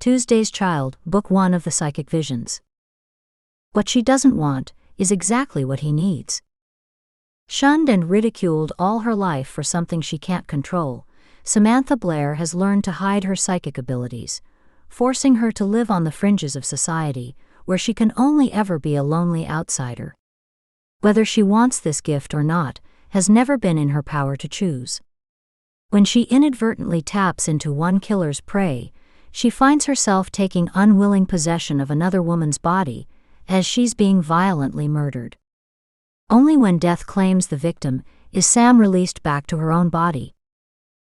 Tuesday's Child, Book 1 of the Psychic Visions. What she doesn't want is exactly what he needs. Shunned and ridiculed all her life for something she can't control, Samantha Blair has learned to hide her psychic abilities, forcing her to live on the fringes of society, where she can only ever be a lonely outsider. Whether she wants this gift or not has never been in her power to choose. When she inadvertently taps into one killer's prey, she finds herself taking unwilling possession of another woman's body as she's being violently murdered. Only when death claims the victim is Sam released back to her own body.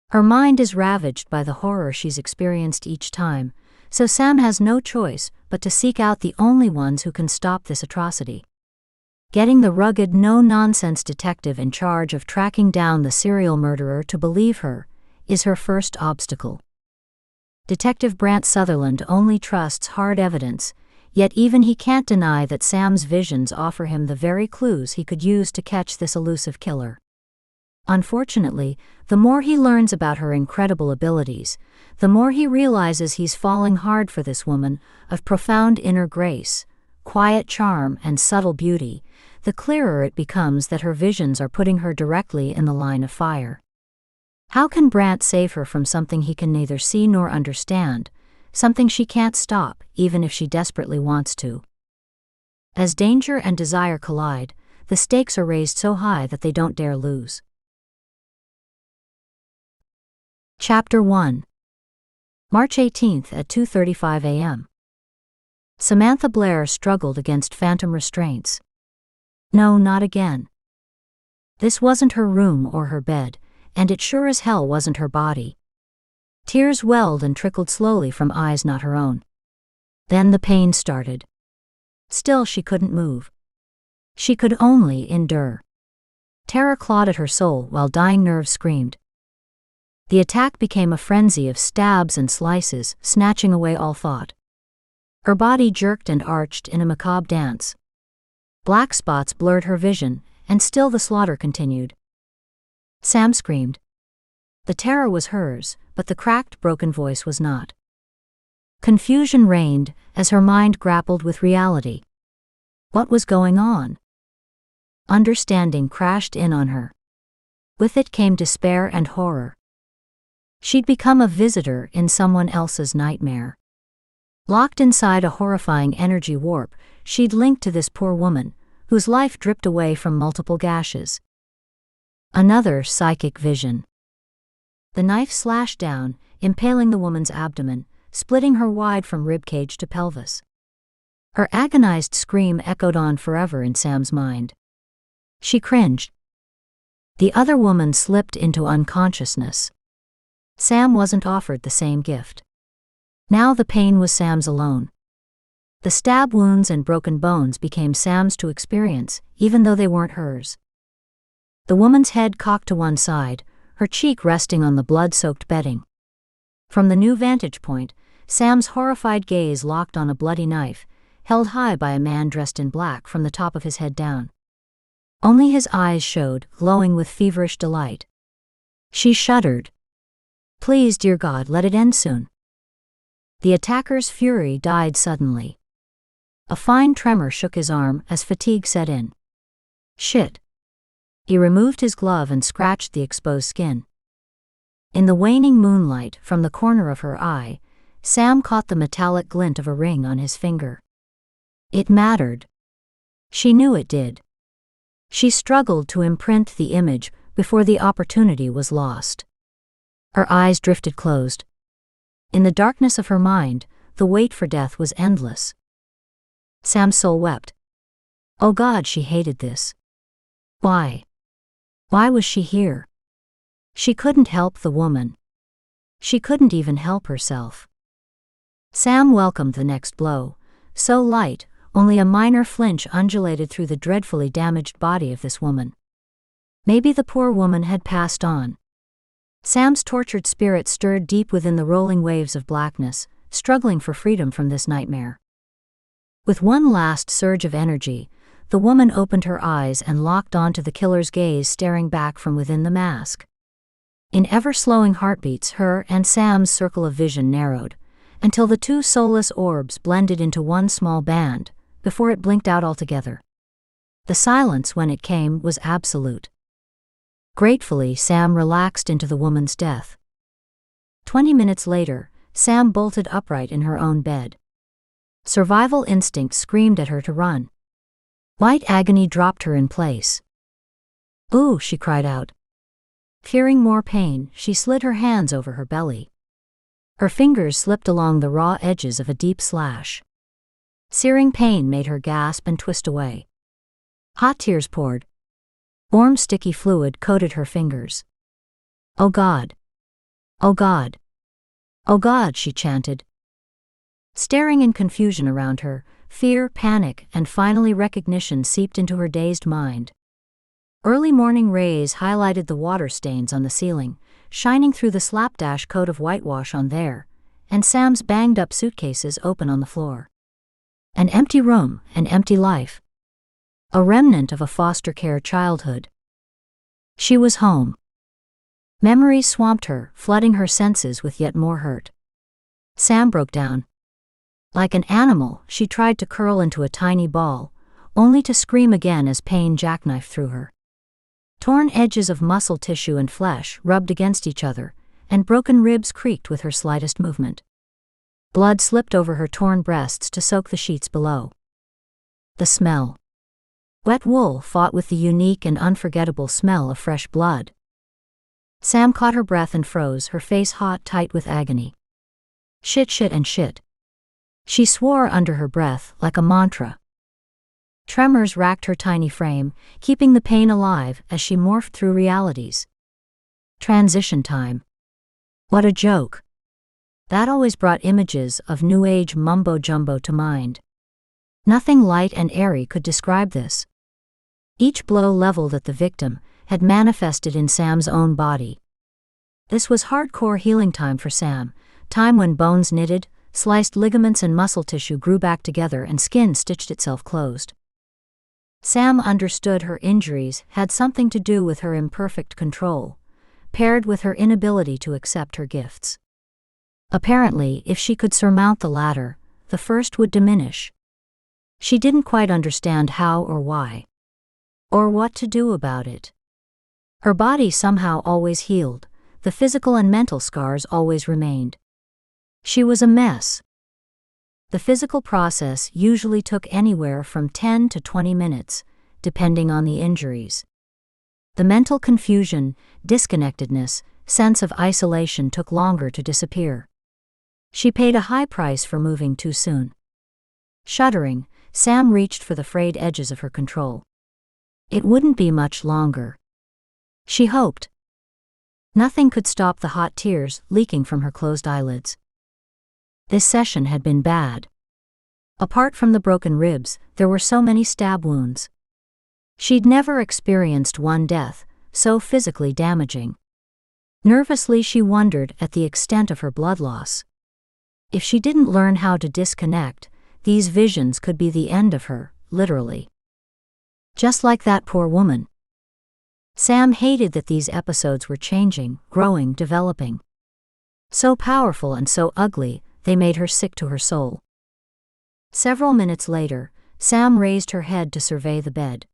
Her mind is ravaged by the horror she's experienced each time, so Sam has no choice but to seek out the only ones who can stop this atrocity. Getting the rugged, no-nonsense detective in charge of tracking down the serial murderer to believe her is her first obstacle. Detective Brant Sutherland only trusts hard evidence, yet even he can't deny that Sam's visions offer him the very clues he could use to catch this elusive killer. Unfortunately, the more he learns about her incredible abilities, the more he realizes he's falling hard for this woman of profound inner grace, quiet charm, and subtle beauty. The clearer it becomes that her visions are putting her directly in the line of fire. How can Brant save her from something he can neither see nor understand, something she can't stop even if she desperately wants to? As danger and desire collide, the stakes are raised so high that they don't dare lose. Chapter 1. March 18th at 2:35 a.m. Samantha Blair struggled against phantom restraints. No, not again. This wasn't her room or her bed, and it sure as hell wasn't her body. Tears welled and trickled slowly from eyes not her own. Then the pain started. Still she couldn't move. She could only endure. Terror clawed at her soul while dying nerves screamed. The attack became a frenzy of stabs and slices, snatching away all thought. Her body jerked and arched in a macabre dance. Black spots blurred her vision, and still the slaughter continued. Sam screamed. The terror was hers, but the cracked, broken voice was not. Confusion reigned as her mind grappled with reality. What was going on? Understanding crashed in on her. With it came despair and horror. She'd become a visitor in someone else's nightmare. Locked inside a horrifying energy warp, she'd linked to this poor woman, whose life dripped away from multiple gashes. Another psychic vision. The knife slashed down, impaling the woman's abdomen, splitting her wide from ribcage to pelvis. Her agonized scream echoed on forever in Sam's mind. She cringed. The other woman slipped into unconsciousness. Sam wasn't offered the same gift. Now the pain was Sam's alone. The stab wounds and broken bones became Sam's to experience, even though they weren't hers. The woman's head cocked to one side, her cheek resting on the blood-soaked bedding. From the new vantage point, Sam's horrified gaze locked on a bloody knife, held high by a man dressed in black from the top of his head down. Only his eyes showed, glowing with feverish delight. She shuddered. Please, dear God, let it end soon. The attacker's fury died suddenly. A fine tremor shook his arm as fatigue set in. Shit. He removed his glove and scratched the exposed skin. In the waning moonlight from the corner of her eye, Sam caught the metallic glint of a ring on his finger. It mattered. She knew it did. She struggled to imprint the image before the opportunity was lost. Her eyes drifted closed. In the darkness of her mind, the wait for death was endless. Sam's soul wept. Oh God, she hated this. Why? Why was she here? She couldn't help the woman. She couldn't even help herself. Sam welcomed the next blow, so light, only a minor flinch undulated through the dreadfully damaged body of this woman. Maybe the poor woman had passed on. Sam's tortured spirit stirred deep within the rolling waves of blackness, struggling for freedom from this nightmare. With one last surge of energy, the woman opened her eyes and locked onto the killer's gaze staring back from within the mask. In ever-slowing heartbeats, her and Sam's circle of vision narrowed, until the two soulless orbs blended into one small band, before it blinked out altogether. The silence when it came was absolute. Gratefully, Sam relaxed into the woman's death. 20 minutes later, Sam bolted upright in her own bed. Survival instinct screamed at her to run. White agony dropped her in place. "Ooh," she cried out. Fearing more pain, she slid her hands over her belly. Her fingers slipped along the raw edges of a deep slash. Searing pain made her gasp and twist away. Hot tears poured. Warm, sticky fluid coated her fingers. "Oh God! Oh God! Oh God!" she chanted. Staring in confusion around her, fear, panic, and finally recognition seeped into her dazed mind. Early morning rays highlighted the water stains on the ceiling, shining through the slapdash coat of whitewash on there, and Sam's banged-up suitcases open on the floor. An empty room, an empty life. A remnant of a foster care childhood. She was home. Memories swamped her, flooding her senses with yet more hurt. Sam broke down. Like an animal, she tried to curl into a tiny ball, only to scream again as pain jackknifed through her. Torn edges of muscle tissue and flesh rubbed against each other, and broken ribs creaked with her slightest movement. Blood slipped over her torn breasts to soak the sheets below. The smell. Wet wool fought with the unique and unforgettable smell of fresh blood. Sam caught her breath and froze, her face hot tight with agony. Shit, shit, and shit. She swore under her breath, like a mantra. Tremors racked her tiny frame, keeping the pain alive as she morphed through realities. Transition time. What a joke. That always brought images of New Age mumbo-jumbo to mind. Nothing light and airy could describe this. Each blow leveled at the victim had manifested in Sam's own body. This was hardcore healing time for Sam, time when bones knitted, sliced ligaments and muscle tissue grew back together and skin stitched itself closed. Sam understood her injuries had something to do with her imperfect control, paired with her inability to accept her gifts. Apparently, if she could surmount the latter, the first would diminish. She didn't quite understand how or why, or what to do about it. Her body somehow always healed, the physical and mental scars always remained. She was a mess. The physical process usually took anywhere from 10 to 20 minutes, depending on the injuries. The mental confusion, disconnectedness, sense of isolation took longer to disappear. She paid a high price for moving too soon. Shuddering, Sam reached for the frayed edges of her control. It wouldn't be much longer. She hoped. Nothing could stop the hot tears leaking from her closed eyelids. This session had been bad. Apart from the broken ribs, there were so many stab wounds. She'd never experienced one death, so physically damaging. Nervously, she wondered at the extent of her blood loss. If she didn't learn how to disconnect, these visions could be the end of her, literally. Just like that poor woman. Sam hated that these episodes were changing, growing, developing. So powerful and so ugly, they made her sick to her soul. Several minutes later, Sam raised her head to survey the bed.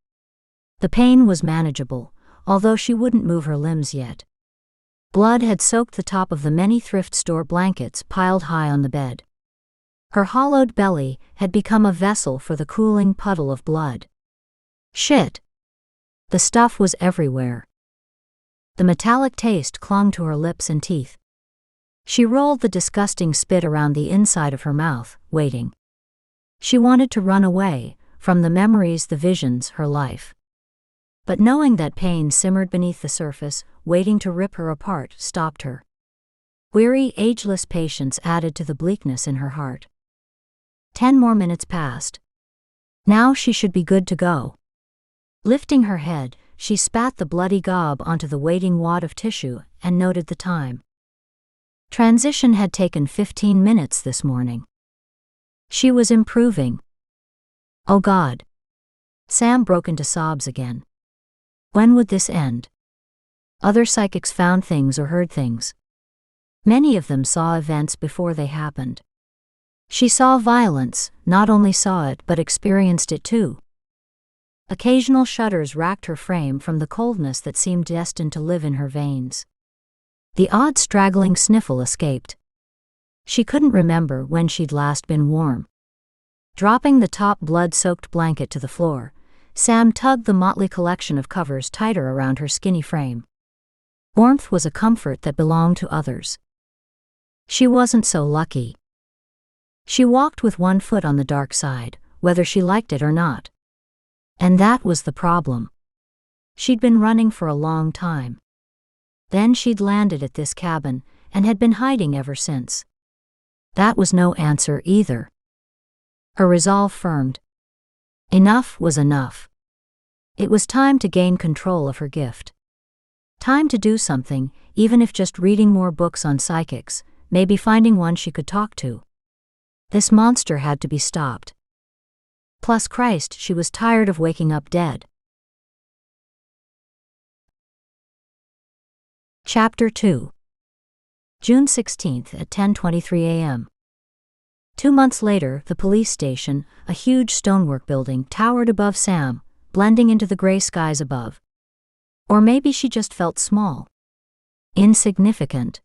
The pain was manageable, although she wouldn't move her limbs yet. Blood had soaked the top of the many thrift store blankets piled high on the bed. Her hollowed belly had become a vessel for the cooling puddle of blood. Shit! The stuff was everywhere. The metallic taste clung to her lips and teeth. She rolled the disgusting spit around the inside of her mouth, waiting. She wanted to run away, from the memories, the visions, her life. But knowing that pain simmered beneath the surface, waiting to rip her apart, stopped her. Weary, ageless patience added to the bleakness in her heart. 10 more minutes passed. Now she should be good to go. Lifting her head, she spat the bloody gob onto the waiting wad of tissue and noted the time. Transition had taken 15 minutes this morning. She was improving. Oh God. Sam broke into sobs again. When would this end? Other psychics found things or heard things. Many of them saw events before they happened. She saw violence, not only saw it but experienced it too. Occasional shudders racked her frame from the coldness that seemed destined to live in her veins. The odd straggling sniffle escaped. She couldn't remember when she'd last been warm. Dropping the top blood-soaked blanket to the floor, Sam tugged the motley collection of covers tighter around her skinny frame. Warmth was a comfort that belonged to others. She wasn't so lucky. She walked with one foot on the dark side, whether she liked it or not. And that was the problem. She'd been running for a long time. Then she'd landed at this cabin, and had been hiding ever since. That was no answer either. Her resolve firmed. Enough was enough. It was time to gain control of her gift. Time to do something, even if just reading more books on psychics, maybe finding one she could talk to. This monster had to be stopped. Plus Christ, she was tired of waking up dead. Chapter 2. June 16th at 10:23 a.m. 2 months later, the police station, a huge stonework building, towered above Sam, blending into the gray skies above. Or maybe she just felt small. Insignificant.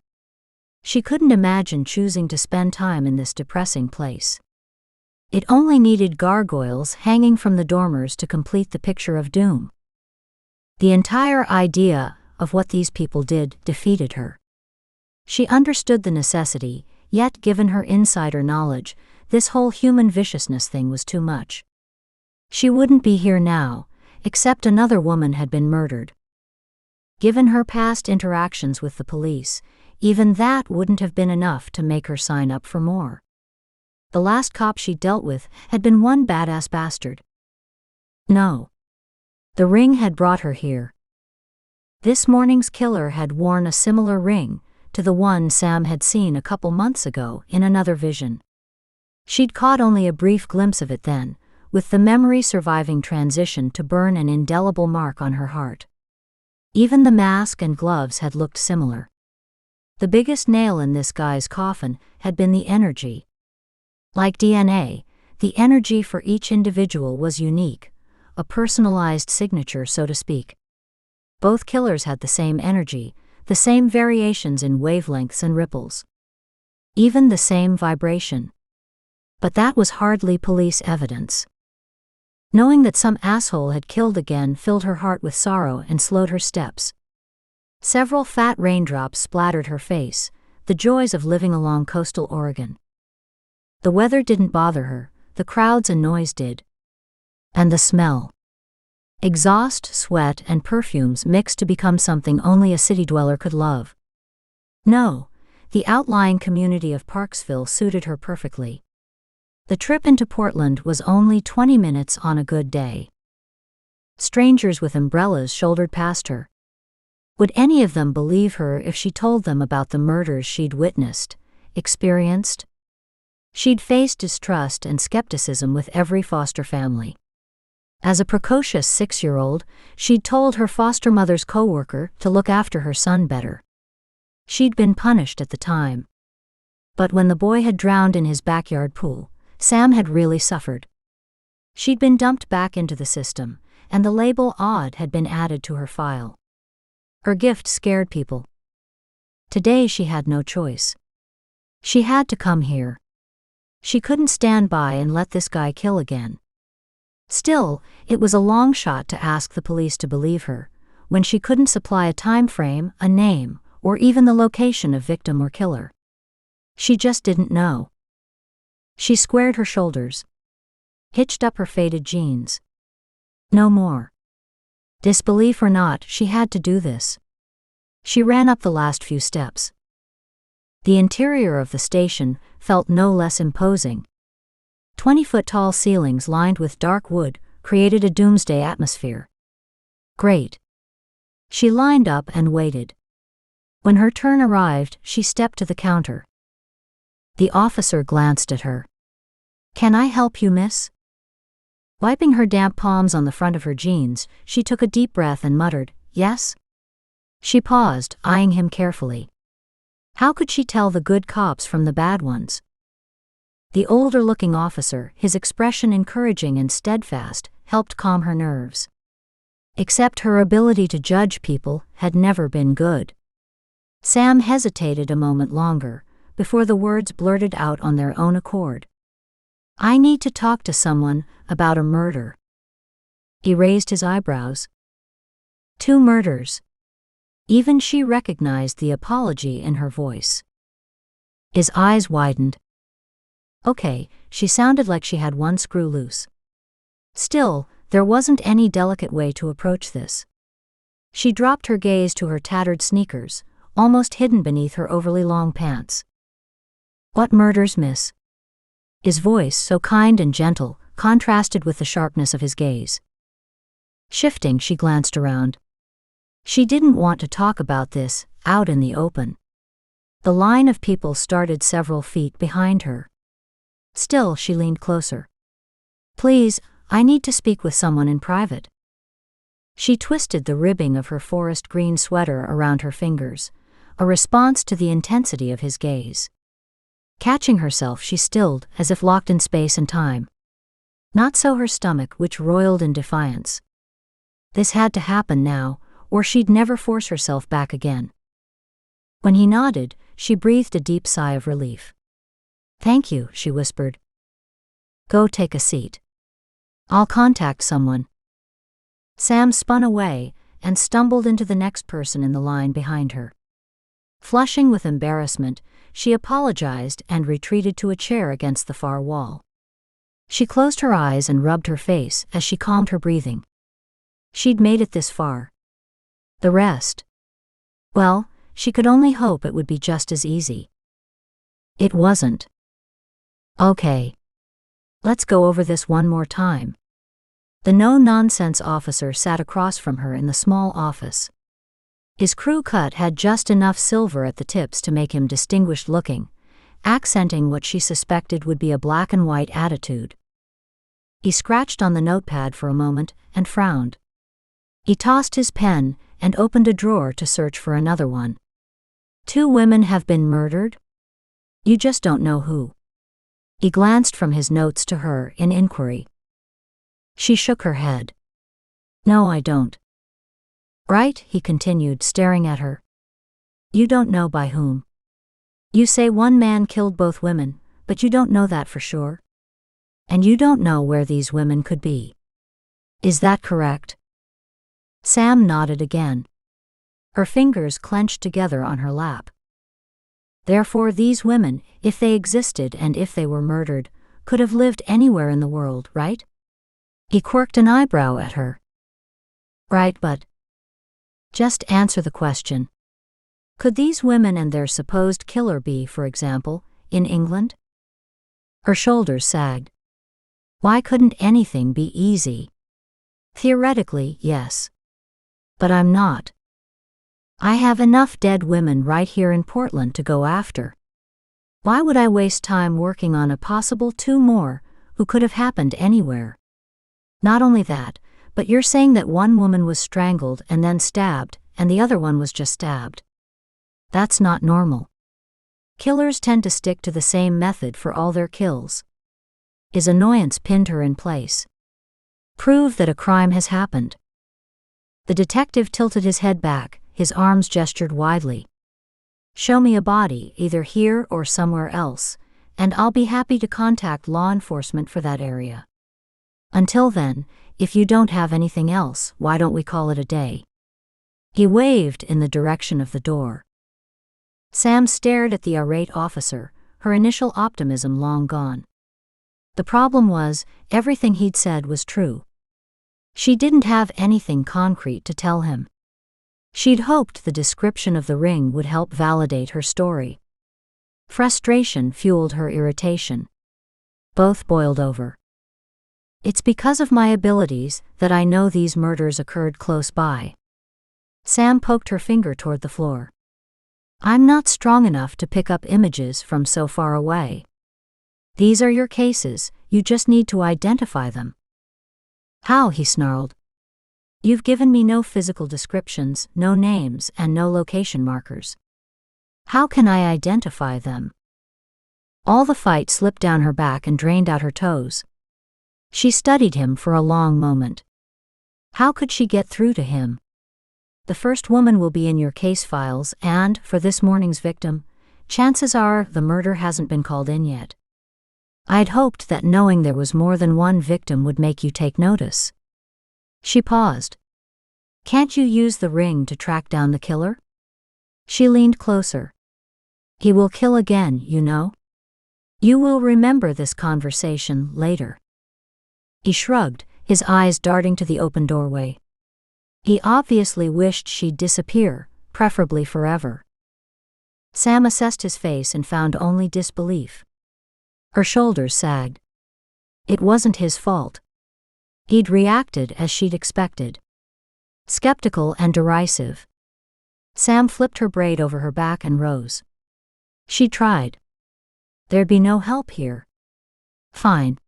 She couldn't imagine choosing to spend time in this depressing place. It only needed gargoyles hanging from the dormers to complete the picture of doom. The entire idea of what these people did defeated her. She understood the necessity, yet given her insider knowledge, this whole human viciousness thing was too much. She wouldn't be here now, except another woman had been murdered. Given her past interactions with the police, even that wouldn't have been enough to make her sign up for more. The last cop she dealt with had been one badass bastard. No. The ring had brought her here. This morning's killer had worn a similar ring to the one Sam had seen a couple months ago in another vision. She'd caught only a brief glimpse of it then, with the memory surviving transition to burn an indelible mark on her heart. Even the mask and gloves had looked similar. The biggest nail in this guy's coffin had been the energy. Like DNA, the energy for each individual was unique, a personalized signature, so to speak. Both killers had the same energy, the same variations in wavelengths and ripples. Even the same vibration. But that was hardly police evidence. Knowing that some asshole had killed again filled her heart with sorrow and slowed her steps. Several fat raindrops splattered her face, the joys of living along coastal Oregon. The weather didn't bother her, the crowds and noise did. And the smell. Exhaust, sweat, and perfumes mixed to become something only a city dweller could love. No, the outlying community of Parksville suited her perfectly. The trip into Portland was only 20 minutes on a good day. Strangers with umbrellas shouldered past her. Would any of them believe her if she told them about the murders she'd witnessed, experienced? She'd faced distrust and skepticism with every foster family. As a precocious 6-year-old, she'd told her foster mother's coworker to look after her son better. She'd been punished at the time. But when the boy had drowned in his backyard pool, Sam had really suffered. She'd been dumped back into the system, and the label odd had been added to her file. Her gift scared people. Today she had no choice. She had to come here. She couldn't stand by and let this guy kill again. Still, it was a long shot to ask the police to believe her, when she couldn't supply a time frame, a name, or even the location of victim or killer. She just didn't know. She squared her shoulders, hitched up her faded jeans. No more. Disbelief or not, she had to do this. She ran up the last few steps. The interior of the station felt no less imposing. 20-foot-tall ceilings lined with dark wood created a doomsday atmosphere. Great. She lined up and waited. When her turn arrived, she stepped to the counter. The officer glanced at her. "Can I help you, miss?" Wiping her damp palms on the front of her jeans, she took a deep breath and muttered, "Yes?" She paused, eyeing him carefully. How could she tell the good cops from the bad ones? The older-looking officer, his expression encouraging and steadfast, helped calm her nerves. Except her ability to judge people had never been good. Sam hesitated a moment longer, before the words blurted out on their own accord. "I need to talk to someone about a murder." He raised his eyebrows. "2 murders." Even she recognized the apology in her voice. His eyes widened. Okay, she sounded like she had one screw loose. Still, there wasn't any delicate way to approach this. She dropped her gaze to her tattered sneakers, almost hidden beneath her overly long pants. "What murders, miss?" His voice, so kind and gentle, contrasted with the sharpness of his gaze. Shifting, she glanced around. She didn't want to talk about this, out in the open. The line of people started several feet behind her. Still, she leaned closer. "Please, I need to speak with someone in private." She twisted the ribbing of her forest green sweater around her fingers, a response to the intensity of his gaze. Catching herself, she stilled, as if locked in space and time. Not so her stomach, which roiled in defiance. This had to happen now, or she'd never force herself back again. When he nodded, she breathed a deep sigh of relief. "Thank you," she whispered. "Go take a seat. I'll contact someone." Sam spun away and stumbled into the next person in the line behind her. Flushing with embarrassment, she apologized and retreated to a chair against the far wall. She closed her eyes and rubbed her face as she calmed her breathing. She'd made it this far. The rest? Well, she could only hope it would be just as easy. It wasn't. "Okay. Let's go over this one more time." The no-nonsense officer sat across from her in the small office. His crew cut had just enough silver at the tips to make him distinguished-looking, accenting what she suspected would be a black-and-white attitude. He scratched on the notepad for a moment and frowned. He tossed his pen and opened a drawer to search for another one. "2 women have been murdered? You just don't know who." He glanced from his notes to her in inquiry. She shook her head. "No, I don't." "Right," he continued, staring at her. "You don't know by whom. You say one man killed both women, but you don't know that for sure. And you don't know where these women could be. Is that correct?" Sam nodded again. Her fingers clenched together on her lap. "Therefore these women, if they existed and if they were murdered, could have lived anywhere in the world, right?" He quirked an eyebrow at her. "Right, but..." "Just answer the question. Could these women and their supposed killer be, for example, in England?" Her shoulders sagged. Why couldn't anything be easy? Theoretically, yes. But I'm not. I have enough dead women right here in Portland to go after. Why would I waste time working on a possible 2 more, who could have happened anywhere? Not only that, but you're saying that one woman was strangled and then stabbed, and the other one was just stabbed. That's not normal. Killers tend to stick to the same method for all their kills. His annoyance pinned her in place. Prove that a crime has happened. The detective tilted his head back, his arms gestured widely. Show me a body, either here or somewhere else, and I'll be happy to contact law enforcement for that area. Until then, if you don't have anything else, why don't we call it a day? He waved in the direction of the door. Sam stared at the irate officer, her initial optimism long gone. The problem was, everything he'd said was true. She didn't have anything concrete to tell him. She'd hoped the description of the ring would help validate her story. Frustration fueled her irritation. Both boiled over. It's because of my abilities that I know these murders occurred close by. Sam poked her finger toward the floor. I'm not strong enough to pick up images from so far away. These are your cases, you just need to identify them. How? He snarled. You've given me no physical descriptions, no names, and no location markers. How can I identify them? All the fight slipped down her back and drained out her toes. She studied him for a long moment. How could she get through to him? The first woman will be in your case files, and, for this morning's victim, chances are the murder hasn't been called in yet. I'd hoped that knowing there was more than one victim would make you take notice. She paused. Can't you use the ring to track down the killer? She leaned closer. He will kill again, you know. You will remember this conversation later. He shrugged, his eyes darting to the open doorway. He obviously wished she'd disappear, preferably forever. Sam assessed his face and found only disbelief. Her shoulders sagged. It wasn't his fault. He'd reacted as she'd expected. Skeptical and derisive. Sam flipped her braid over her back and rose. She tried. There'd be no help here. Fine.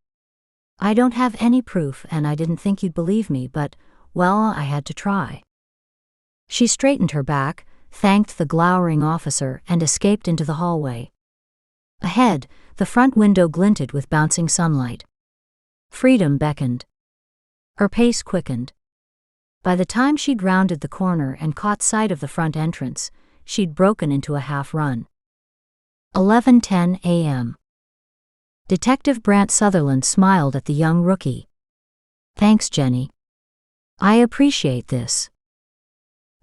I don't have any proof and I didn't think you'd believe me, but, well, I had to try. She straightened her back, thanked the glowering officer, and escaped into the hallway. Ahead, the front window glinted with bouncing sunlight. Freedom beckoned. Her pace quickened. By the time she'd rounded the corner and caught sight of the front entrance, she'd broken into a half-run. 11:10 a.m. Detective Brant Sutherland smiled at the young rookie. Thanks, Jenny. I appreciate this.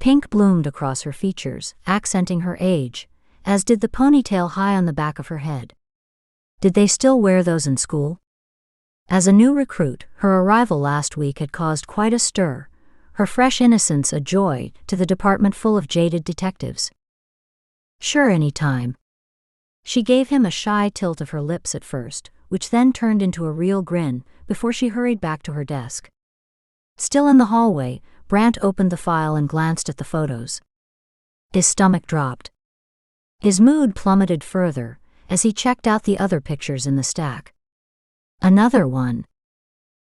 Pink bloomed across her features, accenting her age, as did the ponytail high on the back of her head. Did they still wear those in school? As a new recruit, her arrival last week had caused quite a stir, her fresh innocence a joy to the department full of jaded detectives. Sure, any time. She gave him a shy tilt of her lips at first, which then turned into a real grin, before she hurried back to her desk. Still in the hallway, Brant opened the file and glanced at the photos. His stomach dropped. His mood plummeted further, as he checked out the other pictures in the stack. Another one.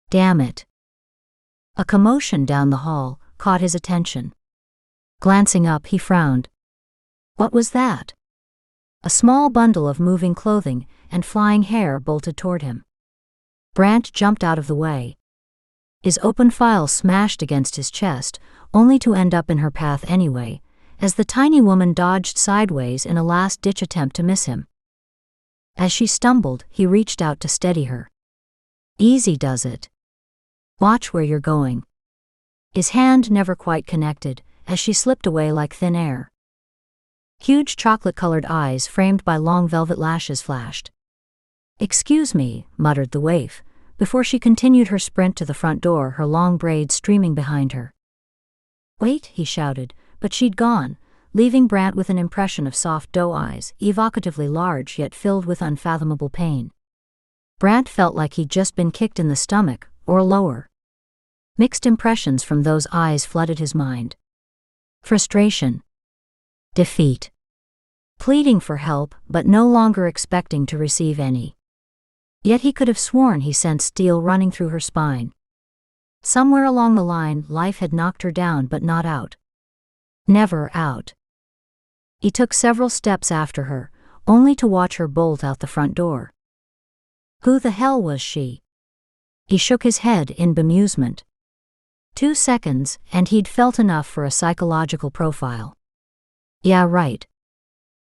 Damn it. A commotion down the hall caught his attention. Glancing up, he frowned. What was that? A small bundle of moving clothing and flying hair bolted toward him. Brant jumped out of the way. His open file smashed against his chest, only to end up in her path anyway, as the tiny woman dodged sideways in a last-ditch attempt to miss him. As she stumbled, he reached out to steady her. Easy does it. Watch where you're going. His hand never quite connected, as she slipped away like thin air. Huge chocolate-colored eyes framed by long velvet lashes flashed. Excuse me, muttered the waif, before she continued her sprint to the front door, her long braids streaming behind her. Wait, he shouted, but she'd gone, leaving Brant with an impression of soft doe eyes, evocatively large yet filled with unfathomable pain. Brant felt like he'd just been kicked in the stomach, or lower. Mixed impressions from those eyes flooded his mind. Frustration. Defeat. Pleading for help, but no longer expecting to receive any. Yet he could have sworn he sensed steel running through her spine. Somewhere along the line, life had knocked her down but not out. Never out. He took several steps after her, only to watch her bolt out the front door. Who the hell was she? He shook his head in bemusement. 2 seconds, and he'd felt enough for a psychological profile. Yeah, right.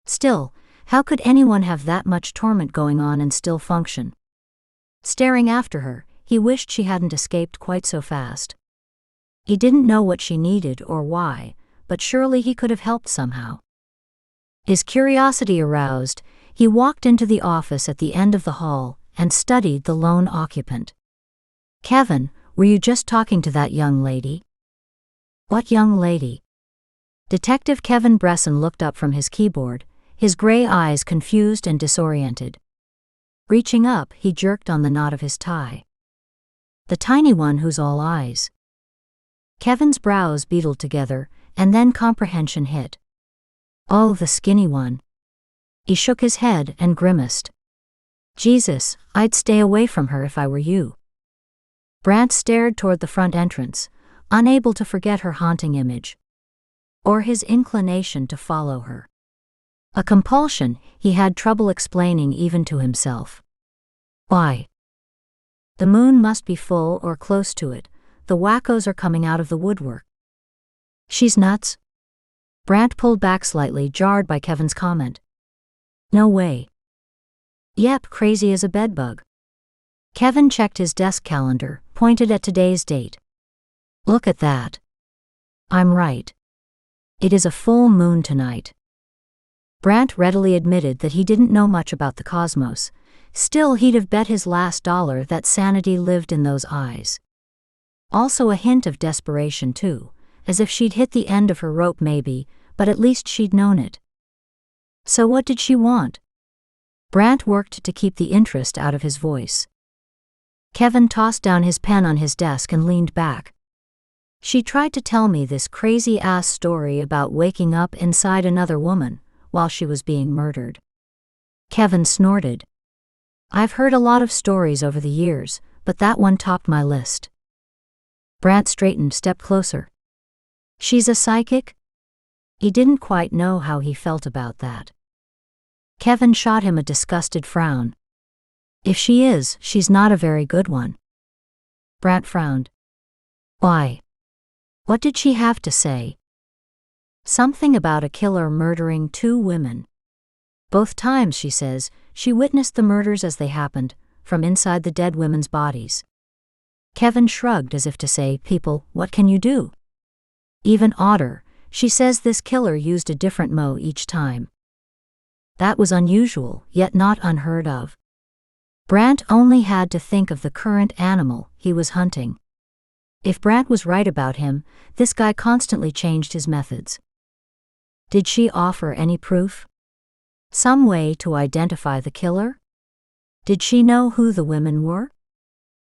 Still, how could anyone have that much torment going on and still function? Staring after her, he wished she hadn't escaped quite so fast. He didn't know what she needed or why, but surely he could have helped somehow. His curiosity aroused, he walked into the office at the end of the hall and studied the lone occupant. Kevin, were you just talking to that young lady? What young lady? Detective Kevin Bresson looked up from his keyboard, his gray eyes confused and disoriented. Reaching up, he jerked on the knot of his tie. The tiny one who's all eyes. Kevin's brows beetled together, and then comprehension hit. Oh, the skinny one. He shook his head and grimaced. Jesus, I'd stay away from her if I were you. Brant stared toward the front entrance, unable to forget her haunting image. Or his inclination to follow her. A compulsion he had trouble explaining even to himself. Why? The moon must be full or close to it. The wackos are coming out of the woodwork. She's nuts? Brant pulled back slightly, jarred by Kevin's comment. No way. Yep, crazy as a bedbug. Kevin checked his desk calendar, pointed at today's date. Look at that. I'm right. It is a full moon tonight. Brant readily admitted that he didn't know much about the cosmos. Still, he'd have bet his last dollar that sanity lived in those eyes. Also a hint of desperation too, as if she'd hit the end of her rope maybe, but at least she'd known it. So what did she want? Brant worked to keep the interest out of his voice. Kevin tossed down his pen on his desk and leaned back. She tried to tell me this crazy-ass story about waking up inside another woman while she was being murdered. Kevin snorted. I've heard a lot of stories over the years, but that one topped my list. Brant straightened, stepped closer. She's a psychic? He didn't quite know how he felt about that. Kevin shot him a disgusted frown. If she is, she's not a very good one. Brant frowned. Why? What did she have to say? Something about a killer murdering 2 women. Both times, she says, she witnessed the murders as they happened, from inside the dead women's bodies. Kevin shrugged as if to say, people, what can you do? Even odder, she says this killer used a different mo each time. That was unusual, yet not unheard of. Brant only had to think of the current animal he was hunting. If Brant was right about him, this guy constantly changed his methods. Did she offer any proof? Some way to identify the killer? Did she know who the women were?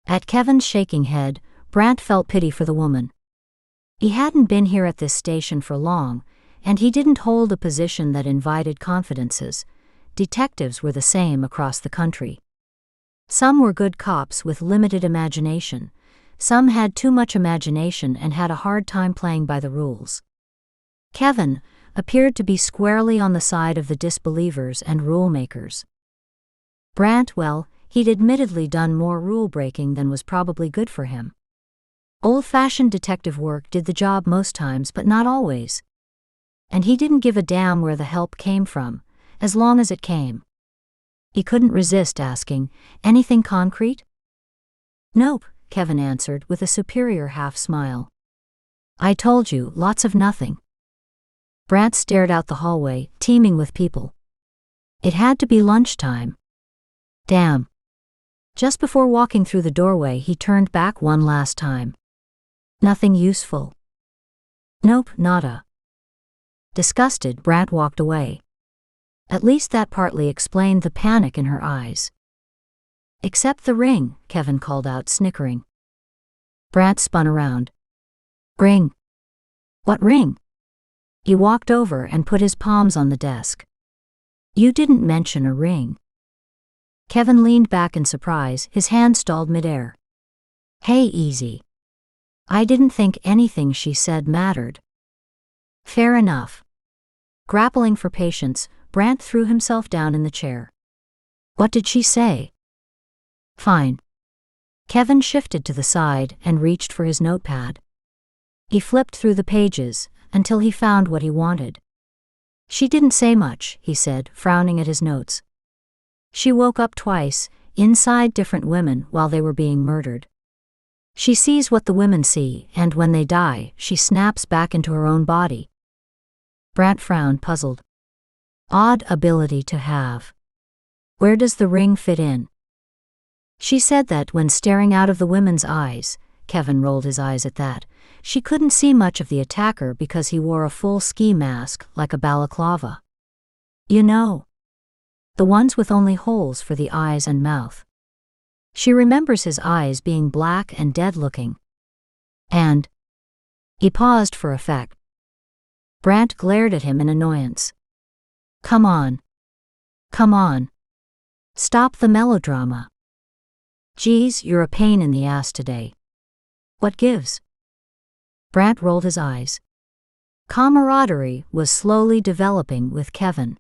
At Kevin's shaking head, Brant felt pity for the woman. He hadn't been here at this station for long, and he didn't hold a position that invited confidences. Detectives were the same across the country. Some were good cops with limited imagination. Some had too much imagination and had a hard time playing by the rules. Kevin appeared to be squarely on the side of the disbelievers and rule-makers. Brant, well, he'd admittedly done more rule-breaking than was probably good for him. Old-fashioned detective work did the job most times, but not always. And he didn't give a damn where the help came from, as long as it came. He couldn't resist asking, anything concrete? Nope, Kevin answered with a superior half-smile. I told you, lots of nothing. Brant stared out the hallway, teeming with people. It had to be lunchtime. Damn. Just before walking through the doorway, he turned back one last time. Nothing useful. Nope, nada. Disgusted, Brant walked away. At least that partly explained the panic in her eyes. Except the ring, Kevin called out, snickering. Brant spun around. Ring? What ring? He walked over and put his palms on the desk. You didn't mention a ring. Kevin leaned back in surprise, his hand stalled midair. Hey, easy. I didn't think anything she said mattered. Fair enough. Grappling for patience, Brant threw himself down in the chair. What did she say? Fine. Kevin shifted to the side and reached for his notepad. He flipped through the pages until he found what he wanted. She didn't say much, he said, frowning at his notes. She woke up twice, inside different women while they were being murdered. She sees what the women see, and when they die, she snaps back into her own body. Brant frowned, puzzled. Odd ability to have. Where does the ring fit in? She said that when staring out of the women's eyes, Kevin rolled his eyes at that, she couldn't see much of the attacker because he wore a full ski mask like a balaclava. You know, the ones with only holes for the eyes and mouth. She remembers his eyes being black and dead-looking. And he paused for effect. Brant glared at him in annoyance. Come on. Come on. Stop the melodrama. Geez, you're a pain in the ass today. What gives? Brant rolled his eyes. Camaraderie was slowly developing with Kevin.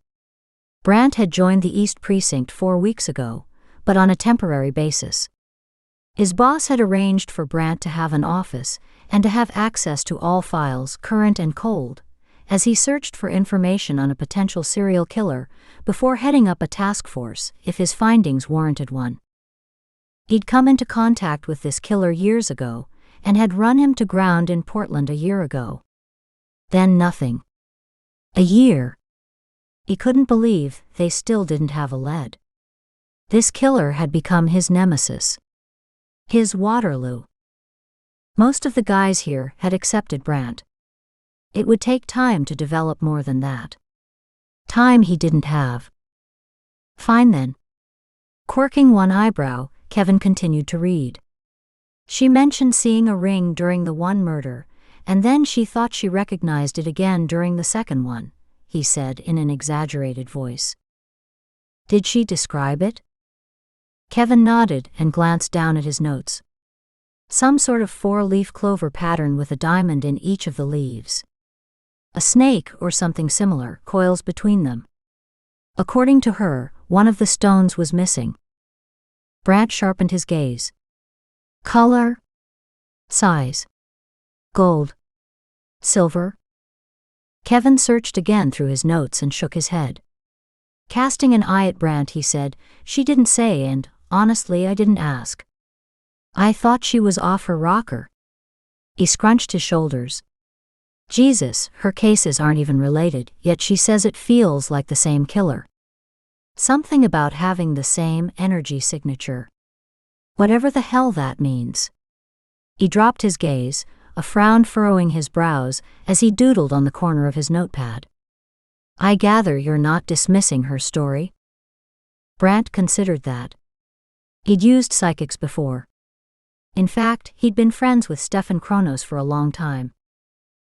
Brandt had joined the East Precinct 4 weeks ago, but on a temporary basis. His boss had arranged for Brandt to have an office and to have access to all files, current and cold, as he searched for information on a potential serial killer before heading up a task force if his findings warranted one. He'd come into contact with this killer years ago and had run him to ground in Portland a year ago. Then nothing. A year. He couldn't believe they still didn't have a lead. This killer had become his nemesis. His Waterloo. Most of the guys here had accepted Brandt. It would take time to develop more than that. Time he didn't have. Fine then. Quirking one eyebrow, Kevin continued to read. She mentioned seeing a ring during the one murder, and then she thought she recognized it again during the second one, he said in an exaggerated voice. Did she describe it? Kevin nodded and glanced down at his notes. Some sort of 4-leaf clover pattern with a diamond in each of the leaves. A snake or something similar coils between them. According to her, one of the stones was missing. Brandt sharpened his gaze. Color? Size? Gold? Silver? Kevin searched again through his notes and shook his head. Casting an eye at Brandt, he said, "She didn't say, and, honestly, I didn't ask. I thought she was off her rocker." He scrunched his shoulders. Jesus, her cases aren't even related, yet she says it feels like the same killer. Something about having the same energy signature. Whatever the hell that means. He dropped his gaze, a frown furrowing his brows as he doodled on the corner of his notepad. I gather you're not dismissing her story? Brandt considered that. He'd used psychics before. In fact, he'd been friends with Stefan Kronos for a long time.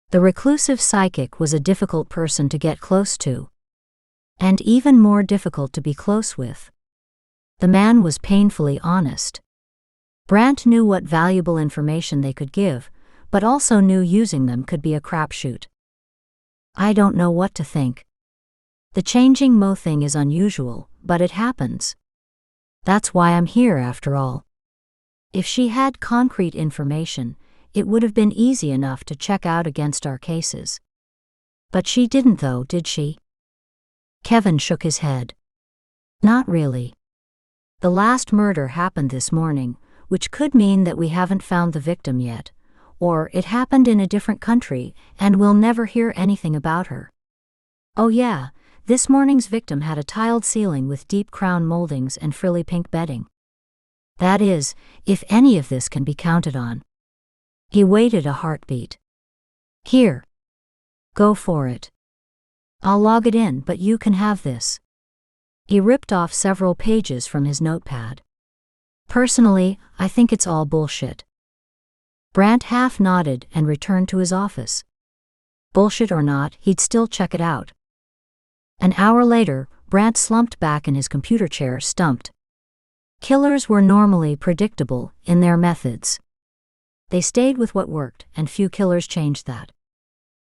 The reclusive psychic was a difficult person to get close to. And even more difficult to be close with. The man was painfully honest. Brandt knew what valuable information they could give, but also knew using them could be a crapshoot. I don't know what to think. The changing Mo thing is unusual, but it happens. That's why I'm here after all. If she had concrete information, it would have been easy enough to check out against our cases. But she didn't though, did she? Kevin shook his head. Not really. The last murder happened this morning, which could mean that we haven't found the victim yet, or it happened in a different country and we'll never hear anything about her. Oh yeah, this morning's victim had a tiled ceiling with deep crown moldings and frilly pink bedding. That is, if any of this can be counted on. He waited a heartbeat. Here. Go for it. I'll log it in, but you can have this. He ripped off several pages from his notepad. Personally, I think it's all bullshit. Brandt half nodded and returned to his office. Bullshit or not, he'd still check it out. An hour later, Brandt slumped back in his computer chair, stumped. Killers were normally predictable in their methods. They stayed with what worked, and few killers changed that.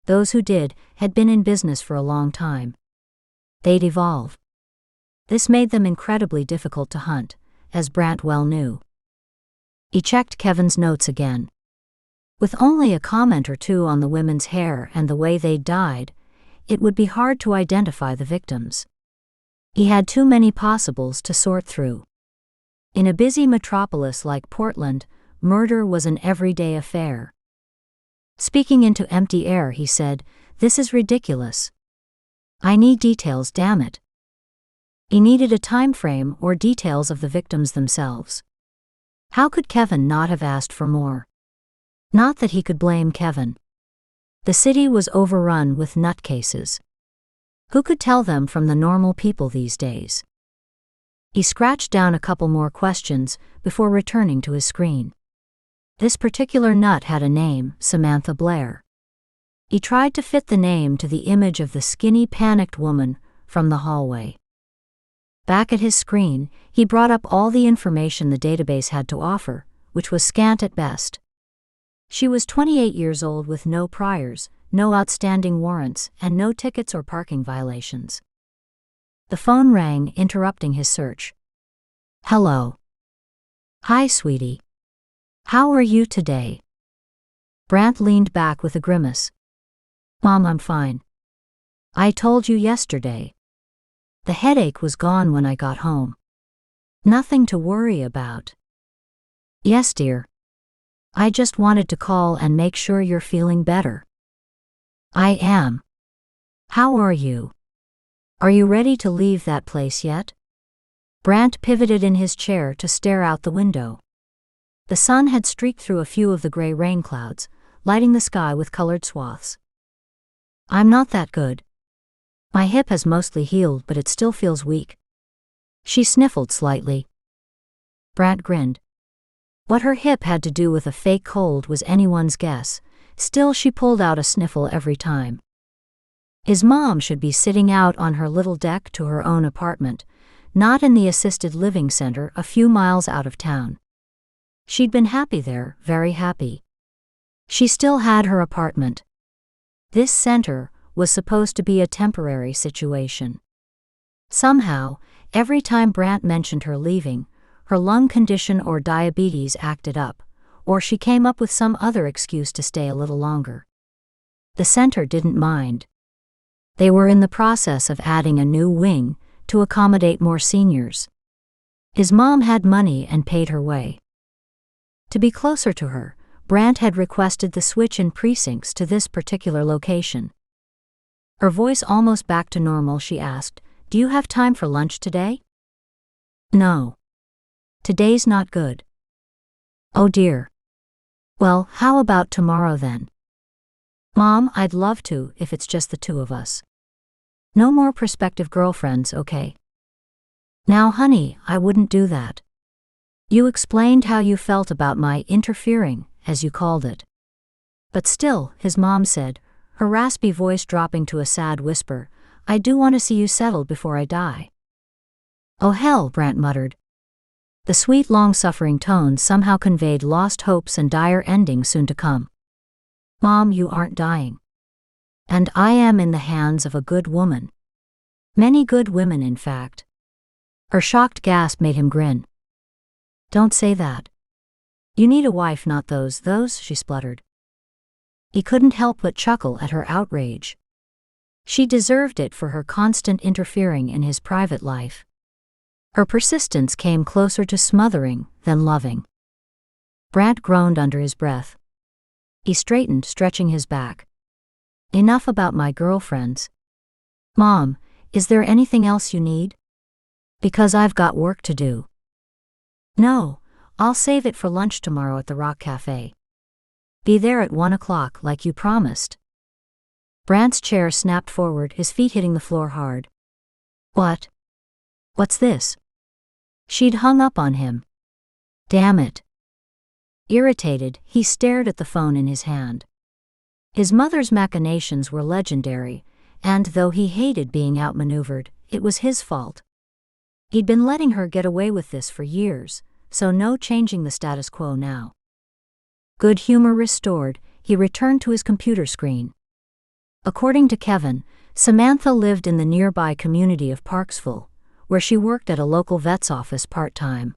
Those who did had been in business for a long time. They'd evolve. This made them incredibly difficult to hunt, as Brandt well knew. He checked Kevin's notes again. With only a comment or two on the women's hair and the way they'd died, it would be hard to identify the victims. He had too many possibles to sort through. In a busy metropolis like Portland, murder was an everyday affair. Speaking into empty air, he said, "This is ridiculous. I need details, damn it." He needed a time frame or details of the victims themselves. How could Kevin not have asked for more? Not that he could blame Kevin. The city was overrun with nutcases. Who could tell them from the normal people these days? He scratched down a couple more questions before returning to his screen. This particular nut had a name, Samantha Blair. He tried to fit the name to the image of the skinny, panicked woman from the hallway. Back at his screen, he brought up all the information the database had to offer, which was scant at best. She was 28 years old with no priors, no outstanding warrants, and no tickets or parking violations. The phone rang, interrupting his search. Hello. Hi, sweetie. How are you today? Brant leaned back with a grimace. Mom, I'm fine. I told you yesterday. The headache was gone when I got home. Nothing to worry about. Yes, dear. I just wanted to call and make sure you're feeling better. I am. How are you? Are you ready to leave that place yet? Brant pivoted in his chair to stare out the window. The sun had streaked through a few of the gray rain clouds, lighting the sky with colored swaths. I'm not that good. My hip has mostly healed, but it still feels weak. She sniffled slightly. Brant grinned. What her hip had to do with a fake cold was anyone's guess. Still, she pulled out a sniffle every time. His mom should be sitting out on her little deck to her own apartment, not in the assisted living center a few miles out of town. She'd been happy there, very happy. She still had her apartment. This center was supposed to be a temporary situation. Somehow, every time Brant mentioned her leaving, her lung condition or diabetes acted up, or she came up with some other excuse to stay a little longer. The center didn't mind. They were in the process of adding a new wing to accommodate more seniors. His mom had money and paid her way. To be closer to her, Brant had requested the switch in precincts to this particular location. Her voice almost back to normal, she asked, "Do you have time for lunch today?" No. Today's not good. Oh dear. Well, how about tomorrow then? Mom, I'd love to if it's just the two of us. No more prospective girlfriends, okay? Now, honey, I wouldn't do that. You explained how you felt about my interfering, as you called it. But still, his mom said, her raspy voice dropping to a sad whisper, I do want to see you settled before I die. Oh hell, Brant muttered. The sweet, long-suffering tone somehow conveyed lost hopes and dire endings soon to come. Mom, you aren't dying. And I am in the hands of a good woman. Many good women, in fact. Her shocked gasp made him grin. Don't say that. You need a wife, not those, she spluttered. He couldn't help but chuckle at her outrage. She deserved it for her constant interfering in his private life. Her persistence came closer to smothering than loving. Brant groaned under his breath. He straightened, stretching his back. Enough about my girlfriends. Mom, is there anything else you need? Because I've got work to do. No, I'll save it for lunch tomorrow at the Rock Cafe. Be there at 1 o'clock like you promised. Brant's chair snapped forward, his feet hitting the floor hard. What? What's this? She'd hung up on him. Damn it. Irritated, he stared at the phone in his hand. His mother's machinations were legendary, and though he hated being outmaneuvered, it was his fault. He'd been letting her get away with this for years, so no changing the status quo now. Good humor restored, he returned to his computer screen. According to Kevin, Samantha lived in the nearby community of Parksville, where she worked at a local vet's office part-time.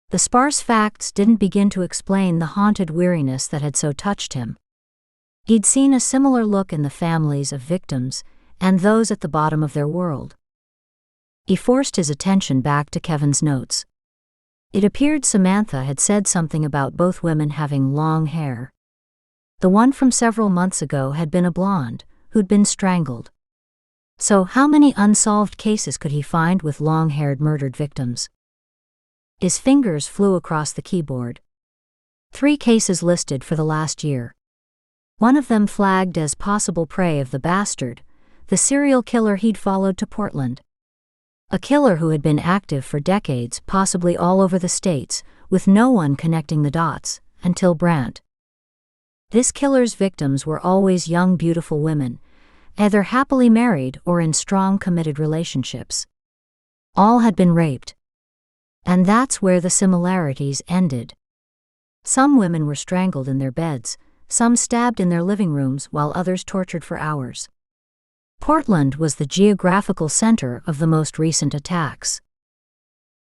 The sparse facts didn't begin to explain the haunted weariness that had so touched him. He'd seen a similar look in the families of victims and those at the bottom of their world. He forced his attention back to Kevin's notes. It appeared Samantha had said something about both women having long hair. The one from several months ago had been a blonde, who'd been strangled. So how many unsolved cases could he find with long-haired murdered victims? His fingers flew across the keyboard. 3 cases listed for the last year. One of them flagged as possible prey of the bastard, the serial killer he'd followed to Portland. A killer who had been active for decades, possibly all over the states, with no one connecting the dots, until Brant. This killer's victims were always young, beautiful women, either happily married or in strong, committed relationships. All had been raped. And that's where the similarities ended. Some women were strangled in their beds, some stabbed in their living rooms, while others tortured for hours. Portland was the geographical center of the most recent attacks.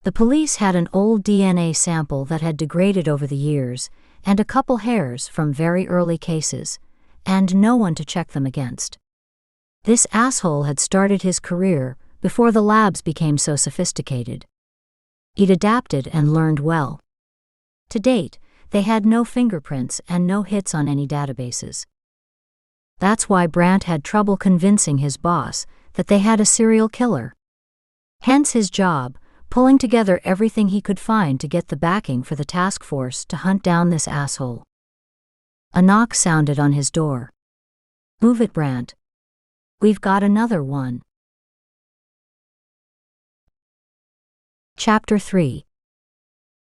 The police had an old DNA sample that had degraded over the years, and a couple hairs from very early cases, and no one to check them against. This asshole had started his career before the labs became so sophisticated. He'd adapted and learned well. To date, they had no fingerprints and no hits on any databases. That's why Brandt had trouble convincing his boss that they had a serial killer. Hence his job, pulling together everything he could find to get the backing for the task force to hunt down this asshole. A knock sounded on his door. "Move it, Brandt. We've got another one." Chapter 3.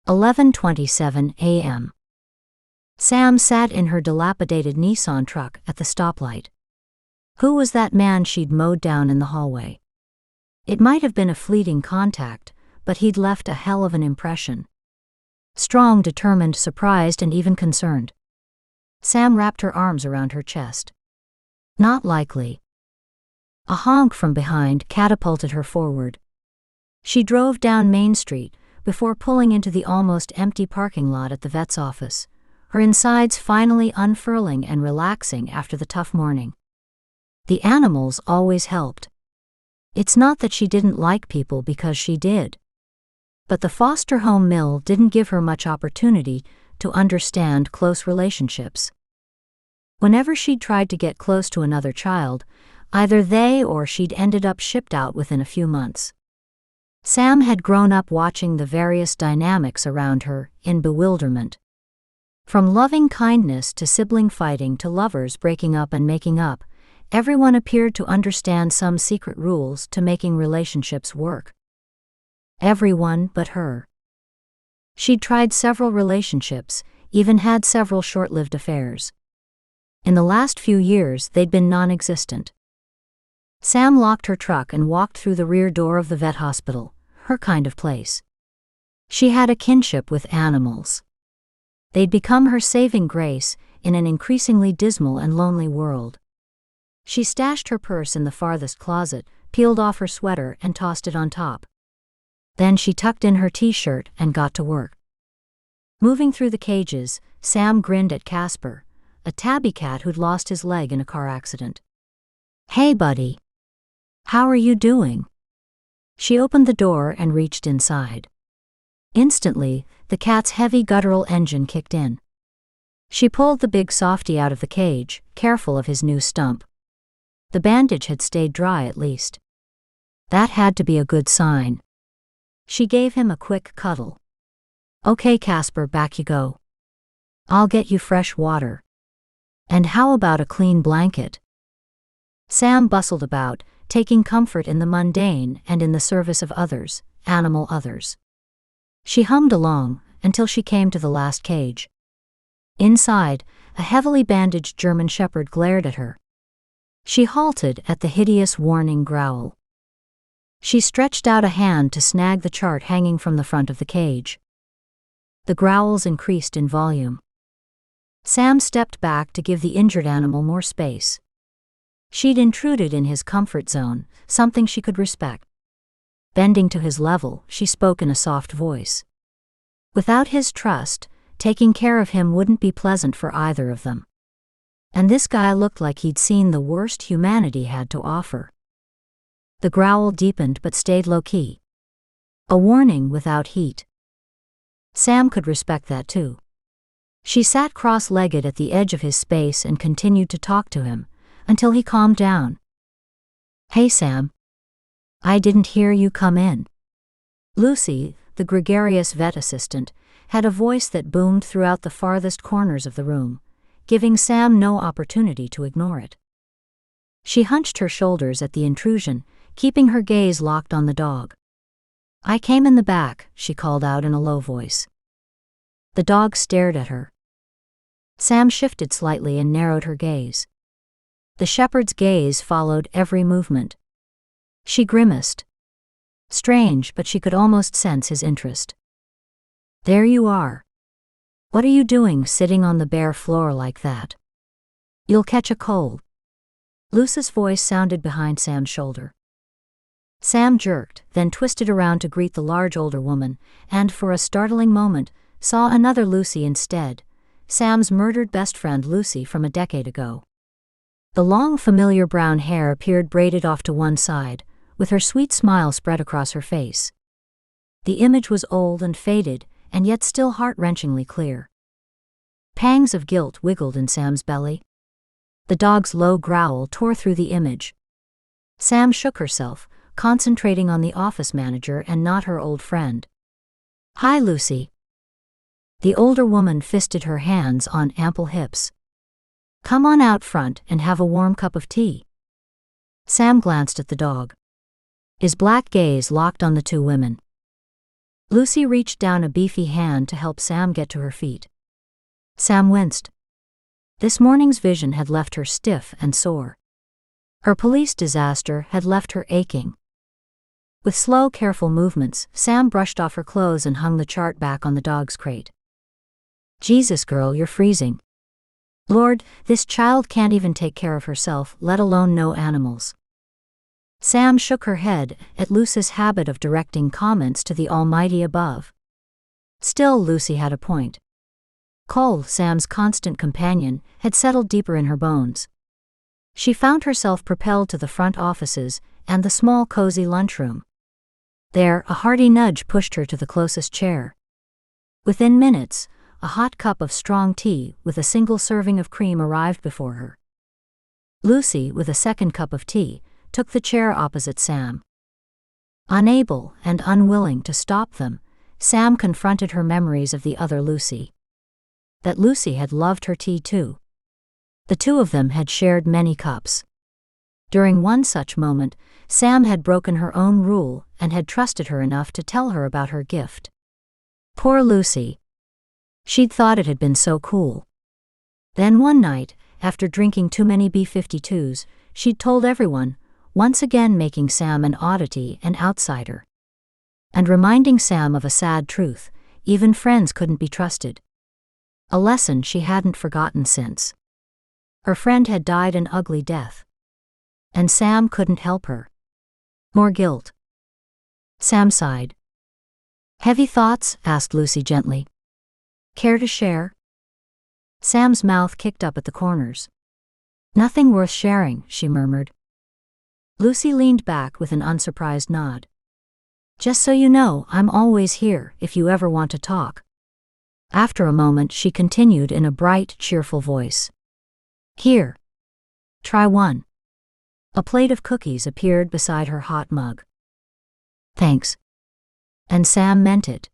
11:27 a.m. Sam sat in her dilapidated Nissan truck at the stoplight. Who was that man she'd mowed down in the hallway? It might have been a fleeting contact, but he'd left a hell of an impression. Strong, determined, surprised, and even concerned. Sam wrapped her arms around her chest. Not likely. A honk from behind catapulted her forward. She drove down Main Street before pulling into the almost empty parking lot at the vet's office, her insides finally unfurling and relaxing after the tough morning. The animals always helped. It's not that she didn't like people, because she did. But the foster home mill didn't give her much opportunity to understand close relationships. Whenever she'd tried to get close to another child, either they or she'd ended up shipped out within a few months. Sam had grown up watching the various dynamics around her in bewilderment. From loving kindness to sibling fighting to lovers breaking up and making up, everyone appeared to understand some secret rules to making relationships work. Everyone but her. She'd tried several relationships, even had several short-lived affairs. In the last few years, they'd been non-existent. Sam locked her truck and walked through the rear door of the vet hospital, her kind of place. She had a kinship with animals. They'd become her saving grace in an increasingly dismal and lonely world. She stashed her purse in the farthest closet, peeled off her sweater and tossed it on top. Then she tucked in her t-shirt and got to work. Moving through the cages, Sam grinned at Casper, a tabby cat who'd lost his leg in a car accident. "Hey, buddy. How are you doing?" She opened the door and reached inside. Instantly, the cat's heavy guttural engine kicked in. She pulled the big softy out of the cage, careful of his new stump. The bandage had stayed dry at least. That had to be a good sign. She gave him a quick cuddle. "Okay, Casper, back you go. I'll get you fresh water. And how about a clean blanket?" Sam bustled about, taking comfort in the mundane and in the service of others, animal others. She hummed along until she came to the last cage. Inside, a heavily bandaged German shepherd glared at her. She halted at the hideous warning growl. She stretched out a hand to snag the chart hanging from the front of the cage. The growls increased in volume. Sam stepped back to give the injured animal more space. She'd intruded in his comfort zone, something she could respect. Bending to his level, she spoke in a soft voice. Without his trust, taking care of him wouldn't be pleasant for either of them. And this guy looked like he'd seen the worst humanity had to offer. The growl deepened but stayed low-key. A warning without heat. Sam could respect that too. She sat cross-legged at the edge of his space and continued to talk to him, until he calmed down. "Hey, Sam. I didn't hear you come in." Lucy, the gregarious vet assistant, had a voice that boomed throughout the farthest corners of the room, giving Sam no opportunity to ignore it. She hunched her shoulders at the intrusion, keeping her gaze locked on the dog. "I came in the back," she called out in a low voice. The dog stared at her. Sam shifted slightly and narrowed her gaze. The shepherd's gaze followed every movement. She grimaced. Strange, but she could almost sense his interest. "There you are. What are you doing sitting on the bare floor like that? You'll catch a cold." Lucy's voice sounded behind Sam's shoulder. Sam jerked, then twisted around to greet the large older woman, and for a startling moment, saw another Lucy instead, Sam's murdered best friend Lucy from a decade ago. The long familiar brown hair appeared braided off to one side, with her sweet smile spread across her face. The image was old and faded, and yet still heart-wrenchingly clear. Pangs of guilt wiggled in Sam's belly. The dog's low growl tore through the image. Sam shook herself, concentrating on the office manager and not her old friend. "Hi, Lucy." The older woman fisted her hands on ample hips. "Come on out front and have a warm cup of tea." Sam glanced at the dog. His black gaze locked on the two women. Lucy reached down a beefy hand to help Sam get to her feet. Sam winced. This morning's vision had left her stiff and sore. Her police disaster had left her aching. With slow, careful movements, Sam brushed off her clothes and hung the chart back on the dog's crate. "Jesus, girl, you're freezing. Lord, this child can't even take care of herself, let alone no animals." Sam shook her head at Lucy's habit of directing comments to the Almighty above. Still, Lucy had a point. Cole, Sam's constant companion, had settled deeper in her bones. She found herself propelled to the front offices and the small cozy lunchroom. There, a hearty nudge pushed her to the closest chair. Within minutes, a hot cup of strong tea with a single serving of cream arrived before her. Lucy, with a second cup of tea, took the chair opposite Sam. Unable and unwilling to stop them, Sam confronted her memories of the other Lucy. That Lucy had loved her tea too. The two of them had shared many cups. During one such moment, Sam had broken her own rule and had trusted her enough to tell her about her gift. Poor Lucy. She'd thought it had been so cool. Then one night, after drinking too many B-52s, she'd told everyone, once again making Sam an oddity and outsider. And reminding Sam of a sad truth, even friends couldn't be trusted. A lesson she hadn't forgotten since. Her friend had died an ugly death. And Sam couldn't help her. More guilt. Sam sighed. "Heavy thoughts?" asked Lucy gently. "Care to share?" Sam's mouth kicked up at the corners. "Nothing worth sharing," she murmured. Lucy leaned back with an unsurprised nod. "Just so you know, I'm always here if you ever want to talk." After a moment, she continued in a bright, cheerful voice. "Here. Try one." A plate of cookies appeared beside her hot mug. "Thanks." And Sam meant it.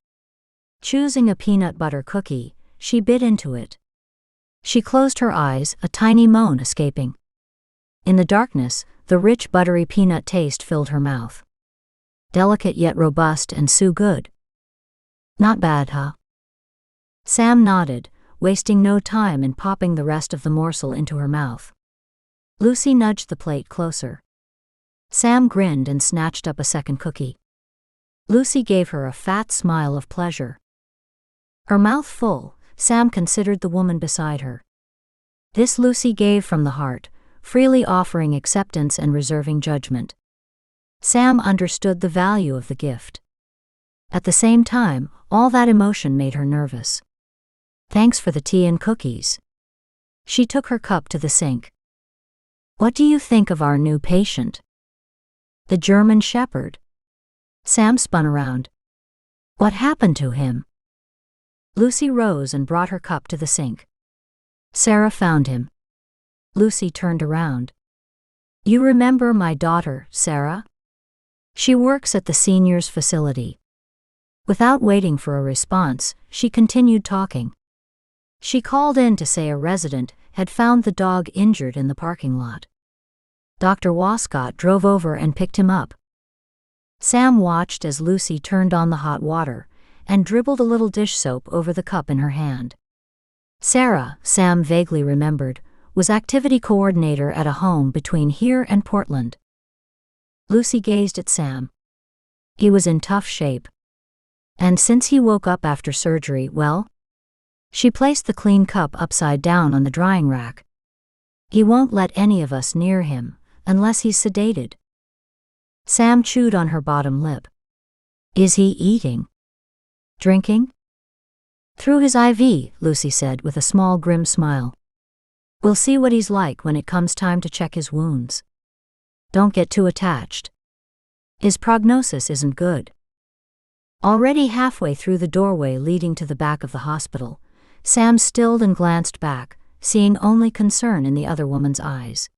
Choosing a peanut butter cookie, she bit into it. She closed her eyes, a tiny moan escaping. In the darkness, the rich buttery peanut taste filled her mouth. Delicate yet robust and so good. "Not bad, huh?" Sam nodded, wasting no time in popping the rest of the morsel into her mouth. Lucy nudged the plate closer. Sam grinned and snatched up a second cookie. Lucy gave her a fat smile of pleasure. Her mouth full, Sam considered the woman beside her. This Lucy gave from the heart, freely offering acceptance and reserving judgment. Sam understood the value of the gift. At the same time, all that emotion made her nervous. "Thanks for the tea and cookies." She took her cup to the sink. "What do you think of our new patient?" "The German Shepherd." Sam spun around. "What happened to him?" Lucy rose and brought her cup to the sink. "Sarah found him." Lucy turned around. "You remember my daughter, Sarah? She works at the seniors' facility." Without waiting for a response, she continued talking. She called in to say a resident had found the dog injured in the parking lot. Dr. Wascott drove over and picked him up. Sam watched as Lucy turned on the hot water and dribbled a little dish soap over the cup in her hand. Sarah, Sam vaguely remembered, was activity coordinator at a home between here and Portland. Lucy gazed at Sam. He was in tough shape. And since he woke up after surgery, well? She placed the clean cup upside down on the drying rack. He won't let any of us near him, unless he's sedated. Sam chewed on her bottom lip. Is he eating? Drinking? Through his IV, Lucy said with a small grim smile. We'll see what he's like when it comes time to check his wounds. Don't get too attached. His prognosis isn't good. Already halfway through the doorway leading to the back of the hospital, Sam stilled and glanced back, seeing only concern in the other woman's eyes.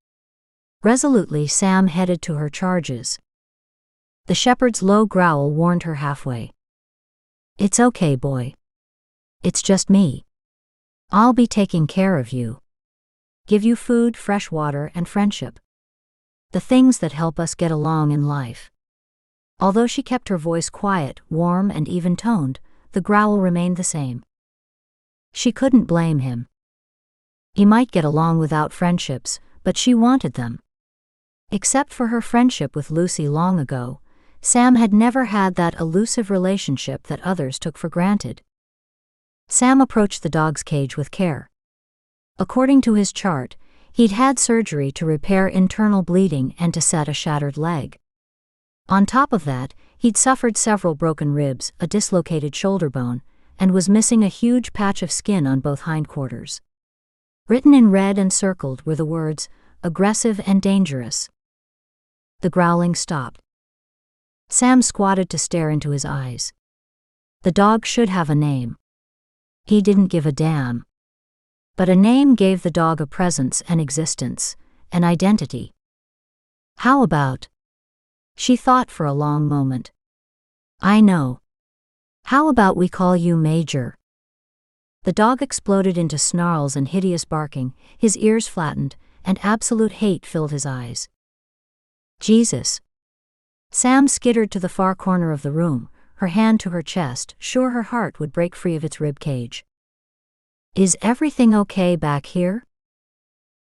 Resolutely, Sam headed to her charges. The shepherd's low growl warned her halfway. It's okay, boy. It's just me. I'll be taking care of you. Give you food, fresh water, and friendship. The things that help us get along in life. Although she kept her voice quiet, warm, and even-toned, the growl remained the same. She couldn't blame him. He might get along without friendships, but she wanted them. Except for her friendship with Lucy long ago, Sam had never had that elusive relationship that others took for granted. Sam approached the dog's cage with care. According to his chart, he'd had surgery to repair internal bleeding and to set a shattered leg. On top of that, he'd suffered several broken ribs, a dislocated shoulder bone, and was missing a huge patch of skin on both hindquarters. Written in red and circled were the words, aggressive and dangerous. The growling stopped. Sam squatted to stare into his eyes. The dog should have a name. He didn't give a damn. But a name gave the dog a presence, an existence, an identity. How about? She thought for a long moment. I know. How about we call you Major? The dog exploded into snarls and hideous barking, his ears flattened, and absolute hate filled his eyes. Jesus. Sam skittered to the far corner of the room, her hand to her chest, sure her heart would break free of its rib cage. Is everything okay back here?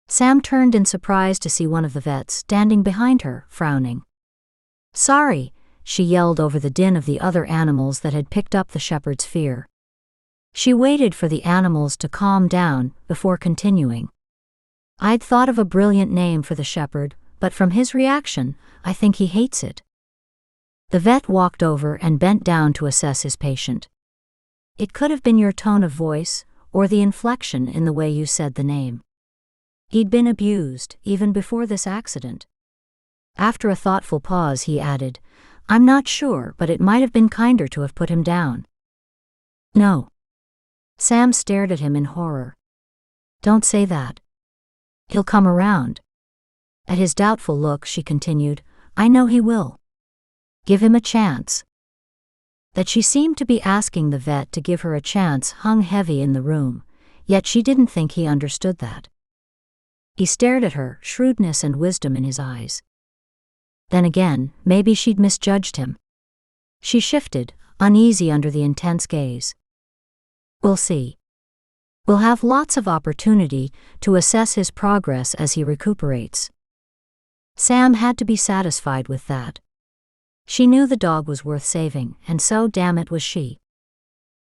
Sam turned in surprise to see one of the vets standing behind her, frowning. Sorry, she yelled over the din of the other animals that had picked up the shepherd's fear. She waited for the animals to calm down before continuing. I'd thought of a brilliant name for the shepherd, but from his reaction, I think he hates it. The vet walked over and bent down to assess his patient. It could have been your tone of voice, or the inflection in the way you said the name. He'd been abused, even before this accident. After a thoughtful pause, he added, I'm not sure, but it might have been kinder to have put him down. No. Sam stared at him in horror. Don't say that. He'll come around. At his doubtful look, she continued, I know he will. Give him a chance. That she seemed to be asking the vet to give her a chance hung heavy in the room, yet she didn't think he understood that. He stared at her, shrewdness and wisdom in his eyes. Then again, maybe she'd misjudged him. She shifted, uneasy under the intense gaze. We'll see. We'll have lots of opportunity to assess his progress as he recuperates. Sam had to be satisfied with that. She knew the dog was worth saving, and so damn it was she.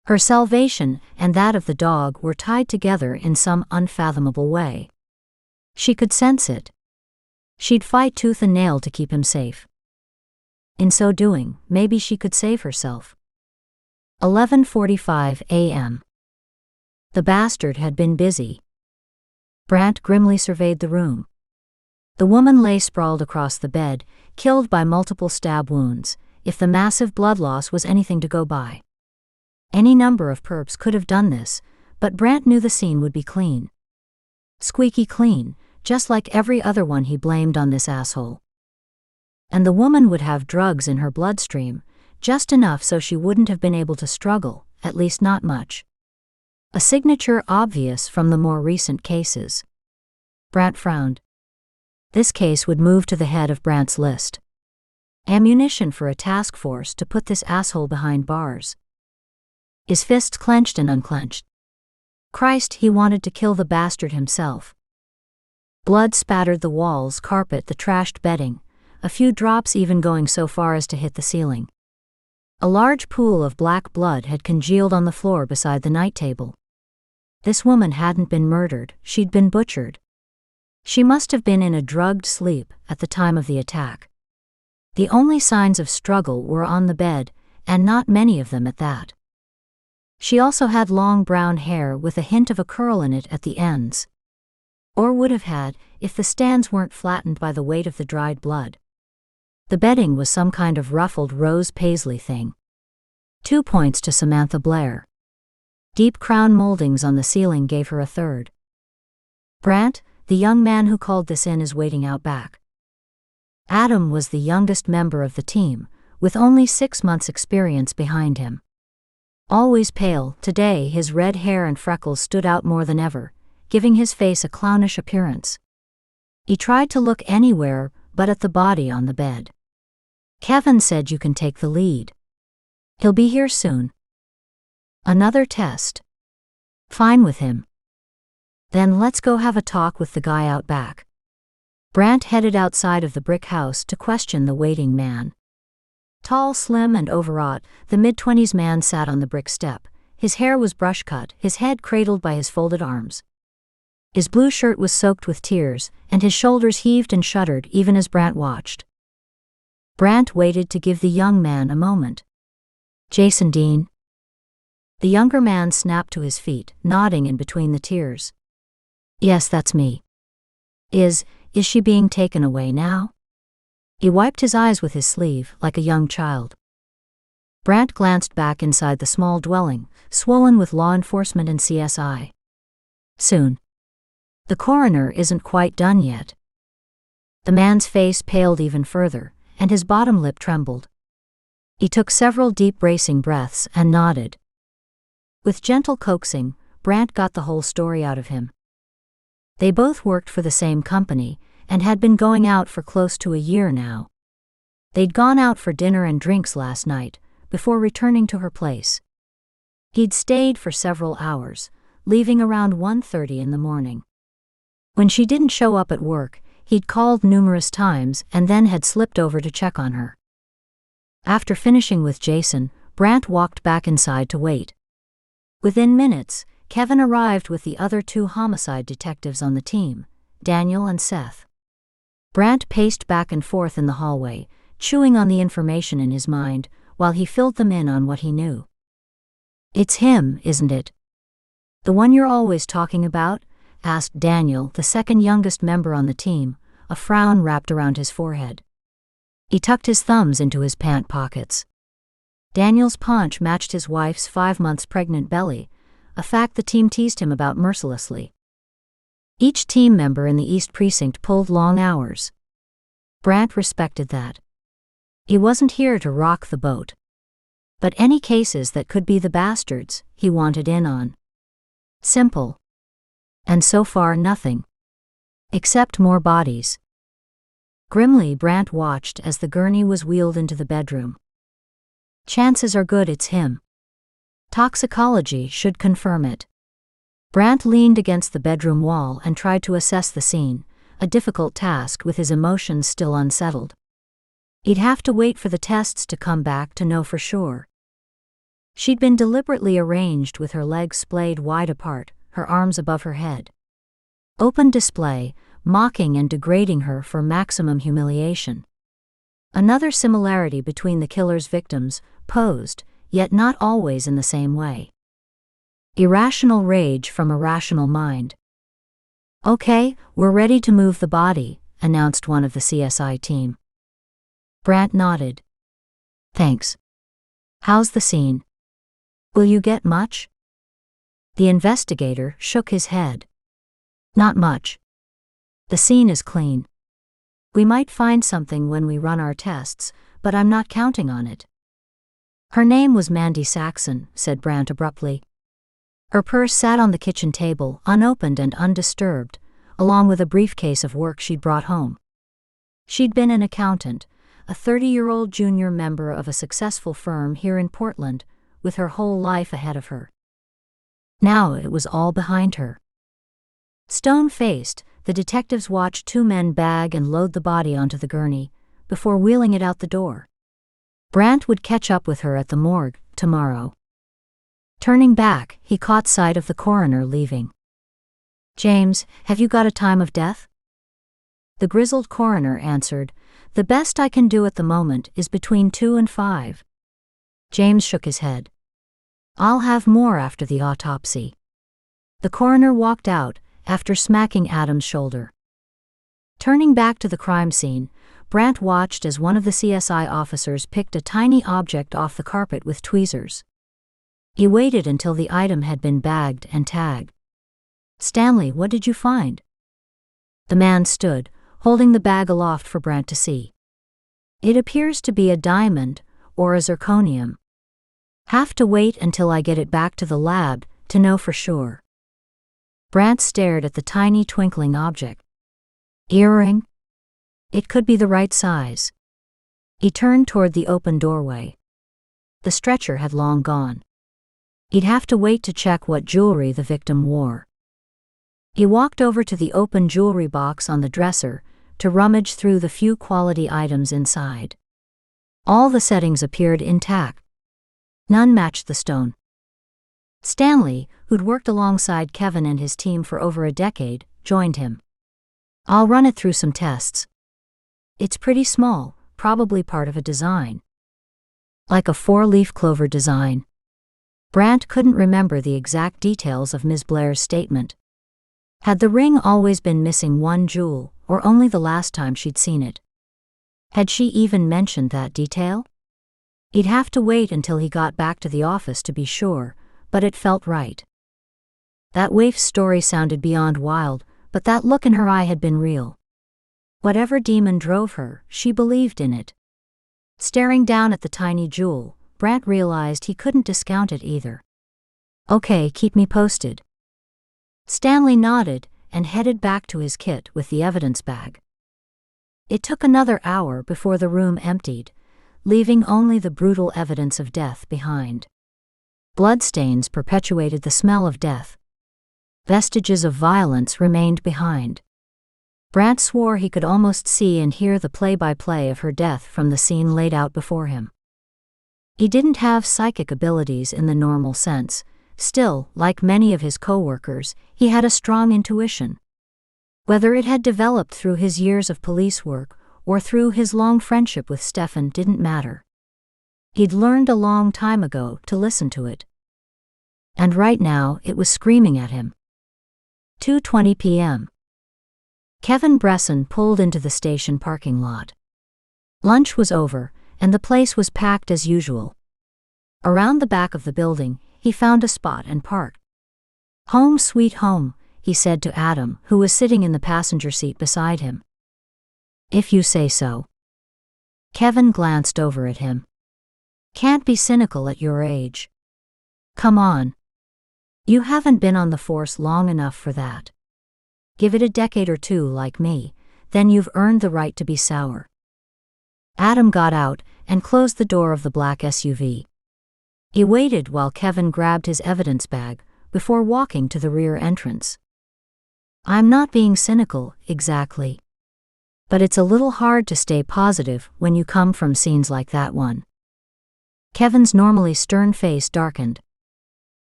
Her salvation and that of the dog were tied together in some unfathomable way. She could sense it. She'd fight tooth and nail to keep him safe. In so doing, maybe she could save herself. 11:45 a.m. The bastard had been busy. Brant grimly surveyed the room. The woman lay sprawled across the bed, killed by multiple stab wounds, if the massive blood loss was anything to go by. Any number of perps could have done this, but Brant knew the scene would be clean. Squeaky clean, just like every other one he blamed on this asshole. And the woman would have drugs in her bloodstream, just enough so she wouldn't have been able to struggle, at least not much. A signature obvious from the more recent cases. Brant frowned. This case would move to the head of Brant's list. Ammunition for a task force to put this asshole behind bars. His fists clenched and unclenched. Christ, he wanted to kill the bastard himself. Blood spattered the walls, carpet, the trashed bedding, a few drops even going so far as to hit the ceiling. A large pool of black blood had congealed on the floor beside the night table. This woman hadn't been murdered, she'd been butchered. She must have been in a drugged sleep at the time of the attack. The only signs of struggle were on the bed, and not many of them at that. She also had long brown hair with a hint of a curl in it at the ends. Or would have had, if the stands weren't flattened by the weight of the dried blood. The bedding was some kind of ruffled rose paisley thing. 2 points to Samantha Blair. Deep crown moldings on the ceiling gave her a third. Brant, the young man who called this in, is waiting out back. Adam was the youngest member of the team, with only 6 months' experience behind him. Always pale, today his red hair and freckles stood out more than ever, giving his face a clownish appearance. He tried to look anywhere but at the body on the bed. Kevin said, "You can take the lead. He'll be here soon." Another test. Fine with him. Then let's go have a talk with the guy out back. Brant headed outside of the brick house to question the waiting man. Tall, slim, and overwrought, the mid-20s man sat on the brick step. His hair was brush-cut, his head cradled by his folded arms. His blue shirt was soaked with tears, and his shoulders heaved and shuddered even as Brant watched. Brant waited to give the young man a moment. "Jason Dean?" The younger man snapped to his feet, nodding in between the tears. "Yes, that's me." Is she being taken away now?" He wiped his eyes with his sleeve, like a young child. Brant glanced back inside the small dwelling, swollen with law enforcement and CSI. "Soon. The coroner isn't quite done yet." The man's face paled even further, and his bottom lip trembled. He took several deep bracing breaths and nodded. With gentle coaxing, Brant got the whole story out of him. They both worked for the same company, and had been going out for close to a year now. They'd gone out for dinner and drinks last night, before returning to her place. He'd stayed for several hours, leaving around 1:30 in the morning. When she didn't show up at work, he'd called numerous times and then had slipped over to check on her. After finishing with Jason, Brant walked back inside to wait. Within minutes, Kevin arrived with the other 2 homicide detectives on the team, Daniel and Seth. Brant paced back and forth in the hallway, chewing on the information in his mind, while he filled them in on what he knew. "It's him, isn't it? The one you're always talking about?" asked Daniel, the second youngest member on the team, a frown wrapped around his forehead. He tucked his thumbs into his pant pockets. Daniel's paunch matched his wife's 5 months pregnant belly, a fact the team teased him about mercilessly. Each team member in the East Precinct pulled long hours. Brant respected that. He wasn't here to rock the boat. But any cases that could be the bastards, he wanted in on. Simple. And so far nothing. Except more bodies. Grimly, Brant watched as the gurney was wheeled into the bedroom. Chances are good it's him. Toxicology should confirm it. Brant leaned against the bedroom wall and tried to assess the scene, a difficult task with his emotions still unsettled. He'd have to wait for the tests to come back to know for sure. She'd been deliberately arranged with her legs splayed wide apart, her arms above her head. Open display, mocking and degrading her for maximum humiliation. Another similarity between the killer's victims, posed, yet not always in the same way. Irrational rage from a rational mind. "Okay, we're ready to move the body," announced one of the CSI team. Brant nodded. "Thanks. How's the scene? Will you get much?" The investigator shook his head. "Not much. The scene is clean. We might find something when we run our tests, but I'm not counting on it." "Her name was Mandy Saxon," said Brant abruptly. Her purse sat on the kitchen table, unopened and undisturbed, along with a briefcase of work she'd brought home. She'd been an accountant, a 30-year-old junior member of a successful firm here in Portland, with her whole life ahead of her. Now it was all behind her. Stone-faced, the detectives watched 2 men bag and load the body onto the gurney, before wheeling it out the door. Brant would catch up with her at the morgue tomorrow. Turning back, he caught sight of the coroner leaving. "James, have you got a time of death?" the grizzled coroner answered. "The best I can do at the moment is between 2 and 5. James shook his head. "I'll have more after the autopsy." The coroner walked out, after smacking Adam's shoulder. Turning back to the crime scene, Brant watched as one of the CSI officers picked a tiny object off the carpet with tweezers. He waited until the item had been bagged and tagged. "Stanley, what did you find?" The man stood, holding the bag aloft for Brant to see. "It appears to be a diamond, or a zirconium. Have to wait until I get it back to the lab to know for sure." Brant stared at the tiny twinkling object. Earring? It could be the right size. He turned toward the open doorway. The stretcher had long gone. He'd have to wait to check what jewelry the victim wore. He walked over to the open jewelry box on the dresser to rummage through the few quality items inside. All the settings appeared intact. None matched the stone. Stanley, who'd worked alongside Kevin and his team for over a decade, joined him. "I'll run it through some tests. It's pretty small, probably part of a design." "Like a 4-leaf clover design?" Brant couldn't remember the exact details of Ms. Blair's statement. Had the ring always been missing one jewel, or only the last time she'd seen it? Had she even mentioned that detail? He'd have to wait until he got back to the office to be sure, but it felt right. That waif's story sounded beyond wild, but that look in her eye had been real. Whatever demon drove her, she believed in it. Staring down at the tiny jewel, Brant realized he couldn't discount it either. "Okay, keep me posted." Stanley nodded and headed back to his kit with the evidence bag. It took another hour before the room emptied, leaving only the brutal evidence of death behind. Bloodstains perpetuated the smell of death. Vestiges of violence remained behind. Brant swore he could almost see and hear the play-by-play of her death from the scene laid out before him. He didn't have psychic abilities in the normal sense. Still, like many of his co-workers, he had a strong intuition. Whether it had developed through his years of police work or through his long friendship with Stefan didn't matter. He'd learned a long time ago to listen to it. And right now it was screaming at him. 2:20 p.m. Kevin Bresson pulled into the station parking lot. Lunch was over, and the place was packed as usual. Around the back of the building, he found a spot and parked. "Home sweet home," he said to Adam, who was sitting in the passenger seat beside him. "If you say so." Kevin glanced over at him. "Can't be cynical at your age. Come on. You haven't been on the force long enough for that. Give it a decade or two like me, then you've earned the right to be sour." Adam got out and closed the door of the black SUV. He waited while Kevin grabbed his evidence bag before walking to the rear entrance. "I'm not being cynical, exactly. But it's a little hard to stay positive when you come from scenes like that one." Kevin's normally stern face darkened.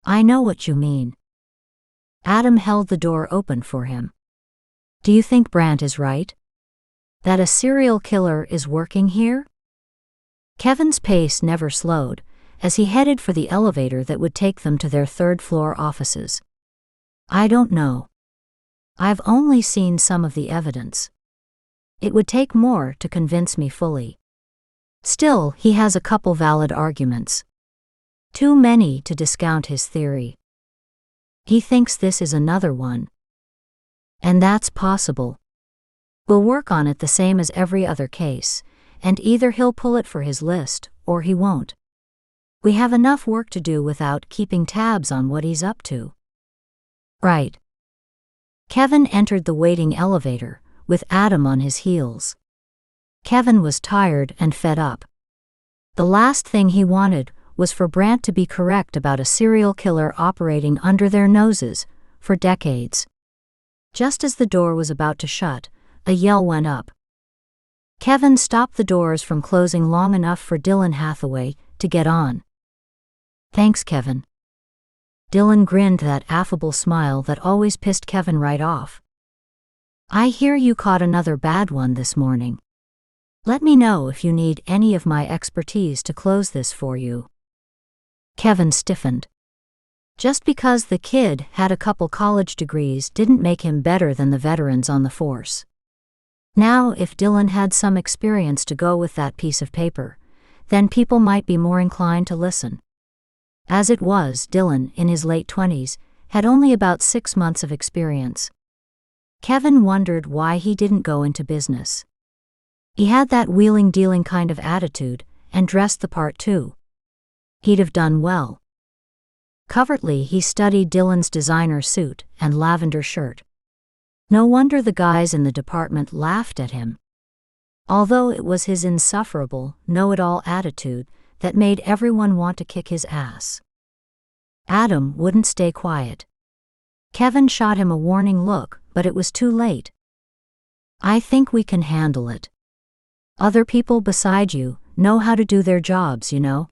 "I know what you mean." Adam held the door open for him. "Do you think Brant is right? That a serial killer is working here?" Kevin's pace never slowed, as he headed for the elevator that would take them to their third-floor offices. "I don't know. I've only seen some of the evidence. It would take more to convince me fully. Still, he has a couple valid arguments. Too many to discount his theory. He thinks this is another one. And that's possible. We'll work on it the same as every other case, and either he'll pull it for his list, or he won't. We have enough work to do without keeping tabs on what he's up to." "Right." Kevin entered the waiting elevator, with Adam on his heels. Kevin was tired and fed up. The last thing he wanted was for Brant to be correct about a serial killer operating under their noses for decades. Just as the door was about to shut, a yell went up. Kevin stopped the doors from closing long enough for Dylan Hathaway to get on. "Thanks, Kevin." Dylan grinned that affable smile that always pissed Kevin right off. I hear you caught another bad one this morning. Let me know if you need any of my expertise to close this for you. Kevin stiffened. Just because the kid had a couple college degrees didn't make him better than the veterans on the force. Now, if Dylan had some experience to go with that piece of paper, then people might be more inclined to listen. As it was, Dylan, in his late 20s, had only about 6 months of experience. Kevin wondered why he didn't go into business. He had that wheeling-dealing kind of attitude, and dressed the part too. He'd have done well. Covertly, he studied Dylan's designer suit and lavender shirt. No wonder the guys in the department laughed at him. Although it was his insufferable, know-it-all attitude that made everyone want to kick his ass. Adam wouldn't stay quiet. Kevin shot him a warning look, but it was too late. I think we can handle it. Other people beside you know how to do their jobs, you know.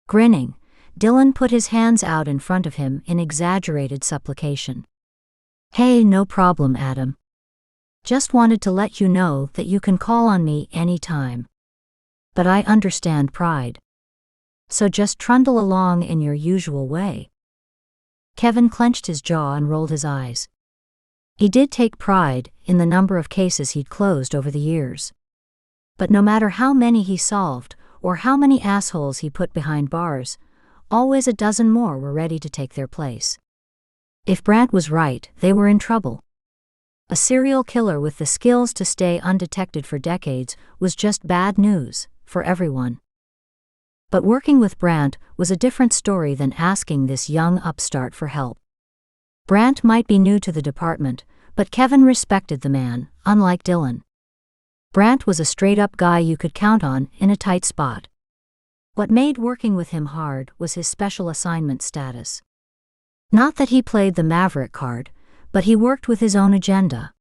Grinning, Dylan put his hands out in front of him in exaggerated supplication. Hey, no problem, Adam. Just wanted to let you know that you can call on me any time. But I understand pride. So just trundle along in your usual way. Kevin clenched his jaw and rolled his eyes. He did take pride in the number of cases he'd closed over the years. But no matter how many he solved, or how many assholes he put behind bars, always a dozen more were ready to take their place. If Brant was right, they were in trouble. A serial killer with the skills to stay undetected for decades was just bad news for everyone. But working with Brant was a different story than asking this young upstart for help. Brant might be new to the department, but Kevin respected the man, unlike Dylan. Brant was a straight-up guy you could count on in a tight spot. What made working with him hard was his special assignment status. Not that he played the maverick card, but he worked with his own agenda.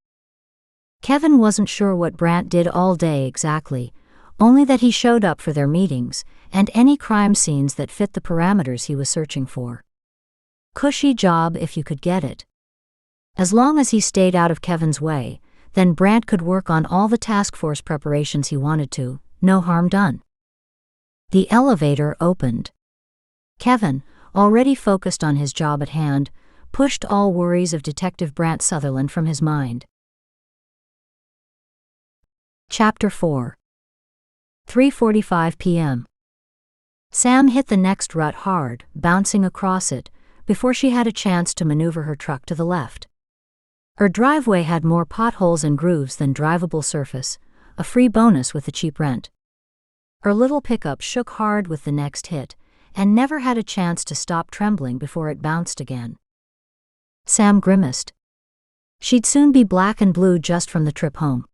Kevin wasn't sure what Brant did all day exactly, only that he showed up for their meetings and any crime scenes that fit the parameters he was searching for. Cushy job if you could get it. As long as he stayed out of Kevin's way, then Brant could work on all the task force preparations he wanted to, no harm done. The elevator opened. Kevin, already focused on his job at hand, pushed all worries of Detective Brant Sutherland from his mind. Chapter 4. 3:45 p.m. Sam hit the next rut hard, bouncing across it, before she had a chance to maneuver her truck to the left. Her driveway had more potholes and grooves than drivable surface, a free bonus with the cheap rent. Her little pickup shook hard with the next hit, and never had a chance to stop trembling before it bounced again. Sam grimaced. She'd soon be black and blue just from the trip home.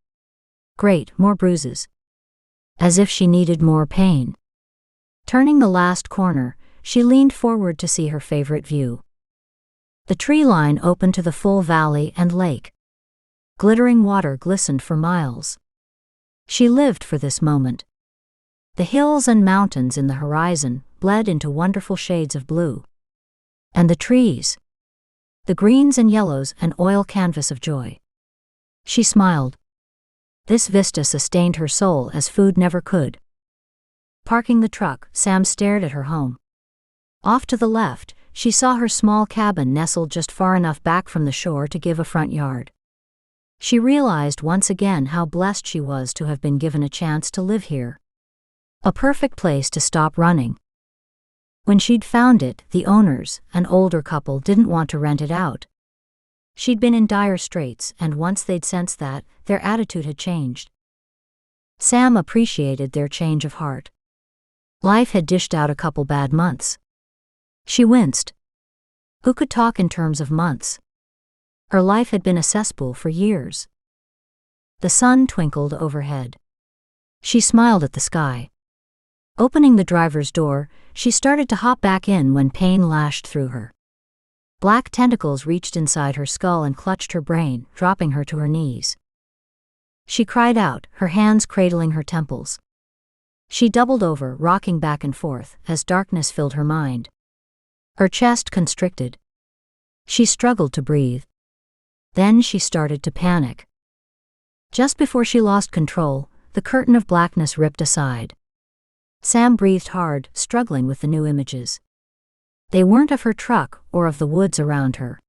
Great, more bruises. As if she needed more pain. Turning the last corner, she leaned forward to see her favorite view. The tree line opened to the full valley and lake. Glittering water glistened for miles. She lived for this moment. The hills and mountains in the horizon bled into wonderful shades of blue. And the trees. The greens and yellows, an oil canvas of joy. She smiled. This vista sustained her soul as food never could. Parking the truck, Sam stared at her home. Off to the left, she saw her small cabin nestled just far enough back from the shore to give a front yard. She realized once again how blessed she was to have been given a chance to live here. A perfect place to stop running. When she'd found it, the owners, an older couple, didn't want to rent it out. She'd been in dire straits, and once they'd sensed that, their attitude had changed. Sam appreciated their change of heart. Life had dished out a couple bad months. She winced. Who could talk in terms of months? Her life had been a cesspool for years. The sun twinkled overhead. She smiled at the sky. Opening the driver's door, she started to hop back in when pain lashed through her. Black tentacles reached inside her skull and clutched her brain, dropping her to her knees. She cried out, her hands cradling her temples. She doubled over, rocking back and forth, as darkness filled her mind. Her chest constricted. She struggled to breathe. Then she started to panic. Just before she lost control, the curtain of blackness ripped aside. Sam breathed hard, struggling with the new images. They weren't of her truck or of the woods around her.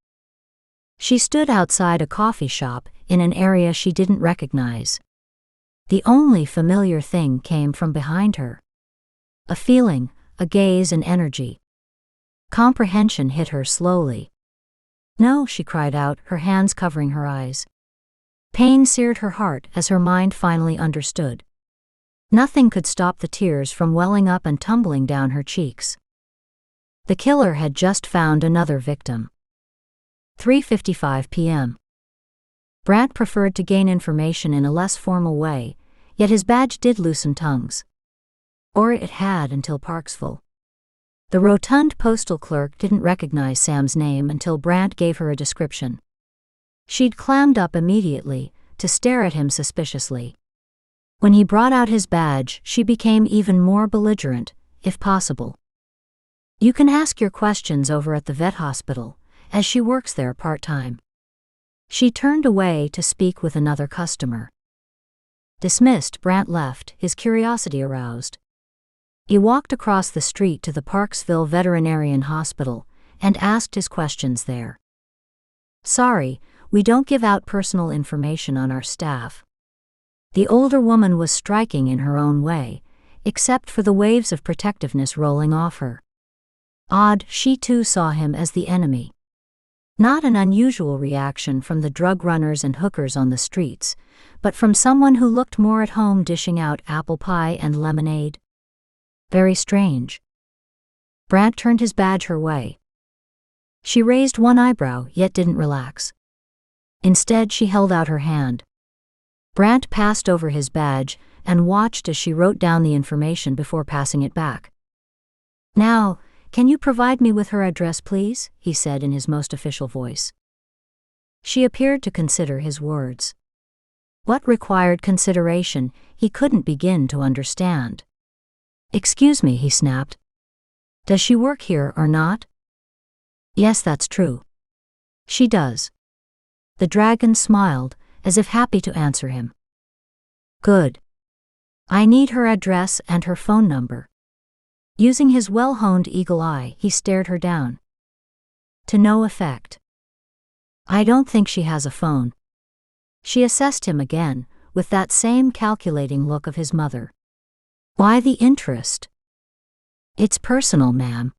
She stood outside a coffee shop in an area she didn't recognize. The only familiar thing came from behind her. A feeling, a gaze, an energy. Comprehension hit her slowly. "No," she cried out, her hands covering her eyes. Pain seared her heart as her mind finally understood. Nothing could stop the tears from welling up and tumbling down her cheeks. The killer had just found another victim. 3:55 p.m. Brant preferred to gain information in a less formal way, yet his badge did loosen tongues. Or it had until Parksville. The rotund postal clerk didn't recognize Sam's name until Brant gave her a description. She'd clammed up immediately, to stare at him suspiciously. When he brought out his badge, she became even more belligerent, if possible. "You can ask your questions over at the vet hospital, as she works there part-time." She turned away to speak with another customer. Dismissed, Brant left, his curiosity aroused. He walked across the street to the Parksville Veterinarian Hospital and asked his questions there. "Sorry, we don't give out personal information on our staff." The older woman was striking in her own way, except for the waves of protectiveness rolling off her. Odd, she too saw him as the enemy. Not an unusual reaction from the drug runners and hookers on the streets, but from someone who looked more at home dishing out apple pie and lemonade. Very strange. Brant turned his badge her way. She raised one eyebrow, yet didn't relax. Instead, she held out her hand. Brant passed over his badge and watched as she wrote down the information before passing it back. "Now, can you provide me with her address, please?" he said in his most official voice. She appeared to consider his words. What required consideration, he couldn't begin to understand. "Excuse me," he snapped. "Does she work here or not?" "Yes, that's true." "She does." The dragon smiled, as if happy to answer him. "Good. I need her address and her phone number." Using his well-honed eagle eye, he stared her down. To no effect. "I don't think she has a phone." She assessed him again, with that same calculating look of his mother. "Why the interest?" "It's personal, ma'am."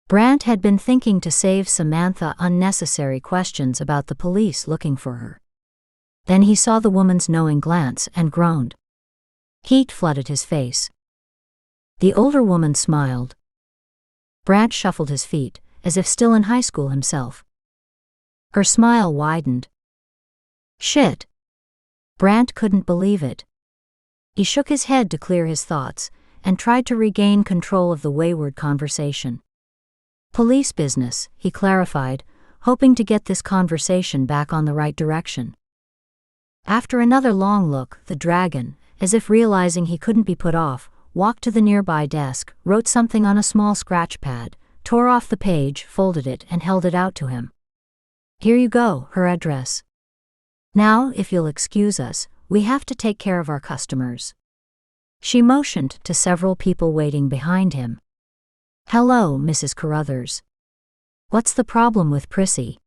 Brant had been thinking to save Samantha unnecessary questions about the police looking for her. Then he saw the woman's knowing glance and groaned. Heat flooded his face. The older woman smiled. Brant shuffled his feet, as if still in high school himself. Her smile widened. "Shit." Brant couldn't believe it. He shook his head to clear his thoughts, and tried to regain control of the wayward conversation. "Police business," he clarified, hoping to get this conversation back on the right direction. After another long look, the dragon, as if realizing he couldn't be put off, walked to the nearby desk, wrote something on a small scratch pad, tore off the page, folded it, and held it out to him. "Here you go, her address. Now, if you'll excuse us, we have to take care of our customers." She motioned to several people waiting behind him. "Hello, Mrs. Carruthers. What's the problem with Prissy?"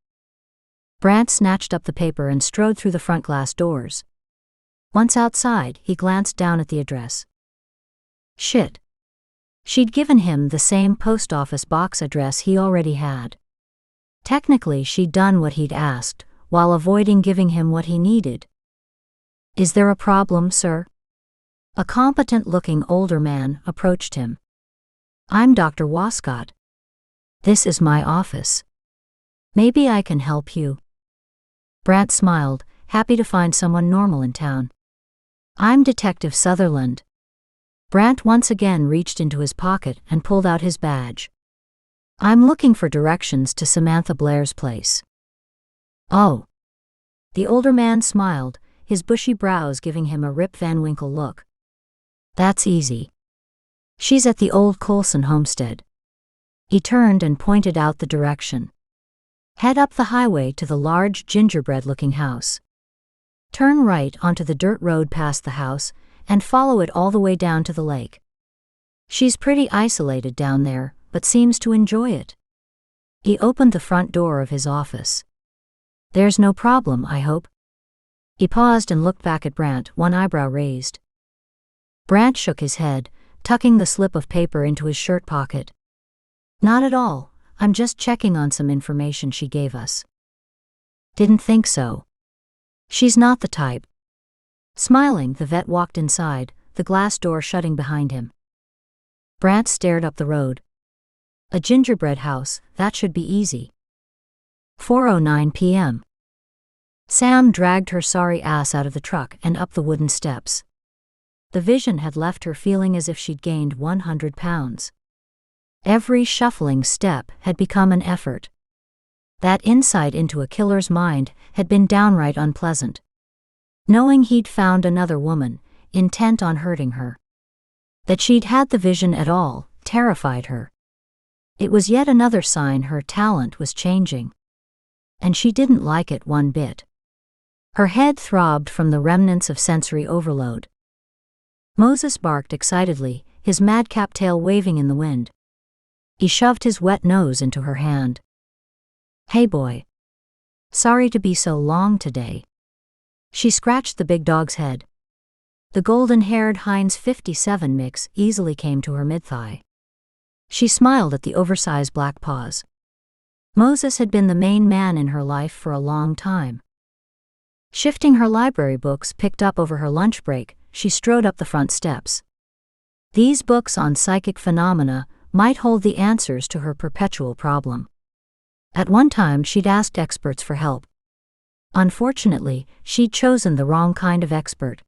Brant snatched up the paper and strode through the front glass doors. Once outside, he glanced down at the address. Shit. She'd given him the same post office box address he already had. Technically, she'd done what he'd asked, while avoiding giving him what he needed. "Is there a problem, sir?" A competent-looking older man approached him. "I'm Dr. Wascott. This is my office. Maybe I can help you." Brant smiled, happy to find someone normal in town. "I'm Detective Sutherland." Brant once again reached into his pocket and pulled out his badge. "I'm looking for directions to Samantha Blair's place." "Oh." The older man smiled, his bushy brows giving him a Rip Van Winkle look. "That's easy. She's at the old Colson homestead." He turned and pointed out the direction. Head up the highway to the large gingerbread-looking house. Turn right onto the dirt road past the house and follow it all the way down to the lake. She's pretty isolated down there, but seems to enjoy it. He opened the front door of his office. There's no problem, I hope. He paused and looked back at Brant, one eyebrow raised. Brant shook his head, tucking the slip of paper into his shirt pocket. Not at all, I'm just checking on some information she gave us. Didn't think so. She's not the type. Smiling, the vet walked inside, the glass door shutting behind him. Brant stared up the road. A gingerbread house, that should be easy. 4:09 p.m. Sam dragged her sorry ass out of the truck and up the wooden steps. The vision had left her feeling as if she'd gained 100 pounds. Every shuffling step had become an effort. That insight into a killer's mind had been downright unpleasant. Knowing he'd found another woman, intent on hurting her. That she'd had the vision at all, terrified her. It was yet another sign her talent was changing. And she didn't like it one bit. Her head throbbed from the remnants of sensory overload. Moses barked excitedly, his madcap tail waving in the wind. He shoved his wet nose into her hand. Hey boy. Sorry to be so long today. She scratched the big dog's head. The golden-haired Heinz 57 mix easily came to her mid-thigh. She smiled at the oversized black paws. Moses had been the main man in her life for a long time. Shifting her library books picked up over her lunch break, she strode up the front steps. These books on psychic phenomena might hold the answers to her perpetual problem. At one time she'd asked experts for help. Unfortunately, she'd chosen the wrong kind of expert.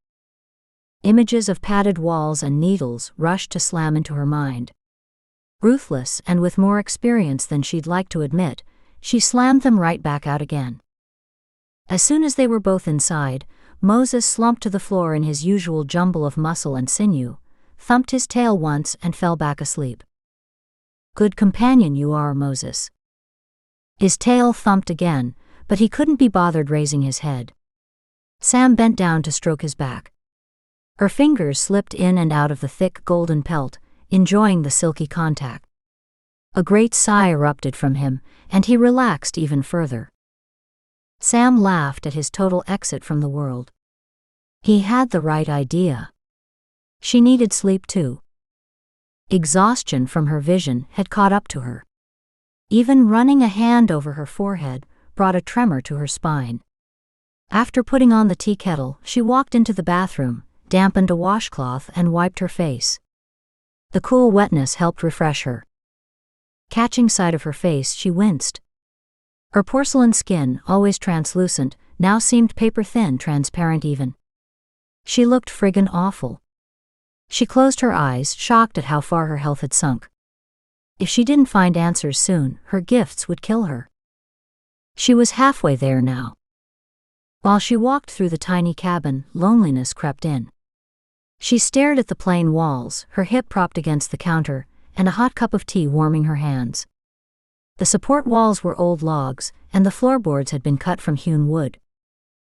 Images of padded walls and needles rushed to slam into her mind. Ruthless and with more experience than she'd like to admit, she slammed them right back out again. As soon as they were both inside, Moses slumped to the floor in his usual jumble of muscle and sinew, thumped his tail once and fell back asleep. Good companion you are, Moses. His tail thumped again, but he couldn't be bothered raising his head. Sam bent down to stroke his back. Her fingers slipped in and out of the thick golden pelt, enjoying the silky contact. A great sigh erupted from him, and he relaxed even further. Sam laughed at his total exit from the world. He had the right idea. She needed sleep too. Exhaustion from her vision had caught up to her. Even running a hand over her forehead brought a tremor to her spine. After putting on the tea kettle, she walked into the bathroom, dampened a washcloth and wiped her face. The cool wetness helped refresh her. Catching sight of her face, she winced. Her porcelain skin, always translucent, now seemed paper-thin, transparent even. She looked friggin' awful. She closed her eyes, shocked at how far her health had sunk. If she didn't find answers soon, her gifts would kill her. She was halfway there now. While she walked through the tiny cabin, loneliness crept in. She stared at the plain walls, her hip propped against the counter, and a hot cup of tea warming her hands. The support walls were old logs, and the floorboards had been cut from hewn wood.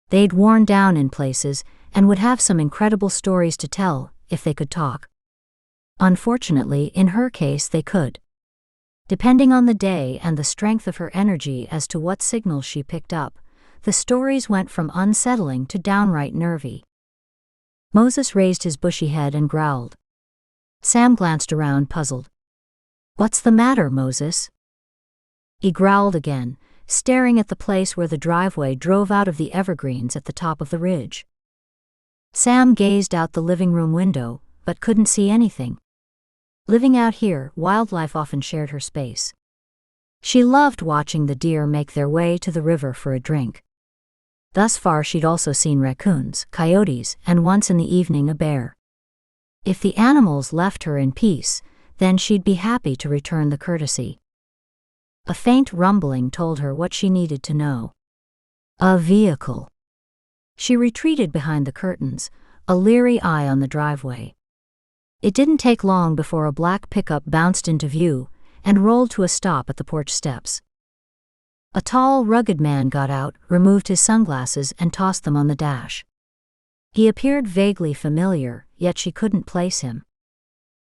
They'd worn down in places, and would have some incredible stories to tell, if they could talk. Unfortunately, in her case they could. Depending on the day and the strength of her energy as to what signals she picked up, the stories went from unsettling to downright nervy. Moses raised his bushy head and growled. Sam glanced around, puzzled. What's the matter, Moses? He growled again, staring at the place where the driveway drove out of the evergreens at the top of the ridge. Sam gazed out the living room window, but couldn't see anything. Living out here, wildlife often shared her space. She loved watching the deer make their way to the river for a drink. Thus far she'd also seen raccoons, coyotes, and once in the evening a bear. If the animals left her in peace, then she'd be happy to return the courtesy. A faint rumbling told her what she needed to know. A vehicle. She retreated behind the curtains, a leery eye on the driveway. It didn't take long before a black pickup bounced into view and rolled to a stop at the porch steps. A tall, rugged man got out, removed his sunglasses, and tossed them on the dash. He appeared vaguely familiar, yet she couldn't place him.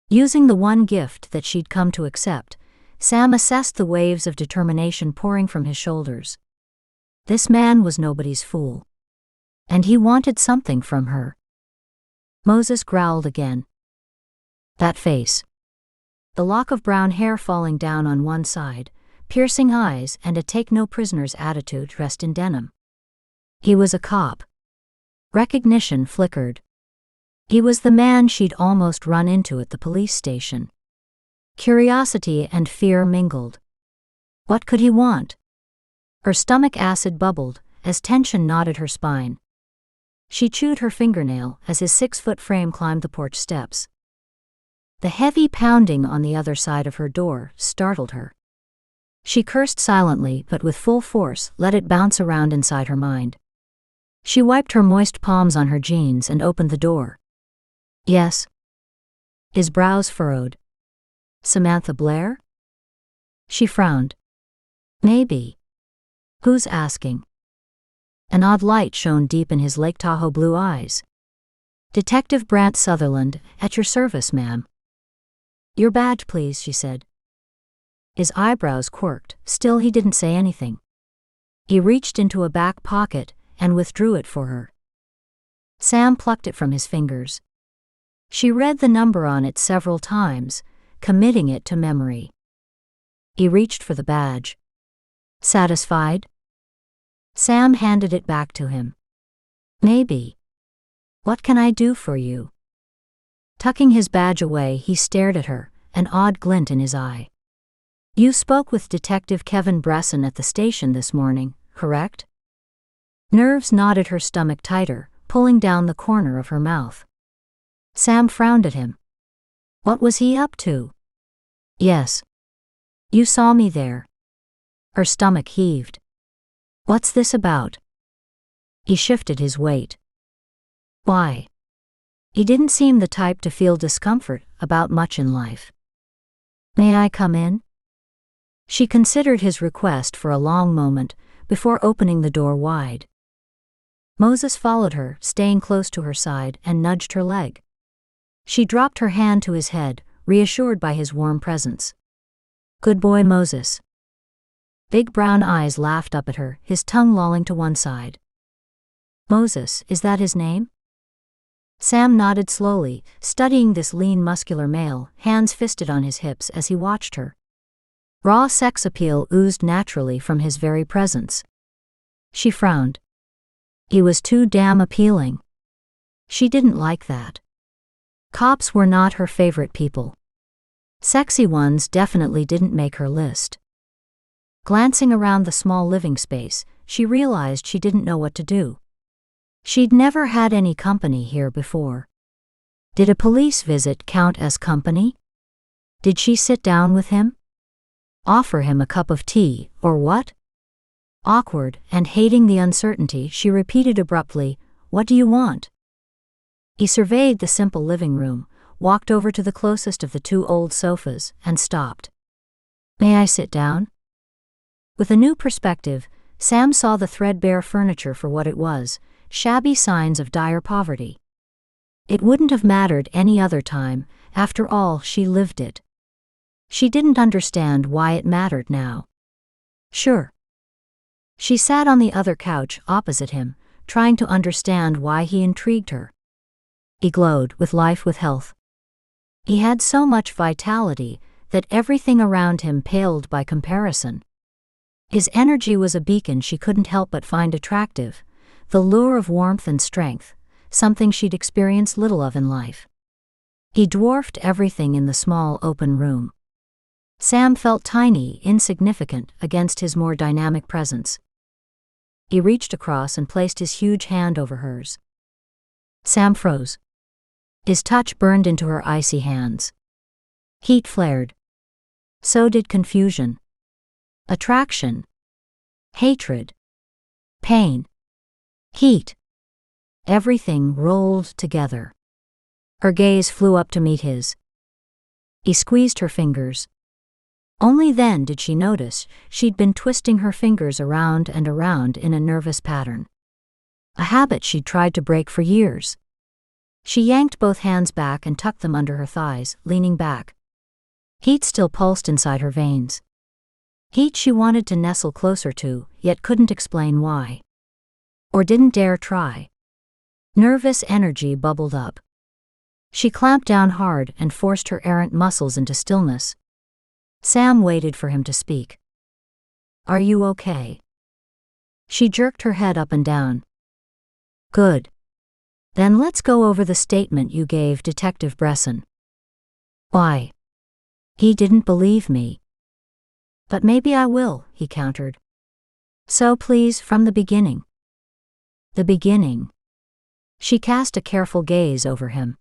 Using the one gift that she'd come to accept, Sam assessed the waves of determination pouring from his shoulders. This man was nobody's fool. And he wanted something from her. Moses growled again. That face. The lock of brown hair falling down on one side, piercing eyes, and a take-no-prisoners attitude dressed in denim. He was a cop. Recognition flickered. He was the man she'd almost run into at the police station. Curiosity and fear mingled. What could he want? Her stomach acid bubbled as tension knotted her spine. She chewed her fingernail as his 6-foot frame climbed the porch steps. The heavy pounding on the other side of her door startled her. She cursed silently but with full force, let it bounce around inside her mind. She wiped her moist palms on her jeans and opened the door. Yes. His brows furrowed. Samantha Blair? She frowned. Maybe. Who's asking? An odd light shone deep in his Lake Tahoe blue eyes. Detective Brant Sutherland, at your service, ma'am. Your badge, please, she said. His eyebrows quirked, still he didn't say anything. He reached into a back pocket and withdrew it for her. Sam plucked it from his fingers. She read the number on it several times, committing it to memory. He reached for the badge. Satisfied? Sam handed it back to him. Maybe. What can I do for you? Tucking his badge away, he stared at her, an odd glint in his eye. You spoke with Detective Kevin Bresson at the station this morning, correct? Nerves knotted her stomach tighter, pulling down the corner of her mouth. Sam frowned at him. What was he up to? Yes. You saw me there. Her stomach heaved. What's this about? He shifted his weight. Why? He didn't seem the type to feel discomfort about much in life. May I come in? She considered his request for a long moment before opening the door wide. Moses followed her, staying close to her side, and nudged her leg. She dropped her hand to his head, reassured by his warm presence. Good boy, Moses. Big brown eyes laughed up at her, his tongue lolling to one side. Moses, is that his name? Sam nodded slowly, studying this lean, muscular male, hands fisted on his hips as he watched her. Raw sex appeal oozed naturally from his very presence. She frowned. He was too damn appealing. She didn't like that. Cops were not her favorite people. Sexy ones definitely didn't make her list. Glancing around the small living space, she realized she didn't know what to do. She'd never had any company here before. Did a police visit count as company? Did she sit down with him? Offer him a cup of tea, or what? Awkward and hating the uncertainty, she repeated abruptly, What do you want? He surveyed the simple living room, walked over to the closest of the two old sofas, and stopped. May I sit down? With a new perspective, Sam saw the threadbare furniture for what it was, shabby signs of dire poverty. It wouldn't have mattered any other time, after all, she lived it. She didn't understand why it mattered now. Sure. She sat on the other couch opposite him, trying to understand why he intrigued her. He glowed with life, with health. He had so much vitality that everything around him paled by comparison. His energy was a beacon she couldn't help but find attractive, the lure of warmth and strength, something she'd experienced little of in life. He dwarfed everything in the small open room. Sam felt tiny, insignificant against his more dynamic presence. He reached across and placed his huge hand over hers. Sam froze. His touch burned into her icy hands. Heat flared. So did confusion. Attraction. Hatred. Pain. Heat. Everything rolled together. Her gaze flew up to meet his. He squeezed her fingers. Only then did she notice she'd been twisting her fingers around and around in a nervous pattern. A habit she'd tried to break for years. She yanked both hands back and tucked them under her thighs, leaning back. Heat still pulsed inside her veins. Heat she wanted to nestle closer to, yet couldn't explain why. Or didn't dare try. Nervous energy bubbled up. She clamped down hard and forced her errant muscles into stillness. Sam waited for him to speak. "Are you okay?" She jerked her head up and down. "Good. Then let's go over the statement you gave Detective Bresson." "Why?" "He didn't believe me." "But maybe I will," he countered. "So please, from the beginning." "The beginning." She cast a careful gaze over him.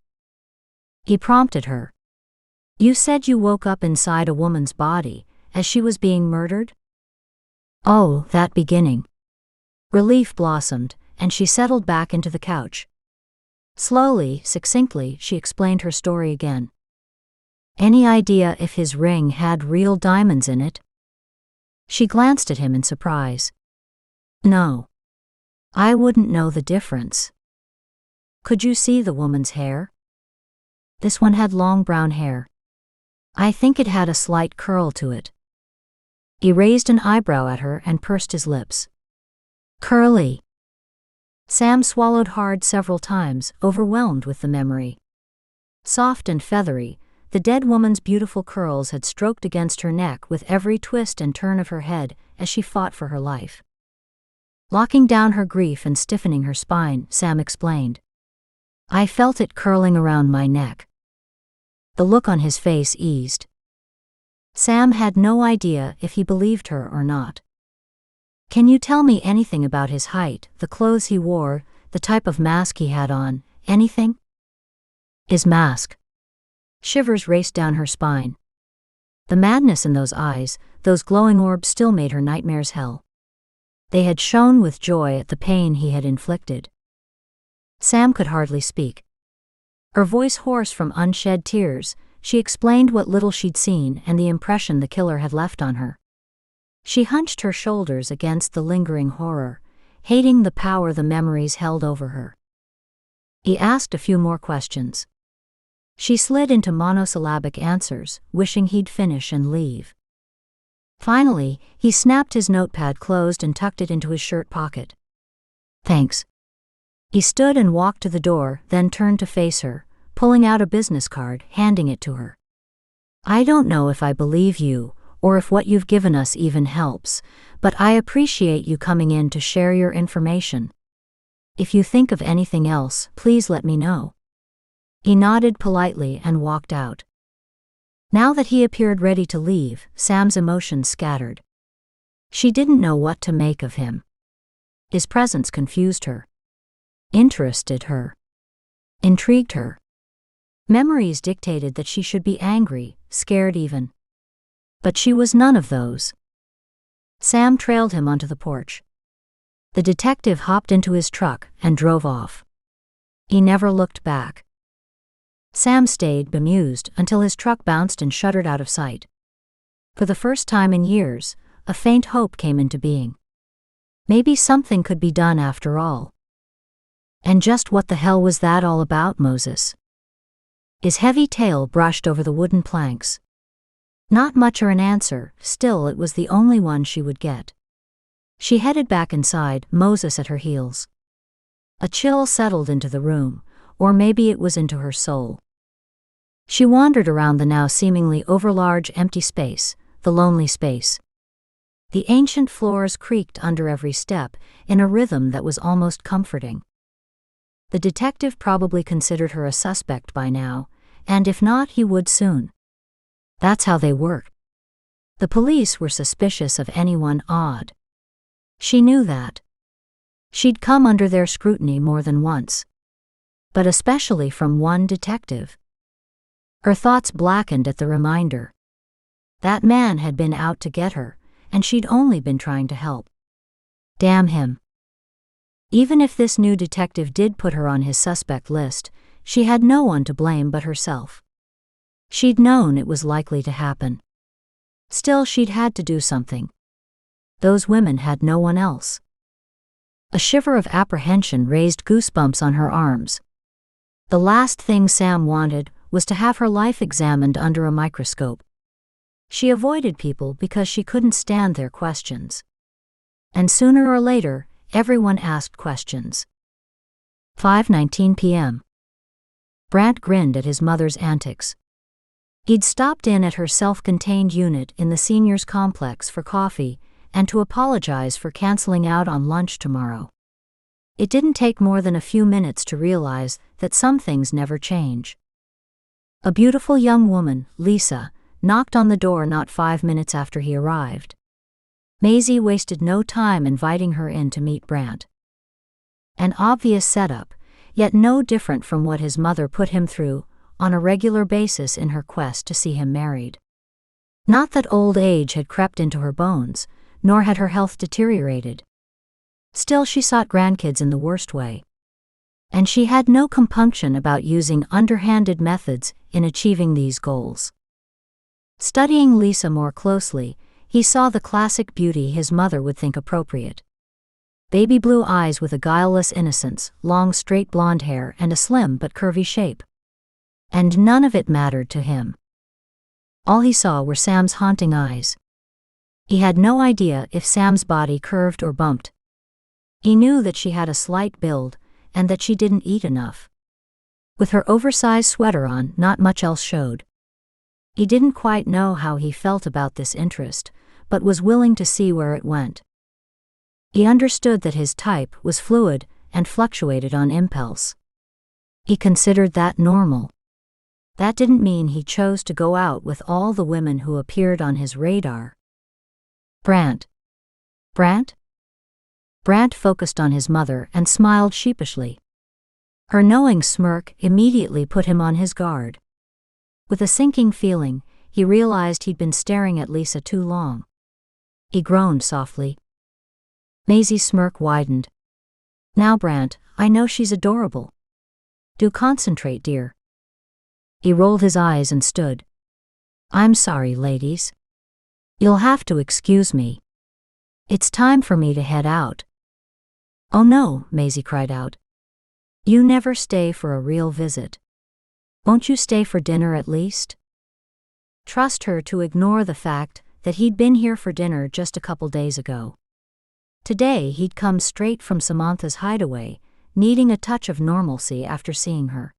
He prompted her. "You said you woke up inside a woman's body, as she was being murdered?" "Oh, that beginning." Relief blossomed, and she settled back into the couch. Slowly, succinctly, she explained her story again. "Any idea if his ring had real diamonds in it?" She glanced at him in surprise. "No. I wouldn't know the difference." "Could you see the woman's hair?" "This one had long brown hair. I think it had a slight curl to it." He raised an eyebrow at her and pursed his lips. "Curly." Sam swallowed hard several times, overwhelmed with the memory. Soft and feathery, the dead woman's beautiful curls had stroked against her neck with every twist and turn of her head as she fought for her life. Locking down her grief and stiffening her spine, Sam explained. "I felt it curling around my neck." The look on his face eased. Sam had no idea if he believed her or not. "Can you tell me anything about his height, the clothes he wore, the type of mask he had on, anything?" "His mask." Shivers raced down her spine. The madness in those eyes, those glowing orbs, still made her nightmares hell. They had shone with joy at the pain he had inflicted. Sam could hardly speak. Her voice hoarse from unshed tears, she explained what little she'd seen and the impression the killer had left on her. She hunched her shoulders against the lingering horror, hating the power the memories held over her. He asked a few more questions. She slid into monosyllabic answers, wishing he'd finish and leave. Finally, he snapped his notepad closed and tucked it into his shirt pocket. "Thanks." He stood and walked to the door, then turned to face her, pulling out a business card, handing it to her. "I don't know if I believe you, or if what you've given us even helps, but I appreciate you coming in to share your information. If you think of anything else, please let me know." He nodded politely and walked out. Now that he appeared ready to leave, Sam's emotions scattered. She didn't know what to make of him. His presence confused her. Interested her. Intrigued her. Memories dictated that she should be angry, scared even. But she was none of those. Sam trailed him onto the porch. The detective hopped into his truck and drove off. He never looked back. Sam stayed bemused until his truck bounced and shuddered out of sight. For the first time in years, a faint hope came into being. Maybe something could be done after all. And just what the hell was that all about, Moses? His heavy tail brushed over the wooden planks. Not much or an answer, still it was the only one she would get. She headed back inside, Moses at her heels. A chill settled into the room, or maybe it was into her soul. She wandered around the now seemingly overlarge empty space, the lonely space. The ancient floors creaked under every step, in a rhythm that was almost comforting. The detective probably considered her a suspect by now, and if not, he would soon. That's how they work. The police were suspicious of anyone odd. She knew that. She'd come under their scrutiny more than once. But especially from one detective. Her thoughts blackened at the reminder. That man had been out to get her, and she'd only been trying to help. Damn him. Even if this new detective did put her on his suspect list, she had no one to blame but herself. She'd known it was likely to happen. Still, she'd had to do something. Those women had no one else. A shiver of apprehension raised goosebumps on her arms. The last thing Sam wanted was to have her life examined under a microscope. She avoided people because she couldn't stand their questions. And sooner or later, everyone asked questions. 5:19 p.m. Brant grinned at his mother's antics. He'd stopped in at her self-contained unit in the seniors' complex for coffee and to apologize for canceling out on lunch tomorrow. It didn't take more than a few minutes to realize that some things never change. A beautiful young woman, Lisa, knocked on the door not 5 minutes after he arrived. Maisie wasted no time inviting her in to meet Brant. An obvious setup, yet no different from what his mother put him through on a regular basis in her quest to see him married. Not that old age had crept into her bones, nor had her health deteriorated. Still, she sought grandkids in the worst way. And she had no compunction about using underhanded methods in achieving these goals. Studying Lisa more closely, he saw the classic beauty his mother would think appropriate. Baby blue eyes with a guileless innocence, long straight blonde hair, and a slim but curvy shape. And none of it mattered to him. All he saw were Sam's haunting eyes. He had no idea if Sam's body curved or bumped. He knew that she had a slight build, and that she didn't eat enough. With her oversized sweater on, not much else showed. He didn't quite know how he felt about this interest, but was willing to see where it went. He understood that his type was fluid and fluctuated on impulse. He considered that normal. That didn't mean he chose to go out with all the women who appeared on his radar. Brant. Brant? Brant focused on his mother and smiled sheepishly. Her knowing smirk immediately put him on his guard. With a sinking feeling, he realized he'd been staring at Lisa too long. He groaned softly. Maisie's smirk widened. Now, Brant, I know she's adorable. Do concentrate, dear. He rolled his eyes and stood. I'm sorry, ladies. You'll have to excuse me. It's time for me to head out. Oh no, Maisie cried out. You never stay for a real visit. Won't you stay for dinner at least? Trust her to ignore the fact that he'd been here for dinner just a couple days ago. Today he'd come straight from Samantha's hideaway, needing a touch of normalcy after seeing her.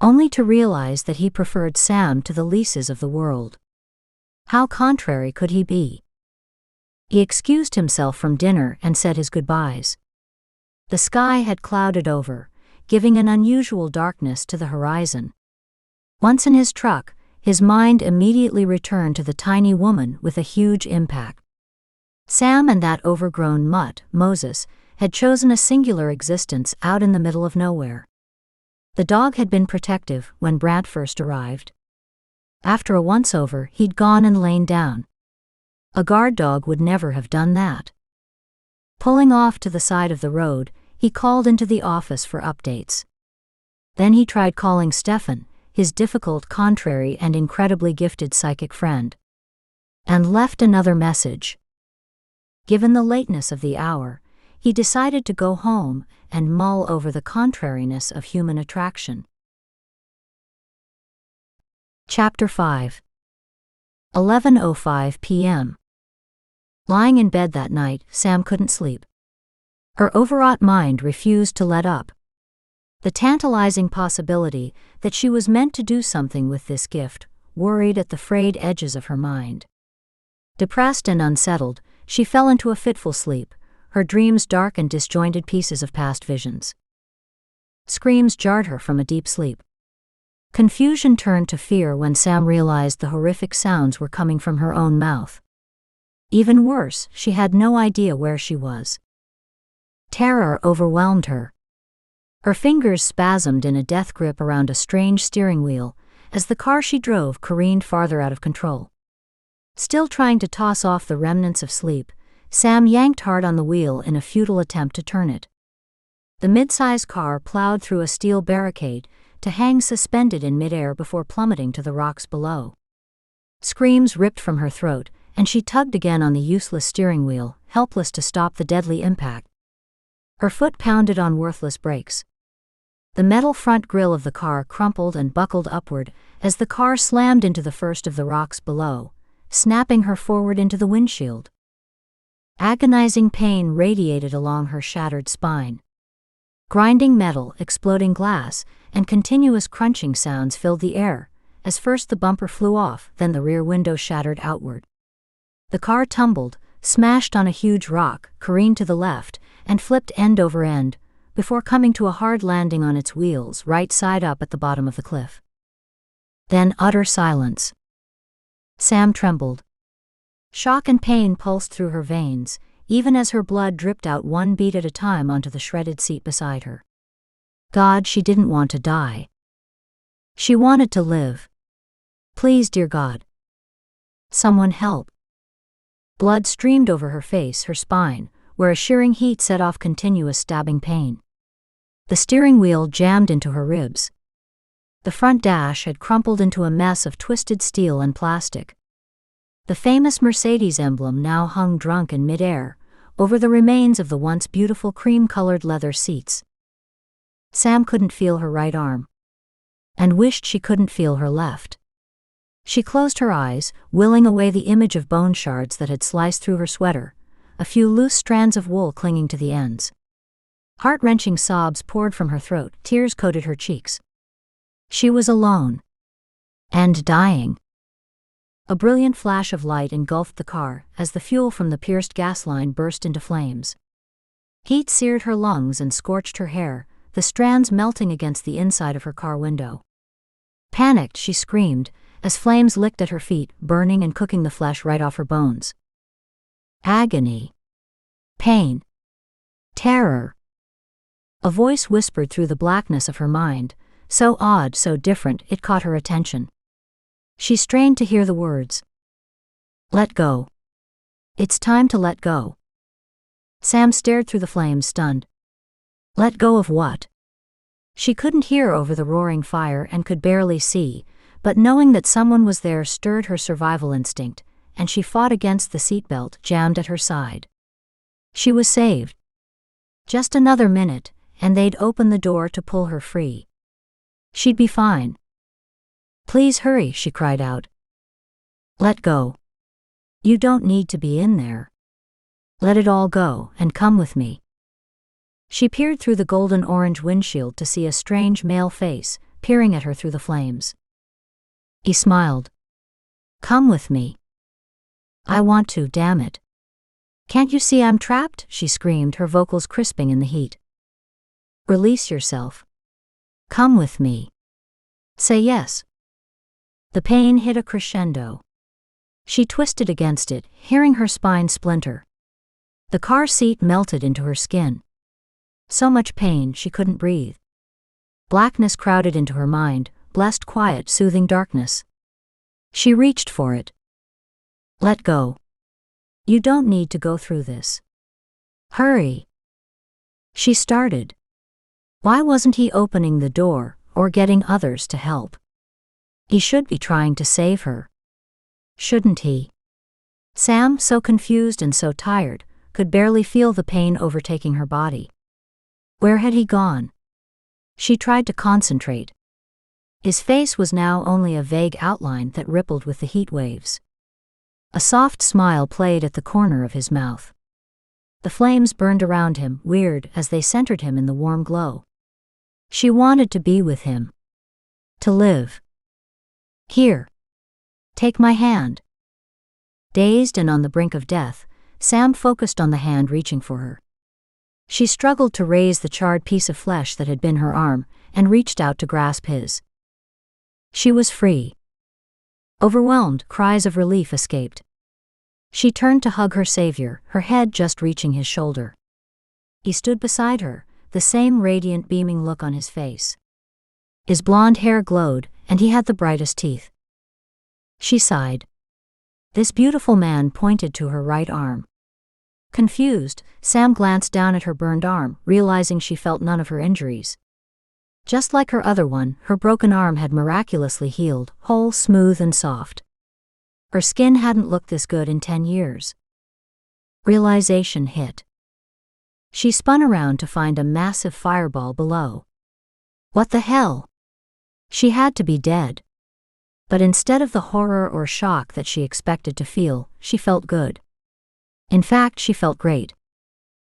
Only to realize that he preferred Sam to the Lises of the world. How contrary could he be? He excused himself from dinner and said his goodbyes. The sky had clouded over, giving an unusual darkness to the horizon. Once in his truck, his mind immediately returned to the tiny woman with a huge impact. Sam and that overgrown mutt, Moses, had chosen a singular existence out in the middle of nowhere. The dog had been protective when Brant first arrived. After a once-over, he'd gone and lain down. A guard dog would never have done that. Pulling off to the side of the road, he called into the office for updates. Then he tried calling Stefan, his difficult, contrary, and incredibly gifted psychic friend. And left another message. Given the lateness of the hour, he decided to go home and mull over the contrariness of human attraction. Chapter 5. 11:05 p.m. Lying in bed that night, Sam couldn't sleep. Her overwrought mind refused to let up. The tantalizing possibility that she was meant to do something with this gift worried at the frayed edges of her mind. Depressed and unsettled, she fell into a fitful sleep, her dreams dark and disjointed pieces of past visions. Screams jarred her from a deep sleep. Confusion turned to fear when Sam realized the horrific sounds were coming from her own mouth. Even worse, she had no idea where she was. Terror overwhelmed her. Her fingers spasmed in a death grip around a strange steering wheel as the car she drove careened farther out of control. Still trying to toss off the remnants of sleep, Sam yanked hard on the wheel in a futile attempt to turn it. The mid-size car plowed through a steel barricade to hang suspended in midair before plummeting to the rocks below. Screams ripped from her throat, and she tugged again on the useless steering wheel, helpless to stop the deadly impact. Her foot pounded on worthless brakes. The metal front grille of the car crumpled and buckled upward as the car slammed into the first of the rocks below, snapping her forward into the windshield. Agonizing pain radiated along her shattered spine. Grinding metal, exploding glass, and continuous crunching sounds filled the air, as first the bumper flew off, then the rear window shattered outward. The car tumbled, smashed on a huge rock, careened to the left, and flipped end over end, before coming to a hard landing on its wheels right side up at the bottom of the cliff. Then utter silence. Sam trembled. Shock and pain pulsed through her veins, even as her blood dripped out one bead at a time onto the shredded seat beside her. God, she didn't want to die. She wanted to live. Please, dear God. Someone help. Blood streamed over her face, her spine, where a shearing heat set off continuous stabbing pain. The steering wheel jammed into her ribs. The front dash had crumpled into a mess of twisted steel and plastic. The famous Mercedes emblem now hung drunk in midair, over the remains of the once beautiful cream-colored leather seats. Sam couldn't feel her right arm, and wished she couldn't feel her left. She closed her eyes, willing away the image of bone shards that had sliced through her sweater, a few loose strands of wool clinging to the ends. Heart-wrenching sobs poured from her throat, tears coated her cheeks. She was alone. And dying. A brilliant flash of light engulfed the car as the fuel from the pierced gas line burst into flames. Heat seared her lungs and scorched her hair, the strands melting against the inside of her car window. Panicked, she screamed, as flames licked at her feet, burning and cooking the flesh right off her bones. Agony. Pain. Terror. A voice whispered through the blackness of her mind, so odd, so different, it caught her attention. She strained to hear the words. Let go. It's time to let go. Sam stared through the flames, stunned. Let go of what? She couldn't hear over the roaring fire and could barely see, but knowing that someone was there stirred her survival instinct, and she fought against the seatbelt jammed at her side. She was saved. Just another minute, and they'd open the door to pull her free. She'd be fine. Please hurry, she cried out. Let go. You don't need to be in there. Let it all go, and come with me. She peered through the golden-orange windshield to see a strange male face, peering at her through the flames. He smiled. Come with me. I want to, damn it. Can't you see I'm trapped? She screamed, her vocals crisping in the heat. Release yourself. Come with me. Say yes. The pain hit a crescendo. She twisted against it, hearing her spine splinter. The car seat melted into her skin. So much pain she couldn't breathe. Blackness crowded into her mind, blessed quiet, soothing darkness. She reached for it. Let go. You don't need to go through this. Hurry. She started. Why wasn't he opening the door, or getting others to help? He should be trying to save her. Shouldn't he? Sam, so confused and so tired, could barely feel the pain overtaking her body. Where had he gone? She tried to concentrate. His face was now only a vague outline that rippled with the heat waves. A soft smile played at the corner of his mouth. The flames burned around him, weird, as they centered him in the warm glow. She wanted to be with him. To live. Here. Take my hand. Dazed and on the brink of death, Sam focused on the hand reaching for her. She struggled to raise the charred piece of flesh that had been her arm, and reached out to grasp his. She was free. Overwhelmed, cries of relief escaped. She turned to hug her savior, her head just reaching his shoulder. He stood beside her, the same radiant, beaming look on his face. His blonde hair glowed, and he had the brightest teeth. She sighed. This beautiful man pointed to her right arm. Confused, Sam glanced down at her burned arm, realizing she felt none of her injuries. Just like her other one, her broken arm had miraculously healed, whole, smooth, and soft. Her skin hadn't looked this good in 10 years. Realization hit. She spun around to find a massive fireball below. What the hell? She had to be dead. But instead of the horror or shock that she expected to feel, she felt good. In fact, she felt great.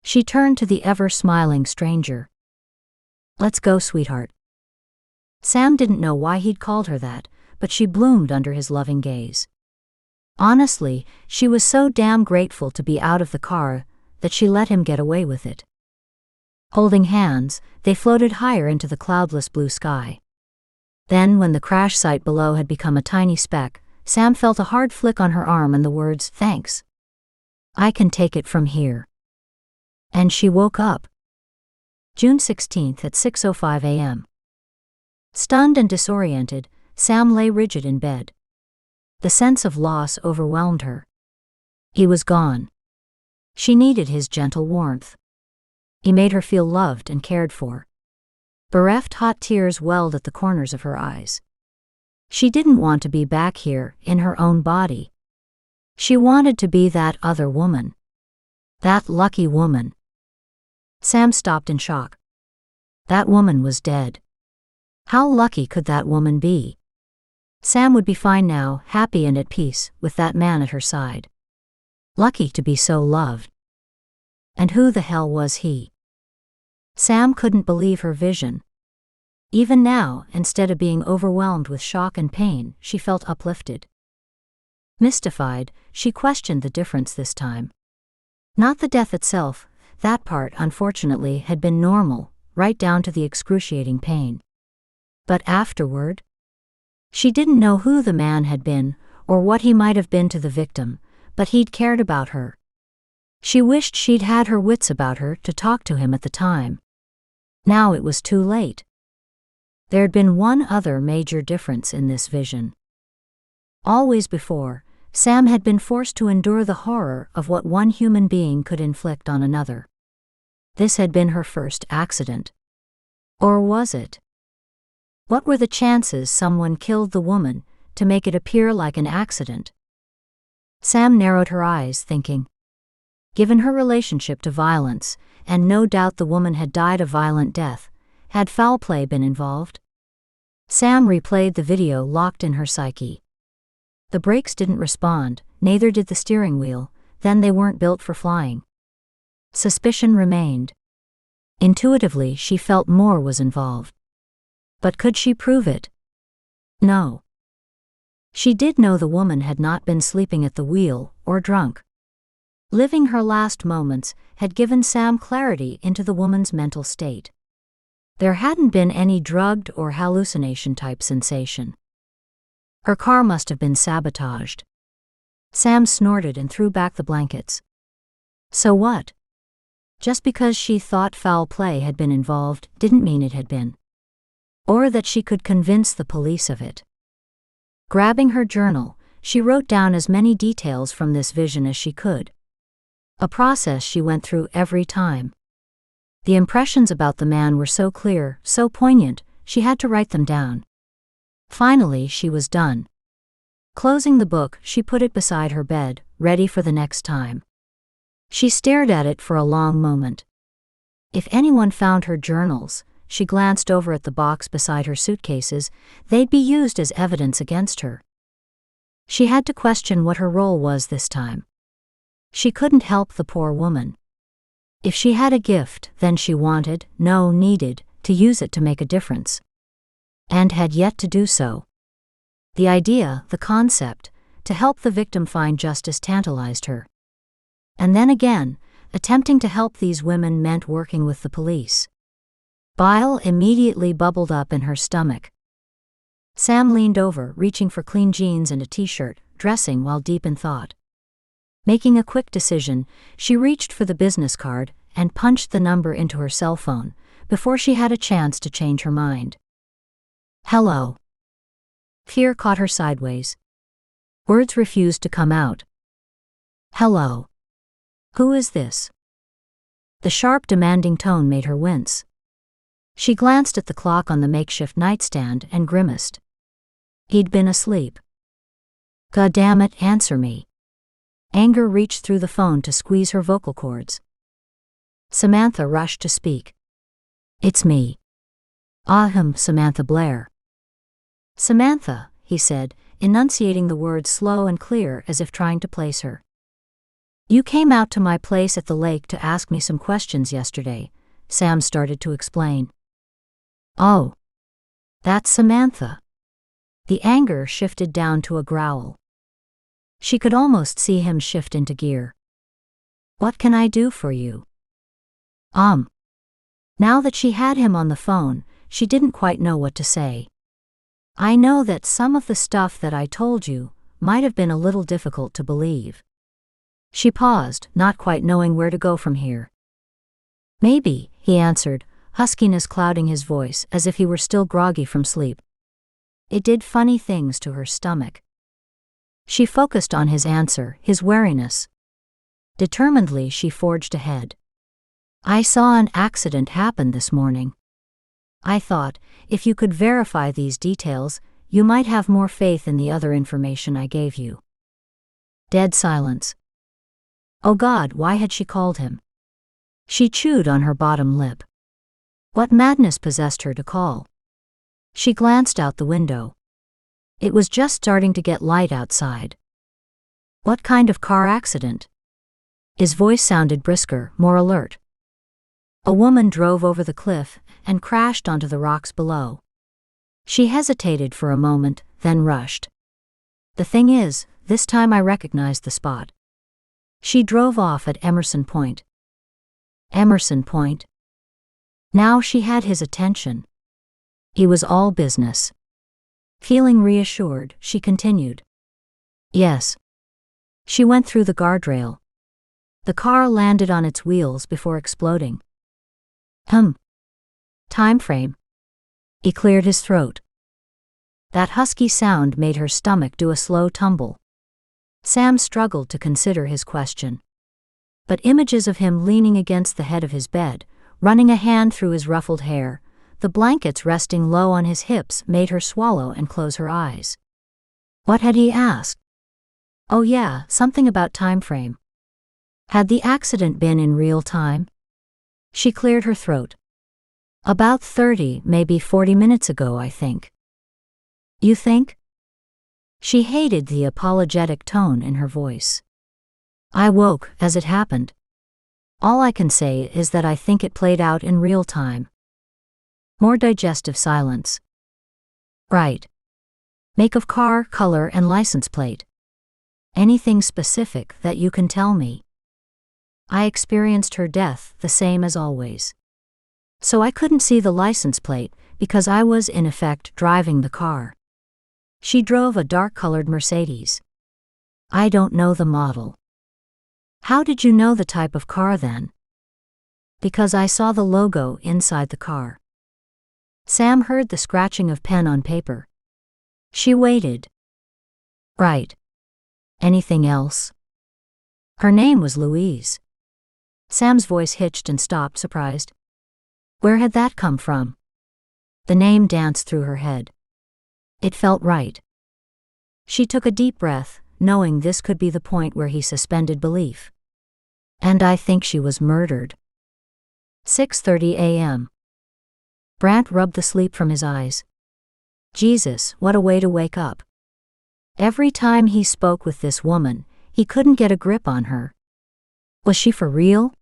She turned to the ever-smiling stranger. "Let's go, sweetheart." Sam didn't know why he'd called her that, but she bloomed under his loving gaze. Honestly, she was so damn grateful to be out of the car that she let him get away with it. Holding hands, they floated higher into the cloudless blue sky. Then, when the crash site below had become a tiny speck, Sam felt a hard flick on her arm and the words, "Thanks. I can take it from here." And she woke up. June 16th at 6:05 a.m. Stunned and disoriented, Sam lay rigid in bed. The sense of loss overwhelmed her. He was gone. She needed his gentle warmth. He made her feel loved and cared for. Bereft, hot tears welled at the corners of her eyes. She didn't want to be back here, in her own body. She wanted to be that other woman. That lucky woman. Sam stopped in shock. That woman was dead. How lucky could that woman be? Sam would be fine now, happy and at peace, with that man at her side. Lucky to be so loved. And who the hell was he? Sam couldn't believe her vision. Even now, instead of being overwhelmed with shock and pain, she felt uplifted. Mystified, she questioned the difference this time. Not the death itself, that part, unfortunately, had been normal, right down to the excruciating pain. But afterward? She didn't know who the man had been, or what he might have been to the victim, but he'd cared about her. She wished she'd had her wits about her to talk to him at the time. Now it was too late. There'd been one other major difference in this vision. Always before, Sam had been forced to endure the horror of what one human being could inflict on another. This had been her first accident. Or was it? What were the chances someone killed the woman to make it appear like an accident? Sam narrowed her eyes, thinking. Given her relationship to violence, and no doubt the woman had died a violent death, had foul play been involved? Sam replayed the video locked in her psyche. The brakes didn't respond, neither did the steering wheel, then they weren't built for flying. Suspicion remained. Intuitively, she felt more was involved. But could she prove it? No. She did know the woman had not been sleeping at the wheel, or drunk. Living her last moments had given Sam clarity into the woman's mental state. There hadn't been any drugged or hallucination-type sensation. Her car must have been sabotaged. Sam snorted and threw back the blankets. So what? Just because she thought foul play had been involved didn't mean it had been. Or that she could convince the police of it. Grabbing her journal, she wrote down as many details from this vision as she could. A process she went through every time. The impressions about the man were so clear, so poignant, she had to write them down. Finally, she was done. Closing the book, she put it beside her bed, ready for the next time. She stared at it for a long moment. If anyone found her journals, she glanced over at the box beside her suitcases, they'd be used as evidence against her. She had to question what her role was this time. She couldn't help the poor woman. If she had a gift, then she wanted, no, needed, to use it to make a difference. And had yet to do so. The idea, the concept, to help the victim find justice tantalized her. And then again, attempting to help these women meant working with the police. Bile immediately bubbled up in her stomach. Sam leaned over, reaching for clean jeans and a t-shirt, dressing while deep in thought. Making a quick decision, she reached for the business card and punched the number into her cell phone, before she had a chance to change her mind. Hello. Fear caught her sideways. Words refused to come out. Hello. Who is this? The sharp, demanding tone made her wince. She glanced at the clock on the makeshift nightstand and grimaced. He'd been asleep. God damn it, answer me. Anger reached through the phone to squeeze her vocal cords. Samantha rushed to speak. It's me. Samantha Blair. Samantha, he said, enunciating the words slow and clear as if trying to place her. You came out to my place at the lake to ask me some questions yesterday, Sam started to explain. Oh. That's Samantha. The anger shifted down to a growl. She could almost see him shift into gear. What can I do for you? Now that she had him on the phone, she didn't quite know what to say. I know that some of the stuff that I told you might have been a little difficult to believe. She paused, not quite knowing where to go from here. Maybe, he answered, huskiness clouding his voice as if he were still groggy from sleep. It did funny things to her stomach. She focused on his answer, his wariness. Determinedly she forged ahead. I saw an accident happen this morning. I thought, if you could verify these details, you might have more faith in the other information I gave you. Dead silence. Oh God, why had she called him? She chewed on her bottom lip. What madness possessed her to call? She glanced out the window. It was just starting to get light outside. What kind of car accident? His voice sounded brisker, more alert. A woman drove over the cliff and crashed onto the rocks below. She hesitated for a moment, then rushed. The thing is, this time I recognized the spot. She drove off at Emerson Point. Emerson Point. Now she had his attention. He was all business. Feeling reassured, she continued. Yes. She went through the guardrail. The car landed on its wheels before exploding. Time frame. He cleared his throat. That husky sound made her stomach do a slow tumble. Sam struggled to consider his question. But images of him leaning against the head of his bed, running a hand through his ruffled hair, the blankets resting low on his hips made her swallow and close her eyes. What had he asked? Oh yeah, something about time frame. Had the accident been in real time? She cleared her throat. About 30, maybe 40 minutes ago, I think. You think? She hated the apologetic tone in her voice. I woke as it happened. All I can say is that I think it played out in real time. More digestive silence. Right. Make of car, color, and license plate. Anything specific that you can tell me? I experienced her death the same as always. So I couldn't see the license plate because I was in effect driving the car. She drove a dark-colored Mercedes. I don't know the model. How did you know the type of car then? Because I saw the logo inside the car. Sam heard the scratching of pen on paper. She waited. Right. Anything else? Her name was Louise. Sam's voice hitched and stopped, surprised. Where had that come from? The name danced through her head. It felt right. She took a deep breath, knowing this could be the point where he suspended belief. And I think she was murdered. 6:30 a.m. Brant rubbed the sleep from his eyes. Jesus, what a way to wake up. Every time he spoke with this woman, he couldn't get a grip on her. Was she for real?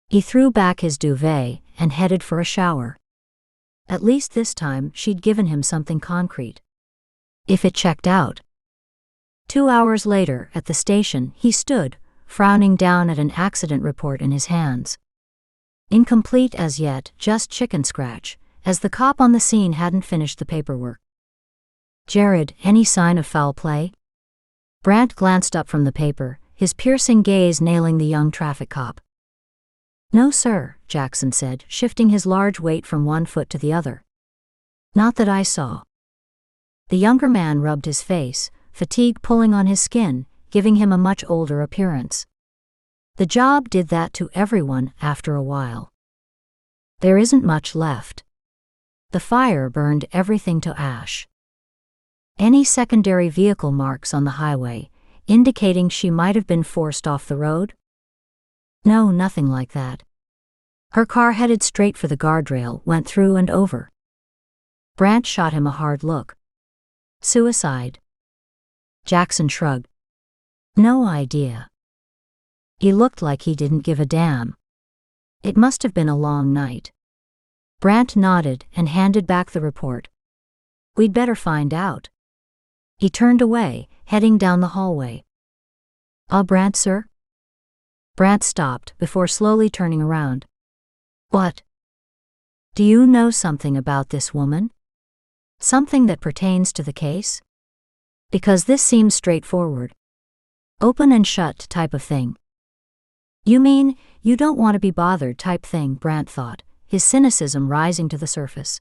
He threw back his duvet and headed for a shower. At least this time she'd given him something concrete. If it checked out. 2 hours later, at the station, he stood, frowning down at an accident report in his hands. Incomplete as yet, just chicken scratch, as the cop on the scene hadn't finished the paperwork. Jared, any sign of foul play? Brant glanced up from the paper, his piercing gaze nailing the young traffic cop. No sir, Jackson said, shifting his large weight from one foot to the other. Not that I saw. The younger man rubbed his face, fatigue pulling on his skin, giving him a much older appearance. The job did that to everyone after a while. There isn't much left. The fire burned everything to ash. Any secondary vehicle marks on the highway, indicating she might have been forced off the road? No, nothing like that. Her car headed straight for the guardrail, went through and over. Brant shot him a hard look. Suicide? Jackson shrugged. No idea. He looked like he didn't give a damn. It must have been a long night. Brant nodded and handed back the report. We'd better find out. He turned away, heading down the hallway. Brant, sir? Brant stopped before slowly turning around. What? Do you know something about this woman? Something that pertains to the case? Because this seems straightforward. Open and shut type of thing. You mean, you don't want to be bothered type thing, Brant thought, his cynicism rising to the surface.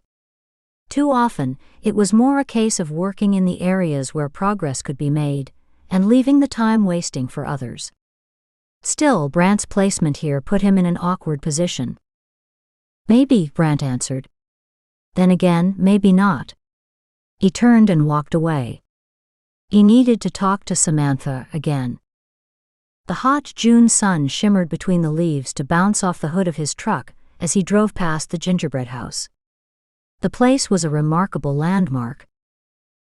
Too often, it was more a case of working in the areas where progress could be made, and leaving the time wasting for others. Still, Brant's placement here put him in an awkward position. Maybe, Brant answered. Then again, maybe not. He turned and walked away. He needed to talk to Samantha again. The hot June sun shimmered between the leaves to bounce off the hood of his truck as he drove past the gingerbread house. The place was a remarkable landmark.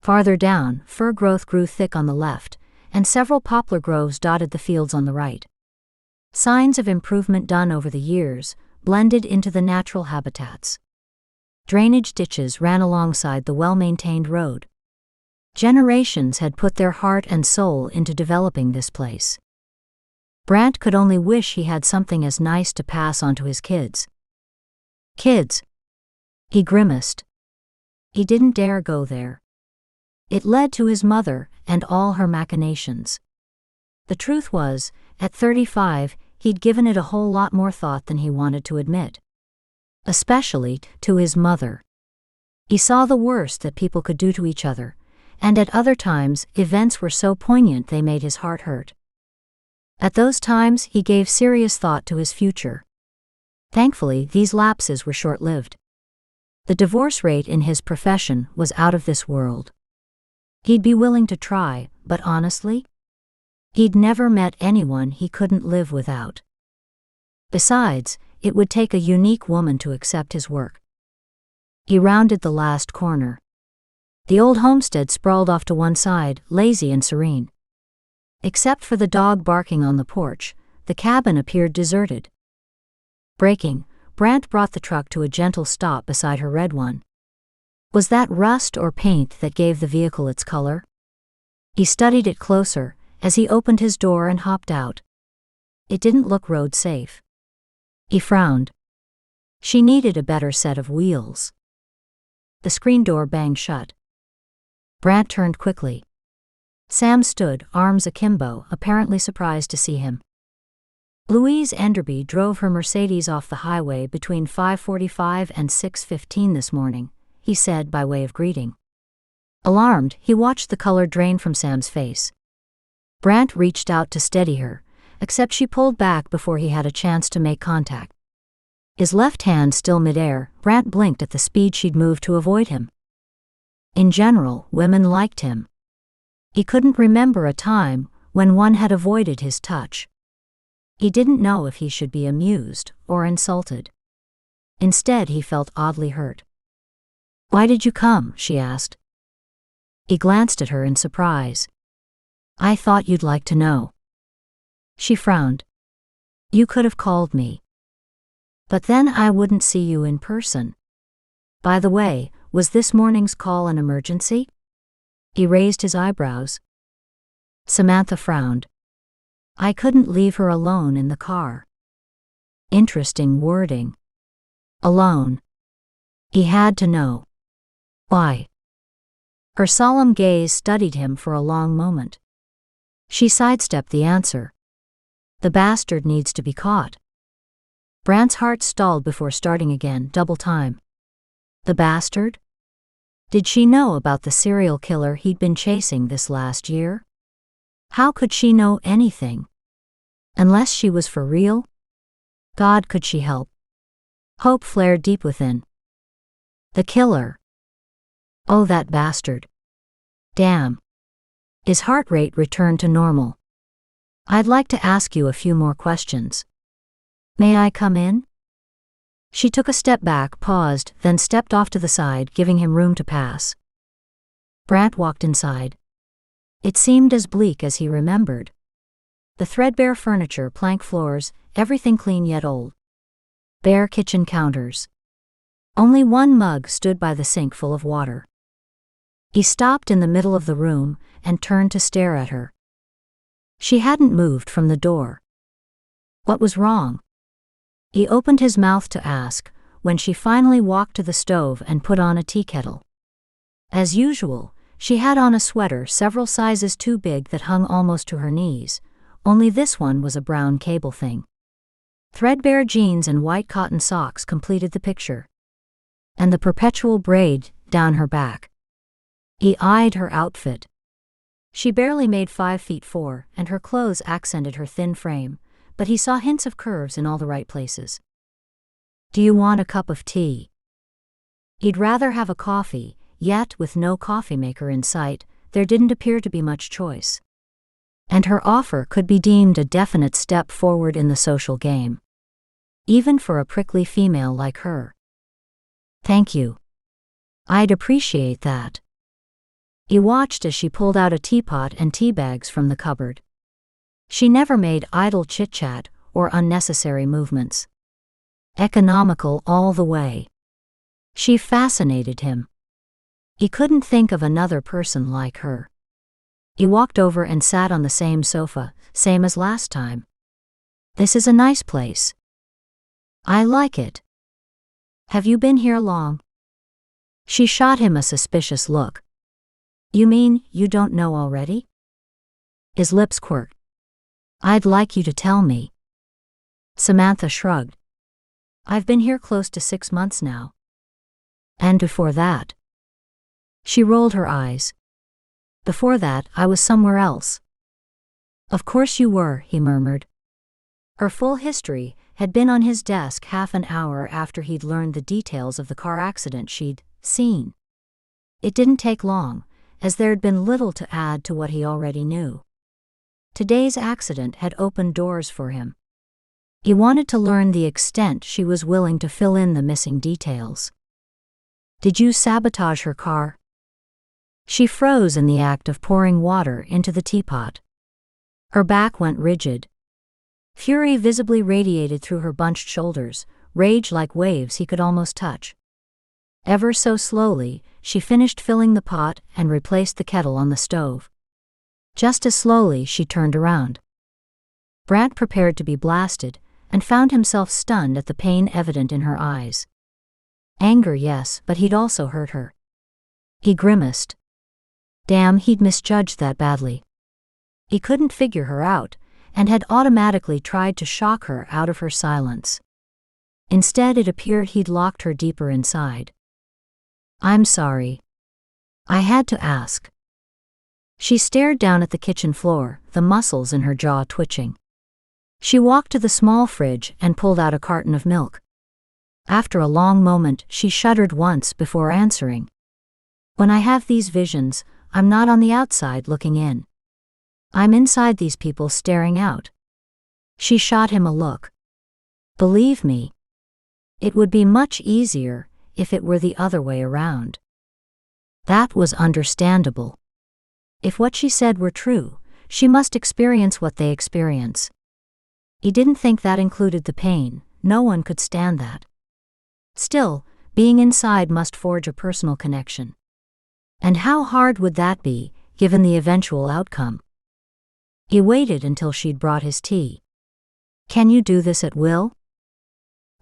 Farther down, fir growth grew thick on the left, and several poplar groves dotted the fields on the right. Signs of improvement done over the years blended into the natural habitats. Drainage ditches ran alongside the well-maintained road. Generations had put their heart and soul into developing this place. Brant could only wish he had something as nice to pass on to his kids. Kids. He grimaced. He didn't dare go there. It led to his mother and all her machinations. The truth was, at 35, he'd given it a whole lot more thought than he wanted to admit. Especially to his mother. He saw the worst that people could do to each other, and at other times, events were so poignant they made his heart hurt. At those times, he gave serious thought to his future. Thankfully, these lapses were short-lived. The divorce rate in his profession was out of this world. He'd be willing to try, but honestly, he'd never met anyone he couldn't live without. Besides, it would take a unique woman to accept his work. He rounded the last corner. The old homestead sprawled off to one side, lazy and serene. Except for the dog barking on the porch, the cabin appeared deserted. Braking, Brant brought the truck to a gentle stop beside her red one. Was that rust or paint that gave the vehicle its color? He studied it closer as he opened his door and hopped out. It didn't look road safe. He frowned. She needed a better set of wheels. The screen door banged shut. Brant turned quickly. Sam stood, arms akimbo, apparently surprised to see him. Louise Enderby drove her Mercedes off the highway between 5:45 and 6:15 this morning, he said by way of greeting. Alarmed, he watched the color drain from Sam's face. Brant reached out to steady her, except she pulled back before he had a chance to make contact. His left hand still midair, Brant blinked at the speed she'd moved to avoid him. In general, women liked him. He couldn't remember a time when one had avoided his touch. He didn't know if he should be amused or insulted. Instead, he felt oddly hurt. "Why did you come?" she asked. He glanced at her in surprise. "I thought you'd like to know." She frowned. "You could have called me. But then I wouldn't see you in person. By the way, was this morning's call an emergency?" He raised his eyebrows. Samantha frowned. "I couldn't leave her alone in the car." Interesting wording. Alone. He had to know. Why? Her solemn gaze studied him for a long moment. She sidestepped the answer. "The bastard needs to be caught." Brant's heart stalled before starting again, double time. The bastard? Did she know about the serial killer he'd been chasing this last year? How could she know anything? Unless she was for real? God, could she help? Hope flared deep within. The killer. Oh, that bastard. Damn. His heart rate returned to normal. I'd like to ask you a few more questions. May I come in? She took a step back, paused, then stepped off to the side, giving him room to pass. Brant walked inside. It seemed as bleak as he remembered. The threadbare furniture, plank floors, everything clean yet old. Bare kitchen counters. Only one mug stood by the sink full of water. He stopped in the middle of the room and turned to stare at her. She hadn't moved from the door. What was wrong? He opened his mouth to ask, when she finally walked to the stove and put on a tea kettle. As usual, she had on a sweater several sizes too big that hung almost to her knees, only this one was a brown cable thing. Threadbare jeans and white cotton socks completed the picture. And the perpetual braid down her back. He eyed her outfit. She barely made 5'4", and her clothes accented her thin frame, but he saw hints of curves in all the right places. Do you want a cup of tea? He'd rather have a coffee, yet with no coffee maker in sight, there didn't appear to be much choice. And her offer could be deemed a definite step forward in the social game. Even for a prickly female like her. Thank you. I'd appreciate that. He watched as she pulled out a teapot and tea bags from the cupboard. She never made idle chit-chat or unnecessary movements. Economical all the way. She fascinated him. He couldn't think of another person like her. He walked over and sat on the same sofa, same as last time. This is a nice place. I like it. Have you been here long? She shot him a suspicious look. You mean you don't know already? His lips quirked. I'd like you to tell me. Samantha shrugged. I've been here close to 6 months now. And before that? She rolled her eyes. Before that, I was somewhere else. Of course you were, he murmured. Her full history had been on his desk half an hour after he'd learned the details of the car accident she'd seen. It didn't take long, as there'd been little to add to what he already knew. Today's accident had opened doors for him. He wanted to learn the extent she was willing to fill in the missing details. Did you sabotage her car? She froze in the act of pouring water into the teapot. Her back went rigid. Fury visibly radiated through her bunched shoulders, rage like waves he could almost touch. Ever so slowly, she finished filling the pot and replaced the kettle on the stove. Just as slowly, she turned around. Brant prepared to be blasted, and found himself stunned at the pain evident in her eyes. Anger, yes, but he'd also hurt her. He grimaced. Damn, he'd misjudged that badly. He couldn't figure her out, and had automatically tried to shock her out of her silence. Instead, it appeared he'd locked her deeper inside. I'm sorry. I had to ask. She stared down at the kitchen floor, the muscles in her jaw twitching. She walked to the small fridge and pulled out a carton of milk. After a long moment, she shuddered once before answering. When I have these visions, I'm not on the outside looking in. I'm inside these people staring out. She shot him a look. Believe me. It would be much easier if it were the other way around. That was understandable. If what she said were true, she must experience what they experience. He didn't think that included the pain, no one could stand that. Still, being inside must forge a personal connection. And how hard would that be, given the eventual outcome? He waited until she'd brought his tea. Can you do this at will?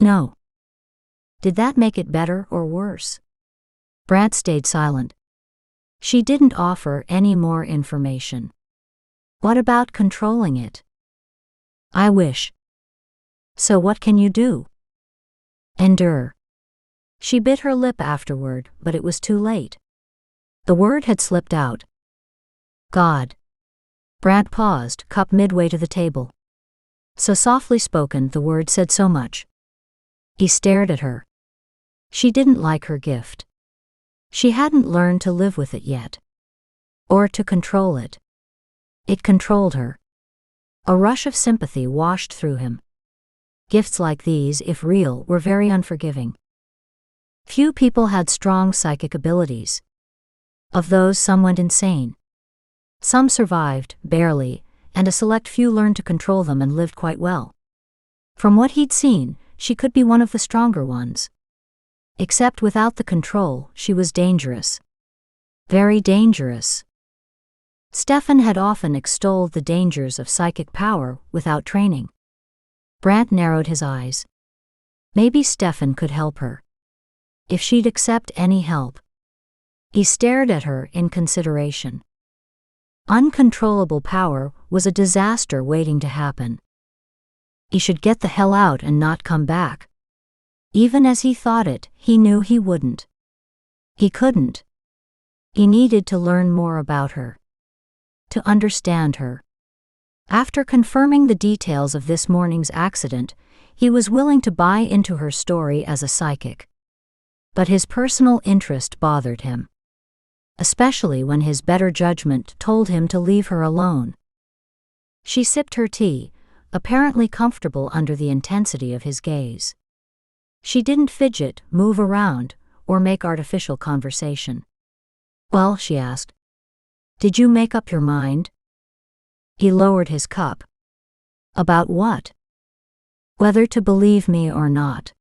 No. Did that make it better or worse? Brant stayed silent. She didn't offer any more information. What about controlling it? I wish. So what can you do? Endure. She bit her lip afterward, but it was too late. The word had slipped out. God. Brant paused, cup midway to the table. So softly spoken, the word said so much. He stared at her. She didn't like her gift. She hadn't learned to live with it yet. or to control it. It controlled her. A rush of sympathy washed through him. Gifts like these, if real, were very unforgiving. Few people had strong psychic abilities. Of those, some went insane. Some survived, barely, and a select few learned to control them and lived quite well. From what he'd seen, she could be one of the stronger ones. Except without the control, she was dangerous. Very dangerous. Stefan had often extolled the dangers of psychic power without training. Brant narrowed his eyes. Maybe Stefan could help her. If she'd accept any help. He stared at her in consideration. Uncontrollable power was a disaster waiting to happen. He should get the hell out and not come back. Even as he thought it, he knew he wouldn't. He couldn't. He needed to learn more about her. To understand her. After confirming the details of this morning's accident, he was willing to buy into her story as a psychic. But his personal interest bothered him. Especially when his better judgment told him to leave her alone. She sipped her tea, apparently comfortable under the intensity of his gaze. She didn't fidget, move around, or make artificial conversation. "Well," she asked, "did you make up your mind?" He lowered his cup. "About what?" "Whether to believe me or not."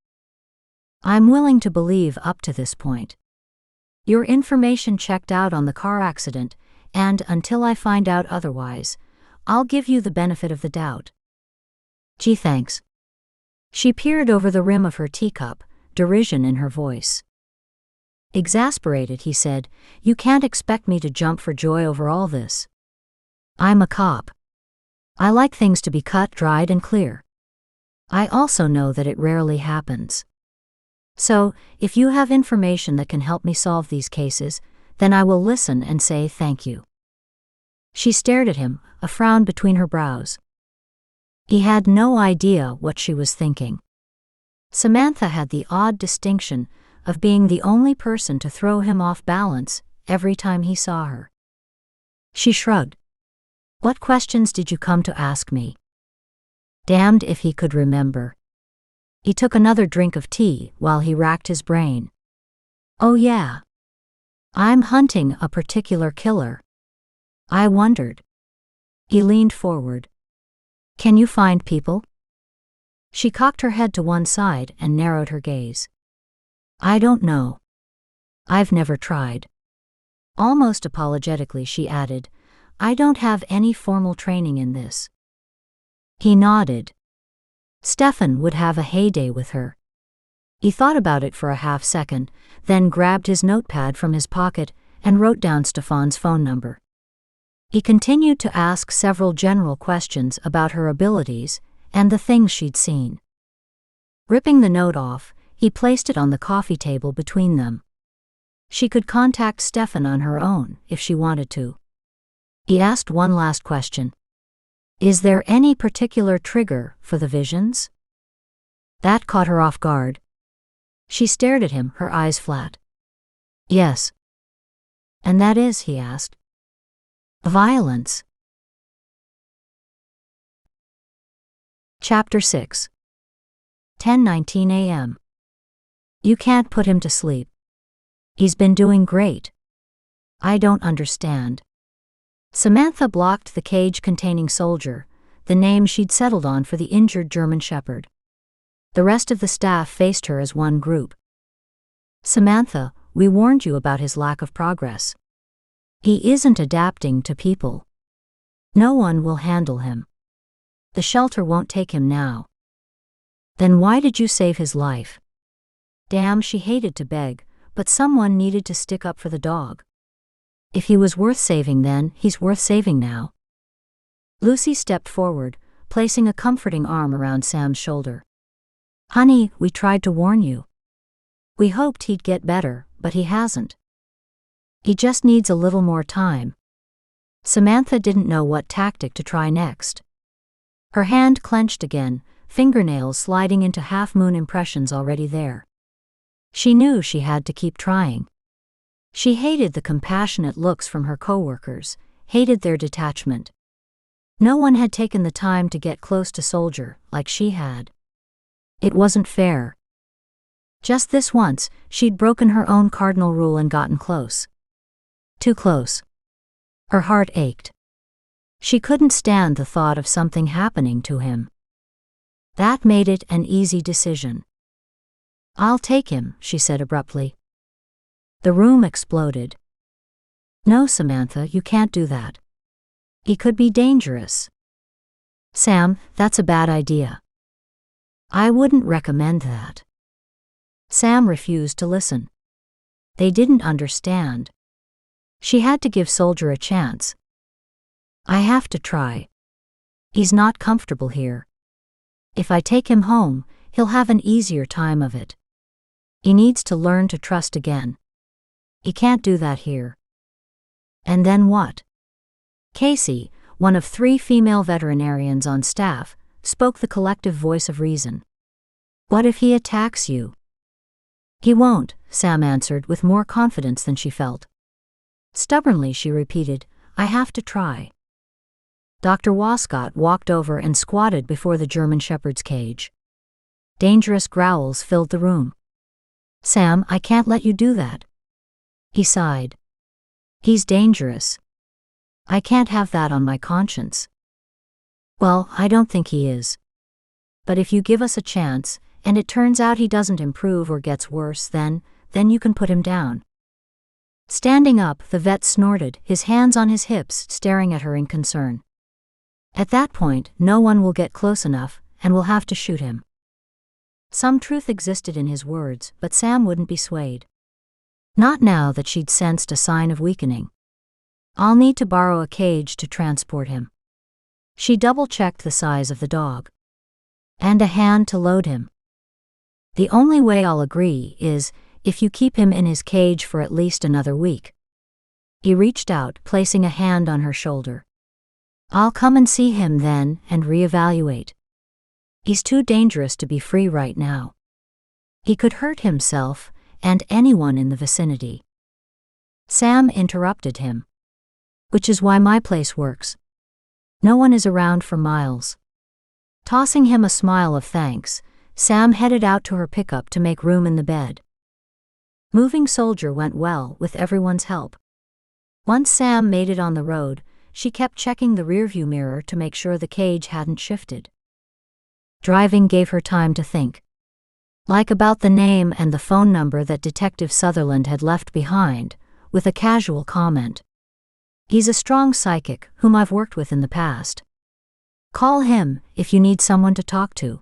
"I'm willing to believe up to this point. Your information checked out on the car accident, and until I find out otherwise, I'll give you the benefit of the doubt." "Gee, thanks." She peered over the rim of her teacup, derision in her voice. Exasperated, he said, "You can't expect me to jump for joy over all this. I'm a cop. I like things to be cut, dried, and clear. I also know that it rarely happens. So, if you have information that can help me solve these cases, then I will listen and say thank you." She stared at him, a frown between her brows. He had no idea what she was thinking. Samantha had the odd distinction of being the only person to throw him off balance every time he saw her. She shrugged. "What questions did you come to ask me?" Damned if he could remember. He took another drink of tea while he racked his brain. "Oh yeah. I'm hunting a particular killer. I wondered." He leaned forward. "Can you find people?" She cocked her head to one side and narrowed her gaze. "I don't know. I've never tried." Almost apologetically, she added, "I don't have any formal training in this." He nodded. Stefan would have a heyday with her. He thought about it for a half second, then grabbed his notepad from his pocket and wrote down Stefan's phone number. He continued to ask several general questions about her abilities and the things she'd seen. Ripping the note off, he placed it on the coffee table between them. She could contact Stefan on her own if she wanted to. He asked one last question. "Is there any particular trigger for the visions?" That caught her off guard. She stared at him, her eyes flat. "Yes." "And that is?" he asked. "Violence." Chapter 6. 10:19 a.m. "You can't put him to sleep. He's been doing great." "I don't understand." Samantha blocked the cage containing Soldier, the name she'd settled on for the injured German Shepherd. The rest of the staff faced her as one group. "Samantha, we warned you about his lack of progress. He isn't adapting to people. No one will handle him. The shelter won't take him now." "Then why did you save his life?" Damn, she hated to beg, but someone needed to stick up for the dog. If he was worth saving then, he's worth saving now. Lucy stepped forward, placing a comforting arm around Sam's shoulder. "Honey, we tried to warn you. We hoped he'd get better, but he hasn't. He just needs a little more time." Samantha didn't know what tactic to try next. Her hand clenched again, fingernails sliding into half-moon impressions already there. She knew she had to keep trying. She hated the compassionate looks from her coworkers, hated their detachment. No one had taken the time to get close to Soldier like she had. It wasn't fair. Just this once, she'd broken her own cardinal rule and gotten close. Too close. Her heart ached. She couldn't stand the thought of something happening to him. That made it an easy decision. "I'll take him," she said abruptly. The room exploded. "No, Samantha, you can't do that. He could be dangerous." "Sam, that's a bad idea. I wouldn't recommend that." Sam refused to listen. They didn't understand. She had to give Soldier a chance. "I have to try. He's not comfortable here. If I take him home, he'll have an easier time of it. He needs to learn to trust again. He can't do that here." And then what? Casey, one of 3 female veterinarians on staff, spoke the collective voice of reason. "What if he attacks you?" "He won't," Sam answered with more confidence than she felt. Stubbornly she repeated, "I have to try." Dr. Wascott walked over and squatted before the German Shepherd's cage. Dangerous growls filled the room. "Sam, I can't let you do that." He sighed. "He's dangerous. I can't have that on my conscience." "Well, I don't think he is. But if you give us a chance, and it turns out he doesn't improve or gets worse, then you can put him down." Standing up, the vet snorted, his hands on his hips, staring at her in concern. "At that point, no one will get close enough, and we'll have to shoot him." Some truth existed in his words, but Sam wouldn't be swayed. Not now that she'd sensed a sign of weakening. "I'll need to borrow a cage to transport him." She double-checked the size of the dog. "And a hand to load him." "The only way I'll agree is if you keep him in his cage for at least another week." He reached out, placing a hand on her shoulder. "I'll come and see him then and reevaluate. He's too dangerous to be free right now. He could hurt himself and anyone in the vicinity." Sam interrupted him. "Which is why my place works. No one is around for miles." Tossing him a smile of thanks, Sam headed out to her pickup to make room in the bed. Moving Soldier went well with everyone's help. Once Sam made it on the road, she kept checking the rearview mirror to make sure the cage hadn't shifted. Driving gave her time to think. Like about the name and the phone number that Detective Sutherland had left behind, with a casual comment. "He's a strong psychic whom I've worked with in the past. Call him if you need someone to talk to."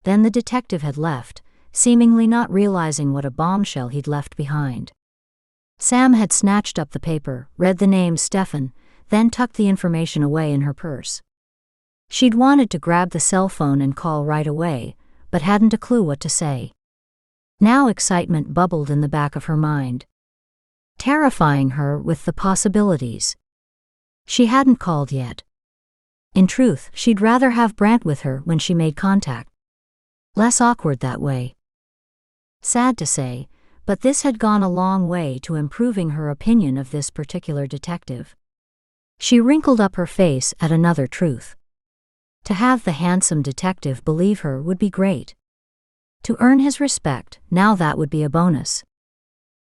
Then the detective had left, seemingly not realizing what a bombshell he'd left behind. Sam had snatched up the paper, read the name Stefan, then tucked the information away in her purse. She'd wanted to grab the cell phone and call right away, but hadn't a clue what to say. Now excitement bubbled in the back of her mind, terrifying her with the possibilities. She hadn't called yet. In truth, she'd rather have Brant with her when she made contact. Less awkward that way. Sad to say, but this had gone a long way to improving her opinion of this particular detective. She wrinkled up her face at another truth. To have the handsome detective believe her would be great. To earn his respect, now that would be a bonus.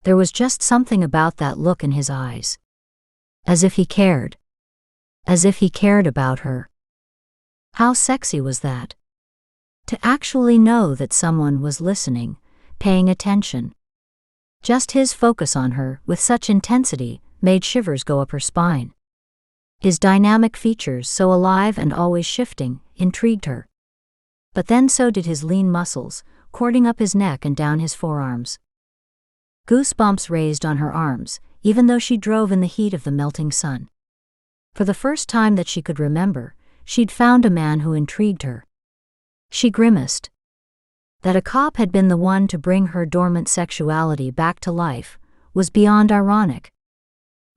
There was just something about that look in his eyes. As if he cared. As if he cared about her. How sexy was that? To actually know that someone was listening, paying attention. Just his focus on her, with such intensity, made shivers go up her spine. His dynamic features, so alive and always shifting, intrigued her. But then so did his lean muscles, cording up his neck and down his forearms. Goosebumps raised on her arms, even though she drove in the heat of the melting sun. For the first time that she could remember, she'd found a man who intrigued her. She grimaced. That a cop had been the one to bring her dormant sexuality back to life was beyond ironic.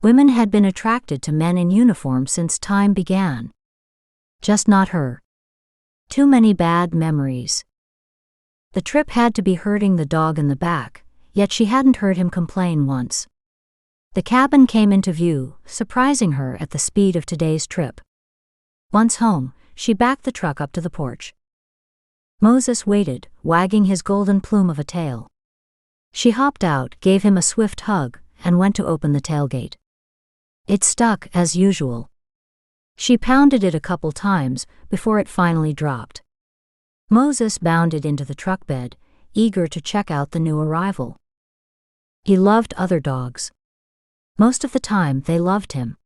Women had been attracted to men in uniform since time began. Just not her. Too many bad memories. The trip had to be hurting the dog in the back, yet she hadn't heard him complain once. The cabin came into view, surprising her at the speed of today's trip. Once home, she backed the truck up to the porch. Moses waited, wagging his golden plume of a tail. She hopped out, gave him a swift hug, and went to open the tailgate. It stuck, as usual. She pounded it a couple times before it finally dropped. Moses bounded into the truck bed, eager to check out the new arrival. He loved other dogs. Most of the time, they loved him.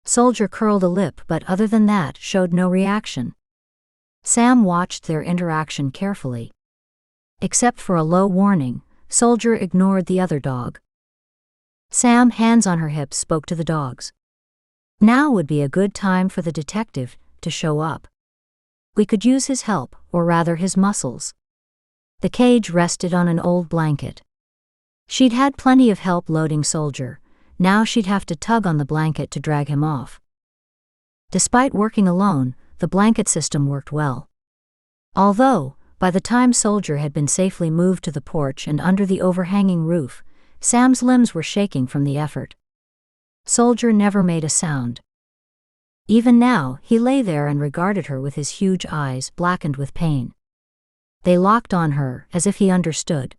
Soldier curled a lip, but other than that, showed no reaction. Sam watched their interaction carefully. Except for a low warning, Soldier ignored the other dog. Sam, hands on her hips, spoke to the dogs. Now would be a good time for the detective to show up. We could use his help, or rather his muscles. The cage rested on an old blanket. She'd had plenty of help loading Soldier. Now she'd have to tug on the blanket to drag him off. Despite working alone, the blanket system worked well. Although, by the time Soldier had been safely moved to the porch and under the overhanging roof, Sam's limbs were shaking from the effort. Soldier never made a sound. Even now, he lay there and regarded her with his huge eyes blackened with pain. They locked on her, as if he understood.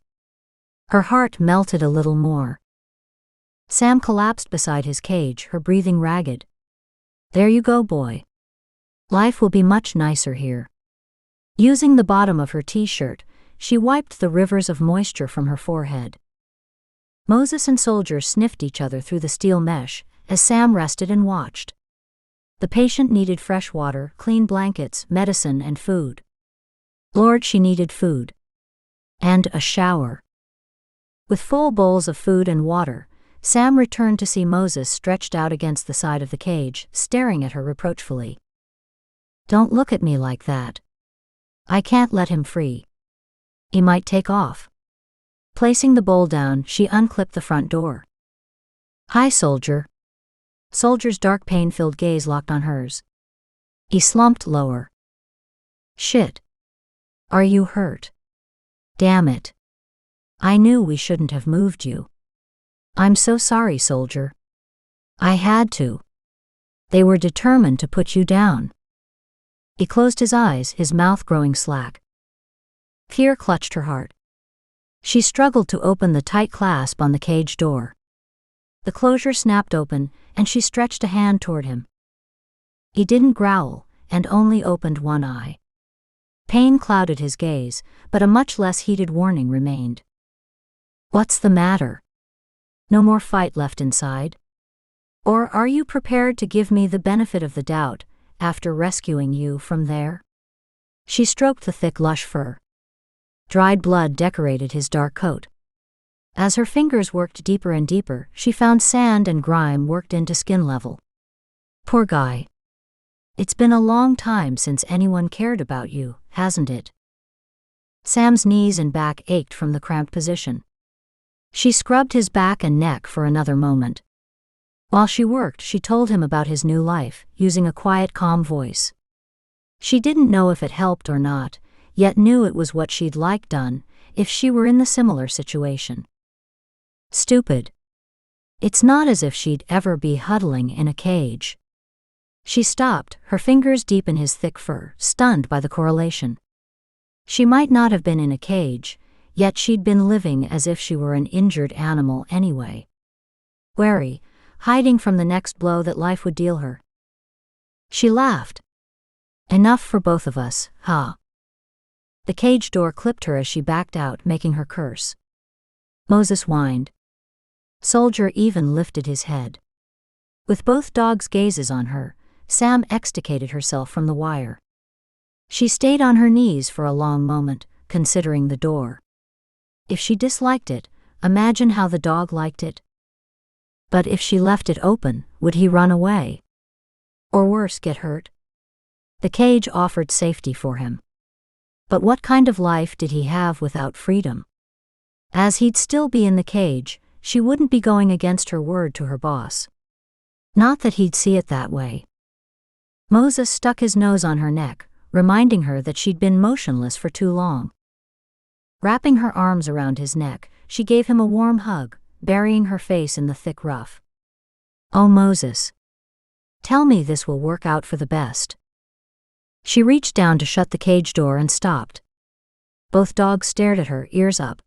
Her heart melted a little more. Sam collapsed beside his cage, her breathing ragged. There you go, boy. Life will be much nicer here. Using the bottom of her t-shirt, she wiped the rivers of moisture from her forehead. Moses and Soldier sniffed each other through the steel mesh as Sam rested and watched. The patient needed fresh water, clean blankets, medicine, and food. Lord, she needed food. And a shower. With full bowls of food and water, Sam returned to see Moses stretched out against the side of the cage, staring at her reproachfully. Don't look at me like that. I can't let him free. He might take off. Placing the bowl down, she unclipped the front door. Hi, Soldier. Soldier's dark pain-filled gaze locked on hers. He slumped lower. Shit. Are you hurt? Damn it. I knew we shouldn't have moved you. I'm so sorry, Soldier. I had to. They were determined to put you down. He closed his eyes, his mouth growing slack. Fear clutched her heart. She struggled to open the tight clasp on the cage door. The closure snapped open, and she stretched a hand toward him. He didn't growl, and only opened one eye. Pain clouded his gaze, but a much less heated warning remained. What's the matter? No more fight left inside? Or are you prepared to give me the benefit of the doubt, after rescuing you from there? She stroked the thick, lush fur. Dried blood decorated his dark coat. As her fingers worked deeper and deeper, she found sand and grime worked into skin level. Poor guy. It's been a long time since anyone cared about you, hasn't it? Sam's knees and back ached from the cramped position. She scrubbed his back and neck for another moment. While she worked, she told him about his new life, using a quiet, calm voice. She didn't know if it helped or not, yet knew it was what she'd like done, if she were in the similar situation. Stupid. It's not as if she'd ever be huddling in a cage. She stopped, her fingers deep in his thick fur, stunned by the correlation. She might not have been in a cage, yet she'd been living as if she were an injured animal anyway. Wary, hiding from the next blow that life would deal her. She laughed. Enough for both of us, huh? The cage door clipped her as she backed out, making her curse. Moses whined. Soldier even lifted his head. With both dogs' gazes on her, Sam extricated herself from the wire. She stayed on her knees for a long moment, considering the door. If she disliked it, imagine how the dog liked it. But if she left it open, would he run away? Or worse, get hurt? The cage offered safety for him. But what kind of life did he have without freedom? As he'd still be in the cage, she wouldn't be going against her word to her boss. Not that he'd see it that way. Moses stuck his nose on her neck, reminding her that she'd been motionless for too long. Wrapping her arms around his neck, she gave him a warm hug, burying her face in the thick ruff. "Oh Moses. Tell me this will work out for the best." She reached down to shut the cage door and stopped. Both dogs stared at her, ears up.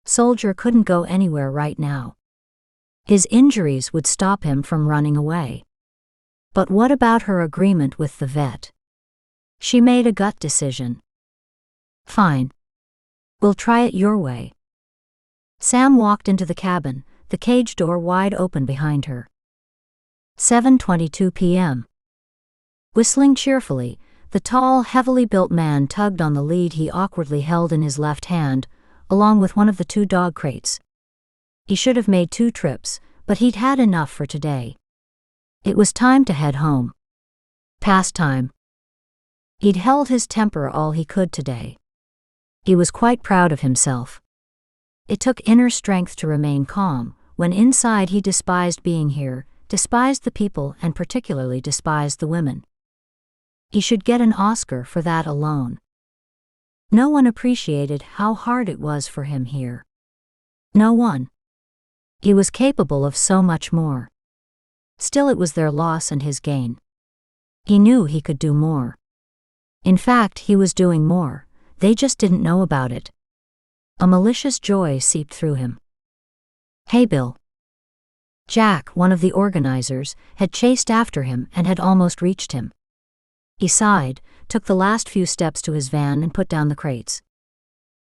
Soldier couldn't go anywhere right now. His injuries would stop him from running away. But what about her agreement with the vet? She made a gut decision. "Fine. We'll try it your way." Sam walked into the cabin, the cage door wide open behind her. 7:22 p.m. Whistling cheerfully, the tall, heavily built man tugged on the lead he awkwardly held in his left hand, along with one of the 2 dog crates. He should have made 2 trips, but he'd had enough for today. It was time to head home. Past time. He'd held his temper all he could today. He was quite proud of himself. It took inner strength to remain calm, when inside he despised being here, despised the people, and particularly despised the women. He should get an Oscar for that alone. No one appreciated how hard it was for him here. No one. He was capable of so much more. Still, it was their loss and his gain. He knew he could do more. In fact, he was doing more, they just didn't know about it. A malicious joy seeped through him. "Hey Bill." Jack, one of the organizers, had chased after him and had almost reached him. He sighed, took the last few steps to his van and put down the crates.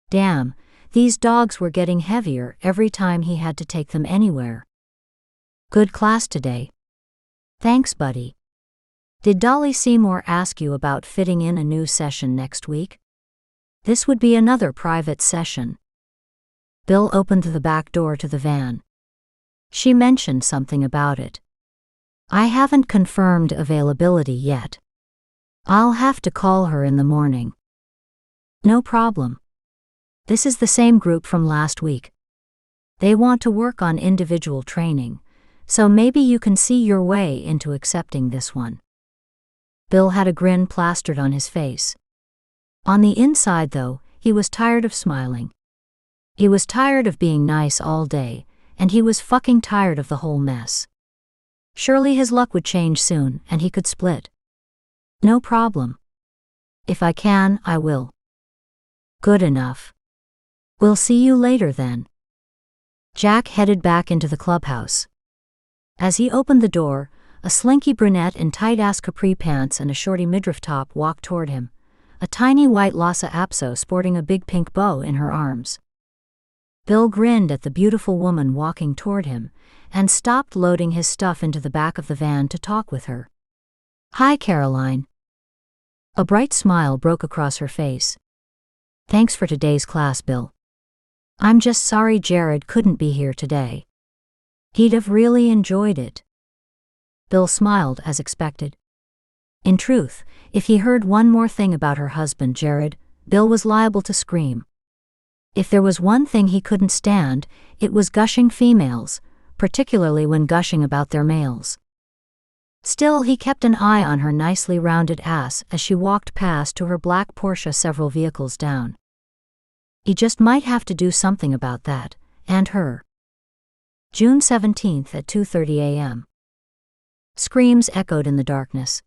Damn, these dogs were getting heavier every time he had to take them anywhere. "Good class today." "Thanks, buddy. Did Dolly Seymour ask you about fitting in a new session next week?" "This would be another private session." Bill opened the back door to the van. "She mentioned something about it. I haven't confirmed availability yet. I'll have to call her in the morning." "No problem. This is the same group from last week. They want to work on individual training, so maybe you can see your way into accepting this one." Bill had a grin plastered on his face. On the inside, though, he was tired of smiling. He was tired of being nice all day, and he was fucking tired of the whole mess. Surely his luck would change soon, and he could split. "No problem. If I can, I will." "Good enough. We'll see you later then." Jack headed back into the clubhouse. As he opened the door, a slinky brunette in tight-ass capri pants and a shorty midriff top walked toward him, a tiny white Lhasa Apso sporting a big pink bow in her arms. Bill grinned at the beautiful woman walking toward him, and stopped loading his stuff into the back of the van to talk with her. "Hi, Caroline." A bright smile broke across her face. "Thanks for today's class, Bill. I'm just sorry Jared couldn't be here today. He'd have really enjoyed it." Bill smiled as expected. In truth, if he heard one more thing about her husband Jared, Bill was liable to scream. If there was one thing he couldn't stand, it was gushing females, particularly when gushing about their males. Still, he kept an eye on her nicely rounded ass as she walked past to her black Porsche several vehicles down. He just might have to do something about that, and her. June 17th at 2:30 a.m. Screams echoed in the darkness.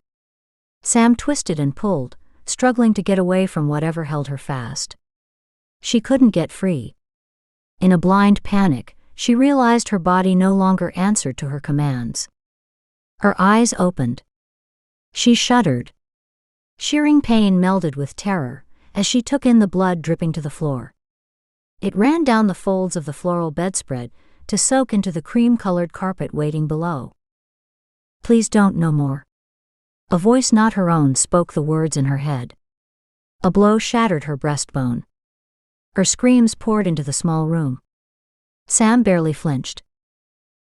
Sam twisted and pulled, struggling to get away from whatever held her fast. She couldn't get free. In a blind panic, she realized her body no longer answered to her commands. Her eyes opened. She shuddered. Shearing pain melded with terror as she took in the blood dripping to the floor. It ran down the folds of the floral bedspread to soak into the cream-colored carpet waiting below. "Please don't no more." A voice not her own spoke the words in her head. A blow shattered her breastbone. Her screams poured into the small room. Sam barely flinched.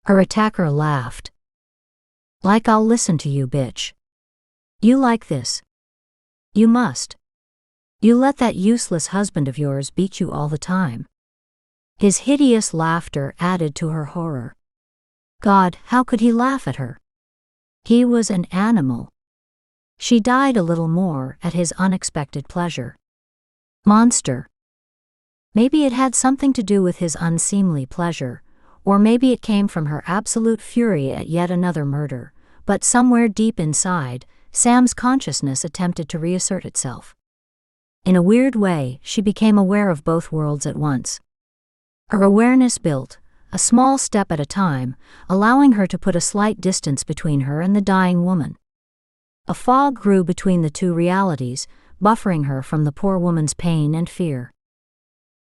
Her attacker laughed. "Like I'll listen to you, bitch. You like this? You must. You let that useless husband of yours beat you all the time." His hideous laughter added to her horror. God, how could he laugh at her? He was an animal. She died a little more at his unexpected pleasure. Monster. Maybe it had something to do with his unseemly pleasure, or maybe it came from her absolute fury at yet another murder, but somewhere deep inside, Sam's consciousness attempted to reassert itself. In a weird way, she became aware of both worlds at once. Her awareness built, a small step at a time, allowing her to put a slight distance between her and the dying woman. A fog grew between the two realities, buffering her from the poor woman's pain and fear.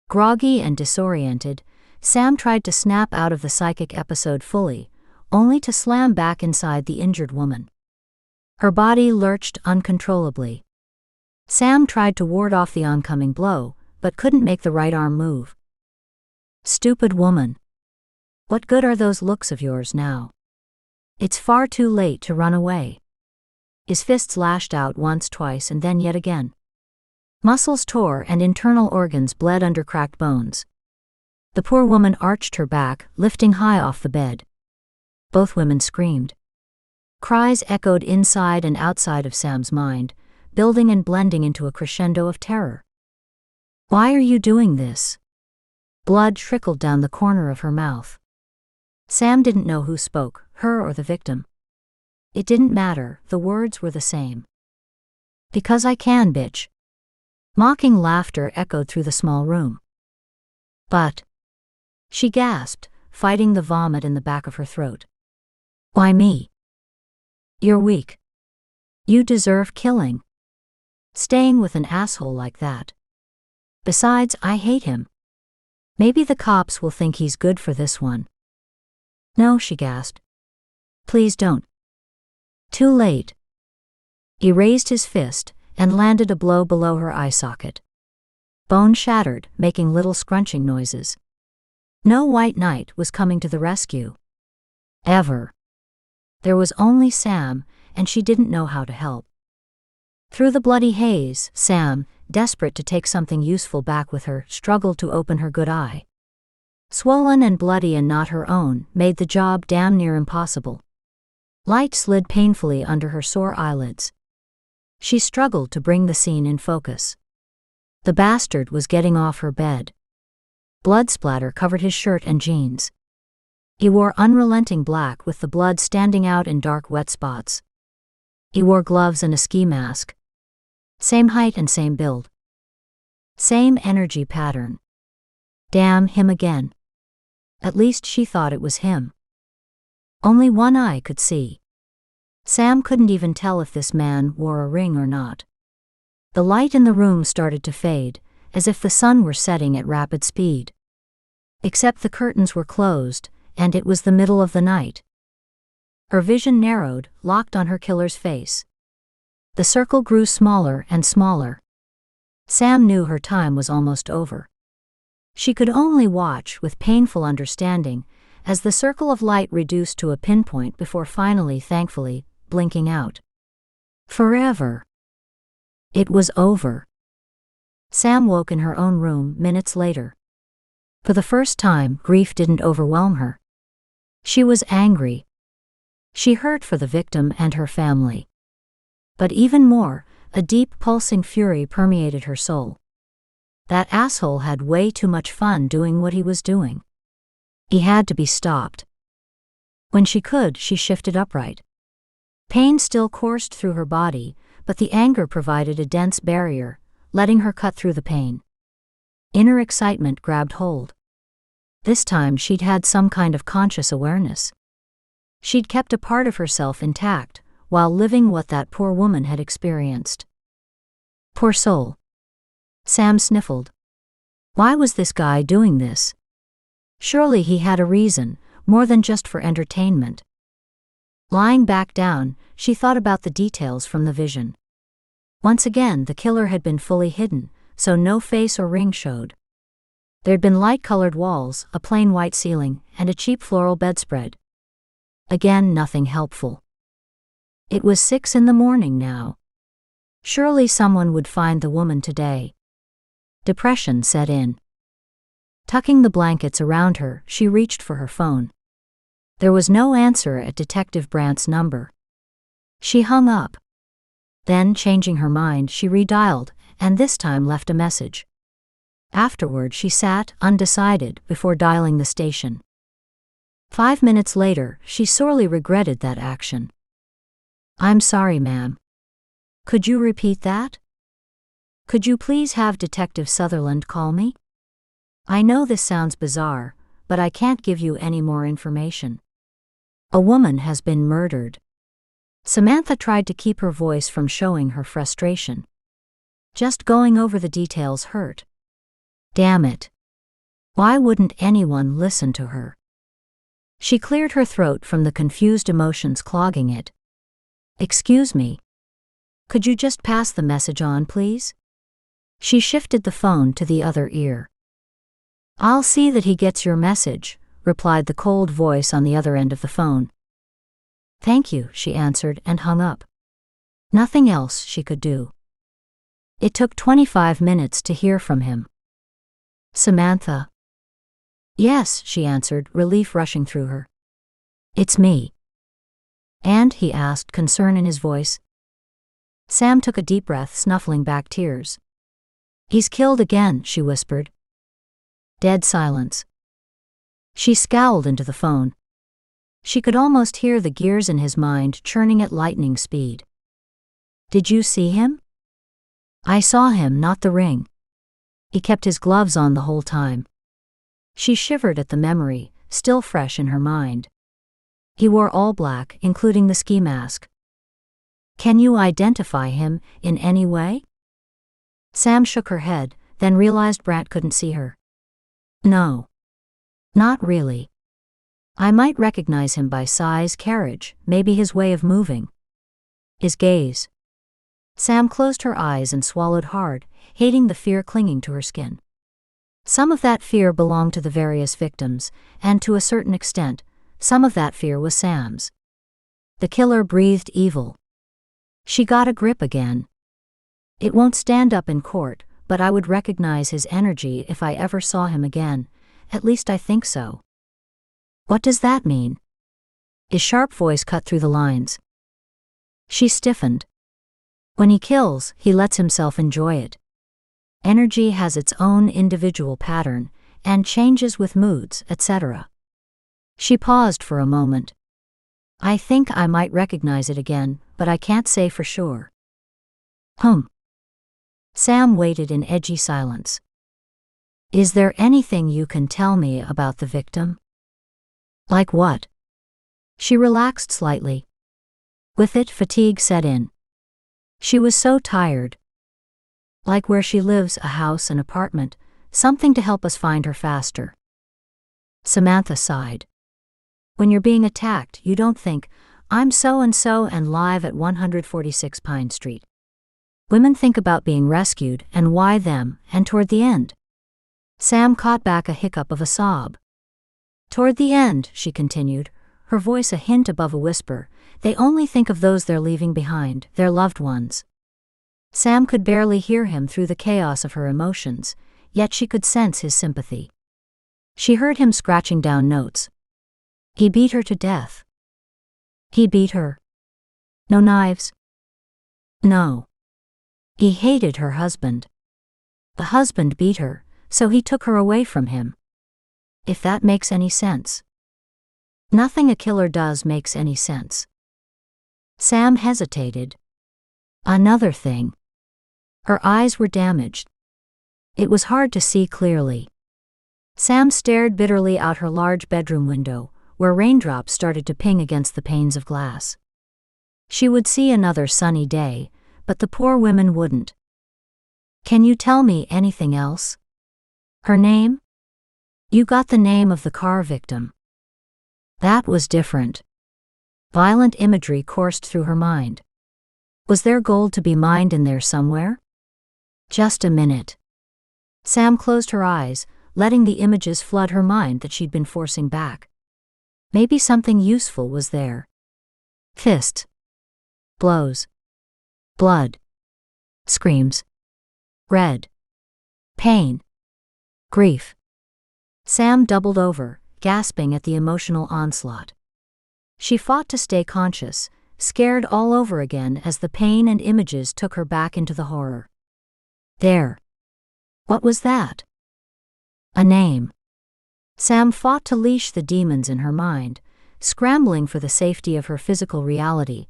Groggy and disoriented, Sam tried to snap out of the psychic episode fully, only to slam back inside the injured woman. Her body lurched uncontrollably. Sam tried to ward off the oncoming blow, but couldn't make the right arm move. Stupid woman. What good are those looks of yours now? It's far too late to run away. His fists lashed out once, twice, and then yet again. Muscles tore and internal organs bled under cracked bones. The poor woman arched her back, lifting high off the bed. Both women screamed. Cries echoed inside and outside of Sam's mind, building and blending into a crescendo of terror. Why are you doing this? Blood trickled down the corner of her mouth. Sam didn't know who spoke, her or the victim. It didn't matter, the words were the same. Because I can, bitch. Mocking laughter echoed through the small room. But, she gasped, fighting the vomit in the back of her throat. Why me? You're weak. You deserve killing. Staying with an asshole like that. Besides, I hate him. Maybe the cops will think he's good for this one. No, she gasped. Please don't. Too late. He raised his fist and landed a blow below her eye socket. Bone shattered, making little scrunching noises. No white knight was coming to the rescue. Ever. There was only Sam, and she didn't know how to help. Through the bloody haze, Sam, desperate to take something useful back with her, struggled to open her good eye. Swollen and bloody and not her own, made the job damn near impossible. Light slid painfully under her sore eyelids. She struggled to bring the scene in focus. The bastard was getting off her bed. Blood splatter covered his shirt and jeans. He wore unrelenting black with the blood standing out in dark wet spots. He wore gloves and a ski mask. Same height and same build. Same energy pattern. Damn him again. At least she thought it was him. Only one eye could see. Sam couldn't even tell if this man wore a ring or not. The light in the room started to fade, as if the sun were setting at rapid speed. Except the curtains were closed, and it was the middle of the night. Her vision narrowed, locked on her killer's face. The circle grew smaller and smaller. Sam knew her time was almost over. She could only watch with painful understanding as the circle of light reduced to a pinpoint before finally, thankfully, blinking out. Forever. It was over. Sam woke in her own room minutes later. For the first time, grief didn't overwhelm her. She was angry. She hurt for the victim and her family. But even more, a deep pulsing fury permeated her soul. That asshole had way too much fun doing what he was doing. He had to be stopped. When she could, she shifted upright. Pain still coursed through her body, but the anger provided a dense barrier, letting her cut through the pain. Inner excitement grabbed hold. This time she'd had some kind of conscious awareness. She'd kept a part of herself intact, while living what that poor woman had experienced. Poor soul. Sam sniffled. Why was this guy doing this? Surely he had a reason, more than just for entertainment. Lying back down, she thought about the details from the vision. Once again, the killer had been fully hidden, so no face or ring showed. There'd been light-colored walls, a plain white ceiling, and a cheap floral bedspread. Again, nothing helpful. It was 6 a.m. now. Surely someone would find the woman today. Depression set in. Tucking the blankets around her, she reached for her phone. There was no answer at Detective Brandt's number. She hung up. Then, changing her mind, she redialed, and this time left a message. Afterward, she sat, undecided, before dialing the station. 5 minutes later, she sorely regretted that action. "I'm sorry, ma'am. Could you repeat that? Could you please have Detective Sutherland call me? I know this sounds bizarre, but I can't give you any more information. A woman has been murdered." Samantha tried to keep her voice from showing her frustration. Just going over the details hurt. Damn it. Why wouldn't anyone listen to her? She cleared her throat from the confused emotions clogging it. "Excuse me. Could you just pass the message on, please?" She shifted the phone to the other ear. "I'll see that he gets your message," replied the cold voice on the other end of the phone. "Thank you," she answered and hung up. Nothing else she could do. It took 25 minutes to hear from him. "Samantha?" "Yes," she answered, relief rushing through her. "It's me." "And?" he asked, concern in his voice. Sam took a deep breath, snuffling back tears. "He's killed again," she whispered. Dead silence. She scowled into the phone. She could almost hear the gears in his mind churning at lightning speed. "Did you see him?" "I saw him, not the ring. He kept his gloves on the whole time." She shivered at the memory, still fresh in her mind. He wore all black, including the ski mask. "Can you identify him in any way?" Sam shook her head, then realized Brant couldn't see her. "No. Not really. I might recognize him by size, carriage, maybe his way of moving." His gaze. Sam closed her eyes and swallowed hard, hating the fear clinging to her skin. Some of that fear belonged to the various victims, and to a certain extent, some of that fear was Sam's. The killer breathed evil. She got a grip again. "It won't stand up in court, but I would recognize his energy if I ever saw him again. At least I think so." "What does that mean?" His sharp voice cut through the lines. She stiffened. "When he kills, he lets himself enjoy it. Energy has its own individual pattern, and changes with moods, etc." She paused for a moment. "I think I might recognize it again, but I can't say for sure." Sam waited in edgy silence. "Is there anything you can tell me about the victim?" "Like what?" She relaxed slightly. With it, fatigue set in. She was so tired. "Like where she lives, a house, an apartment, something to help us find her faster." Samantha sighed. "When you're being attacked, you don't think, 'I'm so-and-so and live at 146 Pine Street.' Women think about being rescued, and why them, and toward the end." Sam caught back a hiccup of a sob. "Toward the end," she continued, her voice a hint above a whisper, "they only think of those they're leaving behind, their loved ones." Sam could barely hear him through the chaos of her emotions, yet she could sense his sympathy. She heard him scratching down notes. "He beat her to death." "He beat her? No knives?" "No. He hated her husband. The husband beat her, so he took her away from him. If that makes any sense." "Nothing a killer does makes any sense." Sam hesitated. "Another thing." Her eyes were damaged. It was hard to see clearly. Sam stared bitterly out her large bedroom window, where raindrops started to ping against the panes of glass. She would see another sunny day, but the poor women wouldn't. "Can you tell me anything else? Her name?" "You got the name of the car victim." That was different. Violent imagery coursed through her mind. Was there gold to be mined in there somewhere? "Just a minute." Sam closed her eyes, letting the images flood her mind that she'd been forcing back. Maybe something useful was there. Fists. Blows. Blood. Screams. Red. Pain. Grief. Sam doubled over, gasping at the emotional onslaught. She fought to stay conscious, scared all over again as the pain and images took her back into the horror. There. What was that? A name. Sam fought to leash the demons in her mind, scrambling for the safety of her physical reality,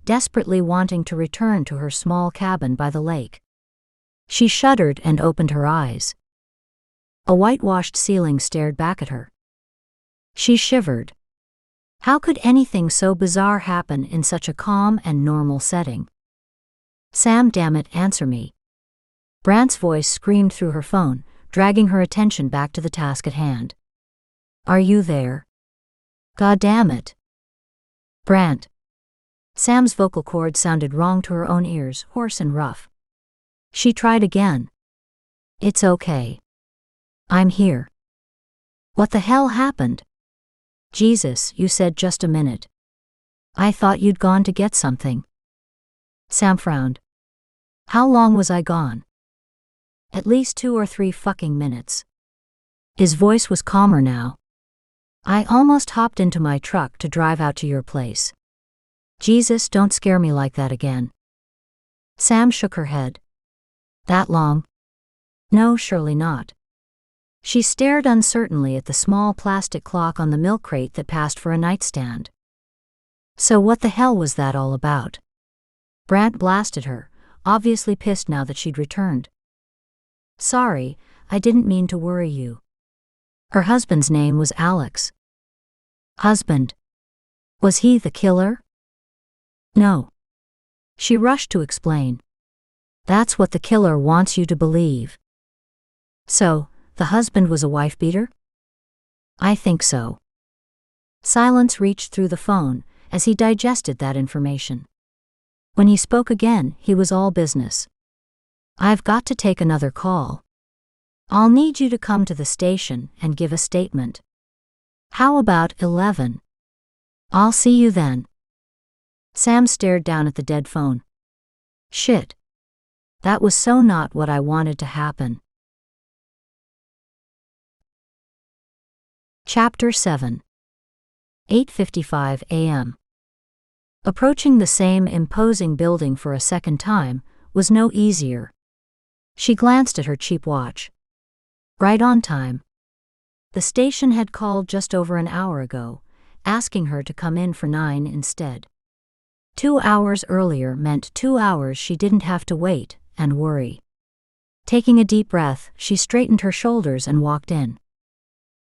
desperately wanting to return to her small cabin by the lake. She shuddered and opened her eyes. A whitewashed ceiling stared back at her. She shivered. How could anything so bizarre happen in such a calm and normal setting? Sam, damn it, answer me. Brant's voice screamed through her phone, dragging her attention back to the task at hand. Are you there? God damn it. Brant. Sam's vocal cords sounded wrong to her own ears, hoarse and rough. She tried again. It's okay. I'm here. What the hell happened? Jesus, you said just a minute. I thought you'd gone to get something. Sam frowned. How long was I gone? At least 2 or 3 fucking minutes. His voice was calmer now. I almost hopped into my truck to drive out to your place. Jesus, don't scare me like that again. Sam shook her head. That long? No, surely not. She stared uncertainly at the small plastic clock on the milk crate that passed for a nightstand. So what the hell was that all about? Brant blasted her, obviously pissed now that she'd returned. Sorry, I didn't mean to worry you. Her husband's name was Alex. Husband? Was he the killer? No. She rushed to explain. That's what the killer wants you to believe. So, the husband was a wife-beater? I think so. Silence reached through the phone as he digested that information. When he spoke again, he was all business. I've got to take another call. I'll need you to come to the station and give a statement. How about 11? I'll see you then. Sam stared down at the dead phone. Shit. That was so not what I wanted to happen. Chapter 7. 8:55 a.m. Approaching the same imposing building for a second time was no easier. She glanced at her cheap watch. Right on time. The station had called just over an hour ago, asking her to come in for 9 instead. 2 hours earlier meant 2 hours she didn't have to wait and worry. Taking a deep breath, she straightened her shoulders and walked in.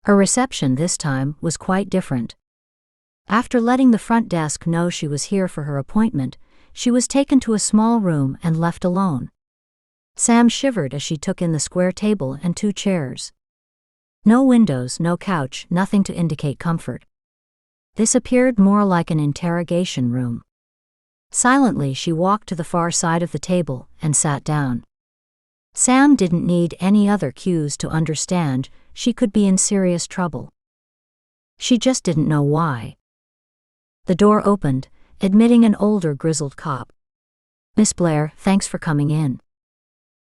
Her reception this time was quite different. After letting the front desk know she was here for her appointment, she was taken to a small room and left alone. Sam shivered as she took in the square table and 2 chairs. No windows, no couch, nothing to indicate comfort. This appeared more like an interrogation room. Silently, she walked to the far side of the table and sat down. Sam didn't need any other cues to understand she could be in serious trouble. She just didn't know why. The door opened, admitting an older, grizzled cop. Miss Blair, thanks for coming in.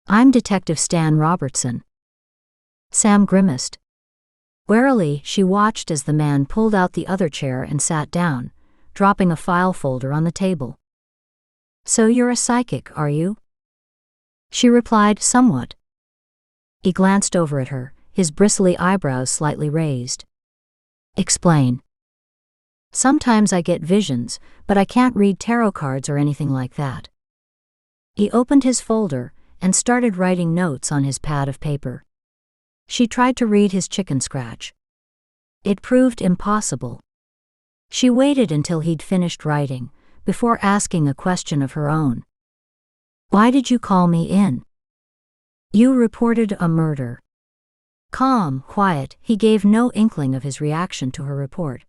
I'm Detective Stan Robertson. Sam grimaced. Warily, she watched as the man pulled out the other chair and sat down, dropping a file folder on the table. So you're a psychic, are you? She replied, somewhat. He glanced over at her, his bristly eyebrows slightly raised. Explain. Sometimes I get visions, but I can't read tarot cards or anything like that. He opened his folder and started writing notes on his pad of paper. She tried to read his chicken scratch. It proved impossible. She waited until he'd finished writing, before asking a question of her own. Why did you call me in? You reported a murder. Calm, quiet, he gave no inkling of his reaction to her report.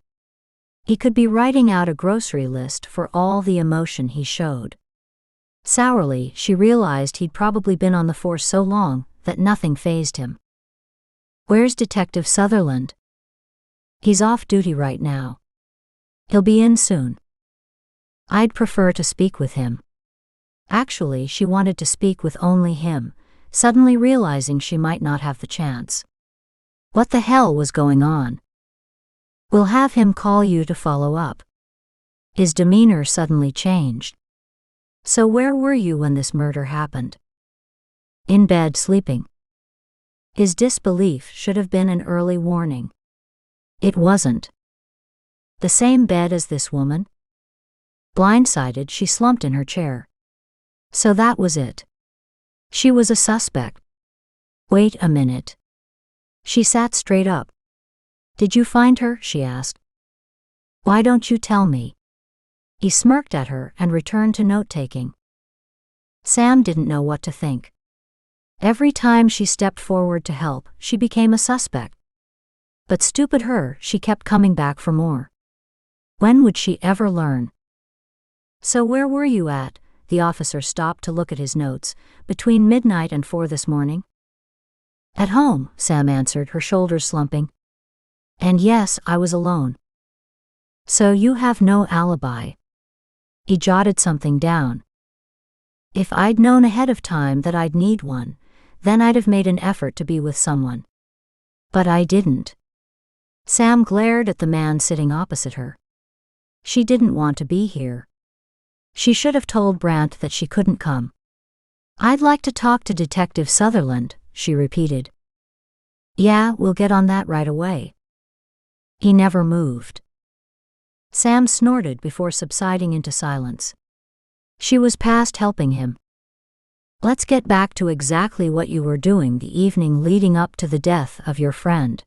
He could be writing out a grocery list for all the emotion he showed. Sourly, she realized he'd probably been on the force so long that nothing fazed him. Where's Detective Sutherland? He's off duty right now. He'll be in soon. I'd prefer to speak with him. Actually, she wanted to speak with only him, suddenly realizing she might not have the chance. What the hell was going on? We'll have him call you to follow up. His demeanor suddenly changed. So where were you when this murder happened? In bed, sleeping. His disbelief should have been an early warning. It wasn't. The same bed as this woman? Blindsided, she slumped in her chair. So that was it. She was a suspect. Wait a minute. She sat straight up. Did you find her? She asked. Why don't you tell me? He smirked at her and returned to note-taking. Sam didn't know what to think. Every time she stepped forward to help, she became a suspect. But stupid her, she kept coming back for more. When would she ever learn? So where were you at? The officer stopped to look at his notes. Between midnight and 4 this morning. At home, Sam answered, her shoulders slumping. And yes, I was alone. So you have no alibi. He jotted something down. If I'd known ahead of time that I'd need one, then I'd have made an effort to be with someone. But I didn't. Sam glared at the man sitting opposite her. She didn't want to be here. She should have told Brant that she couldn't come. I'd like to talk to Detective Sutherland, she repeated. Yeah, we'll get on that right away. He never moved. Sam snorted before subsiding into silence. She was past helping him. Let's get back to exactly what you were doing the evening leading up to the death of your friend.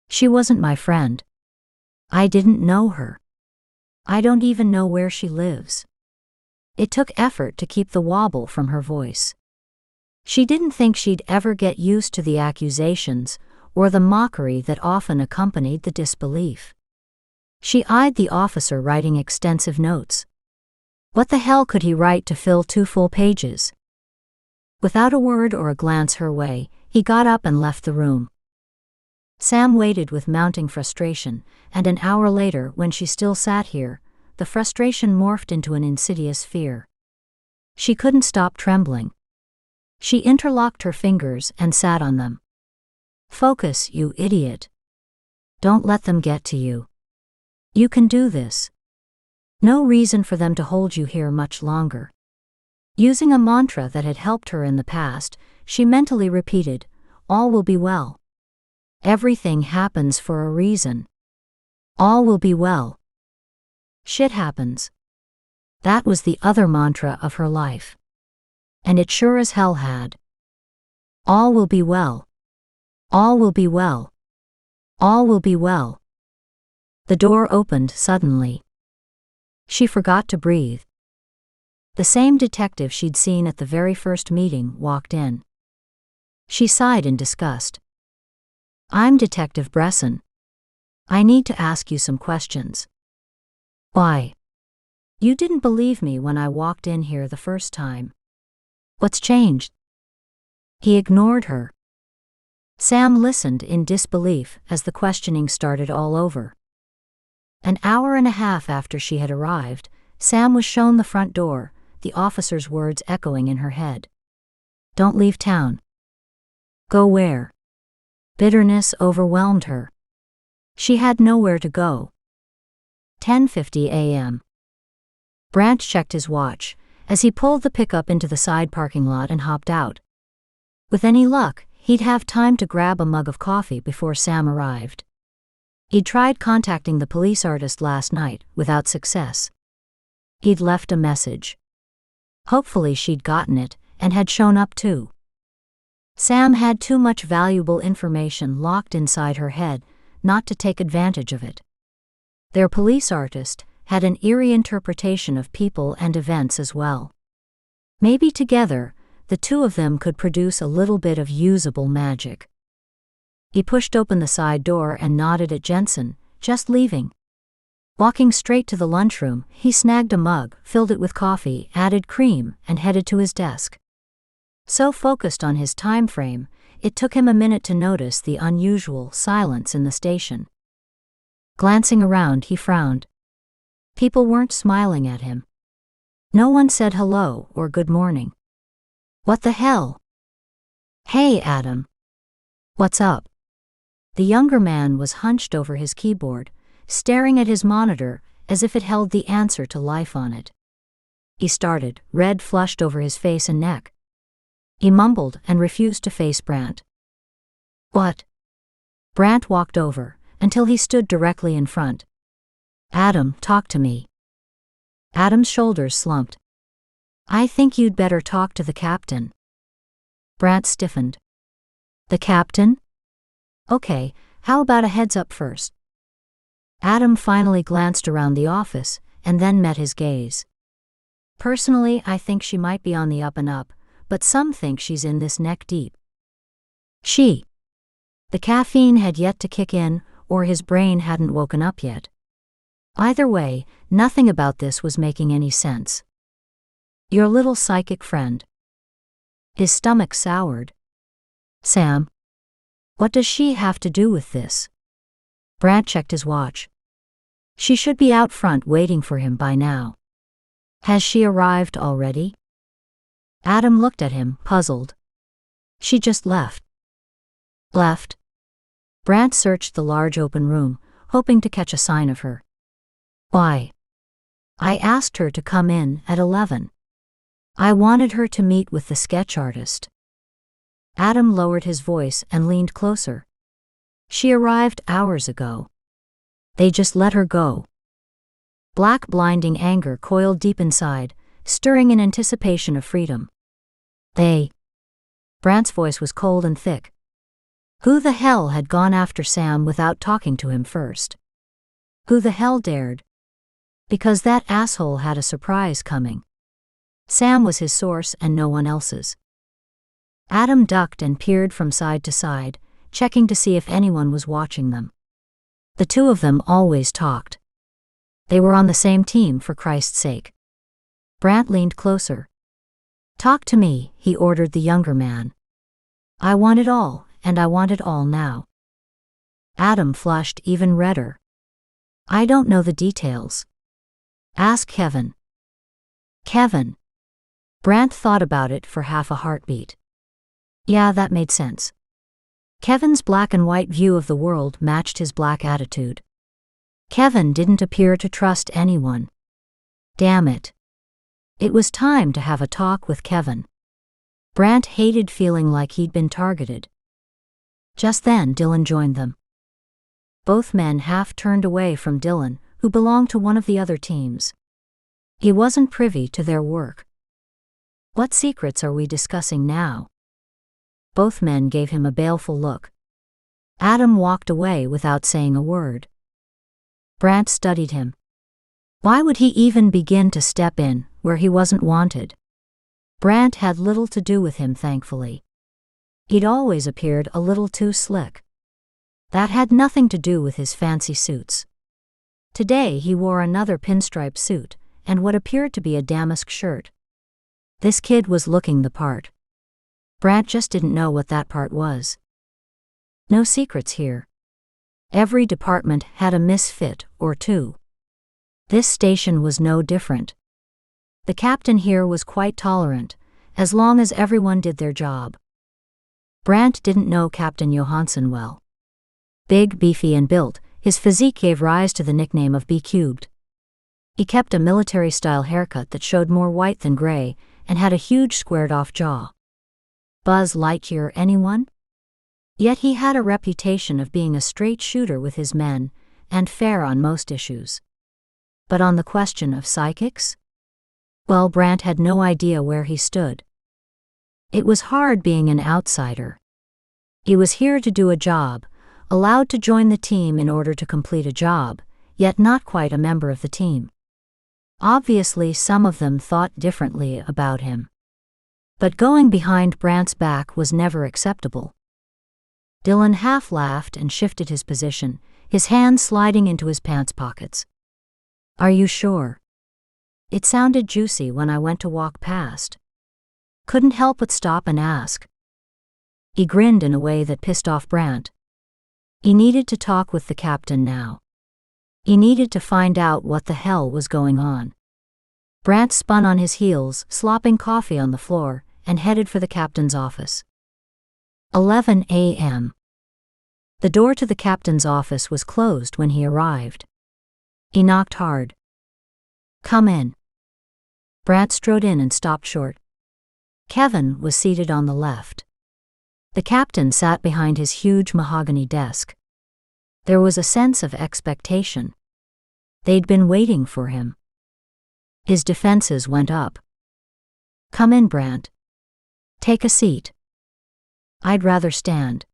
She wasn't my friend. I didn't know her. I don't even know where she lives. It took effort to keep the wobble from her voice. She didn't think she'd ever get used to the accusations or the mockery that often accompanied the disbelief. She eyed the officer writing extensive notes. What the hell could he write to fill 2 full pages? Without a word or a glance her way, he got up and left the room. Sam waited with mounting frustration, and an hour later, when she still sat here, the frustration morphed into an insidious fear. She couldn't stop trembling. She interlocked her fingers and sat on them. Focus, you idiot. Don't let them get to you. You can do this. No reason for them to hold you here much longer. Using a mantra that had helped her in the past, she mentally repeated, all will be well. Everything happens for a reason. All will be well. Shit happens. That was the other mantra of her life. And it sure as hell had. All will be well. All will be well. All will be well. The door opened suddenly. She forgot to breathe. The same detective she'd seen at the very first meeting walked in. She sighed in disgust. I'm Detective Bresson. I need to ask you some questions. Why? You didn't believe me when I walked in here the first time. What's changed? He ignored her. Sam listened in disbelief as the questioning started all over. An hour and a half after she had arrived, Sam was shown the front door, the officer's words echoing in her head. Don't leave town. Go where? Bitterness overwhelmed her. She had nowhere to go. 10:50 a.m. Brant checked his watch as he pulled the pickup into the side parking lot and hopped out. With any luck, he'd have time to grab a mug of coffee before Sam arrived. He'd tried contacting the police artist last night, without success. He'd left a message. Hopefully she'd gotten it, and had shown up too. Sam had too much valuable information locked inside her head not to take advantage of it. Their police artist had an eerie interpretation of people and events as well. Maybe together, the two of them could produce a little bit of usable magic. He pushed open the side door and nodded at Jensen, just leaving. Walking straight to the lunchroom, he snagged a mug, filled it with coffee, added cream, and headed to his desk. So focused on his time frame, it took him a minute to notice the unusual silence in the station. Glancing around, he frowned. People weren't smiling at him. No one said hello or good morning. What the hell? Hey, Adam. What's up? The younger man was hunched over his keyboard, staring at his monitor as if it held the answer to life on it. He started, red flushed over his face and neck. He mumbled and refused to face Brant. What? Brant walked over, until he stood directly in front. Adam, talk to me. Adam's shoulders slumped. I think you'd better talk to the captain. Brant stiffened. The captain? Okay, how about a heads up first? Adam finally glanced around the office, and then met his gaze. Personally, I think she might be on the up and up, but some think she's in this neck deep. She. The caffeine had yet to kick in, or his brain hadn't woken up yet. Either way, nothing about this was making any sense. Your little psychic friend. His stomach soured. Sam. What does she have to do with this? Brant checked his watch. She should be out front waiting for him by now. Has she arrived already? Adam looked at him, puzzled. She just left. Left? Brant searched the large open room, hoping to catch a sign of her. Why? I asked her to come in at 11. I wanted her to meet with the sketch artist. Adam lowered his voice and leaned closer. She arrived hours ago. They just let her go. Black blinding anger coiled deep inside, stirring in anticipation of freedom. They. Brant's voice was cold and thick. Who the hell had gone after Sam without talking to him first? Who the hell dared? Because that asshole had a surprise coming. Sam was his source and no one else's. Adam ducked and peered from side to side, checking to see if anyone was watching them. The two of them always talked. They were on the same team, for Christ's sake. Brant leaned closer. Talk to me, he ordered the younger man. I want it all, and I want it all now. Adam flushed even redder. I don't know the details. Ask Kevin. Kevin. Brant thought about it for half a heartbeat. Yeah, that made sense. Kevin's black and white view of the world matched his black attitude. Kevin didn't appear to trust anyone. Damn it. It was time to have a talk with Kevin. Brant hated feeling like he'd been targeted. Just then Dylan joined them. Both men half turned away from Dylan, who belonged to one of the other teams. He wasn't privy to their work. What secrets are we discussing now? Both men gave him a baleful look. Adam walked away without saying a word. Brant studied him. Why would he even begin to step in where he wasn't wanted? Brant had little to do with him, thankfully. He'd always appeared a little too slick. That had nothing to do with his fancy suits. Today he wore another pinstripe suit, and what appeared to be a damask shirt. This kid was looking the part. Brant just didn't know what that part was. No secrets here. Every department had a misfit or two. This station was no different. The captain here was quite tolerant, as long as everyone did their job. Brant didn't know Captain Johansson well. Big, beefy and built, his physique gave rise to the nickname of B-cubed. He kept a military-style haircut that showed more white than gray, and had a huge squared-off jaw. Buzz Lightyear, anyone? Yet he had a reputation of being a straight shooter with his men, and fair on most issues. But on the question of psychics? Well, Brant had no idea where he stood. It was hard being an outsider. He was here to do a job, allowed to join the team in order to complete a job, yet not quite a member of the team. Obviously, some of them thought differently about him. But going behind Brant's back was never acceptable. Dylan half laughed and shifted his position, his hands sliding into his pants pockets. Are you sure? It sounded juicy when I went to walk past. Couldn't help but stop and ask. He grinned in a way that pissed off Brant. He needed to talk with the captain now. He needed to find out what the hell was going on. Brant spun on his heels, slopping coffee on the floor, and headed for the captain's office. 11 a.m. The door to the captain's office was closed when he arrived. He knocked hard. Come in. Brant strode in and stopped short. Kevin was seated on the left. The captain sat behind his huge mahogany desk. There was a sense of expectation. They'd been waiting for him. His defenses went up. "Come in, Brant. Take a seat." "I'd rather stand."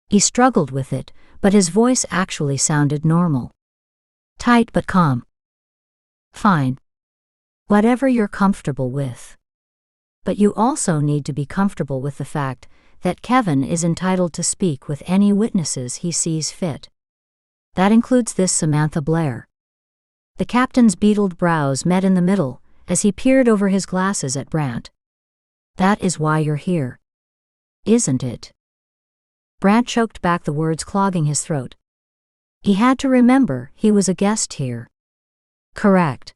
He struggled with it, but his voice actually sounded normal. Tight but calm. "Fine. Whatever you're comfortable with. But you also need to be comfortable with the fact that Kevin is entitled to speak with any witnesses he sees fit. That includes this Samantha Blair." The captain's beetled brows met in the middle as he peered over his glasses at Brant. "That is why you're here, isn't it?" Brant choked back the words clogging his throat. He had to remember he was a guest here. "Correct.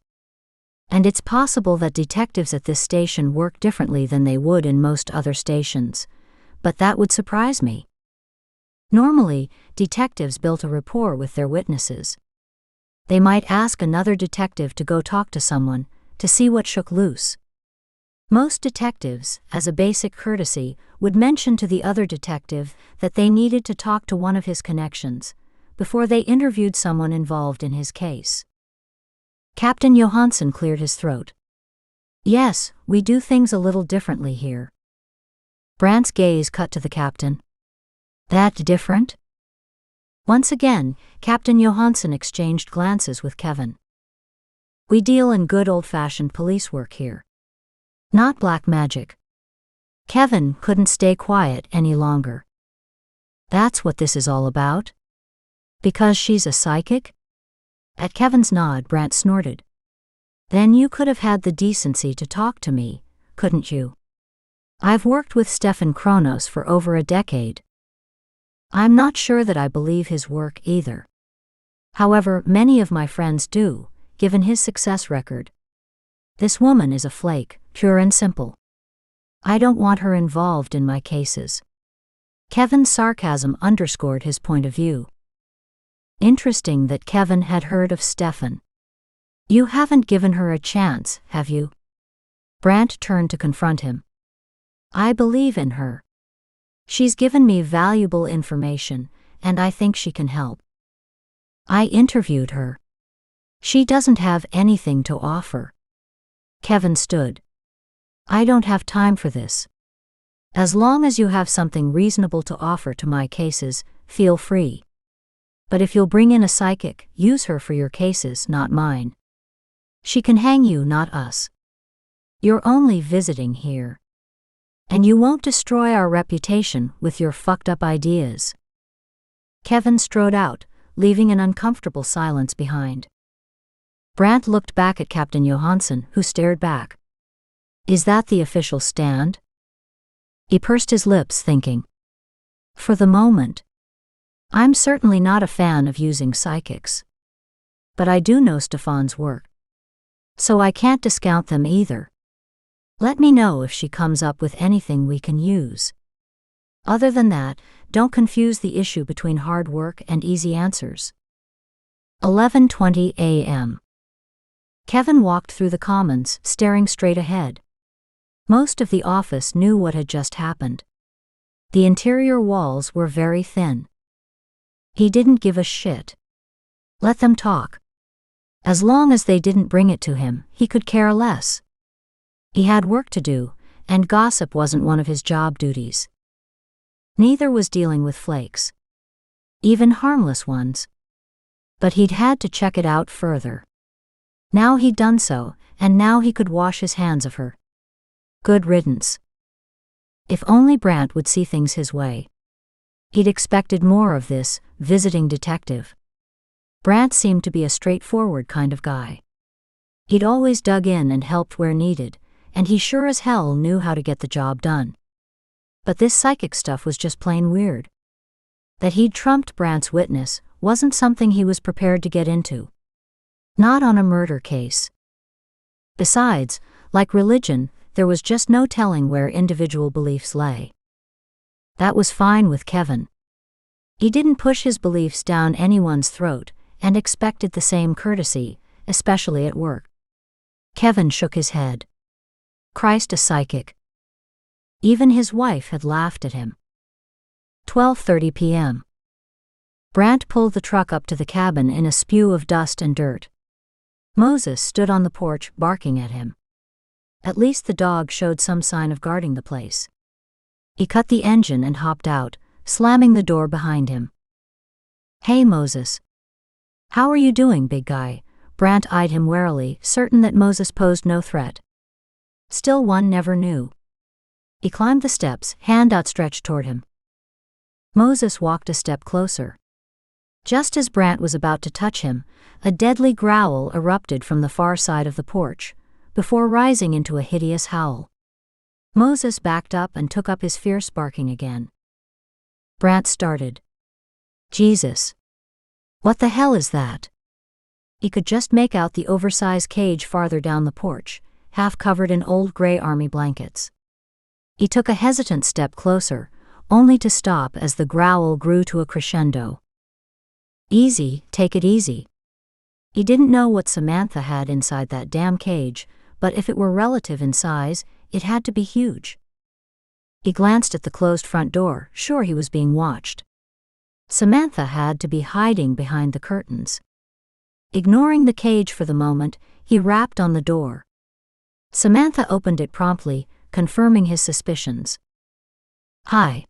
And it's possible that detectives at this station work differently than they would in most other stations, but that would surprise me. Normally, detectives built a rapport with their witnesses. They might ask another detective to go talk to someone to see what shook loose. Most detectives, as a basic courtesy, would mention to the other detective that they needed to talk to one of his connections before they interviewed someone involved in his case. Captain Johansson cleared his throat. "Yes, we do things a little differently here." Brant's gaze cut to the captain. "That different?" Once again, Captain Johansson exchanged glances with Kevin. "We deal in good old-fashioned police work here. Not black magic." Kevin couldn't stay quiet any longer. "That's what this is all about? Because she's a psychic?" At Kevin's nod, Brant snorted. "Then you could have had the decency to talk to me, couldn't you? I've worked with Stefan Kronos for over a decade. I'm not sure that I believe his work either. However, many of my friends do, given his success record. This woman is a flake, pure and simple. I don't want her involved in my cases." Kevin's sarcasm underscored his point of view. Interesting that Kevin had heard of Stefan. "You haven't given her a chance, have you?" Brant turned to confront him. "I believe in her. She's given me valuable information, and I think she can help. I interviewed her. She doesn't have anything to offer." Kevin stood. "I don't have time for this. As long as you have something reasonable to offer to my cases, feel free. But if you'll bring in a psychic, use her for your cases, not mine. She can hang you, not us. You're only visiting here. And you won't destroy our reputation with your fucked up ideas." Kevin strode out, leaving an uncomfortable silence behind. Brant looked back at Captain Johansson, who stared back. "Is that the official stand?" He pursed his lips, thinking. "For the moment. I'm certainly not a fan of using psychics. But I do know Stefan's work. So I can't discount them either. Let me know if she comes up with anything we can use. Other than that, don't confuse the issue between hard work and easy answers." 11:20 a.m. Kevin walked through the commons, staring straight ahead. Most of the office knew what had just happened. The interior walls were very thin. He didn't give a shit. Let them talk. As long as they didn't bring it to him, he could care less. He had work to do, and gossip wasn't one of his job duties. Neither was dealing with flakes. Even harmless ones. But he'd had to check it out further. Now he'd done so, and now he could wash his hands of her. Good riddance. If only Brant would see things his way. He'd expected more of this visiting detective. Brant seemed to be a straightforward kind of guy. He'd always dug in and helped where needed, and he sure as hell knew how to get the job done. But this psychic stuff was just plain weird. That he'd trumped Brant's witness wasn't something he was prepared to get into. Not on a murder case. Besides, like religion, there was just no telling where individual beliefs lay. That was fine with Kevin. He didn't push his beliefs down anyone's throat and expected the same courtesy, especially at work. Kevin shook his head. Christ, a psychic. Even his wife had laughed at him. 12:30 p.m. Brant pulled the truck up to the cabin in a spew of dust and dirt. Moses stood on the porch, barking at him. At least the dog showed some sign of guarding the place. He cut the engine and hopped out, slamming the door behind him. "Hey Moses. How are you doing, big guy?" Brant eyed him warily, certain that Moses posed no threat. Still, one never knew. He climbed the steps, hand outstretched toward him. Moses walked a step closer. Just as Brant was about to touch him, a deadly growl erupted from the far side of the porch, before rising into a hideous howl. Moses backed up and took up his fierce barking again. Brant started. "Jesus. What the hell is that?" He could just make out the oversized cage farther down the porch, half covered in old gray army blankets. He took a hesitant step closer, only to stop as the growl grew to a crescendo. "Easy, take it easy." He didn't know what Samantha had inside that damn cage, but if it were relative in size, it had to be huge. He glanced at the closed front door, sure he was being watched. Samantha had to be hiding behind the curtains. Ignoring the cage for the moment, he rapped on the door. Samantha opened it promptly, confirming his suspicions. "Hi."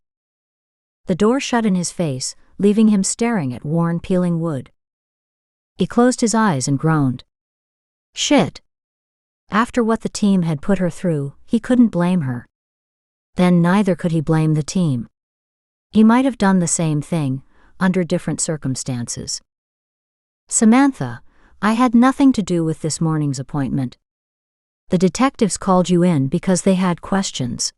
The door shut in his face, leaving him staring at worn, peeling wood. He closed his eyes and groaned. Shit. After what the team had put her through, he couldn't blame her. Then neither could he blame the team. He might have done the same thing, under different circumstances. "Samantha, I had nothing to do with this morning's appointment. The detectives called you in because they had questions.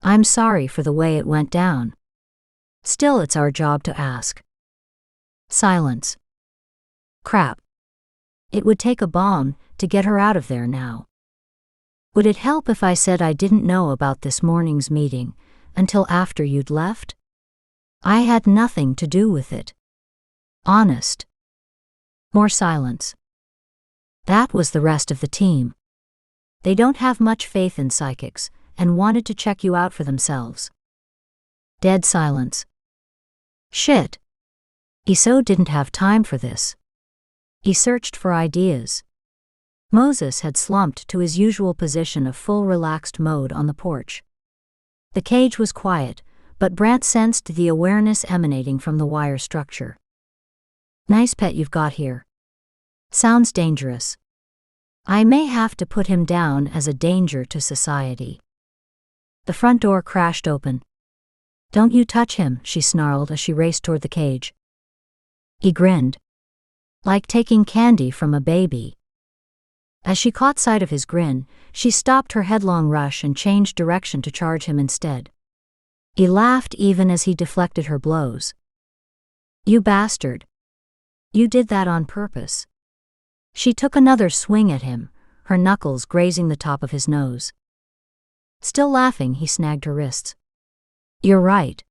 I'm sorry for the way it went down. Still, it's our job to ask." Silence. Crap. It would take a bomb to get her out of there now. "Would it help if I said I didn't know about this morning's meeting until after you'd left? I had nothing to do with it. Honest." More silence. That was the rest of the team. They don't have much faith in psychics and wanted to check you out for themselves. Dead silence. Shit. Iso didn't have time for this. He searched for ideas. Moses had slumped to his usual position of full relaxed mode on the porch. The cage was quiet, but Brant sensed the awareness emanating from the wire structure. "Nice pet you've got here. Sounds dangerous. I may have to put him down as a danger to society." The front door crashed open. "Don't you touch him," she snarled as she raced toward the cage. He grinned. Like taking candy from a baby. As she caught sight of his grin, she stopped her headlong rush and changed direction to charge him instead. He laughed even as he deflected her blows. "You bastard. You did that on purpose." She took another swing at him, her knuckles grazing the top of his nose. Still laughing, he snagged her wrists. "You're right.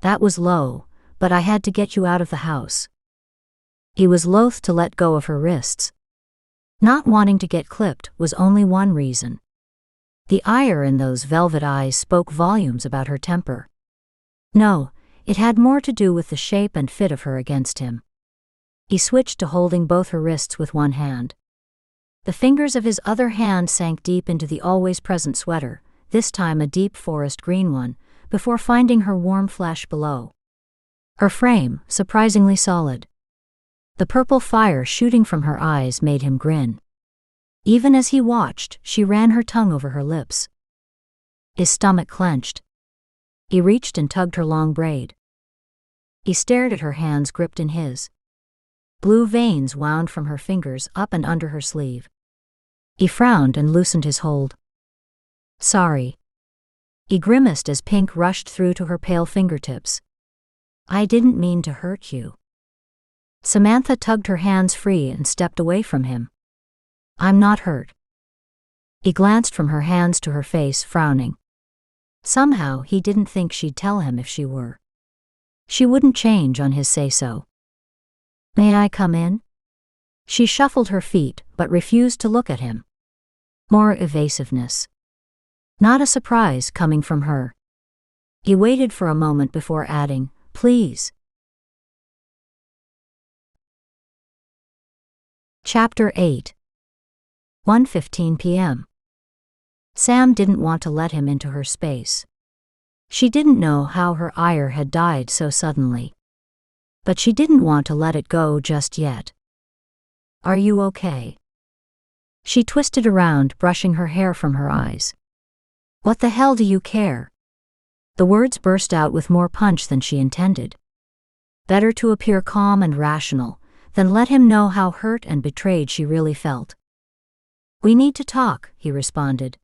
That was low, but I had to get you out of the house." He was loath to let go of her wrists. Not wanting to get clipped was only one reason. The ire in those velvet eyes spoke volumes about her temper. No, it had more to do with the shape and fit of her against him. He switched to holding both her wrists with one hand. The fingers of his other hand sank deep into the always-present sweater, this time a deep forest green one, before finding her warm flesh below. Her frame, surprisingly solid. The purple fire shooting from her eyes made him grin. Even as he watched, she ran her tongue over her lips. His stomach clenched. He reached and tugged her long braid. He stared at her hands gripped in his. Blue veins wound from her fingers up and under her sleeve. He frowned and loosened his hold. "Sorry." He grimaced as pink rushed through to her pale fingertips. "I didn't mean to hurt you." Samantha tugged her hands free and stepped away from him. "I'm not hurt." He glanced from her hands to her face, frowning. Somehow he didn't think she'd tell him if she were. She wouldn't change on his say-so. "May I come in?" She shuffled her feet but refused to look at him. More evasiveness. Not a surprise coming from her. He waited for a moment before adding, "Please." Chapter 8. 1:15 p.m. Sam didn't want to let him into her space. She didn't know how her ire had died so suddenly. But she didn't want to let it go just yet. "Are you okay?" She twisted around, brushing her hair from her eyes. "What the hell do you care?" The words burst out with more punch than she intended. Better to appear calm and rational than let him know how hurt and betrayed she really felt. "We need to talk," he responded.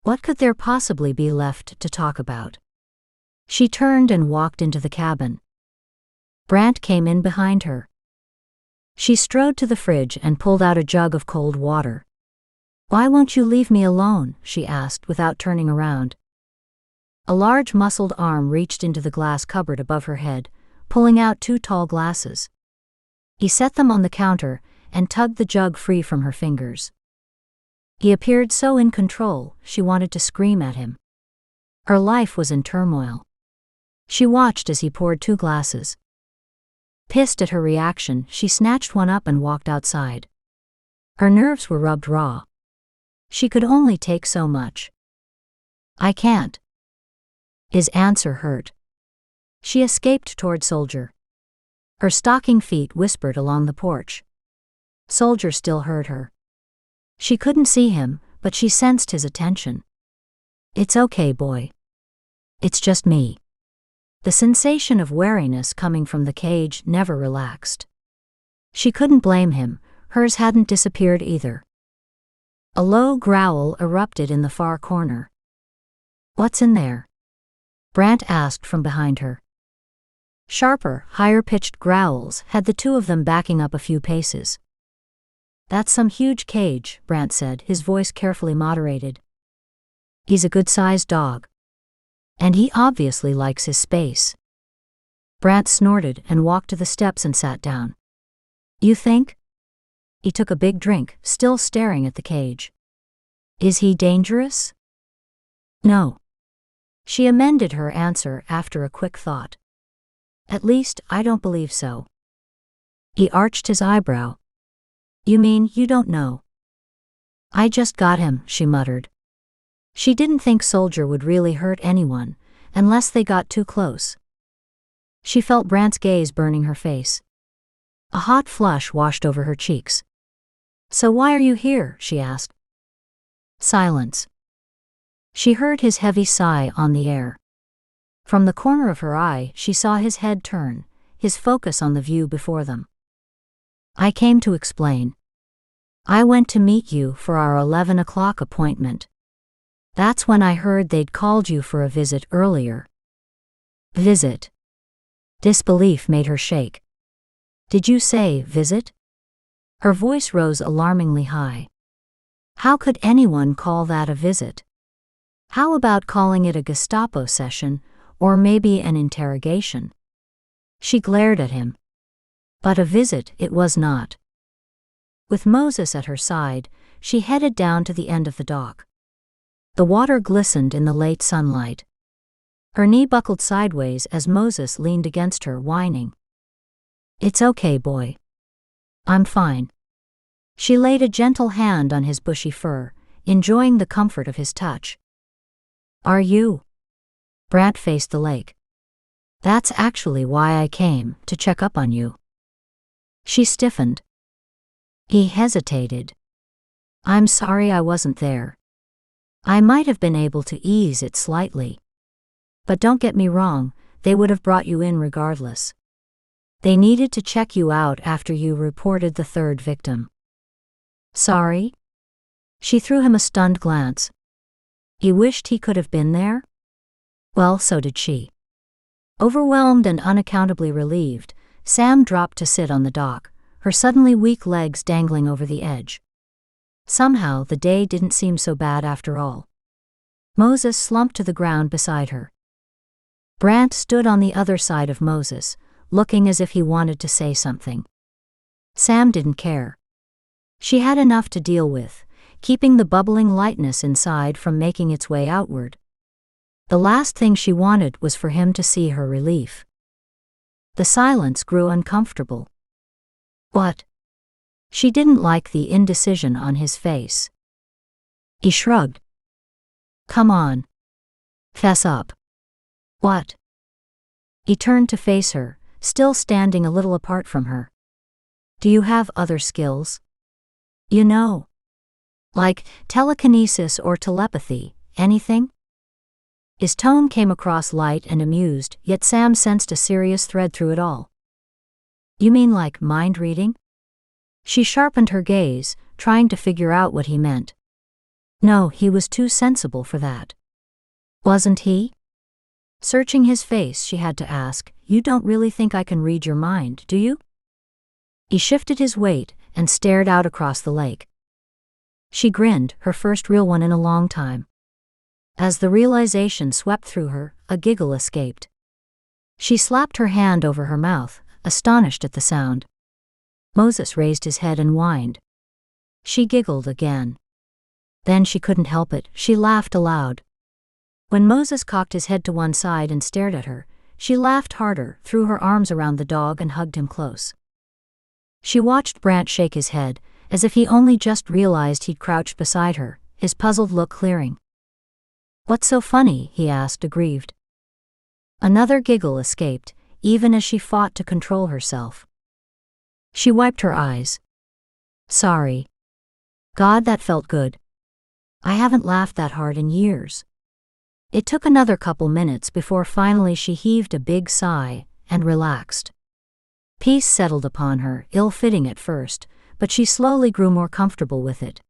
What could there possibly be left to talk about? She turned and walked into the cabin. Brant came in behind her. She strode to the fridge and pulled out a jug of cold water. "Why won't you leave me alone?" she asked without turning around. A large muscled arm reached into the glass cupboard above her head, pulling out 2 tall glasses. He set them on the counter and tugged the jug free from her fingers. He appeared so in control, she wanted to scream at him. Her life was in turmoil. She watched as he poured 2 glasses. Pissed at her reaction, she snatched one up and walked outside. Her nerves were rubbed raw. She could only take so much. "I can't." His answer hurt. She escaped toward Soldier. Her stocking feet whispered along the porch. Soldier still heard her. She couldn't see him, but she sensed his attention. "It's okay, boy. It's just me." The sensation of wariness coming from the cage never relaxed. She couldn't blame him, hers hadn't disappeared either. A low growl erupted in the far corner. "What's in there?" Brant asked from behind her. Sharper, higher-pitched growls had the 2 of them backing up a few paces. "That's some huge cage," Brant said, his voice carefully moderated. "He's a good-sized dog. And he obviously likes his space." Brant snorted and walked to the steps and sat down. "You think?" He took a big drink, still staring at the cage. "Is he dangerous?" "No." She amended her answer after a quick thought. "At least, I don't believe so." He arched his eyebrow. "You mean you don't know?" "I just got him," she muttered. She didn't think Soldier would really hurt anyone, unless they got too close. She felt Brant's gaze burning her face. A hot flush washed over her cheeks. "So why are you here?" she asked. Silence. She heard his heavy sigh on the air. From the corner of her eye, she saw his head turn, his focus on the view before them. "I came to explain. I went to meet you for our 11 o'clock appointment. That's when I heard they'd called you for a visit earlier." "Visit?" Disbelief made her shake. "Did you say visit?" Her voice rose alarmingly high. How could anyone call that a visit? How about calling it a Gestapo session, or maybe an interrogation? She glared at him. But a visit it was not. With Moses at her side, she headed down to the end of the dock. The water glistened in the late sunlight. Her knee buckled sideways as Moses leaned against her, whining. "It's okay, boy. I'm fine." She laid a gentle hand on his bushy fur, enjoying the comfort of his touch. "Are you?" Brant faced the lake. "That's actually why I came, to check up on you." She stiffened. He hesitated. "I'm sorry I wasn't there. I might have been able to ease it slightly. But don't get me wrong, they would have brought you in regardless. They needed to check you out after you reported the 3rd victim." "Sorry?" She threw him a stunned glance. He wished he could have been there? Well, so did she. Overwhelmed and unaccountably relieved, Sam dropped to sit on the dock, her suddenly weak legs dangling over the edge. Somehow the day didn't seem so bad after all. Moses slumped to the ground beside her. Brant stood on the other side of Moses, looking as if he wanted to say something. Sam didn't care. She had enough to deal with, keeping the bubbling lightness inside from making its way outward. The last thing she wanted was for him to see her relief. The silence grew uncomfortable. What? She didn't like the indecision on his face. He shrugged. Come on. Fess up. What? He turned to face her, still standing a little apart from her. Do you have other skills? You know. Like telekinesis or telepathy, anything? His tone came across light and amused, yet Sam sensed a serious thread through it all. You mean like mind reading? She sharpened her gaze, trying to figure out what he meant. No, he was too sensible for that. Wasn't he? Searching his face, she had to ask, You don't really think I can read your mind, do you? He shifted his weight and stared out across the lake. She grinned, her first real one in a long time. As the realization swept through her, a giggle escaped. She slapped her hand over her mouth, astonished at the sound. Moses raised his head and whined. She giggled again. Then she couldn't help it, she laughed aloud. When Moses cocked his head to one side and stared at her, she laughed harder, threw her arms around the dog and hugged him close. She watched Brant shake his head, as if he only just realized he'd crouched beside her, his puzzled look clearing. What's so funny? He asked, aggrieved. Another giggle escaped, even as she fought to control herself. She wiped her eyes. Sorry. God, that felt good. I haven't laughed that hard in years. It took another couple minutes before finally she heaved a big sigh and relaxed. Peace settled upon her, ill-fitting at first, but she slowly grew more comfortable with it.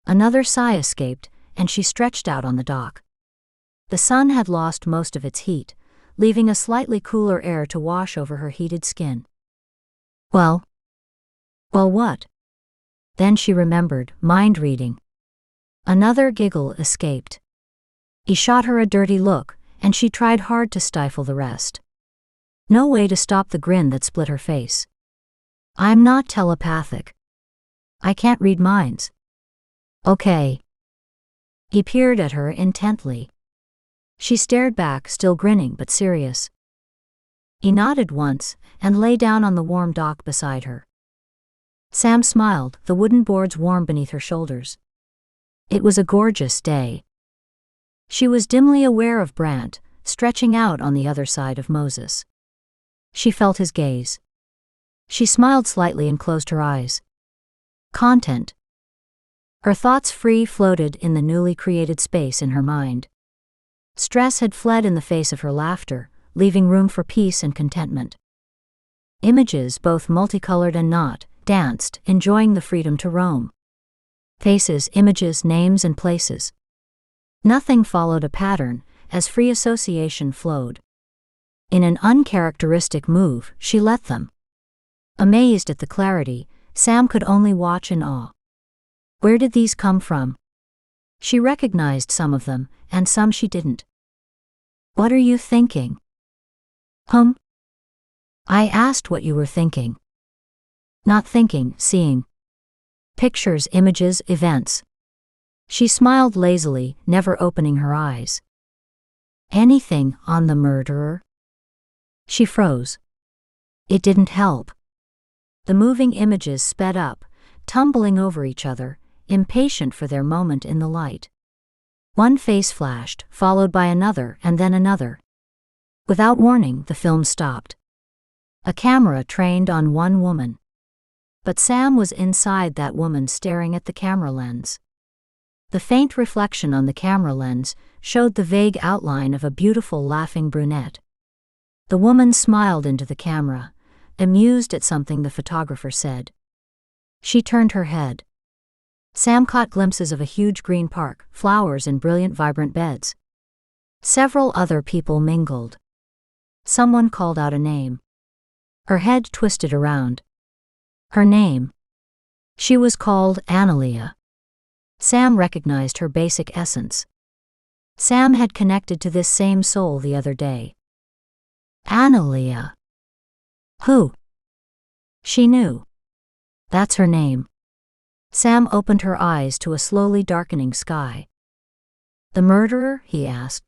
Another sigh escaped, and she stretched out on the dock. The sun had lost most of its heat, leaving a slightly cooler air to wash over her heated skin. Well, what? Then she remembered, mind reading. Another giggle escaped. He shot her a dirty look, and she tried hard to stifle the rest. No way to stop the grin that split her face. I'm not telepathic. I can't read minds. Okay. He peered at her intently. She stared back, still grinning but serious. He nodded once, and lay down on the warm dock beside her. Sam smiled, the wooden boards warm beneath her shoulders. It was a gorgeous day. She was dimly aware of Brant, stretching out on the other side of Moses. She felt his gaze. She smiled slightly and closed her eyes. Content. Her thoughts free floated in the newly created space in her mind. Stress had fled in the face of her laughter, leaving room for peace and contentment. Images, both multicolored and not, danced, enjoying the freedom to roam. Faces, images, names, and places. Nothing followed a pattern, as free association flowed. In an uncharacteristic move, she let them. Amazed at the clarity, Sam could only watch in awe. Where did these come from? She recognized some of them, and some she didn't. What are you thinking? I asked what you were thinking. Not thinking, seeing. Pictures, images, events. She smiled lazily, never opening her eyes. Anything on the murderer? She froze. It didn't help. The moving images sped up, tumbling over each other, impatient for their moment in the light. One face flashed, followed by another and then another. Without warning, the film stopped. A camera trained on one woman. But Sam was inside that woman, staring at the camera lens. The faint reflection on the camera lens showed the vague outline of a beautiful laughing brunette. The woman smiled into the camera, amused at something the photographer said. She turned her head. Sam caught glimpses of a huge green park, flowers in brilliant, vibrant beds. Several other people mingled. Someone called out a name. Her head twisted around. Her name. She was called Analia. Sam recognized her basic essence. Sam had connected to this same soul the other day. Analia. Who? She knew. That's her name. Sam opened her eyes to a slowly darkening sky. The murderer? He asked.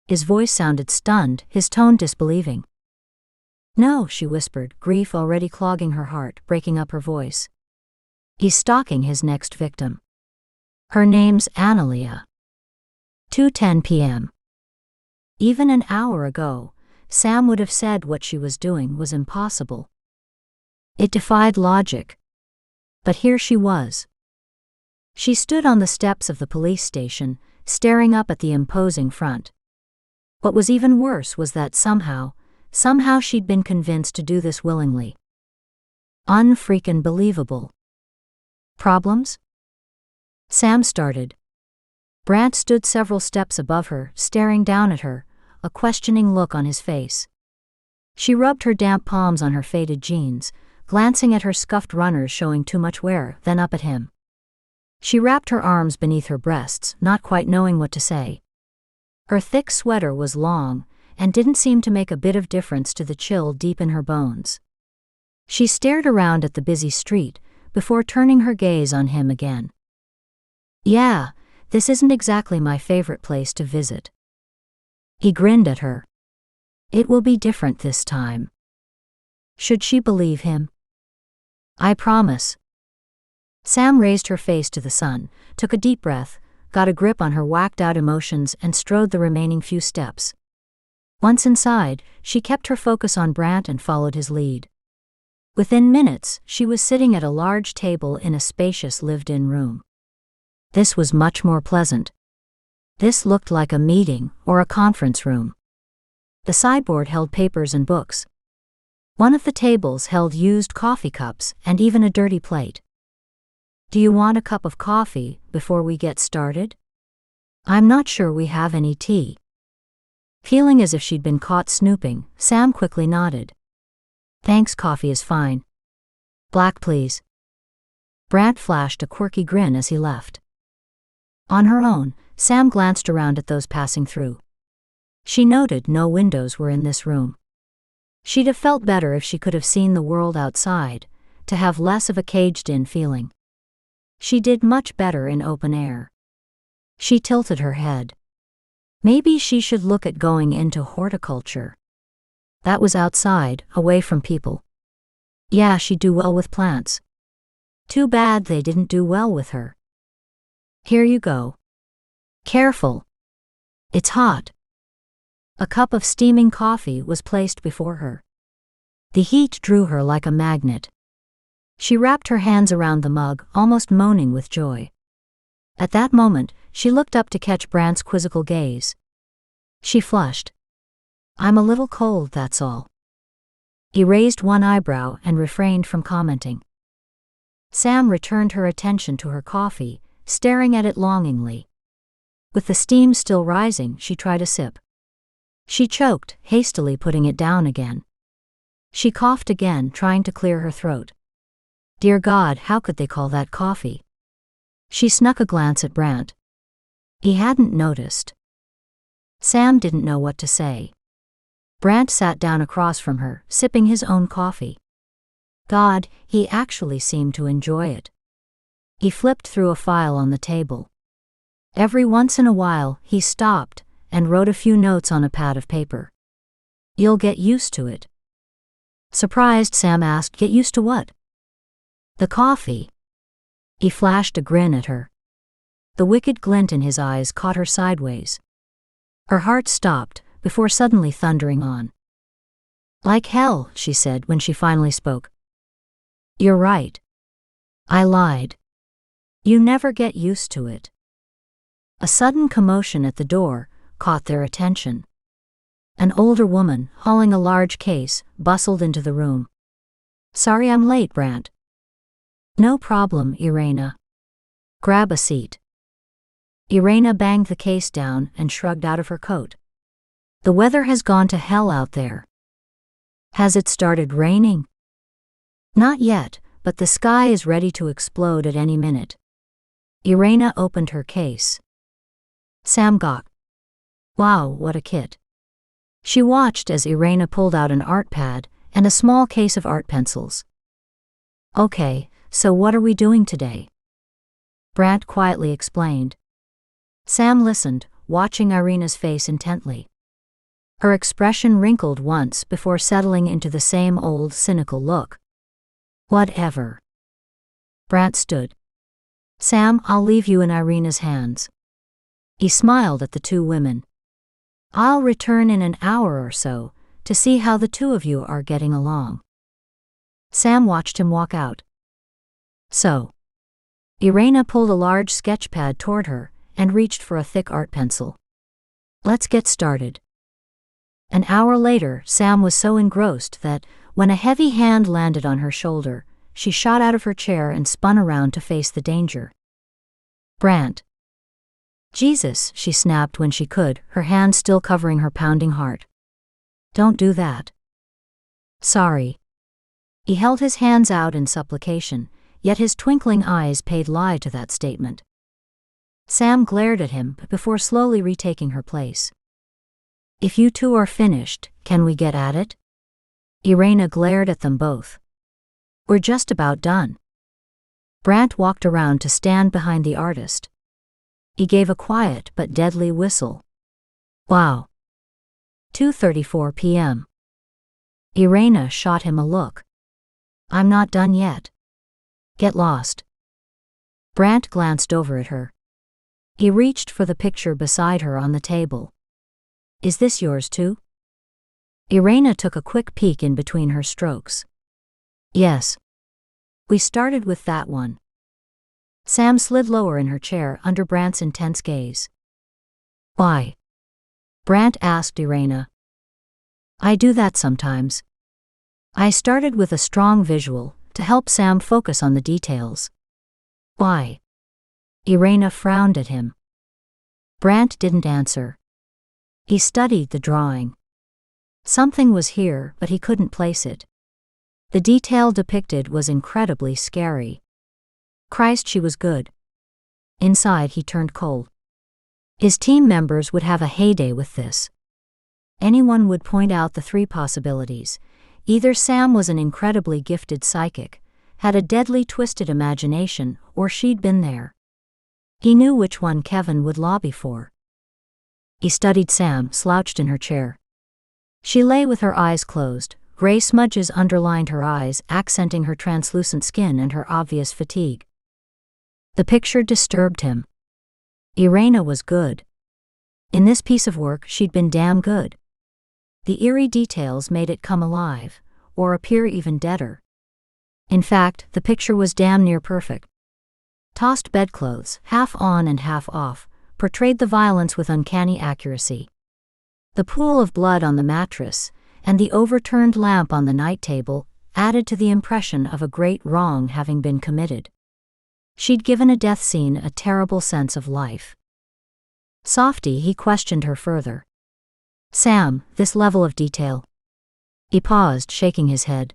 His voice sounded stunned, his tone disbelieving. "No," she whispered, grief already clogging her heart, breaking up her voice. "He's stalking his next victim. Her name's Analia." 2:10 p.m. Even an hour ago, Sam would have said what she was doing was impossible. It defied logic. But here she was. She stood on the steps of the police station, staring up at the imposing front. What was even worse was that somehow she'd been convinced to do this willingly. Unfreaking believable. Problems? Sam started. Brant stood several steps above her, staring down at her, a questioning look on his face. She rubbed her damp palms on her faded jeans, glancing at her scuffed runners showing too much wear, then up at him. She wrapped her arms beneath her breasts, not quite knowing what to say. Her thick sweater was long, and didn't seem to make a bit of difference to the chill deep in her bones. She stared around at the busy street, before turning her gaze on him again. "Yeah, this isn't exactly my favorite place to visit." He grinned at her. "It will be different this time." Should she believe him? "I promise." Sam raised her face to the sun, took a deep breath, got a grip on her whacked-out emotions and strode the remaining few steps. Once inside, she kept her focus on Brant and followed his lead. Within minutes, she was sitting at a large table in a spacious lived-in room. This was much more pleasant. This looked like a meeting or a conference room. The sideboard held papers and books. One of the tables held used coffee cups and even a dirty plate. "Do you want a cup of coffee before we get started?" "I'm not sure we have any tea." Feeling as if she'd been caught snooping, Sam quickly nodded. "Thanks, coffee is fine." "Black, please." Brant flashed a quirky grin as he left. On her own, Sam glanced around at those passing through. She noted no windows were in this room. She'd have felt better if she could have seen the world outside, to have less of a caged-in feeling. She did much better in open air. She tilted her head. Maybe she should look at going into horticulture. That was outside, away from people. Yeah, she'd do well with plants. Too bad they didn't do well with her. "Here you go. Careful. It's hot." A cup of steaming coffee was placed before her. The heat drew her like a magnet. She wrapped her hands around the mug, almost moaning with joy. At that moment, she looked up to catch Brant's quizzical gaze. She flushed. "I'm a little cold, that's all." He raised one eyebrow and refrained from commenting. Sam returned her attention to her coffee, staring at it longingly. With the steam still rising, she tried a sip. She choked, hastily putting it down again. She coughed again, trying to clear her throat. Dear God, how could they call that coffee? She snuck a glance at Brant. He hadn't noticed. Sam didn't know what to say. Brant sat down across from her, sipping his own coffee. God, he actually seemed to enjoy it. He flipped through a file on the table. Every once in a while, he stopped and wrote a few notes on a pad of paper. You'll get used to it. Surprised, Sam asked, Get used to what? The coffee. He flashed a grin at her. The wicked glint in his eyes caught her sideways. Her heart stopped, before suddenly thundering on. Like hell, she said when she finally spoke. You're right. I lied. You never get used to it. A sudden commotion at the door caught their attention. An older woman, hauling a large case, bustled into the room. Sorry I'm late, Brant. No problem, Irena. Grab a seat. Irena banged the case down and shrugged out of her coat. The weather has gone to hell out there. Has it started raining? Not yet, but the sky is ready to explode at any minute. Irena opened her case. Sam gawked. Wow, what a kit. She watched as Irena pulled out an art pad and a small case of art pencils. Okay, so what are we doing today? Brant quietly explained. Sam listened, watching Irena's face intently. Her expression wrinkled once before settling into the same old cynical look. Whatever. Brant stood. Sam, I'll leave you in Irina's hands. He smiled at the two women. I'll return in an hour or so to see how the two of you are getting along. Sam watched him walk out. So. Irina pulled a large sketch pad toward her and reached for a thick art pencil. Let's get started. An hour later, Sam was so engrossed that, when a heavy hand landed on her shoulder, she shot out of her chair and spun around to face the danger. Brant. Jesus, she snapped when she could, her hand still covering her pounding heart. Don't do that. Sorry. He held his hands out in supplication, yet his twinkling eyes paid lie to that statement. Sam glared at him before slowly retaking her place. If you two are finished, can we get at it? Irina glared at them both. We're just about done. Brant walked around to stand behind the artist. He gave a quiet but deadly whistle. Wow. 2:34 p.m. Irina shot him a look. I'm not done yet. Get lost. Brant glanced over at her. He reached for the picture beside her on the table. Is this yours too? Irina took a quick peek in between her strokes. Yes. We started with that one. Sam slid lower in her chair under Brant's intense gaze. Why? Brant asked Irina. I do that sometimes. I started with a strong visual to help Sam focus on the details. Why? Irina frowned at him. Brant didn't answer. He studied the drawing. Something was here, but he couldn't place it. The detail depicted was incredibly scary. Christ, she was good. Inside, he turned cold. His team members would have a heyday with this. Anyone would point out the three possibilities. Either Sam was an incredibly gifted psychic, had a deadly twisted imagination, or she'd been there. He knew which one Kevin would lobby for. He studied Sam, slouched in her chair. She lay with her eyes closed. Gray smudges underlined her eyes, accenting her translucent skin and her obvious fatigue. The picture disturbed him. Irina was good. In this piece of work, she'd been damn good. The eerie details made it come alive, or appear even deader. In fact, the picture was damn near perfect. Tossed bedclothes, half on and half off, portrayed the violence with uncanny accuracy. The pool of blood on the mattress, and the overturned lamp on the night table, added to the impression of a great wrong having been committed. She'd given a death scene a terrible sense of life. Softy, he questioned her further. Sam, this level of detail. He paused, shaking his head.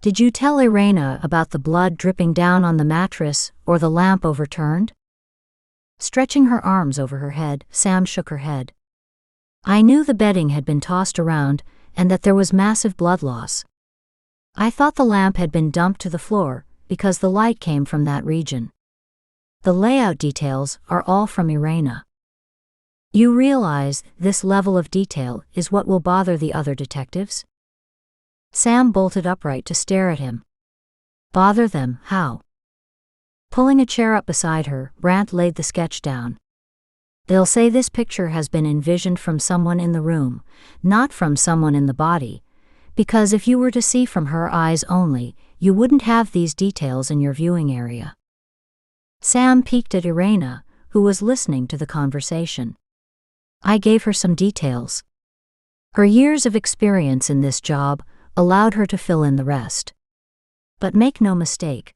Did you tell Irina about the blood dripping down on the mattress or the lamp overturned? Stretching her arms over her head, Sam shook her head. I knew the bedding had been tossed around and that there was massive blood loss. I thought the lamp had been dumped to the floor because the light came from that region. The layout details are all from Irina. You realize this level of detail is what will bother the other detectives? Sam bolted upright to stare at him. Bother them, how? Pulling a chair up beside her, Brant laid the sketch down. They'll say this picture has been envisioned from someone in the room, not from someone in the body, because if you were to see from her eyes only, you wouldn't have these details in your viewing area. Sam peeked at Irina, who was listening to the conversation. I gave her some details. Her years of experience in this job allowed her to fill in the rest. But make no mistake.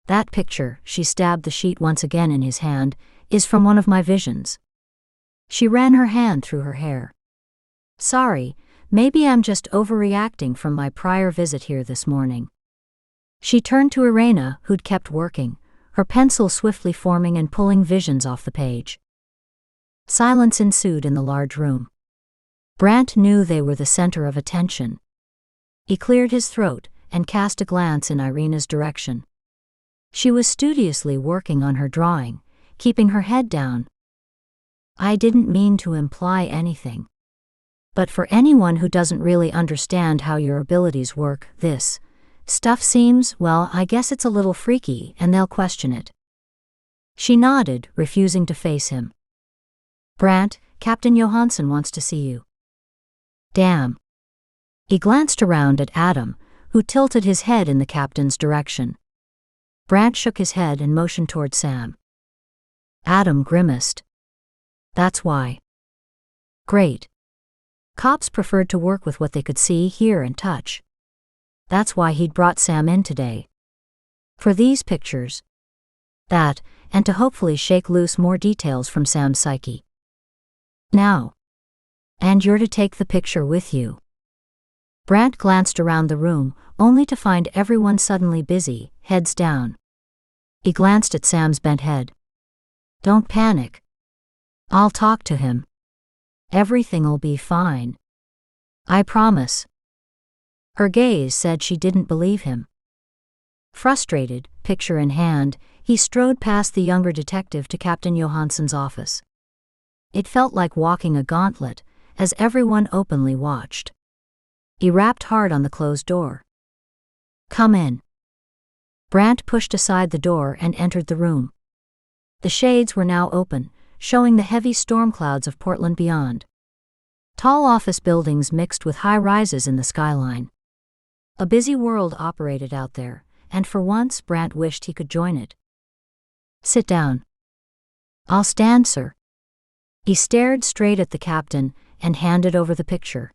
That picture, she stabbed the sheet once again in his hand, is from one of my visions. She ran her hand through her hair. Sorry, maybe I'm just overreacting from my prior visit here this morning. She turned to Irina, who'd kept working, her pencil swiftly forming and pulling visions off the page. Silence ensued in the large room. Brant knew they were the center of attention. He cleared his throat and cast a glance in Irina's direction. She was studiously working on her drawing, keeping her head down. I didn't mean to imply anything. But for anyone who doesn't really understand how your abilities work, this stuff seems, well, I guess it's a little freaky, and they'll question it. She nodded, refusing to face him. Brant, Captain Johansson wants to see you. Damn. He glanced around at Adam, who tilted his head in the captain's direction. Brant shook his head and motioned toward Sam. Adam grimaced. That's why. Great. Cops preferred to work with what they could see, hear, and touch. That's why he'd brought Sam in today. For these pictures. That, and to hopefully shake loose more details from Sam's psyche. Now. And you're to take the picture with you. Brant glanced around the room, only to find everyone suddenly busy, heads down. He glanced at Sam's bent head. Don't panic. I'll talk to him. Everything'll be fine. I promise. Her gaze said she didn't believe him. Frustrated, picture in hand, he strode past the younger detective to Captain Johansson's office. It felt like walking a gauntlet, as everyone openly watched. He rapped hard on the closed door. Come in. Brant pushed aside the door and entered the room. The shades were now open, showing the heavy storm clouds of Portland beyond. Tall office buildings mixed with high rises in the skyline. A busy world operated out there, and for once Brant wished he could join it. Sit down. I'll stand, sir. He stared straight at the captain and handed over the picture.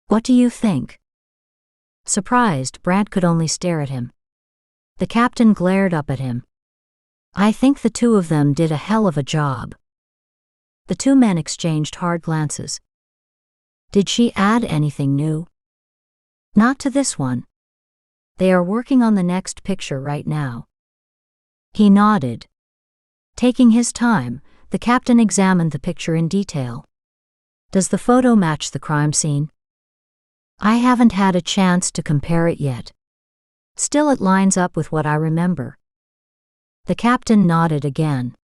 What do you think? Surprised, Brant could only stare at him. The captain glared up at him. I think the two of them did a hell of a job. The two men exchanged hard glances. Did she add anything new? Not to this one. They are working on the next picture right now. He nodded. Taking his time, the captain examined the picture in detail. Does the photo match the crime scene? I haven't had a chance to compare it yet. Still, it lines up with what I remember. The captain nodded again.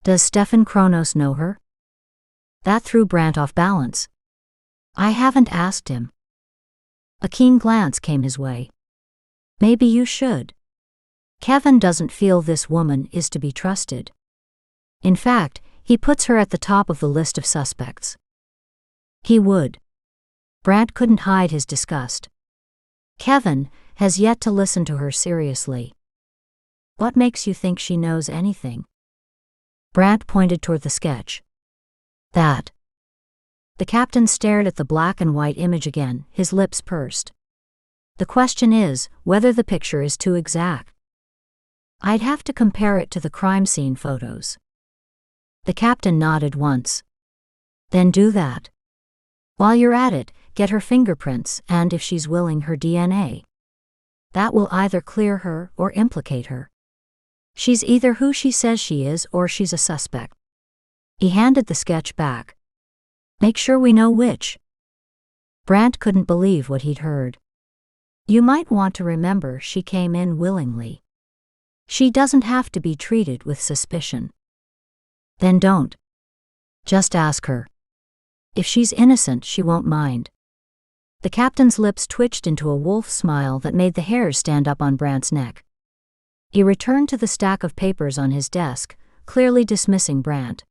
Does Stefan Kronos know her? That threw Brant off balance. I haven't asked him. A keen glance came his way. Maybe you should. Kevin doesn't feel this woman is to be trusted. In fact, he puts her at the top of the list of suspects. He would. Brant couldn't hide his disgust. Kevin has yet to listen to her seriously. What makes you think she knows anything? Brant pointed toward the sketch. That. The captain stared at the black and white image again, his lips pursed. The question is whether the picture is too exact. I'd have to compare it to the crime scene photos. The captain nodded once. Then do that. While you're at it, get her fingerprints and, if she's willing, her DNA. That will either clear her or implicate her. She's either who she says she is or she's a suspect. He handed the sketch back. Make sure we know which. Brant couldn't believe what he'd heard. You might want to remember she came in willingly. She doesn't have to be treated with suspicion. Then don't. Just ask her. If she's innocent, she won't mind. The captain's lips twitched into a wolf smile that made the hairs stand up on Brant's neck. He returned to the stack of papers on his desk, clearly dismissing Brant.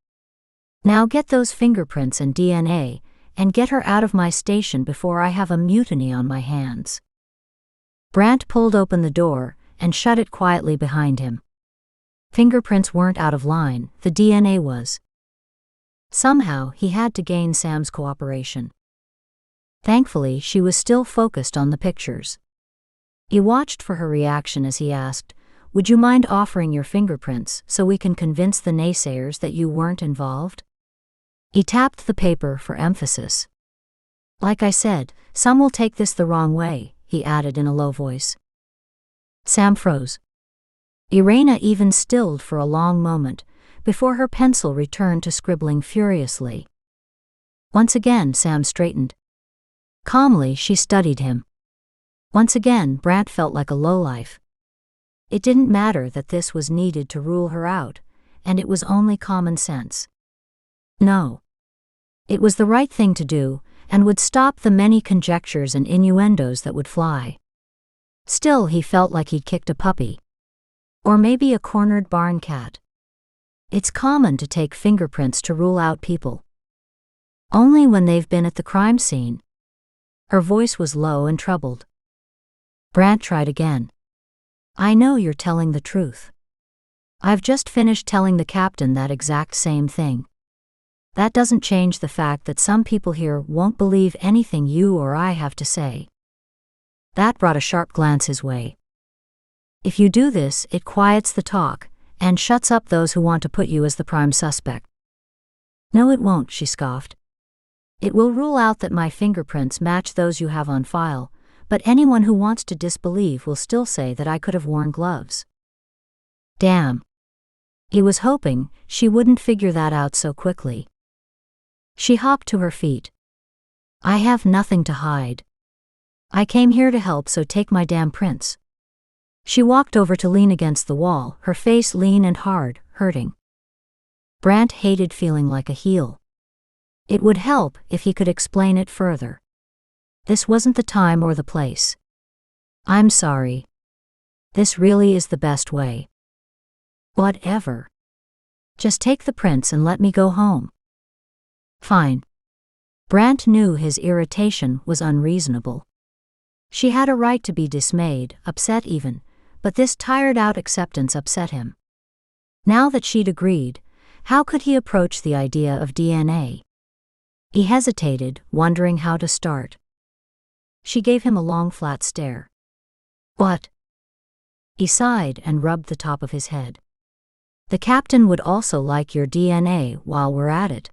Now get those fingerprints and DNA, and get her out of my station before I have a mutiny on my hands. Brant pulled open the door and shut it quietly behind him. Fingerprints weren't out of line, the DNA was. Somehow he had to gain Sam's cooperation. Thankfully, she was still focused on the pictures. He watched for her reaction as he asked, "Would you mind offering your fingerprints so we can convince the naysayers that you weren't involved?" He tapped the paper for emphasis. Like I said, some will take this the wrong way, he added in a low voice. Sam froze. Irena even stilled for a long moment, before her pencil returned to scribbling furiously. Once again Sam straightened. Calmly she studied him. Once again Brant felt like a lowlife. It didn't matter that this was needed to rule her out, and it was only common sense. No. It was the right thing to do, and would stop the many conjectures and innuendos that would fly. Still, he felt like he'd kicked a puppy. Or maybe a cornered barn cat. It's common to take fingerprints to rule out people. Only when they've been at the crime scene. Her voice was low and troubled. Brant tried again. I know you're telling the truth. I've just finished telling the captain that exact same thing. That doesn't change the fact that some people here won't believe anything you or I have to say. That brought a sharp glance his way. If you do this, it quiets the talk, and shuts up those who want to put you as the prime suspect. No, it won't, she scoffed. It will rule out that my fingerprints match those you have on file, but anyone who wants to disbelieve will still say that I could have worn gloves. Damn. He was hoping she wouldn't figure that out so quickly. She hopped to her feet. I have nothing to hide. I came here to help, so take my damn prints. She walked over to lean against the wall, her face lean and hard, hurting. Brant hated feeling like a heel. It would help if he could explain it further. This wasn't the time or the place. I'm sorry. This really is the best way. Whatever. Just take the prints and let me go home. Fine. Brant knew his irritation was unreasonable. She had a right to be dismayed, upset even, but this tired-out acceptance upset him. Now that she'd agreed, how could he approach the idea of DNA? He hesitated, wondering how to start. She gave him a long flat stare. What? He sighed and rubbed the top of his head. The captain would also like your DNA while we're at it.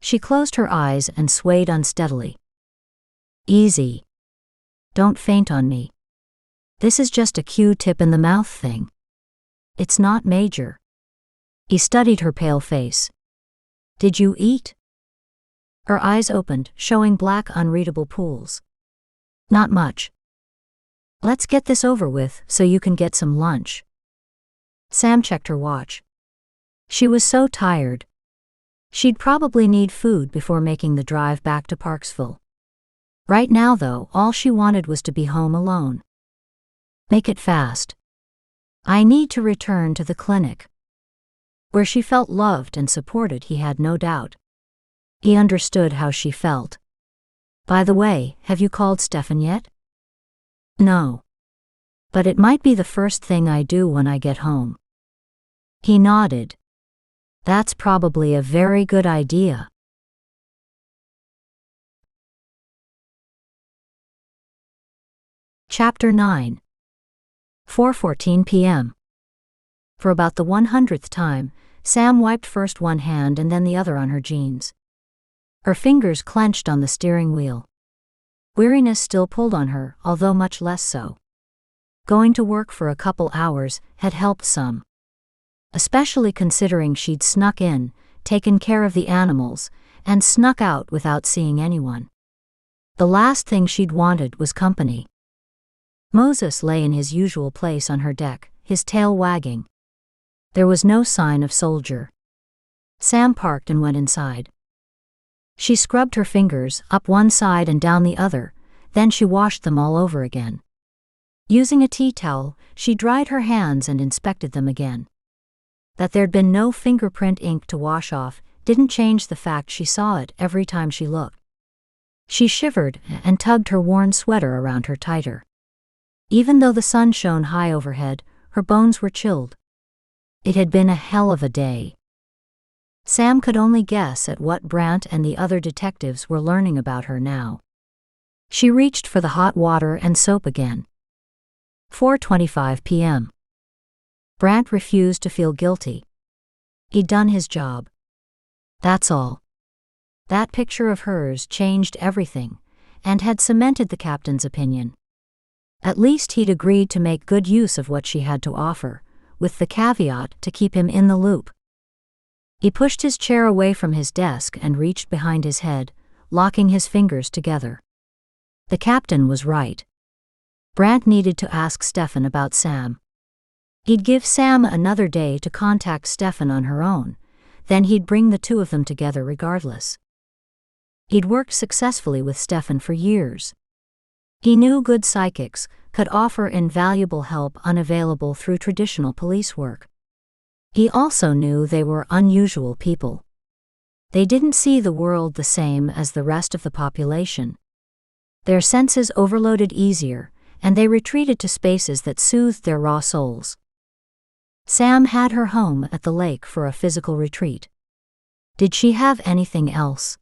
She closed her eyes and swayed unsteadily. Easy. Don't faint on me. This is just a Q-tip in the mouth thing. It's not major. He studied her pale face. Did you eat? Her eyes opened, showing black unreadable pools. Not much. Let's get this over with so you can get some lunch. Sam checked her watch. She was so tired. She'd probably need food before making the drive back to Parksville. Right now, though, all she wanted was to be home alone. Make it fast. I need to return to the clinic. Where she felt loved and supported, he had no doubt. He understood how she felt. By the way, have you called Stefan yet? No. But it might be the first thing I do when I get home. He nodded. That's probably a very good idea. Chapter 9. 4:14 p.m. For about the 100th time, Sam wiped first one hand and then the other on her jeans. Her fingers clenched on the steering wheel. Weariness still pulled on her, although much less so. Going to work for a couple hours had helped some. Especially considering she'd snuck in, taken care of the animals, and snuck out without seeing anyone. The last thing she'd wanted was company. Moses lay in his usual place on her deck, his tail wagging. There was no sign of Soldier. Sam parked and went inside. She scrubbed her fingers, up one side and down the other, then she washed them all over again. Using a tea towel, she dried her hands and inspected them again. That there'd been no fingerprint ink to wash off didn't change the fact she saw it every time she looked. She shivered and tugged her worn sweater around her tighter. Even though the sun shone high overhead, her bones were chilled. It had been a hell of a day. Sam could only guess at what Brant and the other detectives were learning about her now. She reached for the hot water and soap again. 4:25 p.m. Brant refused to feel guilty. He'd done his job. That's all. That picture of hers changed everything, and had cemented the captain's opinion. At least he'd agreed to make good use of what she had to offer, with the caveat to keep him in the loop. He pushed his chair away from his desk and reached behind his head, locking his fingers together. The captain was right. Brant needed to ask Stefan about Sam. He'd give Sam another day to contact Stefan on her own, then he'd bring the two of them together regardless. He'd worked successfully with Stefan for years. He knew good psychics could offer invaluable help unavailable through traditional police work. He also knew they were unusual people. They didn't see the world the same as the rest of the population. Their senses overloaded easier, and they retreated to spaces that soothed their raw souls. Sam had her home at the lake for a physical retreat. Did she have anything else?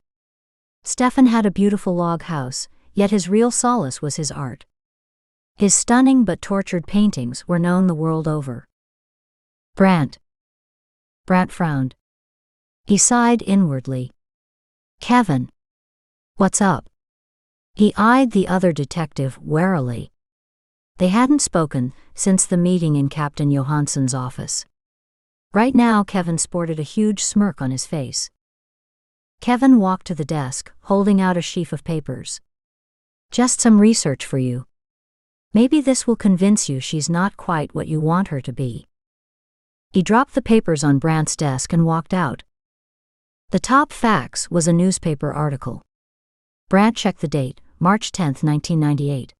Stefan had a beautiful log house, yet his real solace was his art. His stunning but tortured paintings were known the world over. Brant frowned. He sighed inwardly. Kevin. What's up? He eyed the other detective warily. They hadn't spoken since the meeting in Captain Johansson's office. Right now Kevin sported a huge smirk on his face. Kevin walked to the desk, holding out a sheaf of papers. Just some research for you. Maybe this will convince you she's not quite what you want her to be. He dropped the papers on Brant's desk and walked out. The top fax was a newspaper article. Brant checked the date, March 10, 1998.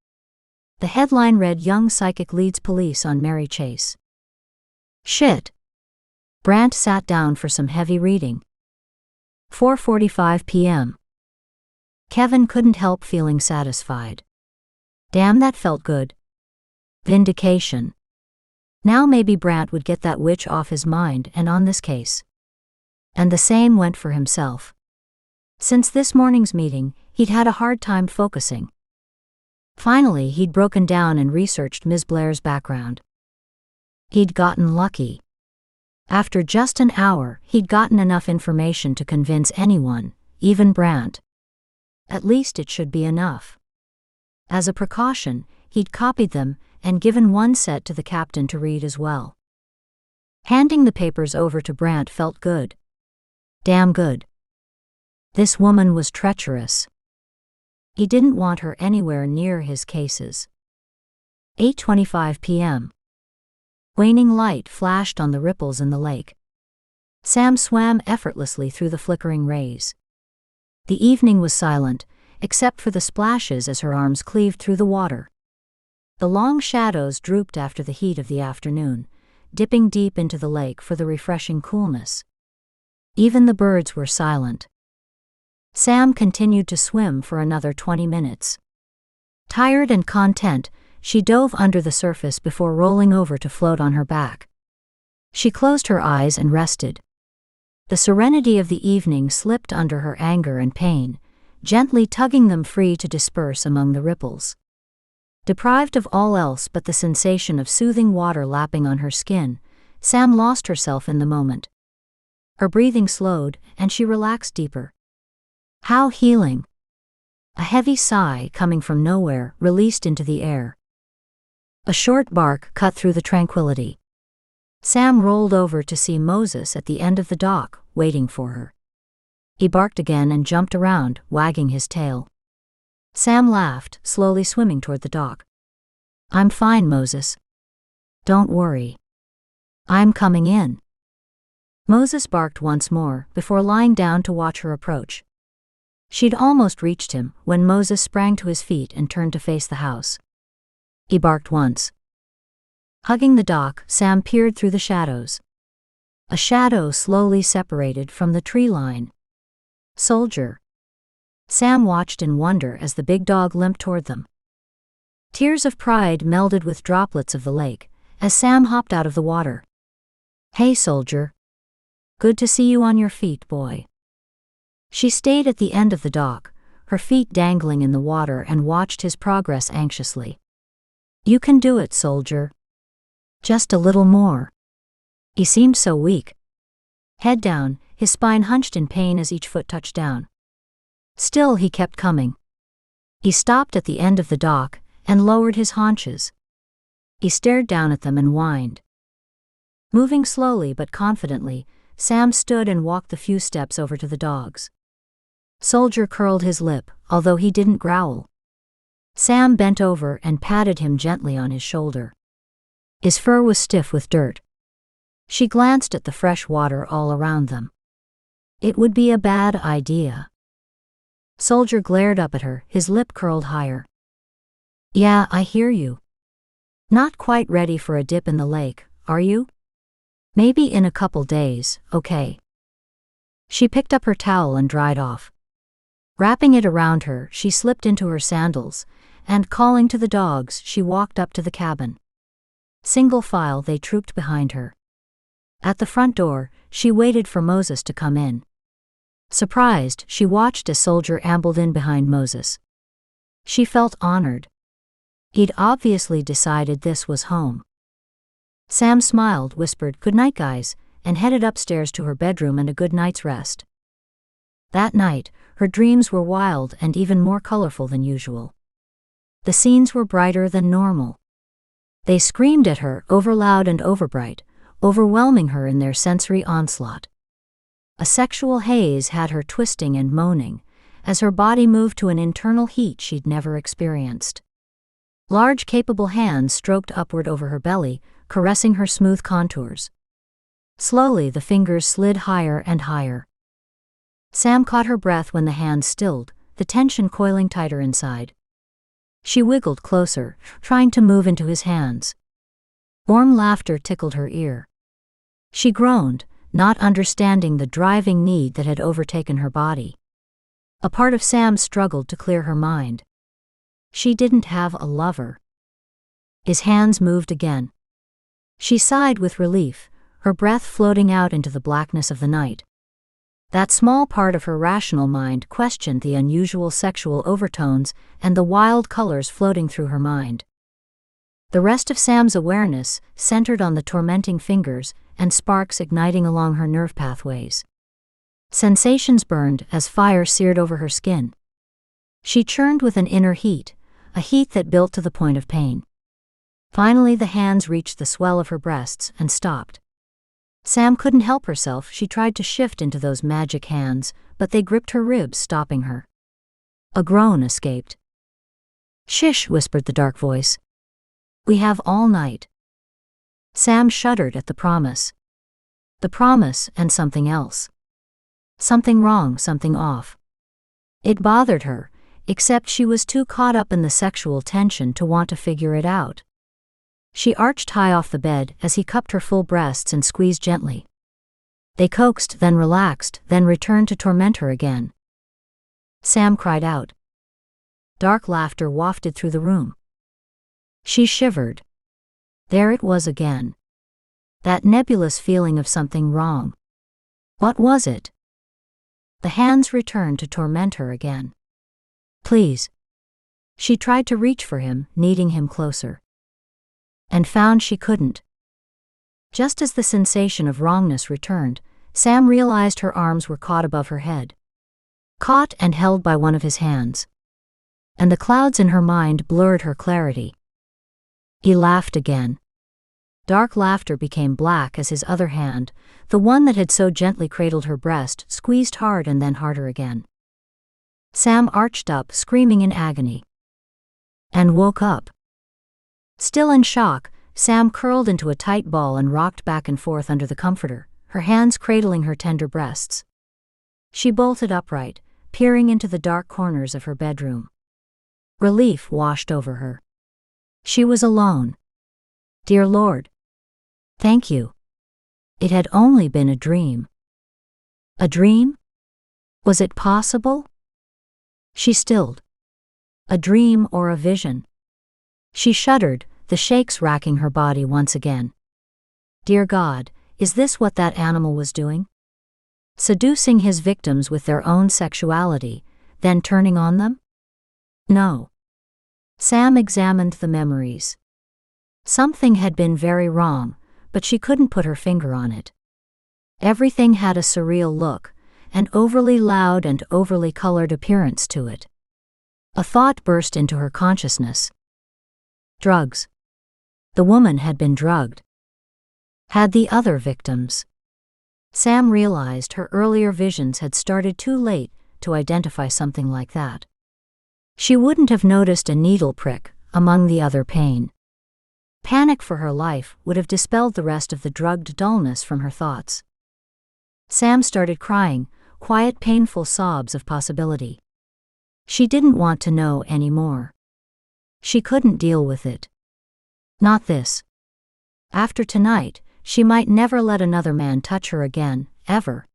The headline read, "Young Psychic Leads Police on Mary Chase." Shit. Brant sat down for some heavy reading. 4:45 p.m. Kevin couldn't help feeling satisfied. Damn, that felt good. Vindication. Now maybe Brant would get that witch off his mind and on this case. And the same went for himself. Since this morning's meeting, he'd had a hard time focusing. Finally, he'd broken down and researched Ms. Blair's background. He'd gotten lucky. After just an hour, he'd gotten enough information to convince anyone, even Brant. At least it should be enough. As a precaution, he'd copied them and given one set to the captain to read as well. Handing the papers over to Brant felt good. Damn good. This woman was treacherous. He didn't want her anywhere near his cases. 8:25 p.m. Waning light flashed on the ripples in the lake. Sam swam effortlessly through the flickering rays. The evening was silent, except for the splashes as her arms cleaved through the water. The long shadows drooped after the heat of the afternoon, dipping deep into the lake for the refreshing coolness. Even the birds were silent. Sam continued to swim for another 20 minutes. Tired and content, she dove under the surface before rolling over to float on her back. She closed her eyes and rested. The serenity of the evening slipped under her anger and pain, gently tugging them free to disperse among the ripples. Deprived of all else but the sensation of soothing water lapping on her skin, Sam lost herself in the moment. Her breathing slowed, and she relaxed deeper. How healing! A heavy sigh coming from nowhere released into the air. A short bark cut through the tranquility. Sam rolled over to see Moses at the end of the dock, waiting for her. He barked again and jumped around, wagging his tail. Sam laughed, slowly swimming toward the dock. "I'm fine, Moses. Don't worry. I'm coming in." Moses barked once more, before lying down to watch her approach. She'd almost reached him when Moses sprang to his feet and turned to face the house. He barked once. Hugging the dock, Sam peered through the shadows. A shadow slowly separated from the tree line. Soldier. Sam watched in wonder as the big dog limped toward them. Tears of pride melded with droplets of the lake as Sam hopped out of the water. "Hey, soldier. Good to see you on your feet, boy." She stayed at the end of the dock, her feet dangling in the water, and watched his progress anxiously. "You can do it, soldier. Just a little more." He seemed so weak. Head down, his spine hunched in pain as each foot touched down. Still he kept coming. He stopped at the end of the dock and lowered his haunches. He stared down at them and whined. Moving slowly but confidently, Sam stood and walked the few steps over to the dogs. Soldier curled his lip, although he didn't growl. Sam bent over and patted him gently on his shoulder. His fur was stiff with dirt. She glanced at the fresh water all around them. It would be a bad idea. Soldier glared up at her, his lip curled higher. Yeah, I hear you. Not quite ready for a dip in the lake, are you? Maybe in a couple days, okay. She picked up her towel and dried off. Wrapping it around her, she slipped into her sandals, and calling to the dogs, she walked up to the cabin. Single file they trooped behind her. At the front door, she waited for Moses to come in. Surprised, she watched as Soldier ambled in behind Moses. She felt honored. He'd obviously decided this was home. Sam smiled, whispered, "Good night, guys," and headed upstairs to her bedroom and a good night's rest. That night, her dreams were wild and even more colorful than usual. The scenes were brighter than normal. They screamed at her, overloud and overbright, overwhelming her in their sensory onslaught. A sexual haze had her twisting and moaning, as her body moved to an internal heat she'd never experienced. Large, capable hands stroked upward over her belly, caressing her smooth contours. Slowly the fingers slid higher and higher. Sam caught her breath when the hands stilled, the tension coiling tighter inside. She wiggled closer, trying to move into his hands. Warm laughter tickled her ear. She groaned, not understanding the driving need that had overtaken her body. A part of Sam struggled to clear her mind. She didn't have a lover. His hands moved again. She sighed with relief, her breath floating out into the blackness of the night. That small part of her rational mind questioned the unusual sexual overtones and the wild colors floating through her mind. The rest of Sam's awareness centered on the tormenting fingers and sparks igniting along her nerve pathways. Sensations burned as fire seared over her skin. She churned with an inner heat, a heat that built to the point of pain. Finally the hands reached the swell of her breasts and stopped. Sam couldn't help herself. She tried to shift into those magic hands, but they gripped her ribs, stopping her. A groan escaped. "Shish," whispered the dark voice. "We have all night." Sam shuddered at the promise. The promise and something else. Something wrong, something off. It bothered her, except she was too caught up in the sexual tension to want to figure it out. She arched high off the bed as he cupped her full breasts and squeezed gently. They coaxed, then relaxed, then returned to torment her again. Sam cried out. Dark laughter wafted through the room. She shivered. There it was again. That nebulous feeling of something wrong. What was it? The hands returned to torment her again. "Please." She tried to reach for him, needing him closer. And found she couldn't. Just as the sensation of wrongness returned, Sam realized her arms were caught above her head. Caught and held by one of his hands. And the clouds in her mind blurred her clarity. He laughed again. Dark laughter became black as his other hand, the one that had so gently cradled her breast, squeezed hard and then harder again. Sam arched up, screaming in agony. And woke up. Still in shock, Sam curled into a tight ball and rocked back and forth under the comforter, her hands cradling her tender breasts. She bolted upright, peering into the dark corners of her bedroom. Relief washed over her. She was alone. Dear Lord. Thank you. It had only been a dream. A dream? Was it possible? She stilled. A dream or a vision? She shuddered, the shakes racking her body once again. Dear God, is this what that animal was doing? Seducing his victims with their own sexuality, then turning on them? No. Sam examined the memories. Something had been very wrong, but she couldn't put her finger on it. Everything had a surreal look, an overly loud and overly colored appearance to it. A thought burst into her consciousness. Drugs. The woman had been drugged. Had the other victims? Sam realized her earlier visions had started too late to identify something like that. She wouldn't have noticed a needle prick among the other pain. Panic for her life would have dispelled the rest of the drugged dullness from her thoughts. Sam started crying, quiet, painful sobs of possibility. She didn't want to know anymore. She couldn't deal with it. Not this. After tonight, she might never let another man touch her again, ever.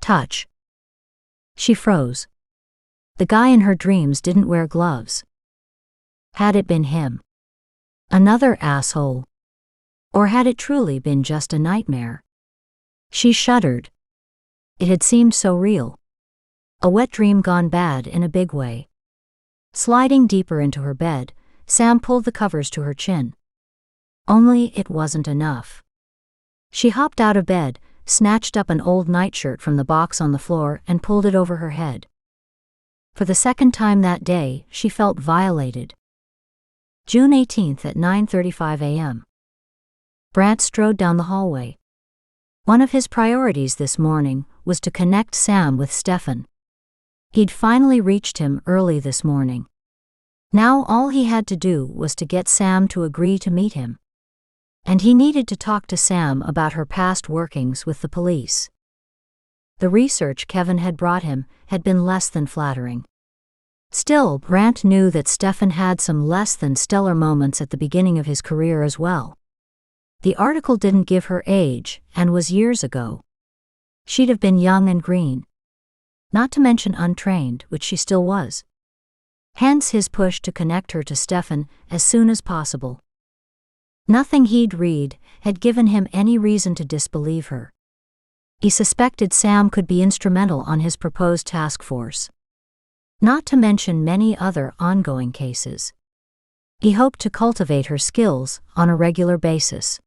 Touch. She froze. The guy in her dreams didn't wear gloves. Had it been him? Another asshole? Or had it truly been just a nightmare? She shuddered. It had seemed so real. A wet dream gone bad in a big way. Sliding deeper into her bed, Sam pulled the covers to her chin. Only it wasn't enough. She hopped out of bed, snatched up an old nightshirt from the box on the floor and pulled it over her head. For the second time that day, she felt violated. June 18th at 9:35 a.m. Brant strode down the hallway. One of his priorities this morning was to connect Sam with Stefan. He'd finally reached him early this morning. Now all he had to do was to get Sam to agree to meet him. And he needed to talk to Sam about her past workings with the police. The research Kevin had brought him had been less than flattering. Still, Brant knew that Stefan had some less than stellar moments at the beginning of his career as well. The article didn't give her age and was years ago. She'd have been young and green. Not to mention untrained, which she still was. Hence his push to connect her to Stefan as soon as possible. Nothing he'd read had given him any reason to disbelieve her. He suspected Sam could be instrumental on his proposed task force. Not to mention many other ongoing cases. He hoped to cultivate her skills on a regular basis.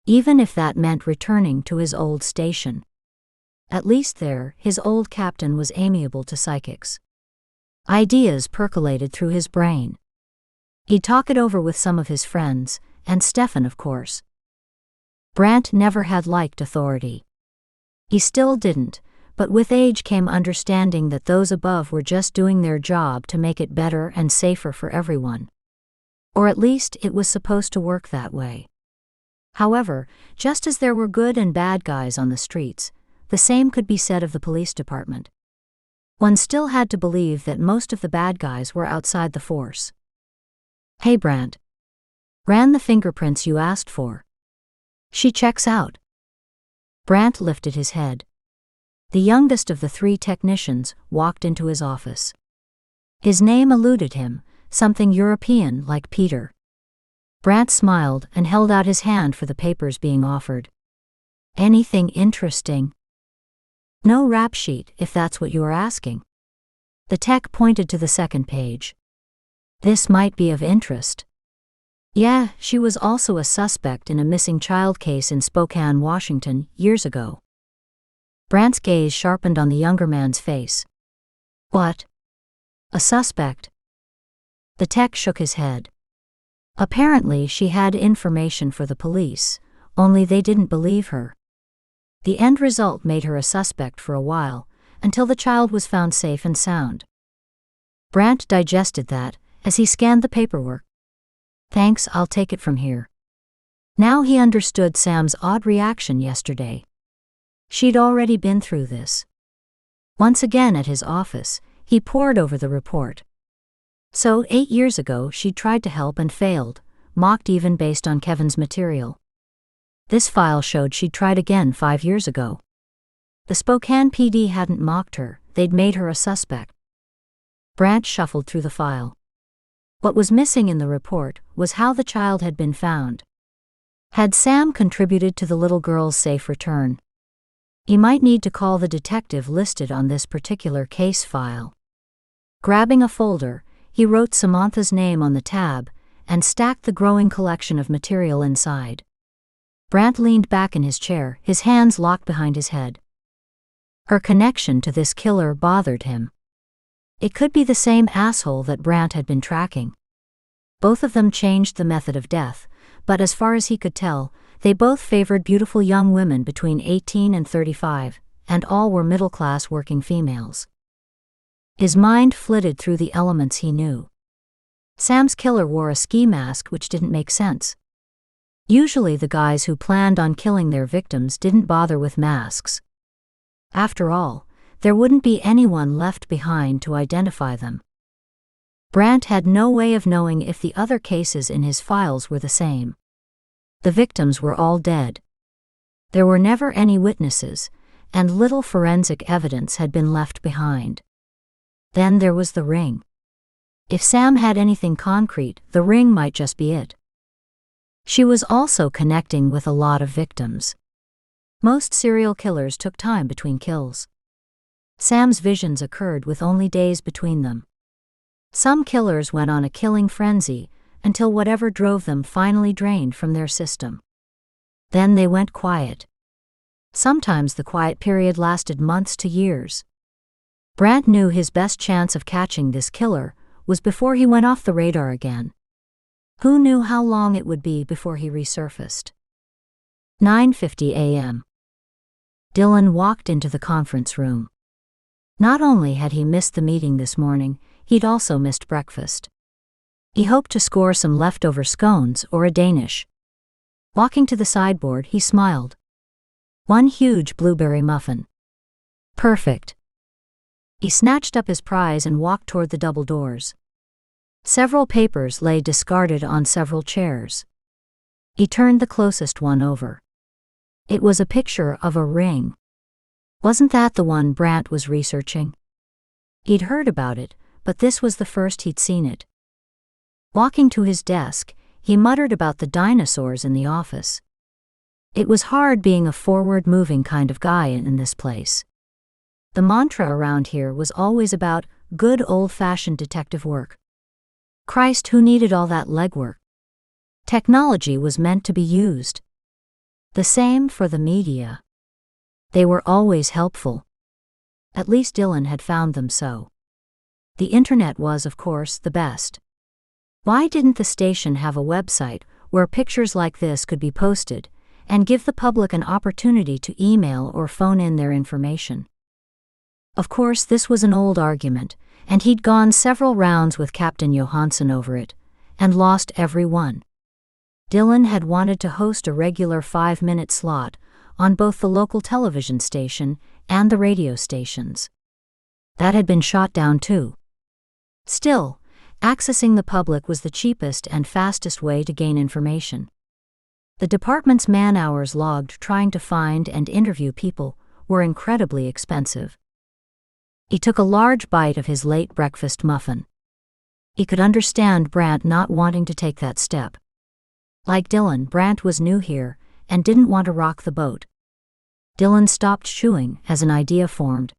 Even if that meant returning to his old station. At least there, his old captain was amiable to psychics. Ideas percolated through his brain. He'd talk it over with some of his friends, and Stefan, of course. Brant never had liked authority. He still didn't, but with age came understanding that those above were just doing their job to make it better and safer for everyone. Or at least it was supposed to work that way. However, just as there were good and bad guys on the streets, the same could be said of the police department. One still had to believe that most of the bad guys were outside the force. Hey Brant. Ran the fingerprints you asked for. She checks out. Brant lifted his head. The youngest of the three technicians walked into his office. His name eluded him, something European like Peter. Brant smiled and held out his hand for the papers being offered. Anything interesting? No rap sheet, if that's what you are asking. The tech pointed to the second page. This might be of interest. Yeah, she was also a suspect in a missing child case in Spokane, Washington, years ago. Brant's gaze sharpened on the younger man's face. What? A suspect? The tech shook his head. Apparently she had information for the police, only they didn't believe her. The end result made her a suspect for a while, until the child was found safe and sound. Brant digested that, as he scanned the paperwork. Thanks, I'll take it from here. Now he understood Sam's odd reaction yesterday. She'd already been through this. Once again at his office, he pored over the report. So 8 years ago she'd tried to help and failed, mocked even based on Kevin's material. This file showed she'd tried again 5 years ago. The Spokane PD hadn't mocked her, they'd made her a suspect. Brant shuffled through the file. What was missing in the report was how the child had been found. Had Sam contributed to the little girl's safe return? He might need to call the detective listed on this particular case file. Grabbing a folder, he wrote Samantha's name on the tab and stacked the growing collection of material inside. Brant leaned back in his chair, his hands locked behind his head. Her connection to this killer bothered him. It could be the same asshole that Brant had been tracking. Both of them changed the method of death, but as far as he could tell, they both favored beautiful young women between 18 and 35, and all were middle-class working females. His mind flitted through the elements he knew. Sam's killer wore a ski mask, which didn't make sense. Usually the guys who planned on killing their victims didn't bother with masks. After all, there wouldn't be anyone left behind to identify them. Brandt had no way of knowing if the other cases in his files were the same. The victims were all dead. There were never any witnesses, and little forensic evidence had been left behind. Then there was the ring. If Sam had anything concrete, the ring might just be it. She was also connecting with a lot of victims. Most serial killers took time between kills. Sam's visions occurred with only days between them. Some killers went on a killing frenzy until whatever drove them finally drained from their system. Then they went quiet. Sometimes the quiet period lasted months to years. Brandt knew his best chance of catching this killer was before he went off the radar again. Who knew how long it would be before he resurfaced? 9:50 a.m. Dylan walked into the conference room. Not only had he missed the meeting this morning, he'd also missed breakfast. He hoped to score some leftover scones or a Danish. Walking to the sideboard, he smiled. One huge blueberry muffin. Perfect. He snatched up his prize and walked toward the double doors. Several papers lay discarded on several chairs. He turned the closest one over. It was a picture of a ring. Wasn't that the one Brandt was researching? He'd heard about it, but this was the first he'd seen it. Walking to his desk, he muttered about the dinosaurs in the office. It was hard being a forward-moving kind of guy in this place. The mantra around here was always about good old-fashioned detective work. Christ, who needed all that legwork? Technology was meant to be used. The same for the media. They were always helpful. At least Dylan had found them so. The internet was, of course, the best. Why didn't the station have a website where pictures like this could be posted and give the public an opportunity to email or phone in their information? Of course, this was an old argument, and he'd gone several rounds with Captain Johansson over it, and lost every one. Dylan had wanted to host a regular 5-minute slot on both the local television station and the radio stations. That had been shot down too. Still, accessing the public was the cheapest and fastest way to gain information. The department's man-hours logged trying to find and interview people were incredibly expensive. He took a large bite of his late breakfast muffin. He could understand Brandt not wanting to take that step. Like Dylan, Brandt was new here and didn't want to rock the boat. Dylan stopped chewing as an idea formed.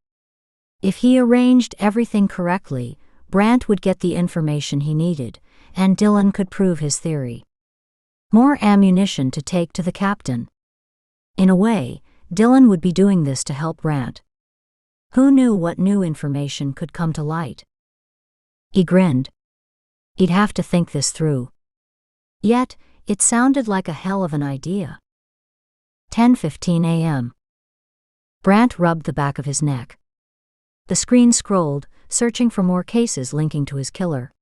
If he arranged everything correctly, Brandt would get the information he needed, and Dylan could prove his theory. More ammunition to take to the captain. In a way, Dylan would be doing this to help Brandt. Who knew what new information could come to light? He grinned. He'd have to think this through. Yet, it sounded like a hell of an idea. 10:15 a.m. Brandt rubbed the back of his neck. The screen scrolled, searching for more cases linking to his killer.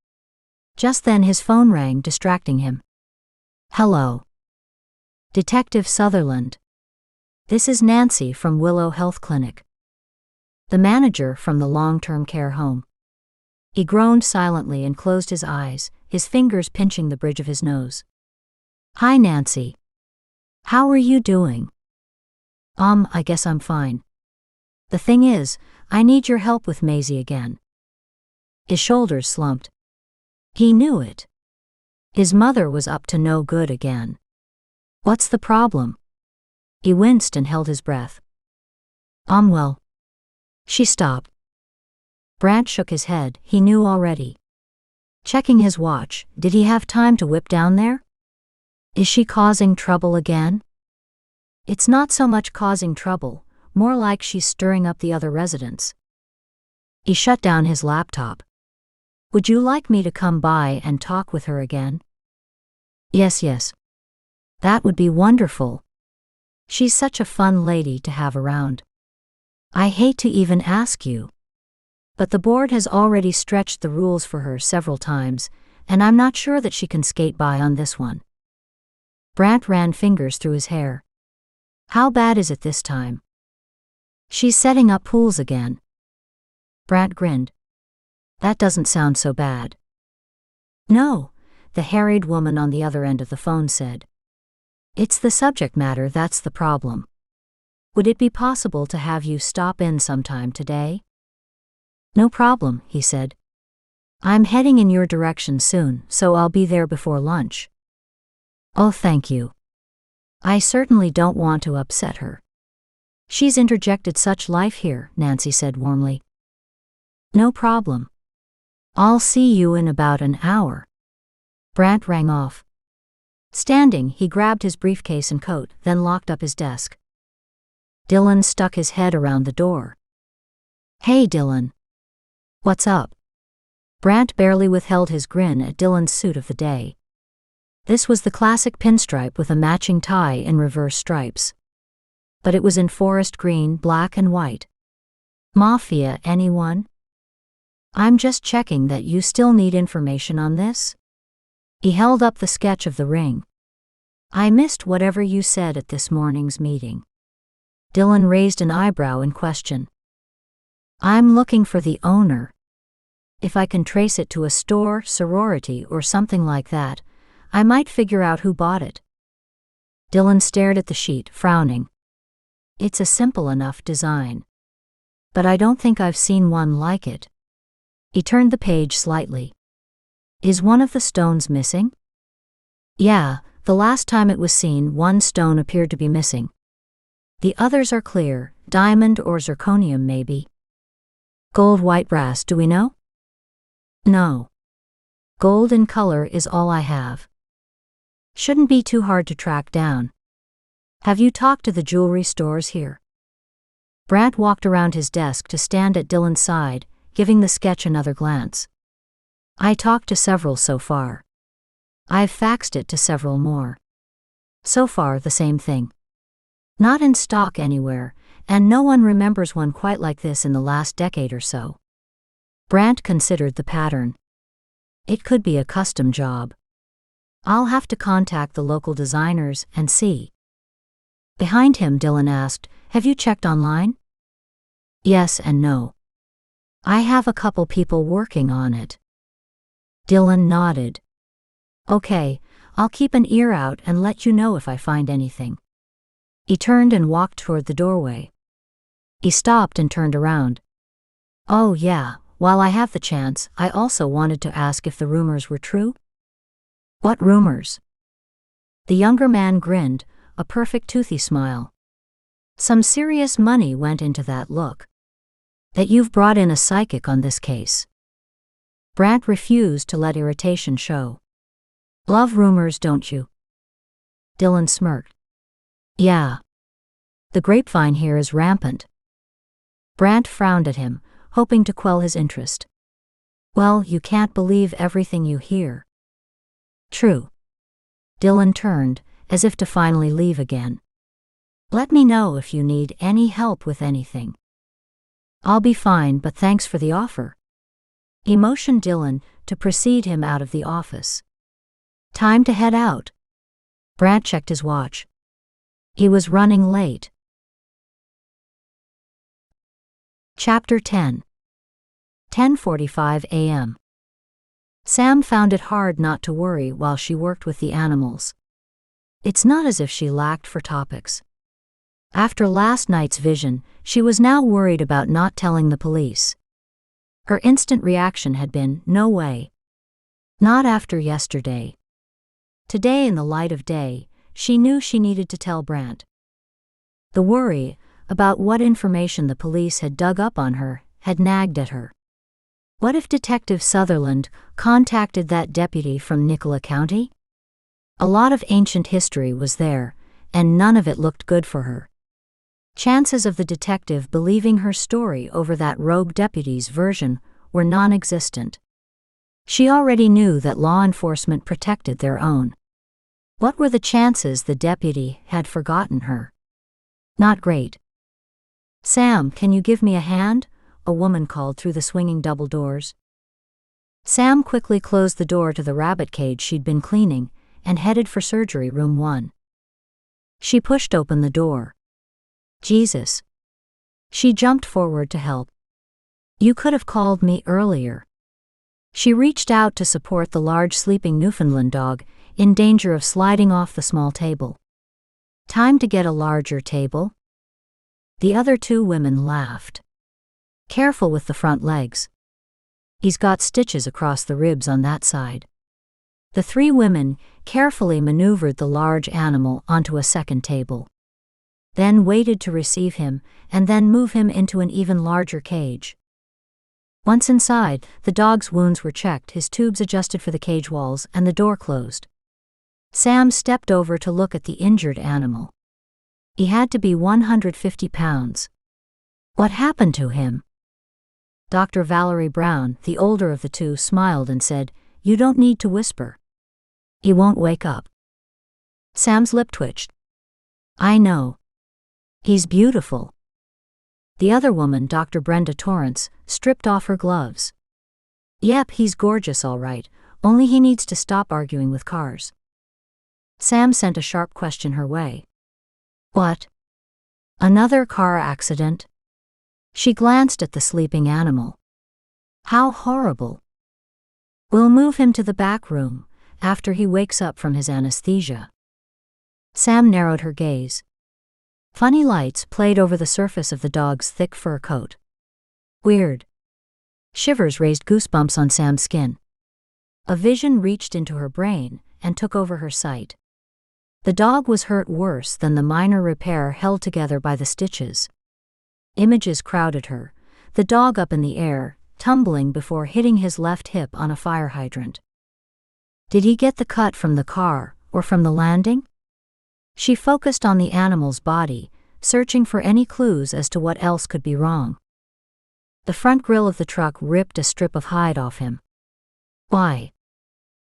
Just then his phone rang, distracting him. Hello. Detective Sutherland. This is Nancy from Willow Health Clinic. The manager from the long-term care home. He groaned silently and closed his eyes, his fingers pinching the bridge of his nose. Hi, Nancy. How are you doing? I guess I'm fine. The thing is, I need your help with Maisie again. His shoulders slumped. He knew it. His mother was up to no good again. What's the problem? He winced and held his breath. Well. She stopped. Brandt shook his head, he knew already. Checking his watch, did he have time to whip down there? Is she causing trouble again? It's not so much causing trouble, more like she's stirring up the other residents. He shut down his laptop. Would you like me to come by and talk with her again? Yes. That would be wonderful. She's such a fun lady to have around. I hate to even ask you. But the board has already stretched the rules for her several times, and I'm not sure that she can skate by on this one. Brandt ran fingers through his hair. How bad is it this time? She's setting up pools again, Brant grinned. That doesn't sound so bad. No, the harried woman on the other end of the phone said. It's the subject matter that's the problem. Would it be possible to have you stop in sometime today? No problem, he said. I'm heading in your direction soon, so I'll be there before lunch. Oh, thank you. I certainly don't want to upset her. She's interjected such life here, Nancy said warmly. No problem. I'll see you in about an hour. Brant rang off. Standing, he grabbed his briefcase and coat, then locked up his desk. Dylan stuck his head around the door. Hey, Dylan. What's up? Brant barely withheld his grin at Dylan's suit of the day. This was the classic pinstripe with a matching tie in reverse stripes. But it was in forest green, black and white. Mafia, anyone? I'm just checking that you still need information on this. He held up the sketch of the ring. I missed whatever you said at this morning's meeting. Dylan raised an eyebrow in question. I'm looking for the owner. If I can trace it to a store, sorority, or something like that, I might figure out who bought it. Dylan stared at the sheet, frowning. It's a simple enough design. But I don't think I've seen one like it. He turned the page slightly. Is one of the stones missing? Yeah, the last time it was seen, one stone appeared to be missing. The others are clear, diamond or zirconium maybe. Gold, white, brass, do we know? No. Gold in color is all I have. Shouldn't be too hard to track down. Have you talked to the jewelry stores here? Brant walked around his desk to stand at Dylan's side, giving the sketch another glance. I talked to several so far. I've faxed it to several more. So far, the same thing. Not in stock anywhere, and no one remembers one quite like this in the last decade or so. Brant considered the pattern. It could be a custom job. I'll have to contact the local designers and see. Behind him, Dylan asked, Have you checked online? Yes and no. I have a couple people working on it. Dylan nodded. Okay, I'll keep an ear out and let you know if I find anything. He turned and walked toward the doorway. He stopped and turned around. Oh yeah, while I have the chance, I also wanted to ask if the rumors were true. What rumors? The younger man grinned, a perfect toothy smile. Some serious money went into that look. That you've brought in a psychic on this case. Brant refused to let irritation show. Love rumors, don't you? Dylan smirked. Yeah. The grapevine here is rampant. Brant frowned at him, hoping to quell his interest. Well, you can't believe everything you hear. True. Dylan turned, as if to finally leave again. Let me know if you need any help with anything. I'll be fine, but thanks for the offer. He motioned Dylan to precede him out of the office. Time to head out. Brant checked his watch. He was running late. Chapter 10. 10:45 a.m. Sam found it hard not to worry while she worked with the animals. It's not as if she lacked for topics. After last night's vision, she was now worried about not telling the police. Her instant reaction had been, no way. Not after yesterday. Today, in the light of day, she knew she needed to tell Brant. The worry about what information the police had dug up on her had nagged at her. What if Detective Sutherland contacted that deputy from Nicola County? A lot of ancient history was there, and none of it looked good for her. Chances of the detective believing her story over that rogue deputy's version were non-existent. She already knew that law enforcement protected their own. What were the chances the deputy had forgotten her? Not great. Sam, can you give me a hand? A woman called through the swinging double doors. Sam quickly closed the door to the rabbit cage she'd been cleaning and headed for surgery room 1. She pushed open the door. Jesus. She jumped forward to help. You could have called me earlier. She reached out to support the large sleeping Newfoundland dog, in danger of sliding off the small table. Time to get a larger table? The other two women laughed. Careful with the front legs. He's got stitches across the ribs on that side. The three women carefully maneuvered the large animal onto a second table. Then waited to receive him, and then move him into an even larger cage. Once inside, the dog's wounds were checked, his tubes adjusted for the cage walls, and the door closed. Sam stepped over to look at the injured animal. He had to be 150 pounds. What happened to him? Dr. Valerie Brown, the older of the two, smiled and said, "You don't need to whisper. He won't wake up." Sam's lip twitched. "I know. He's beautiful." The other woman, Dr. Brenda Torrance, stripped off her gloves. "Yep, he's gorgeous all right, only he needs to stop arguing with cars." Sam sent a sharp question her way. "What? Another car accident?" She glanced at the sleeping animal. "How horrible." "We'll move him to the back room, after he wakes up from his anesthesia." Sam narrowed her gaze. Funny lights played over the surface of the dog's thick fur coat. Weird. Shivers raised goosebumps on Sam's skin. A vision reached into her brain and took over her sight. The dog was hurt worse than the minor repair held together by the stitches. Images crowded her, the dog up in the air, tumbling before hitting his left hip on a fire hydrant. Did he get the cut from the car, or from the landing? She focused on the animal's body, searching for any clues as to what else could be wrong. The front grille of the truck ripped a strip of hide off him. "Why?"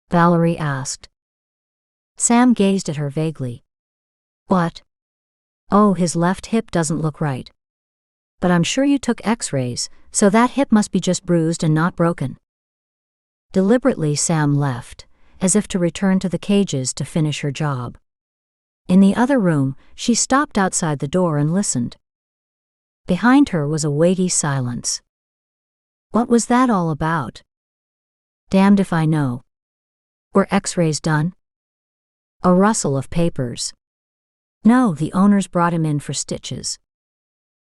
Valerie asked. Sam gazed at her vaguely. "What?" "Oh, his left hip doesn't look right. But I'm sure you took x-rays, so that hip must be just bruised and not broken." Deliberately, Sam left, as if to return to the cages to finish her job. In the other room, she stopped outside the door and listened. Behind her was a weighty silence. What was that all about? Damned if I know. Were x-rays done? A rustle of papers. No, the owners brought him in for stitches.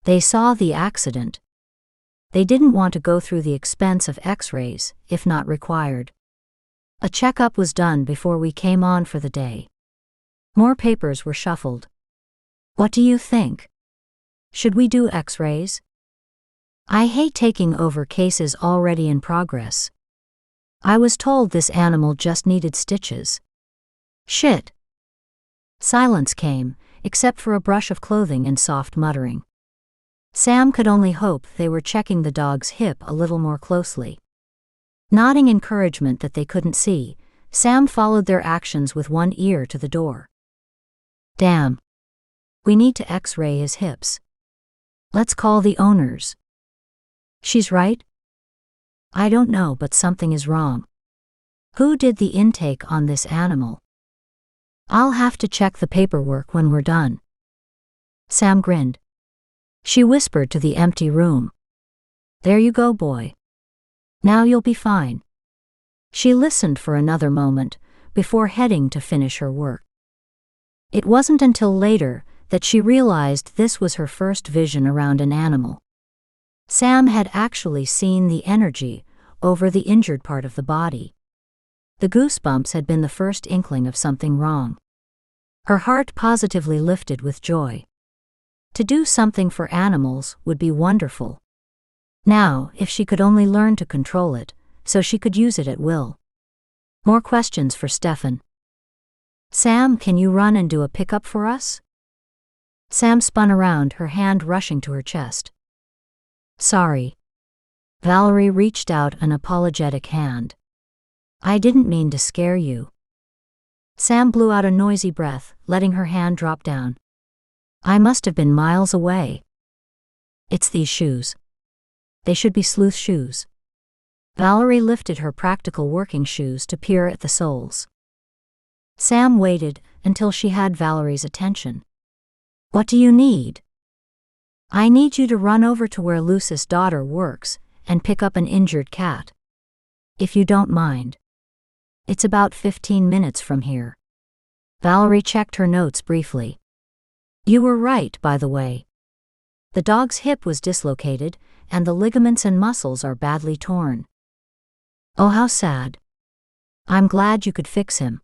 They saw the accident. They didn't want to go through the expense of x-rays, if not required. A checkup was done before we came on for the day. More papers were shuffled. What do you think? Should we do x-rays? I hate taking over cases already in progress. I was told this animal just needed stitches. Shit. Silence came, except for a brush of clothing and soft muttering. Sam could only hope they were checking the dog's hip a little more closely. Nodding encouragement that they couldn't see, Sam followed their actions with one ear to the door. Damn. We need to x-ray his hips. Let's call the owners. She's right? I don't know, but something is wrong. Who did the intake on this animal? I'll have to check the paperwork when we're done. Sam grinned. She whispered to the empty room. There you go, boy. Now you'll be fine. She listened for another moment, before heading to finish her work. It wasn't until later that she realized this was her first vision around an animal. Sam had actually seen the energy over the injured part of the body. The goosebumps had been the first inkling of something wrong. Her heart positively lifted with joy. To do something for animals would be wonderful. Now, if she could only learn to control it, so she could use it at will. More questions for Stefan. Sam, can you run and do a pickup for us? Sam spun around, her hand rushing to her chest. Sorry. Valerie reached out an apologetic hand. I didn't mean to scare you. Sam blew out a noisy breath, letting her hand drop down. I must have been miles away. It's these shoes. They should be sleuth shoes. Valerie lifted her practical working shoes to peer at the soles. Sam waited until she had Valerie's attention. What do you need? I need you to run over to where Luce's daughter works and pick up an injured cat. If you don't mind. It's about 15 minutes from here. Valerie checked her notes briefly. You were right, by the way. The dog's hip was dislocated, and the ligaments and muscles are badly torn. Oh, how sad. I'm glad you could fix him.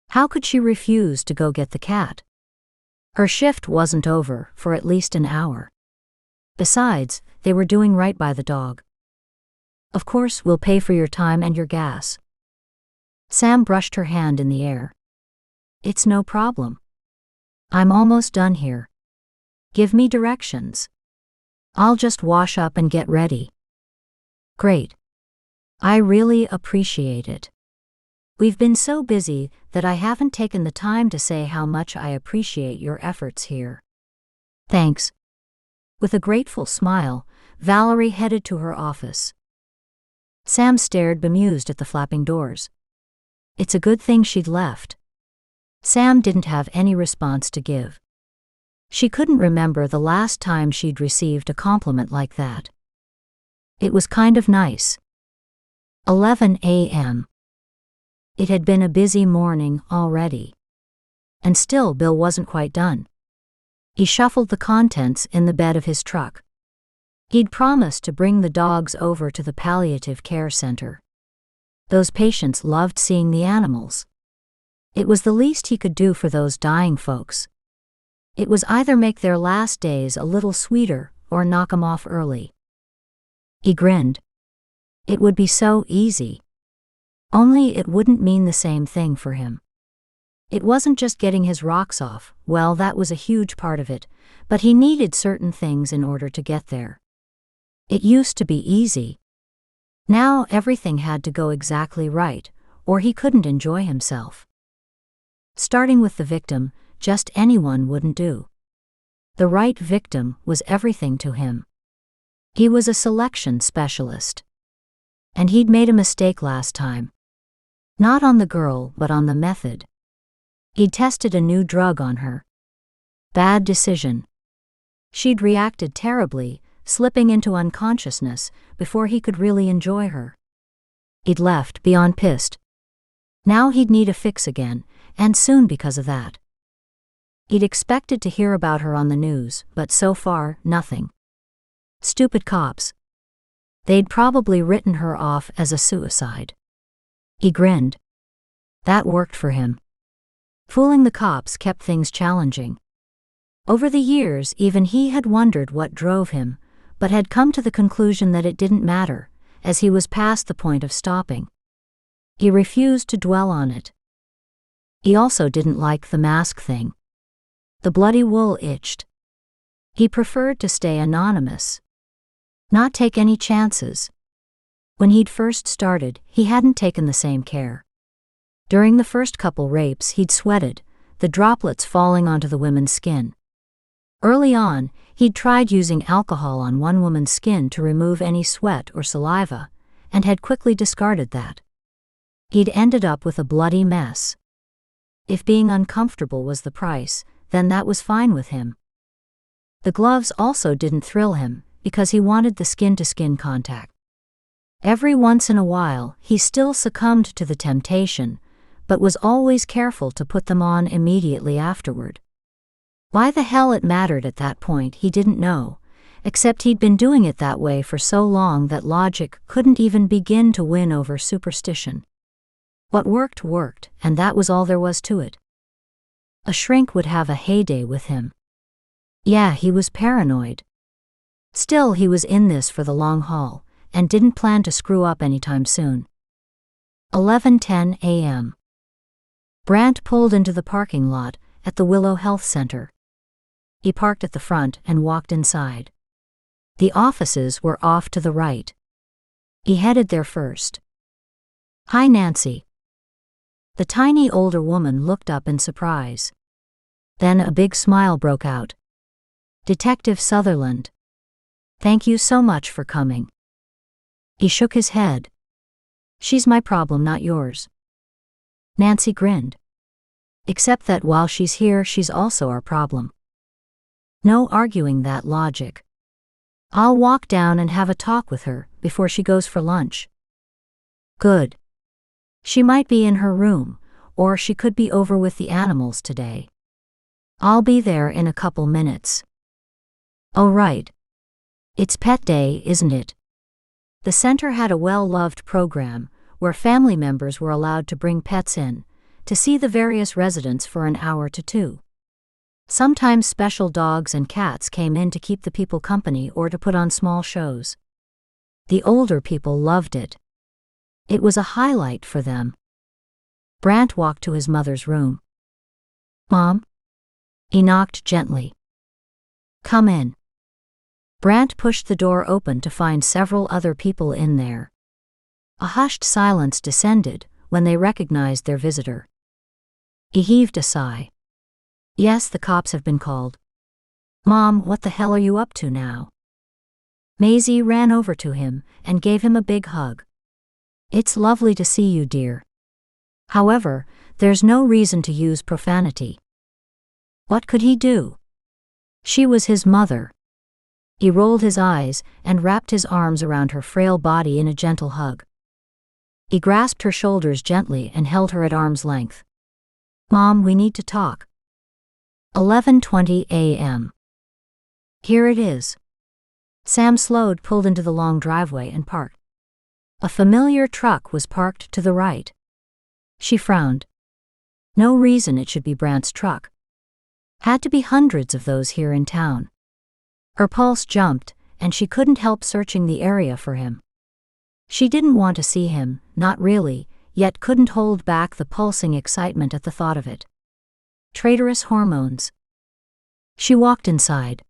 How could she refuse to go get the cat? Her shift wasn't over for at least an hour. Besides, they were doing right by the dog. Of course, we'll pay for your time and your gas. Sam brushed her hand in the air. It's no problem. I'm almost done here. Give me directions. I'll just wash up and get ready. Great. I really appreciate it. We've been so busy that I haven't taken the time to say how much I appreciate your efforts here. Thanks. With a grateful smile, Valerie headed to her office. Sam stared bemused at the flapping doors. It's a good thing she'd left. Sam didn't have any response to give. She couldn't remember the last time she'd received a compliment like that. It was kind of nice. 11 a.m. It had been a busy morning already. And still Bill wasn't quite done. He shuffled the contents in the bed of his truck. He'd promised to bring the dogs over to the palliative care center. Those patients loved seeing the animals. It was the least he could do for those dying folks. It was either make their last days a little sweeter or knock 'em off early. He grinned. It would be so easy. Only it wouldn't mean the same thing for him. It wasn't just getting his rocks off, well, that was a huge part of it, but he needed certain things in order to get there. It used to be easy. Now everything had to go exactly right, or he couldn't enjoy himself. Starting with the victim, just anyone wouldn't do. The right victim was everything to him. He was a selection specialist. And he'd made a mistake last time. Not on the girl, but on the method. He'd tested a new drug on her. Bad decision. She'd reacted terribly, slipping into unconsciousness before he could really enjoy her. He'd left beyond pissed. Now he'd need a fix again, and soon because of that. He'd expected to hear about her on the news, but so far, nothing. Stupid cops. They'd probably written her off as a suicide. He grinned. That worked for him. Fooling the cops kept things challenging. Over the years, even he had wondered what drove him, but had come to the conclusion that it didn't matter, as he was past the point of stopping. He refused to dwell on it. He also didn't like the mask thing. The bloody wool itched. He preferred to stay anonymous. Not take any chances. When he'd first started, he hadn't taken the same care. During the first couple rapes, he'd sweated, the droplets falling onto the women's skin. Early on, he'd tried using alcohol on one woman's skin to remove any sweat or saliva, and had quickly discarded that. He'd ended up with a bloody mess. If being uncomfortable was the price, then that was fine with him. The gloves also didn't thrill him, because he wanted the skin-to-skin contact. Every once in a while, he still succumbed to the temptation, but was always careful to put them on immediately afterward. Why the hell it mattered at that point he didn't know, except he'd been doing it that way for so long that logic couldn't even begin to win over superstition. What worked worked, and that was all there was to it. A shrink would have a heyday with him. Yeah, he was paranoid. Still, he was in this for the long haul, and didn't plan to screw up anytime soon. 11:10 a.m. Brandt pulled into the parking lot at the Willow Health Center. He parked at the front and walked inside. The offices were off to the right. He headed there first. Hi, Nancy. The tiny older woman looked up in surprise. Then a big smile broke out. Detective Sutherland. Thank you so much for coming. He shook his head. She's my problem, not yours. Nancy grinned. Except that while she's here, she's also our problem. No arguing that logic. I'll walk down and have a talk with her before she goes for lunch. Good. She might be in her room, or she could be over with the animals today. I'll be there in a couple minutes. Oh right. It's pet day, isn't it? The center had a well-loved program where family members were allowed to bring pets in to see the various residents for an hour to two. Sometimes special dogs and cats came in to keep the people company or to put on small shows. The older people loved it. It was a highlight for them. Brant walked to his mother's room. Mom? He knocked gently. Come in. Brant pushed the door open to find several other people in there. A hushed silence descended when they recognized their visitor. He heaved a sigh. Yes, the cops have been called. Mom, what the hell are you up to now? Maisie ran over to him and gave him a big hug. It's lovely to see you, dear. However, there's no reason to use profanity. What could he do? She was his mother. He rolled his eyes and wrapped his arms around her frail body in a gentle hug. He grasped her shoulders gently and held her at arm's length. Mom, we need to talk. 11:20 a.m. Here it is. Sam slowed, pulled into the long driveway and parked. A familiar truck was parked to the right. She frowned. No reason it should be Brant's truck. Had to be hundreds of those here in town. Her pulse jumped, and she couldn't help searching the area for him. She didn't want to see him, not really, yet couldn't hold back the pulsing excitement at the thought of it. Traitorous hormones. She walked inside.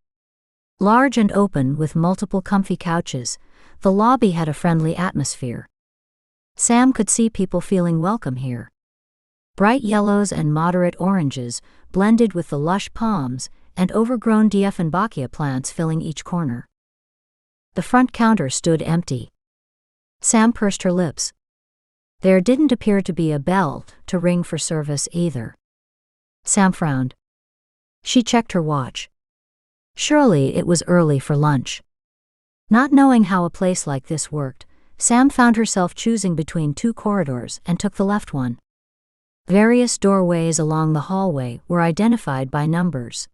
Large and open with multiple comfy couches, the lobby had a friendly atmosphere. Sam could see people feeling welcome here. Bright yellows and moderate oranges blended with the lush palms and overgrown Dieffenbachia plants filling each corner. The front counter stood empty. Sam pursed her lips. There didn't appear to be a bell to ring for service either. Sam frowned. She checked her watch. Surely it was early for lunch. Not knowing how a place like this worked, Sam found herself choosing between two corridors and took the left one. Various doorways along the hallway were identified by numbers.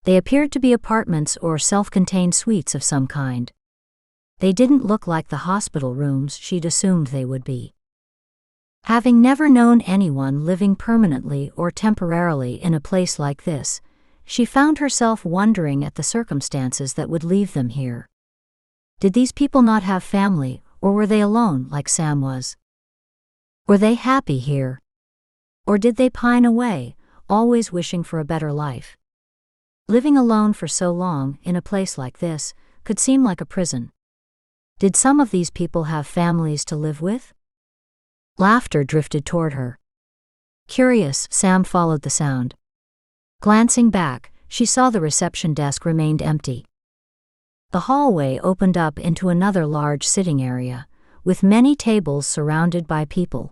They appeared to be apartments or self-contained suites of some kind. They didn't look like the hospital rooms she'd assumed they would be. Having never known anyone living permanently or temporarily in a place like this, she found herself wondering at the circumstances that would leave them here. Did these people not have family, or were they alone like Sam was? Were they happy here? Or did they pine away, always wishing for a better life? Living alone for so long in a place like this could seem like a prison. Did some of these people have families to live with? Laughter drifted toward her. Curious, Sam followed the sound. Glancing back, she saw the reception desk remained empty. The hallway opened up into another large sitting area, with many tables surrounded by people.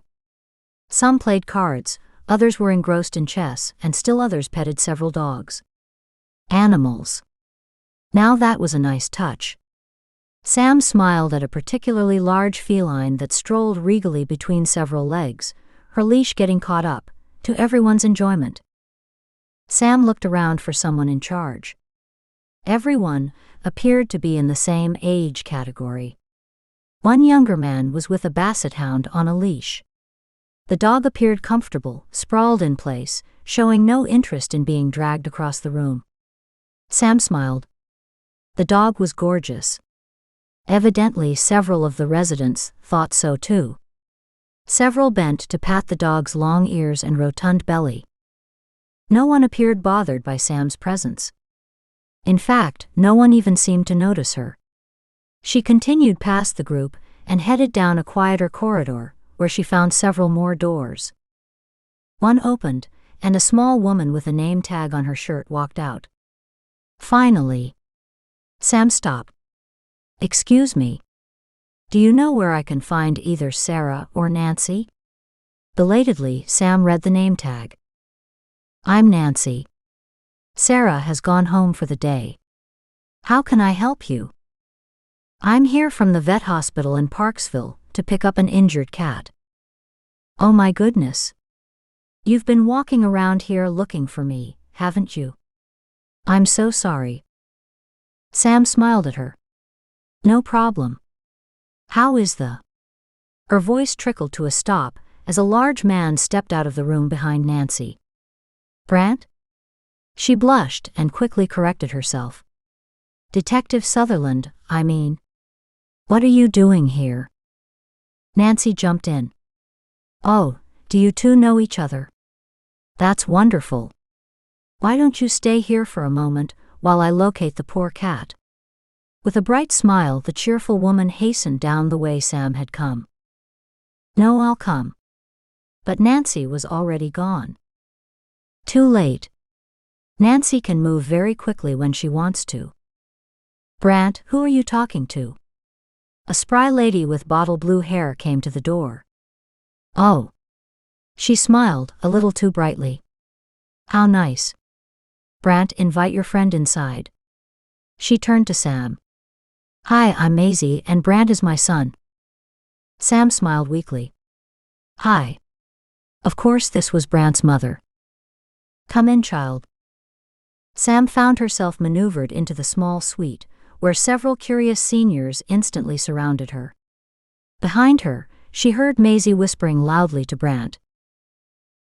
Some played cards, others were engrossed in chess, and still others petted several dogs. Animals. Now that was a nice touch. Sam smiled at a particularly large feline that strolled regally between several legs, her leash getting caught up, to everyone's enjoyment. Sam looked around for someone in charge. Everyone appeared to be in the same age category. One younger man was with a basset hound on a leash. The dog appeared comfortable, sprawled in place, showing no interest in being dragged across the room. Sam smiled. The dog was gorgeous. Evidently, several of the residents thought so too. Several bent to pat the dog's long ears and rotund belly. No one appeared bothered by Sam's presence. In fact, no one even seemed to notice her. She continued past the group and headed down a quieter corridor, where she found several more doors. One opened, and a small woman with a name tag on her shirt walked out. Finally. Sam stopped. Excuse me. Do you know where I can find either Sarah or Nancy? Belatedly, Sam read the name tag. I'm Nancy. Sarah has gone home for the day. How can I help you? I'm here from the vet hospital in Parksville to pick up an injured cat. Oh my goodness. You've been walking around here looking for me, haven't you? I'm so sorry. Sam smiled at her. No problem. How is the... Her voice trickled to a stop as a large man stepped out of the room behind Nancy. Brant? She blushed and quickly corrected herself. Detective Sutherland, I mean. What are you doing here? Nancy jumped in. Oh, do you two know each other? That's wonderful. Why don't you stay here for a moment while I locate the poor cat? With a bright smile, the cheerful woman hastened down the way Sam had come. No, I'll come. But Nancy was already gone. Too late. Nancy can move very quickly when she wants to. Brant, who are you talking to? A spry lady with bottle blue hair came to the door. Oh. She smiled, a little too brightly. How nice. Brant, invite your friend inside. She turned to Sam. Hi, I'm Maisie, and Brant is my son. Sam smiled weakly. Hi. Of course this was Brant's mother. Come in, child. Sam found herself maneuvered into the small suite, where several curious seniors instantly surrounded her. Behind her, she heard Maisie whispering loudly to Brant.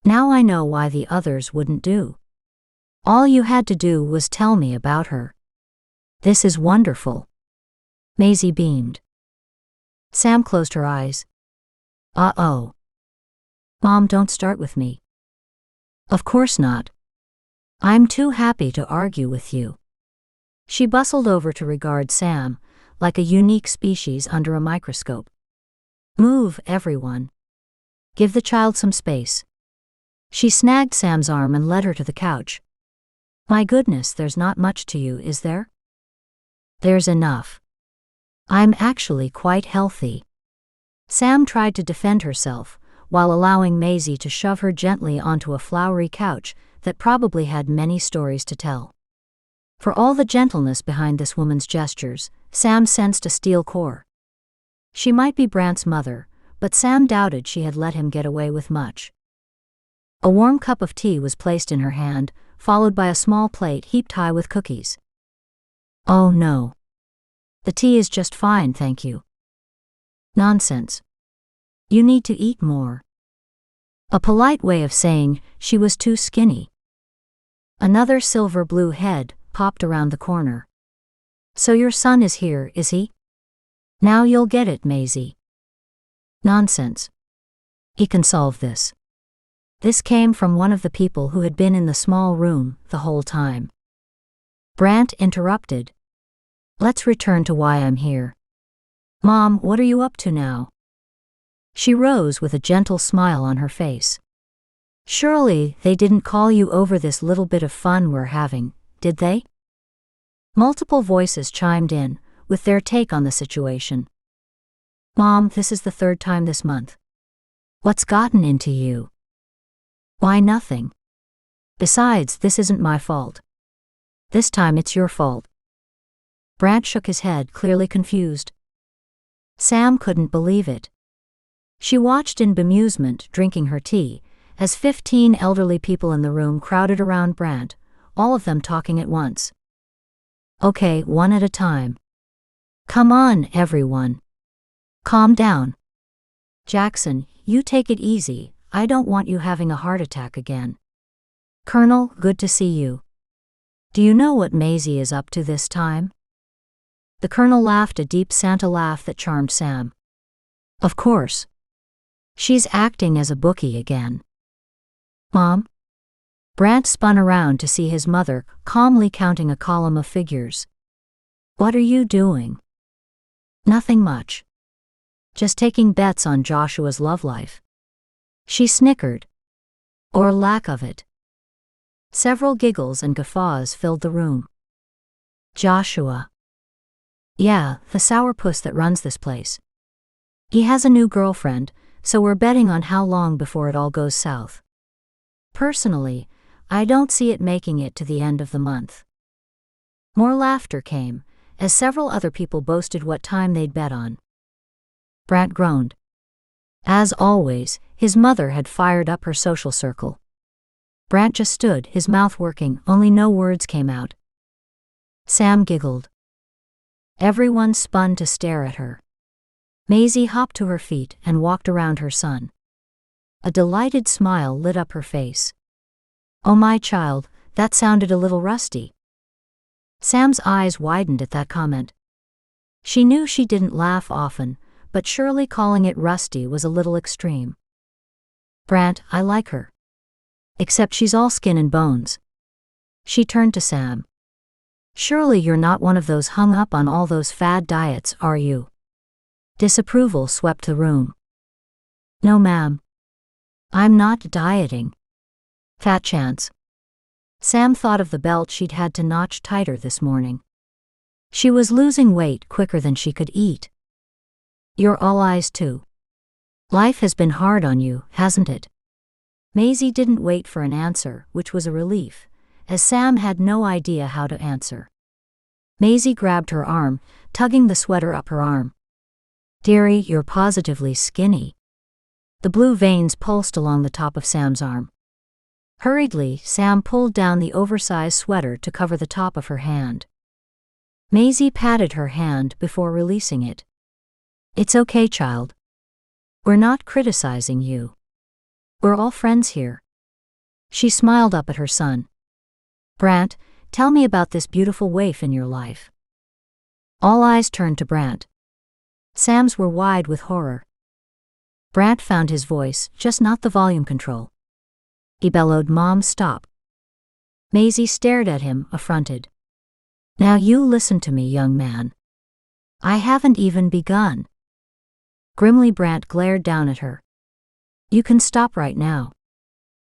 Now I know why the others wouldn't do. All you had to do was tell me about her. This is wonderful. Maisie beamed. Sam closed her eyes. Uh-oh. Mom, don't start with me. Of course not. I'm too happy to argue with you. She bustled over to regard Sam, like a unique species under a microscope. Move, everyone. Give the child some space. She snagged Sam's arm and led her to the couch. My goodness, there's not much to you, is there? There's enough. I'm actually quite healthy. Sam tried to defend herself, while allowing Maisie to shove her gently onto a flowery couch that probably had many stories to tell. For all the gentleness behind this woman's gestures, Sam sensed a steel core. She might be Brant's mother, but Sam doubted she had let him get away with much. A warm cup of tea was placed in her hand, followed by a small plate heaped high with cookies. Oh no. The tea is just fine, thank you. Nonsense. You need to eat more. A polite way of saying she was too skinny. Another silver blue head popped around the corner. So your son is here, is he? Now you'll get it, Maisie. Nonsense. He can solve this. This came from one of the people who had been in the small room the whole time. Brant interrupted. Let's return to why I'm here. Mom, what are you up to now? She rose with a gentle smile on her face. Surely they didn't call you over this little bit of fun we're having, did they? Multiple voices chimed in, with their take on the situation. Mom, this is the third time this month. What's gotten into you? Why, nothing. Besides, this isn't my fault. This time it's your fault. Brant shook his head, clearly confused. Sam couldn't believe it. She watched in bemusement, drinking her tea, as 15 elderly people in the room crowded around Brant, all of them talking at once. Okay, one at a time. Come on, everyone. Calm down. Jackson, you take it easy, I don't want you having a heart attack again. Colonel, good to see you. Do you know what Maisie is up to this time? The Colonel laughed a deep Santa laugh that charmed Sam. Of course. She's acting as a bookie again. Mom? Brant spun around to see his mother calmly counting a column of figures. What are you doing? Nothing much. Just taking bets on Joshua's love life. She snickered. Or lack of it. Several giggles and guffaws filled the room. Joshua. Yeah, the sourpuss that runs this place. He has a new girlfriend, so we're betting on how long before it all goes south. Personally, I don't see it making it to the end of the month. More laughter came, as several other people boasted what time they'd bet on. Brant groaned. As always, his mother had fired up her social circle. Brant just stood, his mouth working, only no words came out. Sam giggled. Everyone spun to stare at her. Maisie hopped to her feet and walked around her son. A delighted smile lit up her face. "Oh, my child, that sounded a little rusty." Sam's eyes widened at that comment. She knew she didn't laugh often, but surely calling it rusty was a little extreme. "Brant, I like her. Except she's all skin and bones." She turned to Sam. "Surely you're not one of those hung up on all those fad diets, are you?" Disapproval swept the room. "No, ma'am. I'm not dieting." Fat chance. Sam thought of the belt she'd had to notch tighter this morning. She was losing weight quicker than she could eat. "You're all eyes too. Life has been hard on you, hasn't it?" Maisie didn't wait for an answer, which was a relief, as Sam had no idea how to answer. Maisie grabbed her arm, tugging the sweater up her arm. "Dearie, you're positively skinny." The blue veins pulsed along the top of Sam's arm. Hurriedly, Sam pulled down the oversized sweater to cover the top of her hand. Maisie patted her hand before releasing it. "It's okay, child. We're not criticizing you. We're all friends here." She smiled up at her son. "Brant, tell me about this beautiful waif in your life." All eyes turned to Brant. Sam's were wide with horror. Brant found his voice, just not the volume control. He bellowed, "Mom, stop." Maisie stared at him, affronted. "Now you listen to me, young man. I haven't even begun." Grimly, Brant glared down at her. "You can stop right now.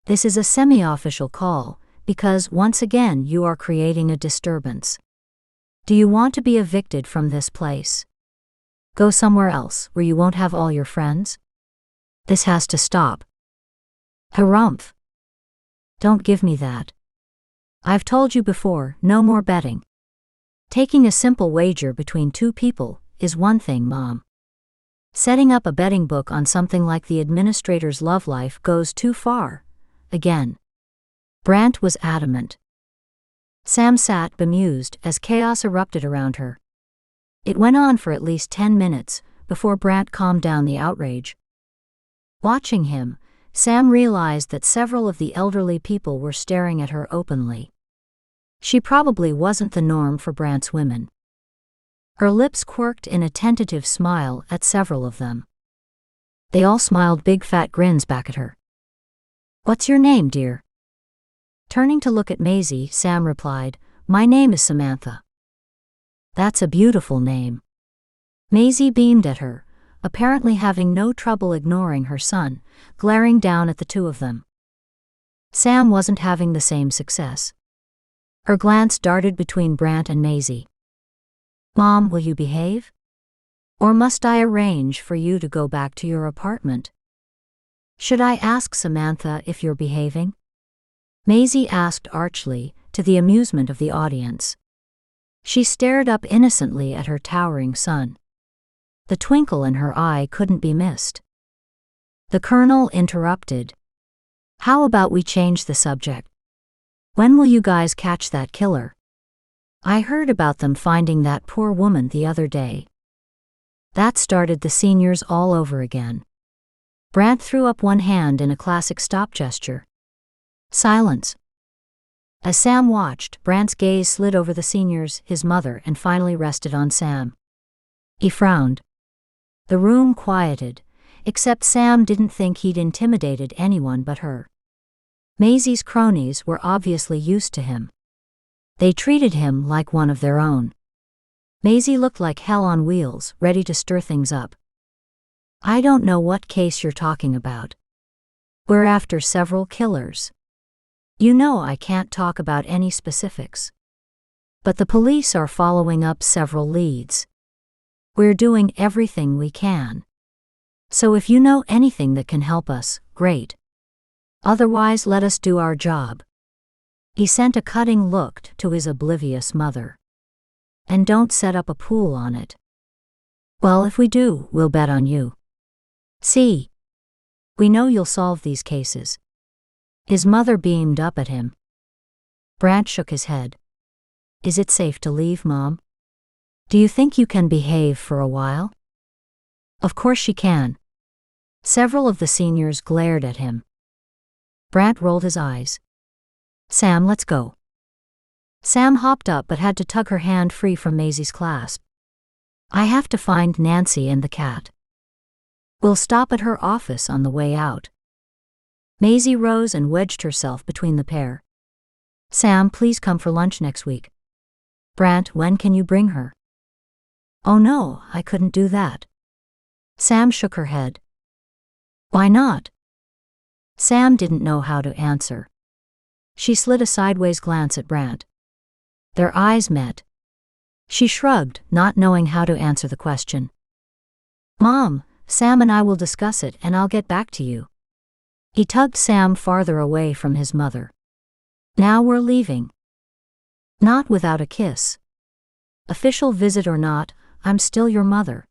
This is a semi-official call, because once again you are creating a disturbance. Do you want to be evicted from this place? Go somewhere else, where you won't have all your friends? This has to stop." Harumph. "Don't give me that. I've told you before, no more betting. Taking a simple wager between two people is one thing, Mom. Setting up a betting book on something like the administrator's love life goes too far." Again. Brant was adamant. Sam sat bemused as chaos erupted around her. It went on for at least 10 minutes before Brant calmed down the outrage. Watching him, Sam realized that several of the elderly people were staring at her openly. She probably wasn't the norm for Brant's women. Her lips quirked in a tentative smile at several of them. They all smiled big fat grins back at her. "What's your name, dear?" Turning to look at Maisie, Sam replied, "My name is Samantha." "That's a beautiful name." Maisie beamed at her, apparently having no trouble ignoring her son, glaring down at the two of them. Sam wasn't having the same success. Her glance darted between Brant and Maisie. "Mom, will you behave? Or must I arrange for you to go back to your apartment?" "Should I ask Samantha if you're behaving?" Maisie asked archly, to the amusement of the audience. She stared up innocently at her towering son. The twinkle in her eye couldn't be missed. The Colonel interrupted. "How about we change the subject? When will you guys catch that killer? I heard about them finding that poor woman the other day." That started the seniors all over again. Brant threw up one hand in a classic stop gesture. Silence. As Sam watched, Brant's gaze slid over the seniors, his mother, and finally rested on Sam. He frowned. The room quieted, except Sam didn't think he'd intimidated anyone but her. Maisie's cronies were obviously used to him. They treated him like one of their own. Maisie looked like hell on wheels, ready to stir things up. "I don't know what case you're talking about. We're after several killers. You know I can't talk about any specifics. But the police are following up several leads. We're doing everything we can. So if you know anything that can help us, great. Otherwise, let us do our job." He sent a cutting look to his oblivious mother. And don't set up a pool on it. Well, if we do, we'll bet on you. See? We know you'll solve these cases. His mother beamed up at him. Brant shook his head. Is it safe to leave, Mom? Do you think you can behave for a while? Of course she can. Several of the seniors glared at him. Brant rolled his eyes. Sam, let's go. Sam hopped up but had to tug her hand free from Maisie's clasp. I have to find Nancy and the cat. We'll stop at her office on the way out. Maisie rose and wedged herself between the pair. Sam, please come for lunch next week. Brant, when can you bring her? Oh no, I couldn't do that. Sam shook her head. Why not? Sam didn't know how to answer. She slid a sideways glance at Brant. Their eyes met. She shrugged, not knowing how to answer the question. Mom, Sam and I will discuss it and I'll get back to you. He tugged Sam farther away from his mother. Now we're leaving. Not without a kiss. Official visit or not, I'm still your mother.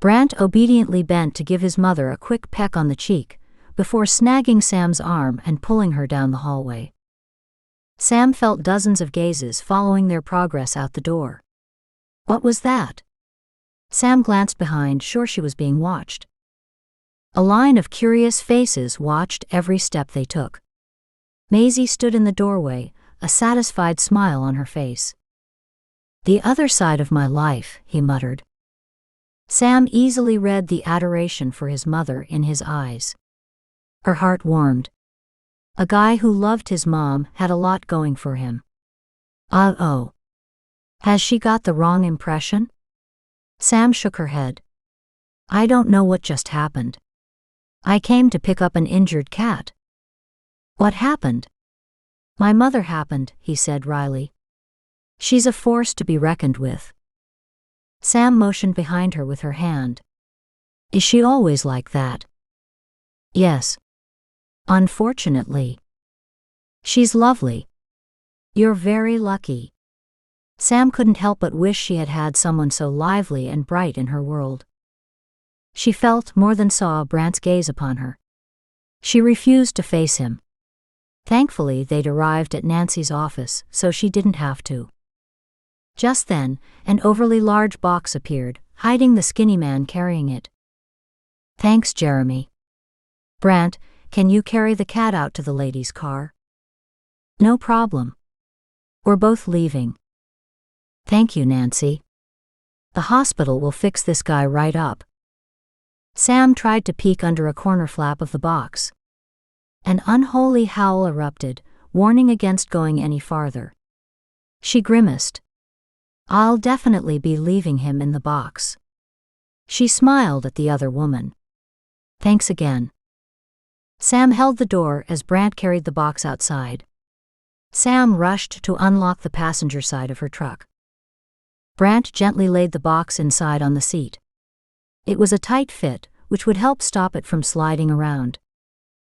Brant obediently bent to give his mother a quick peck on the cheek, before snagging Sam's arm and pulling her down the hallway. Sam felt dozens of gazes following their progress out the door. What was that? Sam glanced behind, sure she was being watched. A line of curious faces watched every step they took. Maisie stood in the doorway, a satisfied smile on her face. The other side of my life, he muttered. Sam easily read the adoration for his mother in his eyes. Her heart warmed. A guy who loved his mom had a lot going for him. Uh-oh. Has she got the wrong impression? Sam shook her head. I don't know what just happened. I came to pick up an injured cat. What happened? My mother happened, he said wryly. She's a force to be reckoned with. Sam motioned behind her with her hand. Is she always like that? Yes. Unfortunately. She's lovely. You're very lucky. Sam couldn't help but wish she had had someone so lively and bright in her world. She felt, more than saw, Brant's gaze upon her. She refused to face him. Thankfully, they'd arrived at Nancy's office, so she didn't have to. Just then, an overly large box appeared, hiding the skinny man carrying it. Thanks, Jeremy. Brant, can you carry the cat out to the ladies' car? No problem. We're both leaving. Thank you, Nancy. The hospital will fix this guy right up. Sam tried to peek under a corner flap of the box. An unholy howl erupted, warning against going any farther. She grimaced. I'll definitely be leaving him in the box. She smiled at the other woman. Thanks again. Sam held the door as Brant carried the box outside. Sam rushed to unlock the passenger side of her truck. Brant gently laid the box inside on the seat. It was a tight fit, which would help stop it from sliding around.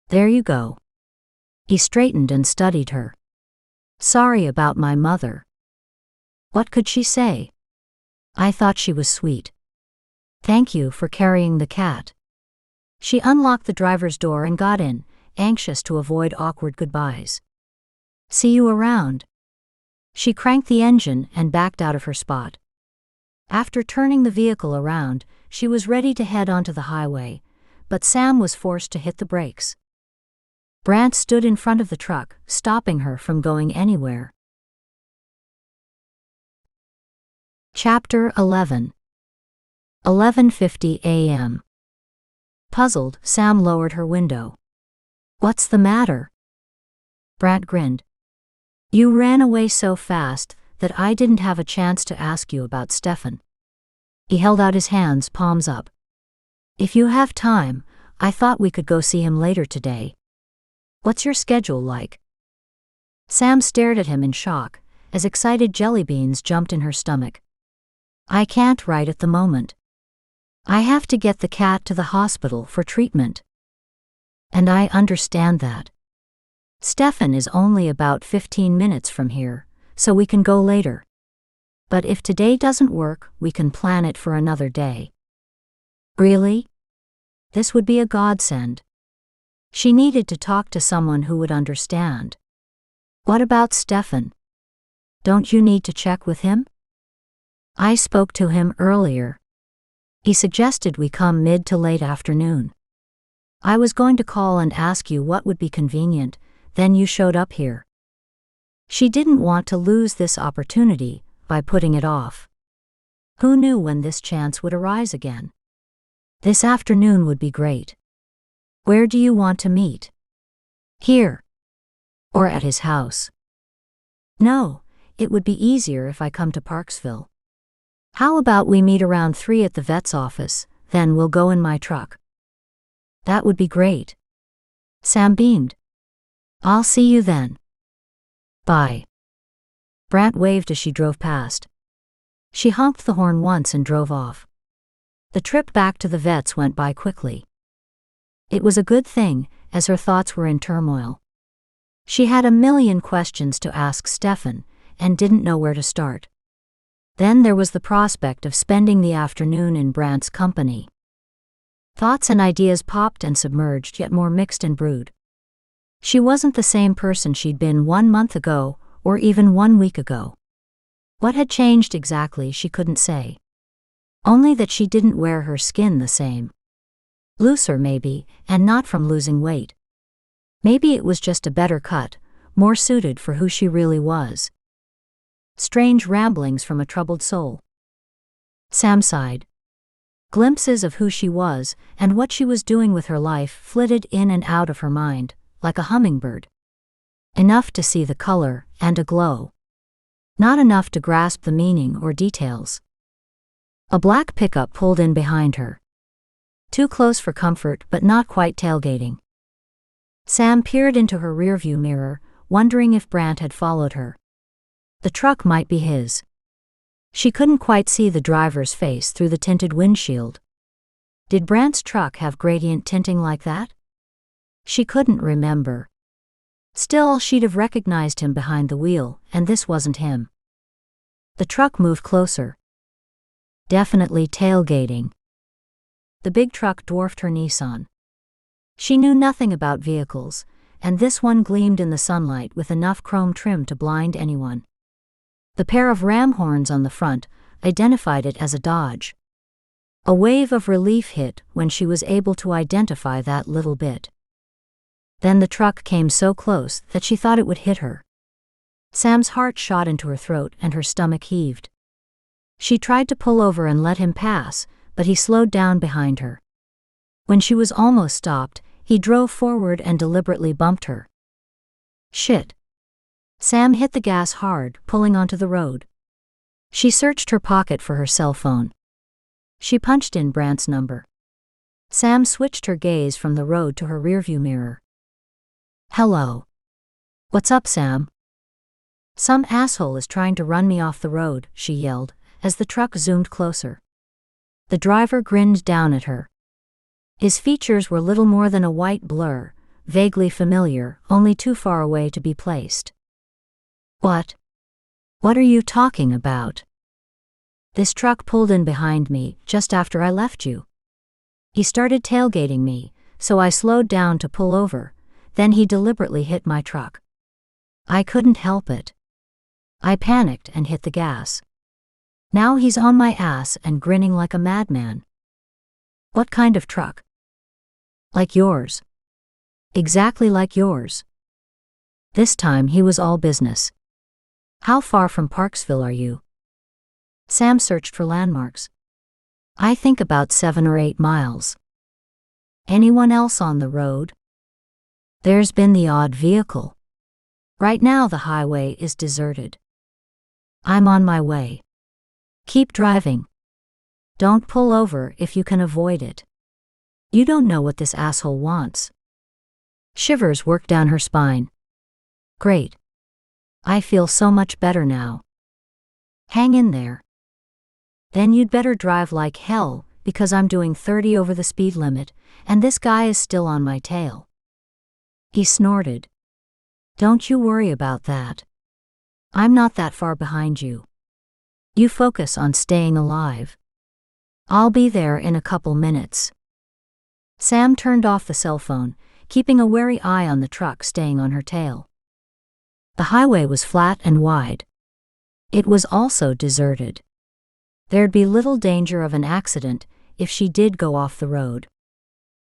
There you go. He straightened and studied her. Sorry about my mother. What could she say? I thought she was sweet. Thank you for carrying the cat. She unlocked the driver's door and got in, anxious to avoid awkward goodbyes. See you around. She cranked the engine and backed out of her spot. After turning the vehicle around, she was ready to head onto the highway, but Sam was forced to hit the brakes. Brant stood in front of the truck, stopping her from going anywhere. Chapter 11. 11:50 a.m. Puzzled, Sam lowered her window. What's the matter? Brant grinned. You ran away so fast that I didn't have a chance to ask you about Stefan. He held out his hands, palms up. If you have time, I thought we could go see him later today. What's your schedule like? Sam stared at him in shock, as excited jelly beans jumped in her stomach. I can't right at the moment. I have to get the cat to the hospital for treatment. And I understand that. Stefan is only about 15 minutes from here, so we can go later. But if today doesn't work, we can plan it for another day. Really? This would be a godsend. She needed to talk to someone who would understand. What about Stefan? Don't you need to check with him? I spoke to him earlier. He suggested we come mid to late afternoon. I was going to call and ask you what would be convenient, then you showed up here. She didn't want to lose this opportunity by putting it off. Who knew when this chance would arise again? This afternoon would be great. Where do you want to meet? Here. Or at his house? No, it would be easier if I come to Parksville. How about we meet around 3 at the vet's office, then we'll go in my truck. That would be great. Sam beamed. I'll see you then. Bye. Brant waved as she drove past. She honked the horn once and drove off. The trip back to the vet's went by quickly. It was a good thing, as her thoughts were in turmoil. She had a million questions to ask Stefan, and didn't know where to start. Then there was the prospect of spending the afternoon in Brant's company. Thoughts and ideas popped and submerged, yet more mixed and brewed. She wasn't the same person she'd been 1 month ago, or even 1 week ago. What had changed exactly she couldn't say. Only that she didn't wear her skin the same. Looser maybe, and not from losing weight. Maybe it was just a better cut, more suited for who she really was. Strange ramblings from a troubled soul. Sam sighed. Glimpses of who she was and what she was doing with her life flitted in and out of her mind, like a hummingbird. Enough to see the color and a glow. Not enough to grasp the meaning or details. A black pickup pulled in behind her. Too close for comfort but not quite tailgating. Sam peered into her rearview mirror, wondering if Brant had followed her. The truck might be his. She couldn't quite see the driver's face through the tinted windshield. Did Brant's truck have gradient tinting like that? She couldn't remember. Still, she'd have recognized him behind the wheel, and this wasn't him. The truck moved closer. Definitely tailgating. The big truck dwarfed her Nissan. She knew nothing about vehicles, and this one gleamed in the sunlight with enough chrome trim to blind anyone. The pair of ram horns on the front identified it as a Dodge. A wave of relief hit when she was able to identify that little bit. Then the truck came so close that she thought it would hit her. Sam's heart shot into her throat and her stomach heaved. She tried to pull over and let him pass, but he slowed down behind her. When she was almost stopped, he drove forward and deliberately bumped her. Shit. Sam hit the gas hard, pulling onto the road. She searched her pocket for her cell phone. She punched in Brant's number. Sam switched her gaze from the road to her rearview mirror. Hello. What's up, Sam? Some asshole is trying to run me off the road, she yelled, as the truck zoomed closer. The driver grinned down at her. His features were little more than a white blur, vaguely familiar, only too far away to be placed. What? What are you talking about? This truck pulled in behind me just after I left you. He started tailgating me, so I slowed down to pull over, then he deliberately hit my truck. I couldn't help it. I panicked and hit the gas. Now he's on my ass and grinning like a madman. What kind of truck? Like yours. Exactly like yours. This time he was all business. How far from Parksville are you? Sam searched for landmarks. I think about 7 or 8 miles. Anyone else on the road? There's been the odd vehicle. Right now the highway is deserted. I'm on my way. Keep driving. Don't pull over if you can avoid it. You don't know what this asshole wants. Shivers worked down her spine. Great. I feel so much better now. Hang in there. Then you'd better drive like hell, because I'm doing 30 over the speed limit, and this guy is still on my tail. He snorted. Don't you worry about that. I'm not that far behind you. You focus on staying alive. I'll be there in a couple minutes. Sam turned off the cell phone, keeping a wary eye on the truck staying on her tail. The highway was flat and wide. It was also deserted. There'd be little danger of an accident if she did go off the road.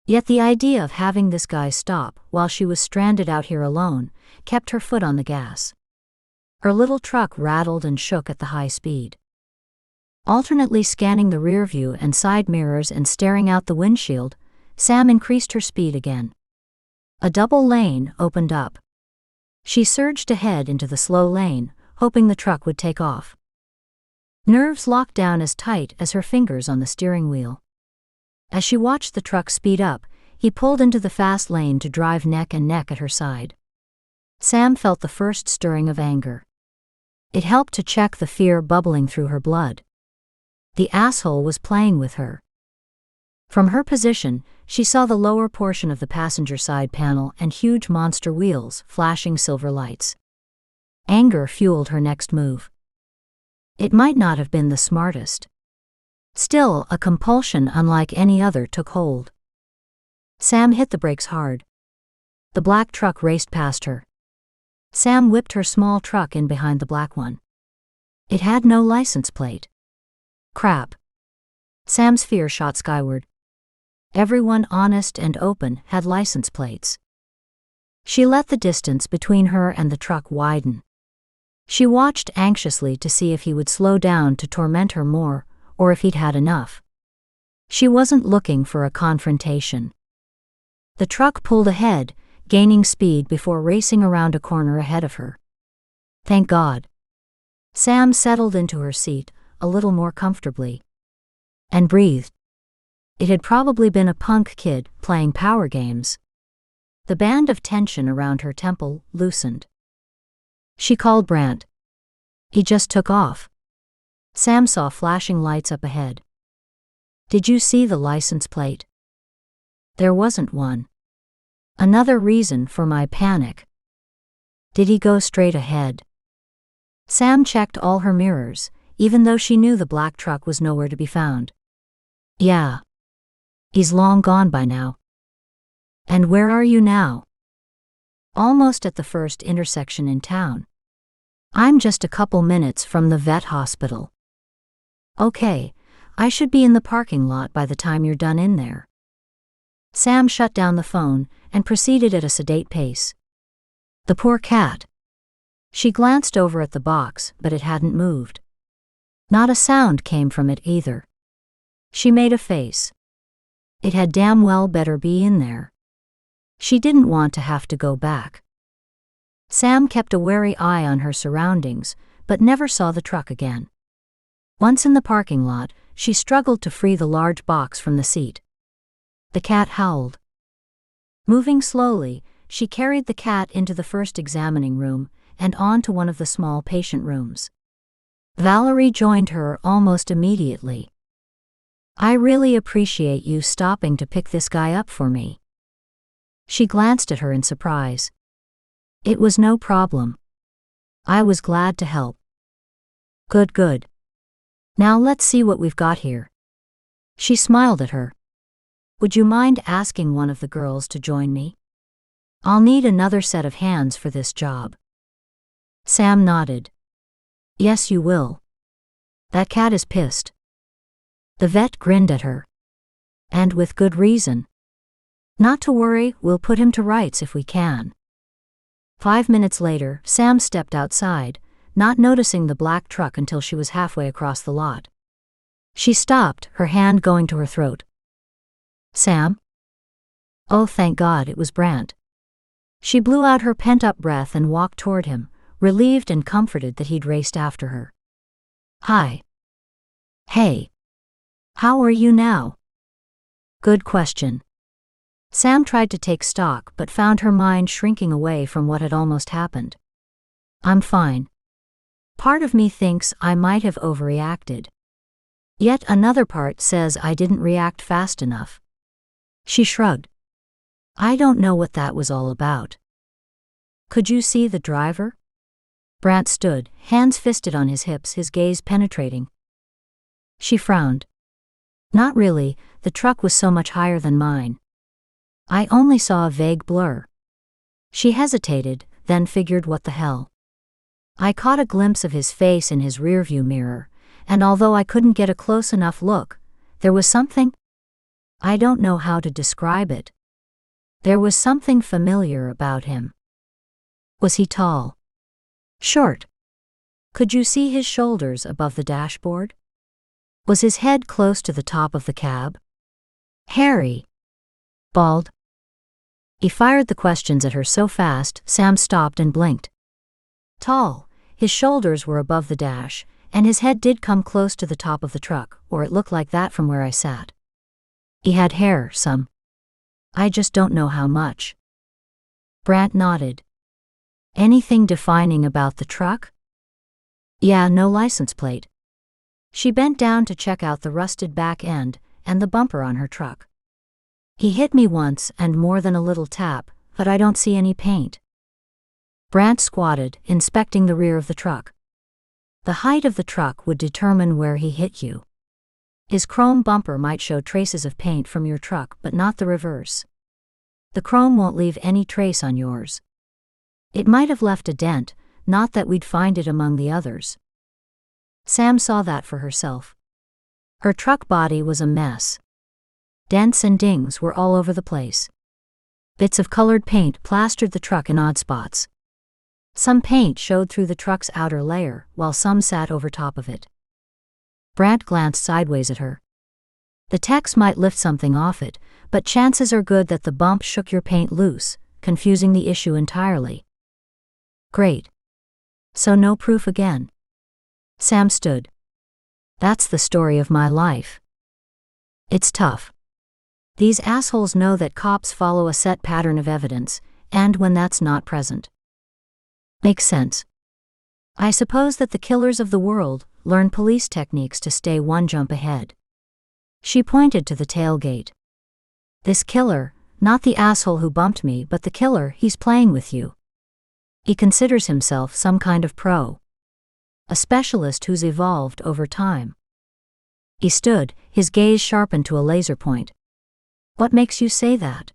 Yet the idea of having this guy stop while she was stranded out here alone kept her foot on the gas. Her little truck rattled and shook at the high speed. Alternately scanning the rear view and side mirrors and staring out the windshield, Sam increased her speed again. A double lane opened up. She surged ahead into the slow lane, hoping the truck would take off. Nerves locked down as tight as her fingers on the steering wheel. As she watched the truck speed up, he pulled into the fast lane to drive neck and neck at her side. Sam felt the first stirring of anger. It helped to check the fear bubbling through her blood. The asshole was playing with her. From her position, she saw the lower portion of the passenger side panel and huge monster wheels flashing silver lights. Anger fueled her next move. It might not have been the smartest. Still, a compulsion unlike any other took hold. Sam hit the brakes hard. The black truck raced past her. Sam whipped her small truck in behind the black one. It had no license plate. Crap. Sam's fear shot skyward. Everyone honest and open had license plates. She let the distance between her and the truck widen. She watched anxiously to see if he would slow down to torment her more, or if he'd had enough. She wasn't looking for a confrontation. The truck pulled ahead, gaining speed before racing around a corner ahead of her. Thank God. Sam settled into her seat, a little more comfortably. And breathed. It had probably been a punk kid playing power games. The band of tension around her temple loosened. She called Brant. He just took off. Sam saw flashing lights up ahead. Did you see the license plate? There wasn't one. Another reason for my panic. Did he go straight ahead? Sam checked all her mirrors, even though she knew the black truck was nowhere to be found. Yeah. He's long gone by now. And where are you now? Almost at the first intersection in town. I'm just a couple minutes from the vet hospital. Okay, I should be in the parking lot by the time you're done in there. Sam shut down the phone and proceeded at a sedate pace. The poor cat. She glanced over at the box, but it hadn't moved. Not a sound came from it either. She made a face. It had damn well better be in there. She didn't want to have to go back. Sam kept a wary eye on her surroundings, but never saw the truck again. Once in the parking lot, she struggled to free the large box from the seat. The cat howled. Moving slowly, she carried the cat into the first examining room and on to one of the small patient rooms. Valerie joined her almost immediately. I really appreciate you stopping to pick this guy up for me. She glanced at her in surprise. It was no problem. I was glad to help. Good. Now let's see what we've got here. She smiled at her. Would you mind asking one of the girls to join me? I'll need another set of hands for this job. Sam nodded. Yes, you will. That cat is pissed. The vet grinned at her. And with good reason. Not to worry, we'll put him to rights if we can. 5 minutes later, Sam stepped outside, not noticing the black truck until she was halfway across the lot. She stopped, her hand going to her throat. Sam? Oh, thank God, it was Brant. She blew out her pent-up breath and walked toward him, relieved and comforted that he'd raced after her. Hi. Hey. How are you now? Good question. Sam tried to take stock but found her mind shrinking away from what had almost happened. I'm fine. Part of me thinks I might have overreacted. Yet another part says I didn't react fast enough. She shrugged. I don't know what that was all about. Could you see the driver? Brant stood, hands fisted on his hips, his gaze penetrating. She frowned. Not really, the truck was so much higher than mine. I only saw a vague blur. She hesitated, then figured what the hell. I caught a glimpse of his face in his rearview mirror, and although I couldn't get a close enough look, there was something. I don't know how to describe it. There was something familiar about him. Was he tall? Short? Could you see his shoulders above the dashboard? Was his head close to the top of the cab? Hairy? Bald? He fired the questions at her so fast, Sam stopped and blinked. Tall, his shoulders were above the dash, and his head did come close to the top of the truck, or it looked like that from where I sat. He had hair, some. I just don't know how much. Brant nodded. Anything defining about the truck? Yeah, no license plate. She bent down to check out the rusted back end and the bumper on her truck. He hit me once and more than a little tap, but I don't see any paint. Brant squatted, inspecting the rear of the truck. The height of the truck would determine where he hit you. His chrome bumper might show traces of paint from your truck, but not the reverse. The chrome won't leave any trace on yours. It might have left a dent, not that we'd find it among the others. Sam saw that for herself. Her truck body was a mess. Dents and dings were all over the place. Bits of colored paint plastered the truck in odd spots. Some paint showed through the truck's outer layer, while some sat over top of it. Brant glanced sideways at her. The techs might lift something off it, but chances are good that the bump shook your paint loose, confusing the issue entirely. Great. So no proof again. Sam stood. That's the story of my life. It's tough. These assholes know that cops follow a set pattern of evidence, and when that's not present. Makes sense. I suppose that the killers of the world learn police techniques to stay one jump ahead. She pointed to the tailgate. This killer, not the asshole who bumped me, but the killer, he's playing with you. He considers himself some kind of pro. A specialist who's evolved over time. He stood, his gaze sharpened to a laser point. What makes you say that?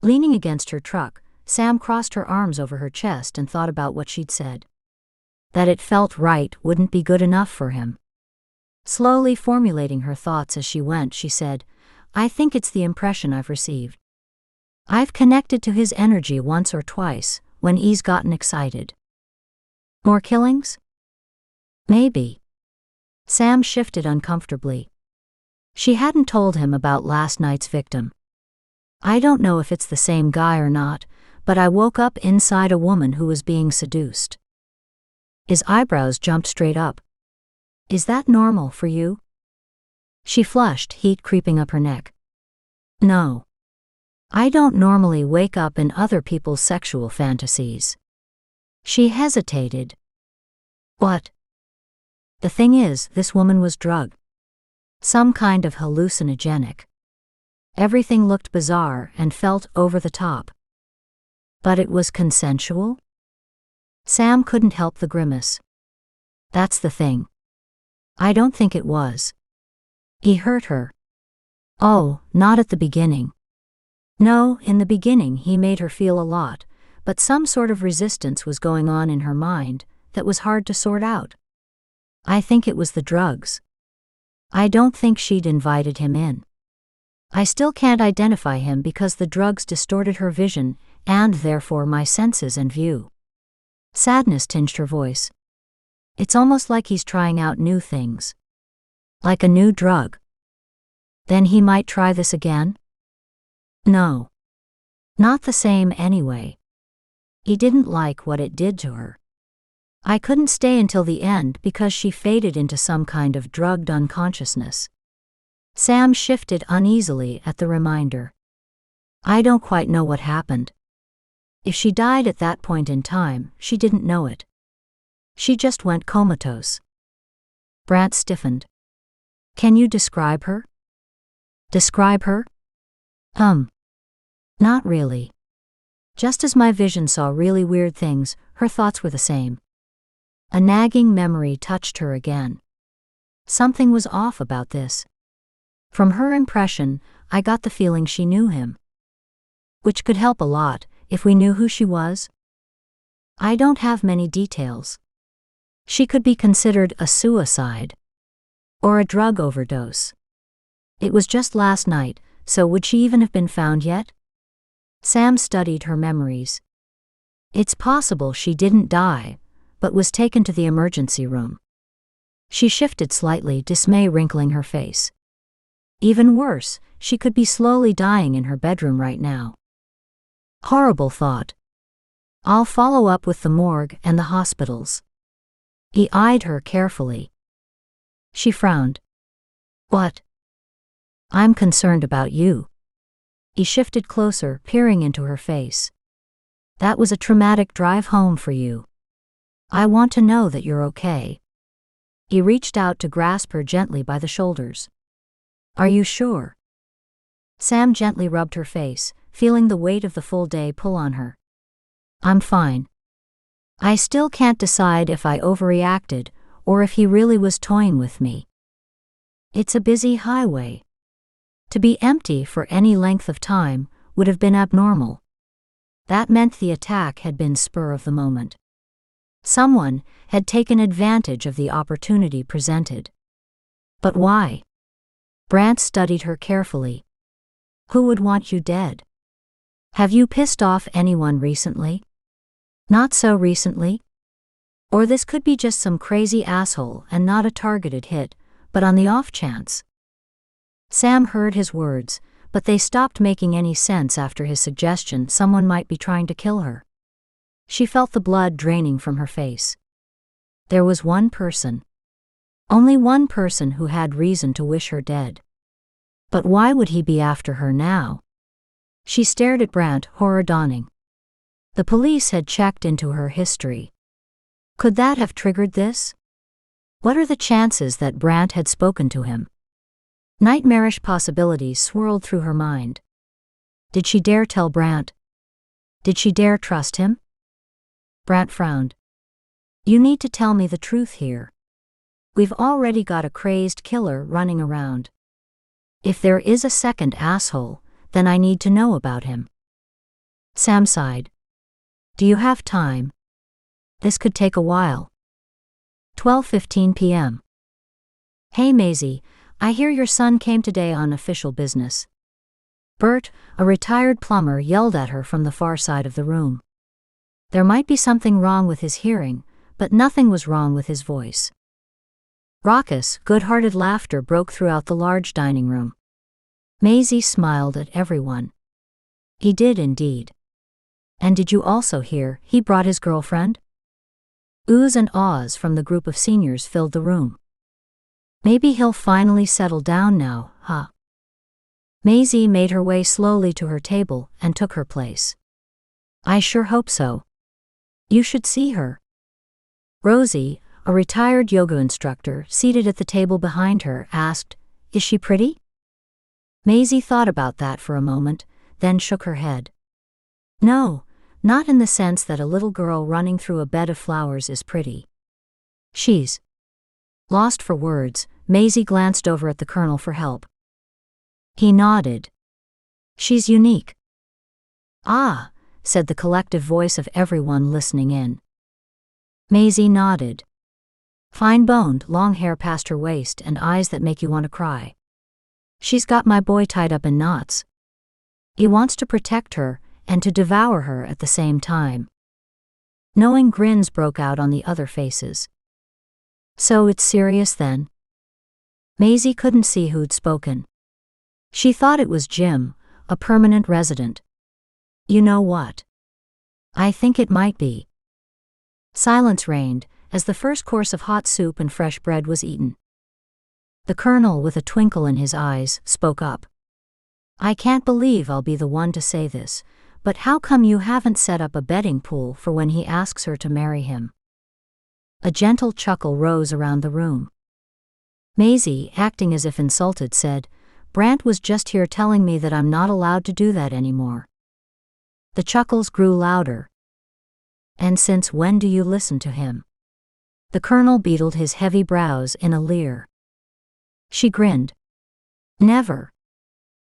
Leaning against her truck, Sam crossed her arms over her chest and thought about what she'd said. That it felt right wouldn't be good enough for him. Slowly formulating her thoughts as she went, she said, I think it's the impression I've received. I've connected to his energy once or twice, when he's gotten excited. More killings? Maybe. Sam shifted uncomfortably. She hadn't told him about last night's victim. I don't know if it's the same guy or not, but I woke up inside a woman who was being seduced. His eyebrows jumped straight up. Is that normal for you? She flushed, heat creeping up her neck. No. I don't normally wake up in other people's sexual fantasies. She hesitated. What? The thing is, this woman was drugged. Some kind of hallucinogenic. Everything looked bizarre and felt over the top. But it was consensual? Sam couldn't help the grimace. That's the thing. I don't think it was. He hurt her. Oh, not at the beginning. No, in the beginning he made her feel a lot, but some sort of resistance was going on in her mind that was hard to sort out. I think it was the drugs. I don't think she'd invited him in. I still can't identify him because the drugs distorted her vision and therefore my senses and view. Sadness tinged her voice. It's almost like he's trying out new things. Like a new drug. Then he might try this again? No. Not the same anyway. He didn't like what it did to her. I couldn't stay until the end because she faded into some kind of drugged unconsciousness. Sam shifted uneasily at the reminder. I don't quite know what happened. If she died at that point in time, she didn't know it. She just went comatose. Brant stiffened. Can you describe her? Describe her? Not really. Just as my vision saw really weird things, her thoughts were the same. A nagging memory touched her again. Something was off about this. From her impression, I got the feeling she knew him. Which could help a lot, if we knew who she was. I don't have many details. She could be considered a suicide. Or a drug overdose. It was just last night, so would she even have been found yet? Sam studied her memories. It's possible she didn't die, but was taken to the emergency room. She shifted slightly, dismay wrinkling her face. Even worse, she could be slowly dying in her bedroom right now. Horrible thought. I'll follow up with the morgue and the hospitals. He eyed her carefully. She frowned. What? I'm concerned about you. He shifted closer, peering into her face. That was a traumatic drive home for you. I want to know that you're okay. He reached out to grasp her gently by the shoulders. Are you sure? Sam gently rubbed her face, feeling the weight of the full day pull on her. I'm fine. I still can't decide if I overreacted, or if he really was toying with me. It's a busy highway. To be empty for any length of time would have been abnormal. That meant the attack had been spur of the moment. Someone had taken advantage of the opportunity presented. But why? Brant studied her carefully. Who would want you dead? Have you pissed off anyone recently? Not so recently. Or this could be just some crazy asshole and not a targeted hit, but on the off chance. Sam heard his words, but they stopped making any sense after his suggestion someone might be trying to kill her. She felt the blood draining from her face. There was one person. Only one person who had reason to wish her dead. But why would he be after her now? She stared at Brant, horror dawning. The police had checked into her history. Could that have triggered this? What are the chances that Brant had spoken to him? Nightmarish possibilities swirled through her mind. Did she dare tell Brant? Did she dare trust him? Brant frowned. You need to tell me the truth here. We've already got a crazed killer running around. If there is a second asshole, then I need to know about him. Sam sighed. Do you have time? This could take a while. 12:15 p.m. Hey Maisie, I hear your son came today on official business. Bert, a retired plumber, yelled at her from the far side of the room. There might be something wrong with his hearing, but nothing was wrong with his voice. Raucous, good-hearted laughter broke throughout the large dining room. Maisie smiled at everyone. He did indeed. And did you also hear he brought his girlfriend? Oohs and ahs from the group of seniors filled the room. Maybe he'll finally settle down now, huh? Maisie made her way slowly to her table and took her place. I sure hope so. You should see her. Rosie, a retired yoga instructor seated at the table behind her, asked, Is she pretty? Maisie thought about that for a moment, then shook her head. No, not in the sense that a little girl running through a bed of flowers is pretty. She's... Lost for words, Maisie glanced over at the Colonel for help. He nodded. She's unique. Ah, said the collective voice of everyone listening in. Maisie nodded. Fine-boned, long hair past her waist and eyes that make you want to cry. She's got my boy tied up in knots. He wants to protect her and to devour her at the same time. Knowing grins broke out on the other faces. So it's serious then? Maisie couldn't see who'd spoken. She thought it was Jim, a permanent resident. You know what? I think it might be. Silence reigned as the first course of hot soup and fresh bread was eaten. The Colonel, with a twinkle in his eyes, spoke up. I can't believe I'll be the one to say this, but how come you haven't set up a betting pool for when he asks her to marry him? A gentle chuckle rose around the room. Maisie, acting as if insulted, said, Brant was just here telling me that I'm not allowed to do that anymore. The chuckles grew louder. And since when do you listen to him? The colonel beetled his heavy brows in a leer. She grinned. Never.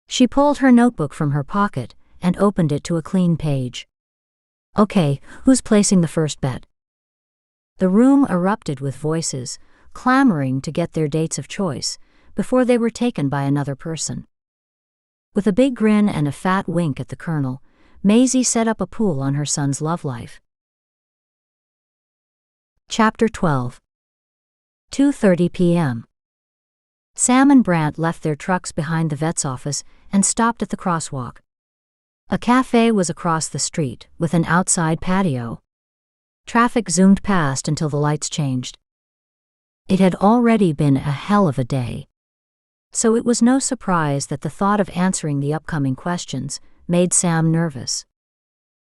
She pulled her notebook from her pocket and opened it to a clean page. Okay, who's placing the first bet? The room erupted with voices, clamoring to get their dates of choice before they were taken by another person. With a big grin and a fat wink at the colonel, Maisie set up a pool on her son's love life. Chapter 12. 2:30 p.m. Sam and Brant left their trucks behind the vet's office and stopped at the crosswalk. A cafe was across the street, with an outside patio. Traffic zoomed past until the lights changed. It had already been a hell of a day. So it was no surprise that the thought of answering the upcoming questions made Sam nervous.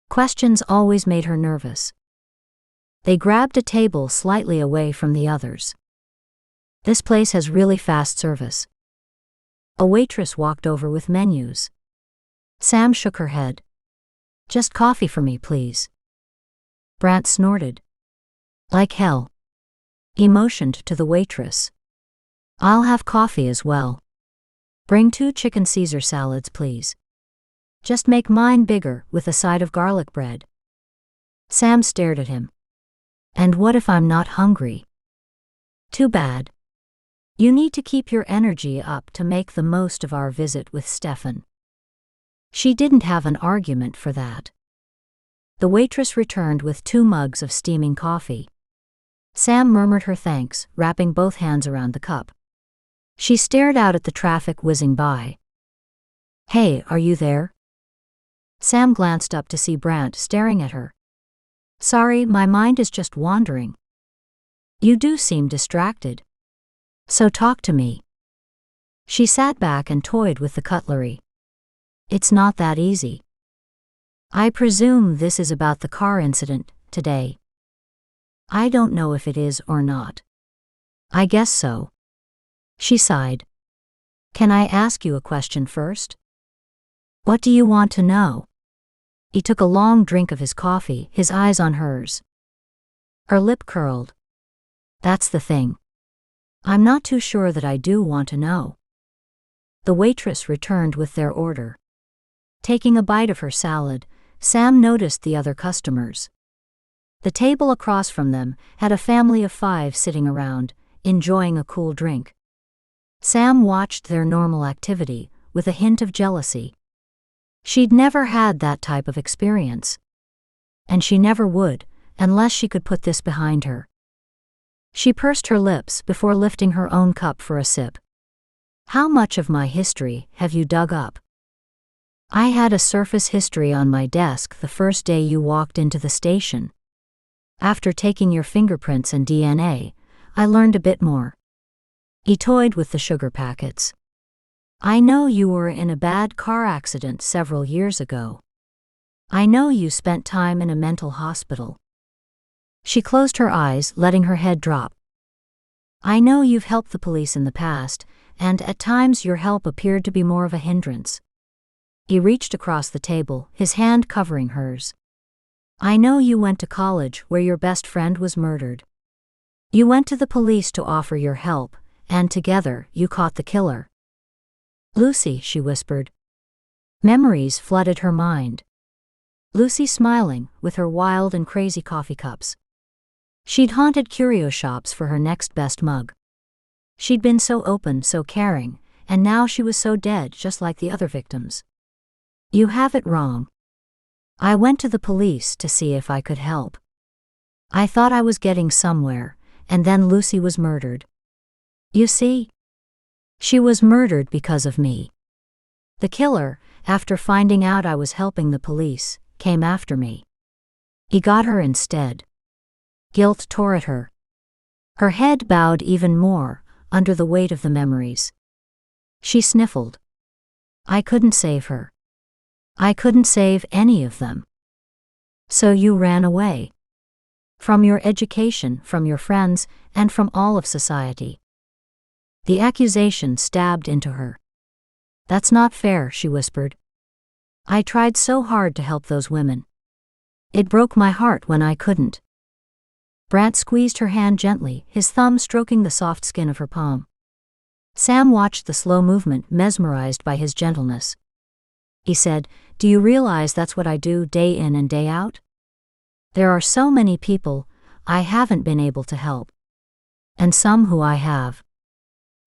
Questions always made her nervous. They grabbed a table slightly away from the others. This place has really fast service. A waitress walked over with menus. Sam shook her head. Just coffee for me, please. Brant snorted. Like hell. He motioned to the waitress. I'll have coffee as well. Bring 2 chicken Caesar salads, please. Just make mine bigger with a side of garlic bread. Sam stared at him. And what if I'm not hungry? Too bad. You need to keep your energy up to make the most of our visit with Stefan. She didn't have an argument for that. The waitress returned with 2 mugs of steaming coffee. Sam murmured her thanks, wrapping both hands around the cup. She stared out at the traffic whizzing by. Hey, are you there? Sam glanced up to see Brant staring at her. Sorry, my mind is just wandering. You do seem distracted. So talk to me. She sat back and toyed with the cutlery. It's not that easy. I presume this is about the car incident today. I don't know if it is or not. I guess so. She sighed. Can I ask you a question first? What do you want to know? He took a long drink of his coffee, his eyes on hers. Her lip curled. That's the thing. I'm not too sure that I do want to know. The waitress returned with their order. Taking a bite of her salad, Sam noticed the other customers. The table across from them had a family of 5 sitting around, enjoying a cool drink. Sam watched their normal activity with a hint of jealousy. She'd never had that type of experience. And she never would, unless she could put this behind her. She pursed her lips before lifting her own cup for a sip. How much of my history have you dug up? I had a surface history on my desk the first day you walked into the station. After taking your fingerprints and DNA, I learned a bit more. He toyed with the sugar packets. I know you were in a bad car accident several years ago. I know you spent time in a mental hospital. She closed her eyes, letting her head drop. I know you've helped the police in the past, and at times your help appeared to be more of a hindrance. He reached across the table, his hand covering hers. I know you went to college where your best friend was murdered. You went to the police to offer your help, and together you caught the killer. Lucy, she whispered. Memories flooded her mind. Lucy smiling, with her wild and crazy coffee cups. She'd haunted curio shops for her next best mug. She'd been so open, so caring, and now she was so dead, just like the other victims. You have it wrong. I went to the police to see if I could help. I thought I was getting somewhere, and then Lucy was murdered. You see? She was murdered because of me. The killer, after finding out I was helping the police, came after me. He got her instead. Guilt tore at her. Her head bowed even more, under the weight of the memories. She sniffled. I couldn't save her. I couldn't save any of them. So you ran away. From your education, from your friends, and from all of society. The accusation stabbed into her. That's not fair, she whispered. I tried so hard to help those women. It broke my heart when I couldn't. Brant squeezed her hand gently, his thumb stroking the soft skin of her palm. Sam watched the slow movement, mesmerized by his gentleness. He said, "Do you realize that's what I do day in and day out? There are so many people I haven't been able to help. And some who I have.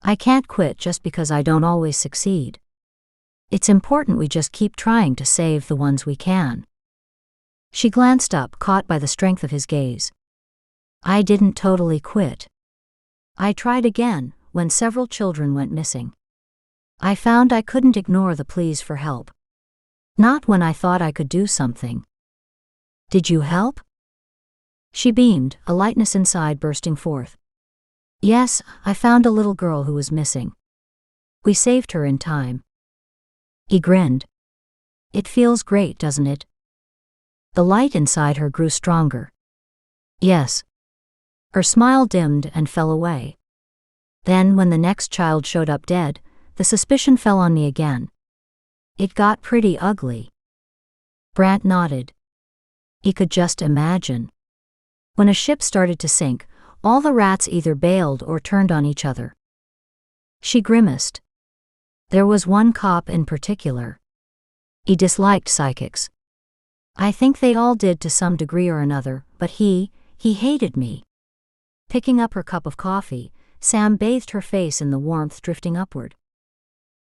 I can't quit just because I don't always succeed. It's important we just keep trying to save the ones we can." She glanced up, caught by the strength of his gaze. "I didn't totally quit. I tried again when several children went missing. I found I couldn't ignore the pleas for help. Not when I thought I could do something." "Did you help?" She beamed, a lightness inside bursting forth. "Yes, I found a little girl who was missing. We saved her in time." He grinned. "It feels great, doesn't it?" The light inside her grew stronger. "Yes." Her smile dimmed and fell away. "Then when the next child showed up dead, the suspicion fell on me again. It got pretty ugly." Brant nodded. He could just imagine. When a ship started to sink, all the rats either bailed or turned on each other. She grimaced. There was one cop in particular. He disliked psychics. I think they all did to some degree or another, but he hated me. Picking up her cup of coffee, Sam bathed her face in the warmth drifting upward.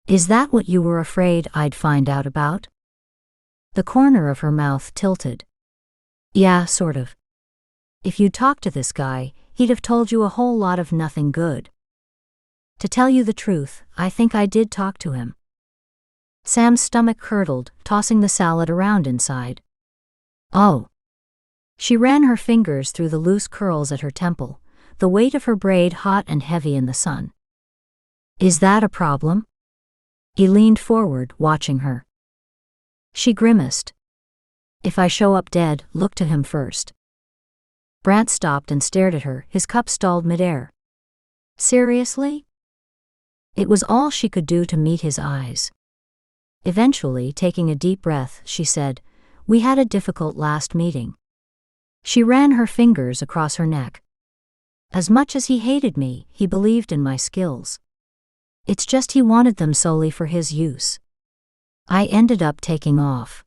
"Is that what you were afraid I'd find out about?" The corner of her mouth tilted. "Yeah, sort of. If you'd talked to this guy, he'd have told you a whole lot of nothing good. To tell you the truth, I think I did talk to him." Sam's stomach curdled, tossing the salad around inside. "Oh." She ran her fingers through the loose curls at her temple, the weight of her braid hot and heavy in the sun. "Is that a problem?" He leaned forward, watching her. She grimaced. "If I show up dead, look to him first." Brant stopped and stared at her, his cup stalled midair. "Seriously?" It was all she could do to meet his eyes. Eventually, taking a deep breath, she said, "We had a difficult last meeting." She ran her fingers across her neck. "As much as he hated me, he believed in my skills. It's just he wanted them solely for his use. I ended up taking off.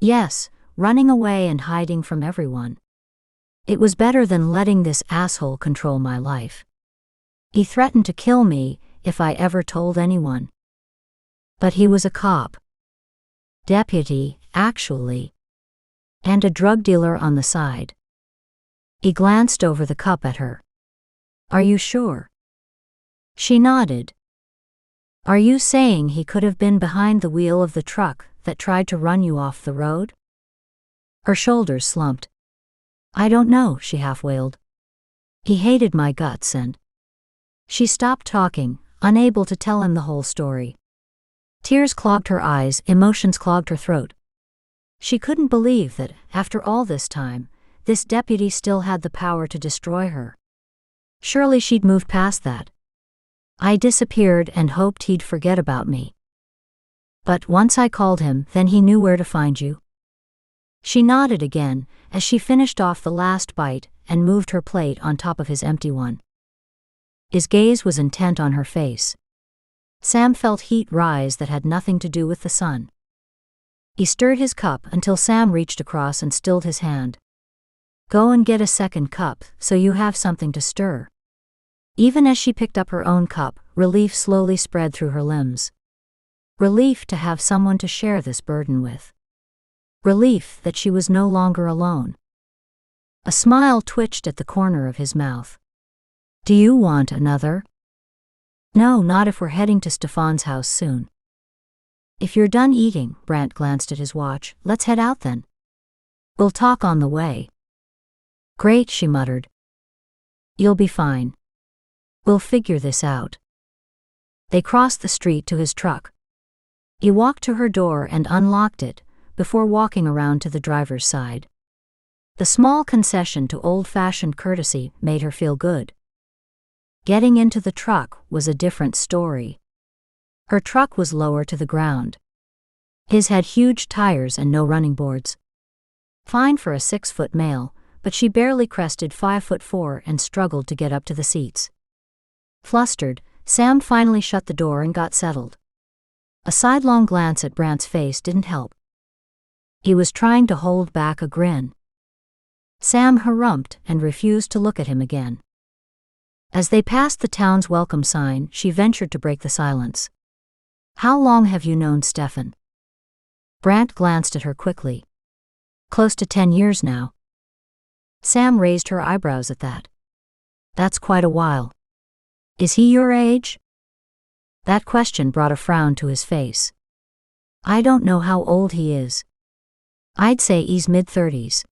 Yes, running away and hiding from everyone. It was better than letting this asshole control my life. He threatened to kill me if I ever told anyone. But he was a cop. Deputy, actually. And a drug dealer on the side." He glanced over the cup at her. "Are you sure?" She nodded. "Are you saying he could have been behind the wheel of the truck that tried to run you off the road?" Her shoulders slumped. "I don't know," she half-wailed. "He hated my guts and—" She stopped talking, unable to tell him the whole story. Tears clogged her eyes, emotions clogged her throat. She couldn't believe that, after all this time, this deputy still had the power to destroy her. Surely she'd moved past that. "I disappeared and hoped he'd forget about me. But once I called him, then he knew where to find you." She nodded again, as she finished off the last bite and moved her plate on top of his empty one. His gaze was intent on her face. Sam felt heat rise that had nothing to do with the sun. He stirred his cup until Sam reached across and stilled his hand. "Go and get a second cup, so you have something to stir." Even as she picked up her own cup, relief slowly spread through her limbs. Relief to have someone to share this burden with. Relief that she was no longer alone. A smile twitched at the corner of his mouth. "Do you want another?" "No, not if we're heading to Stefan's house soon." "If you're done eating," Brant glanced at his watch, "let's head out then. We'll talk on the way." "Great," she muttered. "You'll be fine. We'll figure this out." They crossed the street to his truck. He walked to her door and unlocked it, before walking around to the driver's side. The small concession to old-fashioned courtesy made her feel good. Getting into the truck was a different story. Her truck was lower to the ground. His had huge tires and no running boards. Fine for a 6-foot male, but she barely crested 5'4" and struggled to get up to the seats. Flustered, Sam finally shut the door and got settled. A sidelong glance at Brant's face didn't help. He was trying to hold back a grin. Sam harumphed and refused to look at him again. As they passed the town's welcome sign, she ventured to break the silence. "How long have you known Stefan?" Brant glanced at her quickly. "Close to 10 years now." Sam raised her eyebrows at that. "That's quite a while. Is he your age?" That question brought a frown to his face. "I don't know how old he is. I'd say he's mid-30s.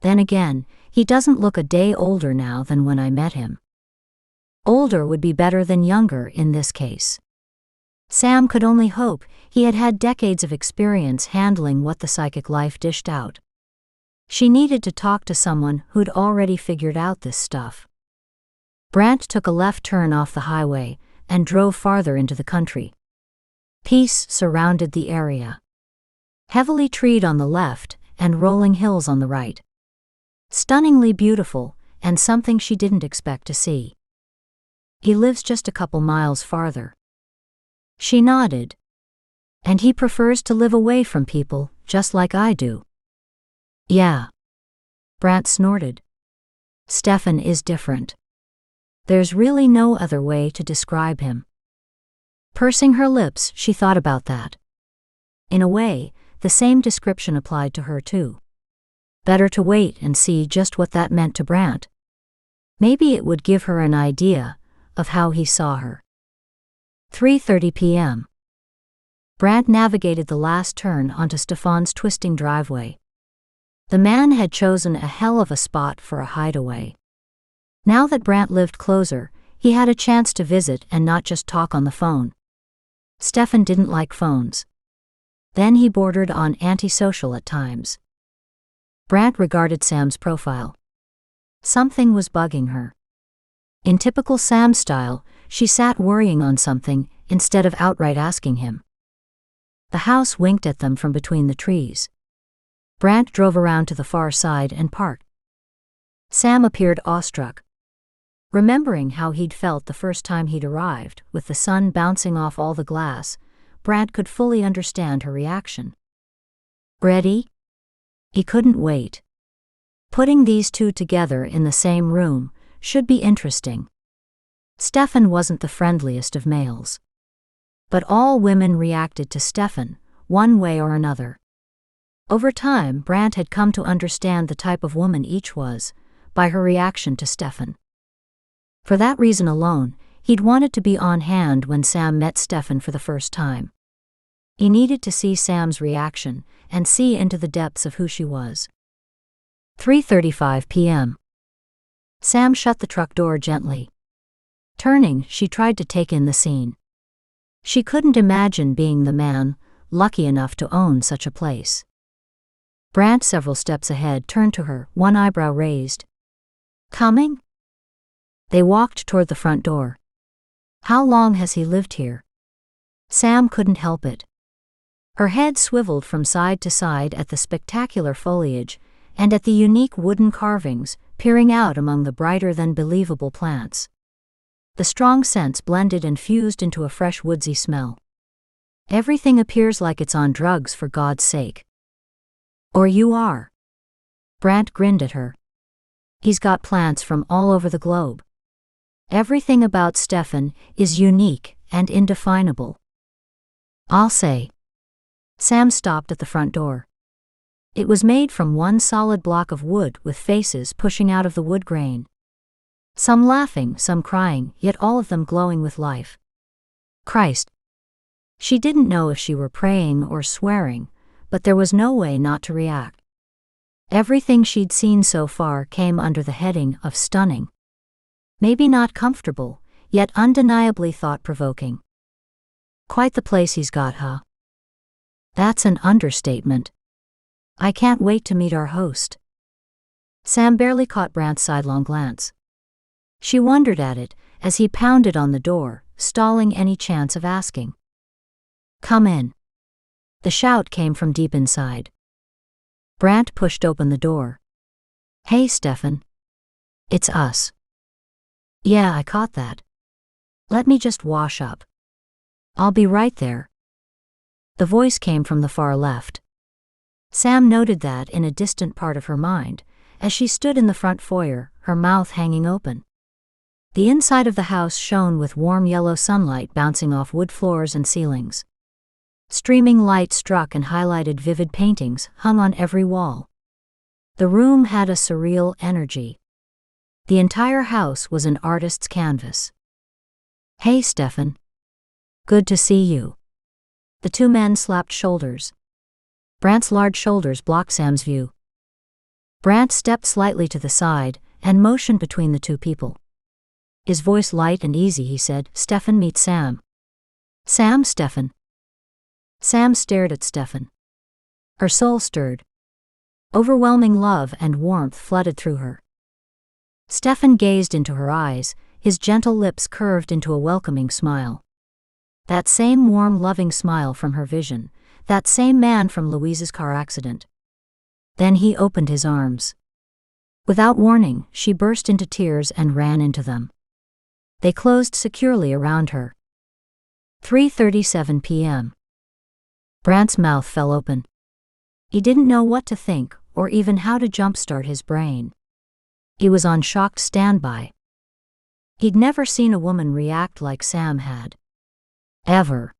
Then again, he doesn't look a day older now than when I met him." Older would be better than younger in this case. Sam could only hope he had had decades of experience handling what the psychic life dished out. She needed to talk to someone who'd already figured out this stuff. Brant took a left turn off the highway and drove farther into the country. Peace surrounded the area. Heavily treed on the left and rolling hills on the right. Stunningly beautiful, and something she didn't expect to see. "He lives just a couple miles farther." She nodded. "And he prefers to live away from people, just like I do." "Yeah." Brant snorted. "Stefan is different. There's really no other way to describe him." Pursing her lips, she thought about that. In a way, the same description applied to her too. Better to wait and see just what that meant to Brant. Maybe it would give her an idea of how he saw her. 3:30 p.m. Brant navigated the last turn onto Stefan's twisting driveway. The man had chosen a hell of a spot for a hideaway. Now that Brant lived closer, he had a chance to visit and not just talk on the phone. Stefan didn't like phones. Then he bordered on antisocial at times. Brant regarded Sam's profile. Something was bugging her. In typical Sam style, she sat worrying on something instead of outright asking him. The house winked at them from between the trees. Brant drove around to the far side and parked. Sam appeared awestruck. Remembering how he'd felt the first time he'd arrived, with the sun bouncing off all the glass, Brant could fully understand her reaction. "Ready?" He couldn't wait. Putting these two together in the same room should be interesting. Stefan wasn't the friendliest of males. But all women reacted to Stefan, one way or another. Over time, Brant had come to understand the type of woman each was, by her reaction to Stefan. For that reason alone, he'd wanted to be on hand when Sam met Stefan for the first time. He needed to see Sam's reaction and see into the depths of who she was. 3:35 p.m. Sam shut the truck door gently. Turning, she tried to take in the scene. She couldn't imagine being the man lucky enough to own such a place. Brant, several steps ahead, turned to her, one eyebrow raised. "Coming?" They walked toward the front door. "How long has he lived here?" Sam couldn't help it. Her head swiveled from side to side at the spectacular foliage and at the unique wooden carvings peering out among the brighter-than-believable plants. The strong scents blended and fused into a fresh woodsy smell. "Everything appears like it's on drugs, for God's sake." "Or you are." Brant grinned at her. "He's got plants from all over the globe. Everything about Stefan is unique and indefinable. I'll say." Sam stopped at the front door. It was made from one solid block of wood with faces pushing out of the wood grain. Some laughing, some crying, yet all of them glowing with life. Christ! She didn't know if she were praying or swearing, but there was no way not to react. Everything she'd seen so far came under the heading of stunning. Maybe not comfortable, yet undeniably thought-provoking. "Quite the place he's got, huh?" "That's an understatement. I can't wait to meet our host." Sam barely caught Brant's sidelong glance. She wondered at it as he pounded on the door, stalling any chance of asking. "Come in." The shout came from deep inside. Brant pushed open the door. Hey, Stefan. It's us. Yeah, I caught that. Let me just wash up. I'll be right there. The voice came from the far left. Sam noted that in a distant part of her mind, as she stood in the front foyer, her mouth hanging open. The inside of the house shone with warm yellow sunlight bouncing off wood floors and ceilings. Streaming light struck and highlighted vivid paintings hung on every wall. The room had a surreal energy. The entire house was an artist's canvas. Hey, Stefan. Good to see you. The two men slapped shoulders. Brant's large shoulders blocked Sam's view. Brant stepped slightly to the side and motioned between the two people. His voice light and easy, he said, Stefan, meet Sam. Sam, Stefan. Sam stared at Stefan. Her soul stirred. Overwhelming love and warmth flooded through her. Stefan gazed into her eyes, his gentle lips curved into a welcoming smile. That same warm, loving smile from her vision, that same man from Louise's car accident. Then he opened his arms. Without warning, she burst into tears and ran into them. They closed securely around her. 3:37 p.m. Brant's mouth fell open. He didn't know what to think or even how to jumpstart his brain. He was on shocked standby. He'd never seen a woman react like Sam had. Ever.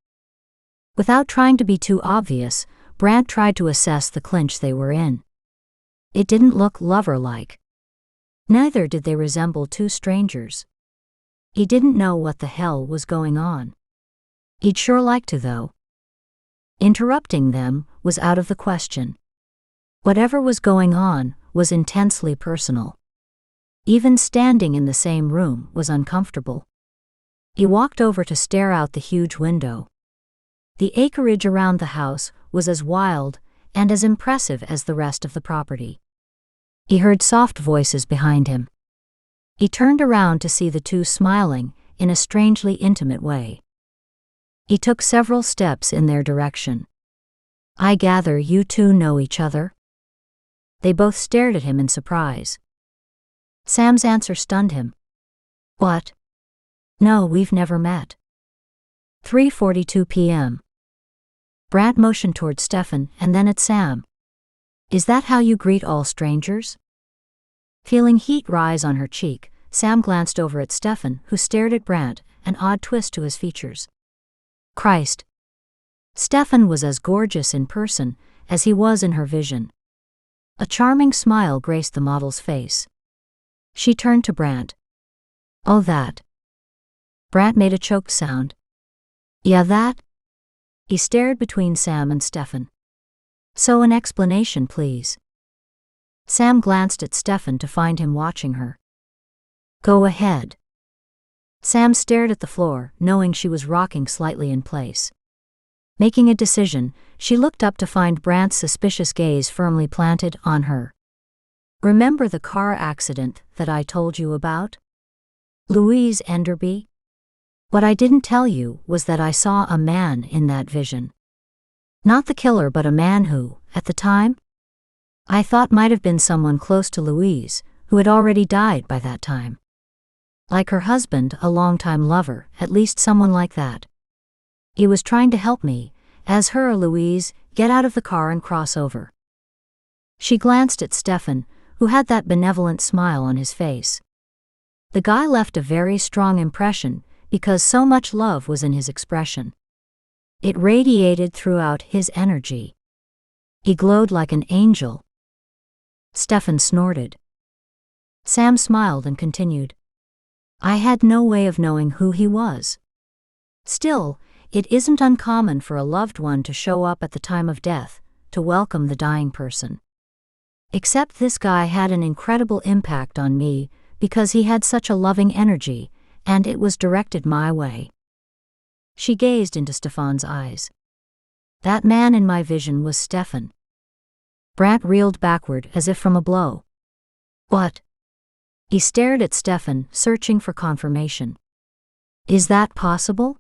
Without trying to be too obvious, Brant tried to assess the clinch they were in. It didn't look lover-like. Neither did they resemble two strangers. He didn't know what the hell was going on. He'd sure like to, though. Interrupting them was out of the question. Whatever was going on was intensely personal. Even standing in the same room was uncomfortable. He walked over to stare out the huge window. The acreage around the house was as wild and as impressive as the rest of the property. He heard soft voices behind him. He turned around to see the two smiling in a strangely intimate way. He took several steps in their direction. I gather you two know each other? They both stared at him in surprise. Sam's answer stunned him. What? No, we've never met. 3:42 p.m. Brant motioned toward Stefan and then at Sam. Is that how you greet all strangers? Feeling heat rise on her cheek, Sam glanced over at Stefan, who stared at Brant, an odd twist to his features. Christ. Stefan was as gorgeous in person as he was in her vision. A charming smile graced the model's face. She turned to Brant. Oh, that. Brant made a choked sound. Yeah, that? He stared between Sam and Stefan. So an explanation, please. Sam glanced at Stefan to find him watching her. Go ahead. Sam stared at the floor, knowing she was rocking slightly in place. Making a decision, she looked up to find Brant's suspicious gaze firmly planted on her. Remember the car accident that I told you about? Louise Enderby? What I didn't tell you was that I saw a man in that vision. Not the killer, but a man who, at the time, I thought might have been someone close to Louise, who had already died by that time. Like her husband, a longtime lover, at least someone like that. He was trying to help me, as her or Louise, get out of the car and cross over. She glanced at Stefan, who had that benevolent smile on his face. The guy left a very strong impression because so much love was in his expression. It radiated throughout his energy. He glowed like an angel. Stefan snorted. Sam smiled and continued. I had no way of knowing who he was. Still, it isn't uncommon for a loved one to show up at the time of death, to welcome the dying person. Except this guy had an incredible impact on me because he had such a loving energy, and it was directed my way. She gazed into Stefan's eyes. That man in my vision was Stefan. Brant reeled backward as if from a blow. What? He stared at Stefan, searching for confirmation. Is that possible?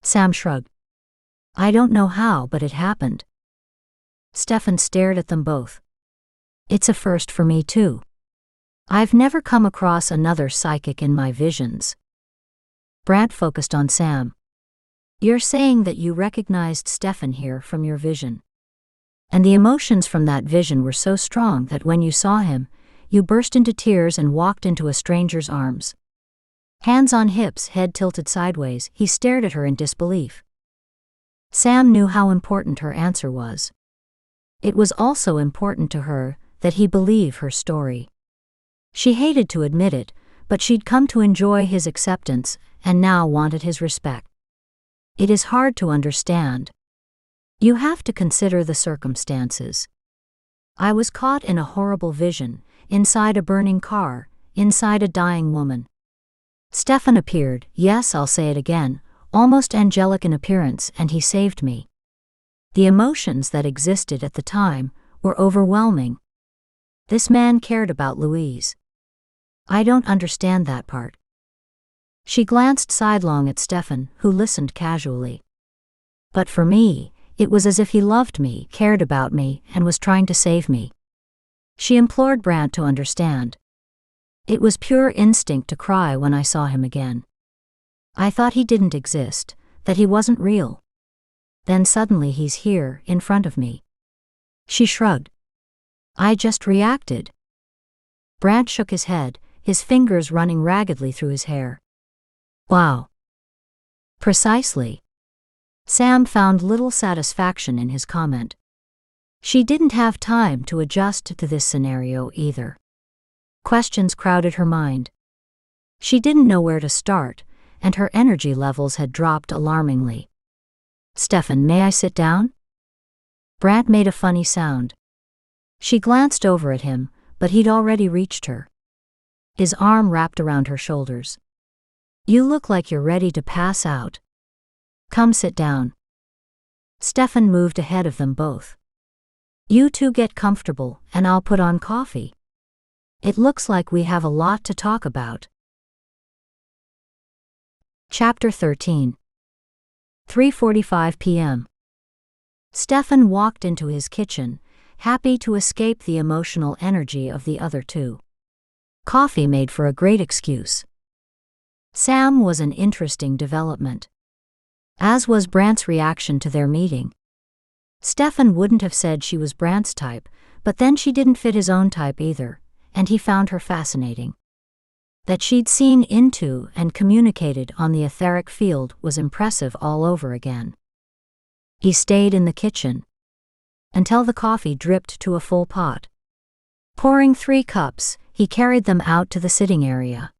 Sam shrugged. I don't know how, but it happened. Stefan stared at them both. It's a first for me too. I've never come across another psychic in my visions. Brant focused on Sam. You're saying that you recognized Stefan here from your vision. And the emotions from that vision were so strong that when you saw him, you burst into tears and walked into a stranger's arms. Hands on hips, head tilted sideways, he stared at her in disbelief. Sam knew how important her answer was. It was also important to her that he believe her story. She hated to admit it, but she'd come to enjoy his acceptance and now wanted his respect. It is hard to understand. You have to consider the circumstances. I was caught in a horrible vision, inside a burning car, inside a dying woman. Stefan appeared, yes, I'll say it again, almost angelic in appearance, and he saved me. The emotions that existed at the time were overwhelming. This man cared about Louise. I don't understand that part. She glanced sidelong at Stefan, who listened casually. But for me, it was as if he loved me, cared about me, and was trying to save me. She implored Brant to understand. It was pure instinct to cry when I saw him again. I thought he didn't exist, that he wasn't real. Then suddenly he's here, in front of me. She shrugged. I just reacted. Brant shook his head, his fingers running raggedly through his hair. Wow. Precisely. Sam found little satisfaction in his comment. She didn't have time to adjust to this scenario either. Questions crowded her mind. She didn't know where to start, and her energy levels had dropped alarmingly. Stefan, may I sit down? Brant made a funny sound. She glanced over at him, but he'd already reached her. His arm wrapped around her shoulders. You look like you're ready to pass out. Come sit down. Stefan moved ahead of them both. You two get comfortable, and I'll put on coffee. It looks like we have a lot to talk about. Chapter 13. 3:45 p.m. Stefan walked into his kitchen, happy to escape the emotional energy of the other two. Coffee made for a great excuse. Sam was an interesting development. As was Brant's reaction to their meeting. Stefan wouldn't have said she was Brant's type, but then she didn't fit his own type either, and he found her fascinating. That she'd seen into and communicated on the etheric field was impressive all over again. He stayed in the kitchen until the coffee dripped to a full pot. Pouring 3 cups, he carried them out to the sitting area.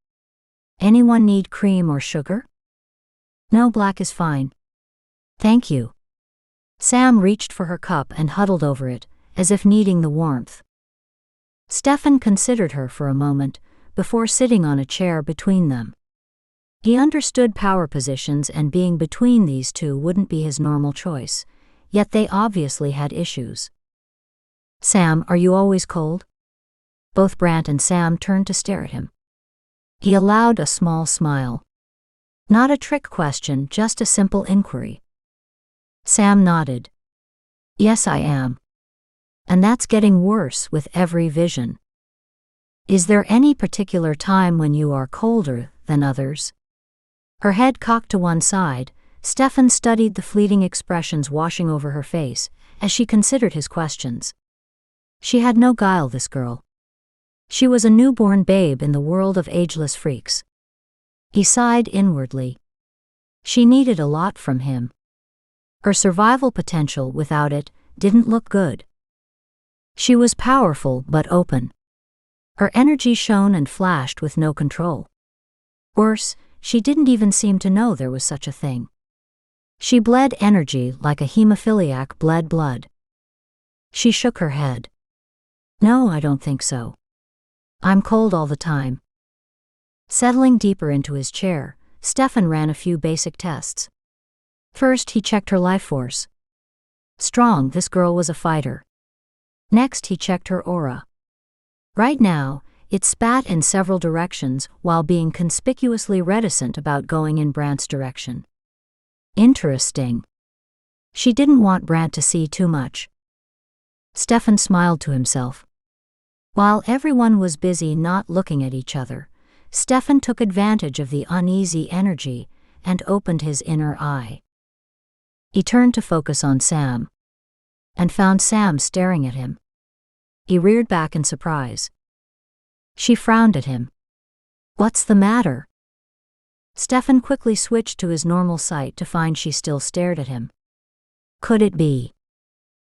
Anyone need cream or sugar? No, black is fine. Thank you. Sam reached for her cup and huddled over it, as if needing the warmth. Stefan considered her for a moment, before sitting on a chair between them. He understood power positions, and being between these two wouldn't be his normal choice, yet they obviously had issues. Sam, are you always cold? Both Brant and Sam turned to stare at him. He allowed a small smile. Not a trick question, just a simple inquiry. Sam nodded. Yes, I am. And that's getting worse with every vision. Is there any particular time when you are colder than others? Her head cocked to one side, Stefan studied the fleeting expressions washing over her face as she considered his questions. She had no guile, this girl. She was a newborn babe in the world of ageless freaks. He sighed inwardly. She needed a lot from him. Her survival potential without it didn't look good. She was powerful but open. Her energy shone and flashed with no control. Worse, she didn't even seem to know there was such a thing. She bled energy like a hemophiliac bled blood. She shook her head. No, I don't think so. I'm cold all the time. Settling deeper into his chair, Stefan ran a few basic tests. First, he checked her life force. Strong, this girl was a fighter. Next, he checked her aura. Right now, it spat in several directions while being conspicuously reticent about going in Brant's direction. Interesting. She didn't want Brant to see too much. Stefan smiled to himself. While everyone was busy not looking at each other, Stefan took advantage of the uneasy energy and opened his inner eye. He turned to focus on Sam and found Sam staring at him. He reared back in surprise. She frowned at him. "What's the matter?" Stefan quickly switched to his normal sight to find she still stared at him. Could it be?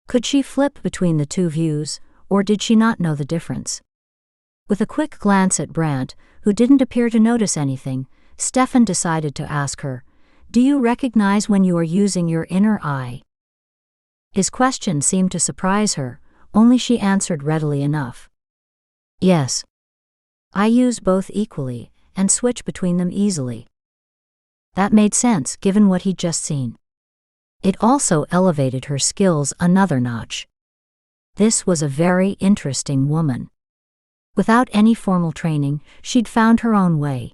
Could she flip between the two views, or did she not know the difference? With a quick glance at Brandt, who didn't appear to notice anything, Stefan decided to ask her, "Do you recognize when you are using your inner eye?" His question seemed to surprise her, only she answered readily enough. "Yes. I use both equally and switch between them easily." That made sense given what he'd just seen. It also elevated her skills another notch. This was a very interesting woman. Without any formal training, she'd found her own way.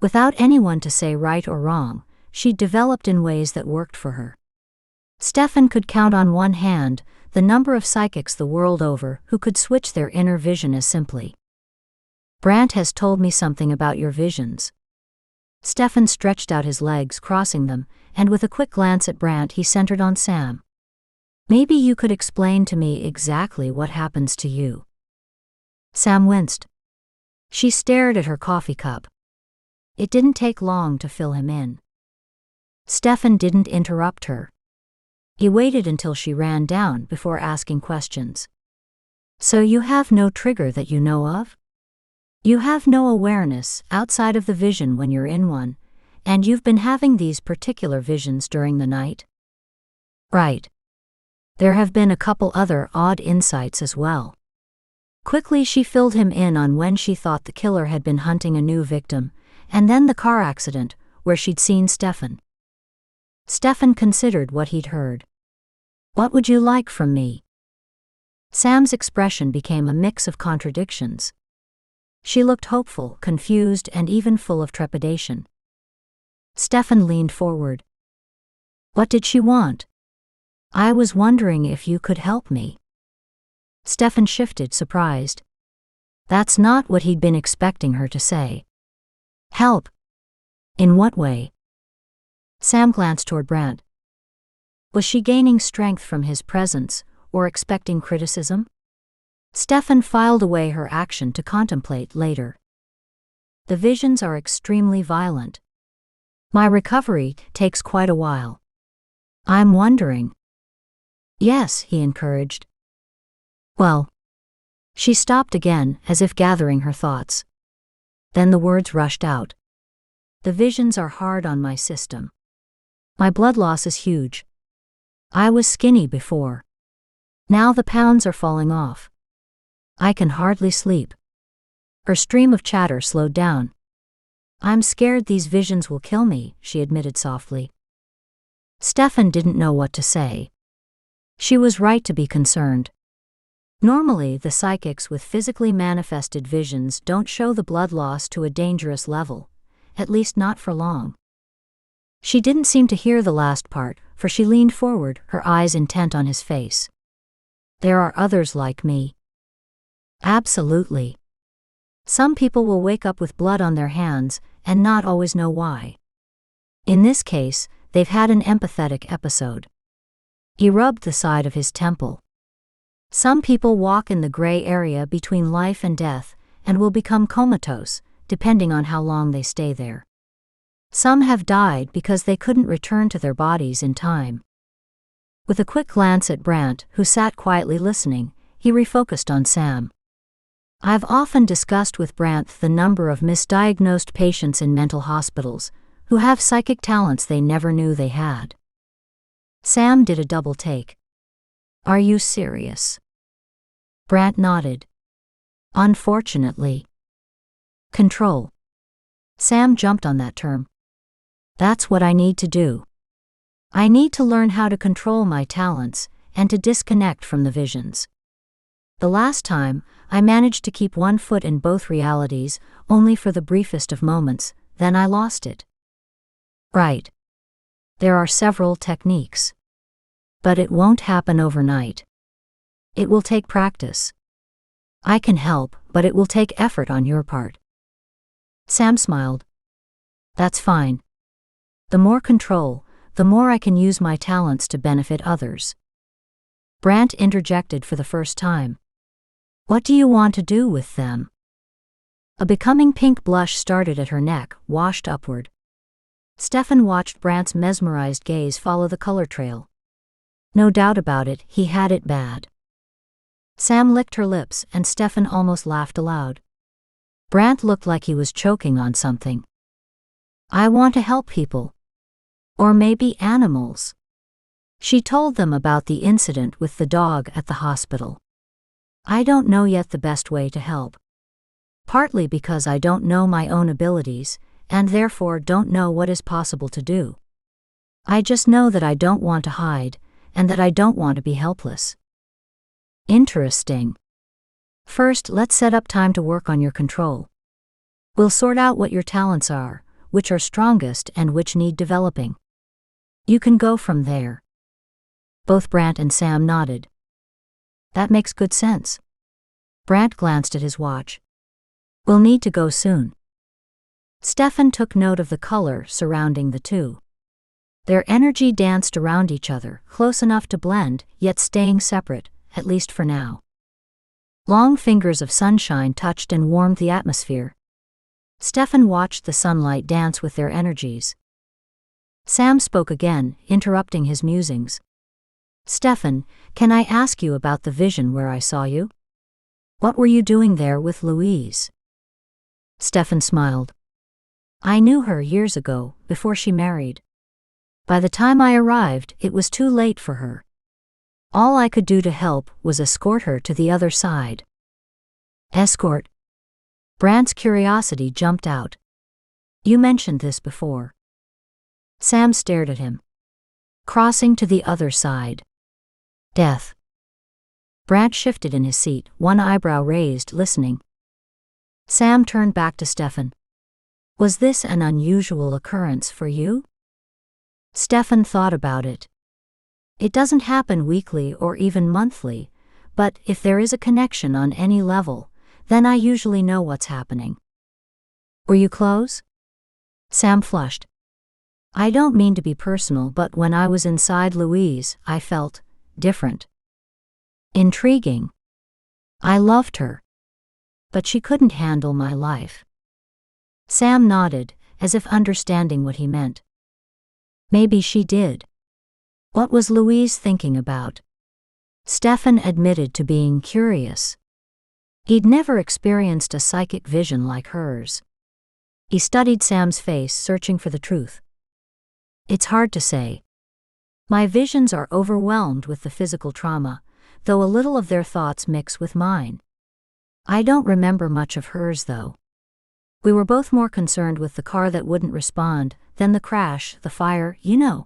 Without anyone to say right or wrong, she'd developed in ways that worked for her. Stefan could count on one hand the number of psychics the world over who could switch their inner vision as simply. "Brandt has told me something about your visions." Stefan stretched out his legs, crossing them, and with a quick glance at Brandt he centered on Sam. "Maybe you could explain to me exactly what happens to you." Sam winced. She stared at her coffee cup. It didn't take long to fill him in. Stefan didn't interrupt her. He waited until she ran down before asking questions. "So you have no trigger that you know of? You have no awareness outside of the vision when you're in one, and you've been having these particular visions during the night?" "Right. There have been a couple other odd insights as well." Quickly she filled him in on when she thought the killer had been hunting a new victim, and then the car accident, where she'd seen Stefan. Stefan considered what he'd heard. "What would you like from me?" Sam's expression became a mix of contradictions. She looked hopeful, confused, and even full of trepidation. Stefan leaned forward. "What did she want?" "I was wondering if you could help me." Stefan shifted, surprised. That's not what he'd been expecting her to say. "Help? In what way?" Sam glanced toward Brandt. Was she gaining strength from his presence, or expecting criticism? Stefan filed away her action to contemplate later. "The visions are extremely violent. My recovery takes quite a while. I'm wondering." "Yes," he encouraged. "Well." She stopped again, as if gathering her thoughts. Then the words rushed out. "The visions are hard on my system. My blood loss is huge. I was skinny before. Now the pounds are falling off. I can hardly sleep." Her stream of chatter slowed down. "I'm scared these visions will kill me," she admitted softly. Stefan didn't know what to say. She was right to be concerned. Normally, the psychics with physically manifested visions don't show the blood loss to a dangerous level, at least not for long. She didn't seem to hear the last part, for she leaned forward, her eyes intent on his face. "There are others like me." "Absolutely. Some people will wake up with blood on their hands and not always know why. In this case, they've had an empathetic episode." He rubbed the side of his temple. "Some people walk in the gray area between life and death and will become comatose, depending on how long they stay there. Some have died because they couldn't return to their bodies in time." With a quick glance at Brandt, who sat quietly listening, he refocused on Sam. "I've often discussed with Brandt the number of misdiagnosed patients in mental hospitals who have psychic talents they never knew they had." Sam did a double take. "Are you serious?" Brandt nodded. "Unfortunately." "Control." Sam jumped on that term. "That's what I need to do. I need to learn how to control my talents and to disconnect from the visions. The last time, I managed to keep one foot in both realities, only for the briefest of moments, then I lost it." "Right. There are several techniques. But it won't happen overnight. It will take practice." I can help, but it will take effort on your part. Sam smiled. That's fine. The more control, the more I can use my talents to benefit others. Brant interjected for the first time. What do you want to do with them? A becoming pink blush started at her neck, washed upward. Stefan watched Brant's mesmerized gaze follow the color trail. No doubt about it, he had it bad. Sam licked her lips and Stefan almost laughed aloud. Brant looked like he was choking on something. I want to help people. Or maybe animals. She told them about the incident with the dog at the hospital. I don't know yet the best way to help. Partly because I don't know my own abilities, and therefore don't know what is possible to do. I just know that I don't want to hide, and that I don't want to be helpless. Interesting. First, let's set up time to work on your control. We'll sort out what your talents are, which are strongest and which need developing. You can go from there. Both Brant and Sam nodded. That makes good sense. Brant glanced at his watch. We'll need to go soon. Stefan took note of the color surrounding the two. Their energy danced around each other, close enough to blend, yet staying separate, at least for now. Long fingers of sunshine touched and warmed the atmosphere. Stefan watched the sunlight dance with their energies. Sam spoke again, interrupting his musings. Stefan, can I ask you about the vision where I saw you? What were you doing there with Louise? Stefan smiled. I knew her years ago, before she married. By the time I arrived, it was too late for her. All I could do to help was escort her to the other side. Escort? Brant's curiosity jumped out. You mentioned this before. Sam stared at him. Crossing to the other side. Death. Brant shifted in his seat, one eyebrow raised, listening. Sam turned back to Stefan. Was this an unusual occurrence for you? Stefan thought about it. It doesn't happen weekly or even monthly, but if there is a connection on any level, then I usually know what's happening. Were you close? Sam flushed. I don't mean to be personal, but when I was inside Louise, I felt different. Intriguing. I loved her. But she couldn't handle my life. Sam nodded, as if understanding what he meant. Maybe she did. What was Louise thinking about? Stefan admitted to being curious. He'd never experienced a psychic vision like hers. He studied Sam's face, searching for the truth. It's hard to say. My visions are overwhelmed with the physical trauma, though a little of their thoughts mix with mine. I don't remember much of hers, though. We were both more concerned with the car that wouldn't respond, than the crash, the fire, you know.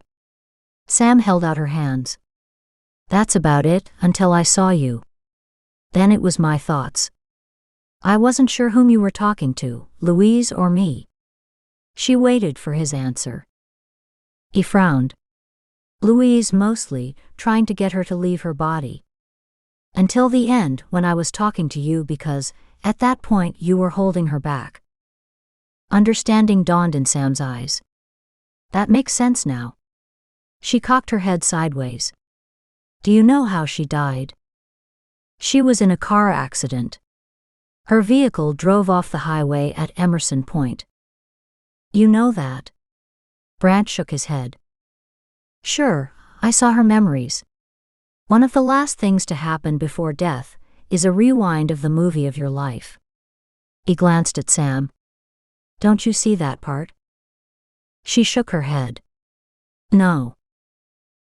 Sam held out her hands. That's about it, until I saw you. Then it was my thoughts. I wasn't sure whom you were talking to, Louise or me. She waited for his answer. He frowned. Louise mostly, trying to get her to leave her body. Until the end, when I was talking to you because, at that point, you were holding her back. Understanding dawned in Sam's eyes. That makes sense now. She cocked her head sideways. Do you know how she died? She was in a car accident. Her vehicle drove off the highway at Emerson Point. You know that? Brant shook his head. Sure, I saw her memories. One of the last things to happen before death is a rewind of the movie of your life. He glanced at Sam. Don't you see that part? She shook her head. No.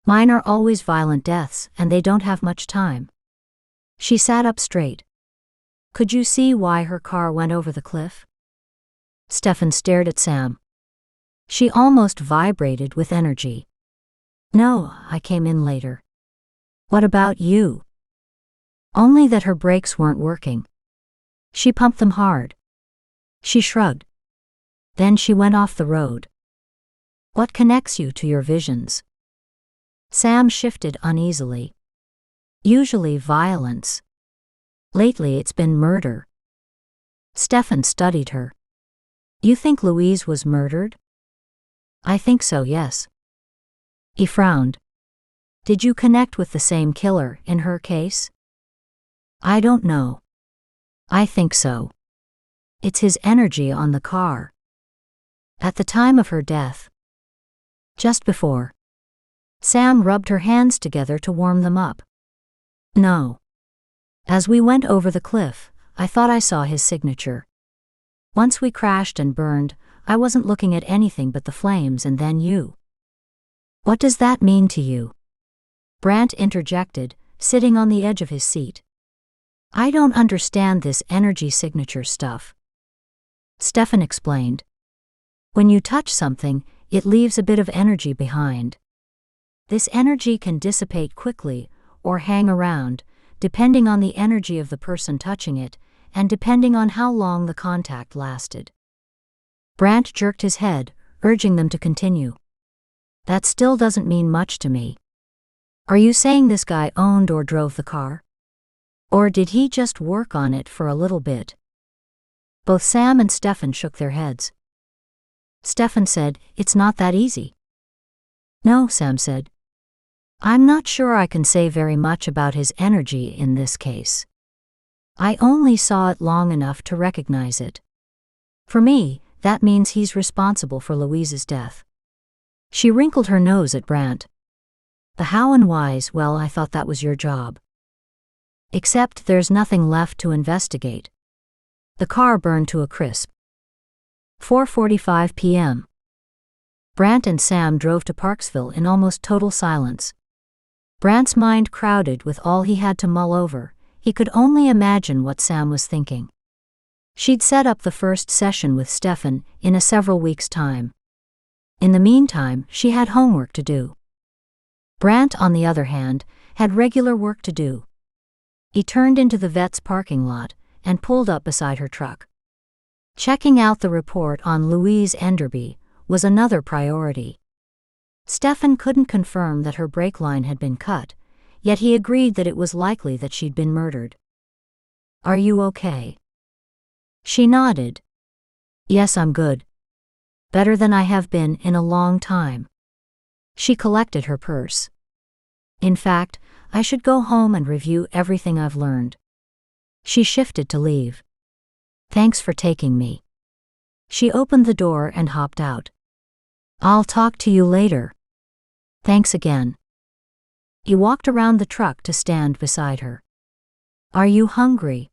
Mine are always violent deaths, and they don't have much time. She sat up straight. Could you see why her car went over the cliff? Stefan stared at Sam. She almost vibrated with energy. No, I came in later. What about you? Only that her brakes weren't working. She pumped them hard. She shrugged. Then she went off the road. What connects you to your visions? Sam shifted uneasily. Usually violence. Lately it's been murder. Stefan studied her. You think Louise was murdered? I think so, yes. He frowned. Did you connect with the same killer in her case? I don't know. I think so. It's his energy on the car. At the time of her death. Just before. Sam rubbed her hands together to warm them up. No. As we went over the cliff, I thought I saw his signature. Once we crashed and burned, I wasn't looking at anything but the flames and then you. What does that mean to you? Brandt interjected, sitting on the edge of his seat. I don't understand this energy signature stuff. Stefan explained. When you touch something, it leaves a bit of energy behind. This energy can dissipate quickly or hang around, depending on the energy of the person touching it and depending on how long the contact lasted. Brandt jerked his head, urging them to continue. That still doesn't mean much to me. Are you saying this guy owned or drove the car? Or did he just work on it for a little bit? Both Sam and Stefan shook their heads. Stefan said, It's not that easy. No, Sam said. I'm not sure I can say very much about his energy in this case. I only saw it long enough to recognize it. For me, that means he's responsible for Louise's death. She wrinkled her nose at Brandt. The how and whys, well, I thought that was your job. Except there's nothing left to investigate. The car burned to a crisp. 4:45 p.m. Brandt and Sam drove to Parksville in almost total silence. Brandt's mind crowded with all he had to mull over. He could only imagine what Sam was thinking. She'd set up the first session with Stefan in a several weeks' time. In the meantime, she had homework to do. Brandt, on the other hand, had regular work to do. He turned into the vet's parking lot and pulled up beside her truck. Checking out the report on Louise Enderby was another priority. Stefan couldn't confirm that her brake line had been cut, yet he agreed that it was likely that she'd been murdered. Are you okay? She nodded. Yes, I'm good. Better than I have been in a long time. She collected her purse. In fact, I should go home and review everything I've learned. She shifted to leave. Thanks for taking me. She opened the door and hopped out. I'll talk to you later. Thanks again. He walked around the truck to stand beside her. Are you hungry?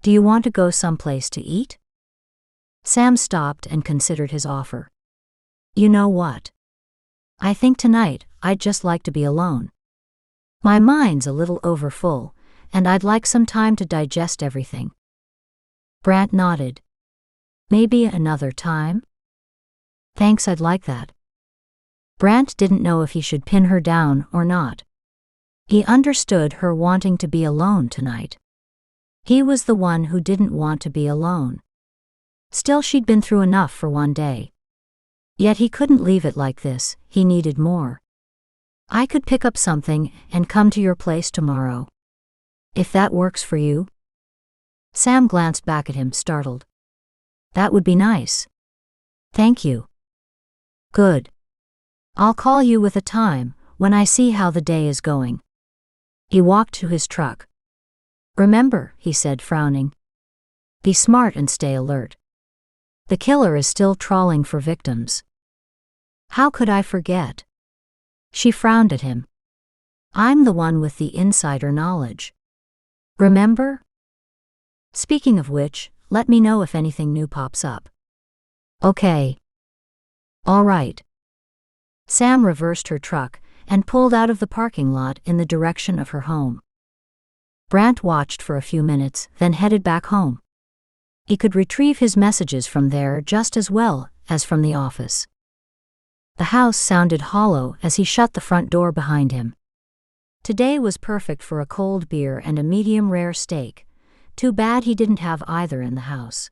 Do you want to go someplace to eat? Sam stopped and considered his offer. You know what? I think tonight I'd just like to be alone. My mind's a little overfull, and I'd like some time to digest everything. Brandt nodded. Maybe another time? Thanks, I'd like that. Brandt didn't know if he should pin her down or not. He understood her wanting to be alone tonight. He was the one who didn't want to be alone. Still, she'd been through enough for one day. Yet he couldn't leave it like this, he needed more. I could pick up something and come to your place tomorrow. If that works for you? Sam glanced back at him, startled. That would be nice. Thank you. Good. I'll call you with a time when I see how the day is going. He walked to his truck. Remember, he said, frowning. Be smart and stay alert. The killer is still trawling for victims. How could I forget? She frowned at him. I'm the one with the insider knowledge. Remember? Speaking of which, let me know if anything new pops up. Okay. All right. Sam reversed her truck and pulled out of the parking lot in the direction of her home. Brandt watched for a few minutes, then headed back home. He could retrieve his messages from there just as well as from the office. The house sounded hollow as he shut the front door behind him. Today was perfect for a cold beer and a medium-rare steak. Too bad he didn't have either in the house.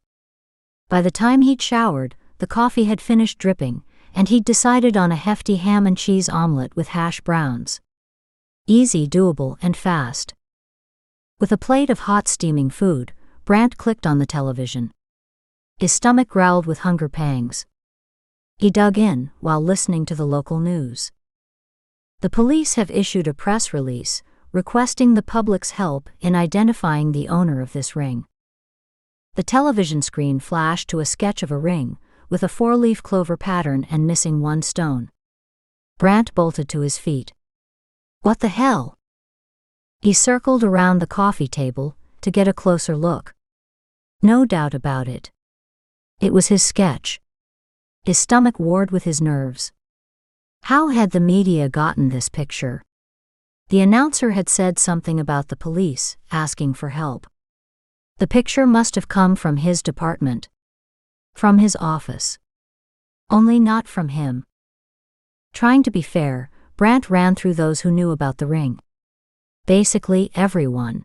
By the time he'd showered, the coffee had finished dripping, and he'd decided on a hefty ham and cheese omelet with hash browns. Easy, doable, and fast. With a plate of hot steaming food, Brant clicked on the television. His stomach growled with hunger pangs. He dug in while listening to the local news. The police have issued a press release requesting the public's help in identifying the owner of this ring. The television screen flashed to a sketch of a ring with a four-leaf clover pattern and missing one stone. Brant bolted to his feet. What the hell? He circled around the coffee table to get a closer look. No doubt about it. It was his sketch. His stomach warred with his nerves. How had the media gotten this picture? The announcer had said something about the police asking for help. The picture must have come from his department. From his office. Only not from him. Trying to be fair, Brant ran through those who knew about the ring. Basically everyone.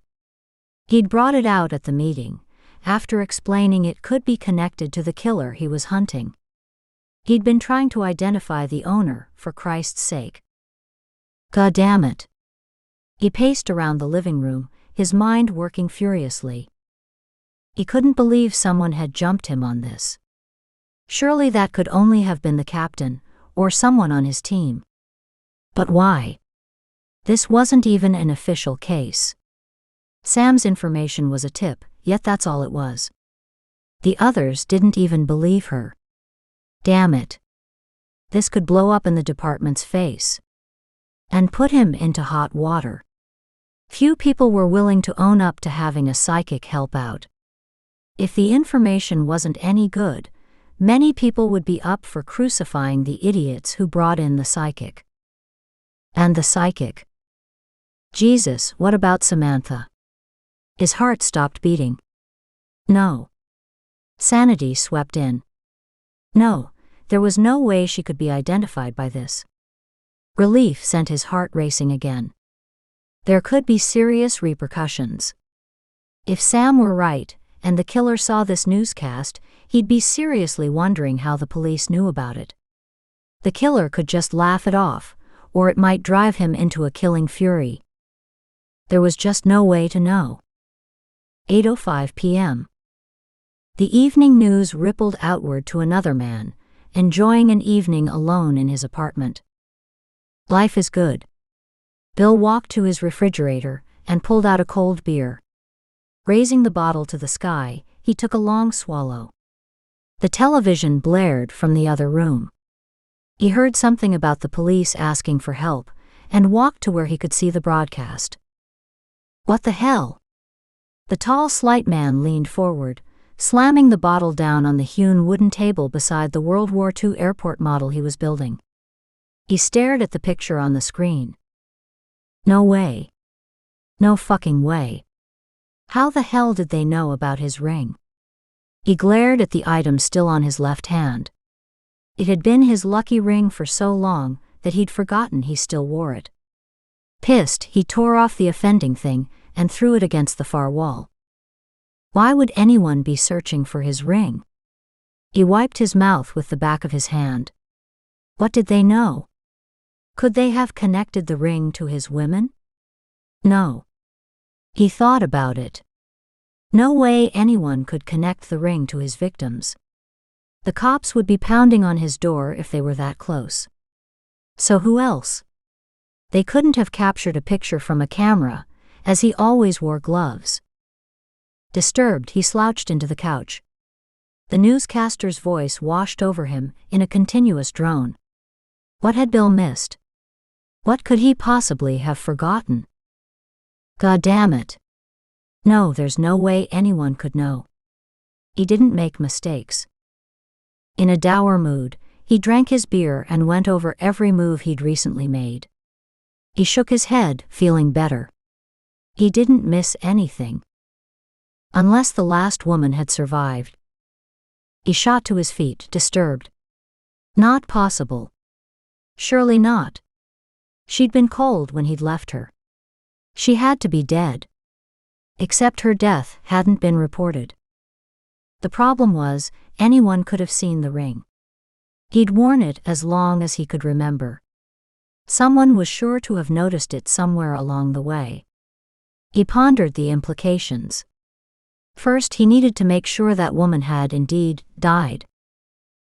He'd brought it out at the meeting, after explaining it could be connected to the killer he was hunting. He'd been trying to identify the owner, for Christ's sake. God damn it. He paced around the living room, his mind working furiously. He couldn't believe someone had jumped him on this. Surely that could only have been the captain, or someone on his team. But why? This wasn't even an official case. Sam's information was a tip, yet that's all it was. The others didn't even believe her. Damn it. This could blow up in the department's face. And put him into hot water. Few people were willing to own up to having a psychic help out. If the information wasn't any good, many people would be up for crucifying the idiots who brought in the psychic. And the psychic. Jesus, what about Samantha? His heart stopped beating. No. Sanity swept in. No, there was no way she could be identified by this. Relief sent his heart racing again. There could be serious repercussions. If Sam were right, and the killer saw this newscast, he'd be seriously wondering how the police knew about it. The killer could just laugh it off, or it might drive him into a killing fury. There was just no way to know. 8:05 p.m. The evening news rippled outward to another man, enjoying an evening alone in his apartment. Life is good. Bill walked to his refrigerator and pulled out a cold beer. Raising the bottle to the sky, he took a long swallow. The television blared from the other room. He heard something about the police asking for help, and walked to where he could see the broadcast. What the hell? The tall, slight man leaned forward, slamming the bottle down on the hewn wooden table beside the World War II airport model he was building. He stared at the picture on the screen. No way. No fucking way. How the hell did they know about his ring? He glared at the item still on his left hand. It had been his lucky ring for so long that he'd forgotten he still wore it. Pissed, he tore off the offending thing and threw it against the far wall. Why would anyone be searching for his ring? He wiped his mouth with the back of his hand. What did they know? Could they have connected the ring to his women? No. He thought about it. No way anyone could connect the ring to his victims. The cops would be pounding on his door if they were that close. So who else? They couldn't have captured a picture from a camera, as he always wore gloves. Disturbed, he slouched into the couch. The newscaster's voice washed over him in a continuous drone. What had Bill missed? What could he possibly have forgotten? God damn it. No, there's no way anyone could know. He didn't make mistakes. In a dour mood, he drank his beer and went over every move he'd recently made. He shook his head, feeling better. He didn't miss anything. Unless the last woman had survived. He shot to his feet, disturbed. Not possible. Surely not. She'd been cold when he'd left her. She had to be dead. Except her death hadn't been reported. The problem was, anyone could have seen the ring. He'd worn it as long as he could remember. Someone was sure to have noticed it somewhere along the way. He pondered the implications. First, he needed to make sure that woman had indeed died.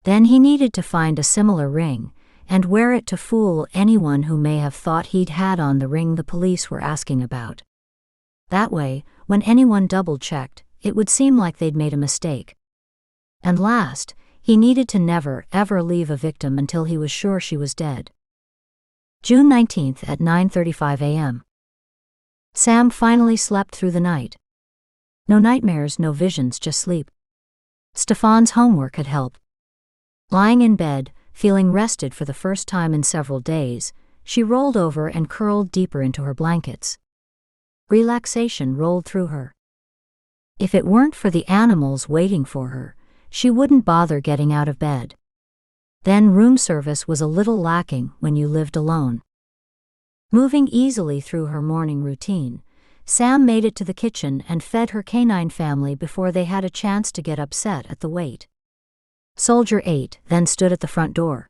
Then he needed to find a similar ring, and wear it to fool anyone who may have thought he'd had on the ring the police were asking about. That way, when anyone double-checked, it would seem like they'd made a mistake. And last, he needed to never, ever leave a victim until he was sure she was dead. June 19th at 9:35 a.m. Sam finally slept through the night. No nightmares, no visions, just sleep. Stefan's homework had helped. Lying in bed, feeling rested for the first time in several days, she rolled over and curled deeper into her blankets. Relaxation rolled through her. If it weren't for the animals waiting for her, she wouldn't bother getting out of bed. Then room service was a little lacking when you lived alone. Moving easily through her morning routine, Sam made it to the kitchen and fed her canine family before they had a chance to get upset at the wait. Soldier ate, then stood at the front door.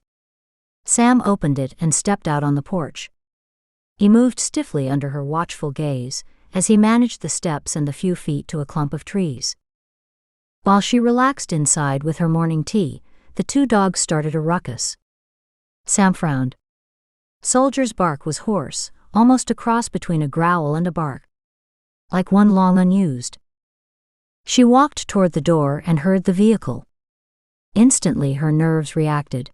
Sam opened it and stepped out on the porch. He moved stiffly under her watchful gaze as he managed the steps and the few feet to a clump of trees. While she relaxed inside with her morning tea, the two dogs started a ruckus. Sam frowned. Soldier's bark was hoarse, almost a cross between a growl and a bark. Like one long unused. She walked toward the door and heard the vehicle. Instantly her nerves reacted.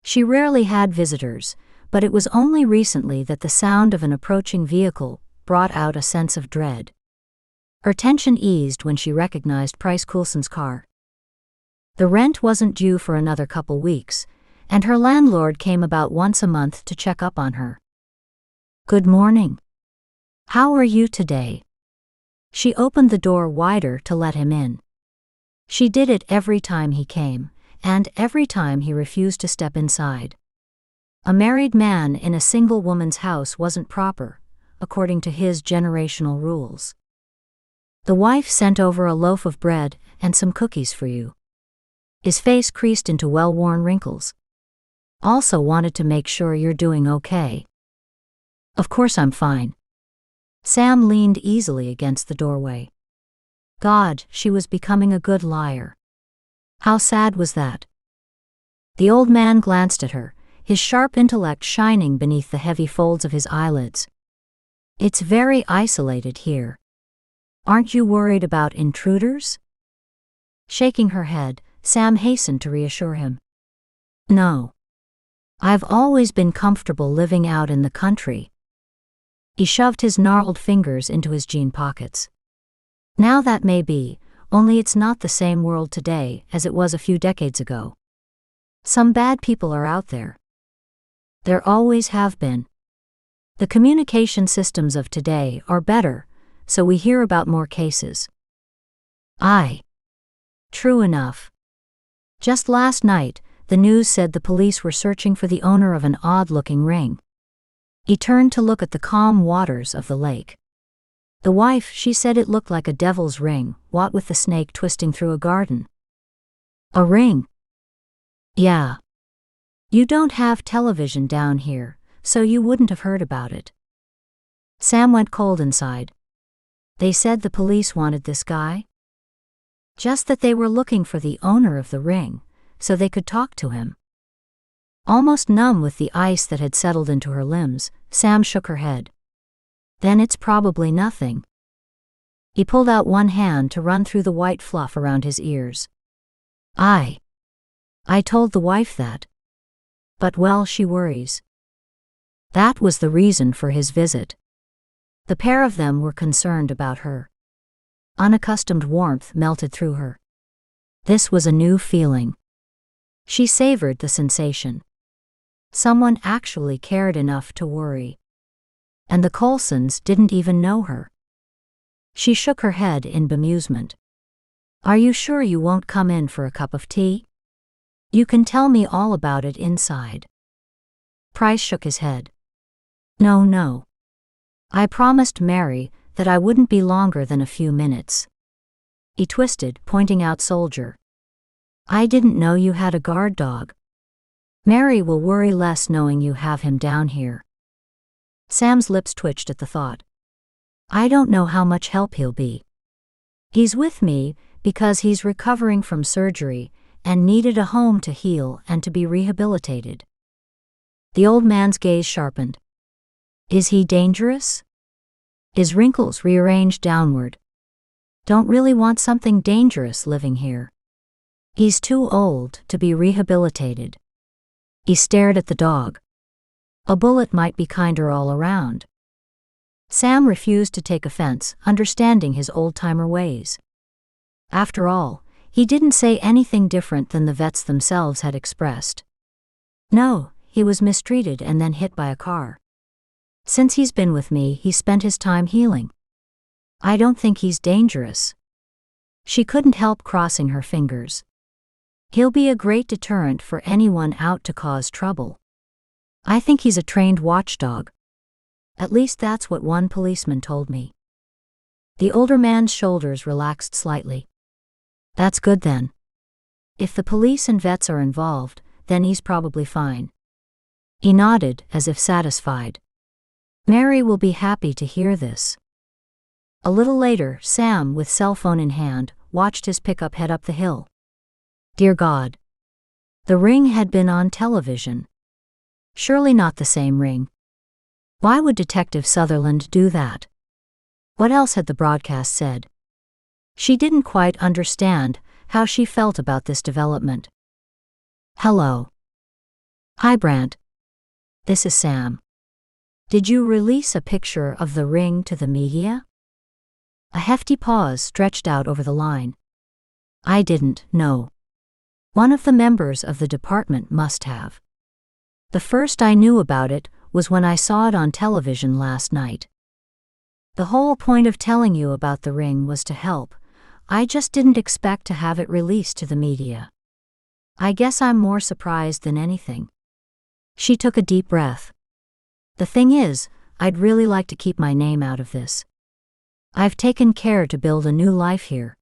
She rarely had visitors, but it was only recently that the sound of an approaching vehicle brought out a sense of dread. Her tension eased when she recognized Price Coulson's car. The rent wasn't due for another couple weeks, and her landlord came about once a month to check up on her. "Good morning. How are you today?" She opened the door wider to let him in. She did it every time he came, and every time he refused to step inside. A married man in a single woman's house wasn't proper, according to his generational rules. "The wife sent over a loaf of bread and some cookies for you." His face creased into well-worn wrinkles. "Also wanted to make sure you're doing okay." "Of course I'm fine." Sam leaned easily against the doorway. God, she was becoming a good liar. How sad was that? The old man glanced at her, his sharp intellect shining beneath the heavy folds of his eyelids. "It's very isolated here. Aren't you worried about intruders?" Shaking her head, Sam hastened to reassure him. "No. I've always been comfortable living out in the country." He shoved his gnarled fingers into his jean pockets. "Now that may be, only it's not the same world today as it was a few decades ago. Some bad people are out there. There always have been. The communication systems of today are better, so we hear about more cases." "Aye. True enough. Just last night, the news said the police were searching for the owner of an odd-looking ring." He turned to look at the calm waters of the lake. "The wife, she said it looked like a devil's ring, what with the snake twisting through a garden." "A ring?" "Yeah. You don't have television down here, so you wouldn't have heard about it." Sam went cold inside. They said the police wanted this guy? Just that they were looking for the owner of the ring, so they could talk to him. Almost numb with the ice that had settled into her limbs, Sam shook her head. "Then it's probably nothing." He pulled out one hand to run through the white fluff around his ears. I told the wife that. But well, she worries." That was the reason for his visit. The pair of them were concerned about her. Unaccustomed warmth melted through her. This was a new feeling. She savored the sensation. Someone actually cared enough to worry. And the Coulsons didn't even know her. She shook her head in bemusement. "Are you sure you won't come in for a cup of tea? You can tell me all about it inside." Price shook his head. No. I promised Mary that I wouldn't be longer than a few minutes." He twisted, pointing out Soldier. "I didn't know you had a guard dog. Mary will worry less knowing you have him down here." Sam's lips twitched at the thought. I don't know how much help he'll be. He's with me because he's recovering from surgery and needed a home to heal and to be rehabilitated. The old man's gaze sharpened. Is he dangerous? His wrinkles rearranged downward. Don't really want something dangerous living here. He's too old to be rehabilitated. He stared at the dog. A bullet might be kinder all around. Sam refused to take offense, understanding his old-timer ways. After all, he didn't say anything different than the vets themselves had expressed. No, he was mistreated and then hit by a car. Since he's been with me, he's spent his time healing. I don't think he's dangerous. She couldn't help crossing her fingers. He'll be a great deterrent for anyone out to cause trouble. I think he's a trained watchdog. At least that's what one policeman told me. The older man's shoulders relaxed slightly. That's good then. If the police and vets are involved, then he's probably fine. He nodded as if satisfied. Mary will be happy to hear this. A little later, Sam, with cell phone in hand, watched his pickup head up the hill. Dear God. The ring had been on television. Surely not the same ring. Why would Detective Sutherland do that? What else had the broadcast said? She didn't quite understand how she felt about this development. Hello. Hi, Brant. This is Sam. Did you release a picture of the ring to the media? A hefty pause stretched out over the line. I didn't, no. One of the members of the department must have. The first I knew about it was when I saw it on television last night. The whole point of telling you about the ring was to help. I just didn't expect to have it released to the media. I guess I'm more surprised than anything. She took a deep breath. The thing is, I'd really like to keep my name out of this. I've taken care to build a new life here.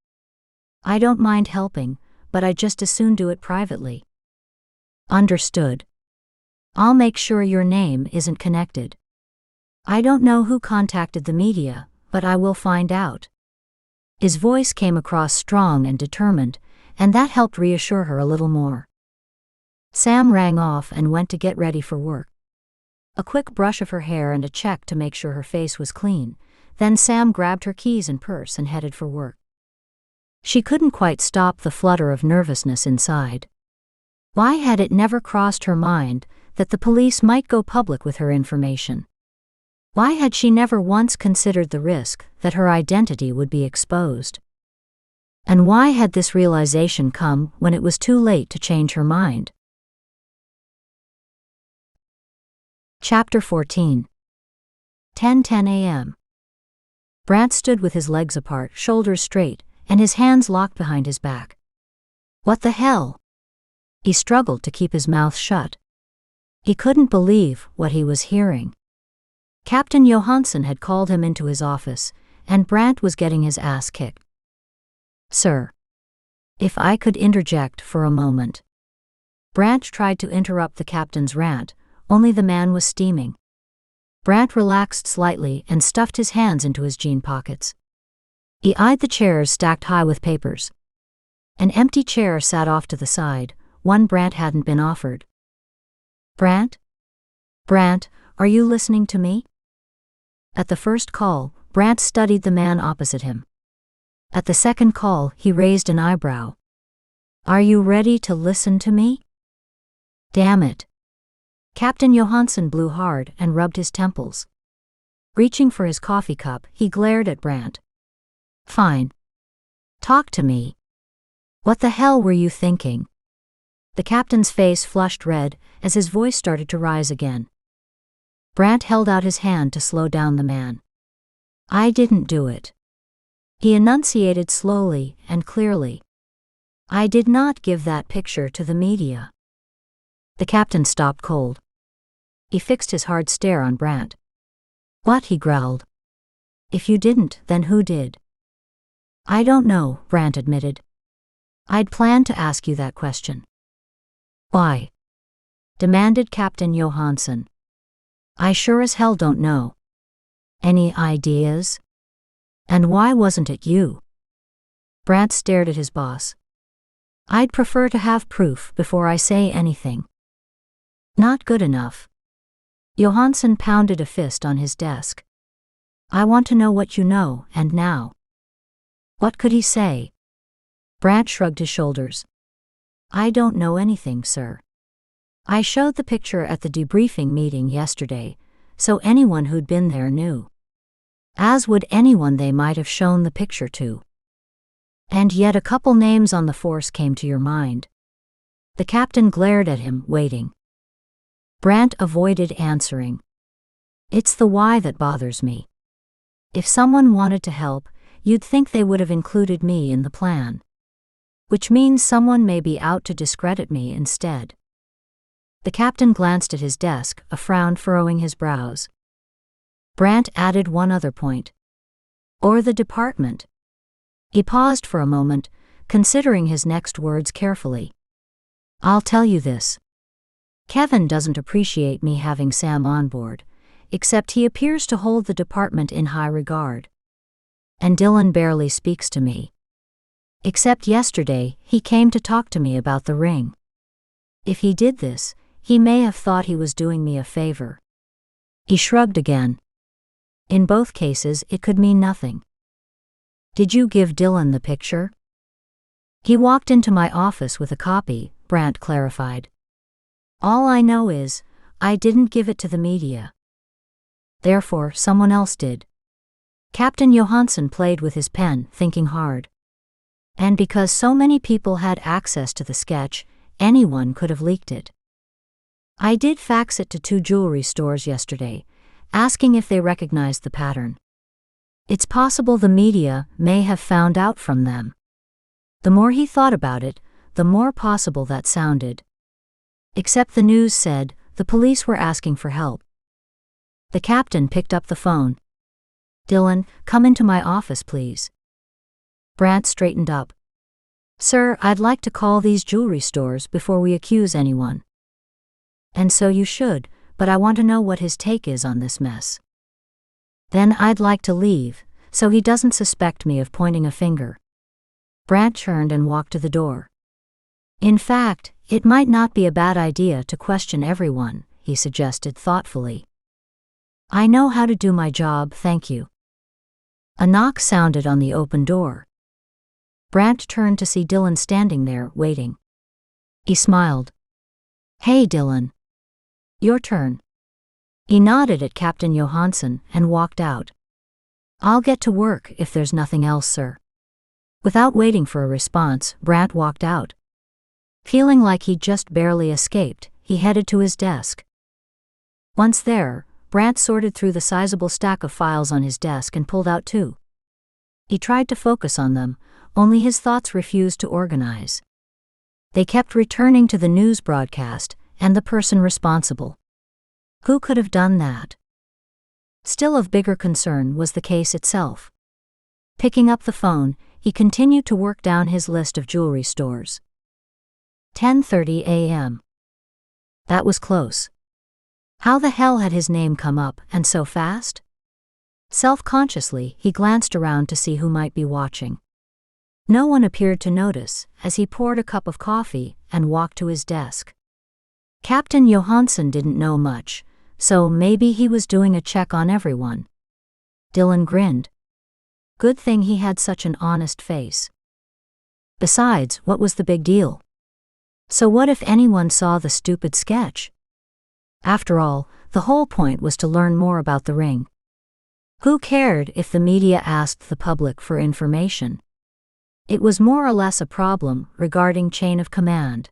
I don't mind helping, but I'd just as soon do it privately. Understood. I'll make sure your name isn't connected. I don't know who contacted the media, but I will find out. His voice came across strong and determined, and that helped reassure her a little more. Sam rang off and went to get ready for work. A quick brush of her hair and a check to make sure her face was clean, then Sam grabbed her keys and purse and headed for work. She couldn't quite stop the flutter of nervousness inside. Why had it never crossed her mind that the police might go public with her information? Why had she never once considered the risk that her identity would be exposed? And why had this realization come when it was too late to change her mind? Chapter 14. 10:10 a.m. Brant stood with his legs apart, shoulders straight, and his hands locked behind his back. What the hell? He struggled to keep his mouth shut. He couldn't believe what he was hearing. Captain Johansson had called him into his office, and Brant was getting his ass kicked. Sir. If I could interject for a moment. Brant tried to interrupt the captain's rant, only the man was steaming. Brant relaxed slightly and stuffed his hands into his jean pockets. He eyed the chairs stacked high with papers. An empty chair sat off to the side, one Brant hadn't been offered. Brant? Brant, are you listening to me? At the first call, Brant studied the man opposite him. At the second call, he raised an eyebrow. Are you ready to listen to me? Damn it. Captain Johansson blew hard and rubbed his temples. Reaching for his coffee cup, he glared at Brant. Fine. Talk to me. What the hell were you thinking? The captain's face flushed red as his voice started to rise again. Brant held out his hand to slow down the man. I didn't do it. He enunciated slowly and clearly. I did not give that picture to the media. The captain stopped cold. He fixed his hard stare on Brant. What? He growled. If you didn't, then who did? I don't know, Brant admitted. I'd planned to ask you that question. Why? Demanded Captain Johansson. I sure as hell don't know. Any ideas? And why wasn't it you? Brandt stared at his boss. I'd prefer to have proof before I say anything. Not good enough. Johansson pounded a fist on his desk. I want to know what you know, and now. What could he say? Brandt shrugged his shoulders. I don't know anything, sir. I showed the picture at the debriefing meeting yesterday, so anyone who'd been there knew. As would anyone they might have shown the picture to. And yet a couple names on the force came to your mind. The captain glared at him, waiting. Brandt avoided answering. It's the why that bothers me. If someone wanted to help, you'd think they would have included me in the plan. Which means someone may be out to discredit me instead. The captain glanced at his desk, a frown furrowing his brows. Brandt added one other point. Or the department. He paused for a moment, considering his next words carefully. I'll tell you this. Kevin doesn't appreciate me having Sam on board, except he appears to hold the department in high regard. And Dylan barely speaks to me. Except yesterday, he came to talk to me about the ring. If he did this, he may have thought he was doing me a favor. He shrugged again. In both cases, it could mean nothing. Did you give Dylan the picture? He walked into my office with a copy, Brandt clarified. All I know is, I didn't give it to the media. Therefore, someone else did. Captain Johansson played with his pen, thinking hard. And because so many people had access to the sketch, anyone could have leaked it. I did fax it to 2 jewelry stores yesterday, asking if they recognized the pattern. It's possible the media may have found out from them. The more he thought about it, the more possible that sounded. Except the news said the police were asking for help. The captain picked up the phone. Dylan, come into my office, please. Brandt straightened up. Sir, I'd like to call these jewelry stores before we accuse anyone. And so you should, but I want to know what his take is on this mess. Then I'd like to leave, so he doesn't suspect me of pointing a finger. Brandt turned and walked to the door. In fact, it might not be a bad idea to question everyone, he suggested thoughtfully. I know how to do my job, thank you. A knock sounded on the open door. Brandt turned to see Dylan standing there, waiting. He smiled. Hey, Dylan. Your turn. He nodded at Captain Johansson and walked out. I'll get to work if there's nothing else, sir. Without waiting for a response, Brandt walked out. Feeling like he'd just barely escaped, he headed to his desk. Once there, Brandt sorted through the sizable stack of files on his desk and pulled out 2. He tried to focus on them, only his thoughts refused to organize. They kept returning to the news broadcast and the person responsible. Who could have done that? Still of bigger concern was the case itself. Picking up the phone, he continued to work down his list of jewelry stores. 10:30 a.m. That was close. How the hell had his name come up, and so fast? Self-consciously, he glanced around to see who might be watching. No one appeared to notice, as he poured a cup of coffee and walked to his desk. Captain Johansson didn't know much, so maybe he was doing a check on everyone. Dylan grinned. Good thing he had such an honest face. Besides, what was the big deal? So what if anyone saw the stupid sketch? After all, the whole point was to learn more about the ring. Who cared if the media asked the public for information? It was more or less a problem regarding chain of command.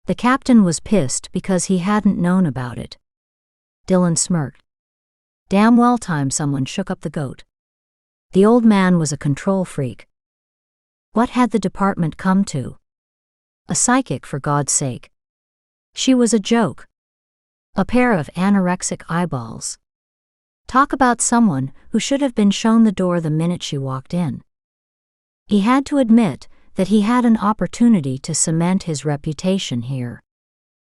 The captain was pissed because he hadn't known about it. Dylan smirked. Damn well time someone shook up the goat. The old man was a control freak. What had the department come to? A psychic, for God's sake. She was a joke. A pair of anorexic eyeballs. Talk about someone who should have been shown the door the minute she walked in. He had to admit that he had an opportunity to cement his reputation here.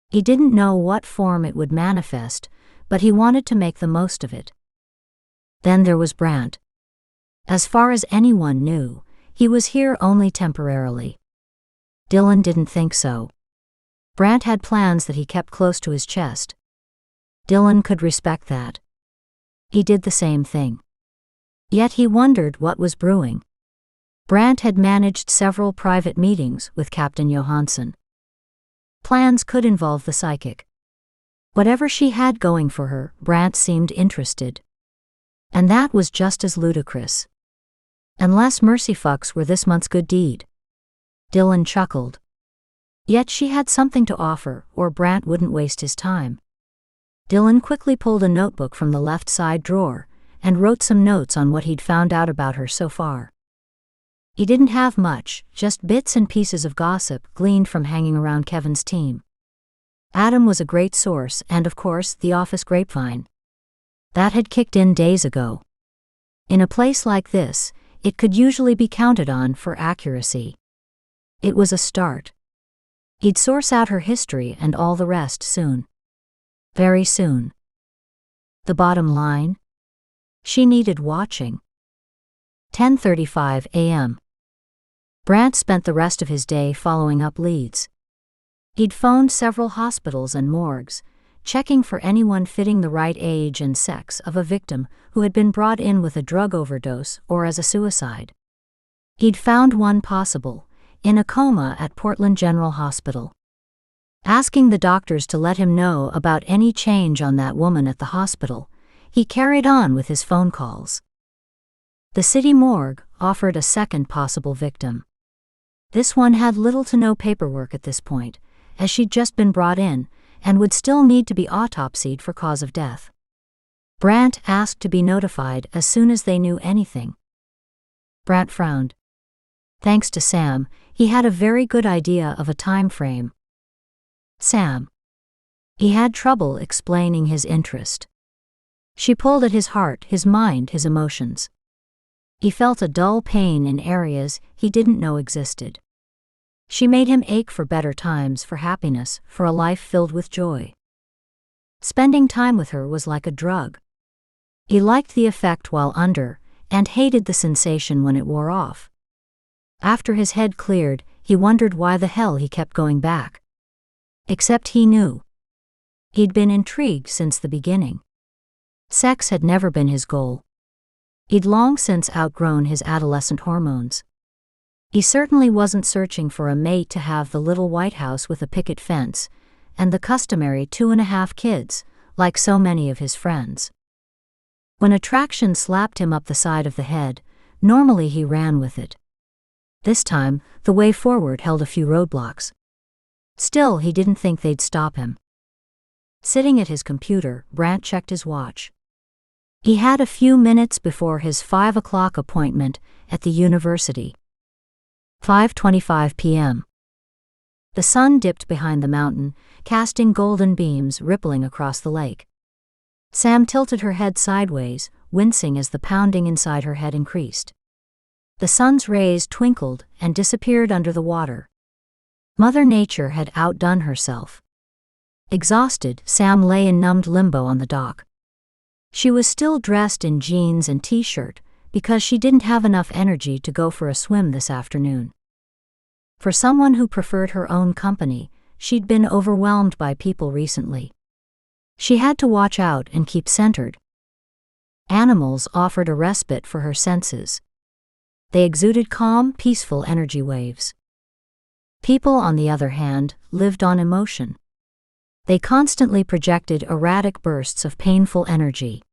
He didn't know what form it would manifest, but he wanted to make the most of it. Then there was Brandt. As far as anyone knew, he was here only temporarily. Dylan didn't think so. Brant had plans that he kept close to his chest. Dylan could respect that. He did the same thing. Yet he wondered what was brewing. Brant had managed several private meetings with Captain Johansson. Plans could involve the psychic. Whatever she had going for her, Brant seemed interested. And that was just as ludicrous. Unless mercyfucks were this month's good deed. Dylan chuckled. Yet she had something to offer, or Brant wouldn't waste his time. Dylan quickly pulled a notebook from the left side drawer and wrote some notes on what he'd found out about her so far. He didn't have much, just bits and pieces of gossip gleaned from hanging around Kevin's team. Adam was a great source and, of course, the office grapevine. That had kicked in days ago. In a place like this, it could usually be counted on for accuracy. It was a start. He'd source out her history and all the rest soon. Very soon. The bottom line? She needed watching. 10:35 a.m. Brant spent the rest of his day following up leads. He'd phoned several hospitals and morgues, checking for anyone fitting the right age and sex of a victim who had been brought in with a drug overdose or as a suicide. He'd found one possible, in a coma at Portland General Hospital. Asking the doctors to let him know about any change on that woman at the hospital, he carried on with his phone calls. The city morgue offered a second possible victim. This one had little to no paperwork at this point, as she'd just been brought in, and would still need to be autopsied for cause of death. Brant asked to be notified as soon as they knew anything. Brant frowned. Thanks to Sam, he had a very good idea of a time frame. Sam. He had trouble explaining his interest. She pulled at his heart, his mind, his emotions. He felt a dull pain in areas he didn't know existed. She made him ache for better times, for happiness, for a life filled with joy. Spending time with her was like a drug. He liked the effect while under, and hated the sensation when it wore off. After his head cleared, he wondered why the hell he kept going back. Except he knew. He'd been intrigued since the beginning. Sex had never been his goal. He'd long since outgrown his adolescent hormones. He certainly wasn't searching for a mate to have the little White House with a picket fence, and the customary 2.5 kids, like so many of his friends. When attraction slapped him up the side of the head, normally he ran with it. This time, the way forward held a few roadblocks. Still, he didn't think they'd stop him. Sitting at his computer, Brant checked his watch. He had a few minutes before his 5 o'clock appointment at the university. 5:25 p.m. The sun dipped behind the mountain, casting golden beams rippling across the lake. Sam tilted her head sideways, wincing as the pounding inside her head increased. The sun's rays twinkled and disappeared under the water. Mother Nature had outdone herself. Exhausted, Sam lay in numbed limbo on the dock. She was still dressed in jeans and t-shirt, because she didn't have enough energy to go for a swim this afternoon. For someone who preferred her own company, she'd been overwhelmed by people recently. She had to watch out and keep centered. Animals offered a respite for her senses. They exuded calm, peaceful energy waves. People, on the other hand, lived on emotion. They constantly projected erratic bursts of painful energy.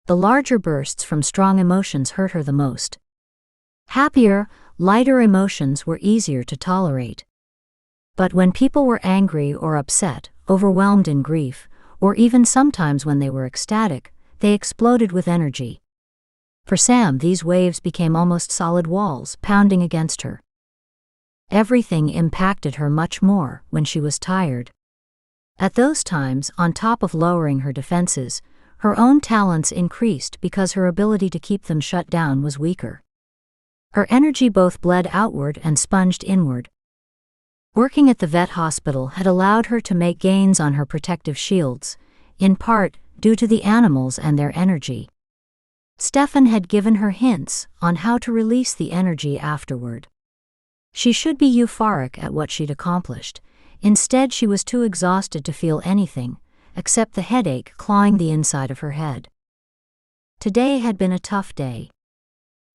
The larger bursts from strong emotions hurt her the most. Happier, lighter emotions were easier to tolerate. But when people were angry or upset, overwhelmed in grief, or even sometimes when they were ecstatic, they exploded with energy. For Sam, these waves became almost solid walls, pounding against her. Everything impacted her much more when she was tired. At those times, on top of lowering her defenses, her own talents increased because her ability to keep them shut down was weaker. Her energy both bled outward and sponged inward. Working at the vet hospital had allowed her to make gains on her protective shields, in part due to the animals and their energy. Stefan had given her hints on how to release the energy afterward. She should be euphoric at what she'd accomplished. Instead, she was too exhausted to feel anything, except the headache clawing the inside of her head. Today had been a tough day.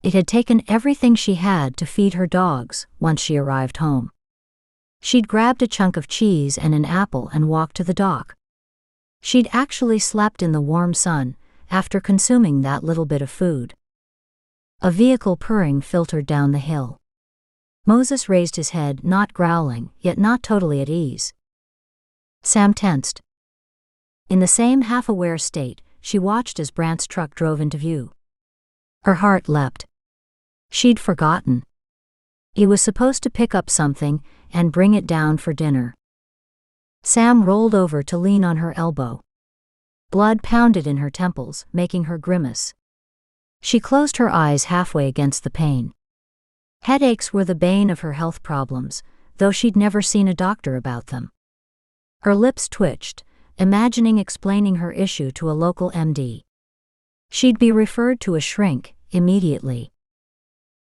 It had taken everything she had to feed her dogs once she arrived home. She'd grabbed a chunk of cheese and an apple and walked to the dock. She'd actually slept in the warm sun after consuming that little bit of food. A vehicle purring filtered down the hill. Moses raised his head, not growling, yet not totally at ease. Sam tensed. In the same half-aware state, she watched as Brant's truck drove into view. Her heart leapt. She'd forgotten. He was supposed to pick up something and bring it down for dinner. Sam rolled over to lean on her elbow. Blood pounded in her temples, making her grimace. She closed her eyes halfway against the pain. Headaches were the bane of her health problems, though she'd never seen a doctor about them. Her lips twitched, imagining explaining her issue to a local MD. She'd be referred to a shrink immediately.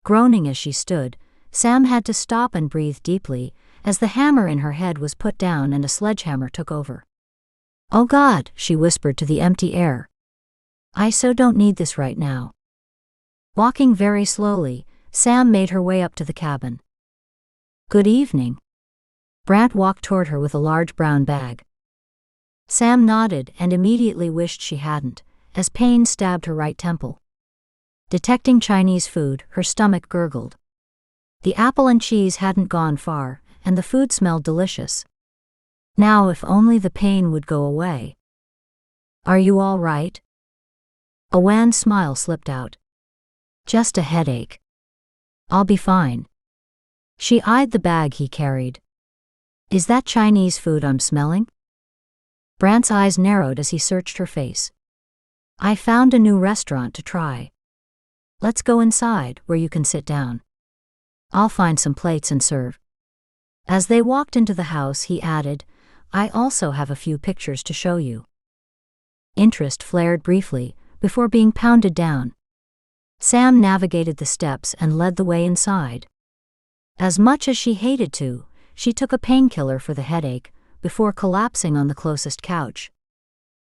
Groaning as she stood, Sam had to stop and breathe deeply as the hammer in her head was put down and a sledgehammer took over. "Oh God," she whispered to the empty air. "I so don't need this right now." Walking very slowly, Sam made her way up to the cabin. "Good evening." Brant walked toward her with a large brown bag. Sam nodded and immediately wished she hadn't, as pain stabbed her right temple. Detecting Chinese food, her stomach gurgled. The apple and cheese hadn't gone far, and the food smelled delicious. Now if only the pain would go away. "Are you all right?" A wan smile slipped out. "Just a headache. I'll be fine." She eyed the bag he carried. "Is that Chinese food I'm smelling?" Brant's eyes narrowed as he searched her face. "I found a new restaurant to try. Let's go inside where you can sit down. I'll find some plates and serve." As they walked into the house, he added, "I also have a few pictures to show you." Interest flared briefly, before being pounded down. Sam navigated the steps and led the way inside. As much as she hated to, she took a painkiller for the headache, before collapsing on the closest couch.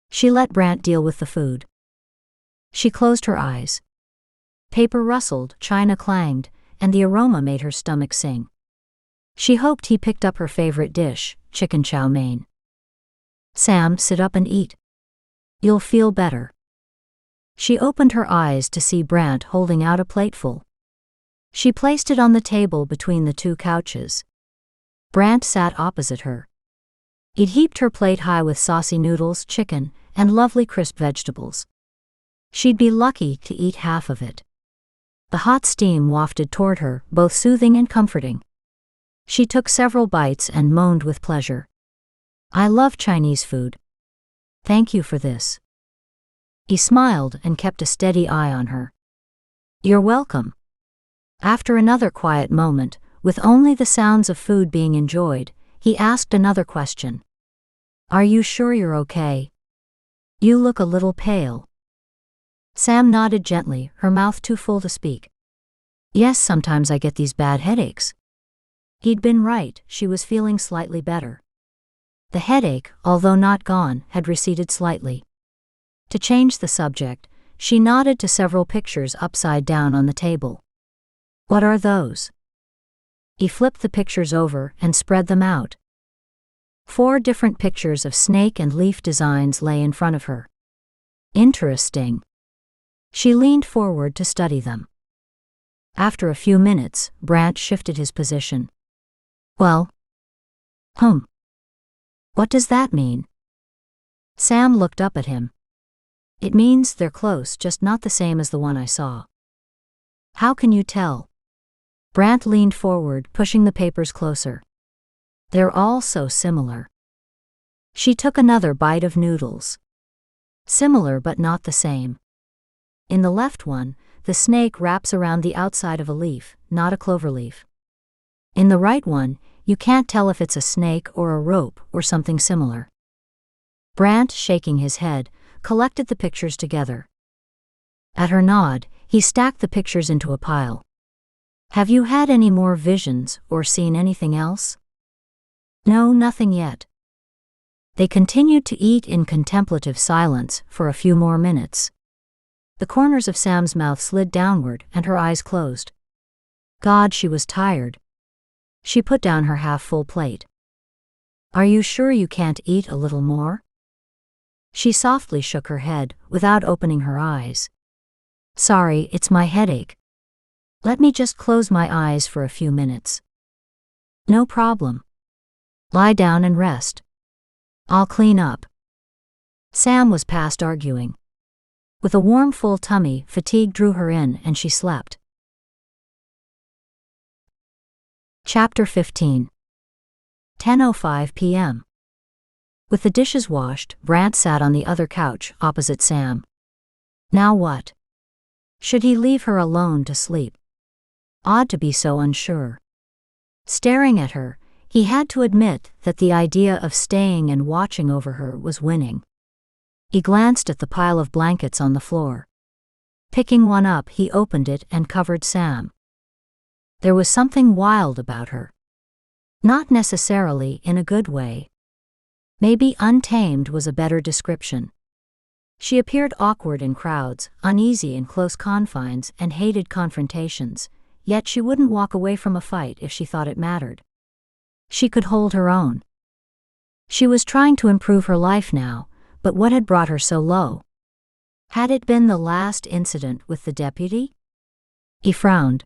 She let Brant deal with the food. She closed her eyes. Paper rustled, china clanged, and the aroma made her stomach sing. She hoped he picked up her favorite dish, chicken chow mein. "Sam, sit up and eat. You'll feel better." She opened her eyes to see Brant holding out a plateful. She placed it on the table between the two couches. Brant sat opposite her. He'd heaped her plate high with saucy noodles, chicken, and lovely crisp vegetables. She'd be lucky to eat half of it. The hot steam wafted toward her, both soothing and comforting. She took several bites and moaned with pleasure. "I love Chinese food. Thank you for this." He smiled and kept a steady eye on her. "You're welcome." After another quiet moment, with only the sounds of food being enjoyed, he asked another question. "Are you sure you're okay? You look a little pale." Sam nodded gently, her mouth too full to speak. "Yes, sometimes I get these bad headaches." He'd been right, she was feeling slightly better. The headache, although not gone, had receded slightly. To change the subject, she nodded to several pictures upside down on the table. "What are those?" He flipped the pictures over and spread them out. 4 different pictures of snake and leaf designs lay in front of her. "Interesting." She leaned forward to study them. After a few minutes, Brant shifted his position. "Well, what does that mean?" Sam looked up at him. "It means they're close, just not the same as the one I saw." "How can you tell?" Brant leaned forward, pushing the papers closer. "They're all so similar." She took another bite of noodles. Similar but not the same. In the left one, the snake wraps around the outside of a leaf, not a clover leaf. In the right one, you can't tell if it's a snake or a rope or something similar. Brant, shaking his head, collected the pictures together. At her nod, he stacked the pictures into a pile. "Have you had any more visions or seen anything else?" "No, nothing yet." They continued to eat in contemplative silence for a few more minutes. The corners of Sam's mouth slid downward and her eyes closed. God, she was tired. She put down her half-full plate. "Are you sure you can't eat a little more?" She softly shook her head without opening her eyes. "Sorry, it's my headache. Let me just close my eyes for a few minutes." "No problem. Lie down and rest. I'll clean up." Sam was past arguing. With a warm, full tummy, fatigue drew her in and she slept. Chapter 15. 10:05 p.m. With the dishes washed, Brant sat on the other couch opposite Sam. Now what? Should he leave her alone to sleep? Odd to be so unsure. Staring at her, he had to admit that the idea of staying and watching over her was winning. He glanced at the pile of blankets on the floor. Picking one up, he opened it and covered Sam. There was something wild about her. Not necessarily in a good way. Maybe untamed was a better description. She appeared awkward in crowds, uneasy in close confines, and hated confrontations, yet she wouldn't walk away from a fight if she thought it mattered. She could hold her own. She was trying to improve her life now, but what had brought her so low? Had it been the last incident with the deputy? He frowned.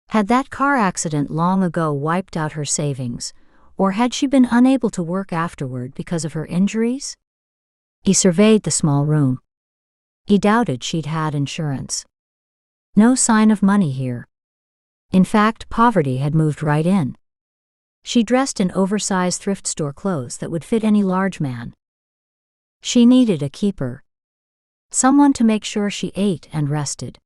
Had that car accident long ago wiped out her savings, or had she been unable to work afterward because of her injuries? He surveyed the small room. He doubted she'd had insurance. No sign of money here. In fact, poverty had moved right in. She dressed in oversized thrift store clothes that would fit any large man. She needed a keeper. Someone to make sure she ate and rested.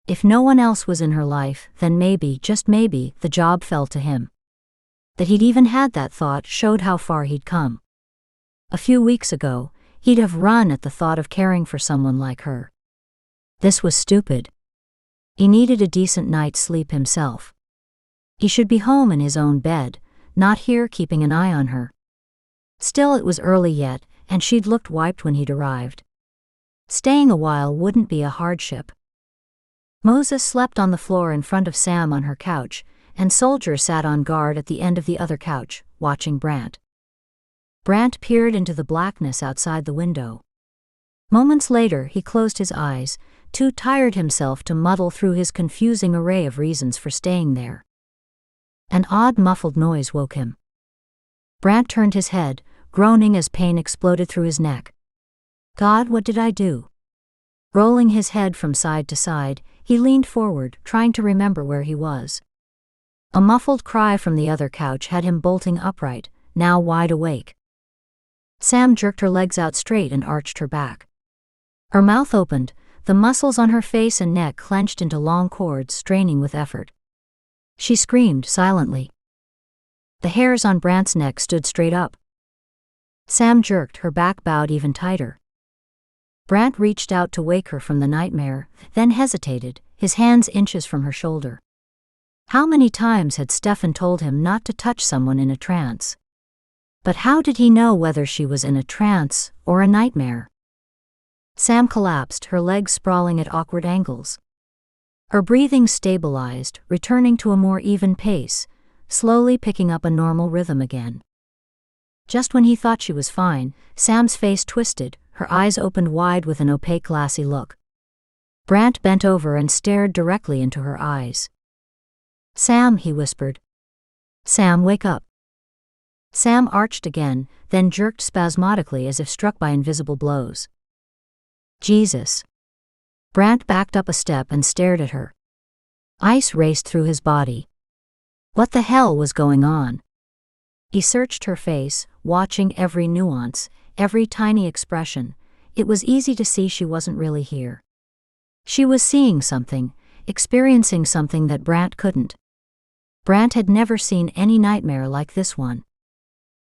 If no one else was in her life, then maybe, just maybe, the job fell to him. That he'd even had that thought showed how far he'd come. A few weeks ago, he'd have run at the thought of caring for someone like her. This was stupid. He needed a decent night's sleep himself. He should be home in his own bed, not here keeping an eye on her. Still, it was early yet, and she'd looked wiped when he'd arrived. Staying a while wouldn't be a hardship. Moses slept on the floor in front of Sam on her couch, and Soldier sat on guard at the end of the other couch, watching Brant. Brant peered into the blackness outside the window. Moments later, he closed his eyes, too tired himself to muddle through his confusing array of reasons for staying there. An odd muffled noise woke him. Brant turned his head, groaning as pain exploded through his neck. God, what did I do? Rolling his head from side to side, he leaned forward, trying to remember where he was. A muffled cry from the other couch had him bolting upright, now wide awake. Sam jerked her legs out straight and arched her back. Her mouth opened, the muscles on her face and neck clenched into long cords, straining with effort. She screamed silently. The hairs on Brant's neck stood straight up. Sam jerked, her back bowed even tighter. Brant reached out to wake her from the nightmare, then hesitated, his hands inches from her shoulder. How many times had Stefan told him not to touch someone in a trance? But how did he know whether she was in a trance or a nightmare? Sam collapsed, her legs sprawling at awkward angles. Her breathing stabilized, returning to a more even pace, slowly picking up a normal rhythm again. Just when he thought she was fine, Sam's face twisted, her eyes opened wide with an opaque, glassy look. Brant bent over and stared directly into her eyes. Sam, he whispered. Sam, wake up. Sam arched again, then jerked spasmodically as if struck by invisible blows. Jesus. Brant backed up a step and stared at her. Ice raced through his body. What the hell was going on? He searched her face, watching every nuance, every tiny expression. It was easy to see she wasn't really here. She was seeing something, experiencing something that Brant couldn't. Brant had never seen any nightmare like this one.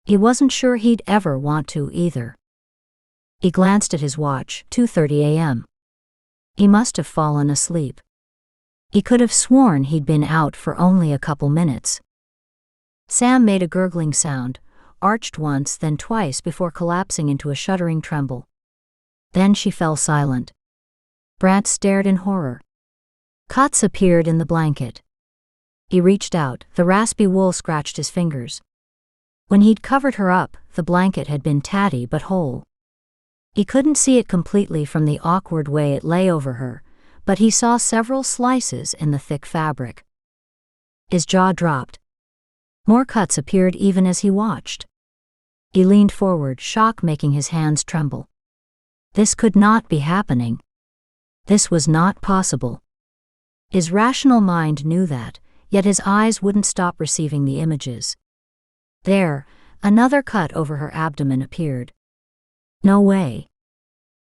He wasn't sure he'd ever want to either. He glanced at his watch, 2:30 a.m. He must have fallen asleep. He could have sworn he'd been out for only a couple minutes. Sam made a gurgling sound, arched once then twice before collapsing into a shuddering tremble. Then she fell silent. Brant stared in horror. Cuts appeared in the blanket. He reached out, the raspy wool scratched his fingers. When he'd covered her up, the blanket had been tatty but whole. He couldn't see it completely from the awkward way it lay over her, but he saw several slices in the thick fabric. His jaw dropped. More cuts appeared even as he watched. He leaned forward, shock making his hands tremble. This could not be happening. This was not possible. His rational mind knew that, yet his eyes wouldn't stop receiving the images. There, another cut over her abdomen appeared. No way.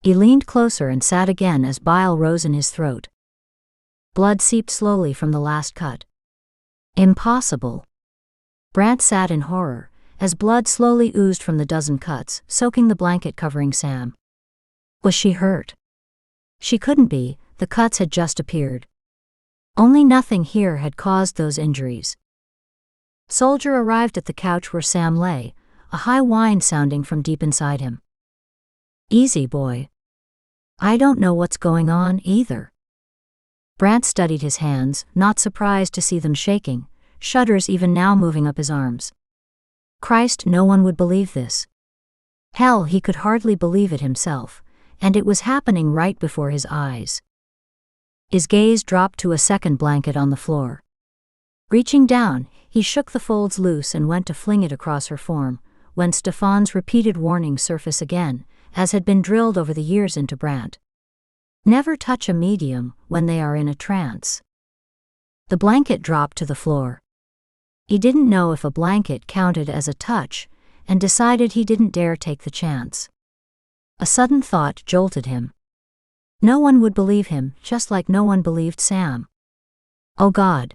He leaned closer and sat again as bile rose in his throat. Blood seeped slowly from the last cut. Impossible. Brant sat in horror, as blood slowly oozed from the dozen cuts, soaking the blanket covering Sam. Was she hurt? She couldn't be, the cuts had just appeared. Only nothing here had caused those injuries. Soldier arrived at the couch where Sam lay, a high whine sounding from deep inside him. Easy, boy. I don't know what's going on either. Brant studied his hands, not surprised to see them shaking, shudders even now moving up his arms. Christ, no one would believe this. Hell, he could hardly believe it himself, and it was happening right before his eyes. His gaze dropped to a second blanket on the floor. Reaching down, he shook the folds loose and went to fling it across her form, when Stefan's repeated warning surfaced again, as had been drilled over the years into Brant. Never touch a medium when they are in a trance. The blanket dropped to the floor. He didn't know if a blanket counted as a touch, and decided he didn't dare take the chance. A sudden thought jolted him. No one would believe him, just like no one believed Sam. Oh God.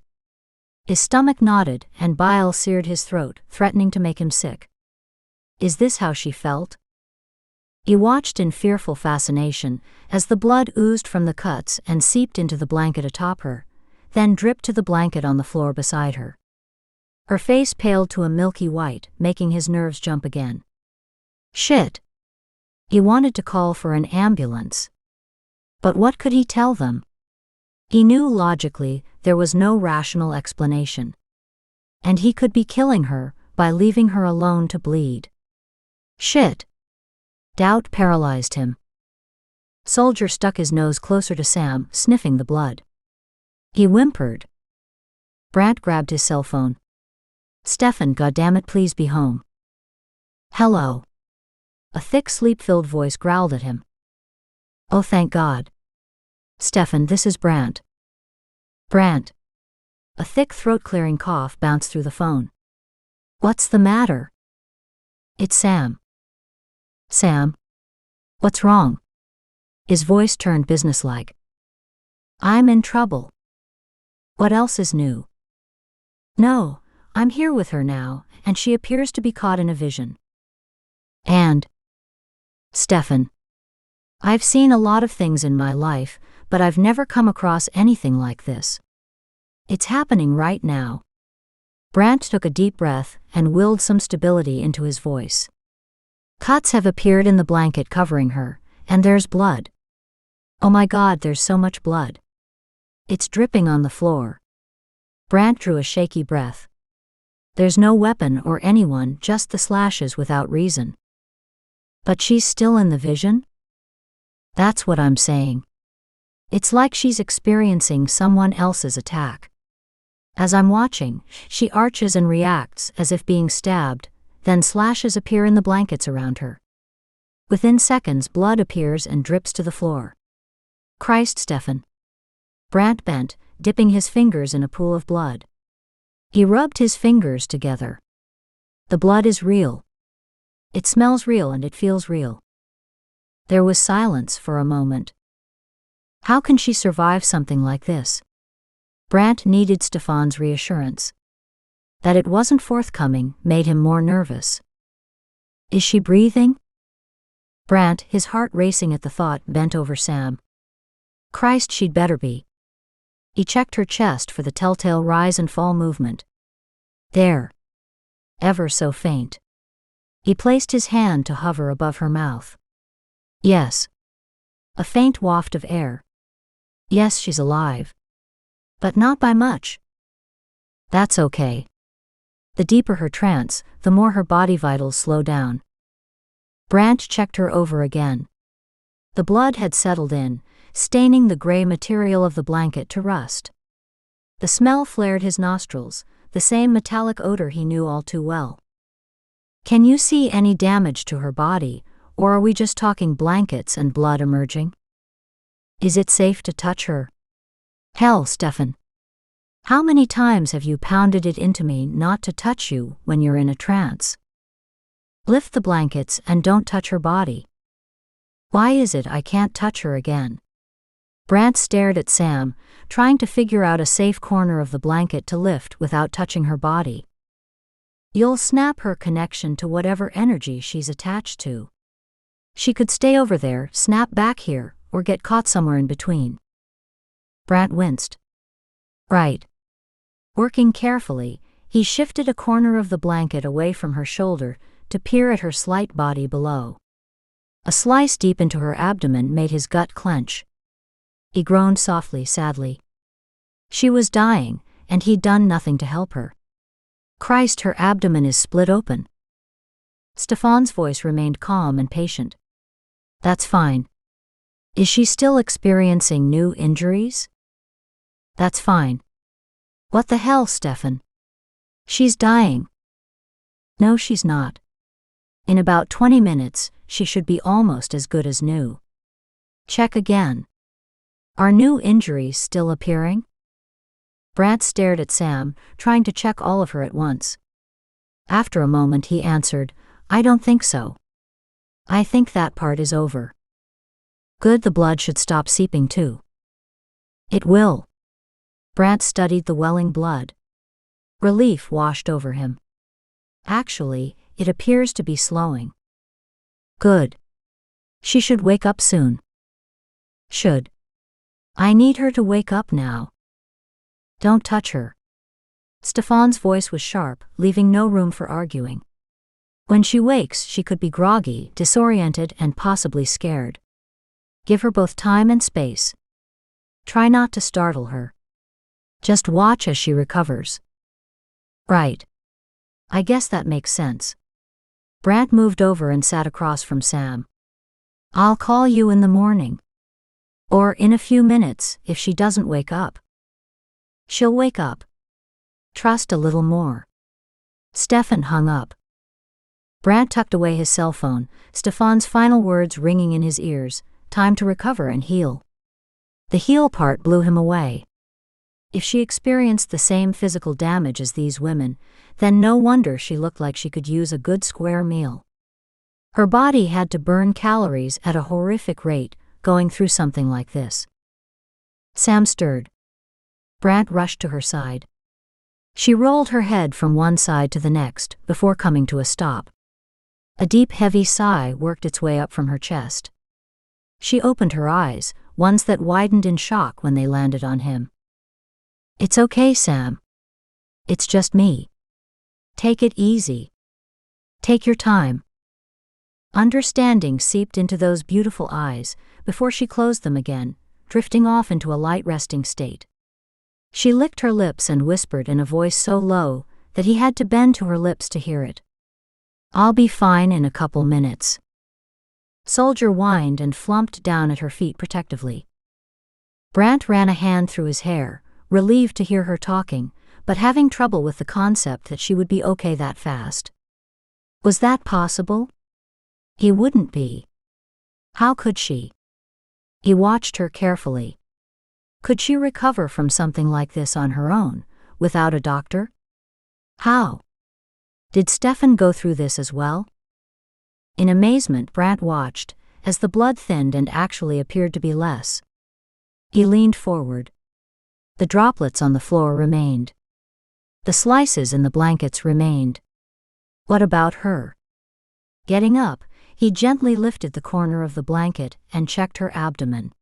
His stomach knotted, and bile seared his throat, threatening to make him sick. Is this how she felt? He watched in fearful fascination, as the blood oozed from the cuts and seeped into the blanket atop her, then dripped to the blanket on the floor beside her. Her face paled to a milky white, making his nerves jump again. Shit. He wanted to call for an ambulance. But what could he tell them? He knew logically there was no rational explanation. And he could be killing her by leaving her alone to bleed. Shit. Doubt paralyzed him. Soldier stuck his nose closer to Sam, sniffing the blood. He whimpered. Brant grabbed his cell phone. Stefan, goddammit, please be home. Hello. A thick sleep-filled voice growled at him. Oh, thank God. Stefan, this is Brant. Brant. A thick throat-clearing cough bounced through the phone. What's the matter? It's Sam. Sam. What's wrong? His voice turned businesslike. I'm in trouble. What else is new? No, I'm here with her now, and she appears to be caught in a vision. And Stefan. I've seen a lot of things in my life, but I've never come across anything like this. It's happening right now. Brant took a deep breath and willed some stability into his voice. Cuts have appeared in the blanket covering her, and there's blood. Oh my God, there's so much blood. It's dripping on the floor. Brant drew a shaky breath. There's no weapon or anyone, just the slashes without reason. But she's still in the vision? That's what I'm saying. It's like she's experiencing someone else's attack. As I'm watching, she arches and reacts as if being stabbed, then slashes appear in the blankets around her. Within seconds, blood appears and drips to the floor. Christ, Stefan. Brant bent, dipping his fingers in a pool of blood. He rubbed his fingers together. The blood is real. It smells real and it feels real. There was silence for a moment. How can she survive something like this? Brant needed Stefan's reassurance. That it wasn't forthcoming made him more nervous. Is she breathing? Brant, his heart racing at the thought, bent over Sam. Christ, she'd better be. He checked her chest for the telltale rise and fall movement. There. Ever so faint. He placed his hand to hover above her mouth. Yes. A faint waft of air. Yes, she's alive. But not by much. That's okay. The deeper her trance, the more her body vitals slow down. Brant checked her over again. The blood had settled in, staining the gray material of the blanket to rust. The smell flared his nostrils, the same metallic odor he knew all too well. Can you see any damage to her body, or are we just talking blankets and blood emerging? Is it safe to touch her? Hell, Stefan. How many times have you pounded it into me not to touch you when you're in a trance? Lift the blankets and don't touch her body. Why is it I can't touch her again? Brant stared at Sam, trying to figure out a safe corner of the blanket to lift without touching her body. You'll snap her connection to whatever energy she's attached to. She could stay over there, snap back here, or get caught somewhere in between. Brant winced. Right. Working carefully, he shifted a corner of the blanket away from her shoulder to peer at her slight body below. A slice deep into her abdomen made his gut clench. He groaned softly, sadly. She was dying, and he'd done nothing to help her. Christ, her abdomen is split open. Stefan's voice remained calm and patient. That's fine. Is she still experiencing new injuries? That's fine. What the hell, Stefan? She's dying. No, she's not. In about 20 minutes, she should be almost as good as new. Check again. Are new injuries still appearing? Brant stared at Sam, trying to check all of her at once. After a moment he answered, I don't think so. I think that part is over. Good, the blood should stop seeping too. It will. Brant studied the welling blood. Relief washed over him. Actually, it appears to be slowing. Good. She should wake up soon. Should. I need her to wake up now. Don't touch her. Stefan's voice was sharp, leaving no room for arguing. When she wakes, she could be groggy, disoriented, and possibly scared. Give her both time and space. Try not to startle her. Just watch as she recovers. Right. I guess that makes sense. Brant moved over and sat across from Sam. I'll call you in the morning. Or in a few minutes, if she doesn't wake up. She'll wake up. Trust a little more. Stefan hung up. Brant tucked away his cell phone, Stefan's final words ringing in his ears, time to recover and heal. The heal part blew him away. If she experienced the same physical damage as these women, then no wonder she looked like she could use a good square meal. Her body had to burn calories at a horrific rate, going through something like this. Sam stirred. Brant rushed to her side. She rolled her head from one side to the next before coming to a stop. A deep, heavy sigh worked its way up from her chest. She opened her eyes, ones that widened in shock when they landed on him. It's okay, Sam. It's just me. Take it easy. Take your time. Understanding seeped into those beautiful eyes before she closed them again, drifting off into a light resting state. She licked her lips and whispered in a voice so low that he had to bend to her lips to hear it. I'll be fine in a couple minutes. Soldier whined and flumped down at her feet protectively. Brant ran a hand through his hair, relieved to hear her talking, but having trouble with the concept that she would be okay that fast. Was that possible? He wouldn't be. How could she? He watched her carefully. Could she recover from something like this on her own, without a doctor? How? Did Stefan go through this as well? In amazement, Brant watched, as the blood thinned and actually appeared to be less. He leaned forward. The droplets on the floor remained. The slices in the blankets remained. What about her? Getting up, he gently lifted the corner of the blanket and checked her abdomen.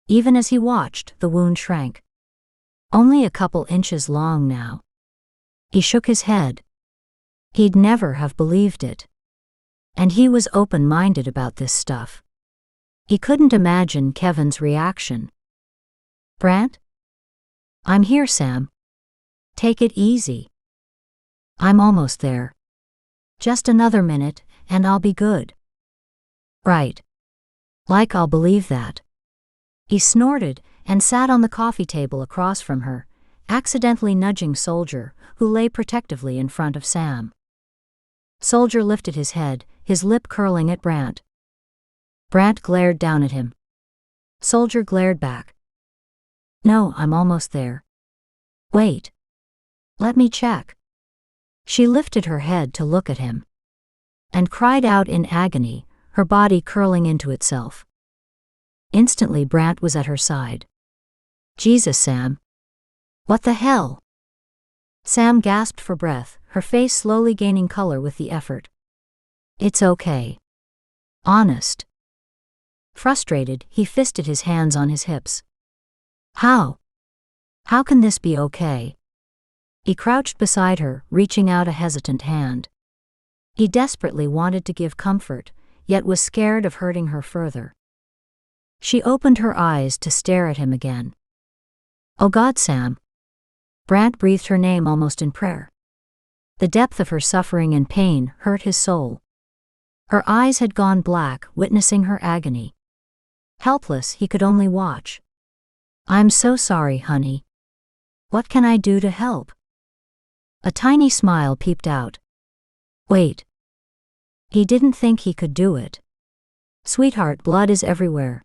Even as he watched, the wound shrank. Only a couple inches long now. He shook his head. He'd never have believed it. And he was open-minded about this stuff. He couldn't imagine Kevin's reaction. "Brant? I'm here, Sam. Take it easy. I'm almost there. Just another minute, and I'll be good." "Right. Like I'll believe that." He snorted and sat on the coffee table across from her, accidentally nudging Soldier, who lay protectively in front of Sam. Soldier lifted his head, his lip curling at Brant. Brant glared down at him. Soldier glared back. "No, I'm almost there. Wait. Let me check." She lifted her head to look at him. And cried out in agony, her body curling into itself. Instantly Brant was at her side. "Jesus, Sam. What the hell?" Sam gasped for breath, her face slowly gaining color with the effort. "It's okay. Honest." Frustrated, he fisted his hands on his hips. How? How can this be okay?" He crouched beside her, reaching out a hesitant hand. He desperately wanted to give comfort, yet was scared of hurting her further. She opened her eyes to stare at him again. "Oh God, Sam." Brant breathed her name almost in prayer. The depth of her suffering and pain hurt his soul. Her eyes had gone black, witnessing her agony. Helpless, he could only watch. "I'm so sorry, honey. What can I do to help?" A tiny smile peeped out. "Wait." He didn't think he could do it. "Sweetheart, blood is everywhere."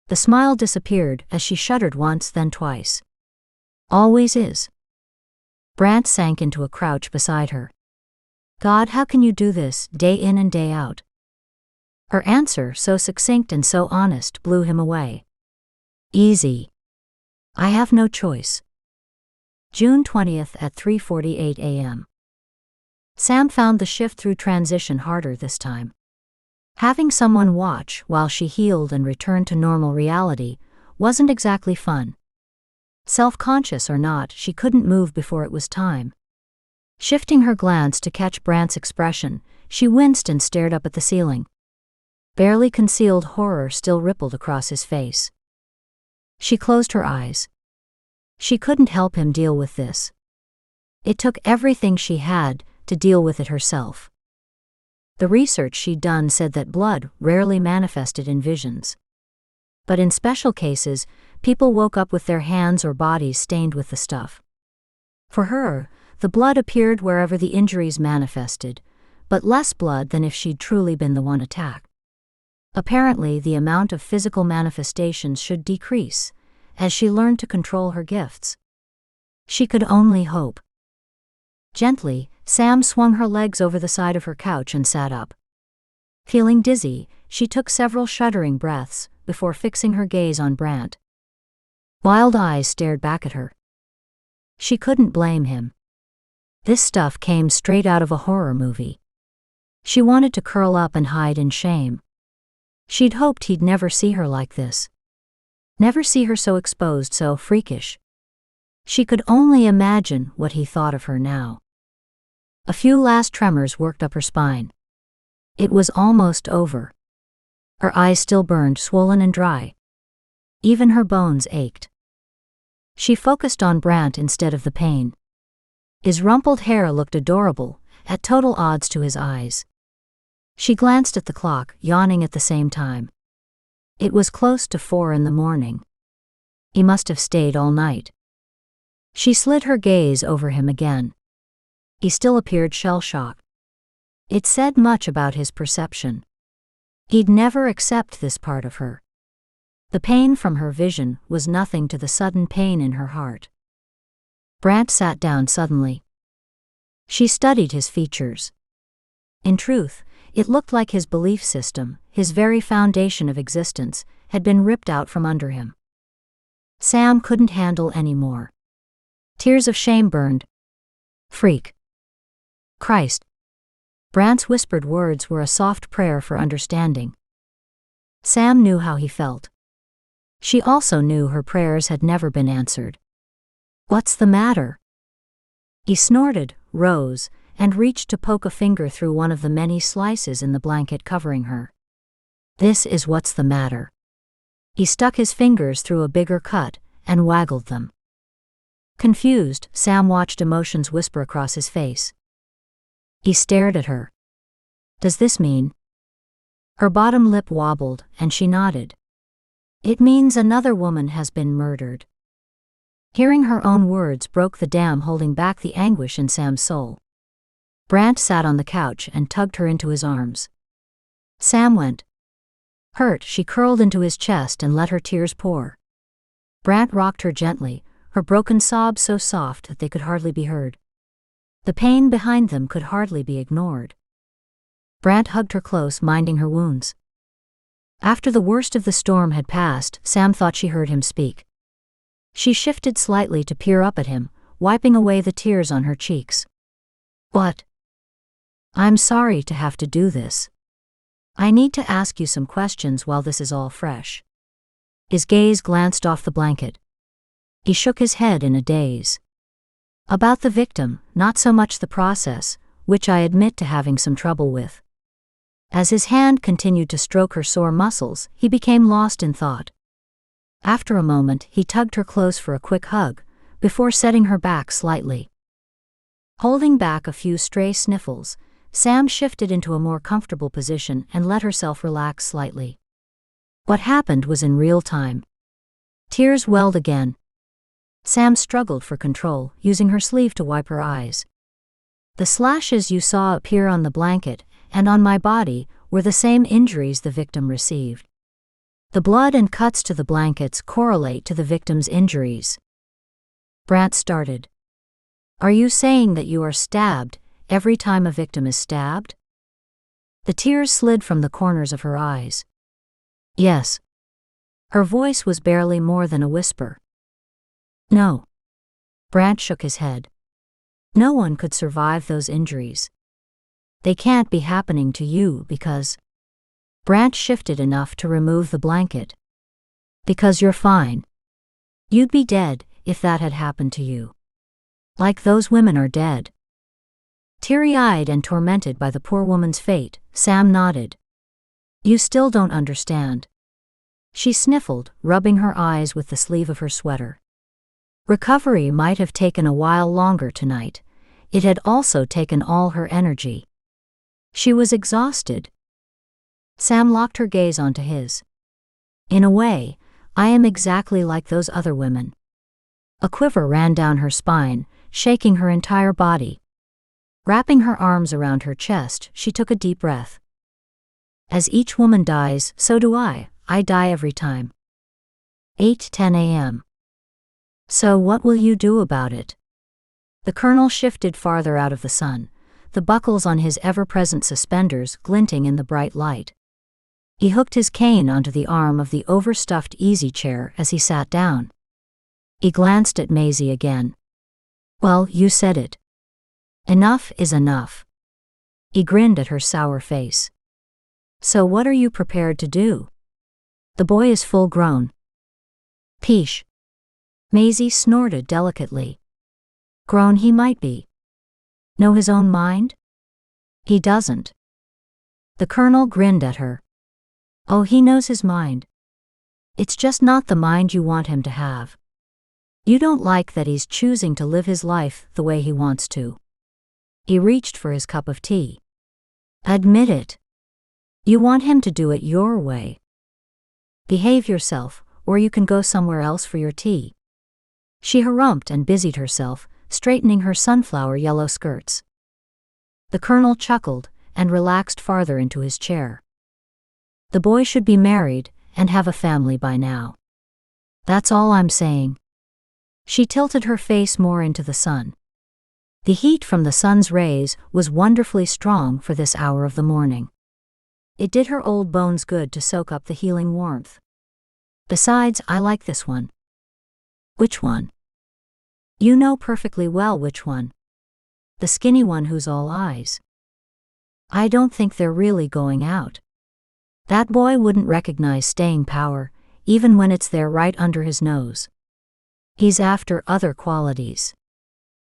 The smile disappeared as she shuddered once, then twice. "Always is." Brant sank into a crouch beside her. "God, how can you do this, day in and day out?" Her answer, so succinct and so honest, blew him away. "Easy. I have no choice." June 20th at 3:48 a.m. Sam found the shift through transition harder this time. Having someone watch while she healed and returned to normal reality wasn't exactly fun. Self-conscious or not, she couldn't move before it was time. Shifting her glance to catch Brant's expression, she winced and stared up at the ceiling. Barely concealed horror still rippled across his face. She closed her eyes. She couldn't help him deal with this. It took everything she had to deal with it herself. The research she'd done said that blood rarely manifested in visions. But in special cases, people woke up with their hands or bodies stained with the stuff. For her, the blood appeared wherever the injuries manifested, but less blood than if she'd truly been the one attacked. Apparently, the amount of physical manifestations should decrease, as she learned to control her gifts. She could only hope. Gently, Sam swung her legs over the side of her couch and sat up. Feeling dizzy, she took several shuddering breaths before fixing her gaze on Brant. Wild eyes stared back at her. She couldn't blame him. This stuff came straight out of a horror movie. She wanted to curl up and hide in shame. She'd hoped he'd never see her like this. Never see her so exposed, so freakish. She could only imagine what he thought of her now. A few last tremors worked up her spine. It was almost over. Her eyes still burned, swollen and dry. Even her bones ached. She focused on Brant instead of the pain. His rumpled hair looked adorable, at total odds to his eyes. She glanced at the clock, yawning at the same time. It was close to 4 a.m. He must have stayed all night. She slid her gaze over him again. He still appeared shell-shocked. It said much about his perception. He'd never accept this part of her. The pain from her vision was nothing to the sudden pain in her heart. Brant sat down suddenly. She studied his features. In truth, it looked like his belief system, his very foundation of existence, had been ripped out from under him. Sam couldn't handle any more. Tears of shame burned. Freak. Christ. Brant's whispered words were a soft prayer for understanding. Sam knew how he felt. She also knew her prayers had never been answered. "What's the matter?" He snorted, rose, and reached to poke a finger through one of the many slices in the blanket covering her. "This is what's the matter." He stuck his fingers through a bigger cut and waggled them. Confused, Sam watched emotions whisper across his face. He stared at her. "Does this mean?" Her bottom lip wobbled, and she nodded. "It means another woman has been murdered." Hearing her own words broke the dam holding back the anguish in Sam's soul. Brant sat on the couch and tugged her into his arms. Sam went. Hurt, she curled into his chest and let her tears pour. Brant rocked her gently, her broken sobs so soft that they could hardly be heard. The pain behind them could hardly be ignored. Brant hugged her close, minding her wounds. After the worst of the storm had passed, Sam thought she heard him speak. She shifted slightly to peer up at him, wiping away the tears on her cheeks. "What?" "I'm sorry to have to do this. I need to ask you some questions while this is all fresh." His gaze glanced off the blanket. He shook his head in a daze. "About the victim, not so much the process, which I admit to having some trouble with." As his hand continued to stroke her sore muscles, he became lost in thought. After a moment, he tugged her close for a quick hug, before setting her back slightly. Holding back a few stray sniffles, Sam shifted into a more comfortable position and let herself relax slightly. What happened was in real time. Tears welled again. Sam struggled for control, using her sleeve to wipe her eyes. "The slashes you saw appear on the blanket and on my body were the same injuries the victim received. The blood and cuts to the blankets correlate to the victim's injuries." Brant started. "Are you saying that you are stabbed every time a victim is stabbed?" The tears slid from the corners of her eyes. "Yes." Her voice was barely more than a whisper. "No." Brant shook his head. "No one could survive those injuries. They can't be happening to you because—" Brant shifted enough to remove the blanket. "Because you're fine. You'd be dead if that had happened to you. Like those women are dead." Teary-eyed and tormented by the poor woman's fate, Sam nodded. "You still don't understand." She sniffled, rubbing her eyes with the sleeve of her sweater. Recovery might have taken a while longer tonight. It had also taken all her energy. She was exhausted. Sam locked her gaze onto his. "In a way, I am exactly like those other women." A quiver ran down her spine, shaking her entire body. Wrapping her arms around her chest, she took a deep breath. "As each woman dies, so do I. I die every time." 8:10 a.m. "So what will you do about it?" The colonel shifted farther out of the sun, the buckles on his ever-present suspenders glinting in the bright light. He hooked his cane onto the arm of the overstuffed easy chair as he sat down. He glanced at Maisie again. "Well, you said it. Enough is enough." He grinned at her sour face. "So what are you prepared to do? The boy is full grown." "Peesh." Maisie snorted delicately. "Grown he might be. Know his own mind?" "He doesn't." The colonel grinned at her. "Oh, he knows his mind. It's just not the mind you want him to have. You don't like that he's choosing to live his life the way he wants to." He reached for his cup of tea. "Admit it. You want him to do it your way. Behave yourself, or you can go somewhere else for your tea." She harumphed and busied herself, straightening her sunflower yellow skirts. The colonel chuckled and relaxed farther into his chair. "The boy should be married and have a family by now. That's all I'm saying." She tilted her face more into the sun. The heat from the sun's rays was wonderfully strong for this hour of the morning. It did her old bones good to soak up the healing warmth. "Besides, I like this one." "Which one?" "You know perfectly well which one. The skinny one who's all eyes." "I don't think they're really going out. That boy wouldn't recognize staying power, even when it's there right under his nose. He's after other qualities.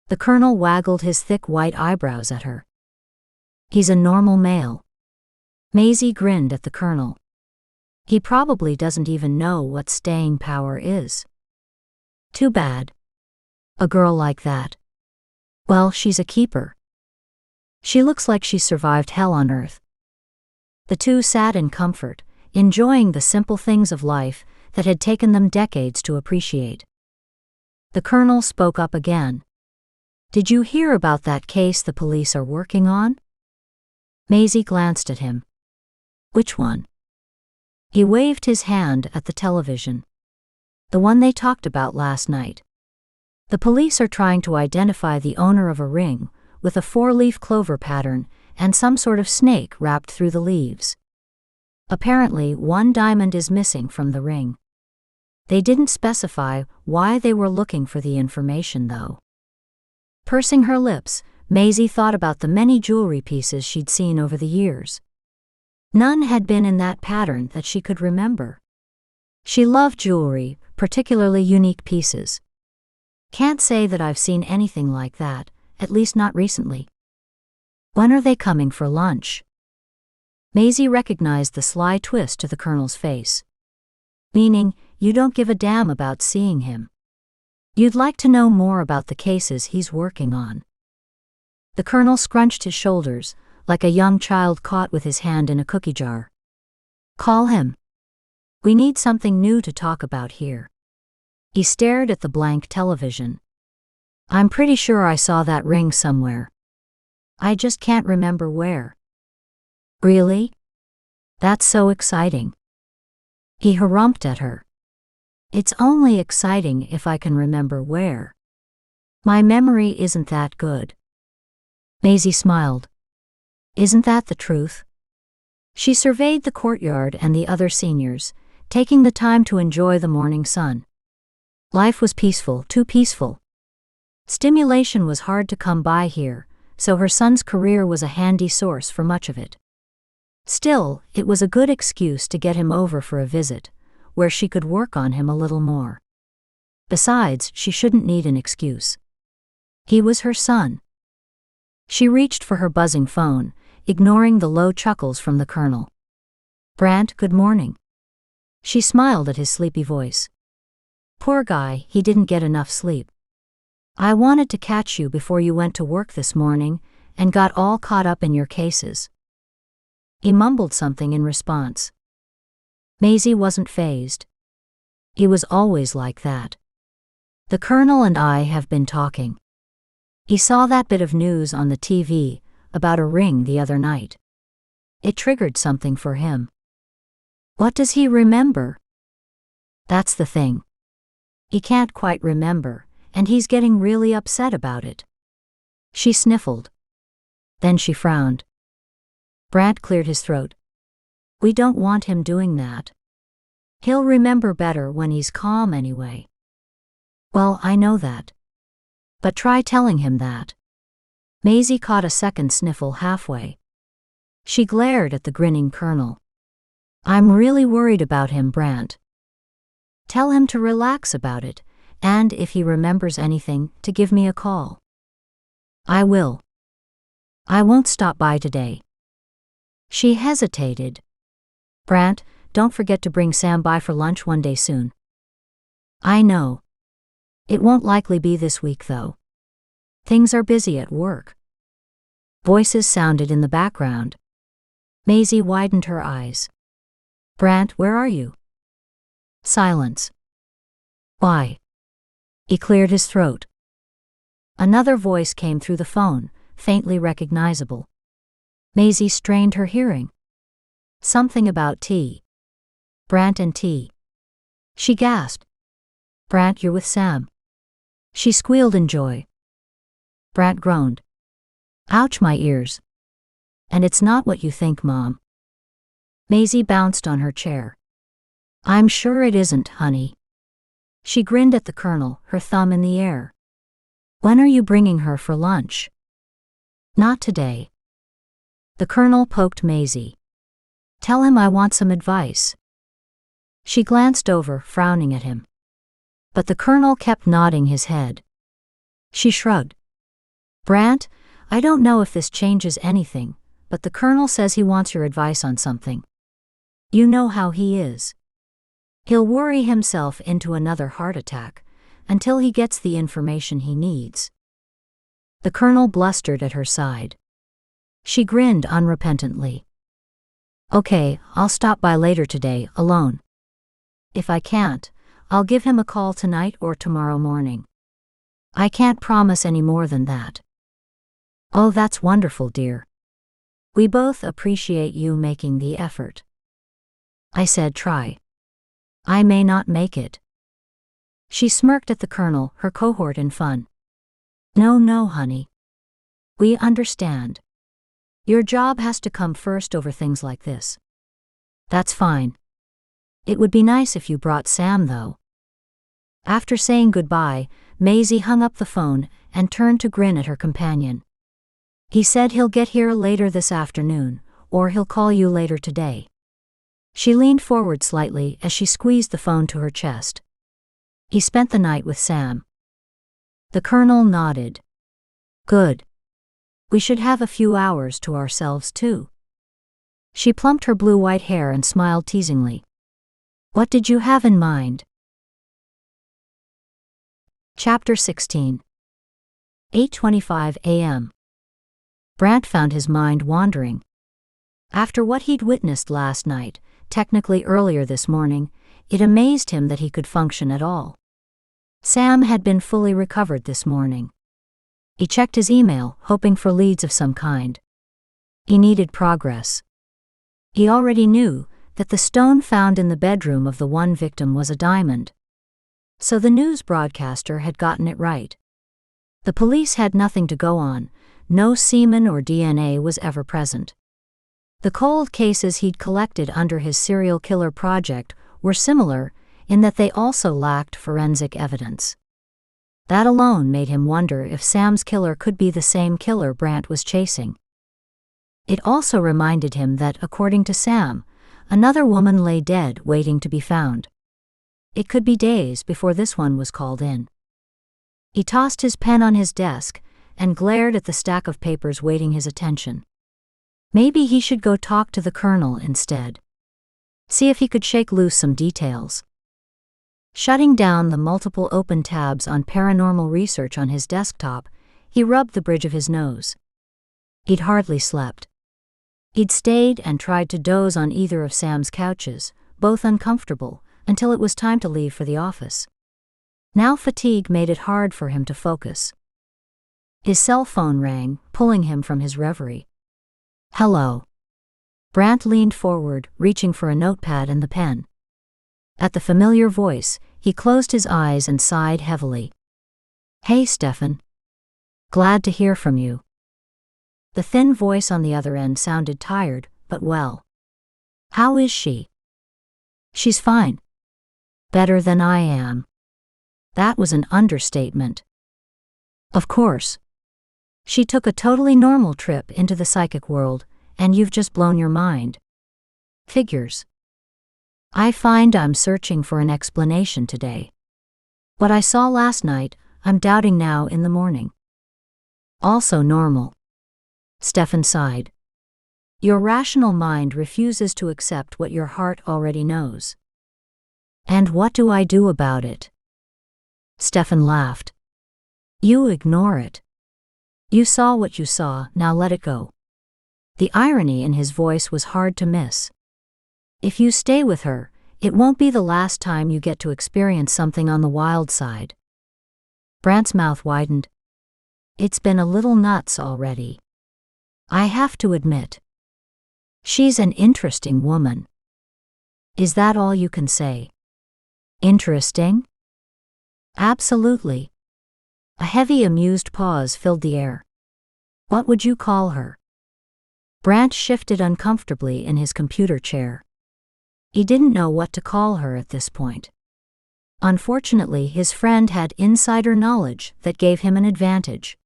The Colonel waggled his thick white eyebrows at her. He's a normal male. Maisie grinned at the Colonel. He probably doesn't even know what staying power is. Too bad. A girl like that. Well, she's a keeper. She looks like she survived hell on earth. The two sat in comfort, enjoying the simple things of life that had taken them decades to appreciate. The Colonel spoke up again. Did you hear about that case the police are working on? Maisie glanced at him. Which one? He waved his hand at the television. The one they talked about last night. The police are trying to identify the owner of a ring with a 4-leaf clover pattern and some sort of snake wrapped through the leaves. Apparently, 1 diamond is missing from the ring. They didn't specify why they were looking for the information, though. Pursing her lips, Maisie thought about the many jewelry pieces she'd seen over the years. None had been in that pattern that she could remember. She loved jewelry, particularly unique pieces. Can't say that I've seen anything like that, at least not recently. When are they coming for lunch? Maisie recognized the sly twist to the Colonel's face. Meaning, you don't give a damn about seeing him. You'd like to know more about the cases he's working on. The Colonel scrunched his shoulders, like a young child caught with his hand in a cookie jar. Call him. We need something new to talk about here. He stared at the blank television. I'm pretty sure I saw that ring somewhere. I just can't remember where. Really? That's so exciting. He harumphed at her. It's only exciting if I can remember where. My memory isn't that good. Maisie smiled. Isn't that the truth? She surveyed the courtyard and the other seniors, taking the time to enjoy the morning sun. Life was peaceful, too peaceful. Stimulation was hard to come by here, so her son's career was a handy source for much of it. Still, it was a good excuse to get him over for a visit, where she could work on him a little more. Besides, she shouldn't need an excuse. He was her son. She reached for her buzzing phone, ignoring the low chuckles from the Colonel. Brant, good morning. She smiled at his sleepy voice. Poor guy, he didn't get enough sleep. I wanted to catch you before you went to work this morning and got all caught up in your cases. He mumbled something in response. Maisie wasn't fazed. He was always like that. The Colonel and I have been talking. He saw that bit of news on the TV about a ring the other night. It triggered something for him. What does he remember? That's the thing. He can't quite remember, and he's getting really upset about it. She sniffled. Then she frowned. Brant cleared his throat. We don't want him doing that. He'll remember better when he's calm anyway. Well, I know that. But try telling him that. Maisie caught a second sniffle halfway. She glared at the grinning Colonel. I'm really worried about him, Brant. Tell him to relax about it, and if he remembers anything, to give me a call. I will. I won't stop by today. She hesitated. Brant, don't forget to bring Sam by for lunch one day soon. I know. It won't likely be this week, though. Things are busy at work. Voices sounded in the background. Maisie widened her eyes. Brant, where are you? Silence. Why? He cleared his throat. Another voice came through the phone, faintly recognizable. Maisie strained her hearing. Something about tea. Brant and tea. She gasped. Brant, you're with Sam. She squealed in joy. Brant groaned. Ouch, my ears. And it's not what you think, Mom. Maisie bounced on her chair. I'm sure it isn't, honey. She grinned at the Colonel, her thumb in the air. When are you bringing her for lunch? Not today. The Colonel poked Maisie. Tell him I want some advice. She glanced over, frowning at him. But the colonel kept nodding his head. She shrugged. Brant, I don't know if this changes anything, but the colonel says he wants your advice on something. You know how he is. He'll worry himself into another heart attack until he gets the information he needs. The colonel blustered at her side. She grinned unrepentantly. Okay, I'll stop by later today, alone. If I can't, I'll give him a call tonight or tomorrow morning. I can't promise any more than that. Oh, that's wonderful, dear. We both appreciate you making the effort. I said try. I may not make it. She smirked at the colonel, her cohort in fun. No, honey. We understand. Your job has to come first over things like this. That's fine. It would be nice if you brought Sam, though. After saying goodbye, Maisie hung up the phone and turned to grin at her companion. He said he'll get here later this afternoon, or he'll call you later today. She leaned forward slightly as she squeezed the phone to her chest. He spent the night with Sam. The colonel nodded. Good. We should have a few hours to ourselves, too. She plumped her blue-white hair and smiled teasingly. What did you have in mind? Chapter 16. 8:25 a.m. Brant found his mind wandering. After what he'd witnessed last night, technically earlier this morning, it amazed him that he could function at all. Sam had been fully recovered this morning. He checked his email, hoping for leads of some kind. He needed progress. He already knew that the stone found in the bedroom of the one victim was a diamond. So the news broadcaster had gotten it right. The police had nothing to go on, no semen or DNA was ever present. The cold cases he'd collected under his serial killer project were similar in that they also lacked forensic evidence. That alone made him wonder if Sam's killer could be the same killer Brant was chasing. It also reminded him that, according to Sam, another woman lay dead waiting to be found. It could be days before this one was called in. He tossed his pen on his desk and glared at the stack of papers waiting his attention. Maybe he should go talk to the colonel instead. See if he could shake loose some details. Shutting down the multiple open tabs on paranormal research on his desktop, he rubbed the bridge of his nose. He'd hardly slept. He'd stayed and tried to doze on either of Sam's couches, both uncomfortable, until it was time to leave for the office. Now fatigue made it hard for him to focus. His cell phone rang, pulling him from his reverie. Hello. Brant leaned forward, reaching for a notepad and the pen. At the familiar voice, he closed his eyes and sighed heavily. Hey, Stefan. Glad to hear from you. The thin voice on the other end sounded tired, but well. How is she? She's fine. Better than I am. That was an understatement. Of course. She took a totally normal trip into the psychic world, and you've just blown your mind. Figures. I find I'm searching for an explanation today. What I saw last night, I'm doubting now in the morning. Also normal. Stefan sighed. Your rational mind refuses to accept what your heart already knows. And what do I do about it? Stefan laughed. You ignore it. You saw what you saw, now let it go. The irony in his voice was hard to miss. If you stay with her, it won't be the last time you get to experience something on the wild side. Brant's mouth widened. It's been a little nuts already. I have to admit. She's an interesting woman. Is that all you can say? Interesting? Absolutely. A heavy, amused pause filled the air. What would you call her? Brant shifted uncomfortably in his computer chair. He didn't know what to call her at this point. Unfortunately, his friend had insider knowledge that gave him an advantage.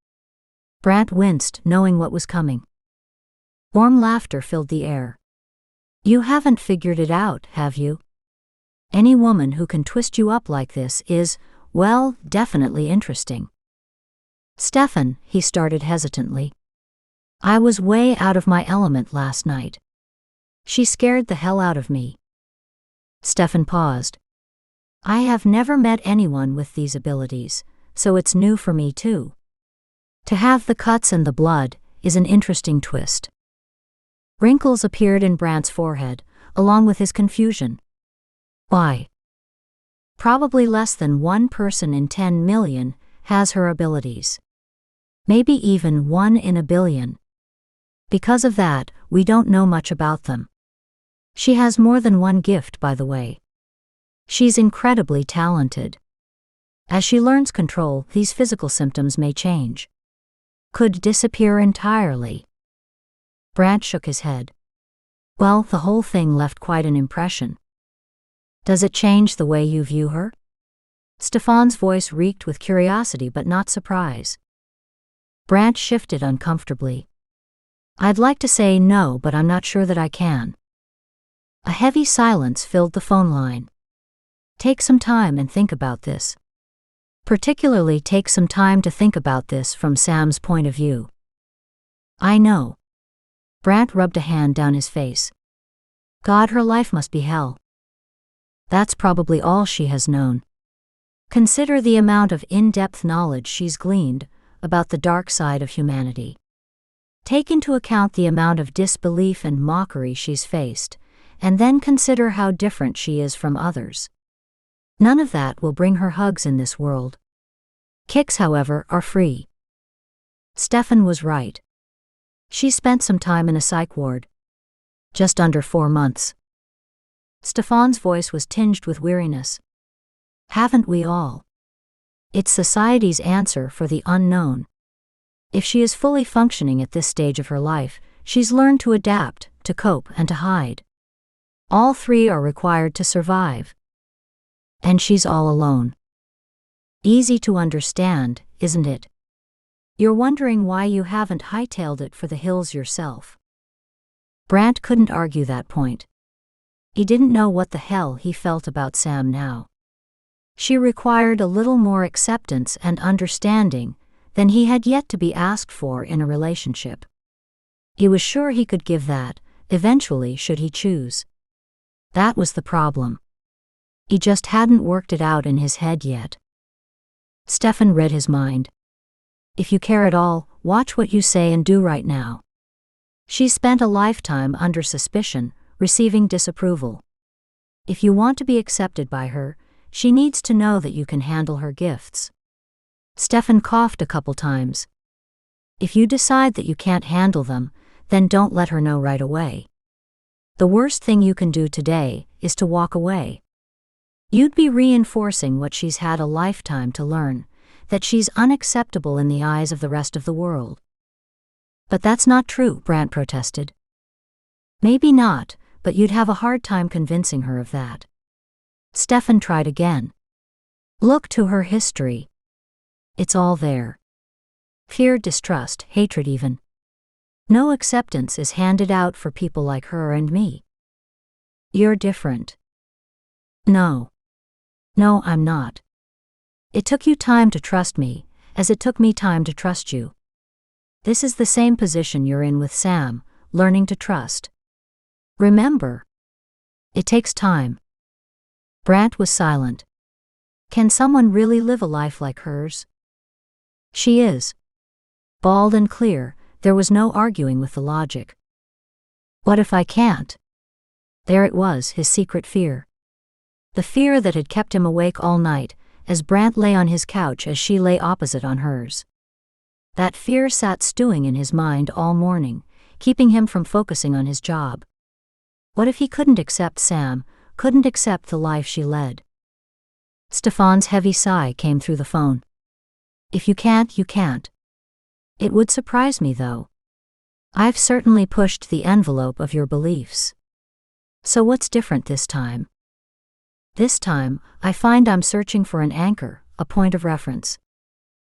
Brant winced, knowing what was coming. Warm laughter filled the air. You haven't figured it out, have you? Any woman who can twist you up like this is, well, definitely interesting. Stefan, he started hesitantly. I was way out of my element last night. She scared the hell out of me. Stefan paused. I have never met anyone with these abilities, so it's new for me too. To have the cuts and the blood is an interesting twist. Wrinkles appeared in Brant's forehead, along with his confusion. Why? Probably less than 1 person in 10 million has her abilities. Maybe even 1 in a billion. Because of that, we don't know much about them. She has more than one gift, by the way. She's incredibly talented. As she learns control, these physical symptoms may change. Could disappear entirely. Brant shook his head. Well, the whole thing left quite an impression. Does it change the way you view her? Stefan's voice reeked with curiosity but not surprise. Brant shifted uncomfortably. I'd like to say no, but I'm not sure that I can. A heavy silence filled the phone line. Take some time and think about this. Particularly take some time to think about this from Sam's point of view. I know. Brant rubbed a hand down his face. God, her life must be hell. That's probably all she has known. Consider the amount of in-depth knowledge she's gleaned about the dark side of humanity. Take into account the amount of disbelief and mockery she's faced, and then consider how different she is from others. None of that will bring her hugs in this world. Kicks, however, are free. Stefan was right. She spent some time in a psych ward. Just under 4 months. Stefan's voice was tinged with weariness. Haven't we all? It's society's answer for the unknown. If she is fully functioning at this stage of her life, she's learned to adapt, to cope, and to hide. All 3 are required to survive. And she's all alone. Easy to understand, isn't it? You're wondering why you haven't hightailed it for the hills yourself. Brant couldn't argue that point. He didn't know what the hell he felt about Sam now. She required a little more acceptance and understanding than he had yet to be asked for in a relationship. He was sure he could give that, eventually, should he choose. That was the problem. He just hadn't worked it out in his head yet. Stefan read his mind. If you care at all, watch what you say and do right now. She spent a lifetime under suspicion, receiving disapproval. If you want to be accepted by her, she needs to know that you can handle her gifts. Stefan coughed a couple times. If you decide that you can't handle them, then don't let her know right away. The worst thing you can do today is to walk away. You'd be reinforcing what she's had a lifetime to learn, that she's unacceptable in the eyes of the rest of the world. But that's not true, Brant protested. Maybe not, but you'd have a hard time convincing her of that. Stefan tried again. Look to her history. It's all there. Fear, distrust, hatred even. No acceptance is handed out for people like her and me. You're different. No, I'm not. It took you time to trust me, as it took me time to trust you. This is the same position you're in with Sam, learning to trust. Remember, it takes time. Brant was silent. Can someone really live a life like hers? She is. Bald and clear, there was no arguing with the logic. What if I can't? There it was, his secret fear. The fear that had kept him awake all night, as Brant lay on his couch as she lay opposite on hers. That fear sat stewing in his mind all morning, keeping him from focusing on his job. What if he couldn't accept Sam, couldn't accept the life she led? Stefan's heavy sigh came through the phone. If you can't, you can't. It would surprise me, though. I've certainly pushed the envelope of your beliefs. So what's different this time? This time, I find I'm searching for an anchor, a point of reference.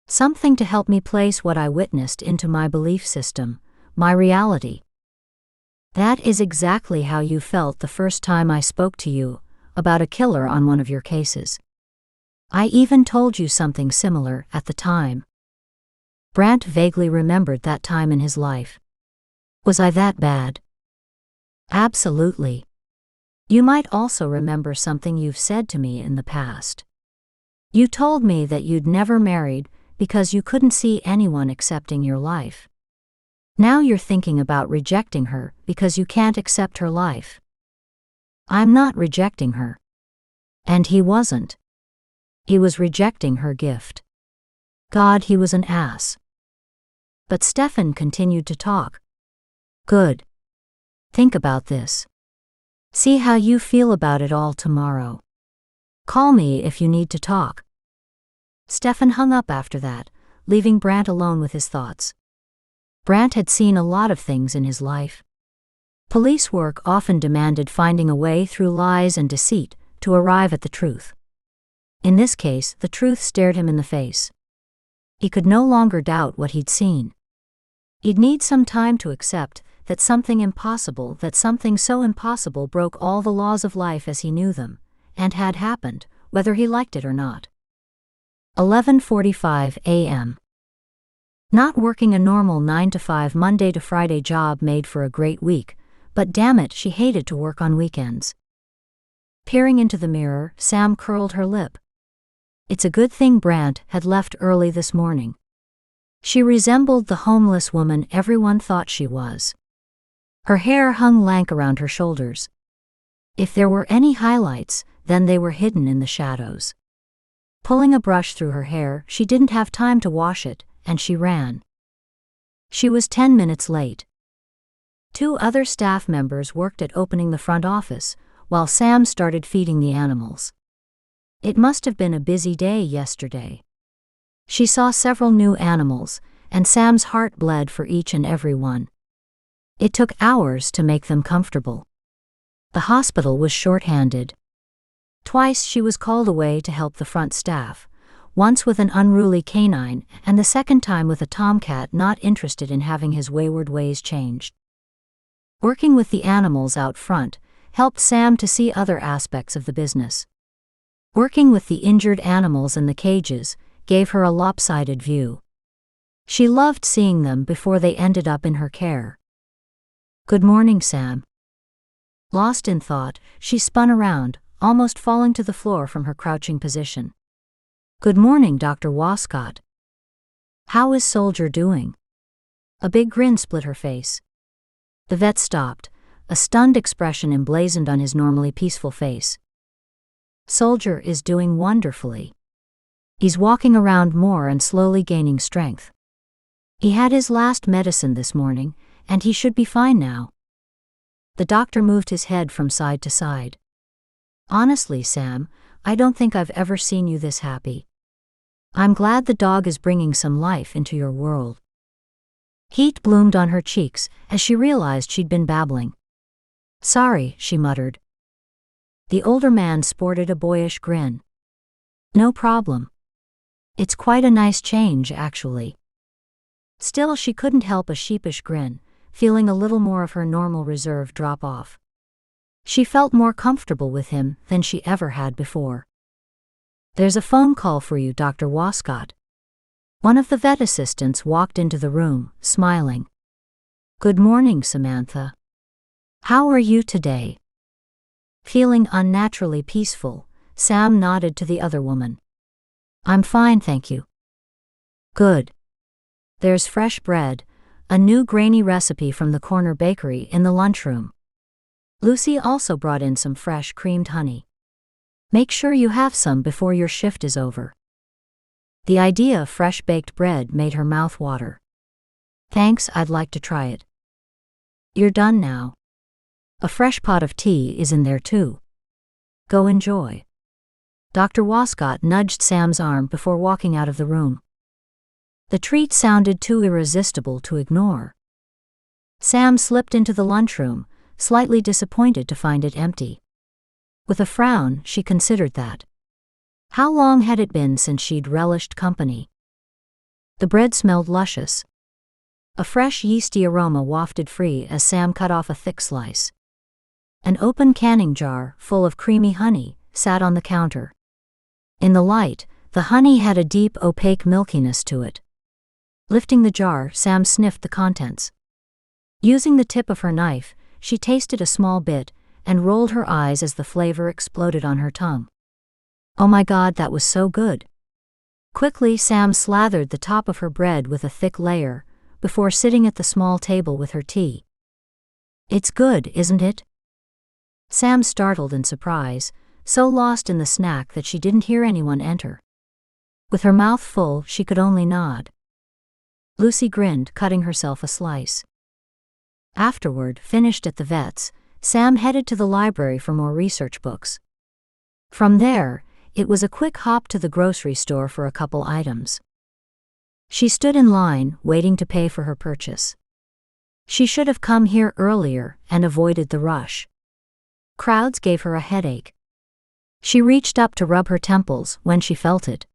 Something to help me place what I witnessed into my belief system, my reality. That is exactly how you felt the first time I spoke to you, about a killer on one of your cases. I even told you something similar at the time." Brant vaguely remembered that time in his life. "Was I that bad?" "Absolutely. You might also remember something you've said to me in the past. You told me that you'd never married because you couldn't see anyone accepting your life. Now you're thinking about rejecting her because you can't accept her life." "I'm not rejecting her." And he wasn't. He was rejecting her gift. God, he was an ass. But Stefan continued to talk. "Good. Think about this. See how you feel about it all tomorrow. Call me if you need to talk." Stefan hung up after that, leaving Brant alone with his thoughts. Brant had seen a lot of things in his life. Police work often demanded finding a way through lies and deceit to arrive at the truth. In this case, the truth stared him in the face. He could no longer doubt what he'd seen. He'd need some time to accept that something so impossible broke all the laws of life as he knew them, and had happened, whether he liked it or not. 11:45 a.m. Not working a normal 9-to-5 Monday to Friday job made for a great week, but damn it, she hated to work on weekends. Peering into the mirror, Sam curled her lip. It's a good thing Brant had left early this morning. She resembled the homeless woman everyone thought she was. Her hair hung lank around her shoulders. If there were any highlights, then they were hidden in the shadows. Pulling a brush through her hair, she didn't have time to wash it, and she ran. She was 10 minutes late. 2 other staff members worked at opening the front office, while Sam started feeding the animals. It must have been a busy day yesterday. She saw several new animals, and Sam's heart bled for each and every one. It took hours to make them comfortable. The hospital was short-handed. Twice she was called away to help the front staff, once with an unruly canine, and the second time with a tomcat not interested in having his wayward ways changed. Working with the animals out front helped Sam to see other aspects of the business. Working with the injured animals in the cages gave her a lopsided view. She loved seeing them before they ended up in her care. "Good morning, Sam." Lost in thought, she spun around, almost falling to the floor from her crouching position. "Good morning, Dr. Wascott. How is Soldier doing?" A big grin split her face. The vet stopped, a stunned expression emblazoned on his normally peaceful face. "Soldier is doing wonderfully. He's walking around more and slowly gaining strength. He had his last medicine this morning, and he should be fine now." The doctor moved his head from side to side. "Honestly, Sam, I don't think I've ever seen you this happy. I'm glad the dog is bringing some life into your world." Heat bloomed on her cheeks as she realized she'd been babbling. "Sorry," she muttered. The older man sported a boyish grin. "No problem. It's quite a nice change, actually." Still, she couldn't help a sheepish grin, feeling a little more of her normal reserve drop off. She felt more comfortable with him than she ever had before. "There's a phone call for you, Dr. Wascott." One of the vet assistants walked into the room, smiling. "Good morning, Samantha. How are you today?" Feeling unnaturally peaceful, Sam nodded to the other woman. "I'm fine, thank you." "Good. There's fresh bread, a new grainy recipe from the corner bakery in the lunchroom. Lucy also brought in some fresh creamed honey. Make sure you have some before your shift is over." The idea of fresh baked bread made her mouth water. "Thanks, I'd like to try it." "You're done now. A fresh pot of tea is in there too. Go enjoy." Dr. Wascott nudged Sam's arm before walking out of the room. The treat sounded too irresistible to ignore. Sam slipped into the lunchroom, slightly disappointed to find it empty. With a frown, she considered that. How long had it been since she'd relished company? The bread smelled luscious. A fresh yeasty aroma wafted free as Sam cut off a thick slice. An open canning jar, full of creamy honey, sat on the counter. In the light, the honey had a deep, opaque milkiness to it. Lifting the jar, Sam sniffed the contents. Using the tip of her knife, she tasted a small bit and rolled her eyes as the flavor exploded on her tongue. Oh my God, that was so good. Quickly, Sam slathered the top of her bread with a thick layer, before sitting at the small table with her tea. It's good, isn't it? Sam startled in surprise, so lost in the snack that she didn't hear anyone enter. With her mouth full, she could only nod. Lucy grinned, cutting herself a slice. Afterward, finished at the vet's, Sam headed to the library for more research books. From there, it was a quick hop to the grocery store for a couple items. She stood in line, waiting to pay for her purchase. She should have come here earlier and avoided the rush. Crowds gave her a headache. She reached up to rub her temples when she felt it.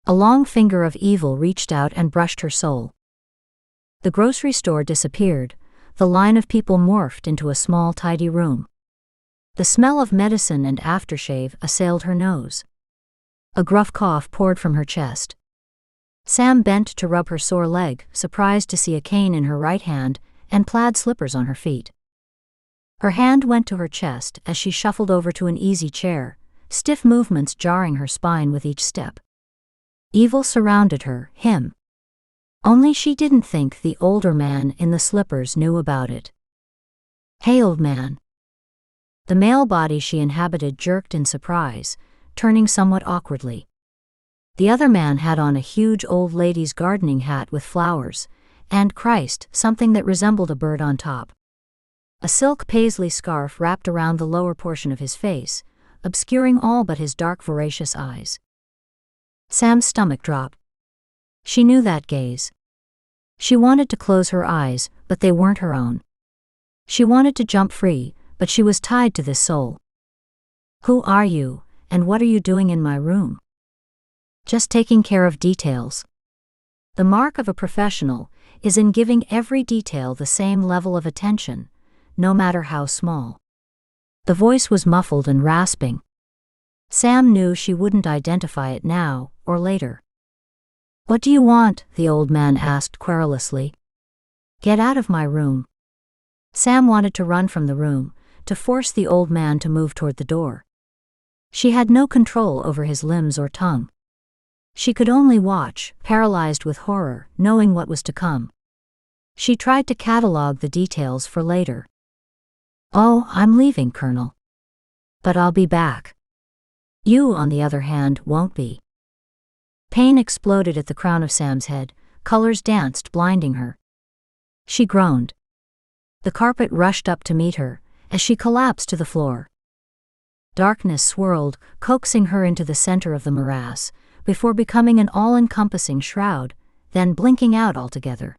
A long finger of evil reached out and brushed her soul. The grocery store disappeared. The line of people morphed into a small, tidy room. The smell of medicine and aftershave assailed her nose. A gruff cough poured from her chest. Sam bent to rub her sore leg, surprised to see a cane in her right hand and plaid slippers on her feet. Her hand went to her chest as she shuffled over to an easy chair, stiff movements jarring her spine with each step. Evil surrounded her, him. Only she didn't think the older man in the slippers knew about it. Hey, old man. The male body she inhabited jerked in surprise, turning somewhat awkwardly. The other man had on a huge old lady's gardening hat with flowers, and Christ, something that resembled a bird on top. A silk paisley scarf wrapped around the lower portion of his face, obscuring all but his dark, voracious eyes. Sam's stomach dropped. She knew that gaze. She wanted to close her eyes, but they weren't her own. She wanted to jump free, but she was tied to this soul. Who are you, and what are you doing in my room? Just taking care of details. The mark of a professional is in giving every detail the same level of attention, no matter how small. The voice was muffled and rasping. Sam knew she wouldn't identify it now or later. What do you want? The old man asked querulously. Get out of my room. Sam wanted to run from the room, to force the old man to move toward the door. She had no control over his limbs or tongue. She could only watch, paralyzed with horror, knowing what was to come. She tried to catalog the details for later. Oh, I'm leaving, Colonel. But I'll be back. You, on the other hand, won't be. Pain exploded at the crown of Sam's head, colors danced, blinding her. She groaned. The carpet rushed up to meet her, as she collapsed to the floor. Darkness swirled, coaxing her into the center of the morass, before becoming an all-encompassing shroud, then blinking out altogether.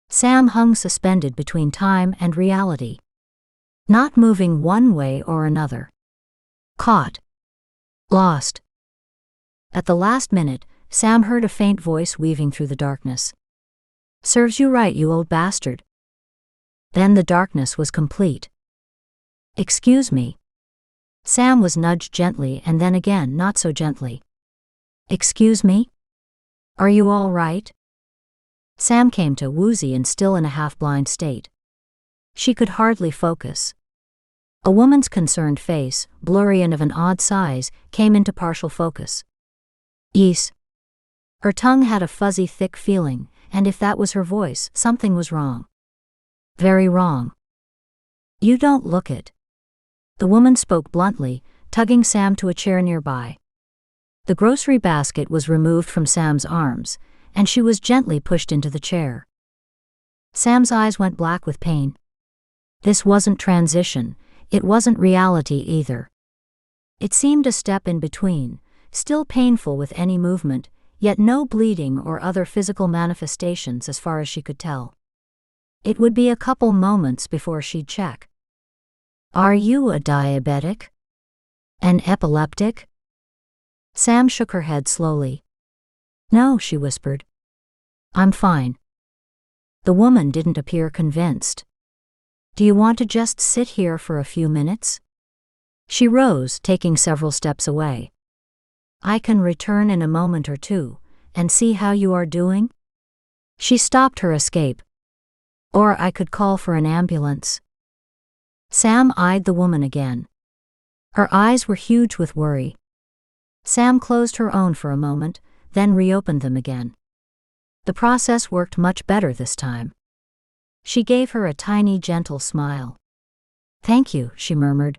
Sam hung suspended between time and reality, not moving one way or another. Caught. Lost. At the last minute, Sam heard a faint voice weaving through the darkness. Serves you right, you old bastard. Then the darkness was complete. Excuse me. Sam was nudged gently and then again not so gently. Excuse me? Are you all right? Sam came to, woozy and still in a half-blind state. She could hardly focus. A woman's concerned face, blurry and of an odd size, came into partial focus. Yes. Her tongue had a fuzzy, thick feeling, and if that was her voice, something was wrong. Very wrong. You don't look it. The woman spoke bluntly, tugging Sam to a chair nearby. The grocery basket was removed from Sam's arms, and she was gently pushed into the chair. Sam's eyes went black with pain. This wasn't transition, it wasn't reality either. It seemed a step in between, still painful with any movement, yet no bleeding or other physical manifestations as far as she could tell. It would be a couple moments before she'd check. Are you a diabetic? An epileptic? Sam shook her head slowly. No, she whispered. I'm fine. The woman didn't appear convinced. Do you want to just sit here for a few minutes? She rose, taking several steps away. I can return in a moment or two, and see how you are doing? She stopped her escape. Or I could call for an ambulance. Sam eyed the woman again. Her eyes were huge with worry. Sam closed her own for a moment, then reopened them again. The process worked much better this time. She gave her a tiny, gentle smile. Thank you, she murmured.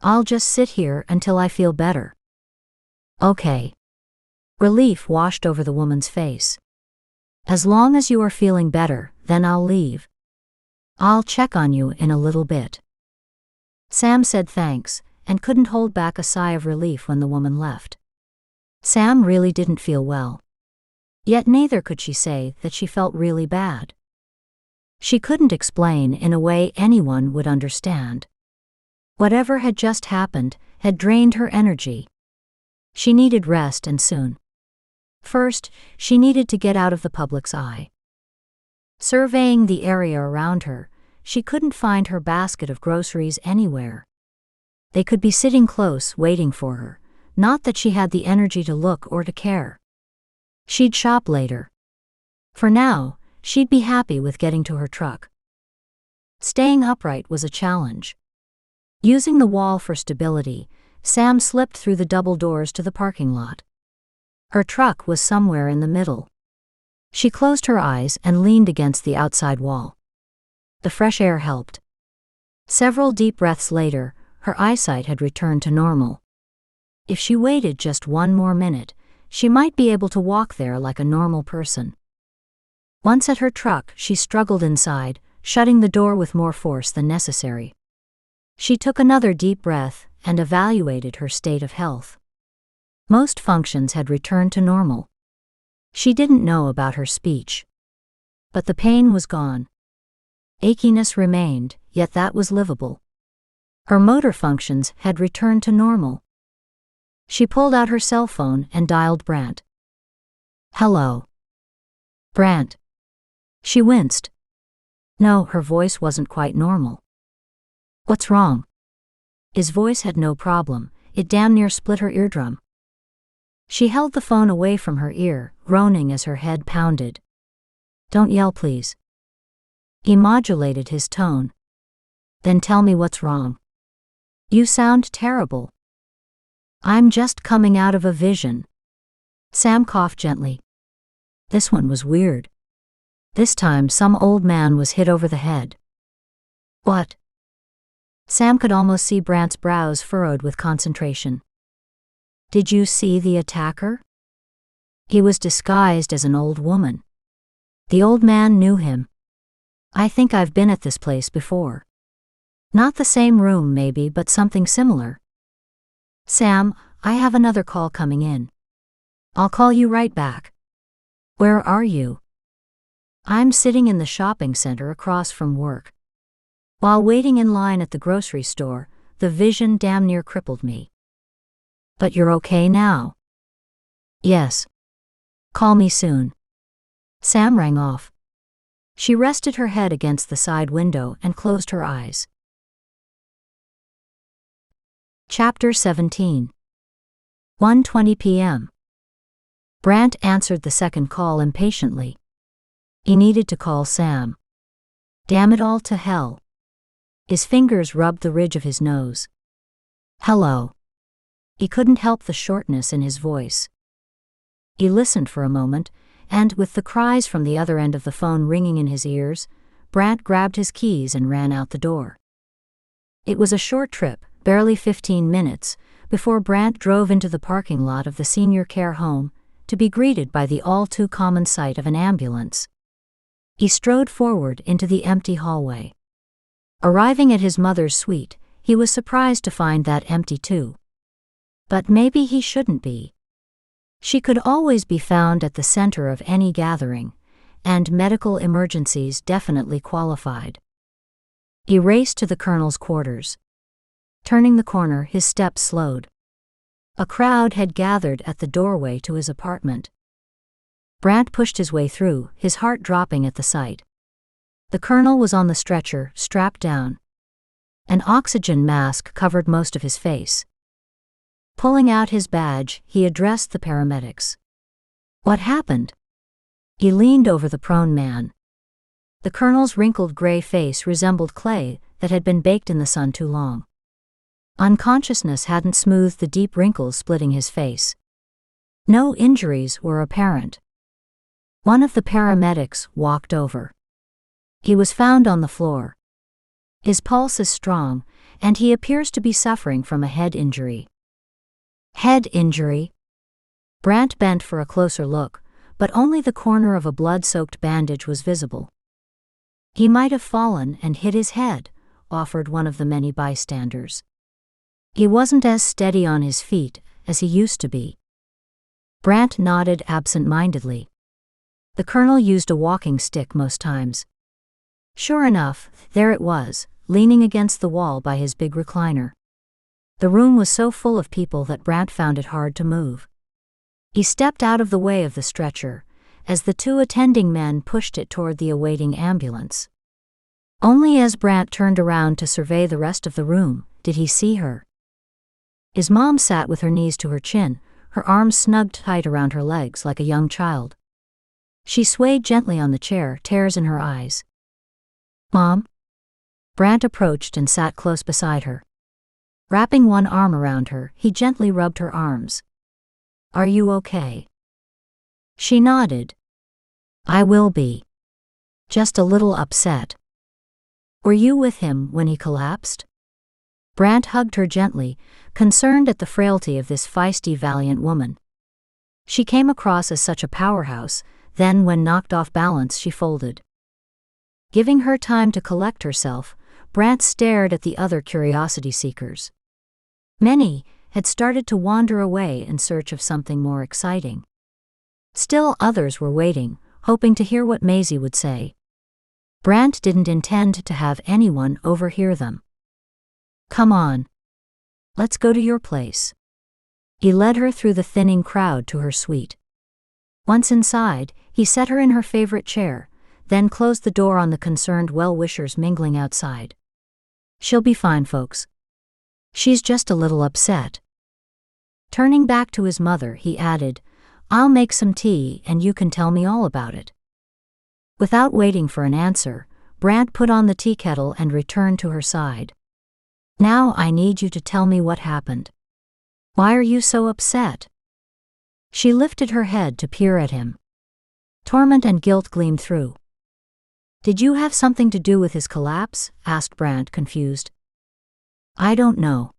I'll just sit here until I feel better. Okay. Relief washed over the woman's face. As long as you are feeling better, then I'll leave. I'll check on you in a little bit. Sam said thanks, and couldn't hold back a sigh of relief when the woman left. Sam really didn't feel well. Yet neither could she say that she felt really bad. She couldn't explain in a way anyone would understand. Whatever had just happened had drained her energy. She needed rest, and soon. First, she needed to get out of the public's eye. Surveying the area around her, she couldn't find her basket of groceries anywhere. They could be sitting close, waiting for her, not that she had the energy to look or to care. She'd shop later. For now, she'd be happy with getting to her truck. Staying upright was a challenge. Using the wall for stability, Sam slipped through the double doors to the parking lot. Her truck was somewhere in the middle. She closed her eyes and leaned against the outside wall. The fresh air helped. Several deep breaths later, her eyesight had returned to normal. If she waited just one more minute, she might be able to walk there like a normal person. Once at her truck, she struggled inside, shutting the door with more force than necessary. She took another deep breath and evaluated her state of health. Most functions had returned to normal. She didn't know about her speech. But the pain was gone. Achiness remained, yet that was livable. Her motor functions had returned to normal. She pulled out her cell phone and dialed Brant. Hello. Brant. She winced. No, her voice wasn't quite normal. What's wrong? His voice had no problem, it damn near split her eardrum. She held the phone away from her ear, groaning as her head pounded. Don't yell, please. He modulated his tone. Then tell me what's wrong. You sound terrible. I'm just coming out of a vision. Sam coughed gently. This one was weird. This time some old man was hit over the head. What? Sam could almost see Brant's brows furrowed with concentration. Did you see the attacker? He was disguised as an old woman. The old man knew him. I think I've been at this place before. Not the same room maybe, but something similar. Sam, I have another call coming in. I'll call you right back. Where are you? I'm sitting in the shopping center across from work. While waiting in line at the grocery store, the vision damn near crippled me. But you're okay now? Yes. Call me soon. Sam rang off. She rested her head against the side window and closed her eyes. Chapter 17. 1:20 p.m. Brant answered the second call impatiently. He needed to call Sam. Damn it all to hell. His fingers rubbed the ridge of his nose. Hello. He couldn't help the shortness in his voice. He listened for a moment, and with the cries from the other end of the phone ringing in his ears, Brant grabbed his keys and ran out the door. It was a short trip, barely 15 minutes, before Brant drove into the parking lot of the senior care home to be greeted by the all-too-common sight of an ambulance. He strode forward into the empty hallway. Arriving at his mother's suite, he was surprised to find that empty too. But maybe he shouldn't be. She could always be found at the center of any gathering, and medical emergencies definitely qualified. He raced to the colonel's quarters. Turning the corner, his steps slowed. A crowd had gathered at the doorway to his apartment. Brant pushed his way through, his heart dropping at the sight. The colonel was on the stretcher, strapped down. An oxygen mask covered most of his face. Pulling out his badge, he addressed the paramedics. "What happened?" He leaned over the prone man. The colonel's wrinkled gray face resembled clay that had been baked in the sun too long. Unconsciousness hadn't smoothed the deep wrinkles splitting his face. No injuries were apparent. One of the paramedics walked over. He was found on the floor. His pulse is strong, and he appears to be suffering from a head injury. Head injury? Brant bent for a closer look, but only the corner of a blood-soaked bandage was visible. "He might have fallen and hit his head," offered one of the many bystanders. "He wasn't as steady on his feet as he used to be." Brant nodded absent-mindedly. The colonel used a walking stick most times. Sure enough, there it was, leaning against the wall by his big recliner. The room was so full of people that Brant found it hard to move. He stepped out of the way of the stretcher, as the two attending men pushed it toward the awaiting ambulance. Only as Brant turned around to survey the rest of the room did he see her. His mom sat with her knees to her chin, her arms snugged tight around her legs like a young child. She swayed gently on the chair, tears in her eyes. "Mom?" Brant approached and sat close beside her. Wrapping one arm around her, he gently rubbed her arms. "Are you okay?" She nodded. "I will be. Just a little upset." "Were you with him when he collapsed?" Brant hugged her gently, concerned at the frailty of this feisty, valiant woman. She came across as such a powerhouse, then when knocked off balance she folded. Giving her time to collect herself, Brant stared at the other curiosity seekers. Many had started to wander away in search of something more exciting. Still others were waiting, hoping to hear what Maisie would say. Brant didn't intend to have anyone overhear them. "Come on. Let's go to your place." He led her through the thinning crowd to her suite. Once inside, he set her in her favorite chair, then closed the door on the concerned well-wishers mingling outside. "She'll be fine, folks. She's just a little upset." Turning back to his mother, he added, "I'll make some tea and you can tell me all about it." Without waiting for an answer, Brant put on the tea kettle and returned to her side. "Now I need you to tell me what happened. Why are you so upset?" She lifted her head to peer at him. Torment and guilt gleamed through. "Did you have something to do with his collapse?" asked Brant, confused. "I don't know."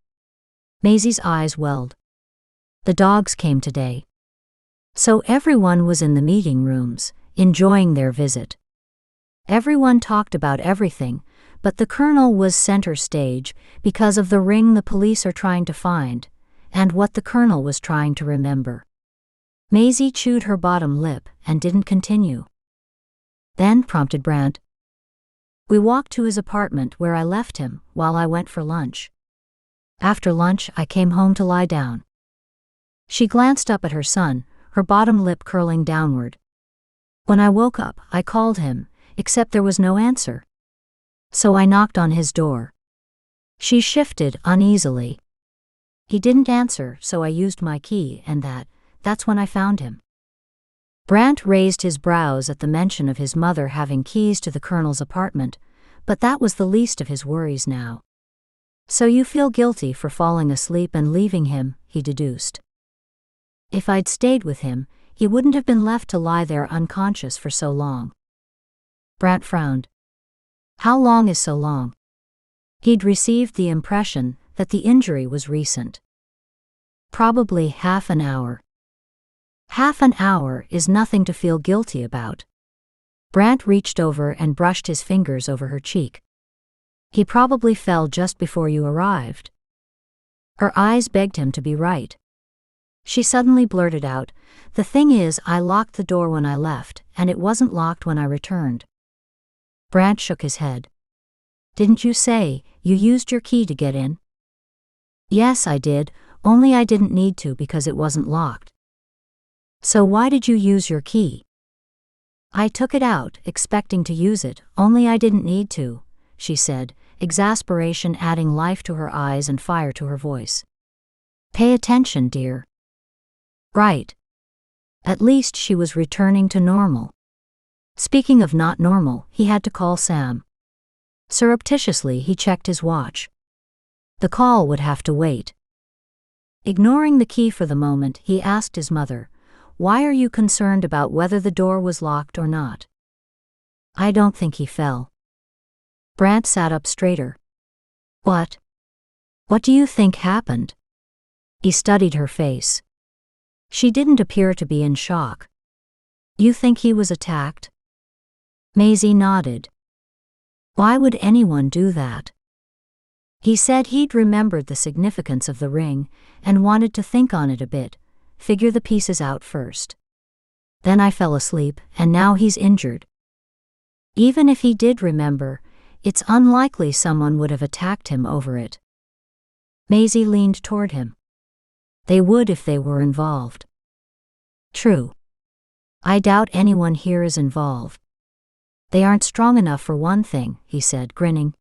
Maisie's eyes welled. "The dogs came today." So everyone was in the meeting rooms, enjoying their visit. Everyone talked about everything, but the colonel was center stage because of the ring the police are trying to find, and what the colonel was trying to remember. Maisie chewed her bottom lip and didn't continue. "Then," prompted Brant. "We walked to his apartment where I left him while I went for lunch. After lunch I came home to lie down." She glanced up at her son, her bottom lip curling downward. "When I woke up, I called him, except there was no answer. So I knocked on his door." She shifted uneasily. "He didn't answer, so I used my key, and that's when I found him." Brant raised his brows at the mention of his mother having keys to the colonel's apartment, but that was the least of his worries now. "So you feel guilty for falling asleep and leaving him," he deduced. "If I'd stayed with him, he wouldn't have been left to lie there unconscious for so long." Brant frowned. How long is so long? He'd received the impression that the injury was recent. "Probably half an hour." Half an hour is nothing to feel guilty about. Brant reached over and brushed his fingers over her cheek. "He probably fell just before you arrived." Her eyes begged him to be right. She suddenly blurted out, "The thing is, I locked the door when I left, and it wasn't locked when I returned." Brant shook his head. "Didn't you say you used your key to get in?" "Yes, I did, only I didn't need to because it wasn't locked." "So why did you use your key?" I took it out, expecting to use it, only I didn't need to, she said, exasperation adding life to her eyes and fire to her voice. Pay attention, dear. Right. At least she was returning to normal. Speaking of not normal, he had to call Sam. Surreptitiously, he checked his watch. The call would have to wait. Ignoring the key for the moment, he asked his mother, "Why are you concerned about whether the door was locked or not?" "I don't think he fell." Brant sat up straighter. What? What do you think happened?" He studied her face. She didn't appear to be in shock. "You think he was attacked?" Maisie nodded. "Why would anyone do that?" He said he'd remembered the significance of the ring and wanted to think on it a bit, figure the pieces out first. "Then I fell asleep, and now he's injured." Even if he did remember, it's unlikely someone would have attacked him over it. Maisie leaned toward him. "They would if they were involved." "True. I doubt anyone here is involved. They aren't strong enough for one thing," he said, grinning.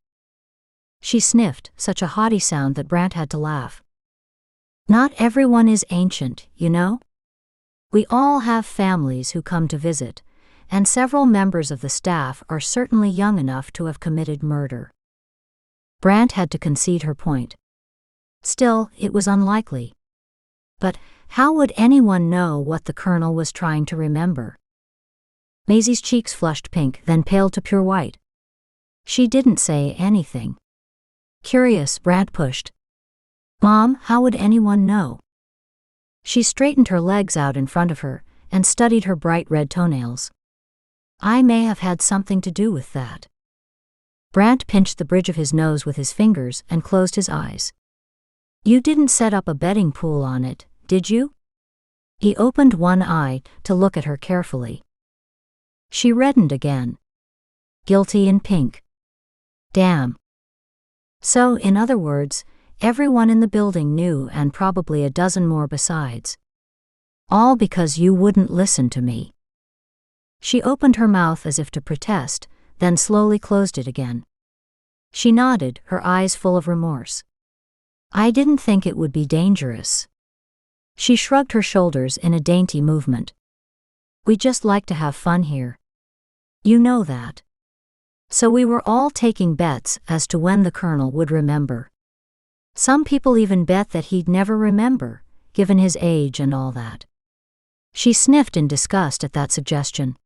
She sniffed, such a haughty sound that Brant had to laugh. "Not everyone is ancient, you know? We all have families who come to visit, and several members of the staff are certainly young enough to have committed murder." Brant had to concede her point. Still, it was unlikely. But how would anyone know what the colonel was trying to remember? Maisie's cheeks flushed pink, then paled to pure white. She didn't say anything. Curious, Brant pushed. "Mom, how would anyone know?" She straightened her legs out in front of her and studied her bright red toenails. "I may have had something to do with that." Brant pinched the bridge of his nose with his fingers and closed his eyes. "You didn't set up a betting pool on it, did you?" He opened one eye to look at her carefully. She reddened again. Guilty in pink. Damn. So, in other words, everyone in the building knew, and probably a dozen more besides. All because you wouldn't listen to me. She opened her mouth as if to protest, then slowly closed it again. She nodded, her eyes full of remorse. "I didn't think it would be dangerous." She shrugged her shoulders in a dainty movement. "We just like to have fun here. You know that. So we were all taking bets as to when the colonel would remember. Some people even bet that he'd never remember, given his age and all that." She sniffed in disgust at that suggestion.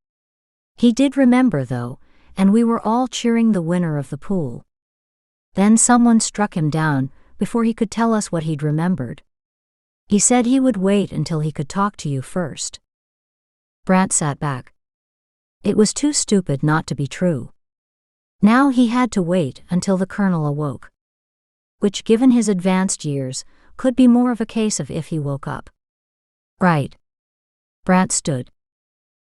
"He did remember, though, and we were all cheering the winner of the pool. Then someone struck him down before he could tell us what he'd remembered. He said he would wait until he could talk to you first." Brant sat back. It was too stupid not to be true. Now he had to wait until the colonel awoke. Which, given his advanced years, could be more of a case of if he woke up. "Right." Brant stood.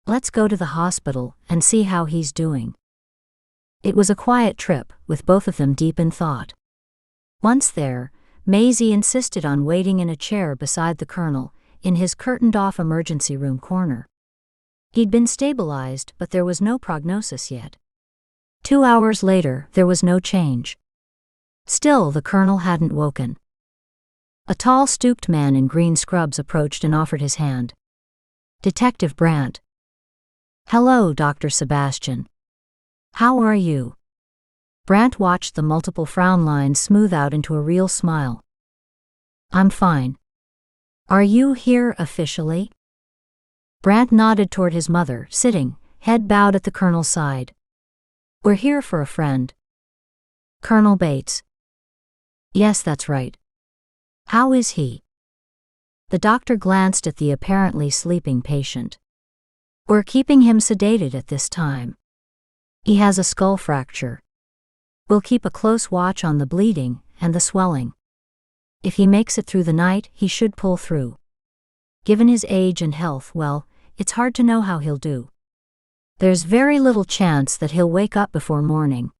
"Let's go to the hospital and see how he's doing." It was a quiet trip, with both of them deep in thought. Once there, Maisie insisted on waiting in a chair beside the colonel, in his curtained-off emergency room corner. He'd been stabilized, but there was no prognosis yet. 2 hours later, there was no change. Still, the colonel hadn't woken. A tall, stooped man in green scrubs approached and offered his hand. "Detective Brant." "Hello, Dr. Sebastian. How are you?" Brant watched the multiple frown lines smooth out into a real smile. "I'm fine. Are you here officially?" Brant nodded toward his mother, sitting, head bowed at the colonel's side. "We're here for a friend." "Colonel Bates." "Yes, that's right. How is he?" The doctor glanced at the apparently sleeping patient. "We're keeping him sedated at this time. He has a skull fracture. We'll keep a close watch on the bleeding and the swelling. If he makes it through the night, he should pull through. Given his age and health, well, it's hard to know how he'll do. There's very little chance that he'll wake up before morning."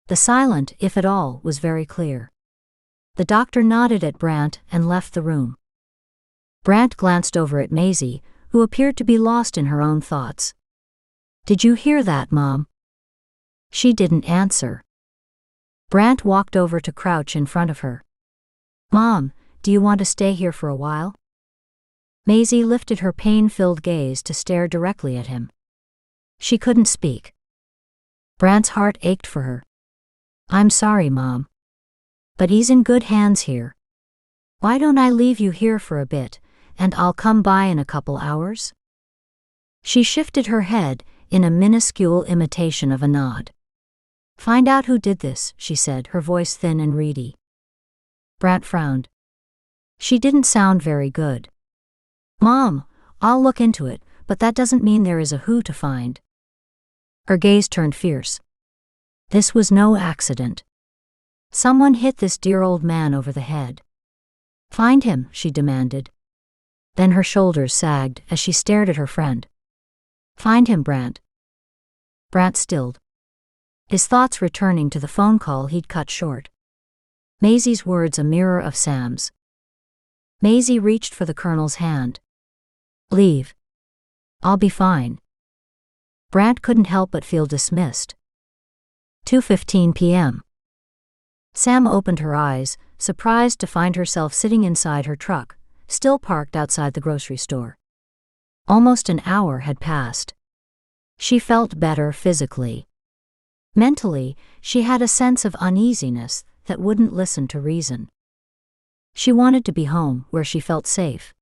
The silent, if at all, was very clear. The doctor nodded at Brant and left the room. Brant glanced over at Maisie, who appeared to be lost in her own thoughts. Did you hear that, Mom? She didn't answer. Brant walked over to crouch in front of her. Mom, do you want to stay here for a while? Maisie lifted her pain-filled gaze to stare directly at him. She couldn't speak. Brant's heart ached for her. I'm sorry, Mom. But he's in good hands here. Why don't I leave you here for a bit, and I'll come by in a couple hours? She shifted her head in a minuscule imitation of a nod. Find out who did this, she said, her voice thin and reedy. Brant frowned. She didn't sound very good. Mom, I'll look into it, but that doesn't mean there is a who to find. Her gaze turned fierce. This was no accident. Someone hit this dear old man over the head. Find him, she demanded. Then her shoulders sagged as she stared at her friend. Find him, Brant. Brant stilled, his thoughts returning to the phone call he'd cut short. Maisie's words a mirror of Sam's. Maisie reached for the Colonel's hand. Leave. I'll be fine. Brant couldn't help but feel dismissed. 2:15 p.m. Sam opened her eyes, surprised to find herself sitting inside her truck, still parked outside the grocery store. Almost an hour had passed. She felt better physically. Mentally, she had a sense of uneasiness that wouldn't listen to reason. She wanted to be home where she felt safe.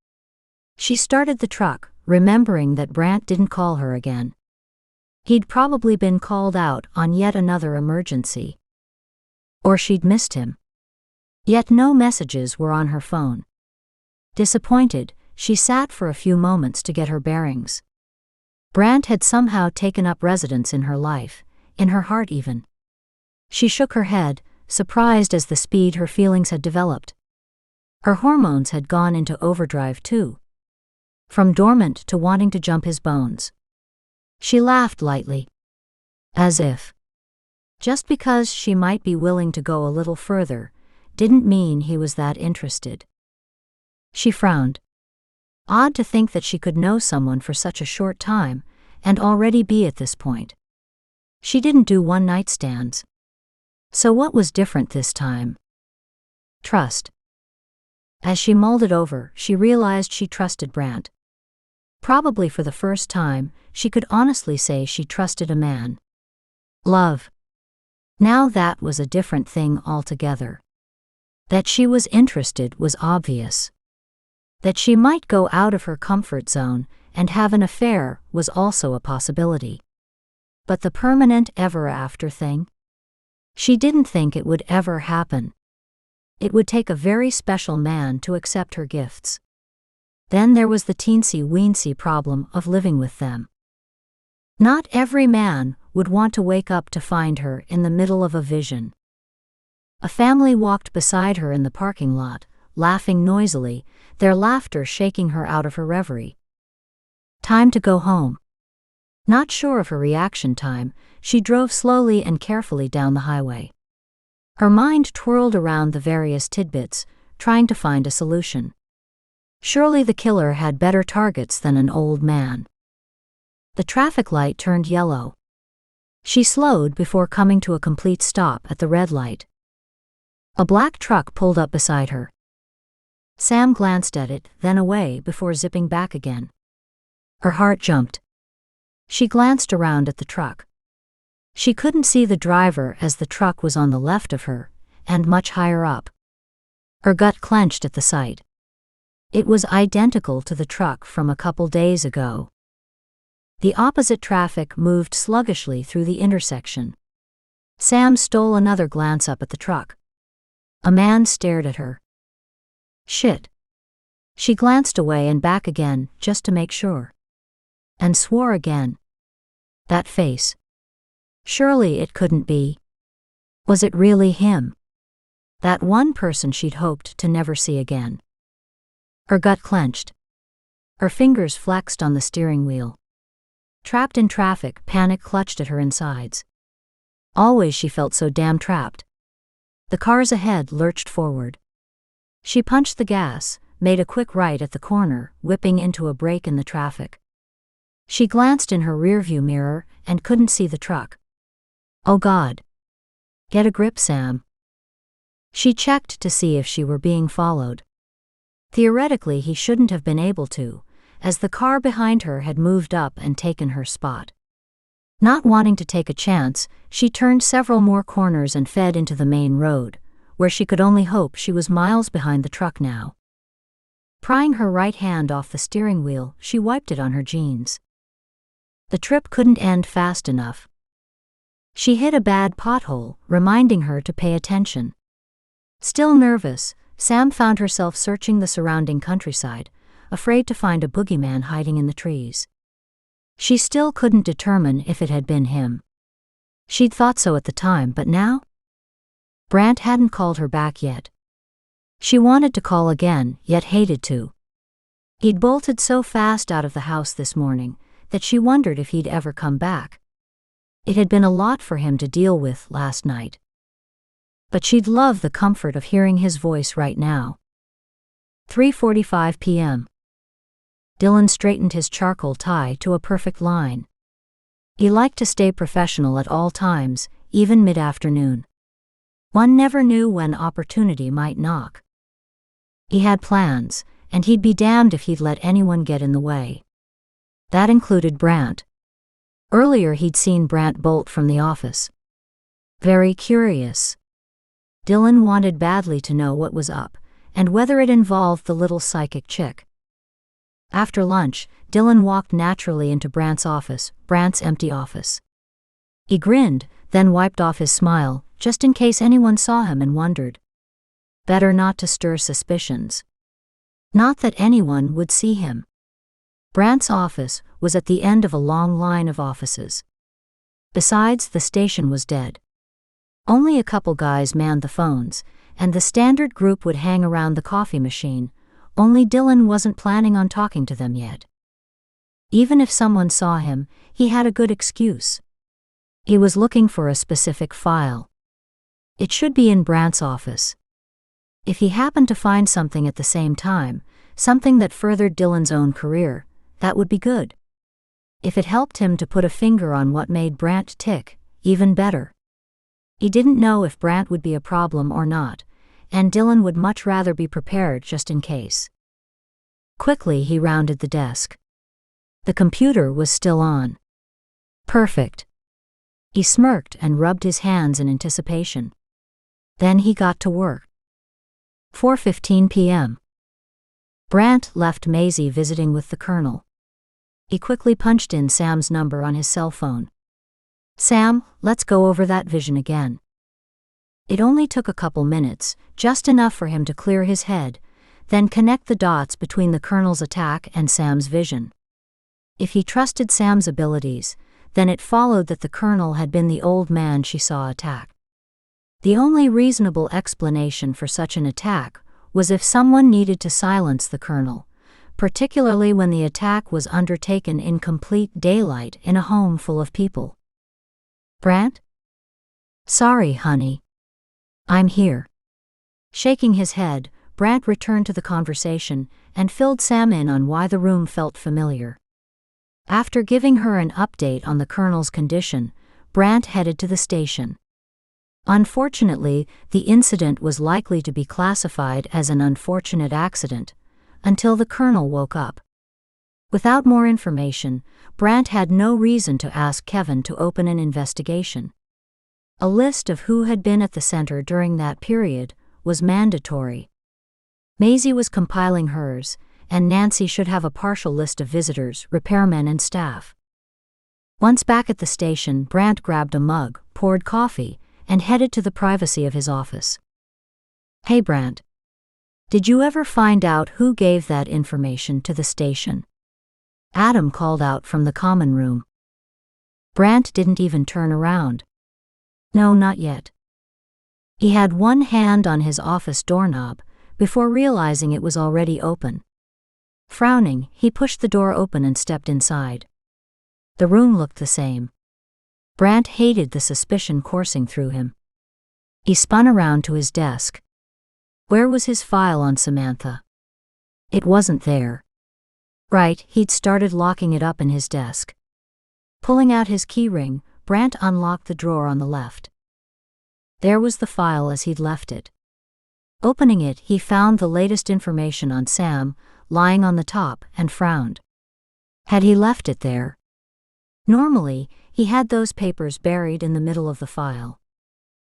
She started the truck, remembering that Brant didn't call her again. He'd probably been called out on yet another emergency. Or she'd missed him. Yet no messages were on her phone. Disappointed, she sat for a few moments to get her bearings. Brant had somehow taken up residence in her life, in her heart even. She shook her head, surprised as the speed her feelings had developed. Her hormones had gone into overdrive too. From dormant to wanting to jump his bones. She laughed lightly. As if. Just because she might be willing to go a little further, didn't mean he was that interested. She frowned. Odd to think that she could know someone for such a short time, and already be at this point. She didn't do one-night stands. So what was different this time? Trust. As she mulled it over, she realized she trusted Brant. Probably for the first time, she could honestly say she trusted a man. Love. Now that was a different thing altogether. That she was interested was obvious. That she might go out of her comfort zone and have an affair was also a possibility. But the permanent ever-after thing? She didn't think it would ever happen. It would take a very special man to accept her gifts. Then there was the teensy-weensy problem of living with them. Not every man would want to wake up to find her in the middle of a vision. A family walked beside her in the parking lot, laughing noisily, their laughter shaking her out of her reverie. Time to go home. Not sure of her reaction time, she drove slowly and carefully down the highway. Her mind twirled around the various tidbits, trying to find a solution. Surely the killer had better targets than an old man. The traffic light turned yellow. She slowed before coming to a complete stop at the red light. A black truck pulled up beside her. Sam glanced at it, then away before zipping back again. Her heart jumped. She glanced around at the truck. She couldn't see the driver as the truck was on the left of her, and much higher up. Her gut clenched at the sight. It was identical to the truck from a couple days ago. The opposite traffic moved sluggishly through the intersection. Sam stole another glance up at the truck. A man stared at her. Shit. She glanced away and back again, just to make sure. And swore again. That face. Surely it couldn't be. Was it really him? That one person she'd hoped to never see again. Her gut clenched. Her fingers flexed on the steering wheel. Trapped in traffic, panic clutched at her insides. Always she felt so damn trapped. The cars ahead lurched forward. She punched the gas, made a quick right at the corner, whipping into a break in the traffic. She glanced in her rearview mirror and couldn't see the truck. Oh God. Get a grip, Sam. She checked to see if she were being followed. Theoretically, he shouldn't have been able to, as the car behind her had moved up and taken her spot. Not wanting to take a chance, she turned several more corners and fed into the main road, where she could only hope she was miles behind the truck now. Prying her right hand off the steering wheel, she wiped it on her jeans. The trip couldn't end fast enough. She hit a bad pothole, reminding her to pay attention. Still nervous, Sam found herself searching the surrounding countryside, afraid to find a boogeyman hiding in the trees. She still couldn't determine if it had been him. She'd thought so at the time, but now? Brant hadn't called her back yet. She wanted to call again, yet hated to. He'd bolted so fast out of the house this morning that she wondered if he'd ever come back. It had been a lot for him to deal with last night. But she'd love the comfort of hearing his voice right now. 3:45 p.m. Dylan straightened his charcoal tie to a perfect line. He liked to stay professional at all times, even mid-afternoon. One never knew when opportunity might knock. He had plans, and he'd be damned if he'd let anyone get in the way. That included Brant. Earlier he'd seen Brant bolt from the office. Very curious. Dylan wanted badly to know what was up, and whether it involved the little psychic chick. After lunch, Dylan walked naturally into Brant's empty office. He grinned, then wiped off his smile, just in case anyone saw him and wondered. Better not to stir suspicions. Not that anyone would see him. Brant's office was at the end of a long line of offices. Besides, the station was dead. Only a couple guys manned the phones, and the standard group would hang around the coffee machine, only Dylan wasn't planning on talking to them yet. Even if someone saw him, he had a good excuse. He was looking for a specific file. It should be in Brant's office. If he happened to find something at the same time, something that furthered Dylan's own career, that would be good. If it helped him to put a finger on what made Brant tick, even better. He didn't know if Brant would be a problem or not, and Dylan would much rather be prepared just in case. Quickly he rounded the desk. The computer was still on. Perfect. He smirked and rubbed his hands in anticipation. Then he got to work. 4:15 p.m. Brant left Maisie visiting with the colonel. He quickly punched in Sam's number on his cell phone. Sam, let's go over that vision again. It only took a couple minutes, just enough for him to clear his head, then connect the dots between the colonel's attack and Sam's vision. If he trusted Sam's abilities, then it followed that the colonel had been the old man she saw attack. The only reasonable explanation for such an attack was if someone needed to silence the colonel, particularly when the attack was undertaken in complete daylight in a home full of people. Brant? Sorry, honey. I'm here. Shaking his head, Brant returned to the conversation and filled Sam in on why the room felt familiar. After giving her an update on the colonel's condition, Brant headed to the station. Unfortunately, the incident was likely to be classified as an unfortunate accident, until the colonel woke up. Without more information, Brant had no reason to ask Kevin to open an investigation. A list of who had been at the center during that period was mandatory. Maisie was compiling hers, and Nancy should have a partial list of visitors, repairmen, and staff. Once back at the station, Brant grabbed a mug, poured coffee, and headed to the privacy of his office. Hey Brant. Did you ever find out who gave that information to the station? Adam called out from the common room. Brant didn't even turn around. No, not yet. He had one hand on his office doorknob before realizing it was already open. Frowning, he pushed the door open and stepped inside. The room looked the same. Brant hated the suspicion coursing through him. He spun around to his desk. Where was his file on Samantha? It wasn't there. Right, he'd started locking it up in his desk. Pulling out his keyring, Brant unlocked the drawer on the left. There was the file as he'd left it. Opening it, he found the latest information on Sam, lying on the top, and frowned. Had he left it there? Normally, he had those papers buried in the middle of the file.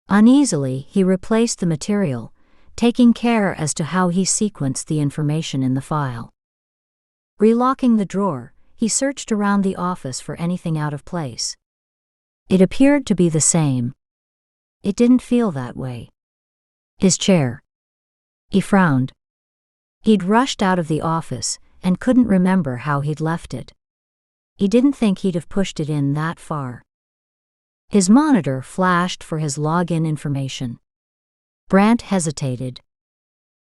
Uneasily, he replaced the material, taking care as to how he sequenced the information in the file. Relocking the drawer, he searched around the office for anything out of place. It appeared to be the same. It didn't feel that way. His chair. He frowned. He'd rushed out of the office and couldn't remember how he'd left it. He didn't think he'd have pushed it in that far. His monitor flashed for his login information. Brant hesitated.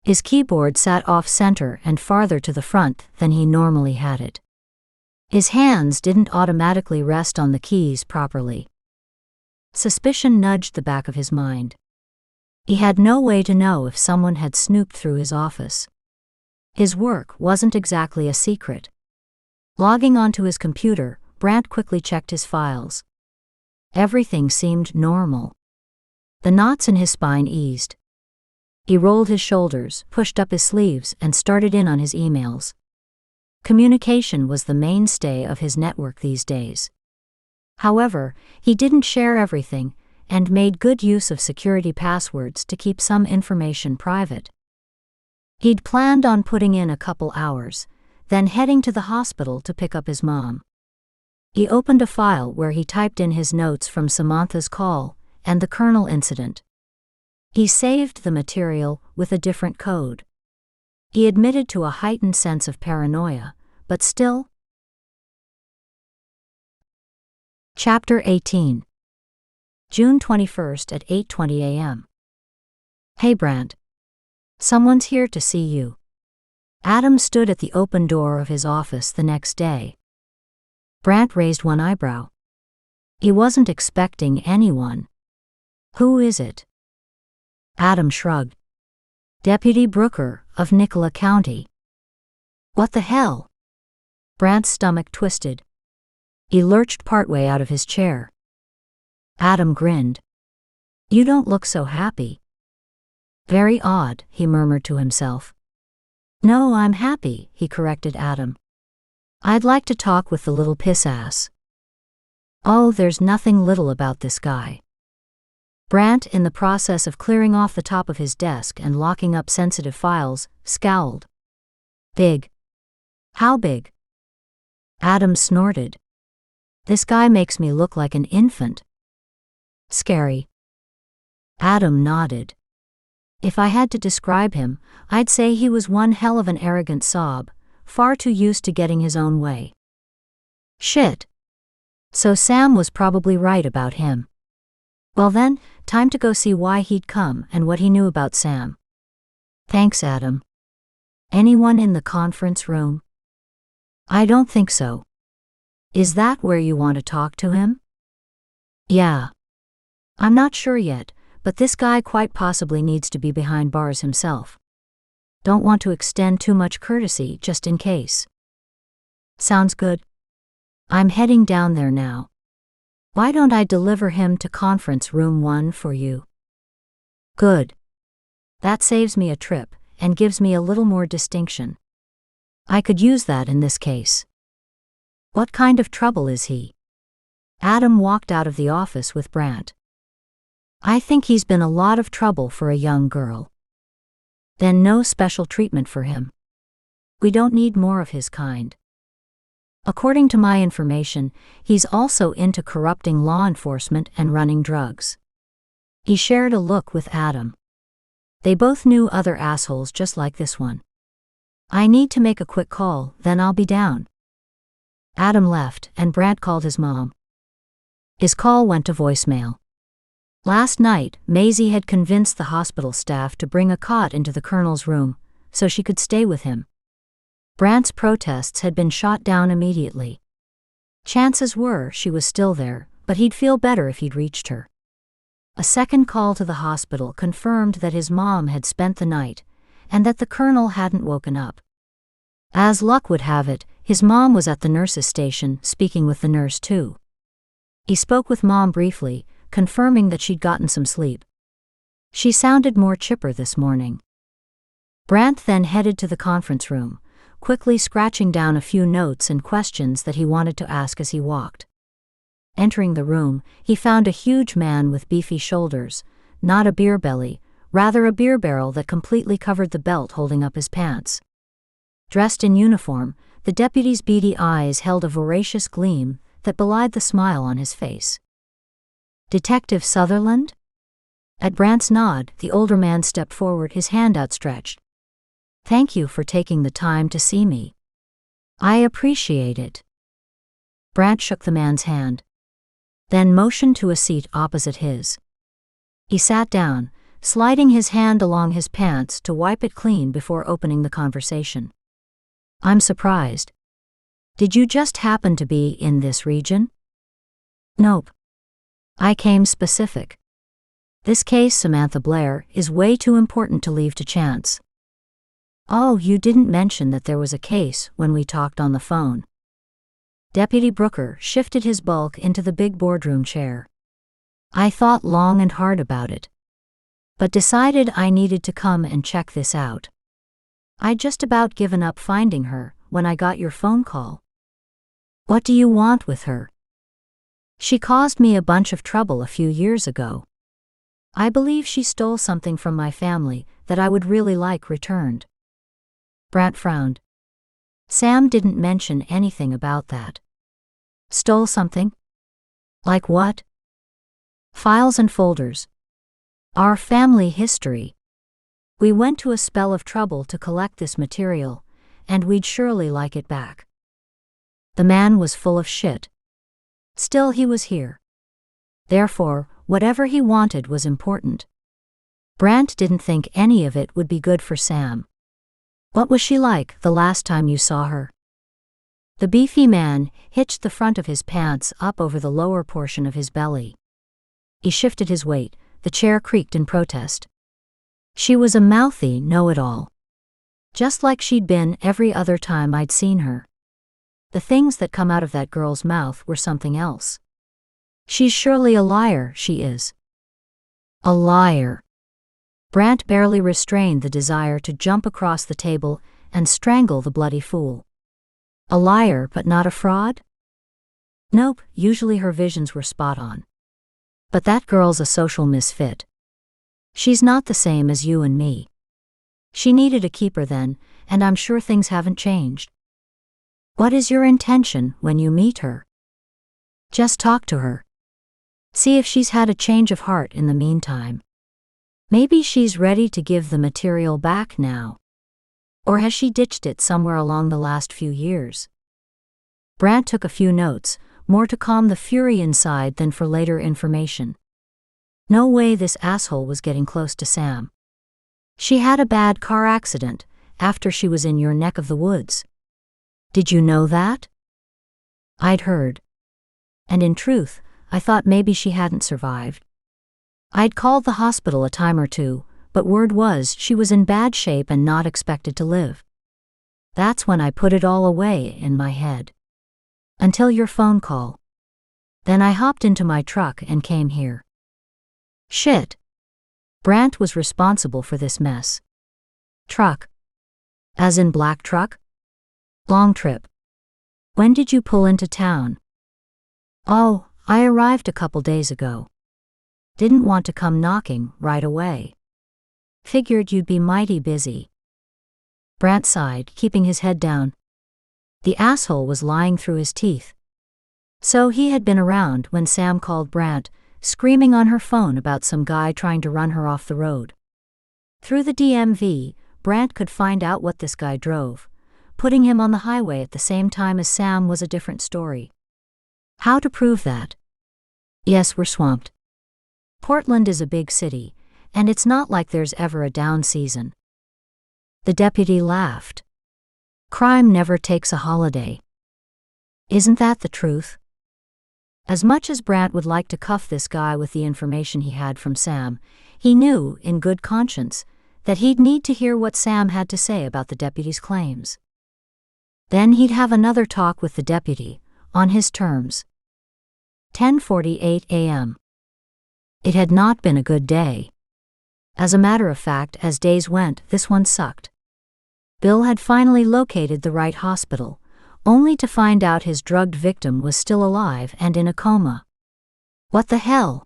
His keyboard sat off-center and farther to the front than he normally had it. His hands didn't automatically rest on the keys properly. Suspicion nudged the back of his mind. He had no way to know if someone had snooped through his office. His work wasn't exactly a secret. Logging onto his computer, Brant quickly checked his files. Everything seemed normal. The knots in his spine eased. He rolled his shoulders, pushed up his sleeves, and started in on his emails. Communication was the mainstay of his network these days. However, he didn't share everything, and made good use of security passwords to keep some information private. He'd planned on putting in a couple hours, then heading to the hospital to pick up his mom. He opened a file where he typed in his notes from Samantha's call and the Colonel incident. He saved the material with a different code. He admitted to a heightened sense of paranoia, but still. Chapter 18. June 21st at 8:20 a.m. Hey Brant. Someone's here to see you. Adam stood at the open door of his office the next day. Brant raised one eyebrow. He wasn't expecting anyone. Who is it? Adam shrugged. Deputy Brooker of Nicola County. What the hell? Brant's stomach twisted. He lurched partway out of his chair. Adam grinned. You don't look so happy. Very odd, he murmured to himself. No, I'm happy, he corrected Adam. I'd like to talk with the little piss-ass. Oh, there's nothing little about this guy. Brant, in the process of clearing off the top of his desk and locking up sensitive files, scowled. Big. How big? Adam snorted. This guy makes me look like an infant. Scary. Adam nodded. If I had to describe him, I'd say he was one hell of an arrogant sob, far too used to getting his own way. Shit. So Sam was probably right about him. Well then, time to go see why he'd come and what he knew about Sam. Thanks, Adam. Anyone in the conference room? I don't think so. Is that where you want to talk to him? Yeah. I'm not sure yet, but this guy quite possibly needs to be behind bars himself. Don't want to extend too much courtesy just in case. Sounds good. I'm heading down there now. Why don't I deliver him to conference room 1 for you? Good. That saves me a trip and gives me a little more distinction. I could use that in this case. What kind of trouble is he? Adam walked out of the office with Brant. I think he's been a lot of trouble for a young girl. Then no special treatment for him. We don't need more of his kind. According to my information, he's also into corrupting law enforcement and running drugs. He shared a look with Adam. They both knew other assholes just like this one. I need to make a quick call, then I'll be down. Adam left, and Brant called his mom. His call went to voicemail. Last night, Maisie had convinced the hospital staff to bring a cot into the Colonel's room, so she could stay with him. Brant's protests had been shot down immediately. Chances were she was still there, but he'd feel better if he'd reached her. A second call to the hospital confirmed that his mom had spent the night, and that the Colonel hadn't woken up. As luck would have it, His mom was at the nurse's station, speaking with the nurse too. He spoke with Mom briefly, confirming that she'd gotten some sleep. She sounded more chipper this morning. Brant then headed to the conference room, quickly scratching down a few notes and questions that he wanted to ask as he walked. Entering the room, he found a huge man with beefy shoulders, not a beer belly, rather a beer barrel that completely covered the belt holding up his pants. Dressed in uniform, the deputy's beady eyes held a voracious gleam that belied the smile on his face. "Detective Sutherland?" At Brant's nod, the older man stepped forward, his hand outstretched. "Thank you for taking the time to see me. I appreciate it." Brant shook the man's hand, then motioned to a seat opposite his. He sat down, sliding his hand along his pants to wipe it clean before opening the conversation. "I'm surprised. Did you just happen to be in this region?" "Nope. I came specific. This case, Samantha Blair, is way too important to leave to chance." "Oh, you didn't mention that there was a case when we talked on the phone." Deputy Brooker shifted his bulk into the big boardroom chair. "I thought long and hard about it, but decided I needed to come and check this out. I'd just about given up finding her when I got your phone call." "What do you want with her?" "She caused me a bunch of trouble a few years ago. I believe she stole something from my family that I would really like returned." Brant frowned. Sam didn't mention anything about that. "Stole something? Like what?" "Files and folders. Our family history. We went to a spell of trouble to collect this material, and we'd surely like it back." The man was full of shit. Still, he was here. Therefore, whatever he wanted was important. Brant didn't think any of it would be good for Sam. "What was she like the last time you saw her?" The beefy man hitched the front of his pants up over the lower portion of his belly. He shifted his weight, the chair creaked in protest. "She was a mouthy know-it-all. Just like she'd been every other time I'd seen her. The things that come out of that girl's mouth were something else. She's surely a liar, she is." "A liar." Brant barely restrained the desire to jump across the table and strangle the bloody fool. "A liar but not a fraud?" "Nope, usually her visions were spot on. But that girl's a social misfit. She's not the same as you and me. She needed a keeper then, and I'm sure things haven't changed." "What is your intention when you meet her?" "Just talk to her. See if she's had a change of heart in the meantime. Maybe she's ready to give the material back now. Or has she ditched it somewhere along the last few years?" Brant took a few notes, more to calm the fury inside than for later information. No way this asshole was getting close to Sam. "She had a bad car accident after she was in your neck of the woods." "Did you know that?" "I'd heard. And in truth, I thought maybe she hadn't survived. I'd called the hospital a time or two, but word was she was in bad shape and not expected to live. That's when I put it all away in my head. Until your phone call. Then I hopped into my truck and came here." "Shit." Brant was responsible for this mess. "Truck? As in black truck?" "Long trip. When did you pull into town?" "Oh, I arrived a couple days ago. Didn't want to come knocking right away. Figured you'd be mighty busy." Brant sighed, keeping his head down. The asshole was lying through his teeth. So he had been around when Sam called Brant, screaming on her phone about some guy trying to run her off the road. Through the DMV, Brant could find out what this guy drove. Putting him on the highway at the same time as Sam was a different story. How to prove that? Yes, we're swamped. Portland is a big city, and it's not like there's ever a down season. The deputy laughed. Crime never takes a holiday. Isn't that the truth? As much as Brant would like to cuff this guy with the information he had from Sam, he knew, in good conscience, that he'd need to hear what Sam had to say about the deputy's claims. Then he'd have another talk with the deputy, on his terms. 10:48 a.m. It had not been a good day. As a matter of fact, as days went, this one sucked. Bill had finally located the right hospital, only to find out his drugged victim was still alive and in a coma. What the hell?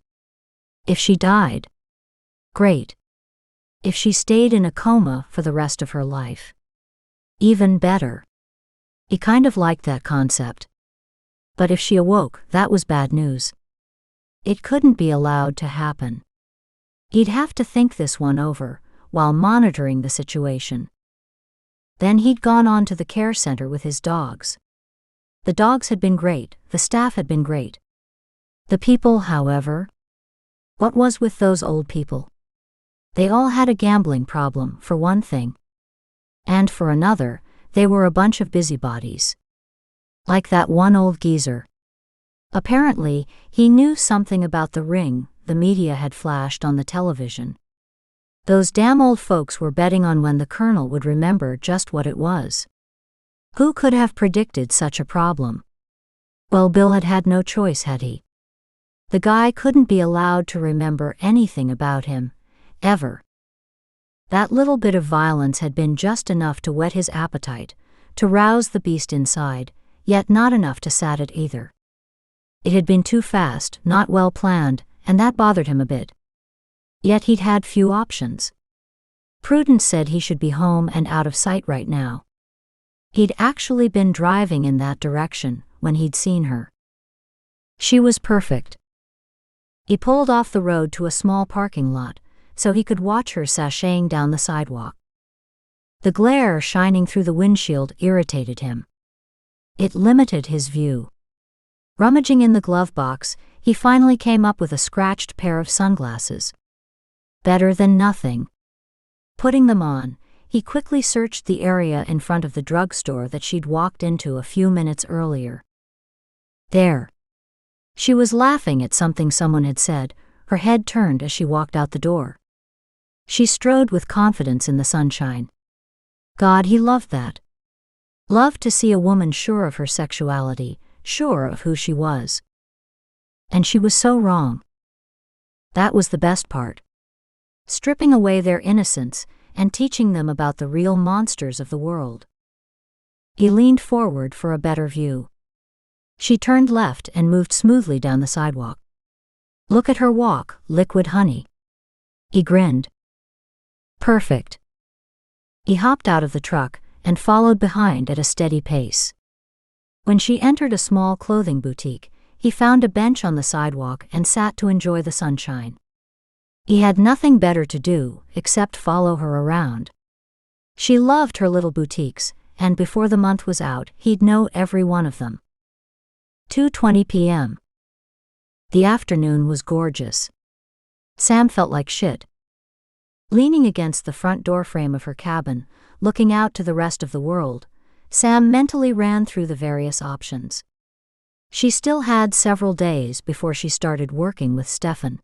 If she died? Great. If she stayed in a coma for the rest of her life? Even better. He kind of liked that concept. But if she awoke, that was bad news. It couldn't be allowed to happen. He'd have to think this one over, while monitoring the situation. Then he'd gone on to the care center with his dogs. The dogs had been great, the staff had been great. The people, however? What was with those old people? They all had a gambling problem, for one thing. And for another, they were a bunch of busybodies. Like that one old geezer. Apparently, he knew something about the ring the media had flashed on the television. Those damn old folks were betting on when the colonel would remember just what it was. Who could have predicted such a problem? Well, Bill had had no choice, had he? The guy couldn't be allowed to remember anything about him, ever. That little bit of violence had been just enough to whet his appetite, to rouse the beast inside, yet not enough to sat it either. It had been too fast, not well planned, and that bothered him a bit. Yet he'd had few options. Prudence said he should be home and out of sight right now. He'd actually been driving in that direction when he'd seen her. She was perfect. He pulled off the road to a small parking lot, so he could watch her sashaying down the sidewalk. The glare shining through the windshield irritated him. It limited his view. Rummaging in the glove box, he finally came up with a scratched pair of sunglasses. Better than nothing. Putting them on, he quickly searched the area in front of the drugstore that she'd walked into a few minutes earlier. There. She was laughing at something someone had said, her head turned as she walked out the door. She strode with confidence in the sunshine. God, he loved that. Loved to see a woman sure of her sexuality, sure of who she was. And she was so wrong. That was the best part. Stripping away their innocence and teaching them about the real monsters of the world. He leaned forward for a better view. She turned left and moved smoothly down the sidewalk. Look at her walk, liquid honey. He grinned. Perfect. He hopped out of the truck and followed behind at a steady pace. When she entered a small clothing boutique, he found a bench on the sidewalk and sat to enjoy the sunshine. He had nothing better to do except follow her around. She loved her little boutiques, and before the month was out, he'd know every one of them. 2:20 p.m. The afternoon was gorgeous. Sam felt like shit. Leaning against the front door frame of her cabin, looking out to the rest of the world, Sam mentally ran through the various options. She still had several days before she started working with Stefan.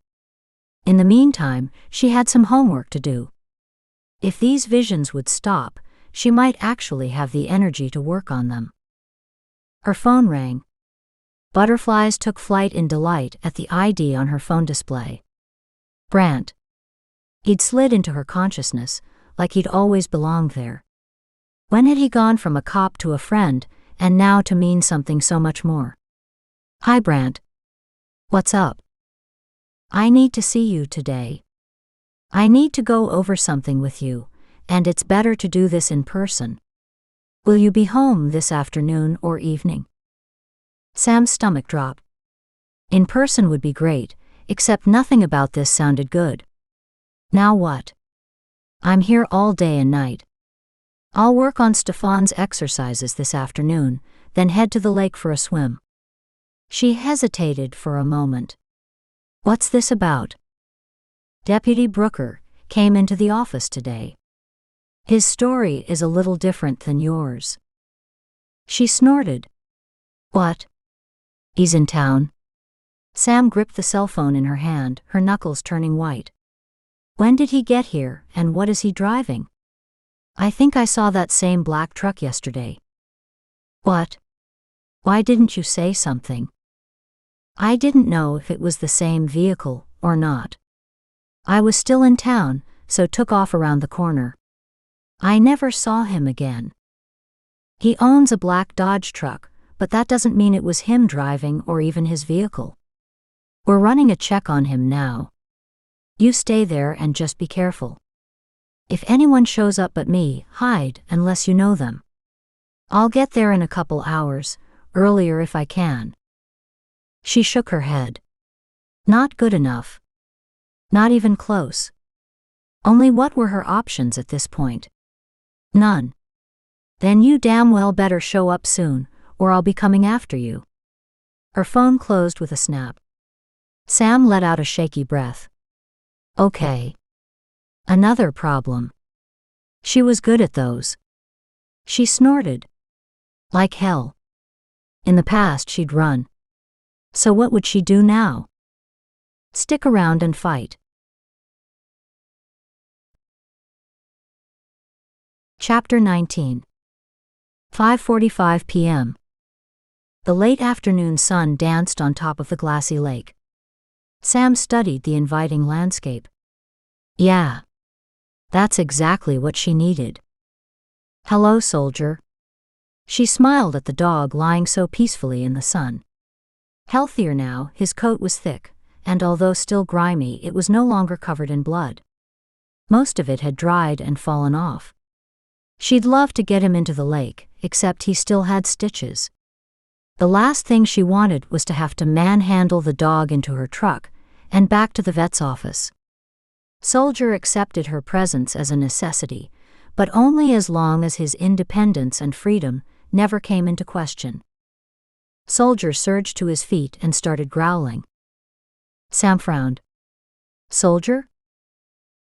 In the meantime, she had some homework to do. If these visions would stop, she might actually have the energy to work on them. Her phone rang. Butterflies took flight in delight at the ID on her phone display. Brant. He'd slid into her consciousness, like he'd always belonged there. When had he gone from a cop to a friend, and now to mean something so much more? Hi, Brant. What's up? I need to see you today. I need to go over something with you, and it's better to do this in person. Will you be home this afternoon or evening? Sam's stomach dropped. In person would be great, except nothing about this sounded good. Now what? I'm here all day and night. I'll work on Stefan's exercises this afternoon, then head to the lake for a swim. She hesitated for a moment. What's this about? Deputy Brooker came into the office today. His story is a little different than yours. She snorted. What? He's in town. Sam gripped the cell phone in her hand, her knuckles turning white. When did he get here, and what is he driving? I think I saw that same black truck yesterday. What? Why didn't you say something? I didn't know if it was the same vehicle or not. I was still in town, so took off around the corner. I never saw him again. He owns a black Dodge truck, but that doesn't mean it was him driving or even his vehicle. We're running a check on him now. You stay there and just be careful. If anyone shows up but me, hide unless you know them. I'll get there in a couple hours, earlier if I can. She shook her head. Not good enough. Not even close. Only what were her options at this point? None. Then you damn well better show up soon, or I'll be coming after you. Her phone closed with a snap. Sam let out a shaky breath. Okay. Another problem. She was good at those. She snorted. Like hell. In the past she'd run. So what would she do now? Stick around and fight. Chapter 19. 5:45 p.m. The late afternoon sun danced on top of the glassy lake. Sam studied the inviting landscape. Yeah. That's exactly what she needed. Hello, soldier. She smiled at the dog lying so peacefully in the sun. Healthier now, his coat was thick, and although still grimy, it was no longer covered in blood. Most of it had dried and fallen off. She'd love to get him into the lake, except he still had stitches. The last thing she wanted was to have to manhandle the dog into her truck and back to the vet's office. Soldier accepted her presence as a necessity, but only as long as his independence and freedom never came into question. Soldier surged to his feet and started growling. Sam frowned. Soldier?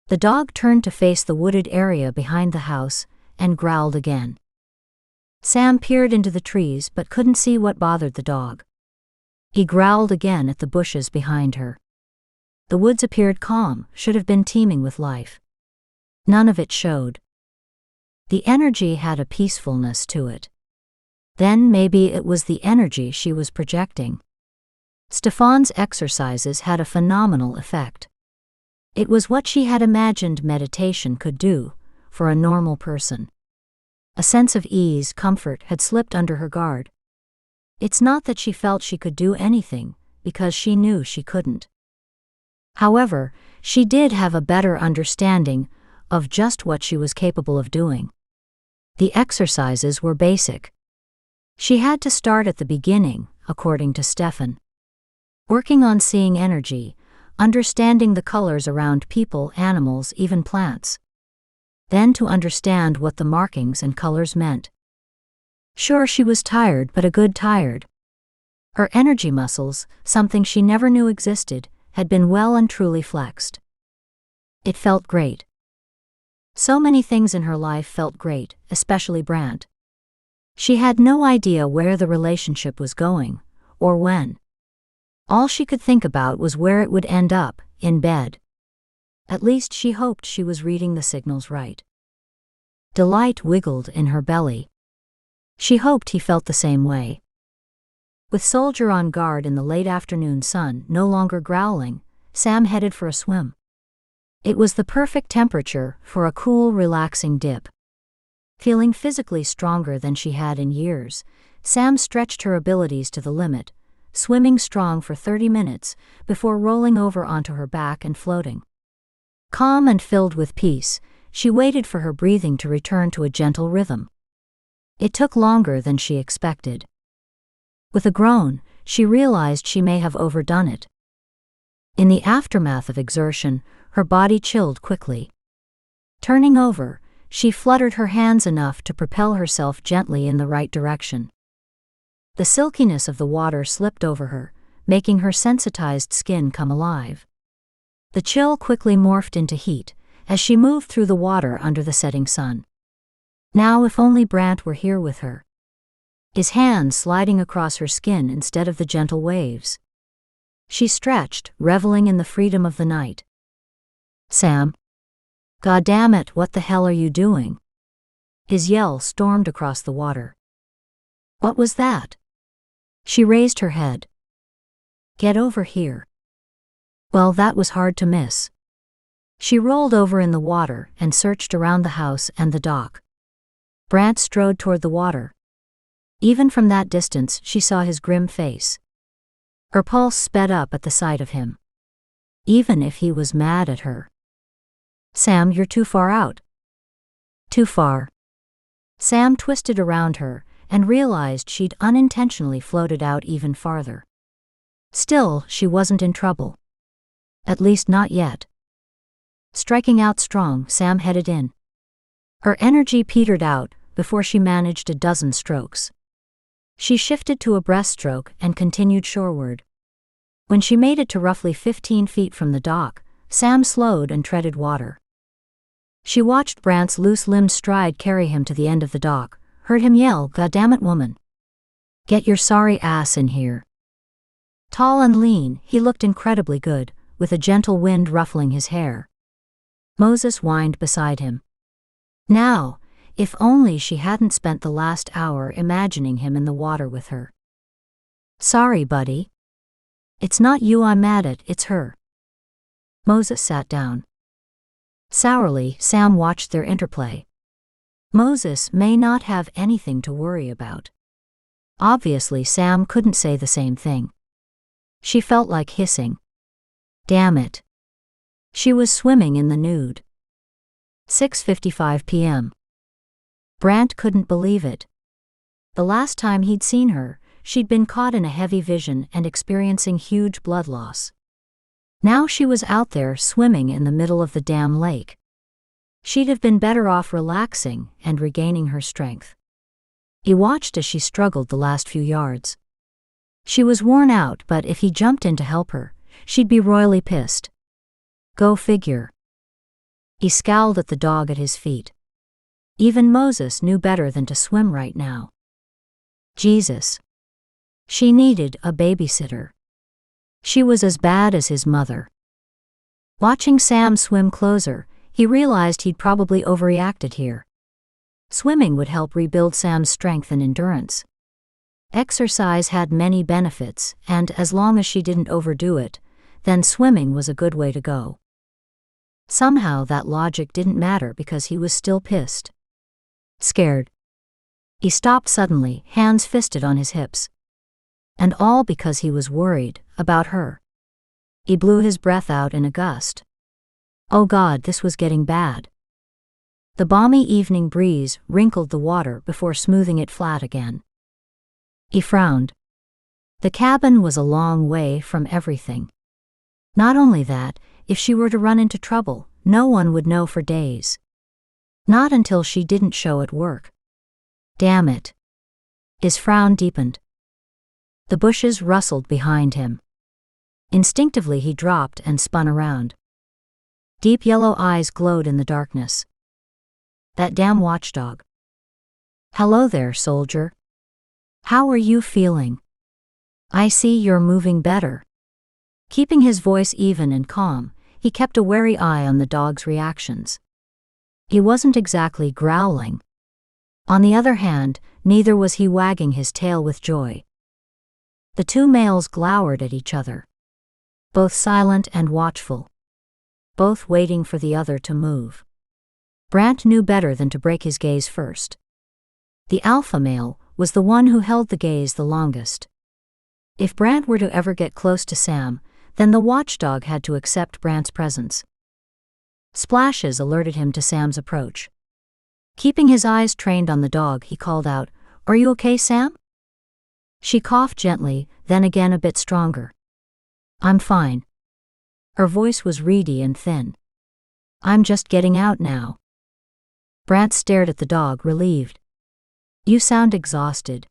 The dog turned to face the wooded area behind the house and growled again. Sam peered into the trees but couldn't see what bothered the dog. He growled again at the bushes behind her. The woods appeared calm, should have been teeming with life. None of it showed. The energy had a peacefulness to it. Then maybe it was the energy she was projecting. Stefan's exercises had a phenomenal effect. It was what she had imagined meditation could do for a normal person. A sense of ease, comfort had slipped under her guard. It's not that she felt she could do anything, because she knew she couldn't. However, she did have a better understanding of just what she was capable of doing. The exercises were basic. She had to start at the beginning, according to Stefan. Working on seeing energy, understanding the colors around people, animals, even plants. Then to understand what the markings and colors meant. Sure, she was tired, but a good tired. Her energy muscles, something she never knew existed, had been well and truly flexed. It felt great. So many things in her life felt great, especially Brandt. She had no idea where the relationship was going, or when. All she could think about was where it would end up, in bed. At least she hoped she was reading the signals right. Delight wiggled in her belly. She hoped he felt the same way. With Soldier on guard in the late afternoon sun no longer growling, Sam headed for a swim. It was the perfect temperature for a cool, relaxing dip. Feeling physically stronger than she had in years, Sam stretched her abilities to the limit, swimming strong for 30 minutes before rolling over onto her back and floating. Calm and filled with peace, she waited for her breathing to return to a gentle rhythm. It took longer than she expected. With a groan, she realized she may have overdone it. In the aftermath of exertion, her body chilled quickly. Turning over, she fluttered her hands enough to propel herself gently in the right direction. The silkiness of the water slipped over her, making her sensitized skin come alive. The chill quickly morphed into heat as she moved through the water under the setting sun. Now if only Brandt were here with her. His hands sliding across her skin instead of the gentle waves. She stretched, reveling in the freedom of the night. Sam. God damn it, what the hell are you doing? His yell stormed across the water. What was that? She raised her head. Get over here. Well, that was hard to miss. She rolled over in the water and searched around the house and the dock. Brant strode toward the water. Even from that distance, she saw his grim face. Her pulse sped up at the sight of him. Even if he was mad at her. Sam, you're too far out. Too far. Sam twisted around her and realized she'd unintentionally floated out even farther. Still, she wasn't in trouble. At least not yet. Striking out strong, Sam headed in. Her energy petered out before she managed a dozen strokes. She shifted to a breaststroke and continued shoreward. When she made it to roughly 15 feet from the dock, Sam slowed and treaded water. She watched Brant's loose-limbed stride carry him to the end of the dock, heard him yell, "Goddamn it, woman! Get your sorry ass in here." Tall and lean, he looked incredibly good, with a gentle wind ruffling his hair. Moses whined beside him. Now, if only she hadn't spent the last hour imagining him in the water with her. Sorry, buddy. It's not you I'm mad at, it's her. Moses sat down. Sourly, Sam watched their interplay. Moses may not have anything to worry about. Obviously, Sam couldn't say the same thing. She felt like hissing. Damn it. She was swimming in the nude. 6:55 p.m. Brant couldn't believe it. The last time he'd seen her, she'd been caught in a heavy vision and experiencing huge blood loss. Now she was out there swimming in the middle of the damn lake. She'd have been better off relaxing and regaining her strength. He watched as she struggled the last few yards. She was worn out, but if he jumped in to help her, she'd be royally pissed. Go figure. He scowled at the dog at his feet. Even Moses knew better than to swim right now. Jesus. She needed a babysitter. She was as bad as his mother. Watching Sam swim closer, he realized he'd probably overreacted here. Swimming would help rebuild Sam's strength and endurance. Exercise had many benefits, and as long as she didn't overdo it, then swimming was a good way to go. Somehow that logic didn't matter because he was still pissed. Scared. He stopped suddenly, hands fisted on his hips. And all because he was worried about her. He blew his breath out in a gust. Oh God, this was getting bad. The balmy evening breeze wrinkled the water before smoothing it flat again. He frowned. The cabin was a long way from everything. Not only that, if she were to run into trouble, no one would know for days. Not until she didn't show at work. Damn it. His frown deepened. The bushes rustled behind him. Instinctively he dropped and spun around. Deep yellow eyes glowed in the darkness. That damn watchdog. Hello there, soldier. How are you feeling? I see you're moving better. Keeping his voice even and calm, he kept a wary eye on the dog's reactions. He wasn't exactly growling. On the other hand, neither was he wagging his tail with joy. The two males glowered at each other. Both silent and watchful. Both waiting for the other to move. Brant knew better than to break his gaze first. The alpha male was the one who held the gaze the longest. If Brant were to ever get close to Sam, then the watchdog had to accept Brant's presence. Splashes alerted him to Sam's approach. Keeping his eyes trained on the dog, he called out, "Are you okay, Sam?" She coughed gently, then again a bit stronger. "I'm fine." Her voice was reedy and thin. "I'm just getting out now." Brant stared at the dog, relieved. "You sound exhausted.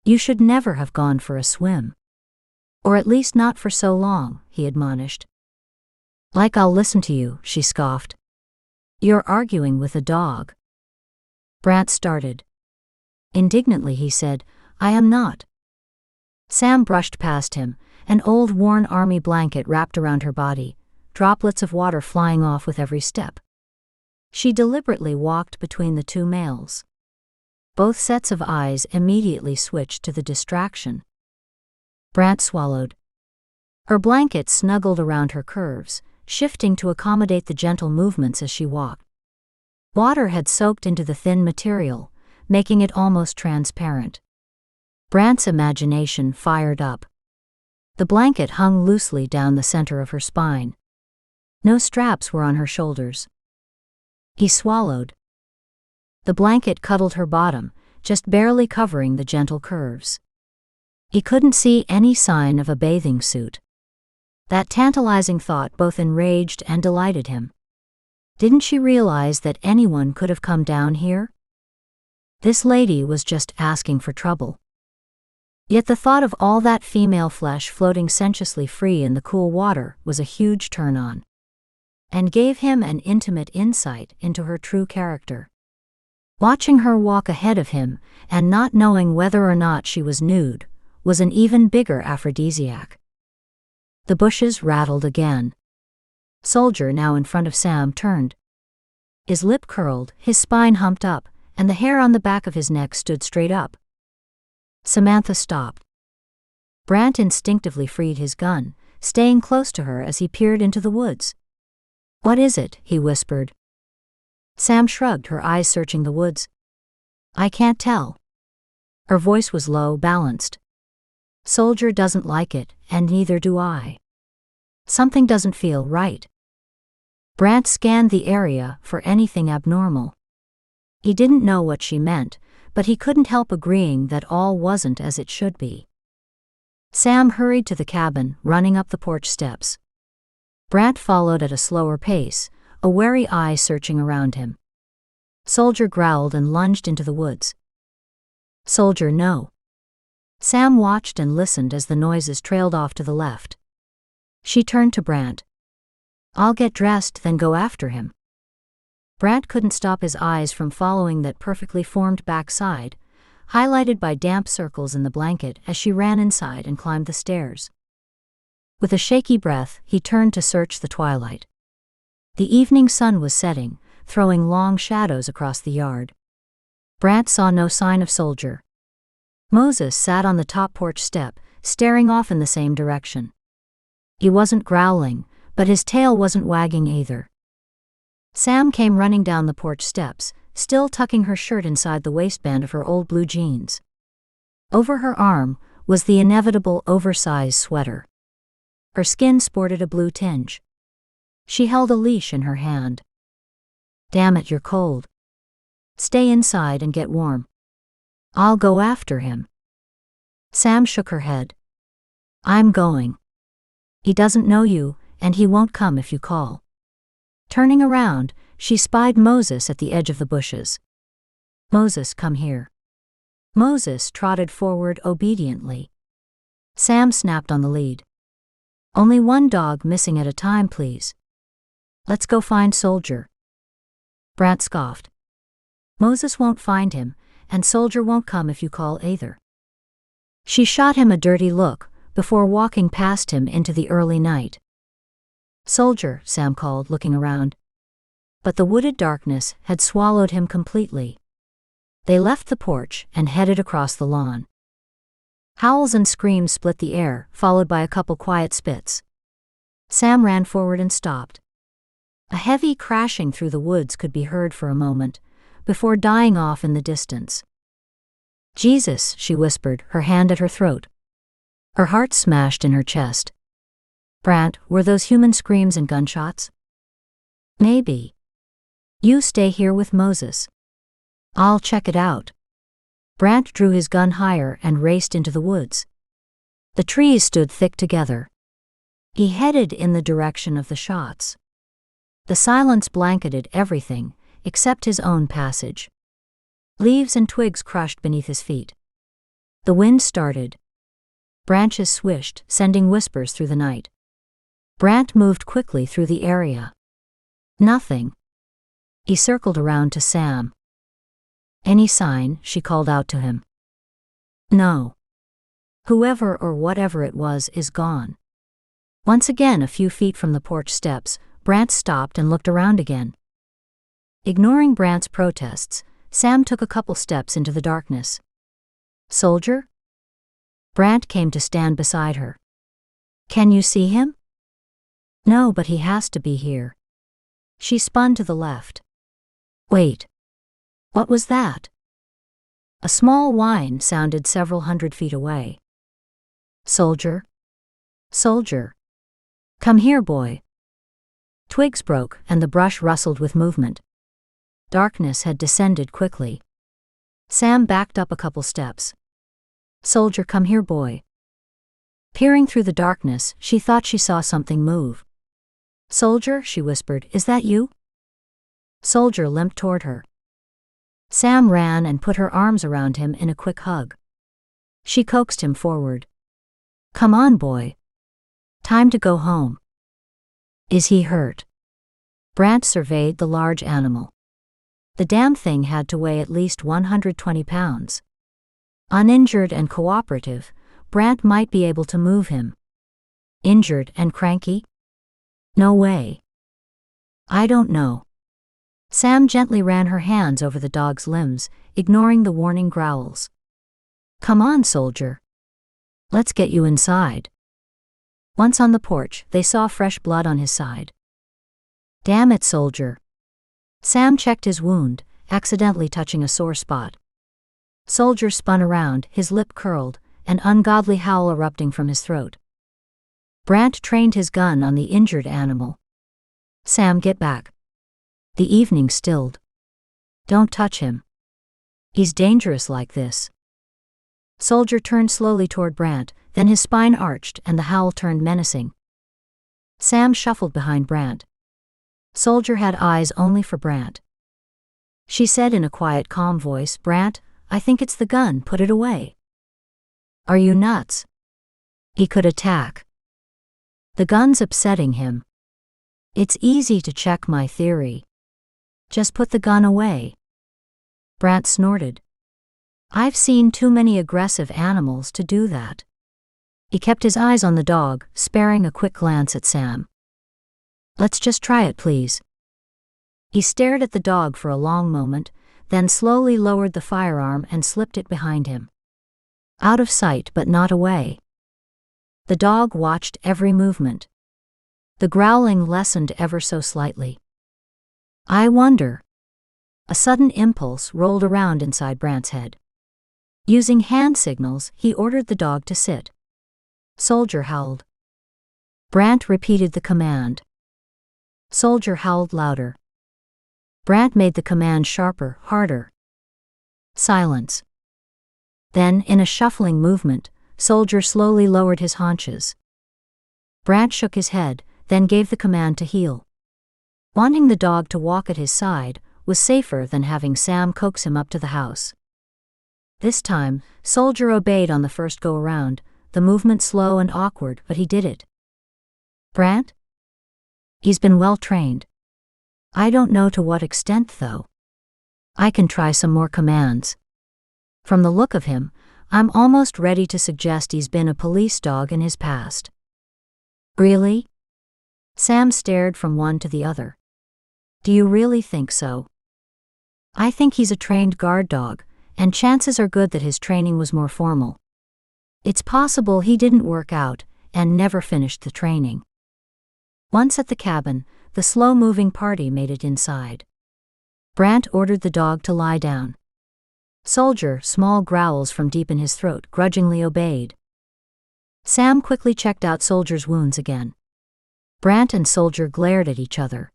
You should never have gone for a swim. Or at least not for so long," he admonished. "Like I'll listen to you," she scoffed. "You're arguing with a dog." Brant started. Indignantly he said, "I am not." Sam brushed past him, an old worn army blanket wrapped around her body, droplets of water flying off with every step. She deliberately walked between the two males. Both sets of eyes immediately switched to the distraction. Brant swallowed. Her blanket snuggled around her curves, shifting to accommodate the gentle movements as she walked. Water had soaked into the thin material, making it almost transparent. Brant's imagination fired up. The blanket hung loosely down the center of her spine. No straps were on her shoulders. He swallowed. The blanket cuddled her bottom, just barely covering the gentle curves. He couldn't see any sign of a bathing suit. That tantalizing thought both enraged and delighted him. Didn't she realize that anyone could have come down here? This lady was just asking for trouble. Yet the thought of all that female flesh floating sensuously free in the cool water was a huge turn-on, and gave him an intimate insight into her true character. Watching her walk ahead of him, and not knowing whether or not she was nude, was an even bigger aphrodisiac. The bushes rattled again. Soldier, now in front of Sam, turned. His lip curled, his spine humped up, and the hair on the back of his neck stood straight up. Samantha stopped. Brant instinctively freed his gun, staying close to her as he peered into the woods. "What is it?" he whispered. Sam shrugged, her eyes searching the woods. "I can't tell." Her voice was low, balanced. "Soldier doesn't like it, and neither do I. Something doesn't feel right." Brant scanned the area for anything abnormal. He didn't know what she meant, but he couldn't help agreeing that all wasn't as it should be. Sam hurried to the cabin, running up the porch steps. Brant followed at a slower pace, a wary eye searching around him. Soldier growled and lunged into the woods. "Soldier, no." Sam watched and listened as the noises trailed off to the left. She turned to Brant. "I'll get dressed, then go after him." Brant couldn't stop his eyes from following that perfectly formed backside, highlighted by damp circles in the blanket as she ran inside and climbed the stairs. With a shaky breath, he turned to search the twilight. The evening sun was setting, throwing long shadows across the yard. Brant saw no sign of Soldier. Moses sat on the top porch step, staring off in the same direction. He wasn't growling, but his tail wasn't wagging either. Sam came running down the porch steps, still tucking her shirt inside the waistband of her old blue jeans. Over her arm was the inevitable oversized sweater. Her skin sported a blue tinge. She held a leash in her hand. "Damn it, you're cold. Stay inside and get warm. I'll go after him." Sam shook her head. "I'm going. He doesn't know you, and he won't come if you call." Turning around, she spied Moses at the edge of the bushes. "Moses, come here." Moses trotted forward obediently. Sam snapped on the lead. "Only one dog missing at a time, please. Let's go find Soldier." Brant scoffed. "Moses won't find him, and Soldier won't come if you call either." She shot him a dirty look before walking past him into the early night. "Soldier," Sam called, looking around. But the wooded darkness had swallowed him completely. They left the porch and headed across the lawn. Howls and screams split the air, followed by a couple quiet spits. Sam ran forward and stopped. A heavy crashing through the woods could be heard for a moment, before dying off in the distance. "Jesus," she whispered, her hand at her throat. Her heart smashed in her chest. "Brant, were those human screams and gunshots?" "Maybe. You stay here with Moses. I'll check it out." Brant drew his gun higher and raced into the woods. The trees stood thick together. He headed in the direction of the shots. The silence blanketed everything except his own passage. Leaves and twigs crushed beneath his feet. The wind started. Branches swished, sending whispers through the night. Brant moved quickly through the area. Nothing. He circled around to Sam. "Any sign?" she called out to him. "No. Whoever or whatever it was is gone." Once again, a few feet from the porch steps, Brant stopped and looked around again. Ignoring Brant's protests, Sam took a couple steps into the darkness. Soldier? Brant came to stand beside her. Can you see him? No, but he has to be here. She spun to the left. Wait. What was that? A small whine sounded several hundred feet away. Soldier? Soldier. Come here, boy. Twigs broke and the brush rustled with movement. Darkness had descended quickly. Sam backed up a couple steps. Soldier, come here, boy. Peering through the darkness, she thought she saw something move. Soldier, she whispered, is that you? Soldier limped toward her. Sam ran and put her arms around him in a quick hug. She coaxed him forward. Come on, boy. Time to go home. Is he hurt? Brant surveyed the large animal. The damn thing had to weigh at least 120 pounds. Uninjured and cooperative, Brant might be able to move him. Injured and cranky? No way. I don't know. Sam gently ran her hands over the dog's limbs, ignoring the warning growls. Come on, soldier. Let's get you inside. Once on the porch, they saw fresh blood on his side. Damn it, soldier. Sam checked his wound, accidentally touching a sore spot. Soldier spun around, his lip curled, an ungodly howl erupting from his throat. Brant trained his gun on the injured animal. Sam, get back. The evening stilled. Don't touch him. He's dangerous like this. Soldier turned slowly toward Brant, then his spine arched and the howl turned menacing. Sam shuffled behind Brant. Soldier had eyes only for Brant. She said in a quiet, calm voice, Brant, I think it's the gun, put it away. Are you nuts? He could attack. The gun's upsetting him. It's easy to check my theory. Just put the gun away. Brant snorted. I've seen too many aggressive animals to do that. He kept his eyes on the dog, sparing a quick glance at Sam. Let's just try it, please. He stared at the dog for a long moment, then slowly lowered the firearm and slipped it behind him. Out of sight but not away. The dog watched every movement. The growling lessened ever so slightly. I wonder. A sudden impulse rolled around inside Brant's head. Using hand signals, he ordered the dog to sit. Soldier howled. Brant repeated the command. Soldier howled louder. Brant made the command sharper, harder. Silence. Then, in a shuffling movement, Soldier slowly lowered his haunches. Brant shook his head, then gave the command to heel. Wanting the dog to walk at his side was safer than having Sam coax him up to the house. This time, Soldier obeyed on the first go-around, the movement slow and awkward, but he did it. Brant? He's been well trained. I don't know to what extent, though. I can try some more commands. From the look of him, I'm almost ready to suggest he's been a police dog in his past. Really? Sam stared from one to the other. Do you really think so? I think he's a trained guard dog, and chances are good that his training was more formal. It's possible he didn't work out and never finished the training. Once at the cabin, the slow-moving party made it inside. Brant ordered the dog to lie down. Soldier, small growls from deep in his throat, grudgingly obeyed. Sam quickly checked out Soldier's wounds again. Brant and Soldier glared at each other.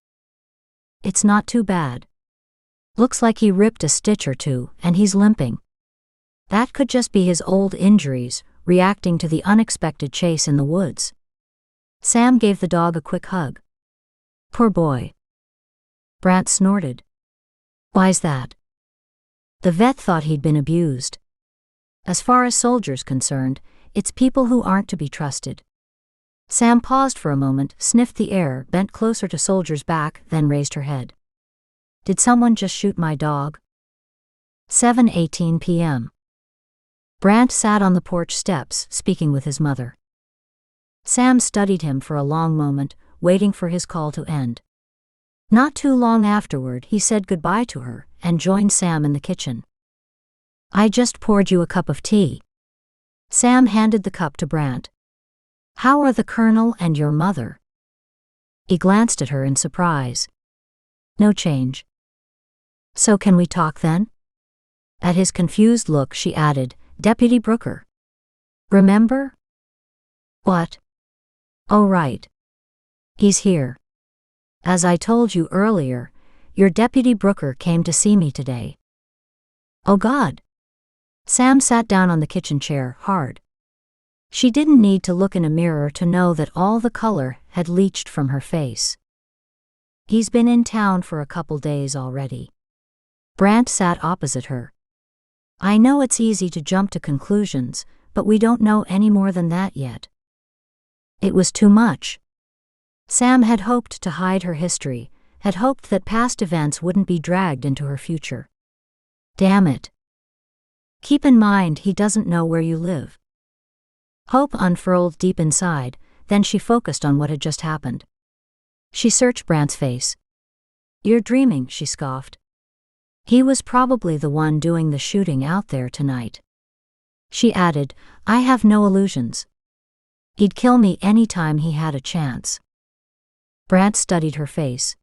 It's not too bad. Looks like he ripped a stitch or two, and he's limping. That could just be his old injuries, reacting to the unexpected chase in the woods. Sam gave the dog a quick hug. Poor boy. Brant snorted. Why's that? The vet thought he'd been abused. As far as Soldier's concerned, it's people who aren't to be trusted. Sam paused for a moment, sniffed the air, bent closer to Soldier's back, then raised her head. Did someone just shoot my dog? 7:18 p.m. Brant sat on the porch steps, speaking with his mother. Sam studied him for a long moment, waiting for his call to end. Not too long afterward, he said goodbye to her and joined Sam in the kitchen. "I just poured you a cup of tea." Sam handed the cup to Brant. "How are the Colonel and your mother?" He glanced at her in surprise. "No change." "So can we talk then?" At his confused look, she added, "Deputy Brooker. Remember?" "What?" "Oh, right. He's here. As I told you earlier, your Deputy Brooker came to see me today." "Oh God." Sam sat down on the kitchen chair, hard. She didn't need to look in a mirror to know that all the color had leached from her face. "He's been in town for a couple days already." Brant sat opposite her. "I know it's easy to jump to conclusions, but we don't know any more than that yet." It was too much. Sam had hoped to hide her history, had hoped that past events wouldn't be dragged into her future. Damn it. "Keep in mind he doesn't know where you live." Hope unfurled deep inside, then she focused on what had just happened. She searched Brant's face. "You're dreaming," she scoffed. "He was probably the one doing the shooting out there tonight." She added, "I have no illusions. He'd kill me any time he had a chance." Brant studied her face.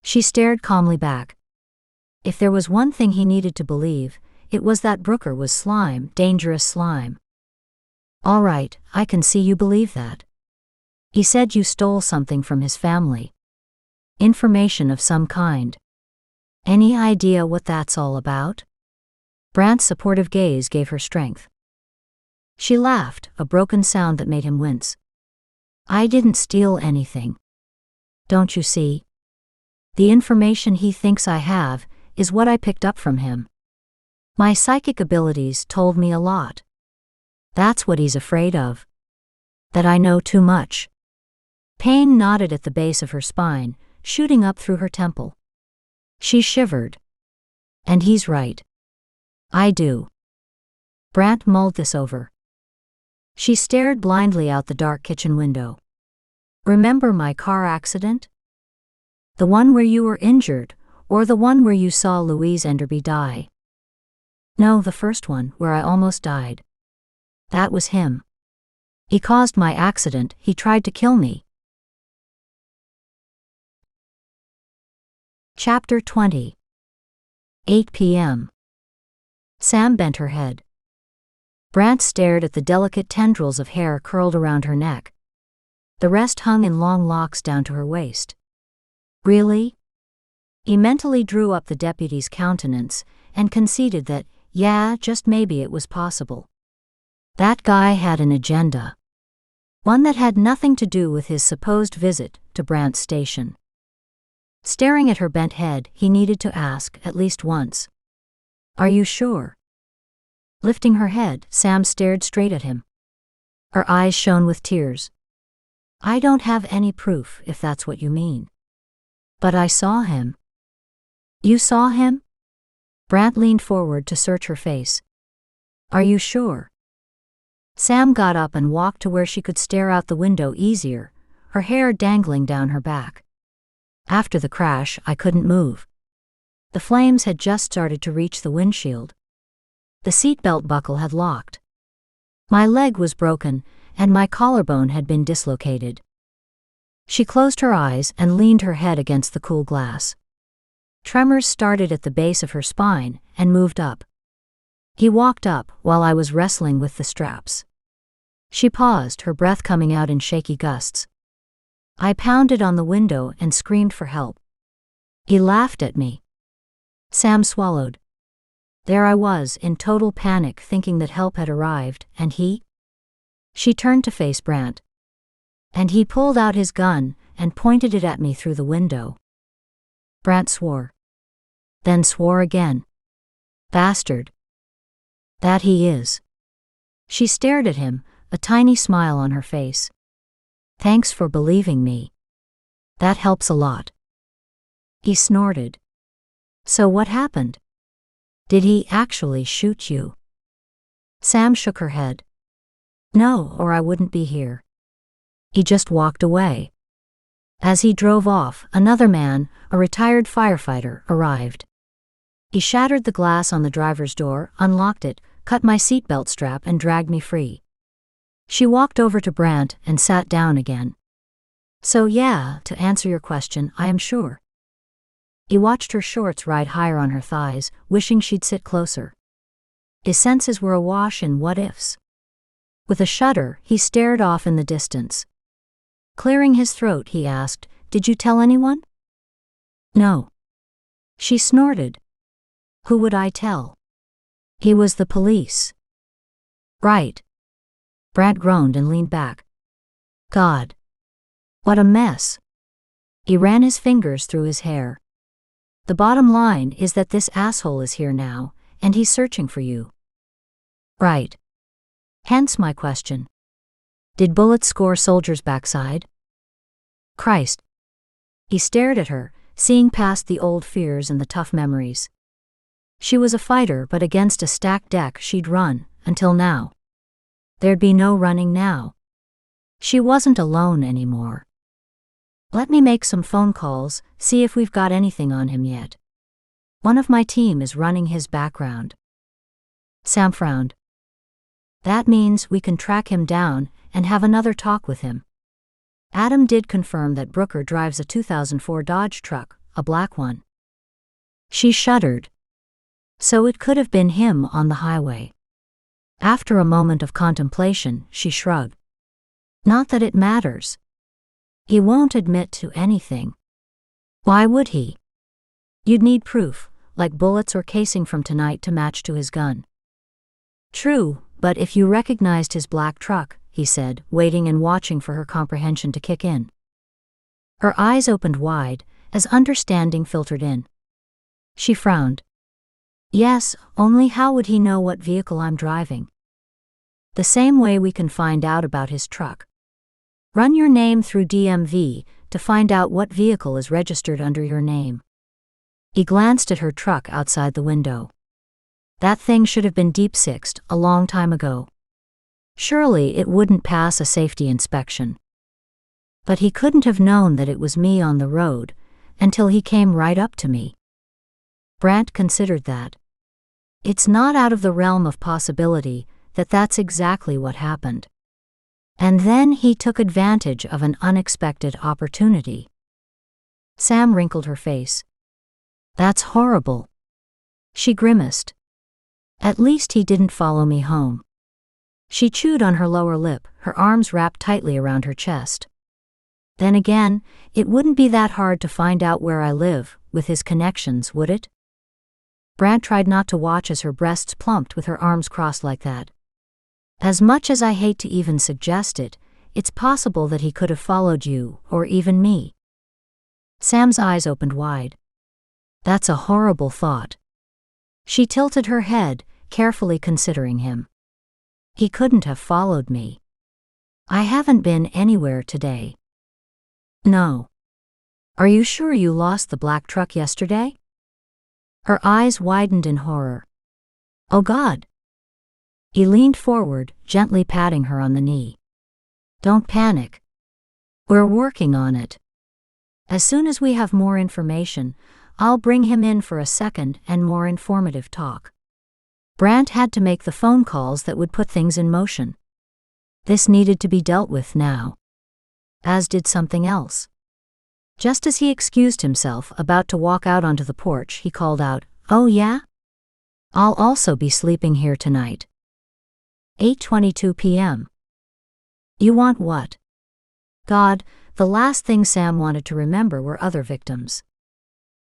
She stared calmly back. If there was one thing he needed to believe, it was that Brooker was slime, dangerous slime. "All right, I can see you believe that. He said you stole something from his family. Information of some kind. Any idea what that's all about?" Brant's supportive gaze gave her strength. She laughed, a broken sound that made him wince. "I didn't steal anything. Don't you see? The information he thinks I have is what I picked up from him. My psychic abilities told me a lot. That's what he's afraid of. That I know too much." Pain knotted at the base of her spine, shooting up through her temple. She shivered. "And he's right. I do." Brant mulled this over. She stared blindly out the dark kitchen window. "Remember my car accident? The one where you were injured, or the one where you saw Louise Enderby die?" "No, the first one, where I almost died. That was him. He caused my accident, he tried to kill me." Chapter 20. 8 p.m. Sam bent her head. Brant stared at the delicate tendrils of hair curled around her neck. The rest hung in long locks down to her waist. "Really?" He mentally drew up the deputy's countenance and conceded that, yeah, just maybe it was possible. That guy had an agenda. One that had nothing to do with his supposed visit to Brant's station. Staring at her bent head, he needed to ask at least once, "Are you sure?" Lifting her head, Sam stared straight at him. Her eyes shone with tears. "I don't have any proof, if that's what you mean. But I saw him." "You saw him?" Brant leaned forward to search her face. "Are you sure?" Sam got up and walked to where she could stare out the window easier, her hair dangling down her back. "After the crash, I couldn't move. The flames had just started to reach the windshield. The seatbelt buckle had locked. My leg was broken, and my collarbone had been dislocated." She closed her eyes and leaned her head against the cool glass. Tremors started at the base of her spine and moved up. "He walked up while I was wrestling with the straps." She paused, her breath coming out in shaky gusts. "I pounded on the window and screamed for help. He laughed at me." Sam swallowed. There I was, in total panic, thinking that help had arrived, and he? She turned to face Brant. "And he pulled out his gun and pointed it at me through the window." Brant swore. Then swore again. "Bastard. That he is." She stared at him, a tiny smile on her face. "Thanks for believing me. That helps a lot." He snorted. "So what happened? Did he actually shoot you?" Sam shook her head. "No, or I wouldn't be here. He just walked away." As he drove off, another man, a retired firefighter, arrived. He shattered the glass on the driver's door, unlocked it, cut my seatbelt strap and dragged me free. She walked over to Brant and sat down again. So yeah, to answer your question, I am sure. He watched her shorts ride higher on her thighs, wishing she'd sit closer. His senses were awash in what-ifs. With a shudder, he stared off in the distance. Clearing his throat, he asked, "Did you tell anyone?" "No." She snorted. "Who would I tell?" "He was the police." "Right." Brant groaned and leaned back. "God. What a mess." He ran his fingers through his hair. "The bottom line is that this asshole is here now, and he's searching for you." "Right. Hence my question. Did bullets score soldiers' backside?" "Christ." He stared at her, seeing past the old fears and the tough memories. She was a fighter, but against a stacked deck she'd run, until now. There'd be no running now. She wasn't alone anymore. "Let me make some phone calls, see if we've got anything on him yet. One of my team is running his background." Sam frowned. "That means we can track him down and have another talk with him." Adam did confirm that Brooker drives a 2004 Dodge truck, a black one. She shuddered. So it could have been him on the highway. After a moment of contemplation, she shrugged. "Not that it matters. He won't admit to anything." "Why would he?" "You'd need proof, like bullets or casing from tonight to match to his gun." "True, but if you recognized his black truck," he said, waiting and watching for her comprehension to kick in. Her eyes opened wide, as understanding filtered in. She frowned. "Yes, only how would he know what vehicle I'm driving?" "The same way we can find out about his truck. Run your name through DMV to find out what vehicle is registered under your name." He glanced at her truck outside the window. That thing should have been deep-sixed a long time ago. Surely it wouldn't pass a safety inspection. But he couldn't have known that it was me on the road until he came right up to me. Brant considered that. It's not out of the realm of possibility that that's exactly what happened. And then he took advantage of an unexpected opportunity. Sam wrinkled her face. "That's horrible." She grimaced. "At least he didn't follow me home." She chewed on her lower lip, her arms wrapped tightly around her chest. "Then again, it wouldn't be that hard to find out where I live, with his connections, would it?" Brant tried not to watch as her breasts plumped with her arms crossed like that. "As much as I hate to even suggest it, it's possible that he could have followed you, or even me." Sam's eyes opened wide. "That's a horrible thought." She tilted her head, carefully considering him. "He couldn't have followed me. I haven't been anywhere today." "No." "Are you sure you lost the black truck yesterday?" Her eyes widened in horror. "Oh God." He leaned forward, gently patting her on the knee. "Don't panic. We're working on it. As soon as we have more information, I'll bring him in for a second and more informative talk." Brant had to make the phone calls that would put things in motion. This needed to be dealt with now. As did something else. Just as he excused himself, about to walk out onto the porch, he called out, "Oh yeah? I'll also be sleeping here tonight." 8:22 p.m. You want what? God, the last thing Sam wanted to remember were other victims.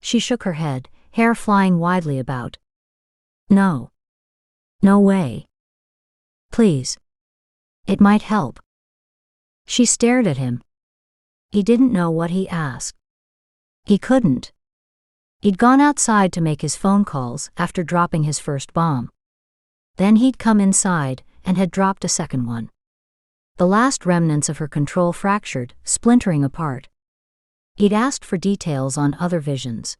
She shook her head, hair flying widely about. No. No way. Please. It might help. She stared at him. He didn't know what he asked. He couldn't. He'd gone outside to make his phone calls after dropping his first bomb. Then he'd come inside and had dropped a second one. The last remnants of her control fractured, splintering apart. He'd asked for details on other visions.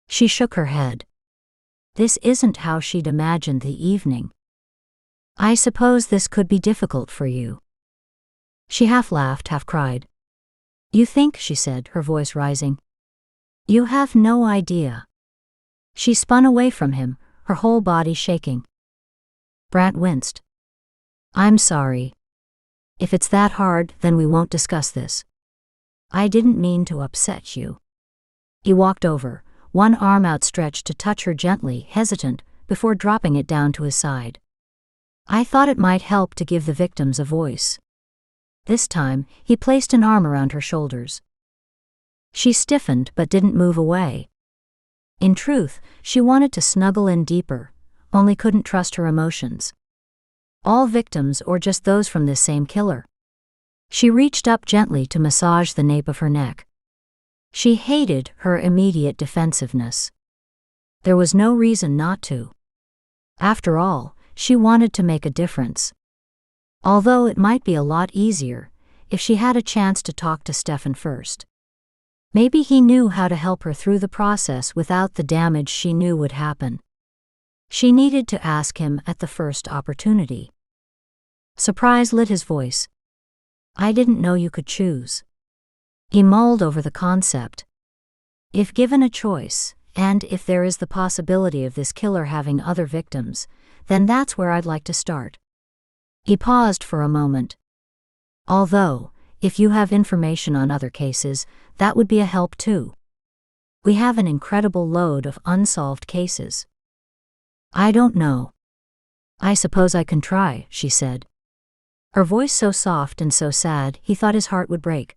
She shook her head. This isn't how she'd imagined the evening. I suppose this could be difficult for you. She half laughed, half cried. You think, she said, her voice rising. You have no idea. She spun away from him, her whole body shaking. Brant winced. I'm sorry. If it's that hard, then we won't discuss this. I didn't mean to upset you. He walked over, one arm outstretched to touch her gently, hesitant, before dropping it down to his side. I thought it might help to give the victims a voice. This time, he placed an arm around her shoulders. She stiffened but didn't move away. In truth, she wanted to snuggle in deeper, only couldn't trust her emotions. All victims or just those from this same killer? She reached up gently to massage the nape of her neck. She hated her immediate defensiveness. There was no reason not to. After all, she wanted to make a difference. Although it might be a lot easier if she had a chance to talk to Stefan first. Maybe he knew how to help her through the process without the damage she knew would happen. She needed to ask him at the first opportunity. Surprise lit his voice. I didn't know you could choose. He mulled over the concept. If given a choice, and if there is the possibility of this killer having other victims, then that's where I'd like to start. He paused for a moment. Although, if you have information on other cases, that would be a help too. We have an incredible load of unsolved cases. I don't know. I suppose I can try, she said. Her voice so soft and so sad, he thought his heart would break.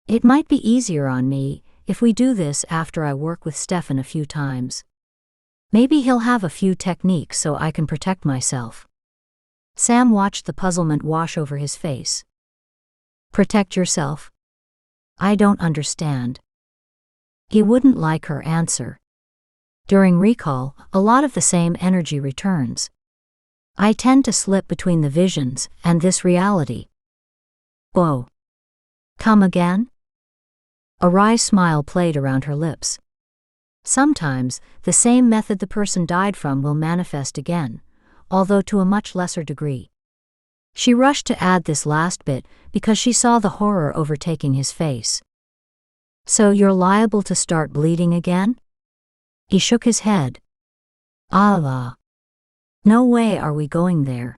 It might be easier on me if we do this after I work with Stefan a few times. Maybe he'll have a few techniques so I can protect myself. Sam watched the puzzlement wash over his face. Protect yourself? I don't understand. He wouldn't like her answer. During recall, a lot of the same energy returns. I tend to slip between the visions and this reality. Whoa. Come again? A wry smile played around her lips. Sometimes, the same method the person died from will manifest again, although to a much lesser degree. She rushed to add this last bit because she saw the horror overtaking his face. So you're liable to start bleeding again? He shook his head. Allah. No way are we going there.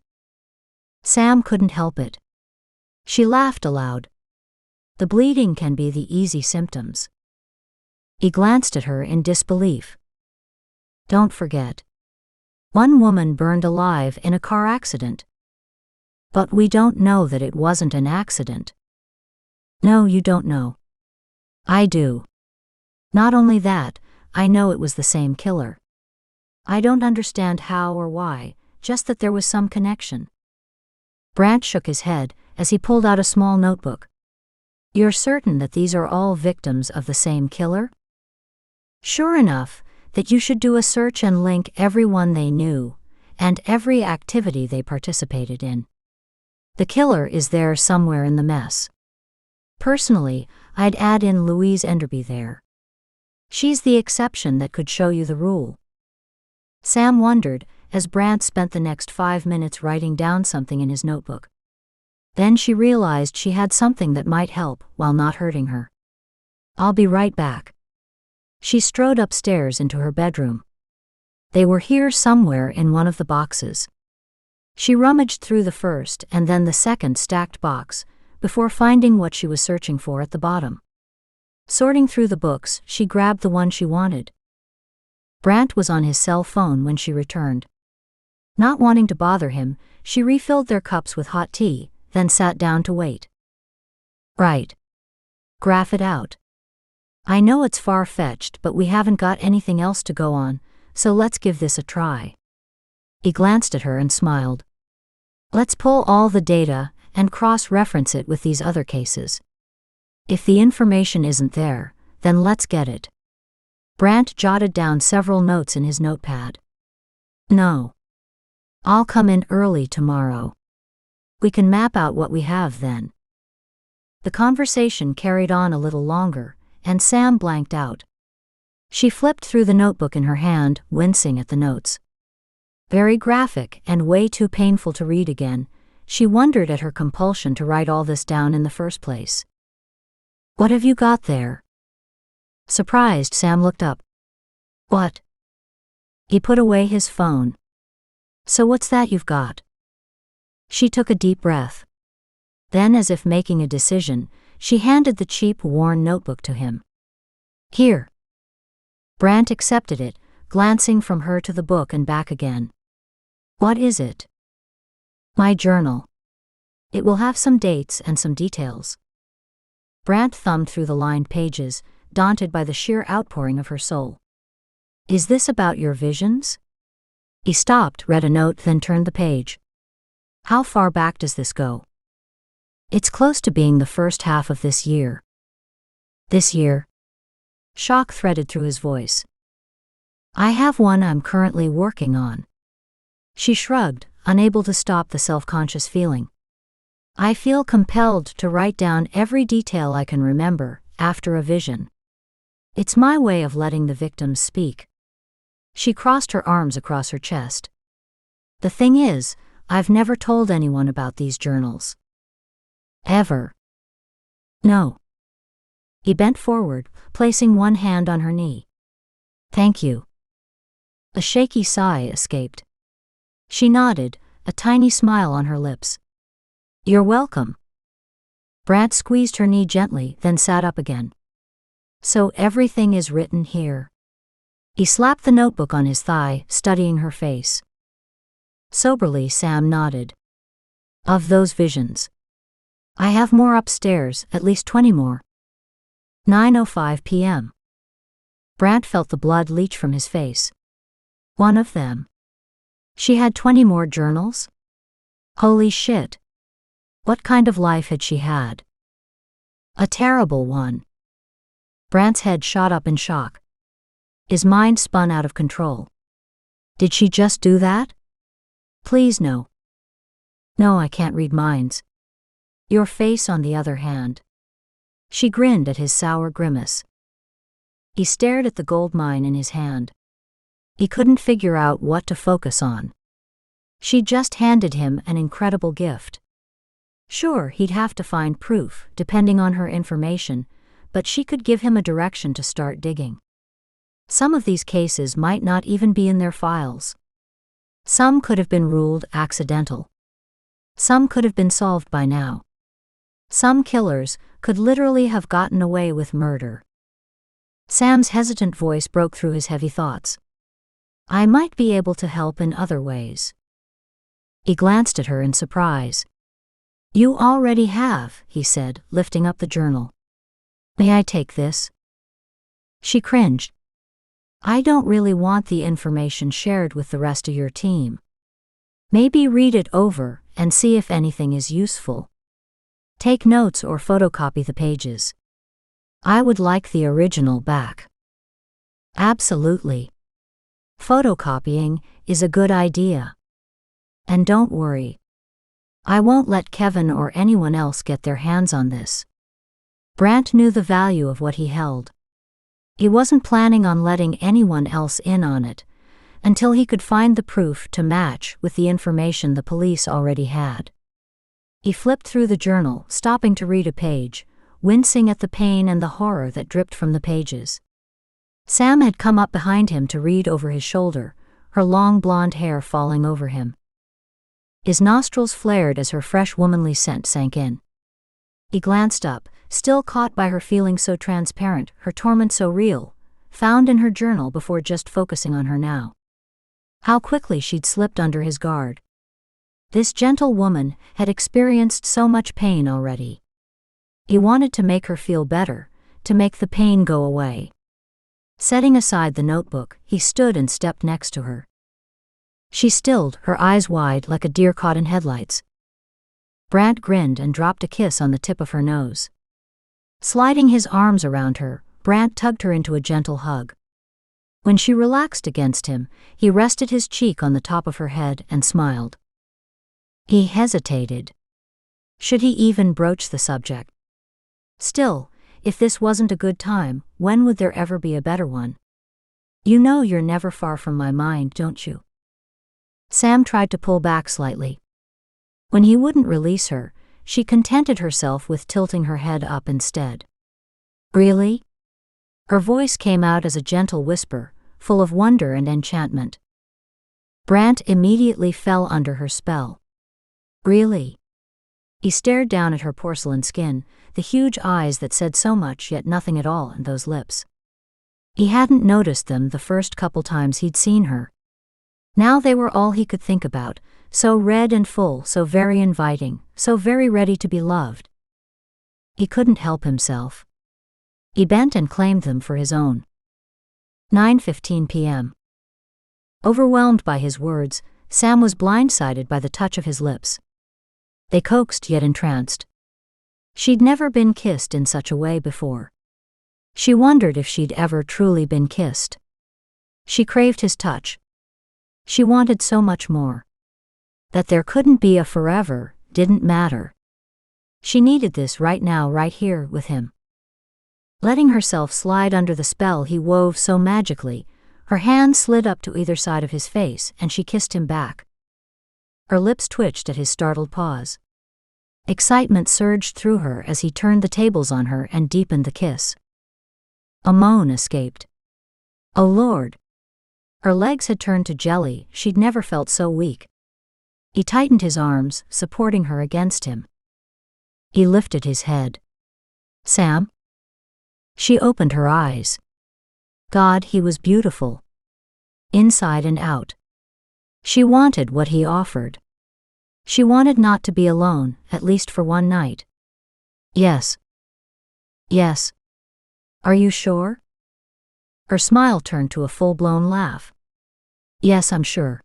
Sam couldn't help it. She laughed aloud. The bleeding can be the easy symptoms. He glanced at her in disbelief. Don't forget. One woman burned alive in a car accident. But we don't know that it wasn't an accident. No, you don't know. I do. Not only that, I know it was the same killer. I don't understand how or why, just that there was some connection. Brant shook his head as he pulled out a small notebook. You're certain that these are all victims of the same killer? Sure enough, that you should do a search and link everyone they knew, and every activity they participated in. The killer is there somewhere in the mess. Personally, I'd add in Louise Enderby there. She's the exception that could show you the rule. Sam wondered, as Brant spent the next 5 minutes writing down something in his notebook. Then she realized she had something that might help while not hurting her. I'll be right back. She strode upstairs into her bedroom. They were here somewhere in one of the boxes. She rummaged through the first and then the second stacked box, before finding what she was searching for at the bottom. Sorting through the books, she grabbed the one she wanted. Brant was on his cell phone when she returned. Not wanting to bother him, she refilled their cups with hot tea, then sat down to wait. Right. Graph it out. I know it's far-fetched, but we haven't got anything else to go on, so let's give this a try. He glanced at her and smiled. Let's pull all the data and cross-reference it with these other cases. If the information isn't there, then let's get it. Brant jotted down several notes in his notepad. No. I'll come in early tomorrow. We can map out what we have then. The conversation carried on a little longer, and Sam blanked out. She flipped through the notebook in her hand, wincing at the notes. Very graphic and way too painful to read again, she wondered at her compulsion to write all this down in the first place. What have you got there? Surprised, Sam looked up. What? He put away his phone. So what's that you've got? She took a deep breath. Then, as if making a decision, she handed the cheap, worn notebook to him. Here. Brant accepted it, glancing from her to the book and back again. What is it? My journal. It will have some dates and some details. Brant thumbed through the lined pages, daunted by the sheer outpouring of her soul. Is this about your visions? He stopped, read a note, then turned the page. How far back does this go? It's close to being the first half of this year. This year? Shock threaded through his voice. I have one I'm currently working on. She shrugged, unable to stop the self-conscious feeling. I feel compelled to write down every detail I can remember, after a vision. It's my way of letting the victims speak. She crossed her arms across her chest. The thing is, I've never told anyone about these journals. Ever. No. He bent forward, placing one hand on her knee. Thank you. A shaky sigh escaped. She nodded, a tiny smile on her lips. You're welcome. Brant squeezed her knee gently, then sat up again. So everything is written here. He slapped the notebook on his thigh, studying her face. Soberly, Sam nodded. Of those visions. I have more upstairs, at least 20 more. 9:05 p.m. Brant felt the blood leach from his face. One of them. She had 20 more journals? Holy shit. What kind of life had she had? A terrible one. Brant's head shot up in shock. His mind spun out of control. Did she just do that? Please no. No, I can't read minds. Your face, on the other hand. She grinned at his sour grimace. He stared at the gold mine in his hand. He couldn't figure out what to focus on. She just handed him an incredible gift. Sure, he'd have to find proof, depending on her information, but she could give him a direction to start digging. Some of these cases might not even be in their files. Some could have been ruled accidental. Some could have been solved by now. Some killers could literally have gotten away with murder. Sam's hesitant voice broke through his heavy thoughts. I might be able to help in other ways. He glanced at her in surprise. You already have, he said, lifting up the journal. May I take this? She cringed. I don't really want the information shared with the rest of your team. Maybe read it over and see if anything is useful. Take notes or photocopy the pages. I would like the original back. Absolutely. Photocopying is a good idea. And don't worry. I won't let Kevin or anyone else get their hands on this. Brant knew the value of what he held. He wasn't planning on letting anyone else in on it, until he could find the proof to match with the information the police already had. He flipped through the journal, stopping to read a page, wincing at the pain and the horror that dripped from the pages. Sam had come up behind him to read over his shoulder, her long blonde hair falling over him. His nostrils flared as her fresh womanly scent sank in. He glanced up, still caught by her feeling so transparent, her torment so real, found in her journal before just focusing on her now. How quickly she'd slipped under his guard. This gentle woman had experienced so much pain already. He wanted to make her feel better, to make the pain go away. Setting aside the notebook, he stood and stepped next to her. She stilled, her eyes wide like a deer caught in headlights. Brant grinned and dropped a kiss on the tip of her nose. Sliding his arms around her, Brant tugged her into a gentle hug. When she relaxed against him, he rested his cheek on the top of her head and smiled. He hesitated. Should he even broach the subject? Still, if this wasn't a good time, when would there ever be a better one? You know you're never far from my mind, don't you? Sam tried to pull back slightly. When he wouldn't release her, she contented herself with tilting her head up instead. Really? Her voice came out as a gentle whisper, full of wonder and enchantment. Brant immediately fell under her spell. Really? He stared down at her porcelain skin, the huge eyes that said so much yet nothing at all, and those lips. He hadn't noticed them the first couple times he'd seen her. Now they were all he could think about, so red and full, so very inviting, so very ready to be loved. He couldn't help himself. He bent and claimed them for his own. 9:15 p.m. Overwhelmed by his words, Sam was blindsided by the touch of his lips. They coaxed yet entranced. She'd never been kissed in such a way before. She wondered if she'd ever truly been kissed. She craved his touch. She wanted so much more. That there couldn't be a forever didn't matter. She needed this right now, right here with him. Letting herself slide under the spell he wove so magically, her hand slid up to either side of his face and she kissed him back. Her lips twitched at his startled pause. Excitement surged through her as he turned the tables on her and deepened the kiss. A moan escaped. Oh Lord! Her legs had turned to jelly, she'd never felt so weak. He tightened his arms, supporting her against him. He lifted his head. Sam? She opened her eyes. God, he was beautiful. Inside and out. She wanted what he offered. She wanted not to be alone, at least for one night. Yes. Yes. Are you sure? Her smile turned to a full-blown laugh. Yes, I'm sure.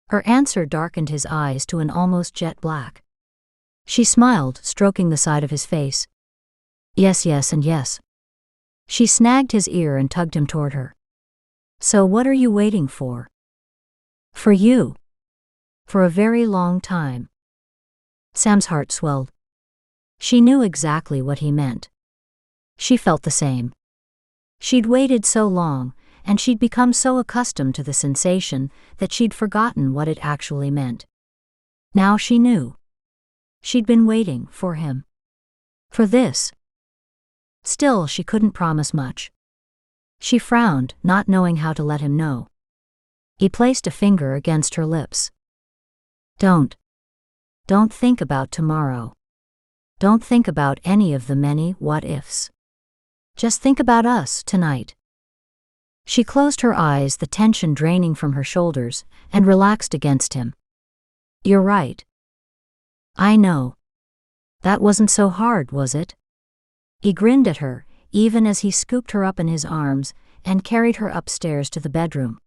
Her answer darkened his eyes to an almost jet black. She smiled, stroking the side of his face. Yes, yes, and yes. She snagged his ear and tugged him toward her. So what are you waiting for? For you. For a very long time. Sam's heart swelled. She knew exactly what he meant. She felt the same. She'd waited so long, and she'd become so accustomed to the sensation that she'd forgotten what it actually meant. Now she knew. She'd been waiting for him. For this. Still, she couldn't promise much. She frowned, not knowing how to let him know. He placed a finger against her lips. Don't think about tomorrow. Don't think about any of the many what-ifs. Just think about us tonight. She closed her eyes, the tension draining from her shoulders, and relaxed against him. You're right. I know. That wasn't so hard, was it? He grinned at her, even as he scooped her up in his arms and carried her upstairs to the bedroom.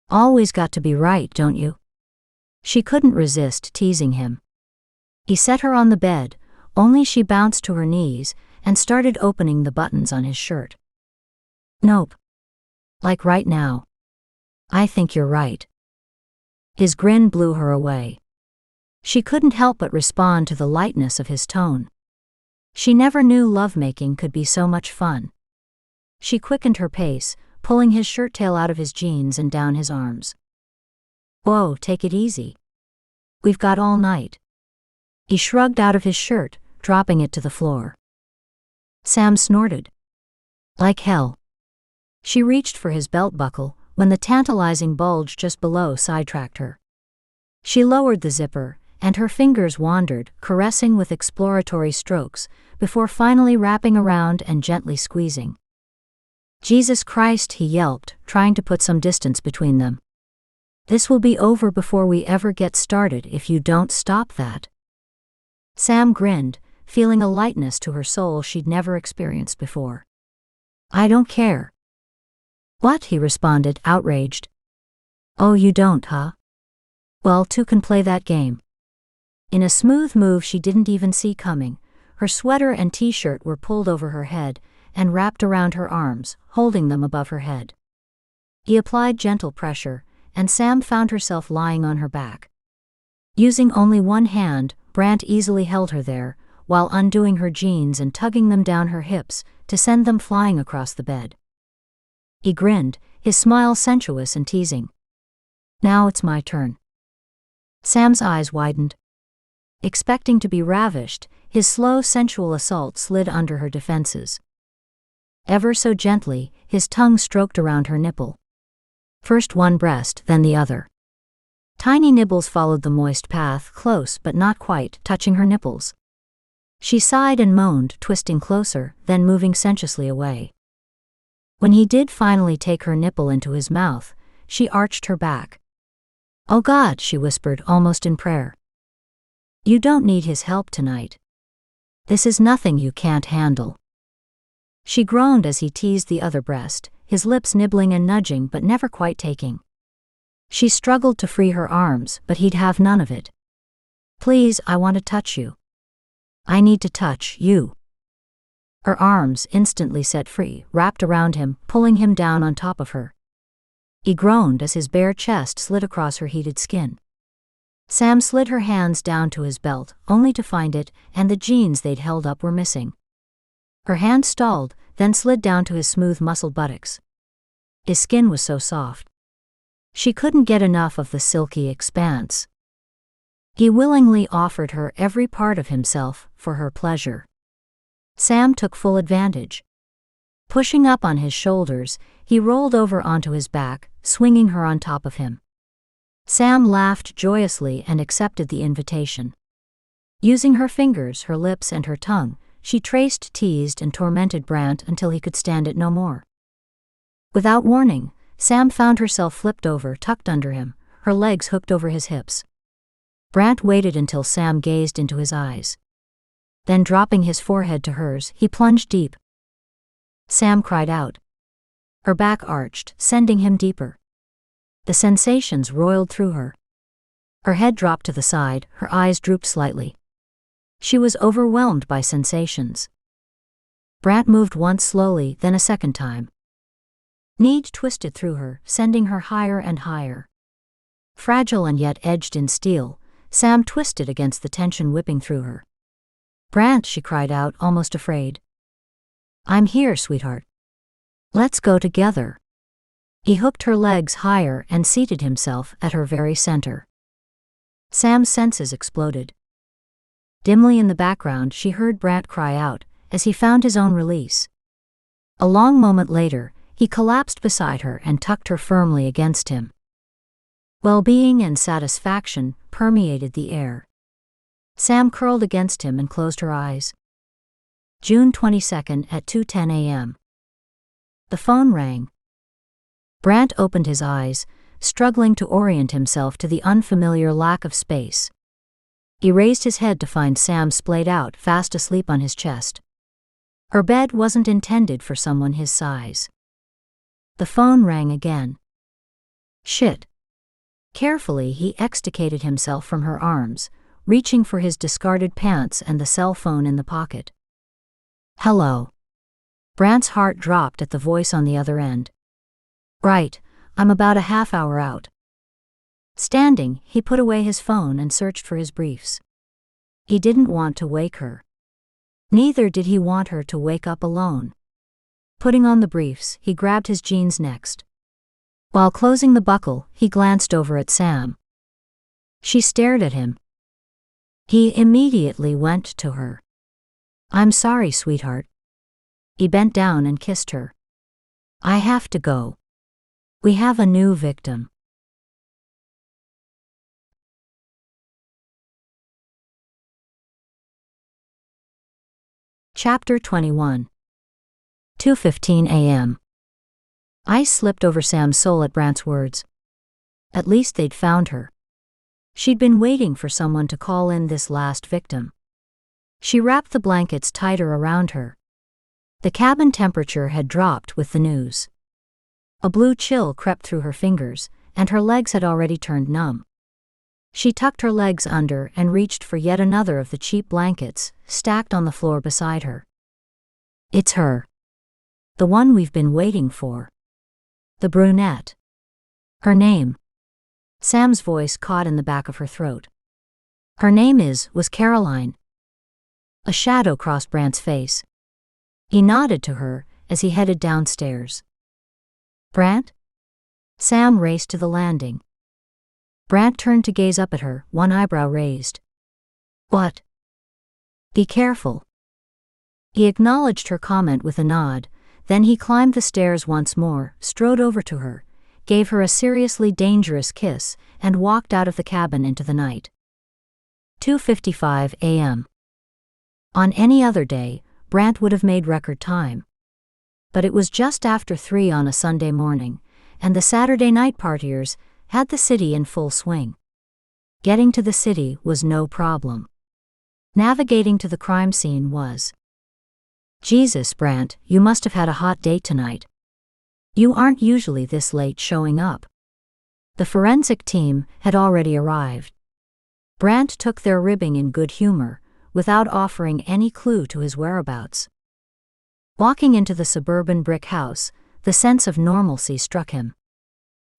Always got to be right, don't you? She couldn't resist teasing him. He set her on the bed, only she bounced to her knees and started opening the buttons on his shirt. Nope. Like right now. I think you're right. His grin blew her away. She couldn't help but respond to the lightness of his tone. She never knew lovemaking could be so much fun. She quickened her pace, pulling his shirt tail out of his jeans and down his arms. Whoa, take it easy. We've got all night. He shrugged out of his shirt, dropping it to the floor. Sam snorted. Like hell. She reached for his belt buckle when the tantalizing bulge just below sidetracked her. She lowered the zipper, and her fingers wandered, caressing with exploratory strokes, before finally wrapping around and gently squeezing. Jesus Christ, he yelped, trying to put some distance between them. This will be over before we ever get started if you don't stop that. Sam grinned, feeling a lightness to her soul she'd never experienced before. I don't care. What? He responded, outraged. Oh, you don't, huh? Well, two can play that game. In a smooth move she didn't even see coming, her sweater and t-shirt were pulled over her head and wrapped around her arms, holding them above her head. He applied gentle pressure, and Sam found herself lying on her back. Using only one hand, Brant easily held her there, while undoing her jeans and tugging them down her hips to send them flying across the bed. He grinned, his smile sensuous and teasing. Now it's my turn. Sam's eyes widened. Expecting to be ravished, his slow sensual assault slid under her defenses. Ever so gently, his tongue stroked around her nipple. First one breast, then the other. Tiny nibbles followed the moist path, close but not quite, touching her nipples. She sighed and moaned, twisting closer, then moving sensuously away. When he did finally take her nipple into his mouth, she arched her back. "Oh God," she whispered, almost in prayer. "You don't need his help tonight. This is nothing you can't handle." She groaned as he teased the other breast, his lips nibbling and nudging but never quite taking. She struggled to free her arms, but he'd have none of it. "Please, I want to touch you. I need to touch you." Her arms, instantly set free, wrapped around him, pulling him down on top of her. He groaned as his bare chest slid across her heated skin. Sam slid her hands down to his belt, only to find it, and the jeans they'd held up were missing. Her hand stalled, then slid down to his smooth muscled buttocks. His skin was so soft. She couldn't get enough of the silky expanse. He willingly offered her every part of himself, for her pleasure. Sam took full advantage. Pushing up on his shoulders, he rolled over onto his back, swinging her on top of him. Sam laughed joyously and accepted the invitation. Using her fingers, her lips, and her tongue, she traced, teased, and tormented Brant until he could stand it no more. Without warning, Sam found herself flipped over, tucked under him, her legs hooked over his hips. Brant waited until Sam gazed into his eyes. Then, dropping his forehead to hers, he plunged deep. Sam cried out. Her back arched, sending him deeper. The sensations roiled through her. Her head dropped to the side, her eyes drooped slightly. She was overwhelmed by sensations. Brant moved once slowly, then a second time. Need twisted through her, sending her higher and higher. Fragile and yet edged in steel, Sam twisted against the tension whipping through her. "Brant," she cried out, almost afraid. "I'm here, sweetheart. Let's go together." He hooked her legs higher and seated himself at her very center. Sam's senses exploded. Dimly in the background, she heard Brant cry out, as he found his own release. A long moment later, he collapsed beside her and tucked her firmly against him. Well-being and satisfaction permeated the air. Sam curled against him and closed her eyes. June 22nd at 2:10 a.m. The phone rang. Brant opened his eyes, struggling to orient himself to the unfamiliar lack of space. He raised his head to find Sam splayed out, fast asleep on his chest. Her bed wasn't intended for someone his size. The phone rang again. Shit. Carefully, he extricated himself from her arms, reaching for his discarded pants and the cell phone in the pocket. "Hello." Brant's heart dropped at the voice on the other end. "Right, I'm about a half hour out." Standing, he put away his phone and searched for his briefs. He didn't want to wake her. Neither did he want her to wake up alone. Putting on the briefs, he grabbed his jeans next. While closing the buckle, he glanced over at Sam. She stared at him. He immediately went to her. "I'm sorry, sweetheart." He bent down and kissed her. "I have to go. We have a new victim." Chapter 21. 2:15 a.m. Ice slipped over Sam's soul at Brant's words. At least they'd found her. She'd been waiting for someone to call in this last victim. She wrapped the blankets tighter around her. The cabin temperature had dropped with the news. A blue chill crept through her fingers, and her legs had already turned numb. She tucked her legs under and reached for yet another of the cheap blankets, stacked on the floor beside her. "It's her. The one we've been waiting for. The brunette. Her name." Sam's voice caught in the back of her throat. "Her name was Caroline." A shadow crossed Brant's face. He nodded to her as he headed downstairs. "Brant?" Sam raced to the landing. Brant turned to gaze up at her, one eyebrow raised. What? Be careful. He acknowledged her comment with a nod, then he climbed the stairs once more, strode over to her, gave her a seriously dangerous kiss, and walked out of the cabin into the night. 2:55 a.m. On any other day, Brant would have made record time. But it was just after 3 on a Sunday morning, and the Saturday night partiers had the city in full swing. Getting to the city was no problem. Navigating to the crime scene was. Jesus, Brant, you must have had a hot date tonight. You aren't usually this late showing up. The forensic team had already arrived. Brant took their ribbing in good humor, without offering any clue to his whereabouts. Walking into the suburban brick house, the sense of normalcy struck him.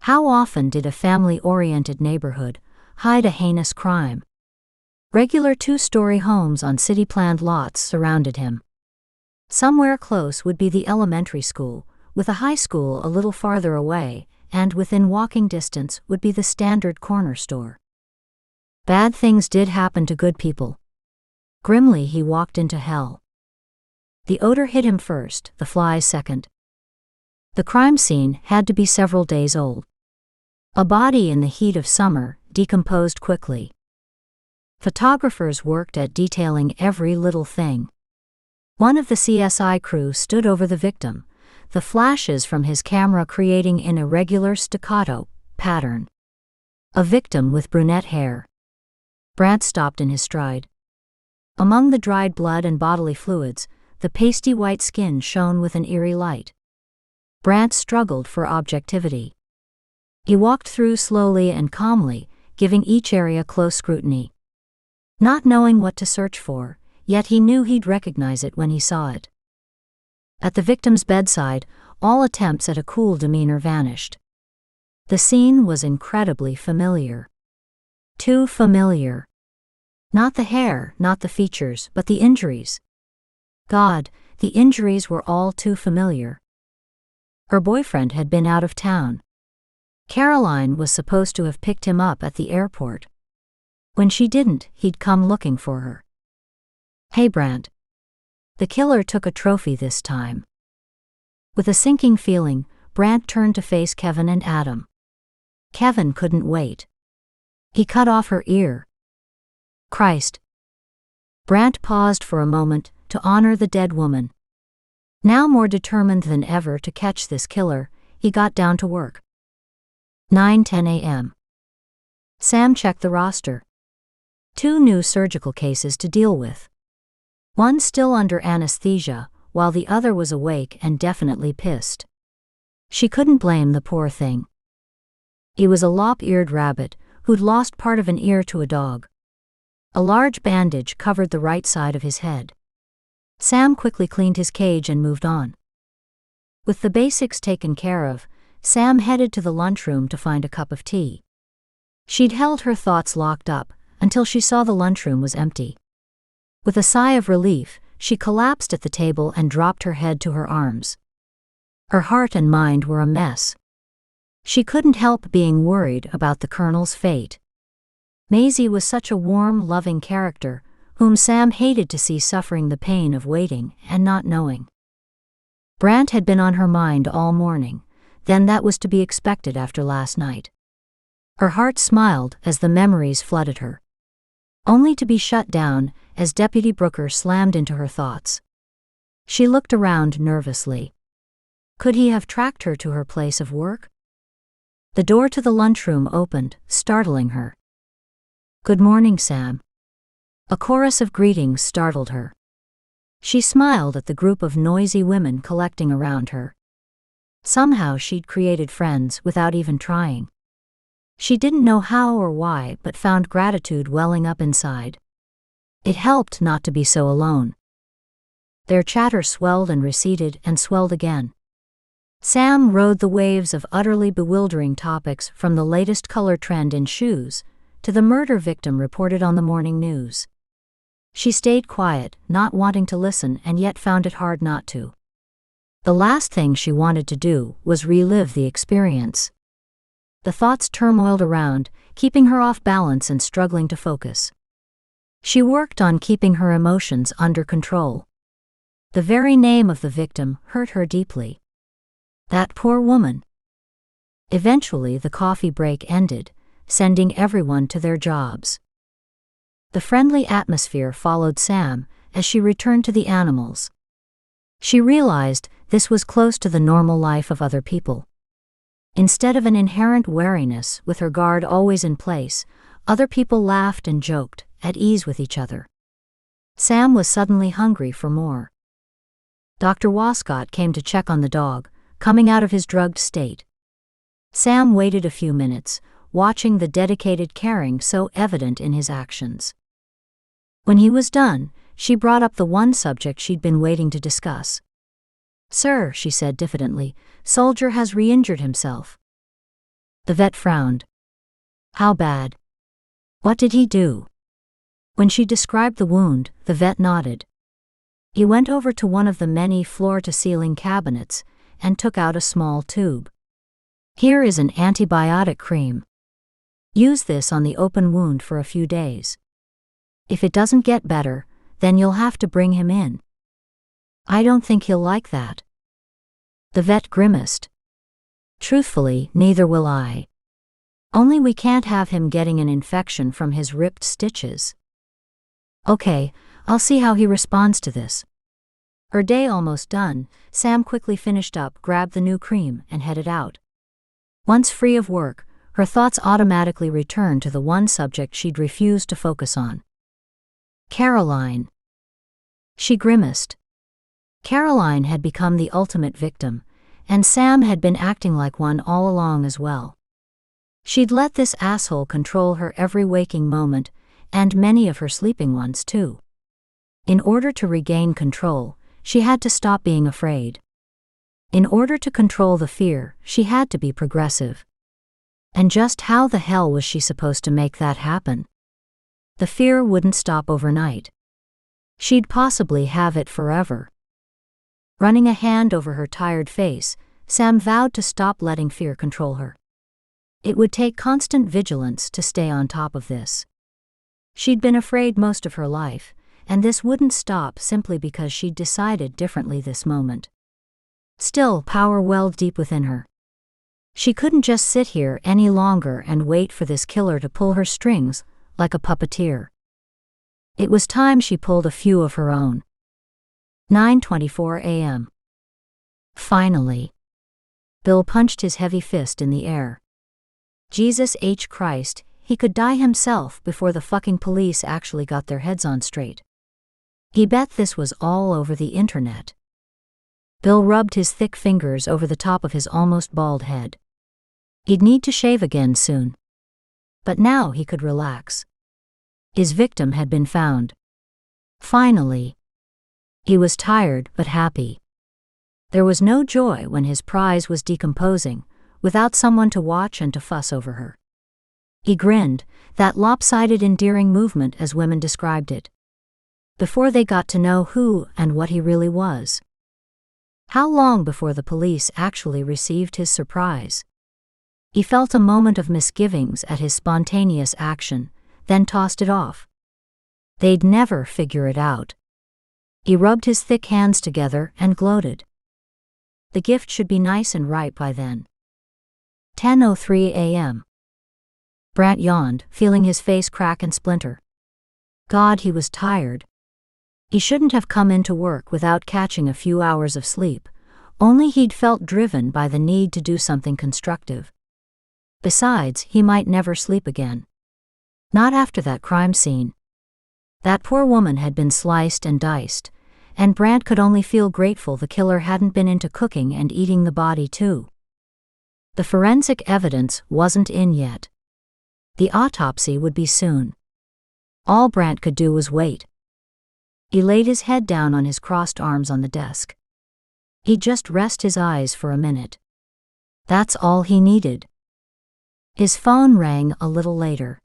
How often did a family-oriented neighborhood hide a heinous crime? Regular 2-story homes on city-planned lots surrounded him. Somewhere close would be the elementary school, with a high school a little farther away, and within walking distance would be the standard corner store. Bad things did happen to good people. Grimly he walked into hell. The odor hit him first, the flies second. The crime scene had to be several days old. A body in the heat of summer, decomposed quickly. Photographers worked at detailing every little thing. One of the CSI crew stood over the victim, the flashes from his camera creating an irregular staccato pattern. A victim with brunette hair. Brant stopped in his stride. Among the dried blood and bodily fluids, the pasty white skin shone with an eerie light. Brant struggled for objectivity. He walked through slowly and calmly, giving each area close scrutiny. Not knowing what to search for, yet he knew he'd recognize it when he saw it. At the victim's bedside, all attempts at a cool demeanor vanished. The scene was incredibly familiar. Too familiar. Not the hair, not the features, but the injuries. God, the injuries were all too familiar. Her boyfriend had been out of town. Caroline was supposed to have picked him up at the airport. When she didn't, he'd come looking for her. Hey, Brant. The killer took a trophy this time. With a sinking feeling, Brant turned to face Kevin and Adam. Kevin couldn't wait. He cut off her ear. Christ. Brant paused for a moment to honor the dead woman. Now more determined than ever to catch this killer, he got down to work. 9:10 a.m. Sam checked the roster. 2 new surgical cases to deal with. One still under anesthesia, while the other was awake and definitely pissed. She couldn't blame the poor thing. He was a lop-eared rabbit who'd lost part of an ear to a dog. A large bandage covered the right side of his head. Sam quickly cleaned his cage and moved on. With the basics taken care of, Sam headed to the lunchroom to find a cup of tea. She'd held her thoughts locked up until she saw the lunchroom was empty. With a sigh of relief, she collapsed at the table and dropped her head to her arms. Her heart and mind were a mess. She couldn't help being worried about the Colonel's fate. Maisie was such a warm, loving character, whom Sam hated to see suffering the pain of waiting and not knowing. Brant had been on her mind all morning, then that was to be expected after last night. Her heart smiled as the memories flooded her. Only to be shut down as Deputy Brooker slammed into her thoughts. She looked around nervously. Could he have tracked her to her place of work? The door to the lunchroom opened, startling her. Good morning, Sam. A chorus of greetings startled her. She smiled at the group of noisy women collecting around her. Somehow she'd created friends without even trying. She didn't know how or why, but found gratitude welling up inside. It helped not to be so alone. Their chatter swelled and receded and swelled again. Sam rode the waves of utterly bewildering topics, from the latest color trend in shoes to the murder victim reported on the morning news. She stayed quiet, not wanting to listen, and yet found it hard not to. The last thing she wanted to do was relive the experience. The thoughts turmoiled around, keeping her off balance and struggling to focus. She worked on keeping her emotions under control. The very name of the victim hurt her deeply. That poor woman. Eventually, the coffee break ended, sending everyone to their jobs. The friendly atmosphere followed Sam as she returned to the animals. She realized this was close to the normal life of other people. Instead of an inherent wariness with her guard always in place, other people laughed and joked, at ease with each other. Sam was suddenly hungry for more. Dr. Wascott came to check on the dog, coming out of his drugged state. Sam waited a few minutes, watching the dedicated caring so evident in his actions. When he was done, she brought up the one subject she'd been waiting to discuss. "Sir," she said diffidently, "Soldier has re-injured himself." The vet frowned. "How bad? What did he do?" When she described the wound, the vet nodded. He went over to one of the many floor-to-ceiling cabinets and took out a small tube. "Here is an antibiotic cream. Use this on the open wound for a few days. If it doesn't get better, then you'll have to bring him in." "I don't think he'll like that." The vet grimaced. "Truthfully, neither will I. Only we can't have him getting an infection from his ripped stitches." "Okay, I'll see how he responds to this." Her day almost done, Sam quickly finished up, grabbed the new cream, and headed out. Once free of work, her thoughts automatically returned to the one subject she'd refused to focus on. Caroline. She grimaced. Caroline had become the ultimate victim, and Sam had been acting like one all along as well. She'd let this asshole control her every waking moment, and many of her sleeping ones too. In order to regain control, she had to stop being afraid. In order to control the fear, she had to be progressive. And just how the hell was she supposed to make that happen? The fear wouldn't stop overnight. She'd possibly have it forever. Running a hand over her tired face, Sam vowed to stop letting fear control her. It would take constant vigilance to stay on top of this. She'd been afraid most of her life, and this wouldn't stop simply because she'd decided differently this moment. Still, power welled deep within her. She couldn't just sit here any longer and wait for this killer to pull her strings like a puppeteer. It was time she pulled a few of her own. 9:24 a.m. Finally. Bill punched his heavy fist in the air. Jesus H. Christ, he could die himself before the fucking police actually got their heads on straight. He bet this was all over the internet. Bill rubbed his thick fingers over the top of his almost bald head. He'd need to shave again soon. But now he could relax. His victim had been found. Finally. He was tired but happy. There was no joy when his prize was decomposing, without someone to watch and to fuss over her. He grinned, that lopsided endearing movement as women described it. Before they got to know who and what he really was. How long before the police actually received his surprise? He felt a moment of misgivings at his spontaneous action, then tossed it off. They'd never figure it out. He rubbed his thick hands together and gloated. The gift should be nice and ripe by then. 10:03 a.m. Brant yawned, feeling his face crack and splinter. God, he was tired. He shouldn't have come into work without catching a few hours of sleep, only he'd felt driven by the need to do something constructive. Besides, he might never sleep again. Not after that crime scene. That poor woman had been sliced and diced, and Brant could only feel grateful the killer hadn't been into cooking and eating the body too. The forensic evidence wasn't in yet. The autopsy would be soon. All Brant could do was wait. He laid his head down on his crossed arms on the desk. He'd just rest his eyes for a minute. That's all he needed. His phone rang a little later.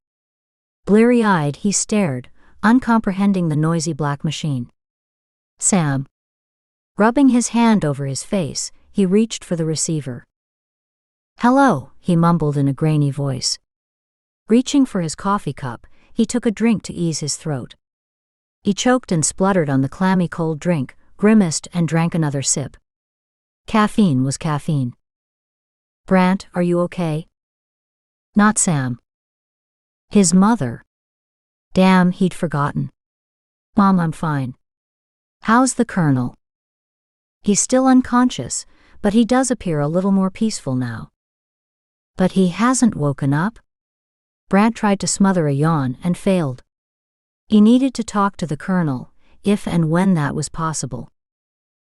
Bleary-eyed, he stared, uncomprehending the noisy black machine. Sam. Rubbing his hand over his face, he reached for the receiver. "Hello," he mumbled in a grainy voice. Reaching for his coffee cup, he took a drink to ease his throat. He choked and spluttered on the clammy cold drink, grimaced and drank another sip. Caffeine was caffeine. Brant, are you okay? Not Sam. His mother. Damn, he'd forgotten. Mom, I'm fine. How's the colonel? He's still unconscious, but he does appear a little more peaceful now. But he hasn't woken up? Brant tried to smother a yawn and failed. He needed to talk to the colonel, if and when that was possible.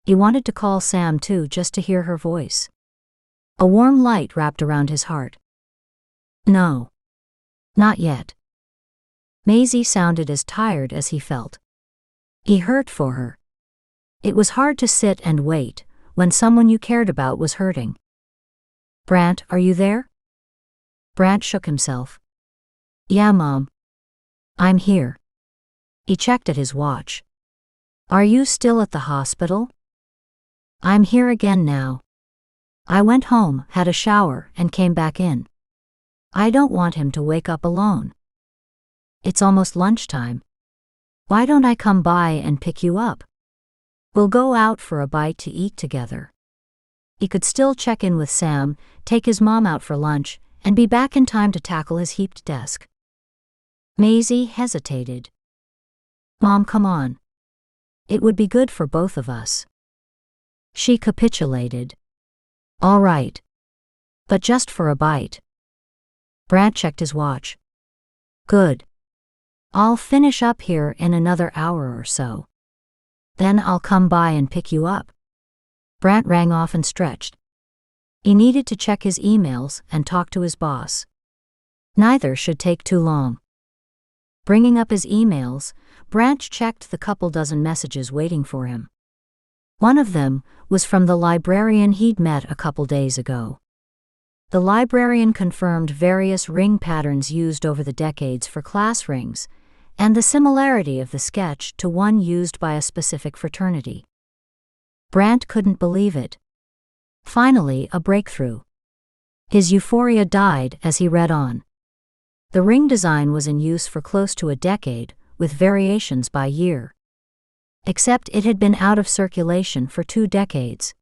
He wanted to call Sam too, just to hear her voice. A warm light wrapped around his heart. No. Not yet. Maisie sounded as tired as he felt. He hurt for her. It was hard to sit and wait when someone you cared about was hurting. Brant, are you there? Brant shook himself. Yeah, Mom. I'm here. He checked at his watch. Are you still at the hospital? I'm here again now. I went home, had a shower, and came back in. I don't want him to wake up alone. It's almost lunchtime. Why don't I come by and pick you up? We'll go out for a bite to eat together. He could still check in with Sam, take his mom out for lunch, and be back in time to tackle his heaped desk. Maisie hesitated. Mom, come on. It would be good for both of us. She capitulated. All right. But just for a bite. Brant checked his watch. Good. I'll finish up here in another hour or so. Then I'll come by and pick you up. Brant rang off and stretched. He needed to check his emails and talk to his boss. Neither should take too long. Bringing up his emails, Brant checked the couple dozen messages waiting for him. One of them was from the librarian he'd met a couple days ago. The librarian confirmed various ring patterns used over the decades for class rings, and the similarity of the sketch to one used by a specific fraternity. Brant couldn't believe it. Finally, a breakthrough. His euphoria died as he read on. The ring design was in use for close to a decade, with variations by year. Except it had been out of circulation for 2 decades.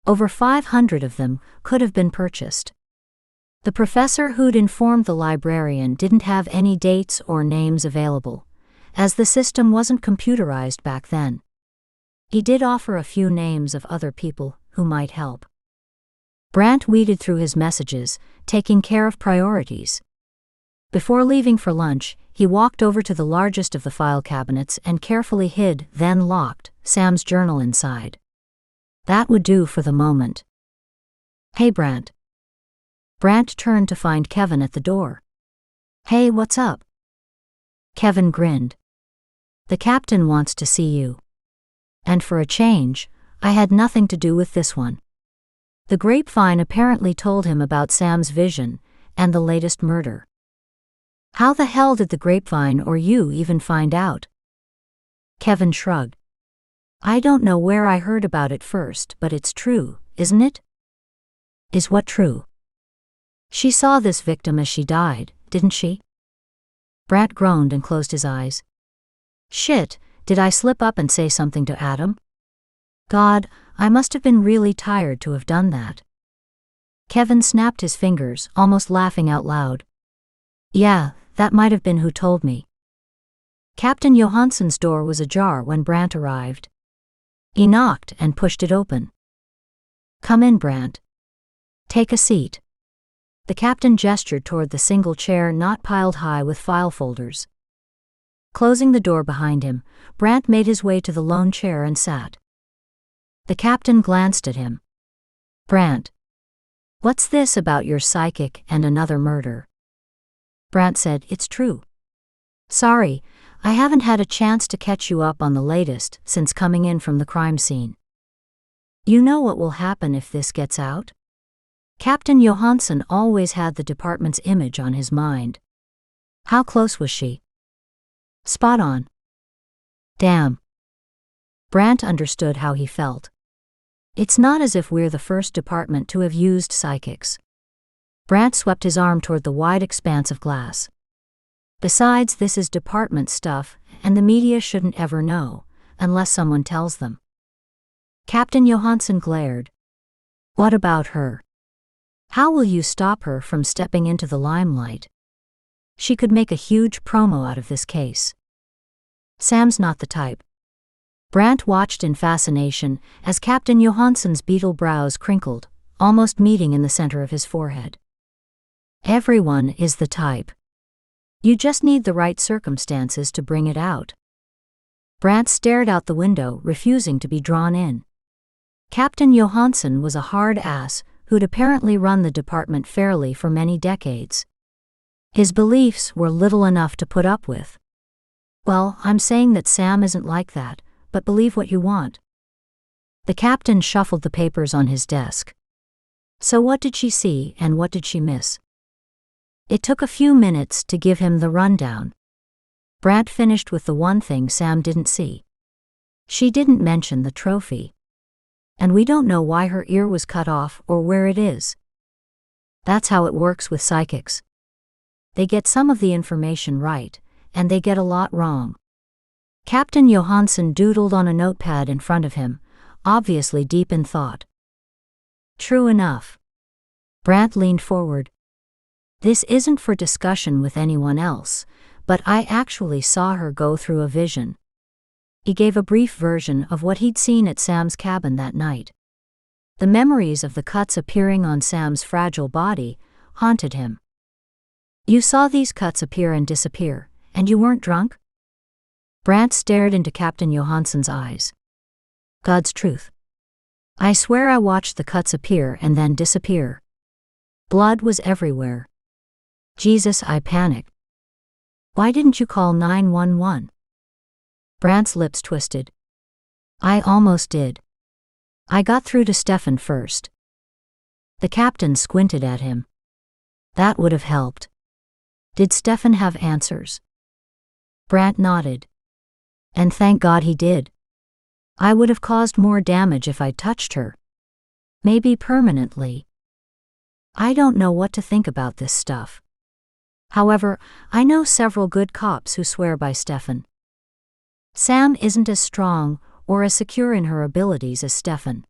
Over 500 of them could have been purchased. The professor who'd informed the librarian didn't have any dates or names available, as the system wasn't computerized back then. He did offer a few names of other people who might help. Brant weeded through his messages, taking care of priorities. Before leaving for lunch, he walked over to the largest of the file cabinets and carefully hid, then locked, Sam's journal inside. That would do for the moment. Hey, Brant. Brant turned to find Kevin at the door. Hey, what's up? Kevin grinned. The captain wants to see you. And for a change, I had nothing to do with this one. The grapevine apparently told him about Sam's vision and the latest murder. How the hell did the grapevine or you even find out? Kevin shrugged. I don't know where I heard about it first, but it's true, isn't it? Is what true? She saw this victim as she died, didn't she? Brant groaned and closed his eyes. Shit, did I slip up and say something to Adam? God, I must have been really tired to have done that. Kevin snapped his fingers, almost laughing out loud. Yeah, that might have been who told me. Captain Johansson's door was ajar when Brant arrived. He knocked and pushed it open. Come in, Brant. Take a seat. The captain gestured toward the single chair not piled high with file folders. Closing the door behind him, Brant made his way to the lone chair and sat. The captain glanced at him. Brant. What's this about your psychic and another murder? Brant said, It's true. Sorry, I haven't had a chance to catch you up on the latest since coming in from the crime scene. You know what will happen if this gets out? Captain Johansson always had the department's image on his mind. How close was she? Spot on. Damn. Brant understood how he felt. It's not as if we're the first department to have used psychics. Brant swept his arm toward the wide expanse of glass. Besides, this is department stuff, and the media shouldn't ever know, unless someone tells them. Captain Johansson glared. What about her? How will you stop her from stepping into the limelight? She could make a huge promo out of this case. Sam's not the type. Brandt watched in fascination as Captain Johansson's beetle brows crinkled, almost meeting in the center of his forehead. Everyone is the type. You just need the right circumstances to bring it out. Brandt stared out the window, refusing to be drawn in. Captain Johansson was a hard ass who'd apparently run the department fairly for many decades. His beliefs were little enough to put up with. Well, I'm saying that Sam isn't like that, but believe what you want. The captain shuffled the papers on his desk. So what did she see and what did she miss? It took a few minutes to give him the rundown. Brandt finished with the one thing Sam didn't see. She didn't mention the trophy. And we don't know why her ear was cut off or where it is. That's how it works with psychics. They get some of the information right, and they get a lot wrong. Captain Johansson doodled on a notepad in front of him, obviously deep in thought. True enough. Brandt leaned forward. This isn't for discussion with anyone else, but I actually saw her go through a vision. He gave a brief version of what he'd seen at Sam's cabin that night. The memories of the cuts appearing on Sam's fragile body haunted him. You saw these cuts appear and disappear, and you weren't drunk? Brandt stared into Captain Johansson's eyes. God's truth. I swear I watched the cuts appear and then disappear. Blood was everywhere. Jesus, I panicked. Why didn't you call 911? Brandt's lips twisted. I almost did. I got through to Stefan first. The captain squinted at him. That would have helped. Did Stefan have answers? Brandt nodded. And thank God he did. I would have caused more damage if I touched her. Maybe permanently. I don't know what to think about this stuff. However, I know several good cops who swear by Stefan. Sam isn't as strong or as secure in her abilities as Stefan.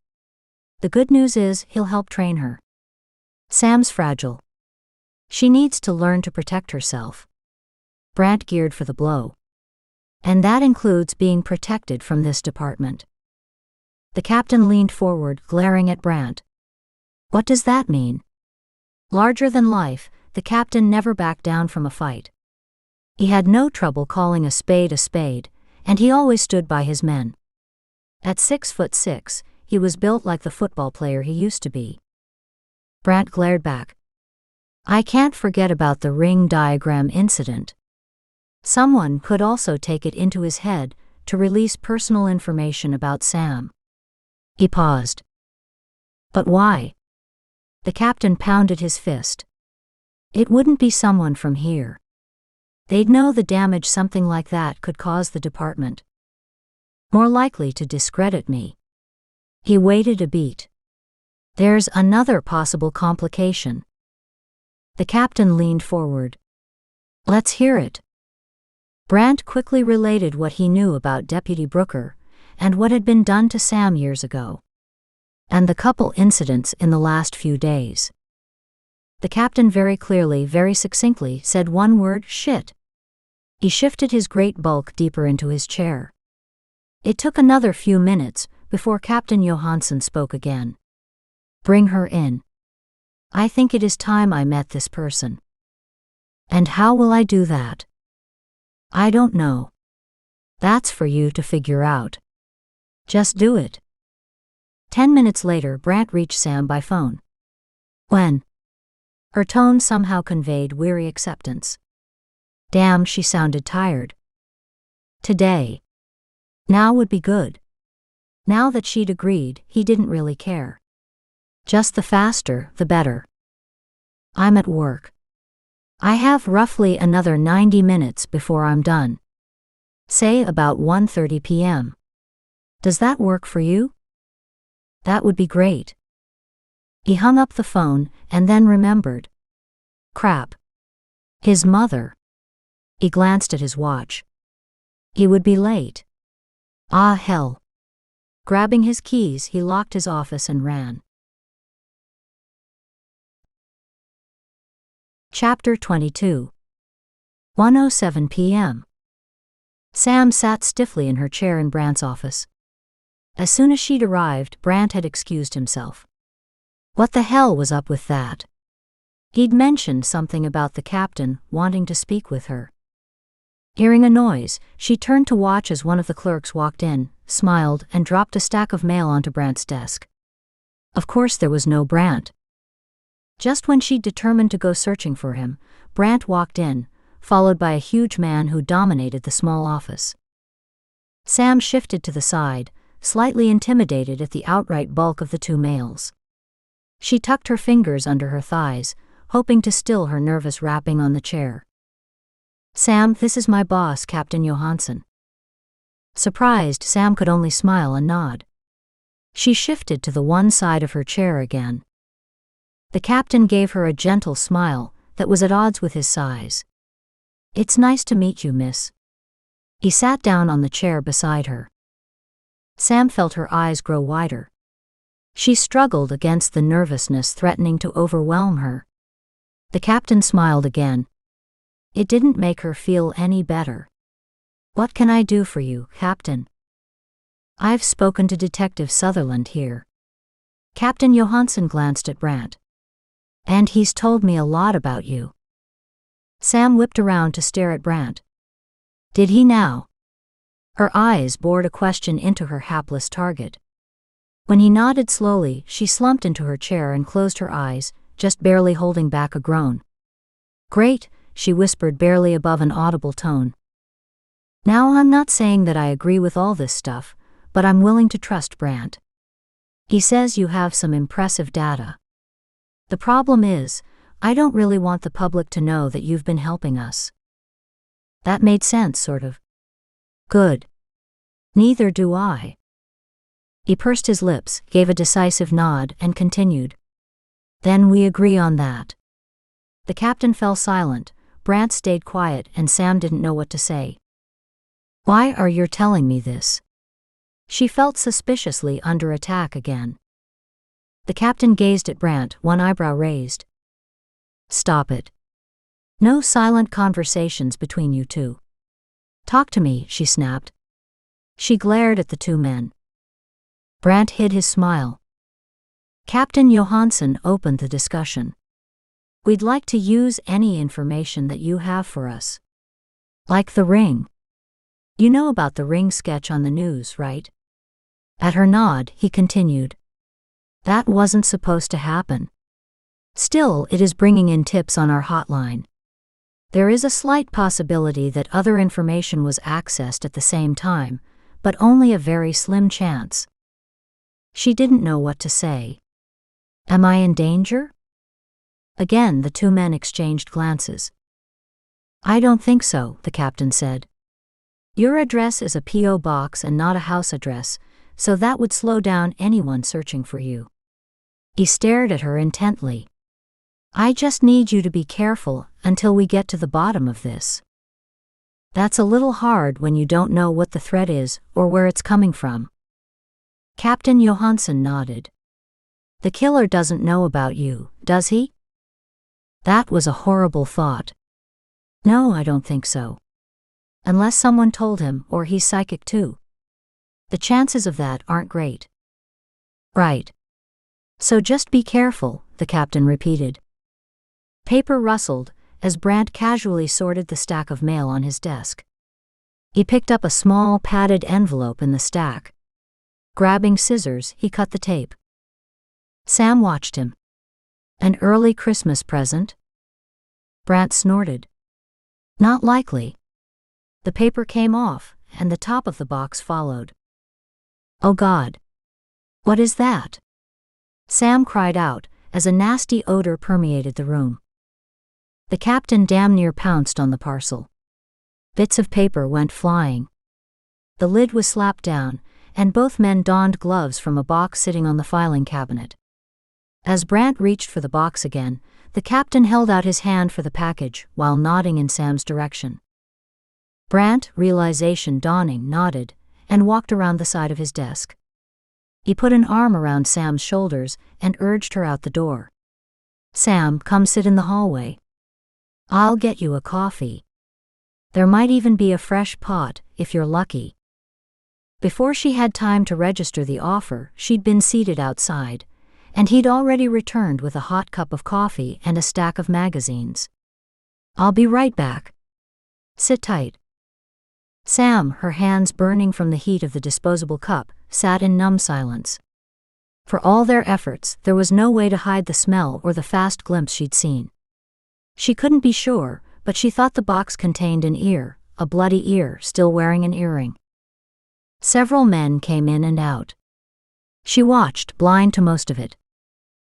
The good news is he'll help train her. Sam's fragile. She needs to learn to protect herself. Brandt geared for the blow. And that includes being protected from this department. The captain leaned forward, glaring at Brandt. What does that mean? Larger than life, the captain never backed down from a fight. He had no trouble calling a spade, and he always stood by his men. At 6'6", he was built like the football player he used to be. Brandt glared back. I can't forget about the ring diagram incident. Someone could also take it into his head to release personal information about Sam. He paused. But why? The captain pounded his fist. It wouldn't be someone from here. They'd know the damage something like that could cause the department. More likely to discredit me. He waited a beat. There's another possible complication. The captain leaned forward. Let's hear it. Brandt quickly related what he knew about Deputy Brooker and what had been done to Sam years ago. And the couple incidents in the last few days. The captain very clearly, very succinctly said one word, shit. He shifted his great bulk deeper into his chair. It took another few minutes before Captain Johansson spoke again. Bring her in. I think it is time I met this person. And how will I do that? I don't know. That's for you to figure out. Just do it. 10 minutes later, Brandt reached Sam by phone. When? Her tone somehow conveyed weary acceptance. Damn, she sounded tired. Today. Now would be good. Now that she'd agreed, he didn't really care. Just the faster, the better. I'm at work. I have roughly another 90 minutes before I'm done. Say about 1:30 p.m. Does that work for you? That would be great. He hung up the phone and then remembered. Crap. His mother. He glanced at his watch. He would be late. Ah, hell. Grabbing his keys, he locked his office and ran. Chapter 22. 1:07 p.m. Sam sat stiffly in her chair in Brant's office. As soon as she'd arrived, Brant had excused himself. What the hell was up with that? He'd mentioned something about the captain wanting to speak with her. Hearing a noise, she turned to watch as one of the clerks walked in, smiled, and dropped a stack of mail onto Brant's desk. Of course there was no Brant. Just when she'd determined to go searching for him, Brant walked in, followed by a huge man who dominated the small office. Sam shifted to the side, slightly intimidated at the outright bulk of the two males. She tucked her fingers under her thighs, hoping to still her nervous rapping on the chair. Sam, this is my boss, Captain Johansson. Surprised, Sam could only smile and nod. She shifted to the one side of her chair again. The captain gave her a gentle smile that was at odds with his size. It's nice to meet you, miss. He sat down on the chair beside her. Sam felt her eyes grow wider. She struggled against the nervousness threatening to overwhelm her. The captain smiled again. It didn't make her feel any better. What can I do for you, Captain? I've spoken to Detective Sutherland here. Captain Johansson glanced at Brant. And he's told me a lot about you. Sam whipped around to stare at Brant. Did he now? Her eyes bored a question into her hapless target. When he nodded slowly, she slumped into her chair and closed her eyes, just barely holding back a groan. Great, she whispered barely above an audible tone. Now I'm not saying that I agree with all this stuff, but I'm willing to trust Brant. He says you have some impressive data. The problem is, I don't really want the public to know that you've been helping us. That made sense, sort of. Good. Neither do I. He pursed his lips, gave a decisive nod, and continued. Then we agree on that. The captain fell silent, Brant stayed quiet, and Sam didn't know what to say. Why are you telling me this? She felt suspiciously under attack again. The captain gazed at Brant, one eyebrow raised. Stop it. No silent conversations between you two. Talk to me, she snapped. She glared at the two men. Brant hid his smile. Captain Johansson opened the discussion. We'd like to use any information that you have for us. Like the ring. You know about the ring sketch on the news, right? At her nod, he continued. That wasn't supposed to happen. Still, it is bringing in tips on our hotline. There is a slight possibility that other information was accessed at the same time, but only a very slim chance. She didn't know what to say. Am I in danger? Again, the two men exchanged glances. I don't think so, the captain said. Your address is a P.O. box and not a house address, so that would slow down anyone searching for you. He stared at her intently. I just need you to be careful until we get to the bottom of this. That's a little hard when you don't know what the threat is or where it's coming from. Captain Johansson nodded. The killer doesn't know about you, does he? That was a horrible thought. No, I don't think so. Unless someone told him, or he's psychic too. The chances of that aren't great. Right. So just be careful, the captain repeated. Paper rustled as Brant casually sorted the stack of mail on his desk. He picked up a small padded envelope in the stack. Grabbing scissors, he cut the tape. Sam watched him. An early Christmas present? Brant snorted. Not likely. The paper came off, and the top of the box followed. Oh God. What is that? Sam cried out, as a nasty odor permeated the room. The captain damn near pounced on the parcel. Bits of paper went flying. The lid was slapped down, and both men donned gloves from a box sitting on the filing cabinet. As Brant reached for the box again, the captain held out his hand for the package while nodding in Sam's direction. Brant, realization dawning, nodded and walked around the side of his desk. He put an arm around Sam's shoulders and urged her out the door. "Sam, come sit in the hallway. I'll get you a coffee. There might even be a fresh pot, if you're lucky." Before she had time to register the offer, she'd been seated outside, and he'd already returned with a hot cup of coffee and a stack of magazines. "I'll be right back. Sit tight." Sam, her hands burning from the heat of the disposable cup, sat in numb silence. For all their efforts, there was no way to hide the smell or the fast glimpse she'd seen. She couldn't be sure, but she thought the box contained an ear, a bloody ear still wearing an earring. Several men came in and out. She watched, blind to most of it.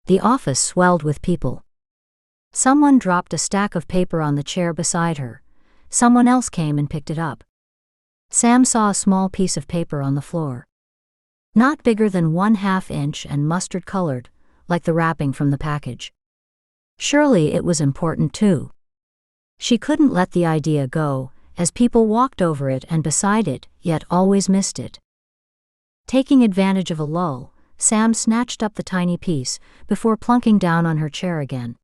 The office swelled with people. Someone dropped a stack of paper on the chair beside her. Someone else came and picked it up. Sam saw a small piece of paper on the floor. Not bigger than 1/2 inch and mustard-colored, like the wrapping from the package. Surely it was important too. She couldn't let the idea go, as people walked over it and beside it, yet always missed it. Taking advantage of a lull, Sam snatched up the tiny piece, before plunking down on her chair again.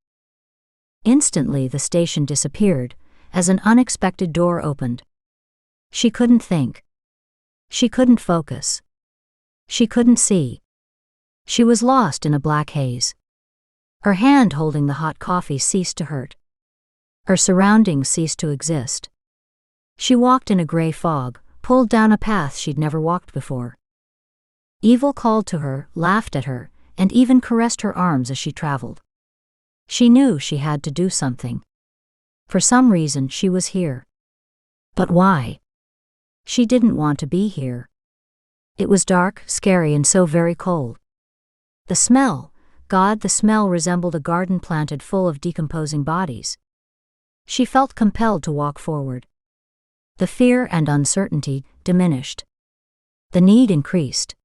Instantly the station disappeared, as an unexpected door opened. She couldn't think. She couldn't focus. She couldn't see. She was lost in a black haze. Her hand holding the hot coffee ceased to hurt. Her surroundings ceased to exist. She walked in a gray fog, pulled down a path she'd never walked before. Evil called to her, laughed at her, and even caressed her arms as she traveled. She knew she had to do something. For some reason she was here. But why? She didn't want to be here. It was dark, scary, and so very cold. The smell, God, the smell resembled a garden planted full of decomposing bodies. She felt compelled to walk forward. The fear and uncertainty diminished. The need increased.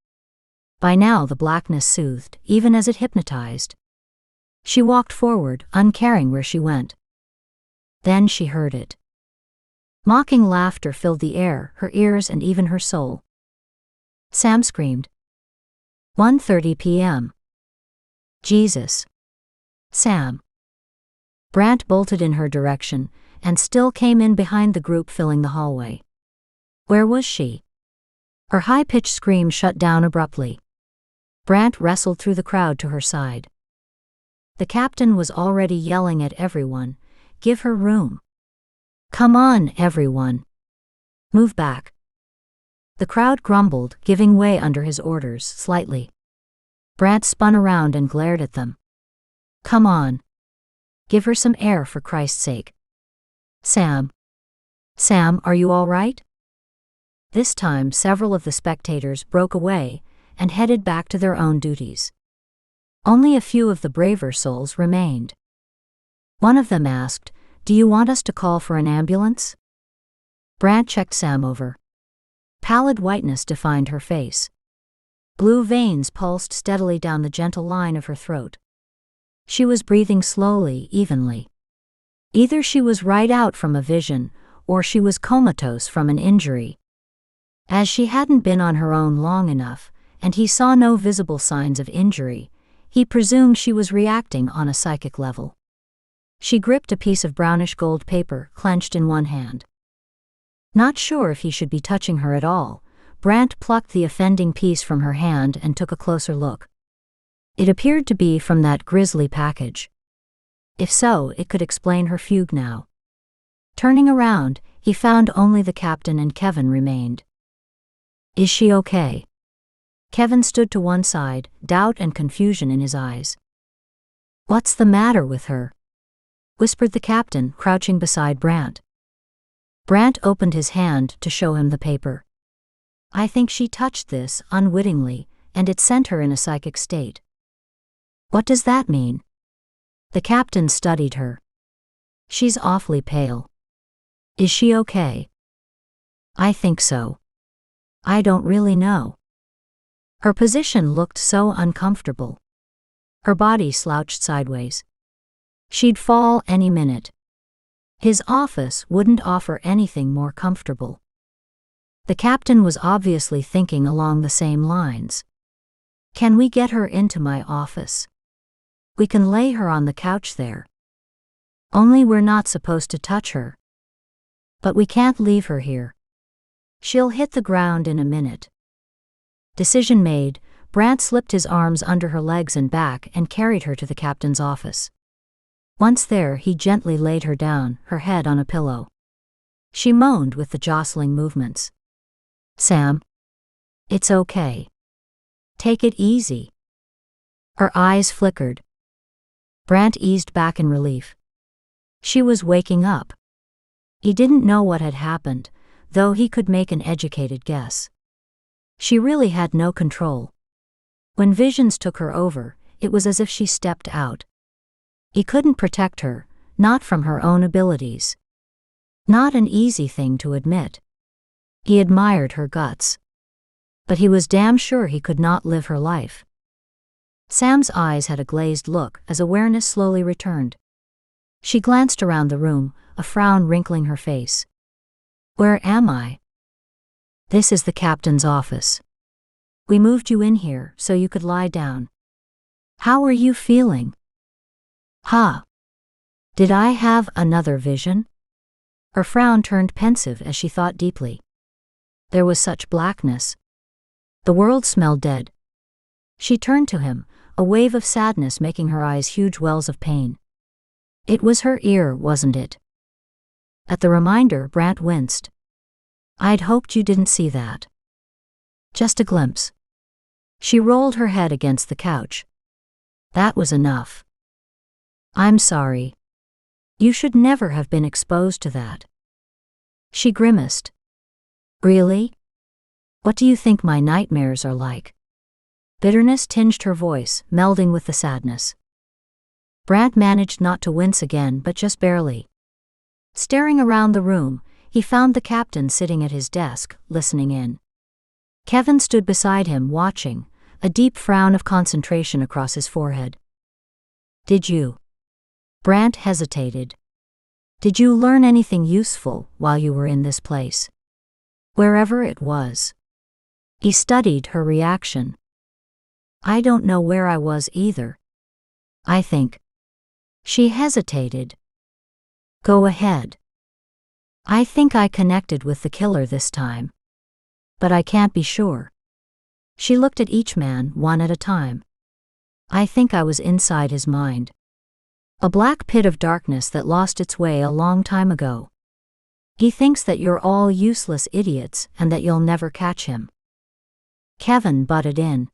By now the blackness soothed, even as it hypnotized. She walked forward, uncaring where she went. Then she heard it. Mocking laughter filled the air, her ears, and even her soul. Sam screamed. 1:30 p.m. Jesus. Sam. Brant bolted in her direction, and still came in behind the group filling the hallway. Where was she? Her high-pitched scream shut down abruptly. Brant wrestled through the crowd to her side. The captain was already yelling at everyone, "Give her room. Come on, everyone. Move back." The crowd grumbled, giving way under his orders, slightly. Brant spun around and glared at them. "Come on. Give her some air for Christ's sake. Sam. Sam, are you all right?" This time several of the spectators broke away and headed back to their own duties. Only a few of the braver souls remained. One of them asked, "Do you want us to call for an ambulance?" Brant checked Sam over. Pallid whiteness defined her face. Blue veins pulsed steadily down the gentle line of her throat. She was breathing slowly, evenly. Either she was right out from a vision, or she was comatose from an injury. As she hadn't been on her own long enough, and he saw no visible signs of injury, he presumed she was reacting on a psychic level. She gripped a piece of brownish gold paper, clenched in one hand. Not sure if he should be touching her at all, Brant plucked the offending piece from her hand and took a closer look. It appeared to be from that grisly package. If so, it could explain her fugue now. Turning around, he found only the captain and Kevin remained. "Is she okay?" Kevin stood to one side, doubt and confusion in his eyes. "What's the matter with her?" whispered the captain, crouching beside Brant. Brant opened his hand to show him the paper. "I think she touched this, unwittingly, and it sent her in a psychic state." "What does that mean?" The captain studied her. "She's awfully pale." "Is she okay?" "I think so. I don't really know." Her position looked so uncomfortable. Her body slouched sideways. She'd fall any minute. His office wouldn't offer anything more comfortable. The captain was obviously thinking along the same lines. Can we get her into my office? We can lay her on the couch there. Only we're not supposed to touch her. But we can't leave her here. She'll hit the ground in a minute. Decision made, Brant slipped his arms under her legs and back and carried her to the captain's office. Once there, he gently laid her down, her head on a pillow. She moaned with the jostling movements. Sam. It's okay. Take it easy. Her eyes flickered. Brant eased back in relief. She was waking up. He didn't know what had happened, though he could make an educated guess. She really had no control. When visions took her over, it was as if she stepped out. He couldn't protect her, not from her own abilities. Not an easy thing to admit. He admired her guts. But he was damn sure he could not live her life. Sam's eyes had a glazed look as awareness slowly returned. She glanced around the room, a frown wrinkling her face. Where am I? This is the captain's office. We moved you in here so you could lie down. How are you feeling? Huh? Did I have another vision? Her frown turned pensive as she thought deeply. There was such blackness. The world smelled dead. She turned to him, a wave of sadness making her eyes huge wells of pain. It was her ear, wasn't it? At the reminder, Brant winced. I'd hoped you didn't see that. Just a glimpse. She rolled her head against the couch. That was enough. I'm sorry. You should never have been exposed to that. She grimaced. Really? What do you think my nightmares are like? Bitterness tinged her voice, melding with the sadness. Brant managed not to wince again, but just barely. Staring around the room, he found the captain sitting at his desk, listening in. Kevin stood beside him, watching, a deep frown of concentration across his forehead. Did you? Brant hesitated. Did you learn anything useful while you were in this place? Wherever it was. He studied her reaction. I don't know where I was either. I think. She hesitated. Go ahead. I think I connected with the killer this time. But I can't be sure. She looked at each man, one at a time. I think I was inside his mind. A black pit of darkness that lost its way a long time ago. He thinks that you're all useless idiots and that you'll never catch him. Kevin butted in.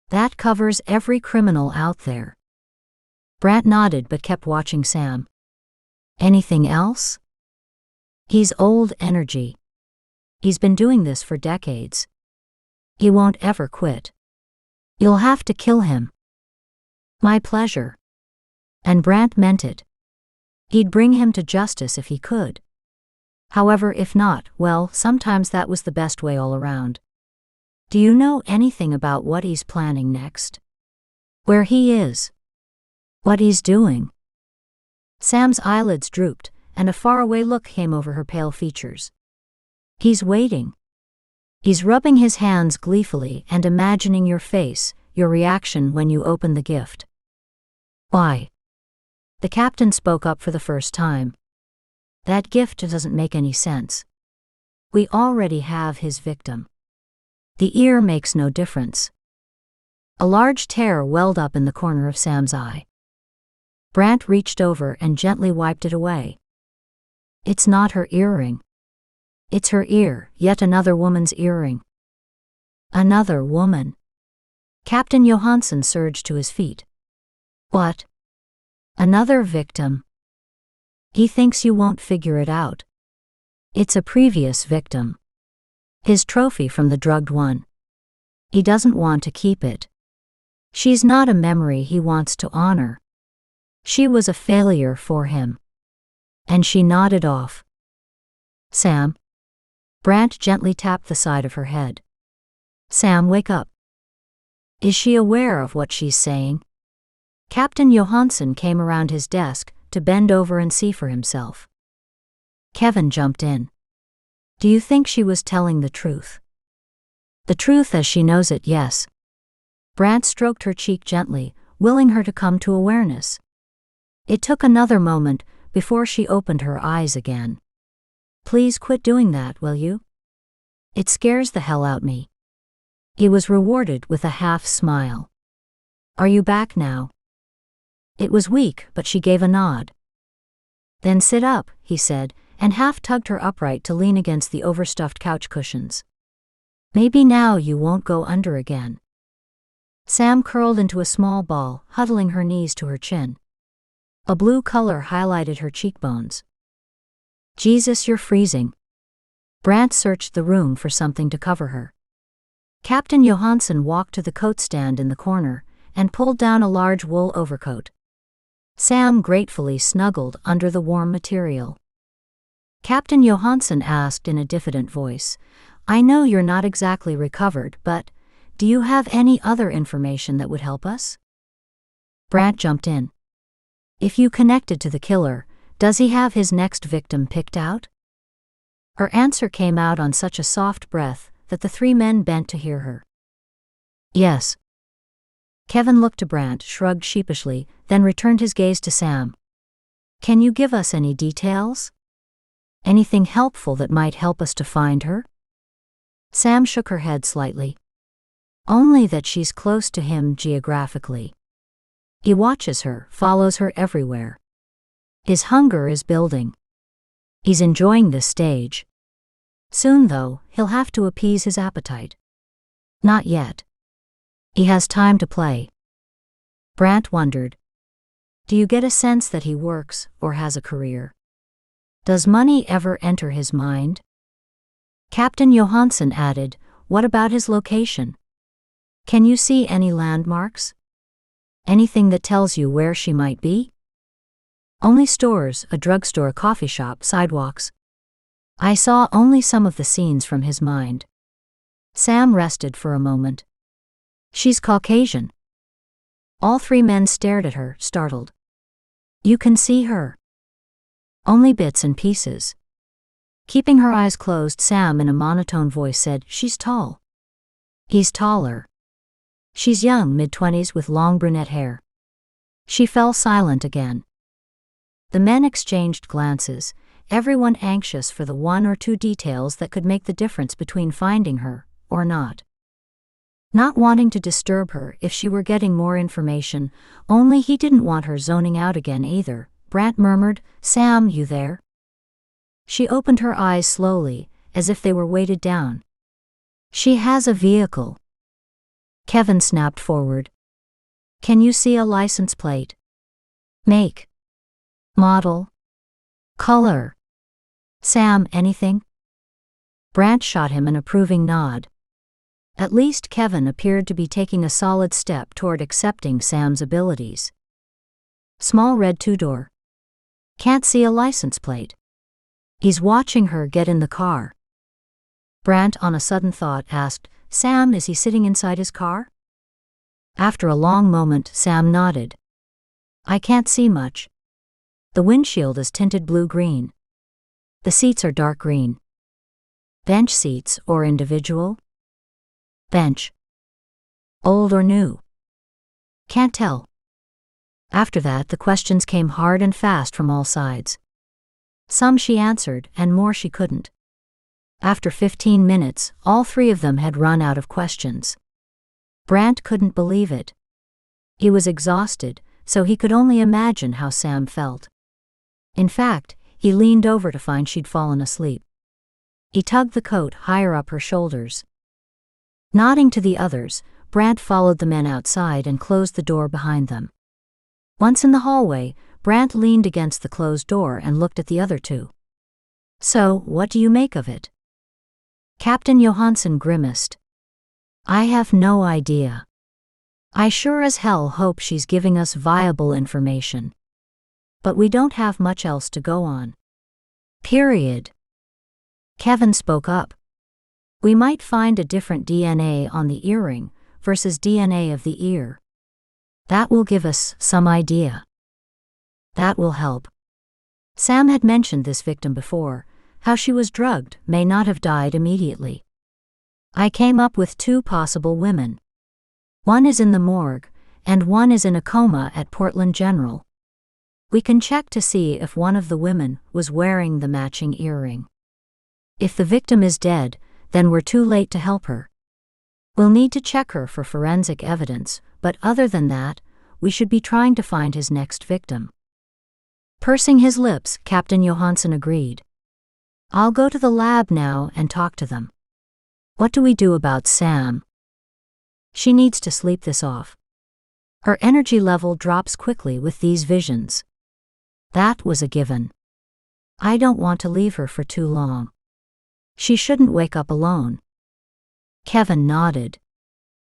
That covers every criminal out there. Brant nodded but kept watching Sam. Anything else? He's old energy. He's been doing this for decades. He won't ever quit. You'll have to kill him. My pleasure. And Brant meant it. He'd bring him to justice if he could. However, if not, well, sometimes that was the best way all around. Do you know anything about what he's planning next? Where he is? What he's doing? Sam's eyelids drooped, and a faraway look came over her pale features. He's waiting. He's rubbing his hands gleefully and imagining your face, your reaction when you open the gift. Why? The captain spoke up for the first time. That gift doesn't make any sense. We already have his victim. The ear makes no difference. A large tear welled up in the corner of Sam's eye. Brant reached over and gently wiped it away. It's not her earring. It's her ear, yet another woman's earring. Another woman. Captain Johansson surged to his feet. What? Another victim. He thinks you won't figure it out. It's a previous victim. His trophy from the drugged one. He doesn't want to keep it. She's not a memory he wants to honor. She was a failure for him. And she nodded off. Sam. Brant gently tapped the side of her head. Sam, wake up. Is she aware of what she's saying? Captain Johansson came around his desk to bend over and see for himself. Kevin jumped in. Do you think she was telling the truth? The truth as she knows it, yes. Brant stroked her cheek gently, willing her to come to awareness. It took another moment before she opened her eyes again. Please quit doing that, will you? It scares the hell out me. He was rewarded with a half smile. Are you back now? It was weak, but she gave a nod. Then sit up, he said, and half tugged her upright to lean against the overstuffed couch cushions. Maybe now you won't go under again. Sam curled into a small ball, huddling her knees to her chin. A blue color highlighted her cheekbones. Jesus, you're freezing. Brant searched the room for something to cover her. Captain Johansson walked to the coat stand in the corner and pulled down a large wool overcoat. Sam gratefully snuggled under the warm material. Captain Johansson asked in a diffident voice, I know you're not exactly recovered, but do you have any other information that would help us? Brant jumped in. If you connected to the killer, does he have his next victim picked out? Her answer came out on such a soft breath that the three men bent to hear her. Yes. Kevin looked to Brant, shrugged sheepishly, then returned his gaze to Sam. Can you give us any details? Anything helpful that might help us to find her? Sam shook her head slightly. Only that she's close to him geographically. He watches her, follows her everywhere. His hunger is building. He's enjoying this stage. Soon, though, he'll have to appease his appetite. Not yet. He has time to play. Brant wondered. Do you get a sense that he works or has a career? Does money ever enter his mind? Captain Johansson added, what about his location? Can you see any landmarks? Anything that tells you where she might be? Only stores, a drugstore, a coffee shop, sidewalks. I saw only some of the scenes from his mind. Sam rested for a moment. She's Caucasian. All three men stared at her, startled. You can see her. Only bits and pieces. Keeping her eyes closed, Sam in a monotone voice said, she's tall. He's taller. She's young, mid-20s with long brunette hair. She fell silent again. The men exchanged glances, everyone anxious for the one or two details that could make the difference between finding her or not. Not wanting to disturb her if she were getting more information, only he didn't want her zoning out again either, Brant murmured, Sam, you there? She opened her eyes slowly, as if they were weighted down. She has a vehicle. Kevin snapped forward. Can you see a license plate? Make. Model. Color. Sam, anything? Brant shot him an approving nod. At least Kevin appeared to be taking a solid step toward accepting Sam's abilities. Small red two-door. Can't see a license plate. He's watching her get in the car. Brant, on a sudden thought, asked, Sam, is he sitting inside his car? After a long moment, Sam nodded. I can't see much. The windshield is tinted blue-green. The seats are dark green. Bench seats or individual? Bench. Old or new? Can't tell. After that, the questions came hard and fast from all sides. Some she answered, and more she couldn't. After 15 minutes, all three of them had run out of questions. Brant couldn't believe it. He was exhausted, so he could only imagine how Sam felt. In fact, he leaned over to find she'd fallen asleep. He tugged the coat higher up her shoulders. Nodding to the others, Brant followed the men outside and closed the door behind them. Once in the hallway, Brant leaned against the closed door and looked at the other two. So, what do you make of it? Captain Johansson grimaced. I have no idea. I sure as hell hope she's giving us viable information. But we don't have much else to go on. Period. Kevin spoke up. We might find a different DNA on the earring versus DNA of the ear. That will give us some idea. That will help. Sam had mentioned this victim before, how she was drugged, may not have died immediately. I came up with 2 possible women. One is in the morgue, and one is in a coma at Portland General. We can check to see if one of the women was wearing the matching earring. If the victim is dead, then we're too late to help her. We'll need to check her for forensic evidence, but other than that, we should be trying to find his next victim. Pursing his lips, Captain Johansson agreed. I'll go to the lab now and talk to them. What do we do about Sam? She needs to sleep this off. Her energy level drops quickly with these visions. That was a given. I don't want to leave her for too long. She shouldn't wake up alone. Kevin nodded.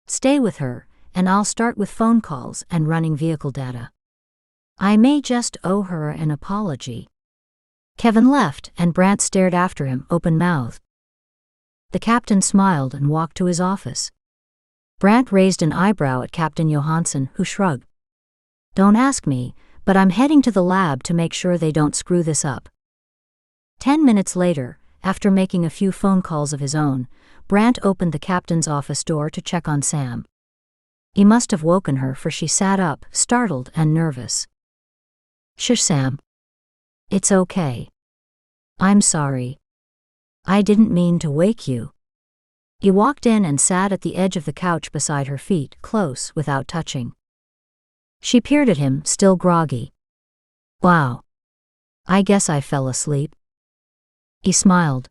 Stay with her, and I'll start with phone calls and running vehicle data. I may just owe her an apology. Kevin left, and Brant stared after him, open-mouthed. The captain smiled and walked to his office. Brant raised an eyebrow at Captain Johansson, who shrugged. Don't ask me, but I'm heading to the lab to make sure they don't screw this up. 10 minutes later, after making a few phone calls of his own, Brant opened the captain's office door to check on Sam. He must have woken her, for she sat up, startled and nervous. Shush, Sam. It's okay. I'm sorry. I didn't mean to wake you. He walked in and sat at the edge of the couch beside her, feet close without touching. She peered at him, still groggy. Wow. I guess I fell asleep. He smiled.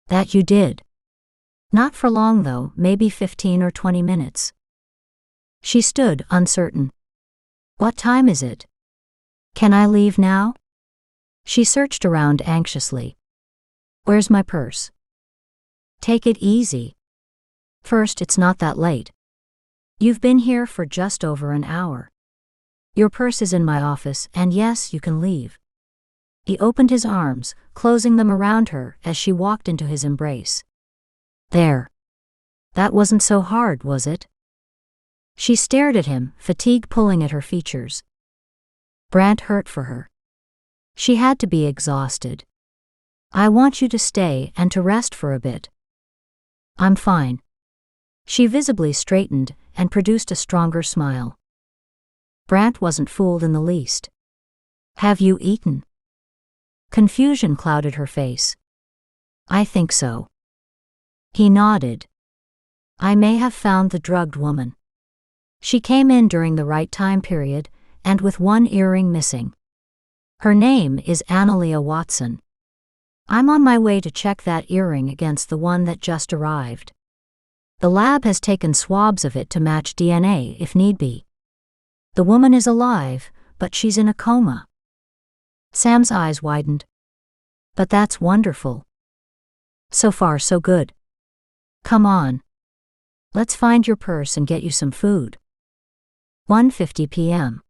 That you did. Not for long though, maybe 15 or 20 minutes. She stood, uncertain. What time is it? Can I leave now? She searched around anxiously. Where's my purse? Take it easy. First, it's not that late. You've been here for just over an hour. Your purse is in my office, and yes, you can leave. He opened his arms, closing them around her as she walked into his embrace. There. That wasn't so hard, was it? She stared at him, fatigue pulling at her features. Brant hurt for her. She had to be exhausted. I want you to stay and to rest for a bit. I'm fine. She visibly straightened and produced a stronger smile. Brant wasn't fooled in the least. Have you eaten? Confusion clouded her face. I think so. He nodded. I may have found the drugged woman. She came in during the right time period, and with one earring missing. Her name is Analia Watson. I'm on my way to check that earring against the one that just arrived. The lab has taken swabs of it to match DNA if need be. The woman is alive, but she's in a coma. Sam's eyes widened. But that's wonderful. So far, so good. Come on. Let's find your purse and get you some food. 1:50 p.m.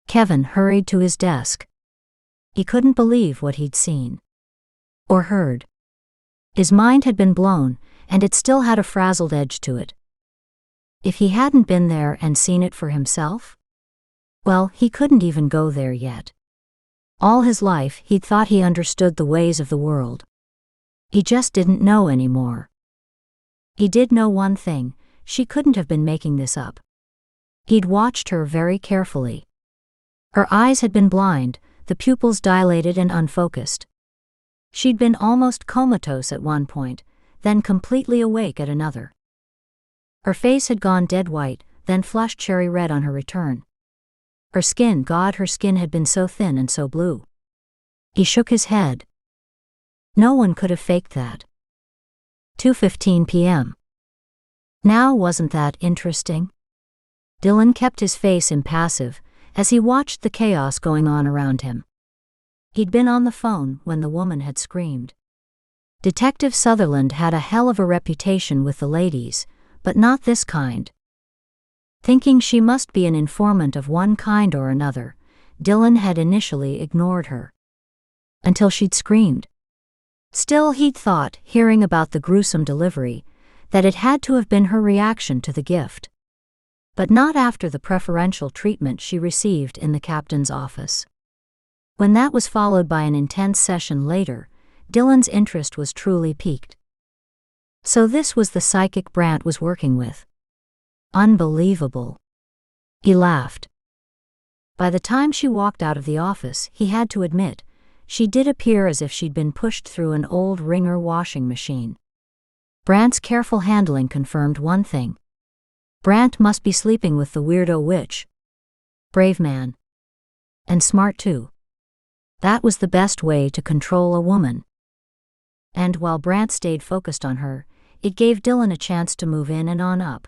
Kevin hurried to his desk. He couldn't believe what he'd seen. Or heard. His mind had been blown, and it still had a frazzled edge to it. If he hadn't been there and seen it for himself? Well, he couldn't even go there yet. All his life he'd thought he understood the ways of the world. He just didn't know anymore. He did know one thing: she couldn't have been making this up. He'd watched her very carefully. Her eyes had been blind, the pupils dilated and unfocused. She'd been almost comatose at one point, then completely awake at another. Her face had gone dead white, then flushed cherry red on her return. Her skin, God, her skin had been so thin and so blue. He shook his head. No one could have faked that. 2:15 p.m. Now wasn't that interesting? Dylan kept his face impassive as he watched the chaos going on around him. He'd been on the phone when the woman had screamed. Detective Sutherland had a hell of a reputation with the ladies, but not this kind. Thinking she must be an informant of one kind or another, Dylan had initially ignored her. Until she'd screamed. Still, he'd thought, hearing about the gruesome delivery, that it had to have been her reaction to the gift. But not after the preferential treatment she received in the captain's office. When that was followed by an intense session later, Dylan's interest was truly piqued. So this was the psychic Brant was working with. Unbelievable. He laughed. By the time she walked out of the office, he had to admit, she did appear as if she'd been pushed through an old wringer washing machine. Brant's careful handling confirmed one thing. Brant must be sleeping with the weirdo witch. Brave man. And smart too. That was the best way to control a woman. And while Brant stayed focused on her, it gave Dylan a chance to move in and on up.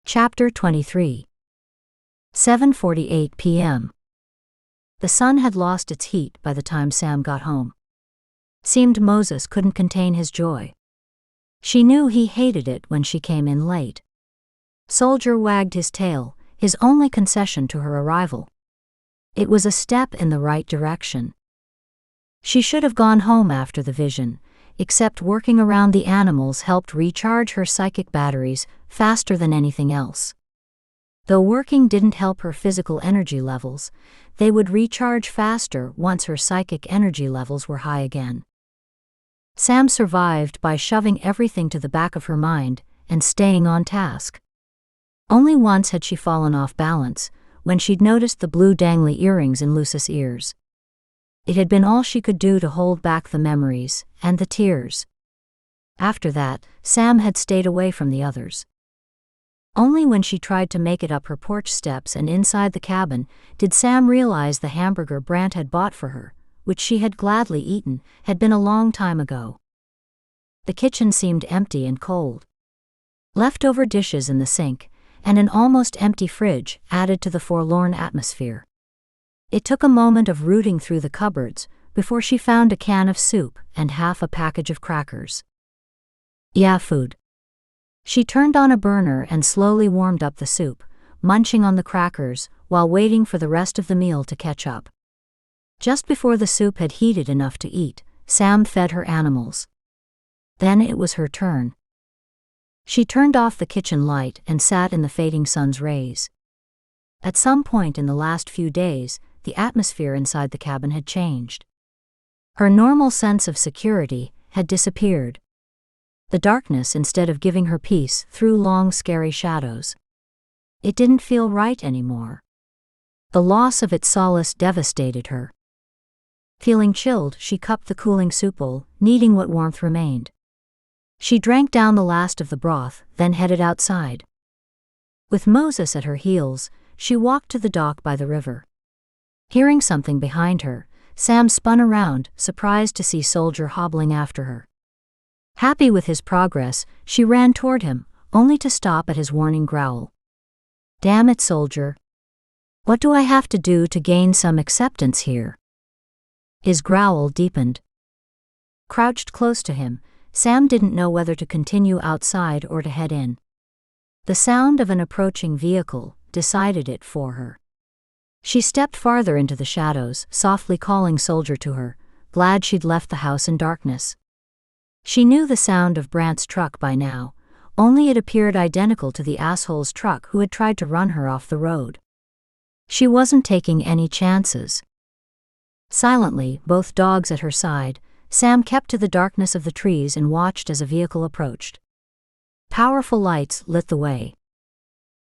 Chapter 23. 7:48 p.m. The sun had lost its heat by the time Sam got home. Seemed Moses couldn't contain his joy. She knew he hated it when she came in late. Soldier wagged his tail, his only concession to her arrival. It was a step in the right direction. She should have gone home after the vision, except working around the animals helped recharge her psychic batteries faster than anything else. Though working didn't help her physical energy levels, they would recharge faster once her psychic energy levels were high again. Sam survived by shoving everything to the back of her mind and staying on task. Only once had she fallen off balance, when she'd noticed the blue dangly earrings in Lucy's ears. It had been all she could do to hold back the memories and the tears. After that, Sam had stayed away from the others. Only when she tried to make it up her porch steps and inside the cabin did Sam realize the hamburger Brant had bought for her, which she had gladly eaten, had been a long time ago. The kitchen seemed empty and cold. Leftover dishes in the sink, and an almost empty fridge added to the forlorn atmosphere. It took a moment of rooting through the cupboards before she found a can of soup and half a package of crackers. Yeah, food. She turned on a burner and slowly warmed up the soup, munching on the crackers while waiting for the rest of the meal to catch up. Just before the soup had heated enough to eat, Sam fed her animals. Then it was her turn. She turned off the kitchen light and sat in the fading sun's rays. At some point in the last few days, the atmosphere inside the cabin had changed. Her normal sense of security had disappeared. The darkness, instead of giving her peace, threw long, scary shadows. It didn't feel right anymore. The loss of its solace devastated her. Feeling chilled, she cupped the cooling soup bowl, needing what warmth remained. She drank down the last of the broth, then headed outside. With Moses at her heels, she walked to the dock by the river. Hearing something behind her, Sam spun around, surprised to see Soldier hobbling after her. Happy with his progress, she ran toward him, only to stop at his warning growl. Damn it, Soldier. What do I have to do to gain some acceptance here? His growl deepened. Crouched close to him, Sam didn't know whether to continue outside or to head in. The sound of an approaching vehicle decided it for her. She stepped farther into the shadows, softly calling Soldier to her, glad she'd left the house in darkness. She knew the sound of Brant's truck by now, only it appeared identical to the asshole's truck who had tried to run her off the road. She wasn't taking any chances. Silently, both dogs at her side, Sam kept to the darkness of the trees and watched as a vehicle approached. Powerful lights lit the way.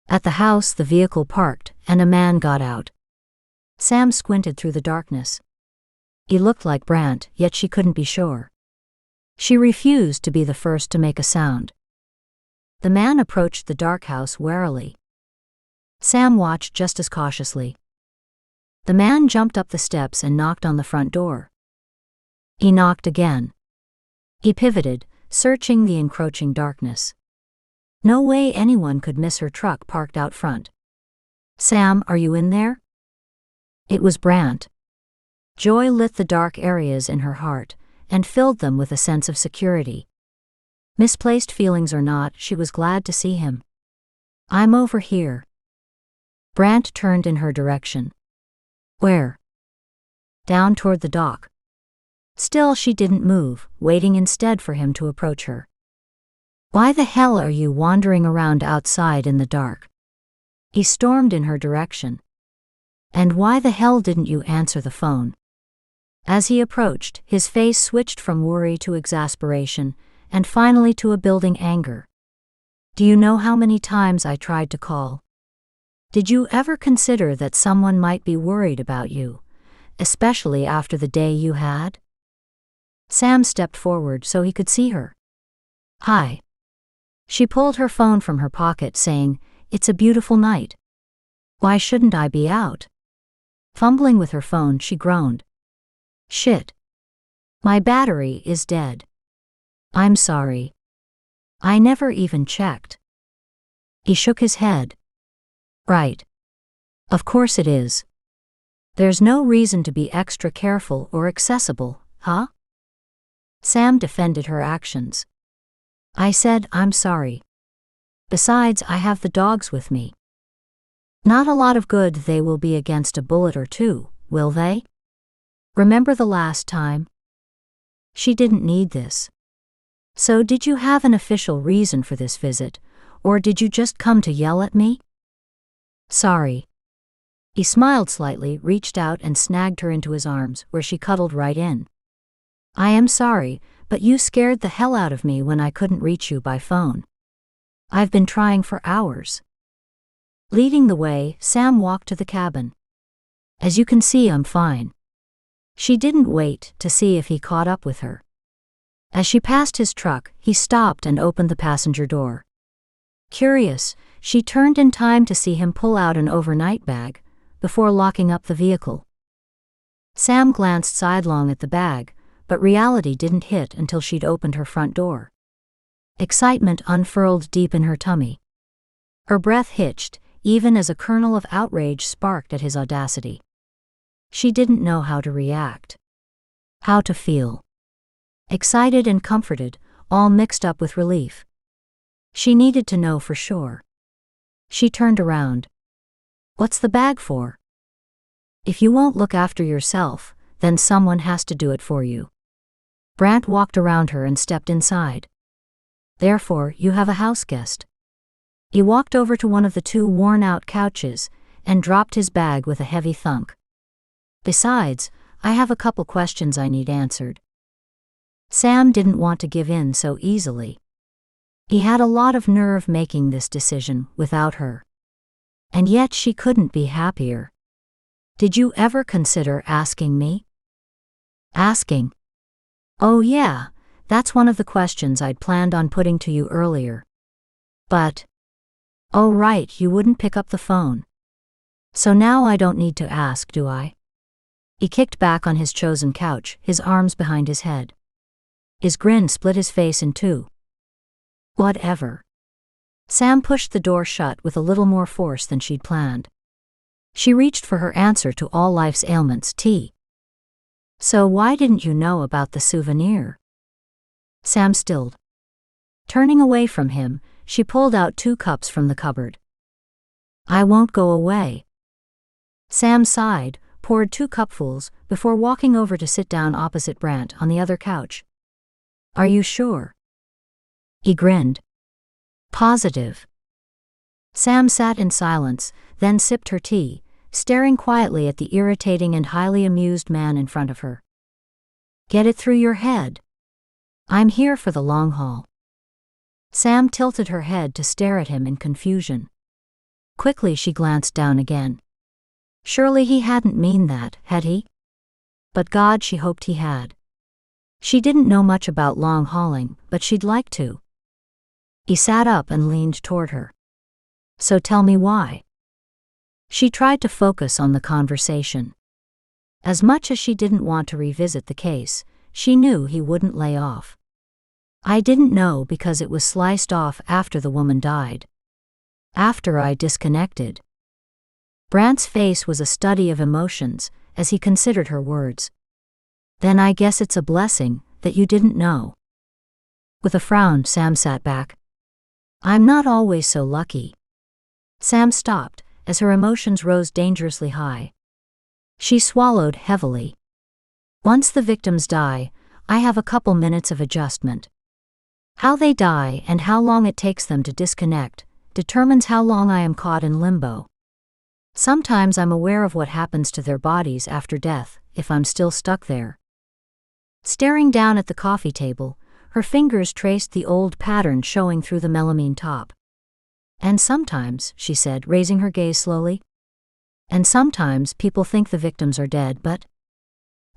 At the house, the vehicle parked, and a man got out. Sam squinted through the darkness. He looked like Brant, yet she couldn't be sure. She refused to be the first to make a sound. The man approached the dark house warily. Sam watched just as cautiously. The man jumped up the steps and knocked on the front door. He knocked again. He pivoted, searching the encroaching darkness. No way anyone could miss her truck parked out front. Sam, are you in there? It was Brant. Joy lit the dark areas in her heart and filled them with a sense of security. Misplaced feelings or not, she was glad to see him. I'm over here. Brant turned in her direction. Where? Down toward the dock. Still she didn't move, waiting instead for him to approach her. Why the hell are you wandering around outside in the dark? He stormed in her direction. And why the hell didn't you answer the phone? As he approached, his face switched from worry to exasperation, and finally to a building anger. Do you know how many times I tried to call? Did you ever consider that someone might be worried about you, especially after the day you had? Sam stepped forward so he could see her. Hi. She pulled her phone from her pocket, saying, "It's a beautiful night. Why shouldn't I be out?" Fumbling with her phone, she groaned. Shit. My battery is dead. I'm sorry. I never even checked. He shook his head. Right. Of course it is. There's no reason to be extra careful or accessible, huh? Sam defended her actions. I said I'm sorry. Besides, I have the dogs with me. Not a lot of good they will be against a bullet or two, will they? Remember the last time? She didn't need this. So did you have an official reason for this visit, or did you just come to yell at me? Sorry. He smiled slightly, reached out and snagged her into his arms, where she cuddled right in. I am sorry, but you scared the hell out of me when I couldn't reach you by phone. I've been trying for hours. Leading the way, Sam walked to the cabin. As you can see, I'm fine. She didn't wait to see if he caught up with her. As she passed his truck, he stopped and opened the passenger door. Curious, she turned in time to see him pull out an overnight bag before locking up the vehicle. Sam glanced sidelong at the bag, but reality didn't hit until she'd opened her front door. Excitement unfurled deep in her tummy. Her breath hitched, even as a kernel of outrage sparked at his audacity. She didn't know how to react. How to feel. Excited and comforted, all mixed up with relief. She needed to know for sure. She turned around. What's the bag for? If you won't look after yourself, then someone has to do it for you. Brant walked around her and stepped inside. Therefore, you have a house guest. He walked over to one of the two worn-out couches and dropped his bag with a heavy thunk. Besides, I have a couple questions I need answered. Sam didn't want to give in so easily. He had a lot of nerve making this decision without her. And yet she couldn't be happier. Did you ever consider asking me? Asking? Oh yeah, that's one of the questions I'd planned on putting to you earlier. But... oh right, you wouldn't pick up the phone. So now I don't need to ask, do I? He kicked back on his chosen couch, his arms behind his head. His grin split his face in two. Whatever. Sam pushed the door shut with a little more force than she'd planned. She reached for her answer to all life's ailments, tea. So why didn't you know about the souvenir? Sam stilled. Turning away from him, she pulled out 2 cups from the cupboard. I won't go away. Sam sighed, poured 2 cupfuls, before walking over to sit down opposite Brant on the other couch. Are you sure? He grinned. Positive. Sam sat in silence, then sipped her tea, staring quietly at the irritating and highly amused man in front of her. Get it through your head. I'm here for the long haul. Sam tilted her head to stare at him in confusion. Quickly she glanced down again. Surely he hadn't mean that, had he? But God, she hoped he had. She didn't know much about long hauling, but she'd like to. He sat up and leaned toward her. So tell me why. She tried to focus on the conversation. As much as she didn't want to revisit the case, she knew he wouldn't lay off. I didn't know because it was sliced off after the woman died. After I disconnected. Brant's face was a study of emotions as he considered her words. Then I guess it's a blessing that you didn't know. With a frown, Sam sat back. I'm not always so lucky. Sam stopped as her emotions rose dangerously high. She swallowed heavily. Once the victims die, I have a couple minutes of adjustment. How they die and how long it takes them to disconnect determines how long I am caught in limbo. Sometimes I'm aware of what happens to their bodies after death, if I'm still stuck there. Staring down at the coffee table, her fingers traced the old pattern showing through the melamine top. And sometimes, she said, raising her gaze slowly, and sometimes people think the victims are dead, but...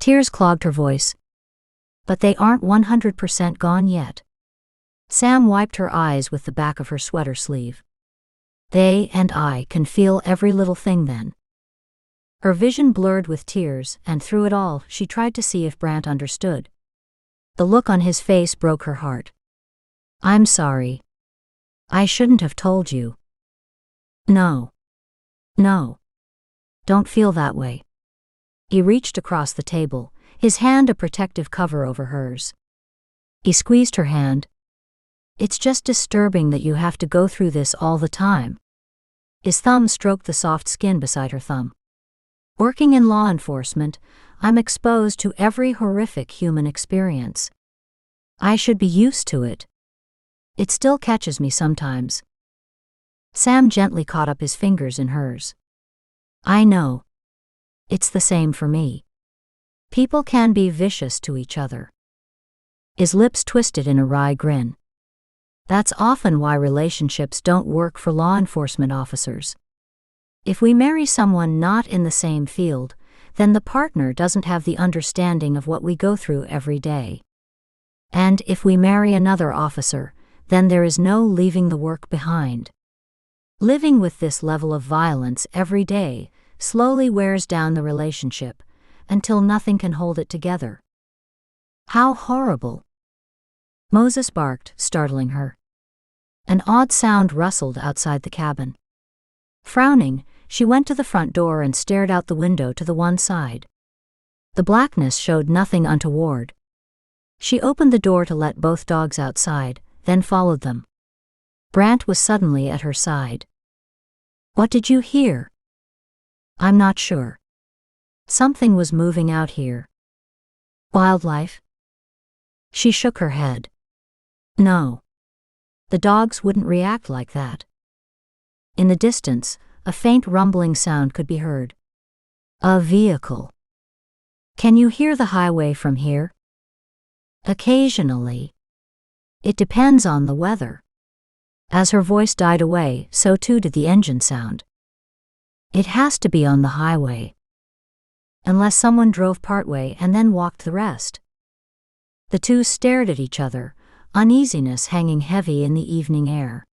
Tears clogged her voice. But they aren't 100% gone yet. Sam wiped her eyes with the back of her sweater sleeve. They and I can feel every little thing then. Her vision blurred with tears, and through it all, she tried to see if Brant understood. The look on his face broke her heart. I'm sorry. I shouldn't have told you. No. No. Don't feel that way. He reached across the table, his hand a protective cover over hers. He squeezed her hand. It's just disturbing that you have to go through this all the time. His thumb stroked the soft skin beside her thumb. Working in law enforcement, I'm exposed to every horrific human experience. I should be used to it. It still catches me sometimes. Sam gently caught up his fingers in hers. I know. It's the same for me. People can be vicious to each other. His lips twisted in a wry grin. That's often why relationships don't work for law enforcement officers. If we marry someone not in the same field, then the partner doesn't have the understanding of what we go through every day. And if we marry another officer, then there is no leaving the work behind. Living with this level of violence every day slowly wears down the relationship until nothing can hold it together. How horrible! Moses barked, startling her. An odd sound rustled outside the cabin. Frowning, she went to the front door and stared out the window to the one side. The blackness showed nothing untoward. She opened the door to let both dogs outside, then followed them. Brant was suddenly at her side. What did you hear? I'm not sure. Something was moving out here. Wildlife? She shook her head. No. The dogs wouldn't react like that. In the distance, a faint rumbling sound could be heard. A vehicle. Can you hear the highway from here? Occasionally. It depends on the weather. As her voice died away, so too did the engine sound. It has to be on the highway. Unless someone drove partway and then walked the rest. The two stared at each other, uneasiness hanging heavy in the evening air.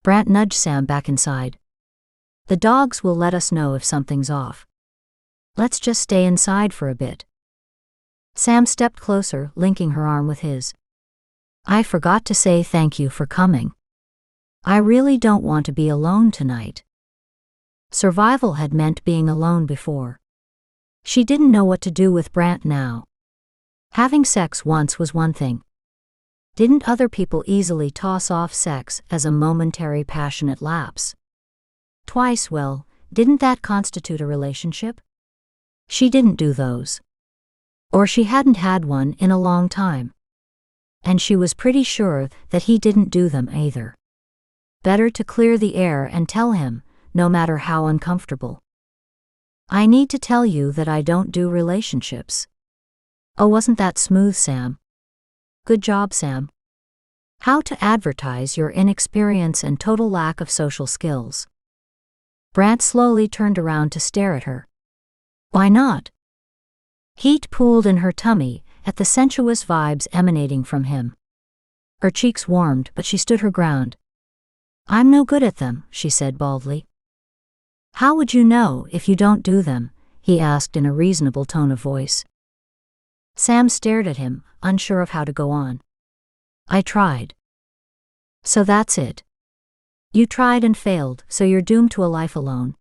Brant nudged Sam back inside. The dogs will let us know if something's off. Let's just stay inside for a bit. Sam stepped closer, linking her arm with his. I forgot to say thank you for coming. I really don't want to be alone tonight. Survival had meant being alone before. She didn't know what to do with Brant now. Having sex once was one thing. Didn't other people easily toss off sex as a momentary passionate lapse? Twice, well, didn't that constitute a relationship? She didn't do those. Or she hadn't had one in a long time. And she was pretty sure that he didn't do them either. Better to clear the air and tell him, no matter how uncomfortable. I need to tell you that I don't do relationships. Oh, wasn't that smooth, Sam? Good job, Sam. How to advertise your inexperience and total lack of social skills. Brant slowly turned around to stare at her. Why not? Heat pooled in her tummy at the sensuous vibes emanating from him. Her cheeks warmed, but she stood her ground. I'm no good at them, she said baldly. How would you know if you don't do them? He asked in a reasonable tone of voice. Sam stared at him, unsure of how to go on. I tried. So that's it. You tried and failed, so you're doomed to a life alone.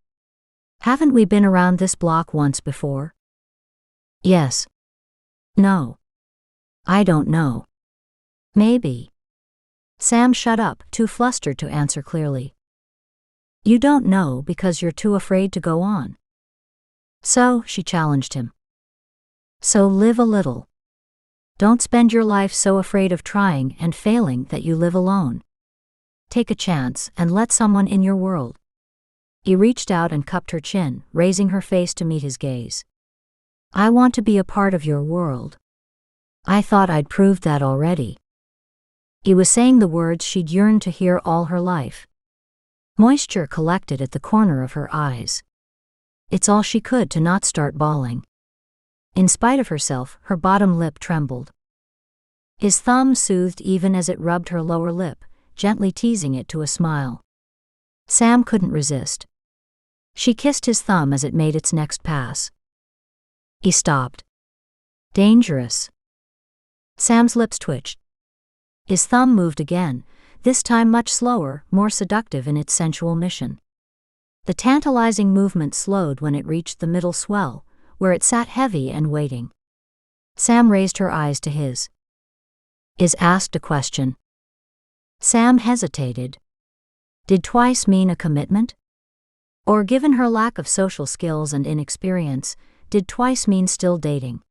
Haven't we been around this block once before? Yes. No. I don't know. Maybe. Sam shut up, too flustered to answer clearly. You don't know because you're too afraid to go on. So, she challenged him. So live a little. Don't spend your life so afraid of trying and failing that you live alone. Take a chance and let someone in your world. He reached out and cupped her chin, raising her face to meet his gaze. I want to be a part of your world. I thought I'd proved that already. He was saying the words she'd yearned to hear all her life. Moisture collected at the corner of her eyes. It's all she could to not start bawling. In spite of herself, her bottom lip trembled. His thumb soothed even as it rubbed her lower lip, gently teasing it to a smile. Sam couldn't resist. She kissed his thumb as it made its next pass. He stopped. Dangerous. Sam's lips twitched. His thumb moved again, this time much slower, more seductive in its sensual mission. The tantalizing movement slowed when it reached the middle swell, where it sat heavy and waiting. Sam raised her eyes to his. Is asked a question. Sam hesitated. Did twice mean a commitment? Or given her lack of social skills and inexperience, did twice mean still dating?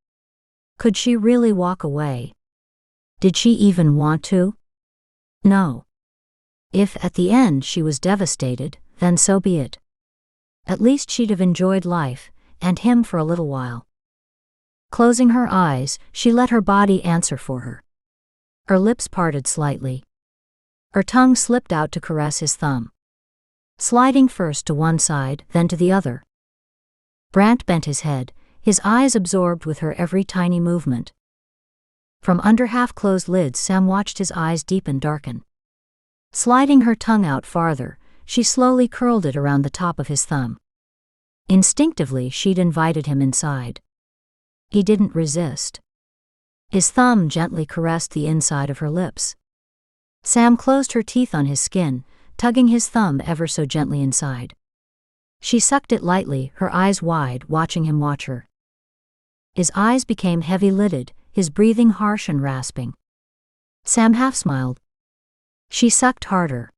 Could she really walk away? Did she even want to? No. If at the end she was devastated, then so be it. At least she'd have enjoyed life, and him for a little while. Closing her eyes, she let her body answer for her. Her lips parted slightly. Her tongue slipped out to caress his thumb. Sliding first to one side, then to the other. Brant bent his head, his eyes absorbed with her every tiny movement. From under half-closed lids, Sam watched his eyes deep and darken. Sliding her tongue out farther, she slowly curled it around the top of his thumb. Instinctively, she'd invited him inside. He didn't resist. His thumb gently caressed the inside of her lips. Sam closed her teeth on his skin, tugging his thumb ever so gently inside. She sucked it lightly, her eyes wide, watching him watch her. His eyes became heavy-lidded, his breathing harsh and rasping. Sam half-smiled. She sucked harder.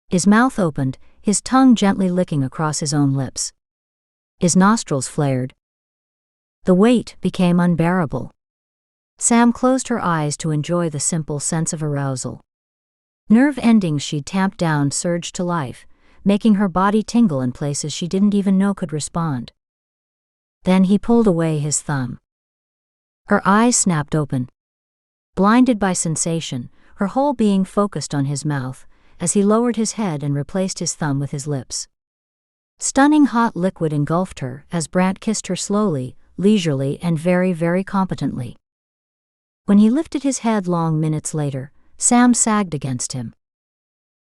His mouth opened, his tongue gently licking across his own lips. His nostrils flared. The weight became unbearable. Sam closed her eyes to enjoy the simple sense of arousal. Nerve endings she'd tamped down surged to life, making her body tingle in places she didn't even know could respond. Then he pulled away his thumb. Her eyes snapped open. Blinded by sensation, her whole being focused on his mouth, as he lowered his head and replaced his thumb with his lips. Stunning hot liquid engulfed her as Brant kissed her slowly, leisurely, and very, very competently. When he lifted his head long minutes later, Sam sagged against him.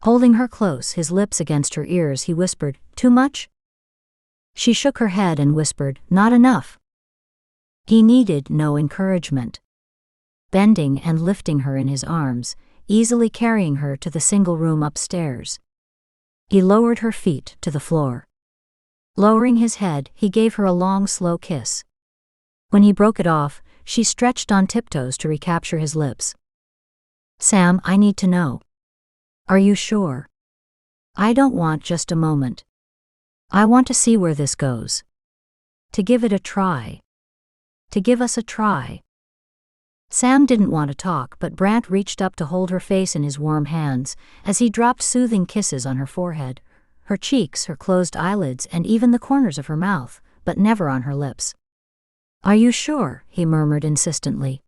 Holding her close, his lips against her ears, he whispered, "Too much?" She shook her head and whispered, "Not enough." He needed no encouragement. Bending and lifting her in his arms, easily carrying her to the single room upstairs. He lowered her feet to the floor. Lowering his head, he gave her a long, slow kiss. When he broke it off, she stretched on tiptoes to recapture his lips. "Sam, I need to know. Are you sure? I don't want just a moment. I want to see where this goes. To give it a try. To give us a try." Sam didn't want to talk, but Brant reached up to hold her face in his warm hands as he dropped soothing kisses on her forehead, her cheeks, her closed eyelids, and even the corners of her mouth, but never on her lips. "Are you sure?" he murmured insistently.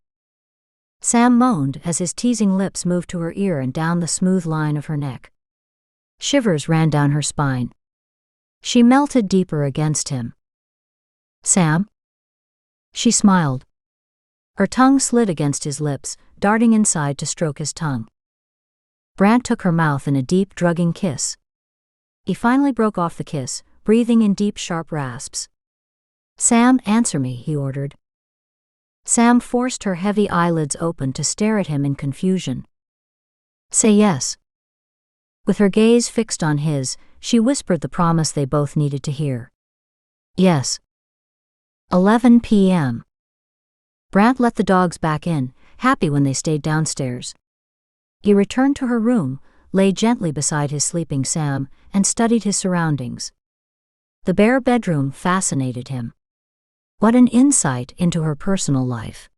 Sam moaned as his teasing lips moved to her ear and down the smooth line of her neck. Shivers ran down her spine. She melted deeper against him. "Sam?" She smiled. Her tongue slid against his lips, darting inside to stroke his tongue. Brant took her mouth in a deep, drugging kiss. He finally broke off the kiss, breathing in deep, sharp rasps. "Sam, answer me," he ordered. Sam forced her heavy eyelids open to stare at him in confusion. "Say yes." With her gaze fixed on his, she whispered the promise they both needed to hear. "Yes." 11 p.m. Brant let the dogs back in, happy when they stayed downstairs. He returned to her room, lay gently beside his sleeping Sam, and studied his surroundings. The bare bedroom fascinated him. What an insight into her personal life.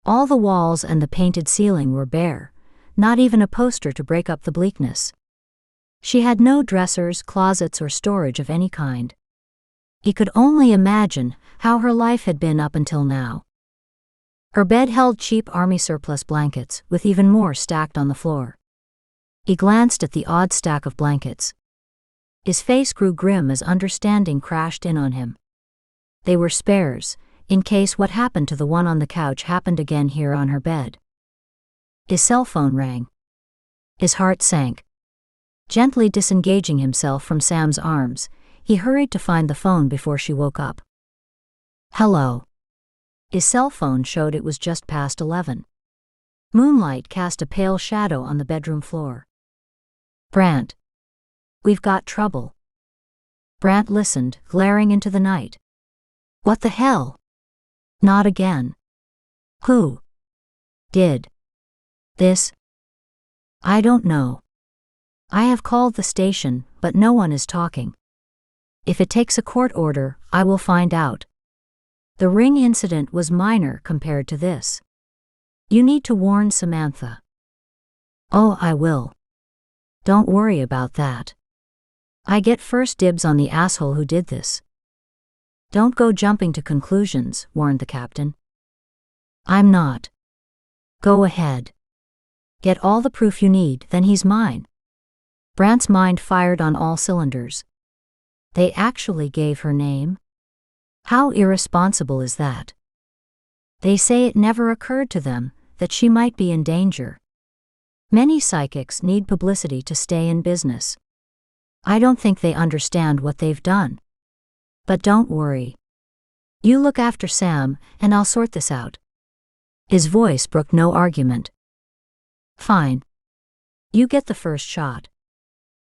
All the walls and the painted ceiling were bare, not even a poster to break up the bleakness. She had no dressers, closets, or storage of any kind. He could only imagine how her life had been up until now. Her bed held cheap army surplus blankets, with even more stacked on the floor. He glanced at the odd stack of blankets. His face grew grim as understanding crashed in on him. They were spares, in case what happened to the one on the couch happened again here on her bed. His cell phone rang. His heart sank. Gently disengaging himself from Sam's arms, he hurried to find the phone before she woke up. Hello. His cell phone showed it was just past 11. Moonlight cast a pale shadow on the bedroom floor. Brant. We've got trouble. Brant listened, glaring into the night. What the hell? Not again. Who did this? I don't know. I have called the station, but no one is talking. If it takes a court order, I will find out. The ring incident was minor compared to this. You need to warn Samantha. Oh, I will. Don't worry about that. I get first dibs on the asshole who did this. Don't go jumping to conclusions, warned the captain. I'm not. Go ahead. Get all the proof you need, then he's mine. Brant's mind fired on all cylinders. They actually gave her name? How irresponsible is that? They say it never occurred to them that she might be in danger. Many psychics need publicity to stay in business. I don't think they understand what they've done. But don't worry. You look after Sam, and I'll sort this out. His voice brooked no argument. Fine. You get the first shot.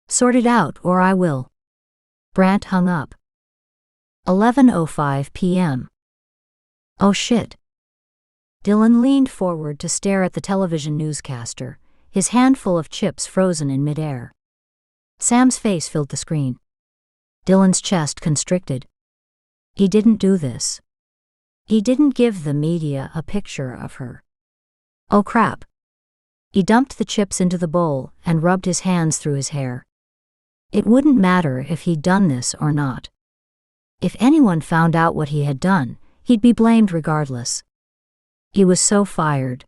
Sort it out or I will. Brant hung up. 11:05 p.m. Oh shit. Dylan leaned forward to stare at the television newscaster, his handful of chips frozen in midair. Sam's face filled the screen. Dylan's chest constricted. He didn't do this. He didn't give the media a picture of her. Oh crap. He dumped the chips into the bowl and rubbed his hands through his hair. It wouldn't matter if he'd done this or not. If anyone found out what he had done, he'd be blamed regardless. He was so fired.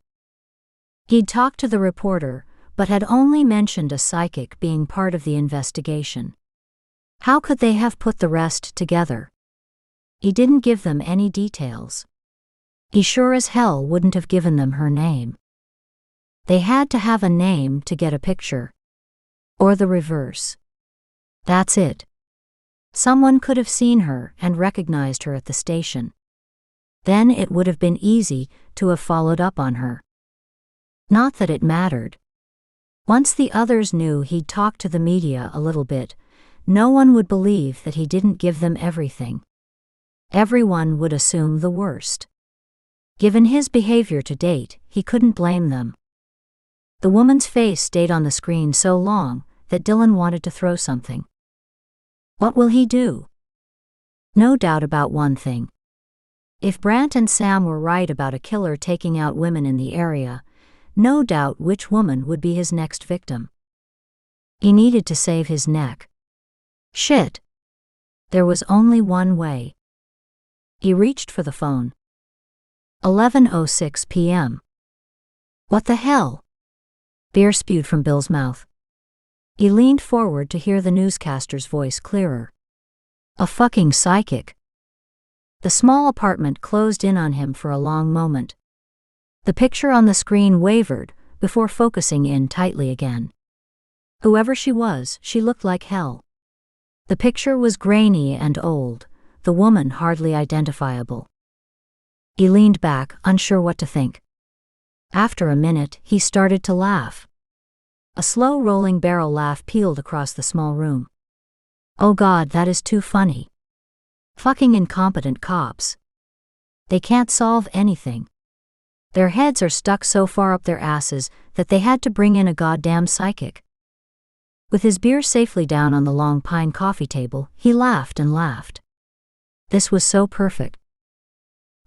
He'd talked to the reporter, but had only mentioned a psychic being part of the investigation. How could they have put the rest together? He didn't give them any details. He sure as hell wouldn't have given them her name. They had to have a name to get a picture. Or the reverse. That's it. Someone could have seen her and recognized her at the station. Then it would have been easy to have followed up on her. Not that it mattered. Once the others knew he'd talked to the media a little bit, no one would believe that he didn't give them everything. Everyone would assume the worst. Given his behavior to date, he couldn't blame them. The woman's face stayed on the screen so long that Dylan wanted to throw something. What will he do? No doubt about one thing. If Brant and Sam were right about a killer taking out women in the area, no doubt which woman would be his next victim. He needed to save his neck. Shit. There was only one way. He reached for the phone. 11:06 p.m. What the hell? Beer spewed from Bill's mouth. He leaned forward to hear the newscaster's voice clearer. A fucking psychic. The small apartment closed in on him for a long moment. The picture on the screen wavered before focusing in tightly again. Whoever she was, she looked like hell. The picture was grainy and old, the woman hardly identifiable. He leaned back, unsure what to think. After a minute, he started to laugh. A slow rolling barrel laugh peeled across the small room. Oh God, that is too funny. Fucking incompetent cops. They can't solve anything. Their heads are stuck so far up their asses that they had to bring in a goddamn psychic. With his beer safely down on the long pine coffee table, he laughed and laughed. This was so perfect.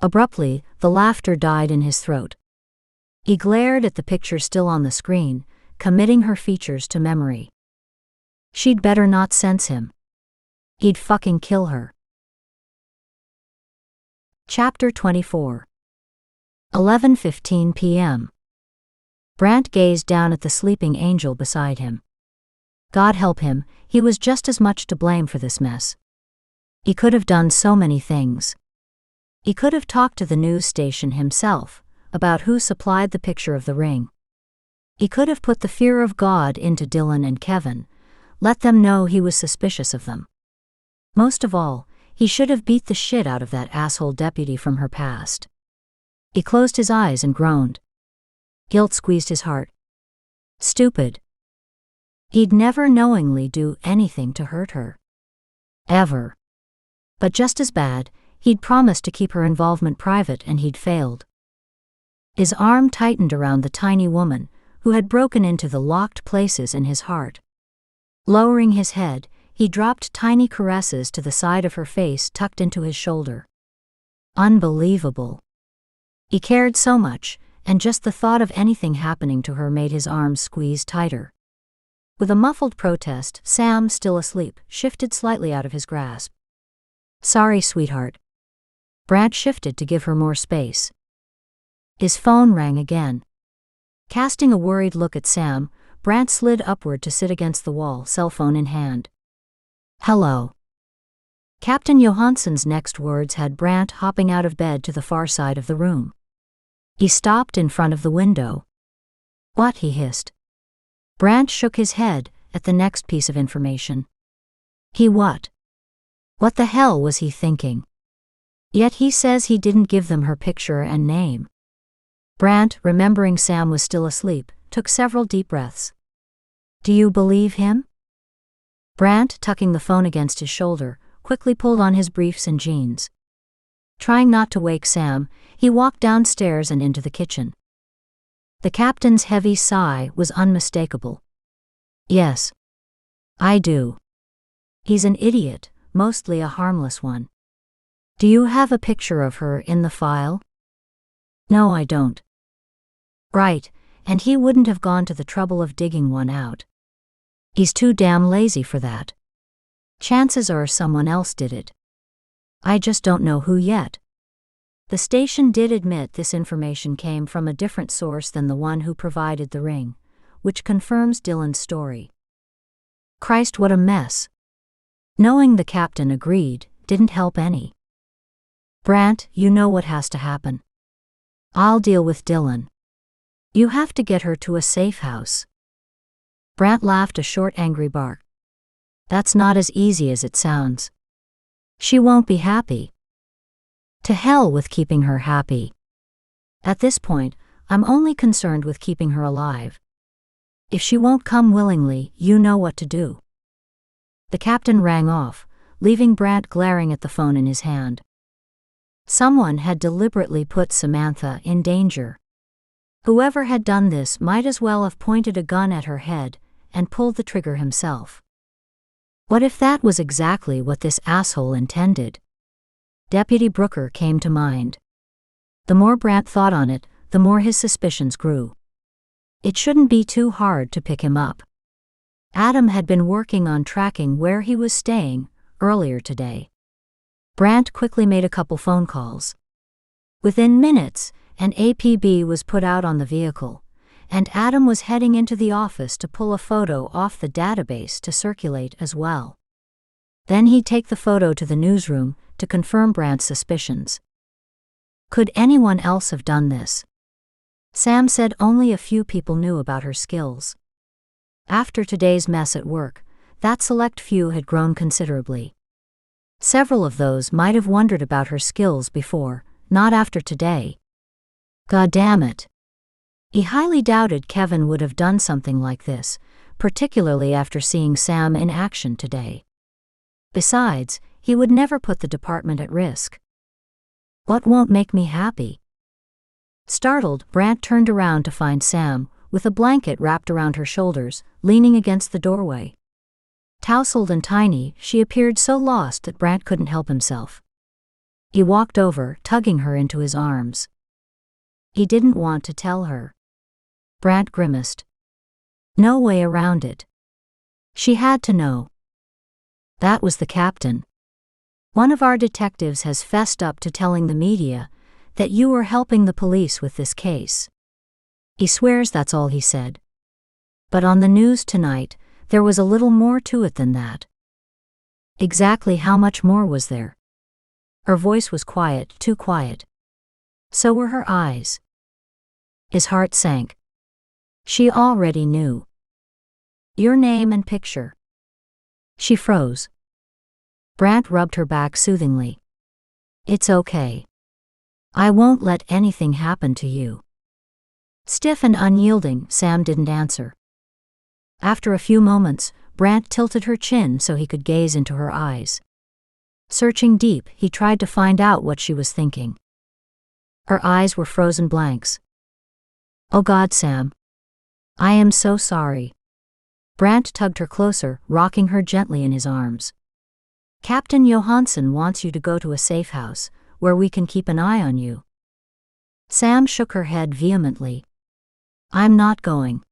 Abruptly, the laughter died in his throat. He glared at the picture still on the screen, committing her features to memory. She'd better not sense him. He'd fucking kill her. Chapter 24. 11:15 p.m. Brant gazed down at the sleeping angel beside him. God help him, he was just as much to blame for this mess. He could have done so many things. He could have talked to the news station himself about who supplied the picture of the ring. He could have put the fear of God into Dylan and Kevin, let them know he was suspicious of them. Most of all, he should have beat the shit out of that asshole deputy from her past. He closed his eyes and groaned. Guilt squeezed his heart. Stupid. He'd never knowingly do anything to hurt her. Ever. But just as bad, he'd promised to keep her involvement private and he'd failed. His arm tightened around the tiny woman who had broken into the locked places in his heart. Lowering his head, he dropped tiny caresses to the side of her face tucked into his shoulder. Unbelievable. He cared so much, and just the thought of anything happening to her made his arms squeeze tighter. With a muffled protest, Sam, still asleep, shifted slightly out of his grasp. Sorry, sweetheart. Brant shifted to give her more space. His phone rang again. Casting a worried look at Sam, Brant slid upward to sit against the wall, cell phone in hand. Hello. Captain Johansson's next words had Brant hopping out of bed to the far side of the room. He stopped in front of the window. What? He hissed. Brant shook his head at the next piece of information. He what? What the hell was he thinking? Yet he says he didn't give them her picture and name. Brant, remembering Sam was still asleep, took several deep breaths. Do you believe him? Brant, tucking the phone against his shoulder, quickly pulled on his briefs and jeans. Trying not to wake Sam, he walked downstairs and into the kitchen. The captain's heavy sigh was unmistakable. Yes. I do. He's an idiot, mostly a harmless one. Do you have a picture of her in the file? No, I don't. Right, and he wouldn't have gone to the trouble of digging one out. He's too damn lazy for that. Chances are someone else did it. I just don't know who yet. The station did admit this information came from a different source than the one who provided the ring, which confirms Dylan's story. Christ, what a mess. Knowing the captain agreed didn't help any. Brant, you know what has to happen. I'll deal with Dylan. You have to get her to a safe house. Brant laughed a short, angry bark. That's not as easy as it sounds. She won't be happy. To hell with keeping her happy. At this point, I'm only concerned with keeping her alive. If she won't come willingly, you know what to do. The captain rang off, leaving Brant glaring at the phone in his hand. Someone had deliberately put Samantha in danger. Whoever had done this might as well have pointed a gun at her head and pulled the trigger himself. What if that was exactly what this asshole intended? Deputy Brooker came to mind. The more Brant thought on it, the more his suspicions grew. It shouldn't be too hard to pick him up. Adam had been working on tracking where he was staying earlier today. Brant quickly made a couple phone calls. Within minutes, an APB was put out on the vehicle, and Adam was heading into the office to pull a photo off the database to circulate as well. Then he'd take the photo to the newsroom to confirm Brant's suspicions. Could anyone else have done this? Sam said only a few people knew about her skills. After today's mess at work, that select few had grown considerably. Several of those might have wondered about her skills before, not after today. God damn it. He highly doubted Kevin would have done something like this, particularly after seeing Sam in action today. Besides, he would never put the department at risk. What won't make me happy? Startled, Brant turned around to find Sam, with a blanket wrapped around her shoulders, leaning against the doorway. Tousled and tiny, she appeared so lost that Brant couldn't help himself. He walked over, tugging her into his arms. He didn't want to tell her. Brant grimaced. No way around it. She had to know. That was the captain. One of our detectives has fessed up to telling the media that you were helping the police with this case. He swears that's all he said. But on the news tonight, there was a little more to it than that. Exactly how much more was there? Her voice was quiet, too quiet. So were her eyes. His heart sank. She already knew. Your name and picture. She froze. Brant rubbed her back soothingly. It's okay. I won't let anything happen to you. Stiff and unyielding, Sam didn't answer. After a few moments, Brant tilted her chin so he could gaze into her eyes. Searching deep, he tried to find out what she was thinking. Her eyes were frozen blanks. Oh God, Sam. I am so sorry. Brant tugged her closer, rocking her gently in his arms. Captain Johansson wants you to go to a safe house, where we can keep an eye on you. Sam shook her head vehemently. I'm not going.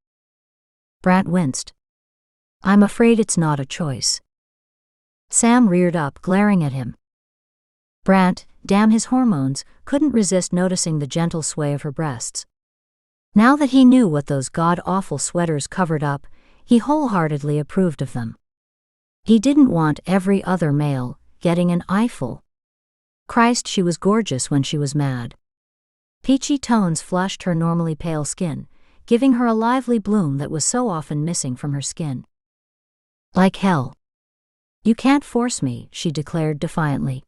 Brant winced. I'm afraid it's not a choice. Sam reared up, glaring at him. Brant, damn his hormones, couldn't resist noticing the gentle sway of her breasts. Now that he knew what those god-awful sweaters covered up, he wholeheartedly approved of them. He didn't want every other male getting an eyeful. Christ, she was gorgeous when she was mad. Peachy tones flushed her normally pale skin, giving her a lively bloom that was so often missing from her skin. Like hell. You can't force me, she declared defiantly.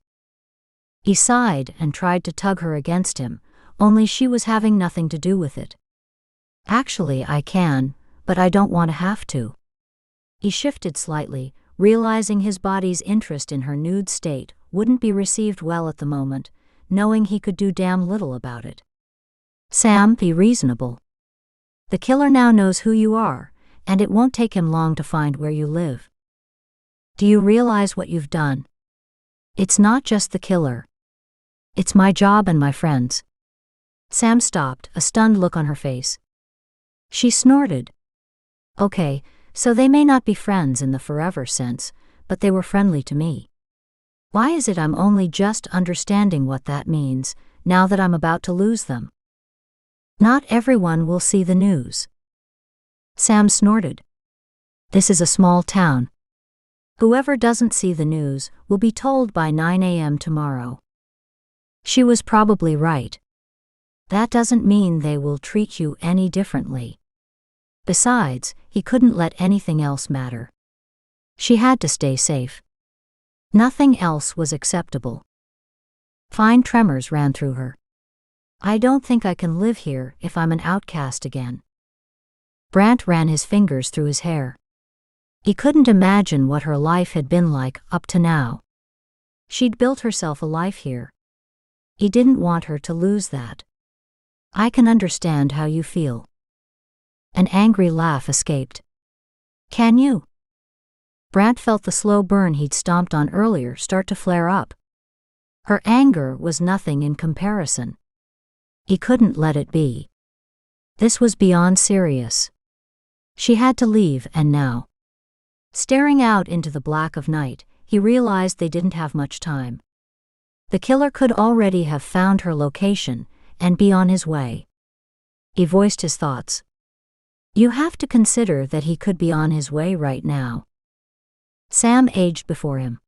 He sighed and tried to tug her against him, only she was having nothing to do with it. Actually, I can, but I don't want to have to. He shifted slightly, realizing his body's interest in her nude state wouldn't be received well at the moment, knowing he could do damn little about it. Sam, be reasonable. The killer now knows who you are, and it won't take him long to find where you live. Do you realize what you've done? It's not just the killer. It's my job and my friends. Sam stopped, a stunned look on her face. She snorted. Okay, so they may not be friends in the forever sense, but they were friendly to me. Why is it I'm only just understanding what that means, now that I'm about to lose them? Not everyone will see the news. Sam snorted. This is a small town. Whoever doesn't see the news will be told by 9 a.m. tomorrow. She was probably right. That doesn't mean they will treat you any differently. Besides, he couldn't let anything else matter. She had to stay safe. Nothing else was acceptable. Fine tremors ran through her. I don't think I can live here if I'm an outcast again. Brant ran his fingers through his hair. He couldn't imagine what her life had been like up to now. She'd built herself a life here. He didn't want her to lose that. I can understand how you feel. An angry laugh escaped. Can you? Brant felt the slow burn he'd stomped on earlier start to flare up. Her anger was nothing in comparison. He couldn't let it be. This was beyond serious. She had to leave, and now. Staring out into the black of night, he realized they didn't have much time. The killer could already have found her location and be on his way. He voiced his thoughts. You have to consider that he could be on his way right now. Sam aged before him.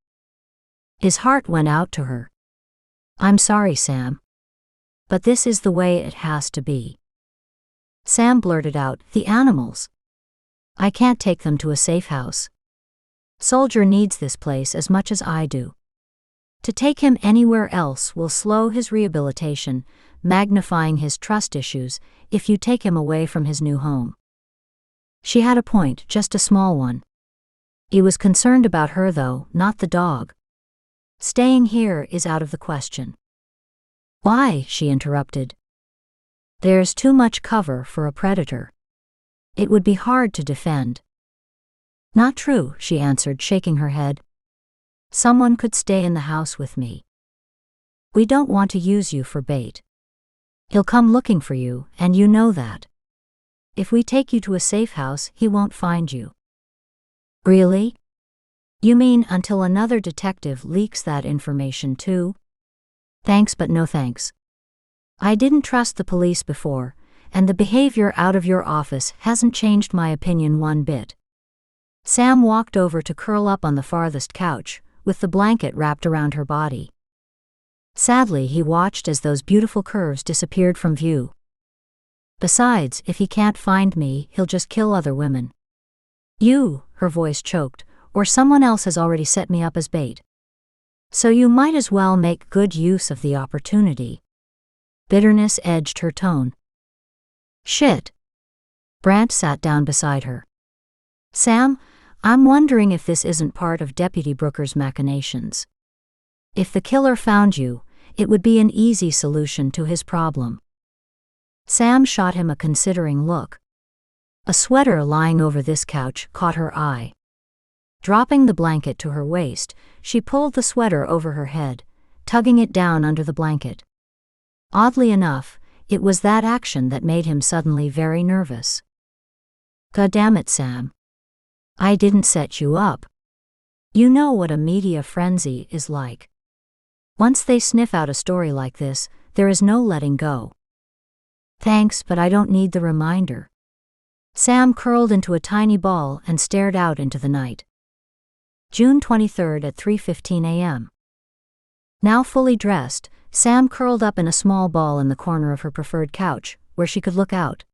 His heart went out to her. I'm sorry, Sam. But this is the way it has to be. Sam blurted out, the animals. I can't take them to a safe house. Soldier needs this place as much as I do. To take him anywhere else will slow his rehabilitation, magnifying his trust issues if you take him away from his new home. She had a point, just a small one. He was concerned about her though, not the dog. Staying here is out of the question. Why? She interrupted. There's too much cover for a predator. It would be hard to defend. Not true, she answered, shaking her head. Someone could stay in the house with me. We don't want to use you for bait. He'll come looking for you, and you know that. If we take you to a safe house, he won't find you. Really? You mean until another detective leaks that information too? Thanks but no thanks. I didn't trust the police before, and the behavior out of your office hasn't changed my opinion one bit. Sam walked over to curl up on the farthest couch, with the blanket wrapped around her body. Sadly, he watched as those beautiful curves disappeared from view. Besides, if he can't find me, he'll just kill other women. You, her voice choked, or someone else has already set me up as bait. So you might as well make good use of the opportunity. Bitterness edged her tone. Shit. Brant sat down beside her. Sam, I'm wondering if this isn't part of Deputy Brooker's machinations. If the killer found you, it would be an easy solution to his problem. Sam shot him a considering look. A sweater lying over this couch caught her eye. Dropping the blanket to her waist, she pulled the sweater over her head, tugging it down under the blanket. Oddly enough, it was that action that made him suddenly very nervous. God damn it, Sam. I didn't set you up. You know what a media frenzy is like. Once they sniff out a story like this, there is no letting go. Thanks, but I don't need the reminder. Sam curled into a tiny ball and stared out into the night. June 23rd at 3:15 a.m. Now fully dressed, Sam curled up in a small ball in the corner of her preferred couch, where she could look out.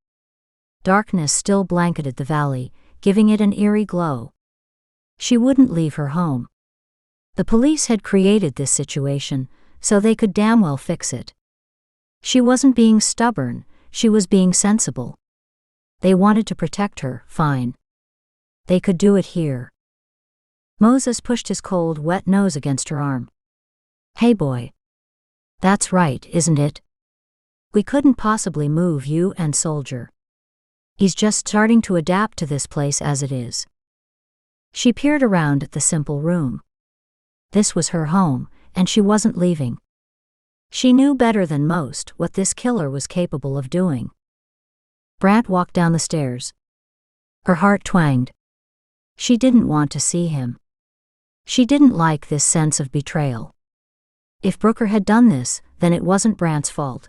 Darkness still blanketed the valley, giving it an eerie glow. She wouldn't leave her home. The police had created this situation, so they could damn well fix it. She wasn't being stubborn, she was being sensible. They wanted to protect her, fine. They could do it here. Moses pushed his cold, wet nose against her arm. Hey boy. That's right, isn't it? We couldn't possibly move you and Soldier. He's just starting to adapt to this place as it is. She peered around at the simple room. This was her home, and she wasn't leaving. She knew better than most what this killer was capable of doing. Brant walked down the stairs. Her heart twanged. She didn't want to see him. She didn't like this sense of betrayal. If Brooker had done this, then it wasn't Brant's fault.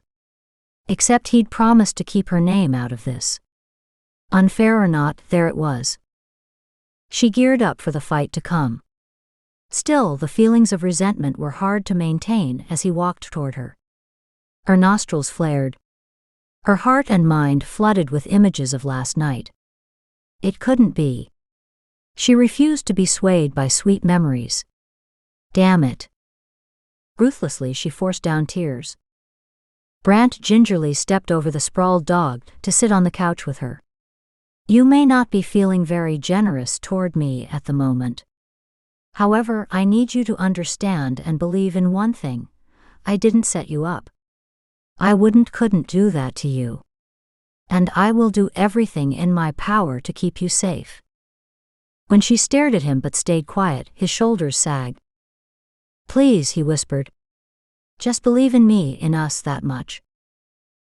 Except he'd promised to keep her name out of this. Unfair or not, there it was. She geared up for the fight to come. Still, the feelings of resentment were hard to maintain as he walked toward her. Her nostrils flared. Her heart and mind flooded with images of last night. It couldn't be. She refused to be swayed by sweet memories. Damn it. Ruthlessly, she forced down tears. Brant gingerly stepped over the sprawled dog to sit on the couch with her. You may not be feeling very generous toward me at the moment. However, I need you to understand and believe in one thing. I didn't set you up. I couldn't do that to you. And I will do everything in my power to keep you safe. When she stared at him but stayed quiet, his shoulders sagged. Please, he whispered. Just believe in me, in us that much.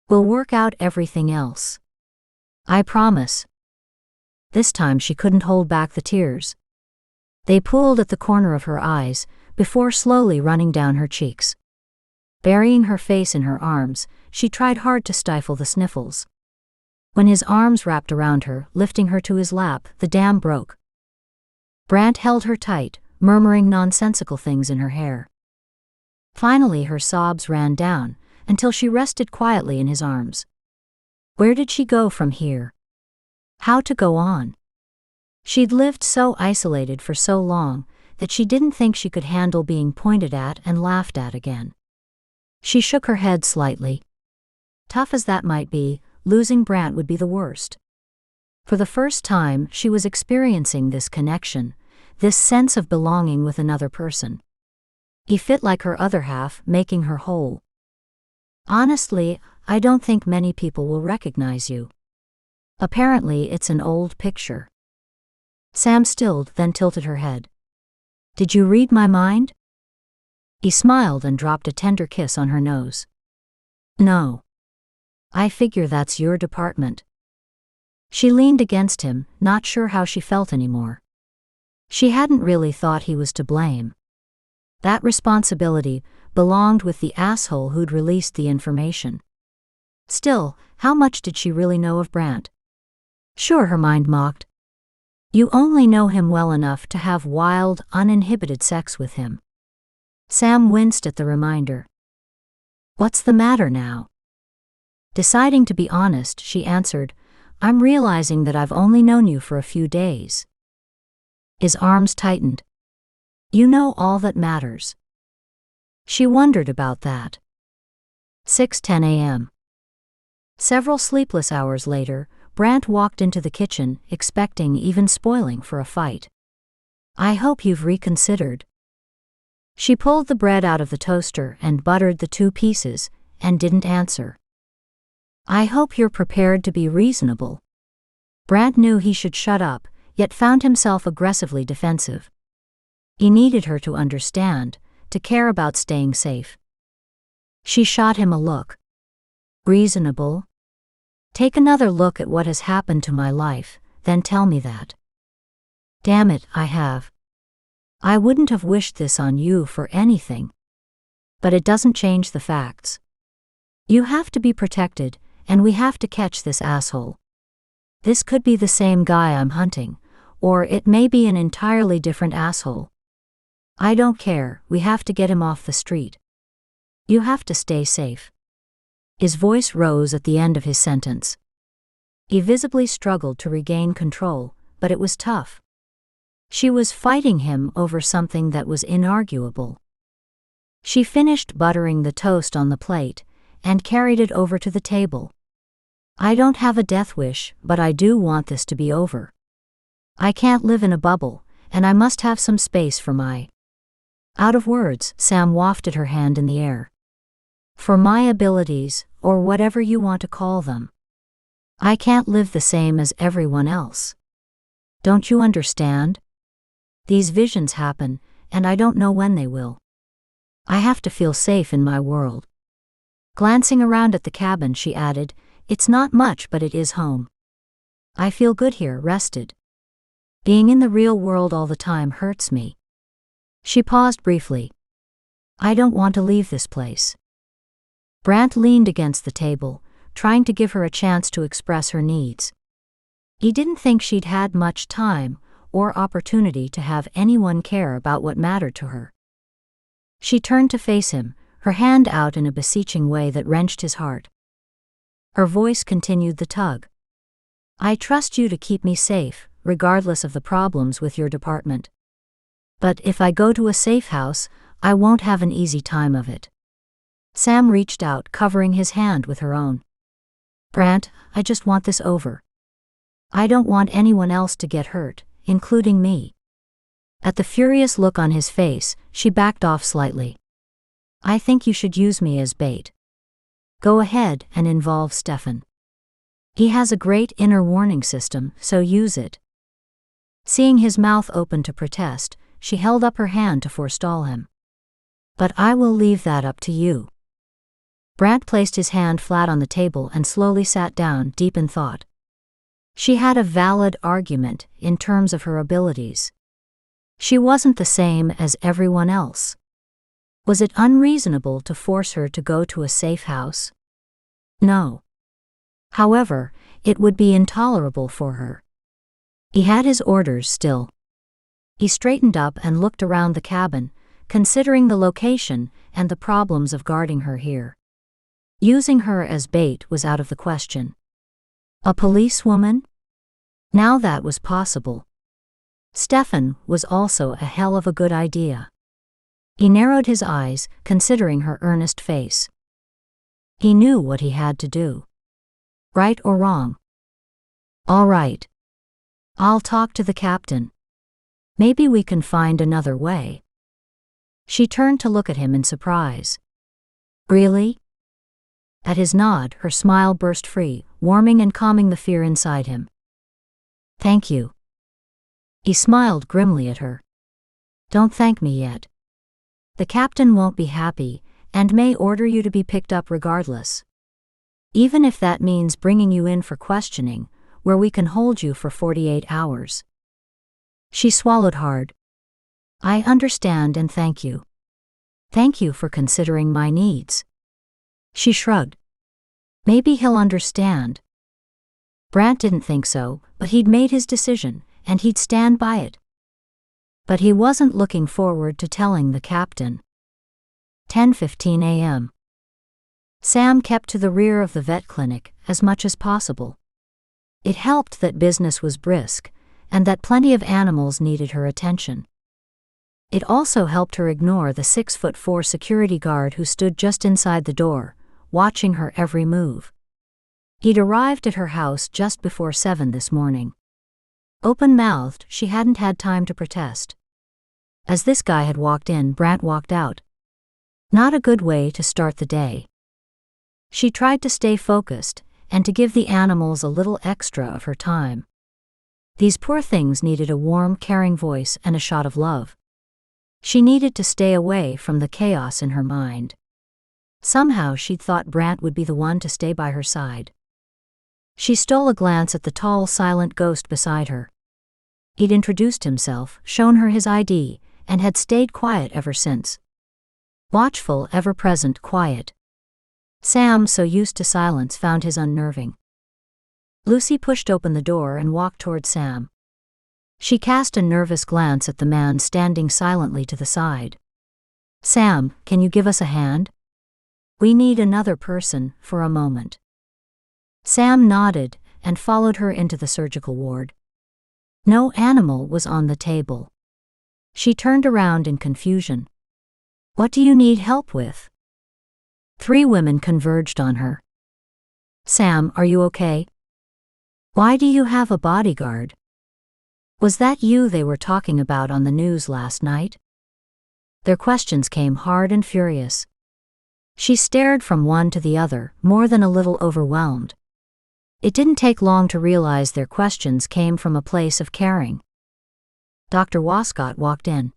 We'll work out everything else. I promise. This time she couldn't hold back the tears. They pooled at the corner of her eyes, before slowly running down her cheeks. Burying her face in her arms, she tried hard to stifle the sniffles. When his arms wrapped around her, lifting her to his lap, the dam broke. Brant held her tight, murmuring nonsensical things in her hair. Finally her sobs ran down, until she rested quietly in his arms. Where did she go from here? How to go on? She'd lived so isolated for so long that she didn't think she could handle being pointed at and laughed at again. She shook her head slightly. Tough as that might be, losing Brant would be the worst. For the first time, she was experiencing this connection, this sense of belonging with another person. He fit like her other half, making her whole. Honestly, I don't think many people will recognize you. Apparently, it's an old picture. Sam stilled, then tilted her head. Did you read my mind? He smiled and dropped a tender kiss on her nose. No. I figure that's your department. She leaned against him, not sure how she felt anymore. She hadn't really thought he was to blame. That responsibility belonged with the asshole who'd released the information. Still, how much did she really know of Brant? Sure, her mind mocked. You only know him well enough to have wild, uninhibited sex with him. Sam winced at the reminder. What's the matter now? Deciding to be honest, she answered, I'm realizing that I've only known you for a few days. His arms tightened. You know all that matters. She wondered about that. 6:10 a.m. Several sleepless hours later, Brant walked into the kitchen, expecting, even spoiling for a fight. I hope you've reconsidered. She pulled the bread out of the toaster and buttered the 2 pieces, and didn't answer. I hope you're prepared to be reasonable. Brant knew he should shut up, yet found himself aggressively defensive. He needed her to understand, to care about staying safe. She shot him a look. Reasonable? Take another look at what has happened to my life, then tell me that. Damn it, I have. I wouldn't have wished this on you for anything. But it doesn't change the facts. You have to be protected, and we have to catch this asshole. This could be the same guy I'm hunting, or it may be an entirely different asshole. I don't care, we have to get him off the street. You have to stay safe. His voice rose at the end of his sentence. He visibly struggled to regain control, but it was tough. She was fighting him over something that was inarguable. She finished buttering the toast on the plate, and carried it over to the table. I don't have a death wish, but I do want this to be over. I can't live in a bubble, and I must have some space for my... Out of words, Sam wafted her hand in the air. For my abilities, or whatever you want to call them. I can't live the same as everyone else. Don't you understand? These visions happen, and I don't know when they will. I have to feel safe in my world. Glancing around at the cabin, she added, it's not much, but it is home. I feel good here, rested. Being in the real world all the time hurts me. She paused briefly. I don't want to leave this place. Brant leaned against the table, trying to give her a chance to express her needs. He didn't think she'd had much time or opportunity to have anyone care about what mattered to her. She turned to face him, her hand out in a beseeching way that wrenched his heart. Her voice continued the tug. I trust you to keep me safe, regardless of the problems with your department. But if I go to a safe house, I won't have an easy time of it. Sam reached out, covering his hand with her own. Brant, I just want this over. I don't want anyone else to get hurt, including me. At the furious look on his face, she backed off slightly. I think you should use me as bait. Go ahead and involve Stefan. He has a great inner warning system, so use it. Seeing his mouth open to protest, she held up her hand to forestall him. But I will leave that up to you. Brant placed his hand flat on the table and slowly sat down, deep in thought. She had a valid argument in terms of her abilities. She wasn't the same as everyone else. Was it unreasonable to force her to go to a safe house? No. However, it would be intolerable for her. He had his orders still. He straightened up and looked around the cabin, considering the location and the problems of guarding her here. Using her as bait was out of the question. A policewoman? Now that was possible. Stefan was also a hell of a good idea. He narrowed his eyes, considering her earnest face. He knew what he had to do. Right or wrong? All right. I'll talk to the captain. Maybe we can find another way. She turned to look at him in surprise. Really? At his nod, her smile burst free, warming and calming the fear inside him. Thank you. He smiled grimly at her. Don't thank me yet. The captain won't be happy, and may order you to be picked up regardless. Even if that means bringing you in for questioning, where we can hold you for 48 hours. She swallowed hard. I understand and thank you. Thank you for considering my needs. She shrugged. Maybe he'll understand. Brant didn't think so, but he'd made his decision, and he'd stand by it. But he wasn't looking forward to telling the captain. 10:15 a.m. Sam kept to the rear of the vet clinic as much as possible. It helped that business was brisk, and that plenty of animals needed her attention. It also helped her ignore the 6'4" security guard who stood just inside the door, watching her every move. He'd arrived at her house just before 7 this morning. Open-mouthed, she hadn't had time to protest. As this guy had walked in, Brant walked out. Not a good way to start the day. She tried to stay focused, and to give the animals a little extra of her time. These poor things needed a warm, caring voice and a shot of love. She needed to stay away from the chaos in her mind. Somehow she'd thought Brant would be the one to stay by her side. She stole a glance at the tall, silent ghost beside her. He'd introduced himself, shown her his ID, and had stayed quiet ever since. Watchful, ever-present, quiet. Sam, so used to silence, found his unnerving. Lucy pushed open the door and walked toward Sam. She cast a nervous glance at the man standing silently to the side. Sam, can you give us a hand? We need another person for a moment. Sam nodded and followed her into the surgical ward. No animal was on the table. She turned around in confusion. What do you need help with? 3 women converged on her. Sam, are you okay? Why do you have a bodyguard? Was that you they were talking about on the news last night? Their questions came hard and furious. She stared from one to the other, more than a little overwhelmed. It didn't take long to realize their questions came from a place of caring. Dr. Wascott walked in.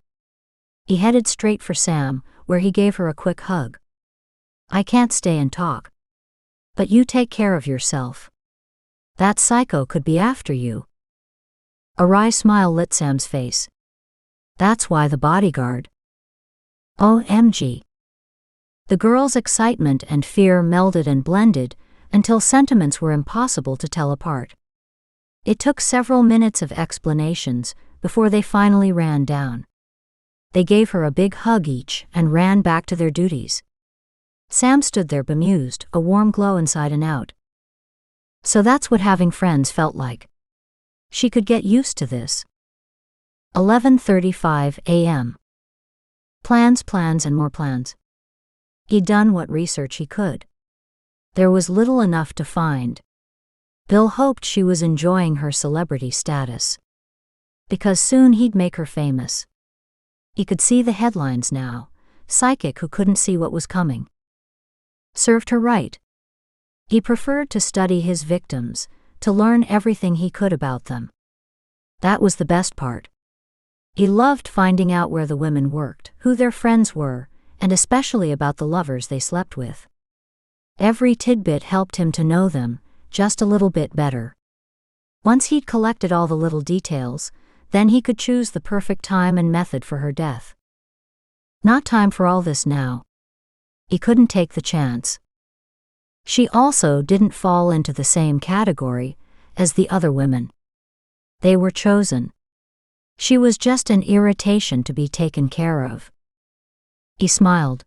He headed straight for Sam, where he gave her a quick hug. I can't stay and talk. But you take care of yourself. That psycho could be after you. A wry smile lit Sam's face. That's why the bodyguard. OMG. The girl's excitement and fear melded and blended until sentiments were impossible to tell apart. It took several minutes of explanations before they finally ran down. They gave her a big hug each and ran back to their duties. Sam stood there bemused, a warm glow inside and out. So that's what having friends felt like. She could get used to this. 11:35 a.m. Plans, and more plans. He'd done what research he could. There was little enough to find. Bill hoped she was enjoying her celebrity status. Because soon he'd make her famous. He could see the headlines now, psychic who couldn't see what was coming. Served her right. He preferred to study his victims, to learn everything he could about them. That was the best part. He loved finding out where the women worked, who their friends were, and especially about the lovers they slept with. Every tidbit helped him to know them just a little bit better. Once he'd collected all the little details, then he could choose the perfect time and method for her death. Not time for all this now. He couldn't take the chance. She also didn't fall into the same category as the other women. They were chosen. She was just an irritation to be taken care of. He smiled.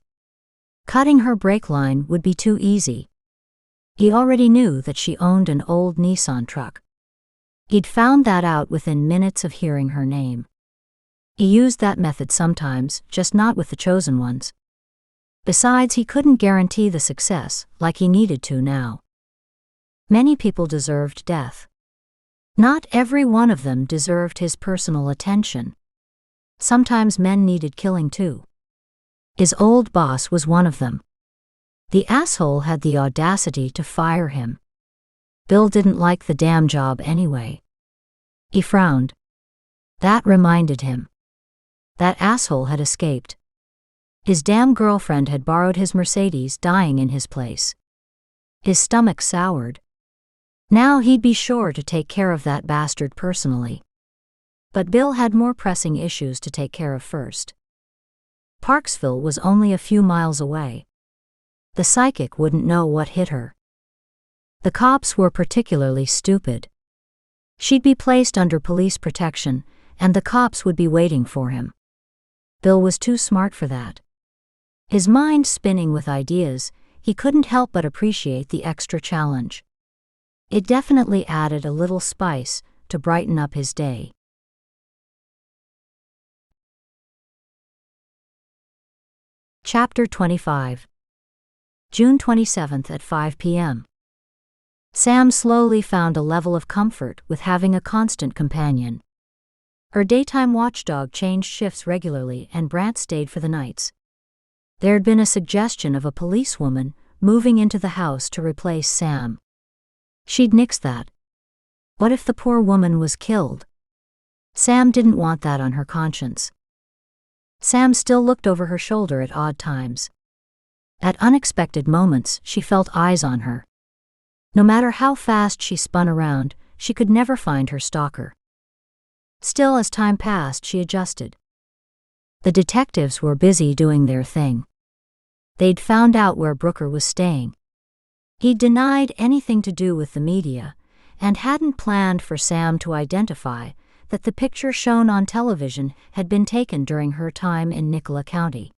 Cutting her brake line would be too easy. He already knew that she owned an old Nissan truck. He'd found that out within minutes of hearing her name. He used that method sometimes, just not with the chosen ones. Besides, he couldn't guarantee the success like he needed to now. Many people deserved death. Not every one of them deserved his personal attention. Sometimes men needed killing too. His old boss was one of them. The asshole had the audacity to fire him. Bill didn't like the damn job anyway. He frowned. That reminded him. That asshole had escaped. His damn girlfriend had borrowed his Mercedes, dying in his place. His stomach soured. Now he'd be sure to take care of that bastard personally. But Bill had more pressing issues to take care of first. Parksville was only a few miles away. The psychic wouldn't know what hit her. The cops were particularly stupid. She'd be placed under police protection, and the cops would be waiting for him. Bill was too smart for that. His mind spinning with ideas, he couldn't help but appreciate the extra challenge. It definitely added a little spice to brighten up his day. Chapter 25. June 27th at 5 p.m. Sam slowly found a level of comfort with having a constant companion. Her daytime watchdog changed shifts regularly and Brant stayed for the nights. There had been a suggestion of a policewoman moving into the house to replace Sam. She'd nixed that. What if the poor woman was killed? Sam didn't want that on her conscience. Sam still looked over her shoulder at odd times. At unexpected moments, she felt eyes on her. No matter how fast she spun around, she could never find her stalker. Still, as time passed, she adjusted. The detectives were busy doing their thing. They'd found out where Brooker was staying. He'd denied anything to do with the media, and hadn't planned for Sam to identify that the picture shown on television had been taken during her time in Nicola County.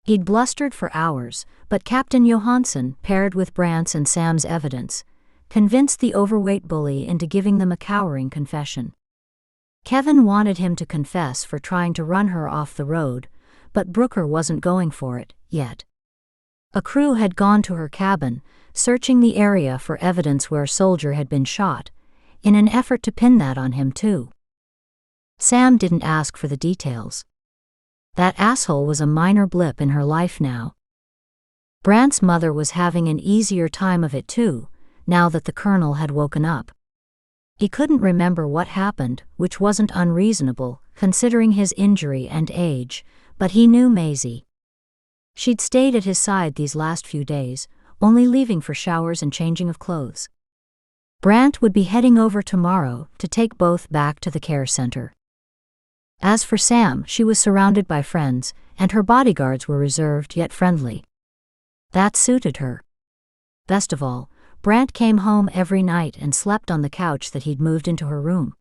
He'd blustered for hours, but Captain Johansson, paired with Brant's and Sam's evidence, convinced the overweight bully into giving them a cowering confession. Kevin wanted him to confess for trying to run her off the road, but Brooker wasn't going for it yet. A crew had gone to her cabin, searching the area for evidence where a soldier had been shot, in an effort to pin that on him too. Sam didn't ask for the details. That asshole was a minor blip in her life now. Brant's mother was having an easier time of it too, now that the colonel had woken up. He couldn't remember what happened, which wasn't unreasonable, considering his injury and age, but he knew Maisie. She'd stayed at his side these last few days, only leaving for showers and changing of clothes. Brant would be heading over tomorrow to take both back to the care center. As for Sam, she was surrounded by friends, and her bodyguards were reserved yet friendly. That suited her. Best of all, Brant came home every night and slept on the couch that he'd moved into her room.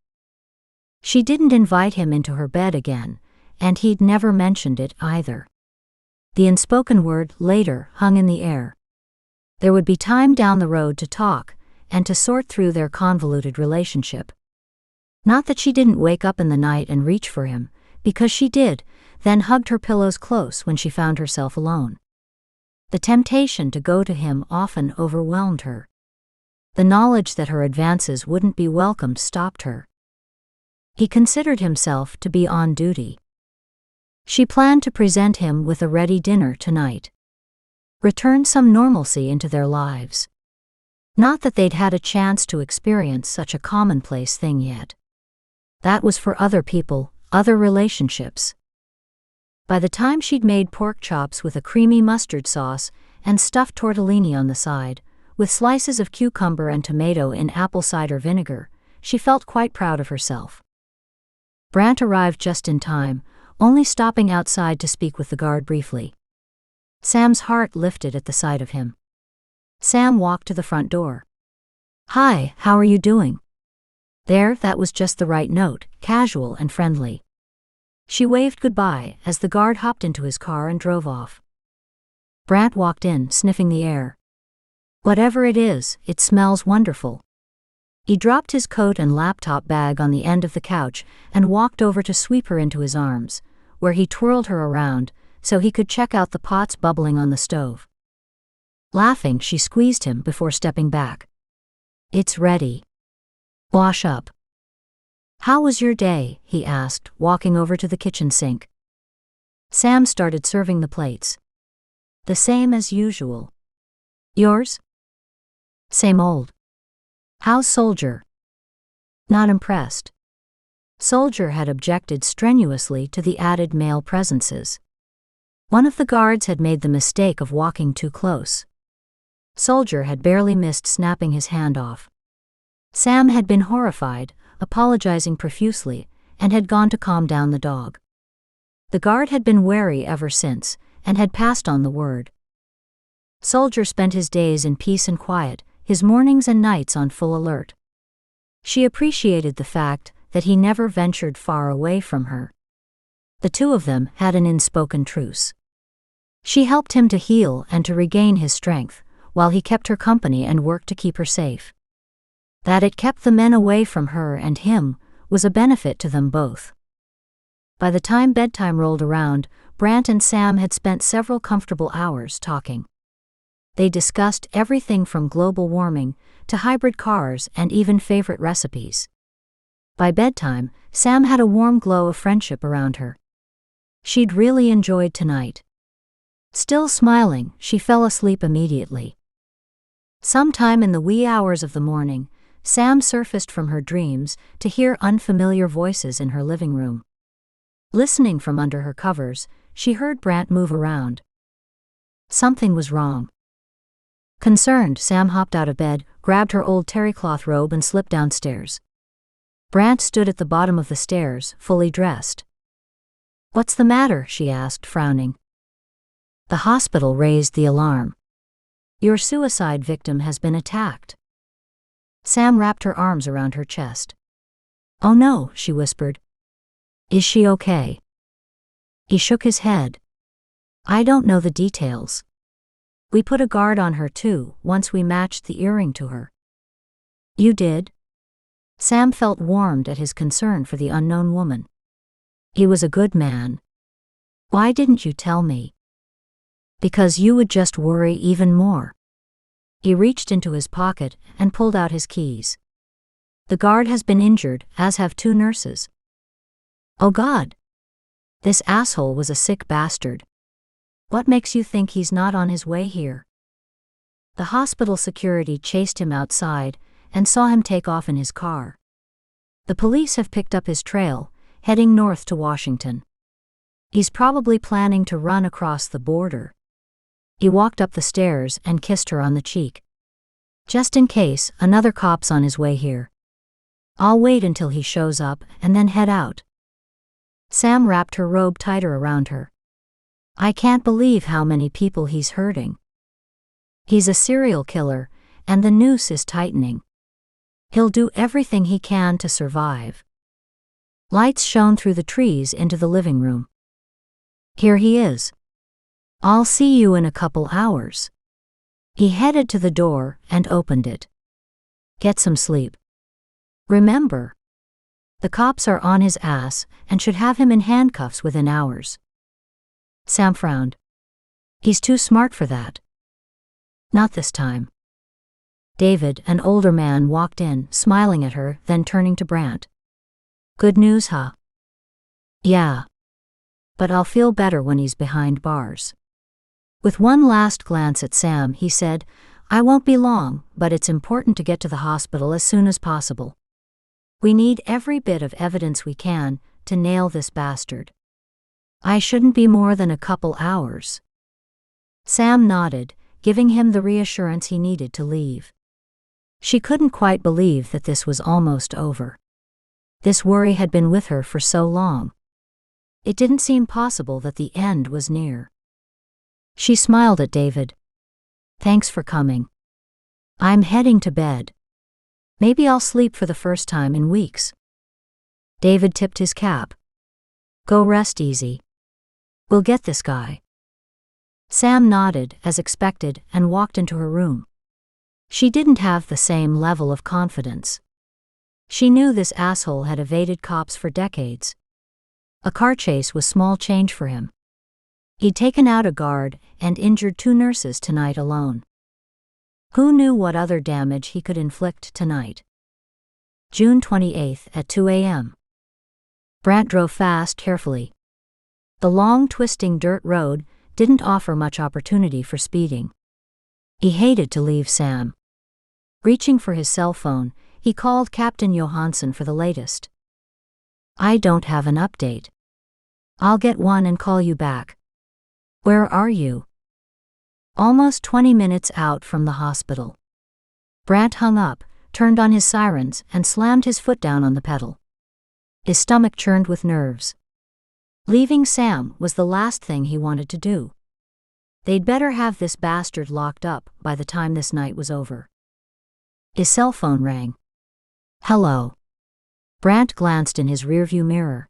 She didn't invite him into her bed again, and he'd never mentioned it either. The unspoken word later hung in the air. There would be time down the road to talk, and to sort through their convoluted relationship. Not that she didn't wake up in the night and reach for him, because she did, then hugged her pillows close when she found herself alone. The temptation to go to him often overwhelmed her. The knowledge that her advances wouldn't be welcomed stopped her. He considered himself to be on duty. She planned to present him with a ready dinner tonight. Return some normalcy into their lives. Not that they'd had a chance to experience such a commonplace thing yet. That was for other people, other relationships. By the time she'd made pork chops with a creamy mustard sauce and stuffed tortellini on the side, with slices of cucumber and tomato in apple cider vinegar, she felt quite proud of herself. Brant arrived just in time, only stopping outside to speak with the guard briefly. Sam's heart lifted at the sight of him. Sam walked to the front door. "Hi, how are you doing?" There, that was just the right note, casual and friendly. She waved goodbye as the guard hopped into his car and drove off. Brant walked in, sniffing the air. Whatever it is, it smells wonderful. He dropped his coat and laptop bag on the end of the couch and walked over to sweep her into his arms, where he twirled her around so he could check out the pots bubbling on the stove. Laughing, she squeezed him before stepping back. "It's ready. Wash up." "How was your day?" he asked, walking over to the kitchen sink. Sam started serving the plates. "The same as usual." "Yours?" "Same old." "How's Soldier?" Not impressed. Soldier had objected strenuously to the added male presences. One of the guards had made the mistake of walking too close. Soldier had barely missed snapping his hand off. Sam had been horrified, apologizing profusely, and had gone to calm down the dog. The guard had been wary ever since, and had passed on the word. Soldier spent his days in peace and quiet, his mornings and nights on full alert. She appreciated the fact that he never ventured far away from her. The two of them had an unspoken truce. She helped him to heal and to regain his strength, while he kept her company and worked to keep her safe. That it kept the men away from her and him was a benefit to them both. By the time bedtime rolled around, Brant and Sam had spent several comfortable hours talking. They discussed everything from global warming to hybrid cars and even favorite recipes. By bedtime, Sam had a warm glow of friendship around her. She'd really enjoyed tonight. Still smiling, she fell asleep immediately. Sometime in the wee hours of the morning, Sam surfaced from her dreams to hear unfamiliar voices in her living room. Listening from under her covers, she heard Brant move around. Something was wrong. Concerned, Sam hopped out of bed, grabbed her old terrycloth robe and slipped downstairs. Brant stood at the bottom of the stairs, fully dressed. "What's the matter?" she asked, frowning. "The hospital raised the alarm. Your suicide victim has been attacked." Sam wrapped her arms around her chest. "Oh no," she whispered. "Is she okay?" He shook his head. "I don't know the details. We put a guard on her too, once we matched the earring to her." "You did?" Sam felt warmed at his concern for the unknown woman. He was a good man. "Why didn't you tell me?" "Because you would just worry even more." He reached into his pocket and pulled out his keys. "The guard has been injured, as have 2 nurses." "Oh God. This asshole was a sick bastard. What makes you think he's not on his way here?" The hospital security chased him outside and saw him take off in his car. The police have picked up his trail, heading north to Washington. He's probably planning to run across the border. He walked up the stairs and kissed her on the cheek. "Just in case, another cop's on his way here. I'll wait until he shows up and then head out." Sam wrapped her robe tighter around her. "I can't believe how many people he's hurting. He's a serial killer, and the noose is tightening. He'll do everything he can to survive." Lights shone through the trees into the living room. "Here he is. I'll see you in a couple hours." He headed to the door and opened it. "Get some sleep. Remember, the cops are on his ass and should have him in handcuffs within hours." Sam frowned. "He's too smart for that." "Not this time." David, an older man, walked in, smiling at her, then turning to Brant. "Good news, huh?" "Yeah. But I'll feel better when he's behind bars." With one last glance at Sam, he said, "I won't be long, but it's important to get to the hospital as soon as possible. We need every bit of evidence we can to nail this bastard. I shouldn't be more than a couple hours." Sam nodded, giving him the reassurance he needed to leave. She couldn't quite believe that this was almost over. This worry had been with her for so long. It didn't seem possible that the end was near. She smiled at David. "Thanks for coming. I'm heading to bed. Maybe I'll sleep for the first time in weeks." David tipped his cap. "Go rest easy. We'll get this guy." Sam nodded, as expected, and walked into her room. She didn't have the same level of confidence. She knew this asshole had evaded cops for decades. A car chase was small change for him. He'd taken out a guard and injured 2 nurses tonight alone. Who knew what other damage he could inflict tonight? June 28th at 2 a.m. Brant drove fast, carefully. The long, twisting dirt road didn't offer much opportunity for speeding. He hated to leave Sam. Reaching for his cell phone, he called Captain Johansson for the latest. "I don't have an update. I'll get one and call you back." "Where are you?" "Almost 20 minutes out from the hospital." Brant hung up, turned on his sirens, and slammed his foot down on the pedal. His stomach churned with nerves. Leaving Sam was the last thing he wanted to do. They'd better have this bastard locked up by the time this night was over. His cell phone rang. Hello. Brant glanced in his rearview mirror.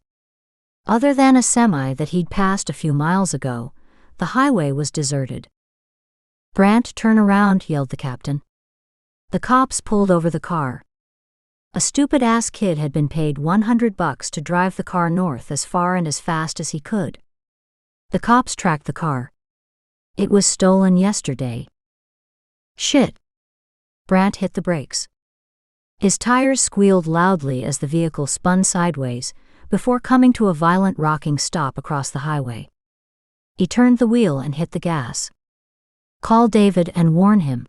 Other than a semi that he'd passed a few miles ago, the highway was deserted. Brant, turn around, yelled the captain. The cops pulled over the car. A stupid-ass kid had been paid $100 to drive the car north as far and as fast as he could. The cops tracked the car. It was stolen yesterday. Shit. Brant hit the brakes. His tires squealed loudly as the vehicle spun sideways, before coming to a violent rocking stop across the highway. He turned the wheel and hit the gas. Call David and warn him.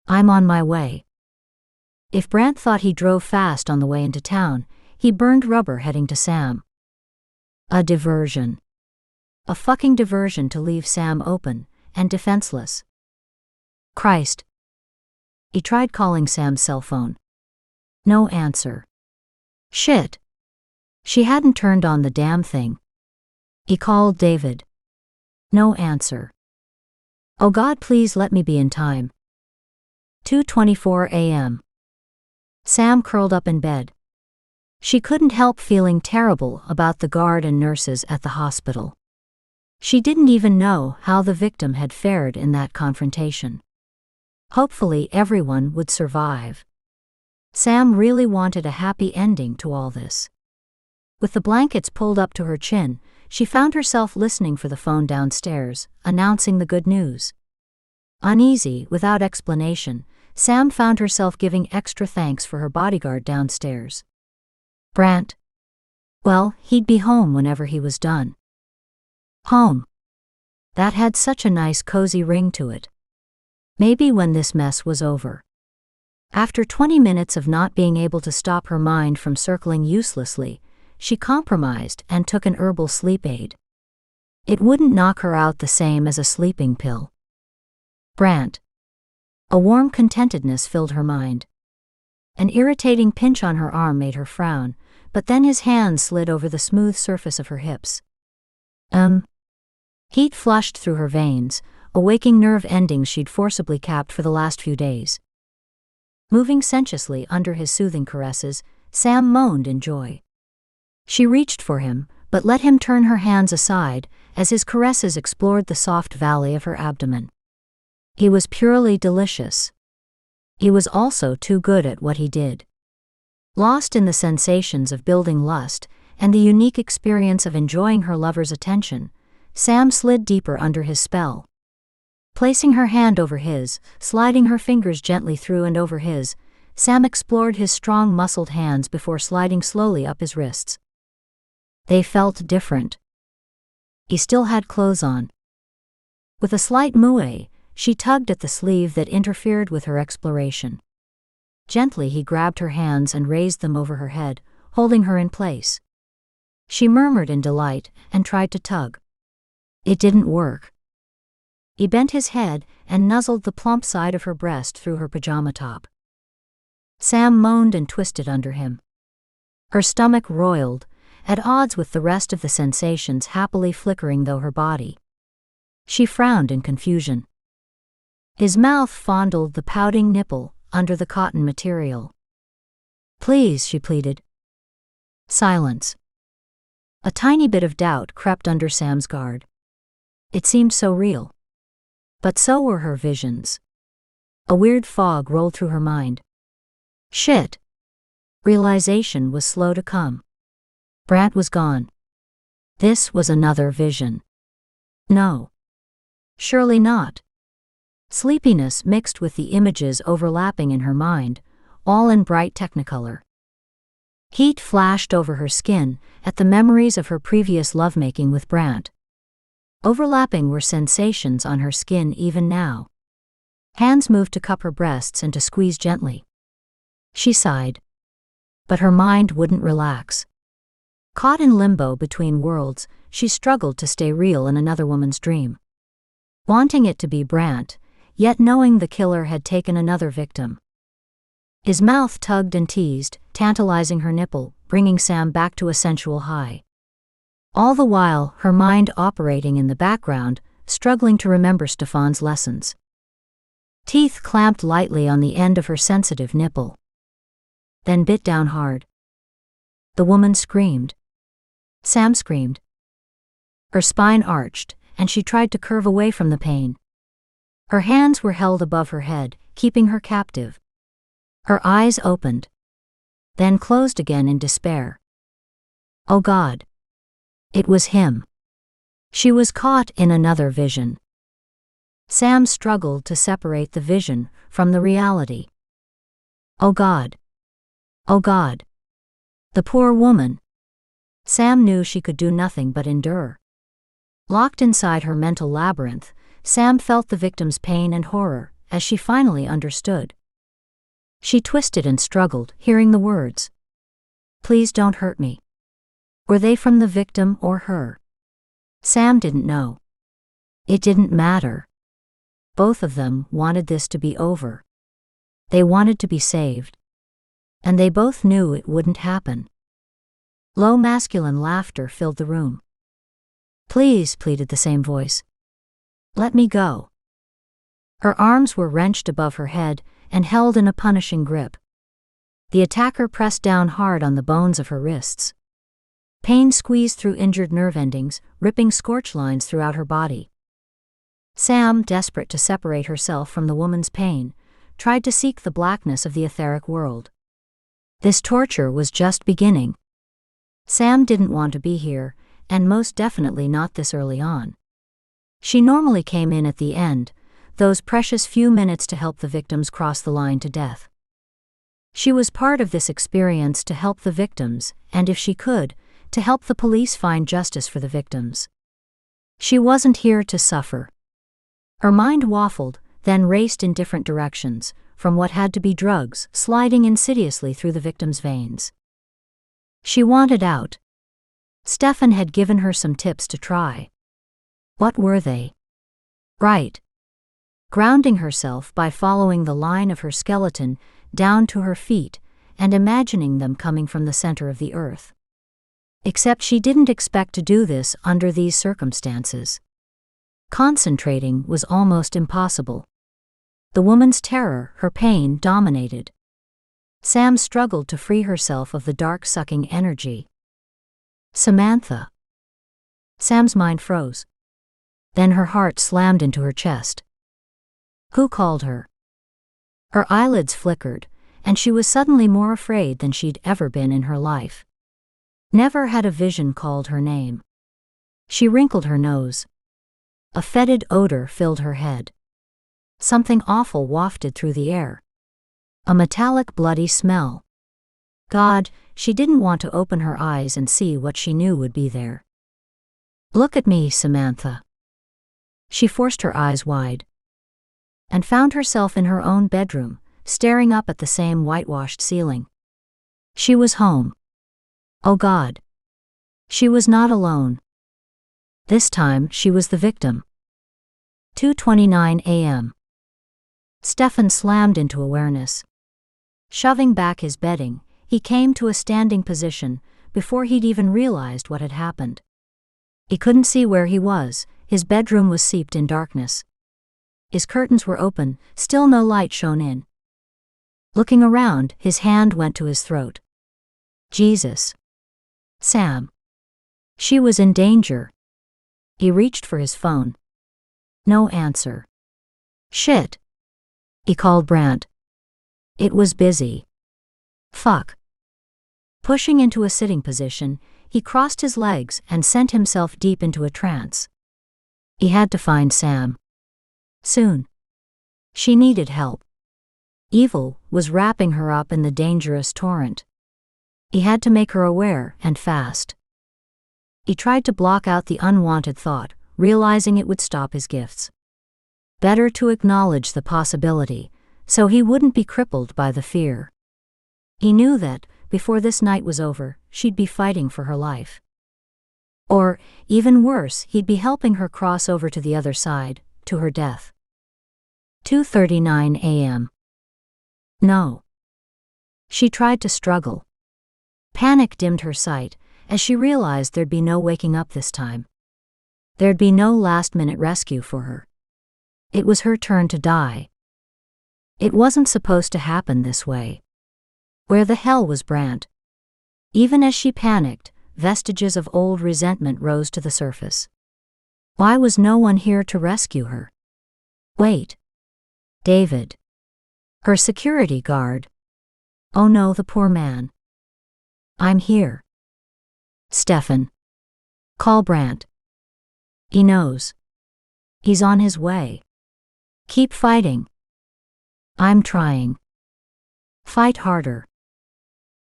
I'm on my way. If Brant thought he drove fast on the way into town, he burned rubber heading to Sam. A diversion. A fucking diversion to leave Sam open and defenseless. Christ. He tried calling Sam's cell phone. No answer. Shit. She hadn't turned on the damn thing. He called David. No answer. Oh God, please let me be in time. 2:24 a.m. Sam curled up in bed. She couldn't help feeling terrible about the guard and nurses at the hospital. She didn't even know how the victim had fared in that confrontation. Hopefully everyone would survive. Sam really wanted a happy ending to all this. With the blankets pulled up to her chin, she found herself listening for the phone downstairs, announcing the good news. Uneasy, without explanation, Sam found herself giving extra thanks for her bodyguard downstairs. Brant. Well, he'd be home whenever he was done. Home. That had such a nice cozy ring to it. Maybe when this mess was over. After 20 minutes of not being able to stop her mind from circling uselessly, she compromised and took an herbal sleep aid. It wouldn't knock her out the same as a sleeping pill. Brant. A warm contentedness filled her mind. An irritating pinch on her arm made her frown, but then his hand slid over the smooth surface of her hips. Heat flushed through her veins, awaking nerve endings she'd forcibly capped for the last few days. Moving sensuously under his soothing caresses, Sam moaned in joy. She reached for him, but let him turn her hands aside as his caresses explored the soft valley of her abdomen. He was purely delicious. He was also too good at what he did. Lost in the sensations of building lust and the unique experience of enjoying her lover's attention, Sam slid deeper under his spell. Placing her hand over his, sliding her fingers gently through and over his, Sam explored his strong muscled hands before sliding slowly up his wrists. They felt different. He still had clothes on. With a slight moue, she tugged at the sleeve that interfered with her exploration. Gently he grabbed her hands and raised them over her head, holding her in place. She murmured in delight and tried to tug. It didn't work. He bent his head and nuzzled the plump side of her breast through her pajama top. Sam moaned and twisted under him. Her stomach roiled, at odds with the rest of the sensations happily flickering through her body. She frowned in confusion. His mouth fondled the pouting nipple under the cotton material. Please, she pleaded. Silence. A tiny bit of doubt crept under Sam's guard. It seemed so real. But so were her visions. A weird fog rolled through her mind. Shit. Realization was slow to come. Brant was gone. This was another vision. No. Surely not. Sleepiness mixed with the images overlapping in her mind, all in bright technicolor. Heat flashed over her skin at the memories of her previous lovemaking with Brant. Overlapping were sensations on her skin even now. Hands moved to cup her breasts and to squeeze gently. She sighed. But her mind wouldn't relax. Caught in limbo between worlds, she struggled to stay real in another woman's dream. Wanting it to be Brant, yet knowing the killer had taken another victim. His mouth tugged and teased, tantalizing her nipple, bringing Sam back to a sensual high. All the while, her mind operating in the background, struggling to remember Stefan's lessons. Teeth clamped lightly on the end of her sensitive nipple. Then bit down hard. The woman screamed. Sam screamed. Her spine arched, and she tried to curve away from the pain. Her hands were held above her head, keeping her captive. Her eyes opened, then closed again in despair. Oh God! It was him. She was caught in another vision. Sam struggled to separate the vision from the reality. Oh God! Oh God! The poor woman! Sam knew she could do nothing but endure. Locked inside her mental labyrinth, Sam felt the victim's pain and horror as she finally understood. She twisted and struggled, hearing the words. Please don't hurt me. Were they from the victim or her? Sam didn't know. It didn't matter. Both of them wanted this to be over. They wanted to be saved. And they both knew it wouldn't happen. Low masculine laughter filled the room. Please, pleaded the same voice. Let me go. Her arms were wrenched above her head and held in a punishing grip. The attacker pressed down hard on the bones of her wrists. Pain squeezed through injured nerve endings, ripping scorch lines throughout her body. Sam, desperate to separate herself from the woman's pain, tried to seek the blackness of the etheric world. This torture was just beginning. Sam didn't want to be here, and most definitely not this early on. She normally came in at the end, those precious few minutes to help the victims cross the line to death. She was part of this experience to help the victims, and if she could, to help the police find justice for the victims. She wasn't here to suffer. Her mind waffled, then raced in different directions, from what had to be drugs sliding insidiously through the victim's veins. She wanted out. Stefan had given her some tips to try. What were they? Right. Grounding herself by following the line of her skeleton down to her feet and imagining them coming from the center of the earth. Except she didn't expect to do this under these circumstances. Concentrating was almost impossible. The woman's terror, her pain, dominated. Sam struggled to free herself of the dark-sucking energy. Samantha. Sam's mind froze. Then her heart slammed into her chest. Who called her? Her eyelids flickered, and she was suddenly more afraid than she'd ever been in her life. Never had a vision called her name. She wrinkled her nose. A fetid odor filled her head. Something awful wafted through the air. A metallic, bloody smell. God, she didn't want to open her eyes and see what she knew would be there. Look at me, Samantha. She forced her eyes wide. And found herself in her own bedroom, staring up at the same whitewashed ceiling. She was home. Oh God. She was not alone. This time she was the victim. 2:29 a.m. Stefan slammed into awareness. Shoving back his bedding, he came to a standing position before he'd even realized what had happened. He couldn't see where he was, his bedroom was steeped in darkness. His curtains were open, still no light shone in. Looking around, his hand went to his throat. Jesus. Sam. She was in danger. He reached for his phone. No answer. Shit. He called Brandt. It was busy. Fuck. Pushing into a sitting position, he crossed his legs and sent himself deep into a trance. He had to find Sam. Soon. She needed help. Evil was wrapping her up in the dangerous torrent. He had to make her aware, and fast. He tried to block out the unwanted thought, realizing it would stop his gifts. Better to acknowledge the possibility, so he wouldn't be crippled by the fear. He knew that, before this night was over, she'd be fighting for her life. Or, even worse, he'd be helping her cross over to the other side, to her death. 2:39 a.m. No. She tried to struggle. Panic dimmed her sight as she realized there'd be no waking up this time. There'd be no last-minute rescue for her. It was her turn to die. It wasn't supposed to happen this way. Where the hell was Brant? Even as she panicked, vestiges of old resentment rose to the surface. Why was no one here to rescue her? Wait. David. Her security guard. Oh no, the poor man. I'm here. Stefan. Call Brant. He knows. He's on his way. Keep fighting. I'm trying. Fight harder.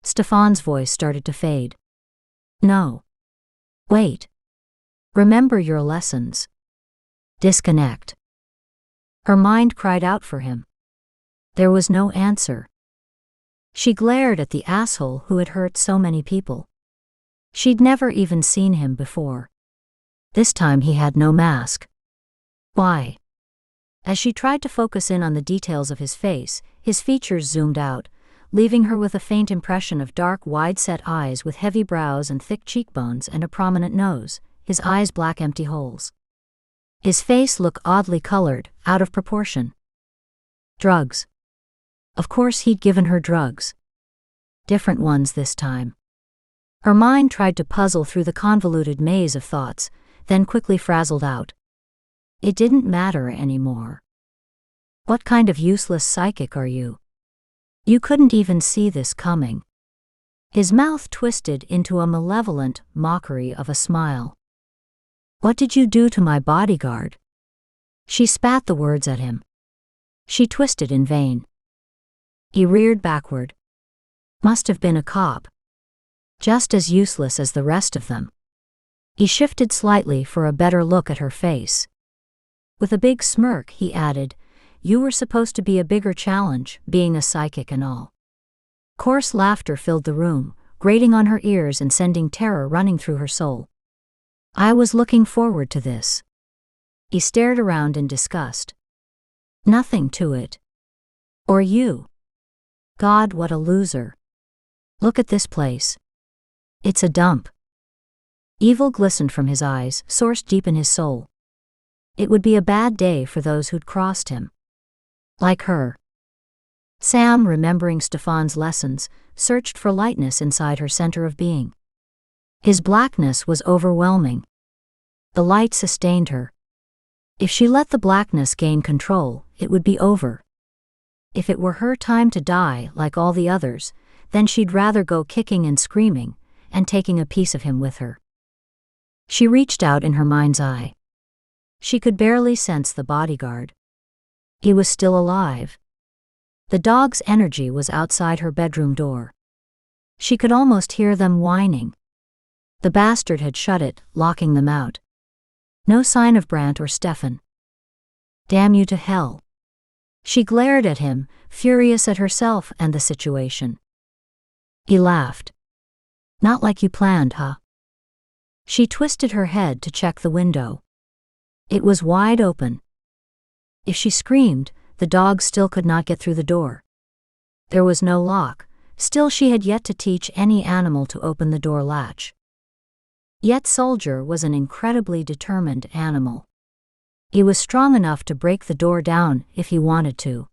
Stefan's voice started to fade. No. Wait. Remember your lessons. Disconnect. Her mind cried out for him. There was no answer. She glared at the asshole who had hurt so many people. She'd never even seen him before. This time he had no mask. Why? As she tried to focus in on the details of his face, his features zoomed out, leaving her with a faint impression of dark, wide-set eyes with heavy brows and thick cheekbones and a prominent nose, his eyes black empty holes. His face looked oddly colored, out of proportion. Drugs. Of course he'd given her drugs. Different ones this time. Her mind tried to puzzle through the convoluted maze of thoughts, then quickly frazzled out. It didn't matter anymore. What kind of useless psychic are you? You couldn't even see this coming. His mouth twisted into a malevolent mockery of a smile. What did you do to my bodyguard? She spat the words at him. She twisted in vain. He reared backward. Must have been a cop. Just as useless as the rest of them. He shifted slightly for a better look at her face. With a big smirk, he added, You were supposed to be a bigger challenge, being a psychic and all. Coarse laughter filled the room, grating on her ears and sending terror running through her soul. I was looking forward to this. He stared around in disgust. Nothing to it. Or you. God, what a loser. Look at this place. It's a dump. Evil glistened from his eyes, sourced deep in his soul. It would be a bad day for those who'd crossed him. Like her. Sam, remembering Stefan's lessons, searched for lightness inside her center of being. His blackness was overwhelming. The light sustained her. If she let the blackness gain control, it would be over. If it were her time to die like all the others, then she'd rather go kicking and screaming, and taking a piece of him with her. She reached out in her mind's eye. She could barely sense the bodyguard. He was still alive. The dog's energy was outside her bedroom door. She could almost hear them whining. The bastard had shut it, locking them out. No sign of Brant or Stefan. Damn you to hell. She glared at him, furious at herself and the situation. He laughed. Not like you planned, huh? She twisted her head to check the window. It was wide open. If she screamed, the dog still could not get through the door. There was no lock, still she had yet to teach any animal to open the door latch. Yet Soldier was an incredibly determined animal. He was strong enough to break the door down if he wanted to.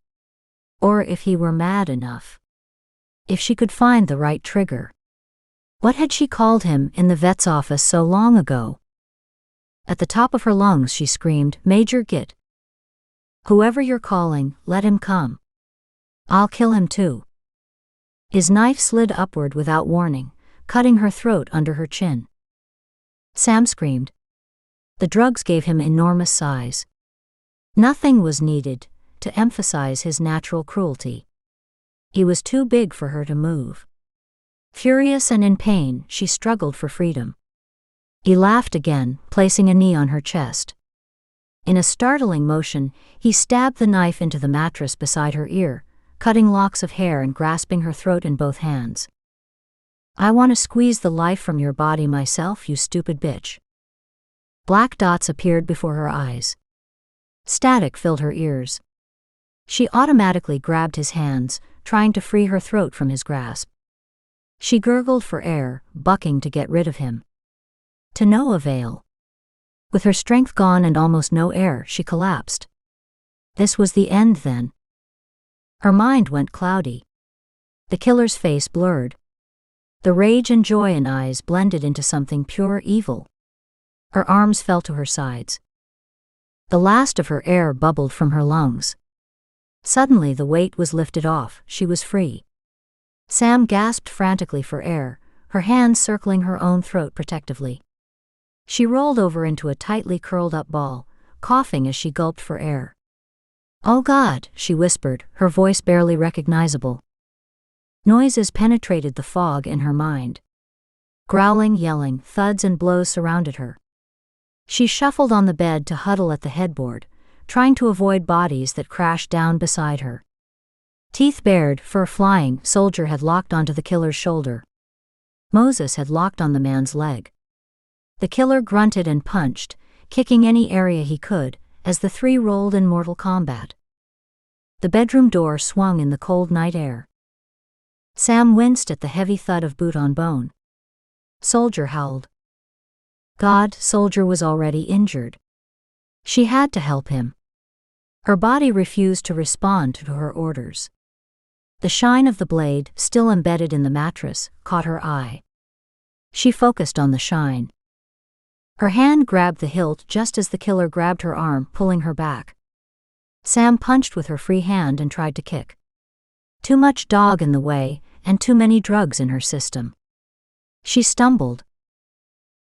Or if he were mad enough. If she could find the right trigger. What had she called him in the vet's office so long ago? At the top of her lungs she screamed, Major Git. Whoever you're calling, let him come. I'll kill him too. His knife slid upward without warning, cutting her throat under her chin. Sam screamed. The drugs gave him enormous size. Nothing was needed to emphasize his natural cruelty. He was too big for her to move. Furious and in pain, she struggled for freedom. He laughed again, placing a knee on her chest. In a startling motion, he stabbed the knife into the mattress beside her ear, cutting locks of hair and grasping her throat in both hands. I want to squeeze the life from your body myself, you stupid bitch. Black dots appeared before her eyes. Static filled her ears. She automatically grabbed his hands, trying to free her throat from his grasp. She gurgled for air, bucking to get rid of him. To no avail. With her strength gone and almost no air, she collapsed. This was the end then. Her mind went cloudy. The killer's face blurred. The rage and joy in eyes blended into something pure evil. Her arms fell to her sides. The last of her air bubbled from her lungs. Suddenly the weight was lifted off, she was free. Sam gasped frantically for air, her hands circling her own throat protectively. She rolled over into a tightly curled up ball, coughing as she gulped for air. "Oh God," she whispered, her voice barely recognizable. Noises penetrated the fog in her mind. Growling, yelling, thuds and blows surrounded her. She shuffled on the bed to huddle at the headboard, trying to avoid bodies that crashed down beside her. Teeth bared, fur flying, Soldier had locked onto the killer's shoulder. Moses had locked on the man's leg. The killer grunted and punched, kicking any area he could, as the three rolled in mortal combat. The bedroom door swung in the cold night air. Sam winced at the heavy thud of boot on bone. Soldier howled. God, Soldier was already injured. She had to help him. Her body refused to respond to her orders. The shine of the blade, still embedded in the mattress, caught her eye. She focused on the shine. Her hand grabbed the hilt just as the killer grabbed her arm, pulling her back. Sam punched with her free hand and tried to kick. Too much dog in the way, and too many drugs in her system. She stumbled.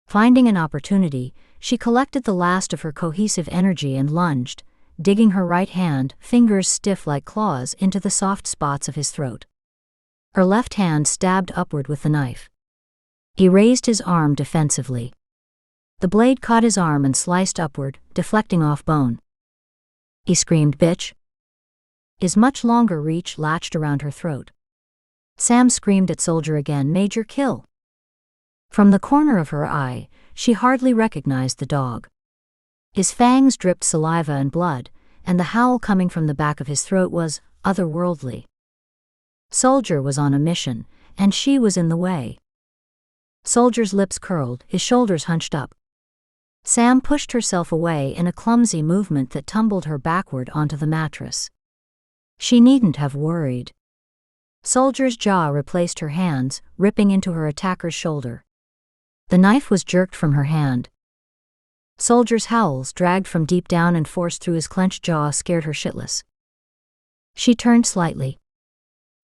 Finding an opportunity, she collected the last of her cohesive energy and lunged, digging her right hand, fingers stiff like claws, into the soft spots of his throat. Her left hand stabbed upward with the knife. He raised his arm defensively. The blade caught his arm and sliced upward, deflecting off bone. He screamed, "Bitch!" His much longer reach latched around her throat. Sam screamed at Soldier again, "Major kill!" From the corner of her eye, she hardly recognized the dog. His fangs dripped saliva and blood, and the howl coming from the back of his throat was otherworldly. Soldier was on a mission, and she was in the way. Soldier's lips curled, his shoulders hunched up. Sam pushed herself away in a clumsy movement that tumbled her backward onto the mattress. She needn't have worried. Soldier's jaw replaced her hands, ripping into her attacker's shoulder. The knife was jerked from her hand. Soldier's howls, dragged from deep down and forced through his clenched jaw, scared her shitless. She turned slightly.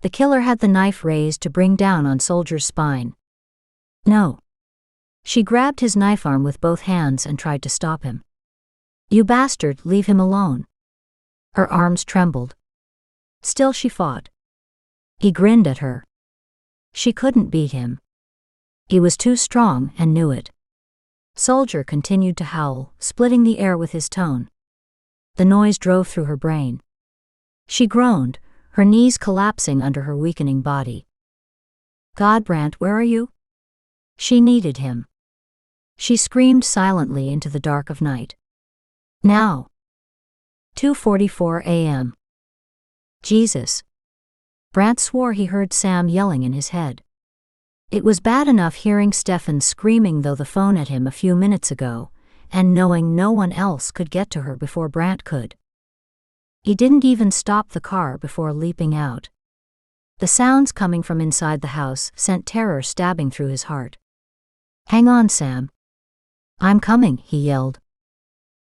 The killer had the knife raised to bring down on Soldier's spine. No. She grabbed his knife arm with both hands and tried to stop him. "You bastard, leave him alone." Her arms trembled. Still she fought. He grinned at her. She couldn't beat him. He was too strong and knew it. Soldier continued to howl, splitting the air with his tone. The noise drove through her brain. She groaned, her knees collapsing under her weakening body. "God, Brant, where are you?" She needed him. She screamed silently into the dark of night. Now. 2:44 a.m. Jesus. Brant swore he heard Sam yelling in his head. It was bad enough hearing Stefan screaming through the phone at him a few minutes ago, and knowing no one else could get to her before Brant could. He didn't even stop the car before leaping out. The sounds coming from inside the house sent terror stabbing through his heart. "Hang on, Sam." "I'm coming," he yelled.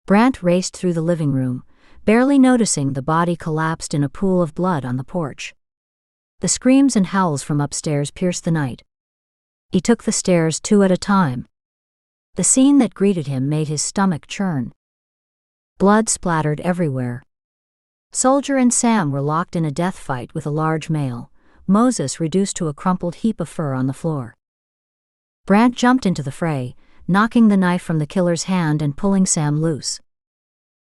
Brant raced through the living room, barely noticing the body collapsed in a pool of blood on the porch. The screams and howls from upstairs pierced the night. He took the stairs 2 at a time. The scene that greeted him made his stomach churn. Blood splattered everywhere. Soldier and Sam were locked in a death fight with a large male, Moses reduced to a crumpled heap of fur on the floor. Brant jumped into the fray, knocking the knife from the killer's hand and pulling Sam loose.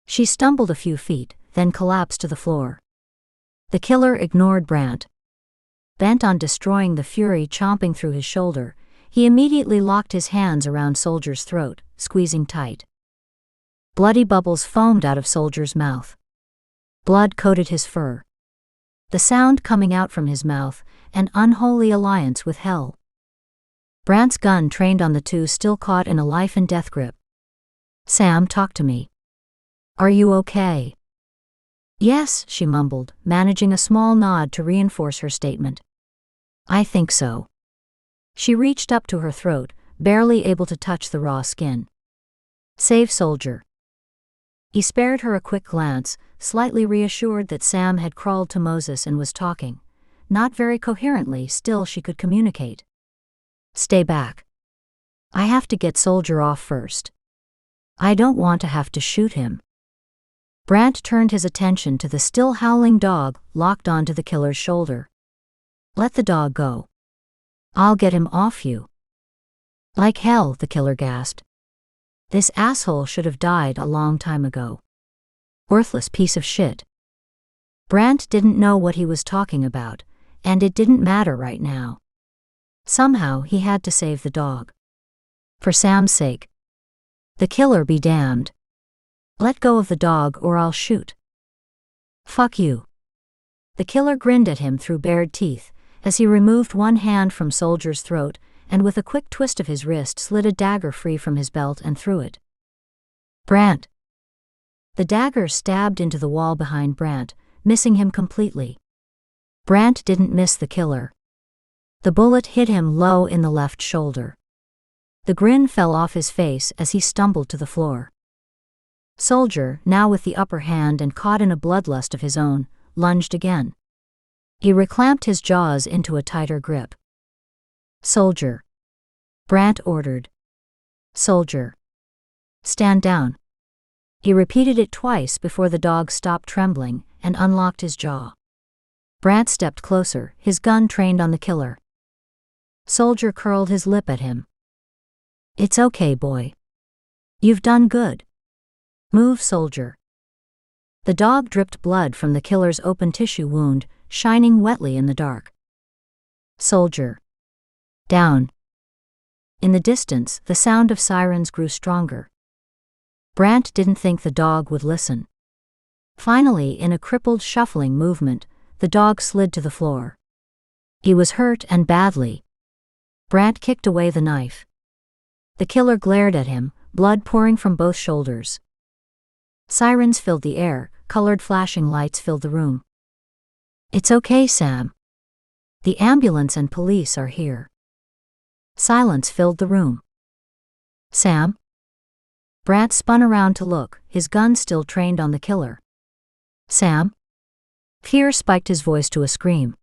She stumbled a few feet, then collapsed to the floor. The killer ignored Brant. Bent on destroying the fury chomping through his shoulder, he immediately locked his hands around Soldier's throat, squeezing tight. Bloody bubbles foamed out of Soldier's mouth. Blood coated his fur. The sound coming out from his mouth, an unholy alliance with hell. Brant's gun trained on the two still caught in a life-and-death grip. "Sam, talk to me. Are you okay?" "Yes," she mumbled, managing a small nod to reinforce her statement. "I think so." She reached up to her throat, barely able to touch the raw skin. "Save soldier." He spared her a quick glance, slightly reassured that Sam had crawled to Moses and was talking. Not very coherently, still she could communicate. "Stay back. I have to get soldier off first. I don't want to have to shoot him." Brant turned his attention to the still howling dog locked onto the killer's shoulder. "Let the dog go. I'll get him off you." "Like hell," the killer gasped. "This asshole should have died a long time ago. Worthless piece of shit." Brant didn't know what he was talking about, and it didn't matter right now. Somehow he had to save the dog. For Sam's sake. The killer be damned. "Let go of the dog or I'll shoot." "Fuck you." The killer grinned at him through bared teeth, as he removed one hand from Soldier's throat, and with a quick twist of his wrist slid a dagger free from his belt and threw it. "Brant." The dagger stabbed into the wall behind Brant, missing him completely. Brant didn't miss the killer. The bullet hit him low in the left shoulder. The grin fell off his face as he stumbled to the floor. Soldier, now with the upper hand and caught in a bloodlust of his own, lunged again. He reclamped his jaws into a tighter grip. "Soldier." Brant ordered. "Soldier. Stand down." He repeated it twice before the dog stopped trembling and unlocked his jaw. Brant stepped closer, his gun trained on the killer. Soldier curled his lip at him. "It's okay, boy. You've done good. Move, soldier." The dog dripped blood from the killer's open tissue wound, shining wetly in the dark. "Soldier. Down." In the distance, the sound of sirens grew stronger. Brant didn't think the dog would listen. Finally, in a crippled, shuffling movement, the dog slid to the floor. He was hurt and badly. Brant kicked away the knife. The killer glared at him, blood pouring from both shoulders. Sirens filled the air, colored flashing lights filled the room. "It's okay, Sam. The ambulance and police are here." Silence filled the room. "Sam?" Brant spun around to look, his gun still trained on the killer. "Sam?" Fear spiked his voice to a scream.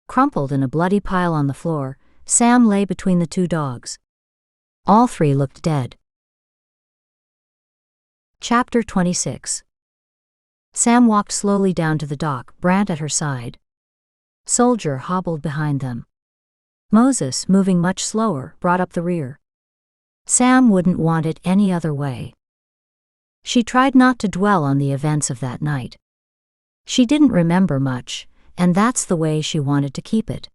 Crumpled in a bloody pile on the floor, Sam lay between the two dogs. All three looked dead. Chapter 26. Sam walked slowly down to the dock, Brant at her side. Soldier hobbled behind them. Moses, moving much slower, brought up the rear. Sam wouldn't want it any other way. She tried not to dwell on the events of that night. She didn't remember much, and that's the way she wanted to keep it.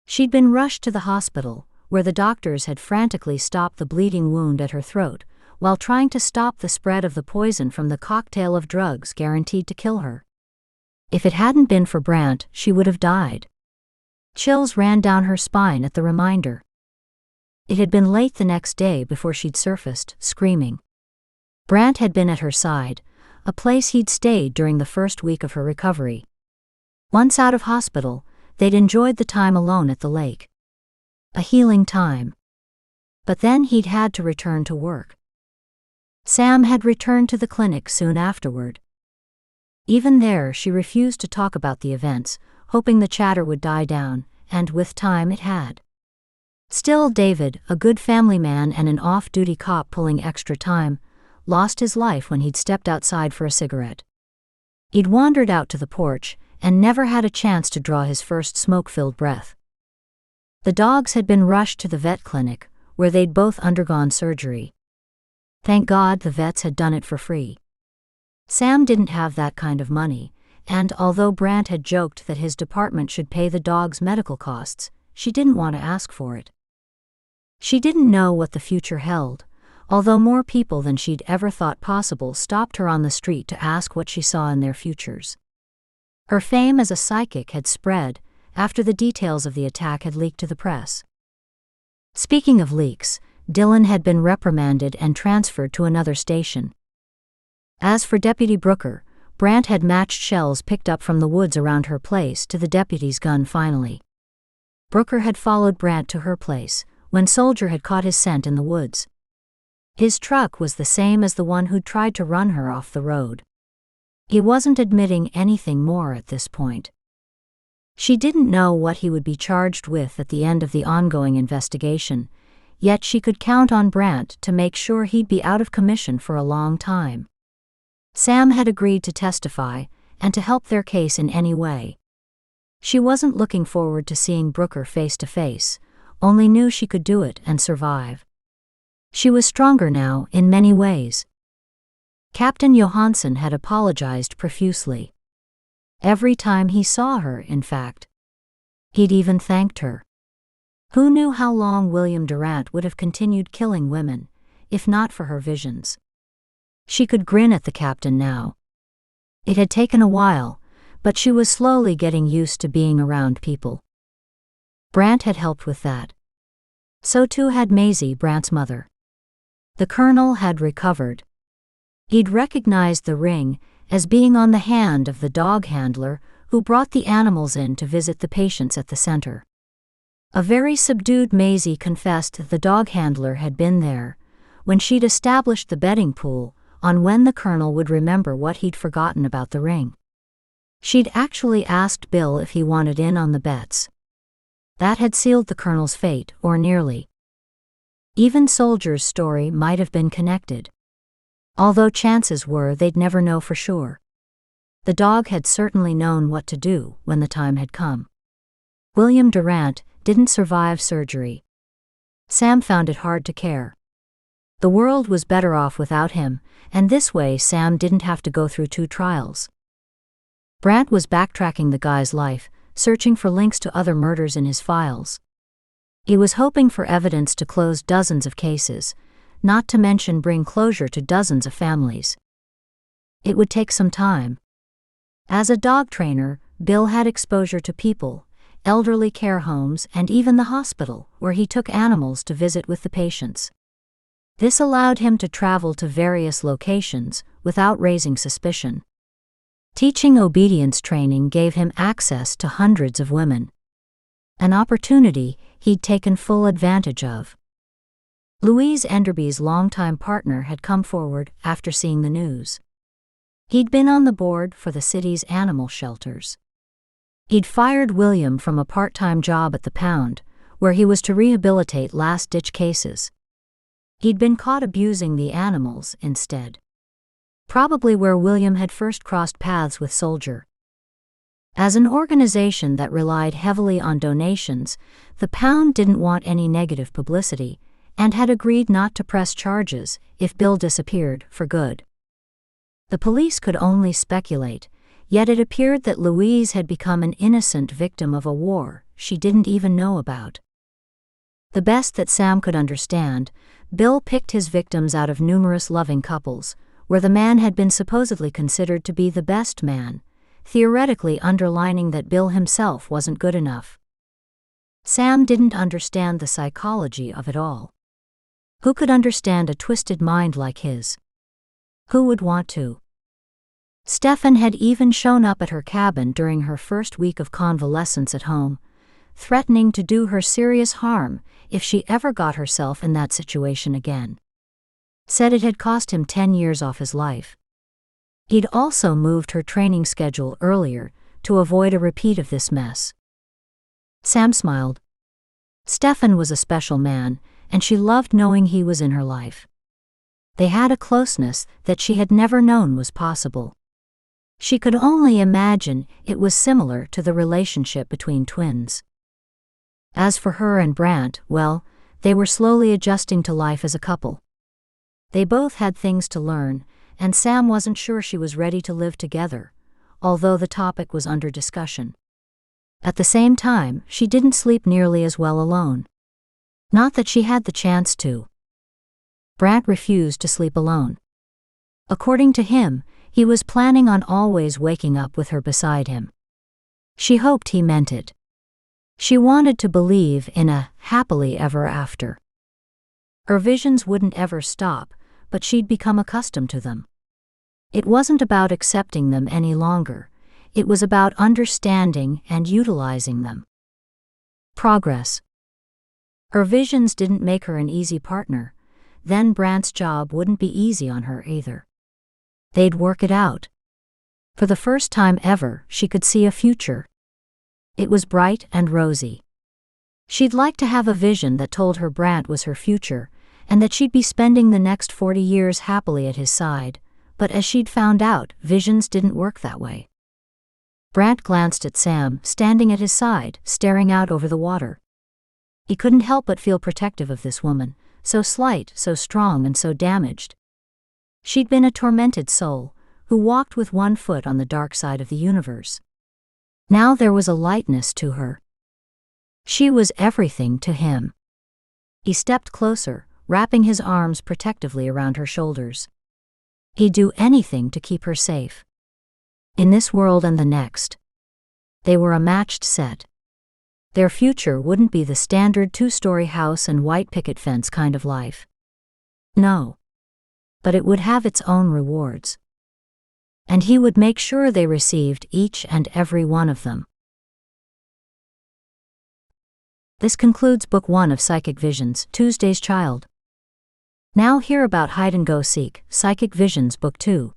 She'd been rushed to the hospital, where the doctors had frantically stopped the bleeding wound at her throat, while trying to stop the spread of the poison from the cocktail of drugs guaranteed to kill her. If it hadn't been for Brant, she would have died. Chills ran down her spine at the reminder. It had been late the next day before she'd surfaced, screaming. Brant had been at her side, a place he'd stayed during the first week of her recovery. Once out of hospital, they'd enjoyed the time alone at the lake. A healing time. But then he'd had to return to work. Sam had returned to the clinic soon afterward. Even there, she refused to talk about the events, hoping the chatter would die down, and with time it had. Still, David, a good family man and an off-duty cop pulling extra time, lost his life when he'd stepped outside for a cigarette. He'd wandered out to the porch and never had a chance to draw his first smoke-filled breath. The dogs had been rushed to the vet clinic, where they'd both undergone surgery. Thank God the vets had done it for free. Sam didn't have that kind of money, and although Brant had joked that his department should pay the dogs' medical costs, she didn't want to ask for it. She didn't know what the future held, although more people than she'd ever thought possible stopped her on the street to ask what she saw in their futures. Her fame as a psychic had spread after the details of the attack had leaked to the press. Speaking of leaks, Dylan had been reprimanded and transferred to another station. As for Deputy Brooker, Brant had matched shells picked up from the woods around her place to the deputy's gun finally. Brooker had followed Brant to her place, when Soldier had caught his scent in the woods. His truck was the same as the one who'd tried to run her off the road. He wasn't admitting anything more at this point. She didn't know what he would be charged with at the end of the ongoing investigation, yet she could count on Brant to make sure he'd be out of commission for a long time. Sam had agreed to testify and to help their case in any way. She wasn't looking forward to seeing Brooker face to face, only knew she could do it and survive. She was stronger now in many ways. Captain Johansson had apologized profusely. Every time he saw her, in fact. He'd even thanked her. Who knew how long William Durant would have continued killing women, if not for her visions? She could grin at the captain now. It had taken a while, but she was slowly getting used to being around people. Brant had helped with that. So too had Maisie, Brant's mother. The colonel had recovered. He'd recognized the ring as being on the hand of the dog handler who brought the animals in to visit the patients at the center. A very subdued Maisie confessed that the dog handler had been there when she'd established the betting pool on when the colonel would remember what he'd forgotten about the ring. She'd actually asked Bill if he wanted in on the bets. That had sealed the colonel's fate, or nearly. Even Soldier's story might have been connected, although chances were they'd never know for sure. The dog had certainly known what to do when the time had come. William Durant didn't survive surgery. Sam found it hard to care. The world was better off without him, and this way Sam didn't have to go through 2 trials. Brant was backtracking the guy's life, searching for links to other murders in his files. He was hoping for evidence to close dozens of cases, not to mention bring closure to dozens of families. It would take some time. As a dog trainer, Bill had exposure to people, elderly care homes, and even the hospital, where he took animals to visit with the patients. This allowed him to travel to various locations without raising suspicion. Teaching obedience training gave him access to hundreds of women. An opportunity he'd taken full advantage of. Louise Enderby's longtime partner had come forward after seeing the news. He'd been on the board for the city's animal shelters. He'd fired William from a part-time job at the Pound, where he was to rehabilitate last-ditch cases. He'd been caught abusing the animals instead. Probably where William had first crossed paths with Soldier. As an organization that relied heavily on donations, the Pound didn't want any negative publicity, and had agreed not to press charges if Bill disappeared for good. The police could only speculate, yet it appeared that Louise had become an innocent victim of a war she didn't even know about. The best that Sam could understand, Bill picked his victims out of numerous loving couples, where the man had been supposedly considered to be the best man, theoretically underlining that Bill himself wasn't good enough. Sam didn't understand the psychology of it all. Who could understand a twisted mind like his? Who would want to? Stefan had even shown up at her cabin during her first week of convalescence at home, threatening to do her serious harm if she ever got herself in that situation again. Said it had cost him 10 years off his life. He'd also moved her training schedule earlier to avoid a repeat of this mess. Sam smiled. Stefan was a special man, and she loved knowing he was in her life. They had a closeness that she had never known was possible. She could only imagine it was similar to the relationship between twins. As for her and Brant, well, they were slowly adjusting to life as a couple. They both had things to learn, and Sam wasn't sure she was ready to live together, although the topic was under discussion. At the same time, she didn't sleep nearly as well alone. Not that she had the chance to. Brant refused to sleep alone. According to him, he was planning on always waking up with her beside him. She hoped he meant it. She wanted to believe in a happily ever after. Her visions wouldn't ever stop, but she'd become accustomed to them. It wasn't about accepting them any longer. It was about understanding and utilizing them. Progress. Her visions didn't make her an easy partner. Then Brant's job wouldn't be easy on her either. They'd work it out. For the first time ever, she could see a future. It was bright and rosy. She'd like to have a vision that told her Brant was her future, and that she'd be spending the next 40 years happily at his side, but as she'd found out, visions didn't work that way. Brant glanced at Sam, standing at his side, staring out over the water. He couldn't help but feel protective of this woman, so slight, so strong, and so damaged. She'd been a tormented soul, who walked with one foot on the dark side of the universe. Now there was a lightness to her. She was everything to him. He stepped closer, wrapping his arms protectively around her shoulders. He'd do anything to keep her safe. In this world and the next. They were a matched set. Their future wouldn't be the standard 2-story house and white picket fence kind of life. No. But it would have its own rewards. And he would make sure they received each and every one of them. This concludes Book 1 of Psychic Visions, Tuesday's Child. Now hear about Hide and Go Seek, Psychic Visions Book 2.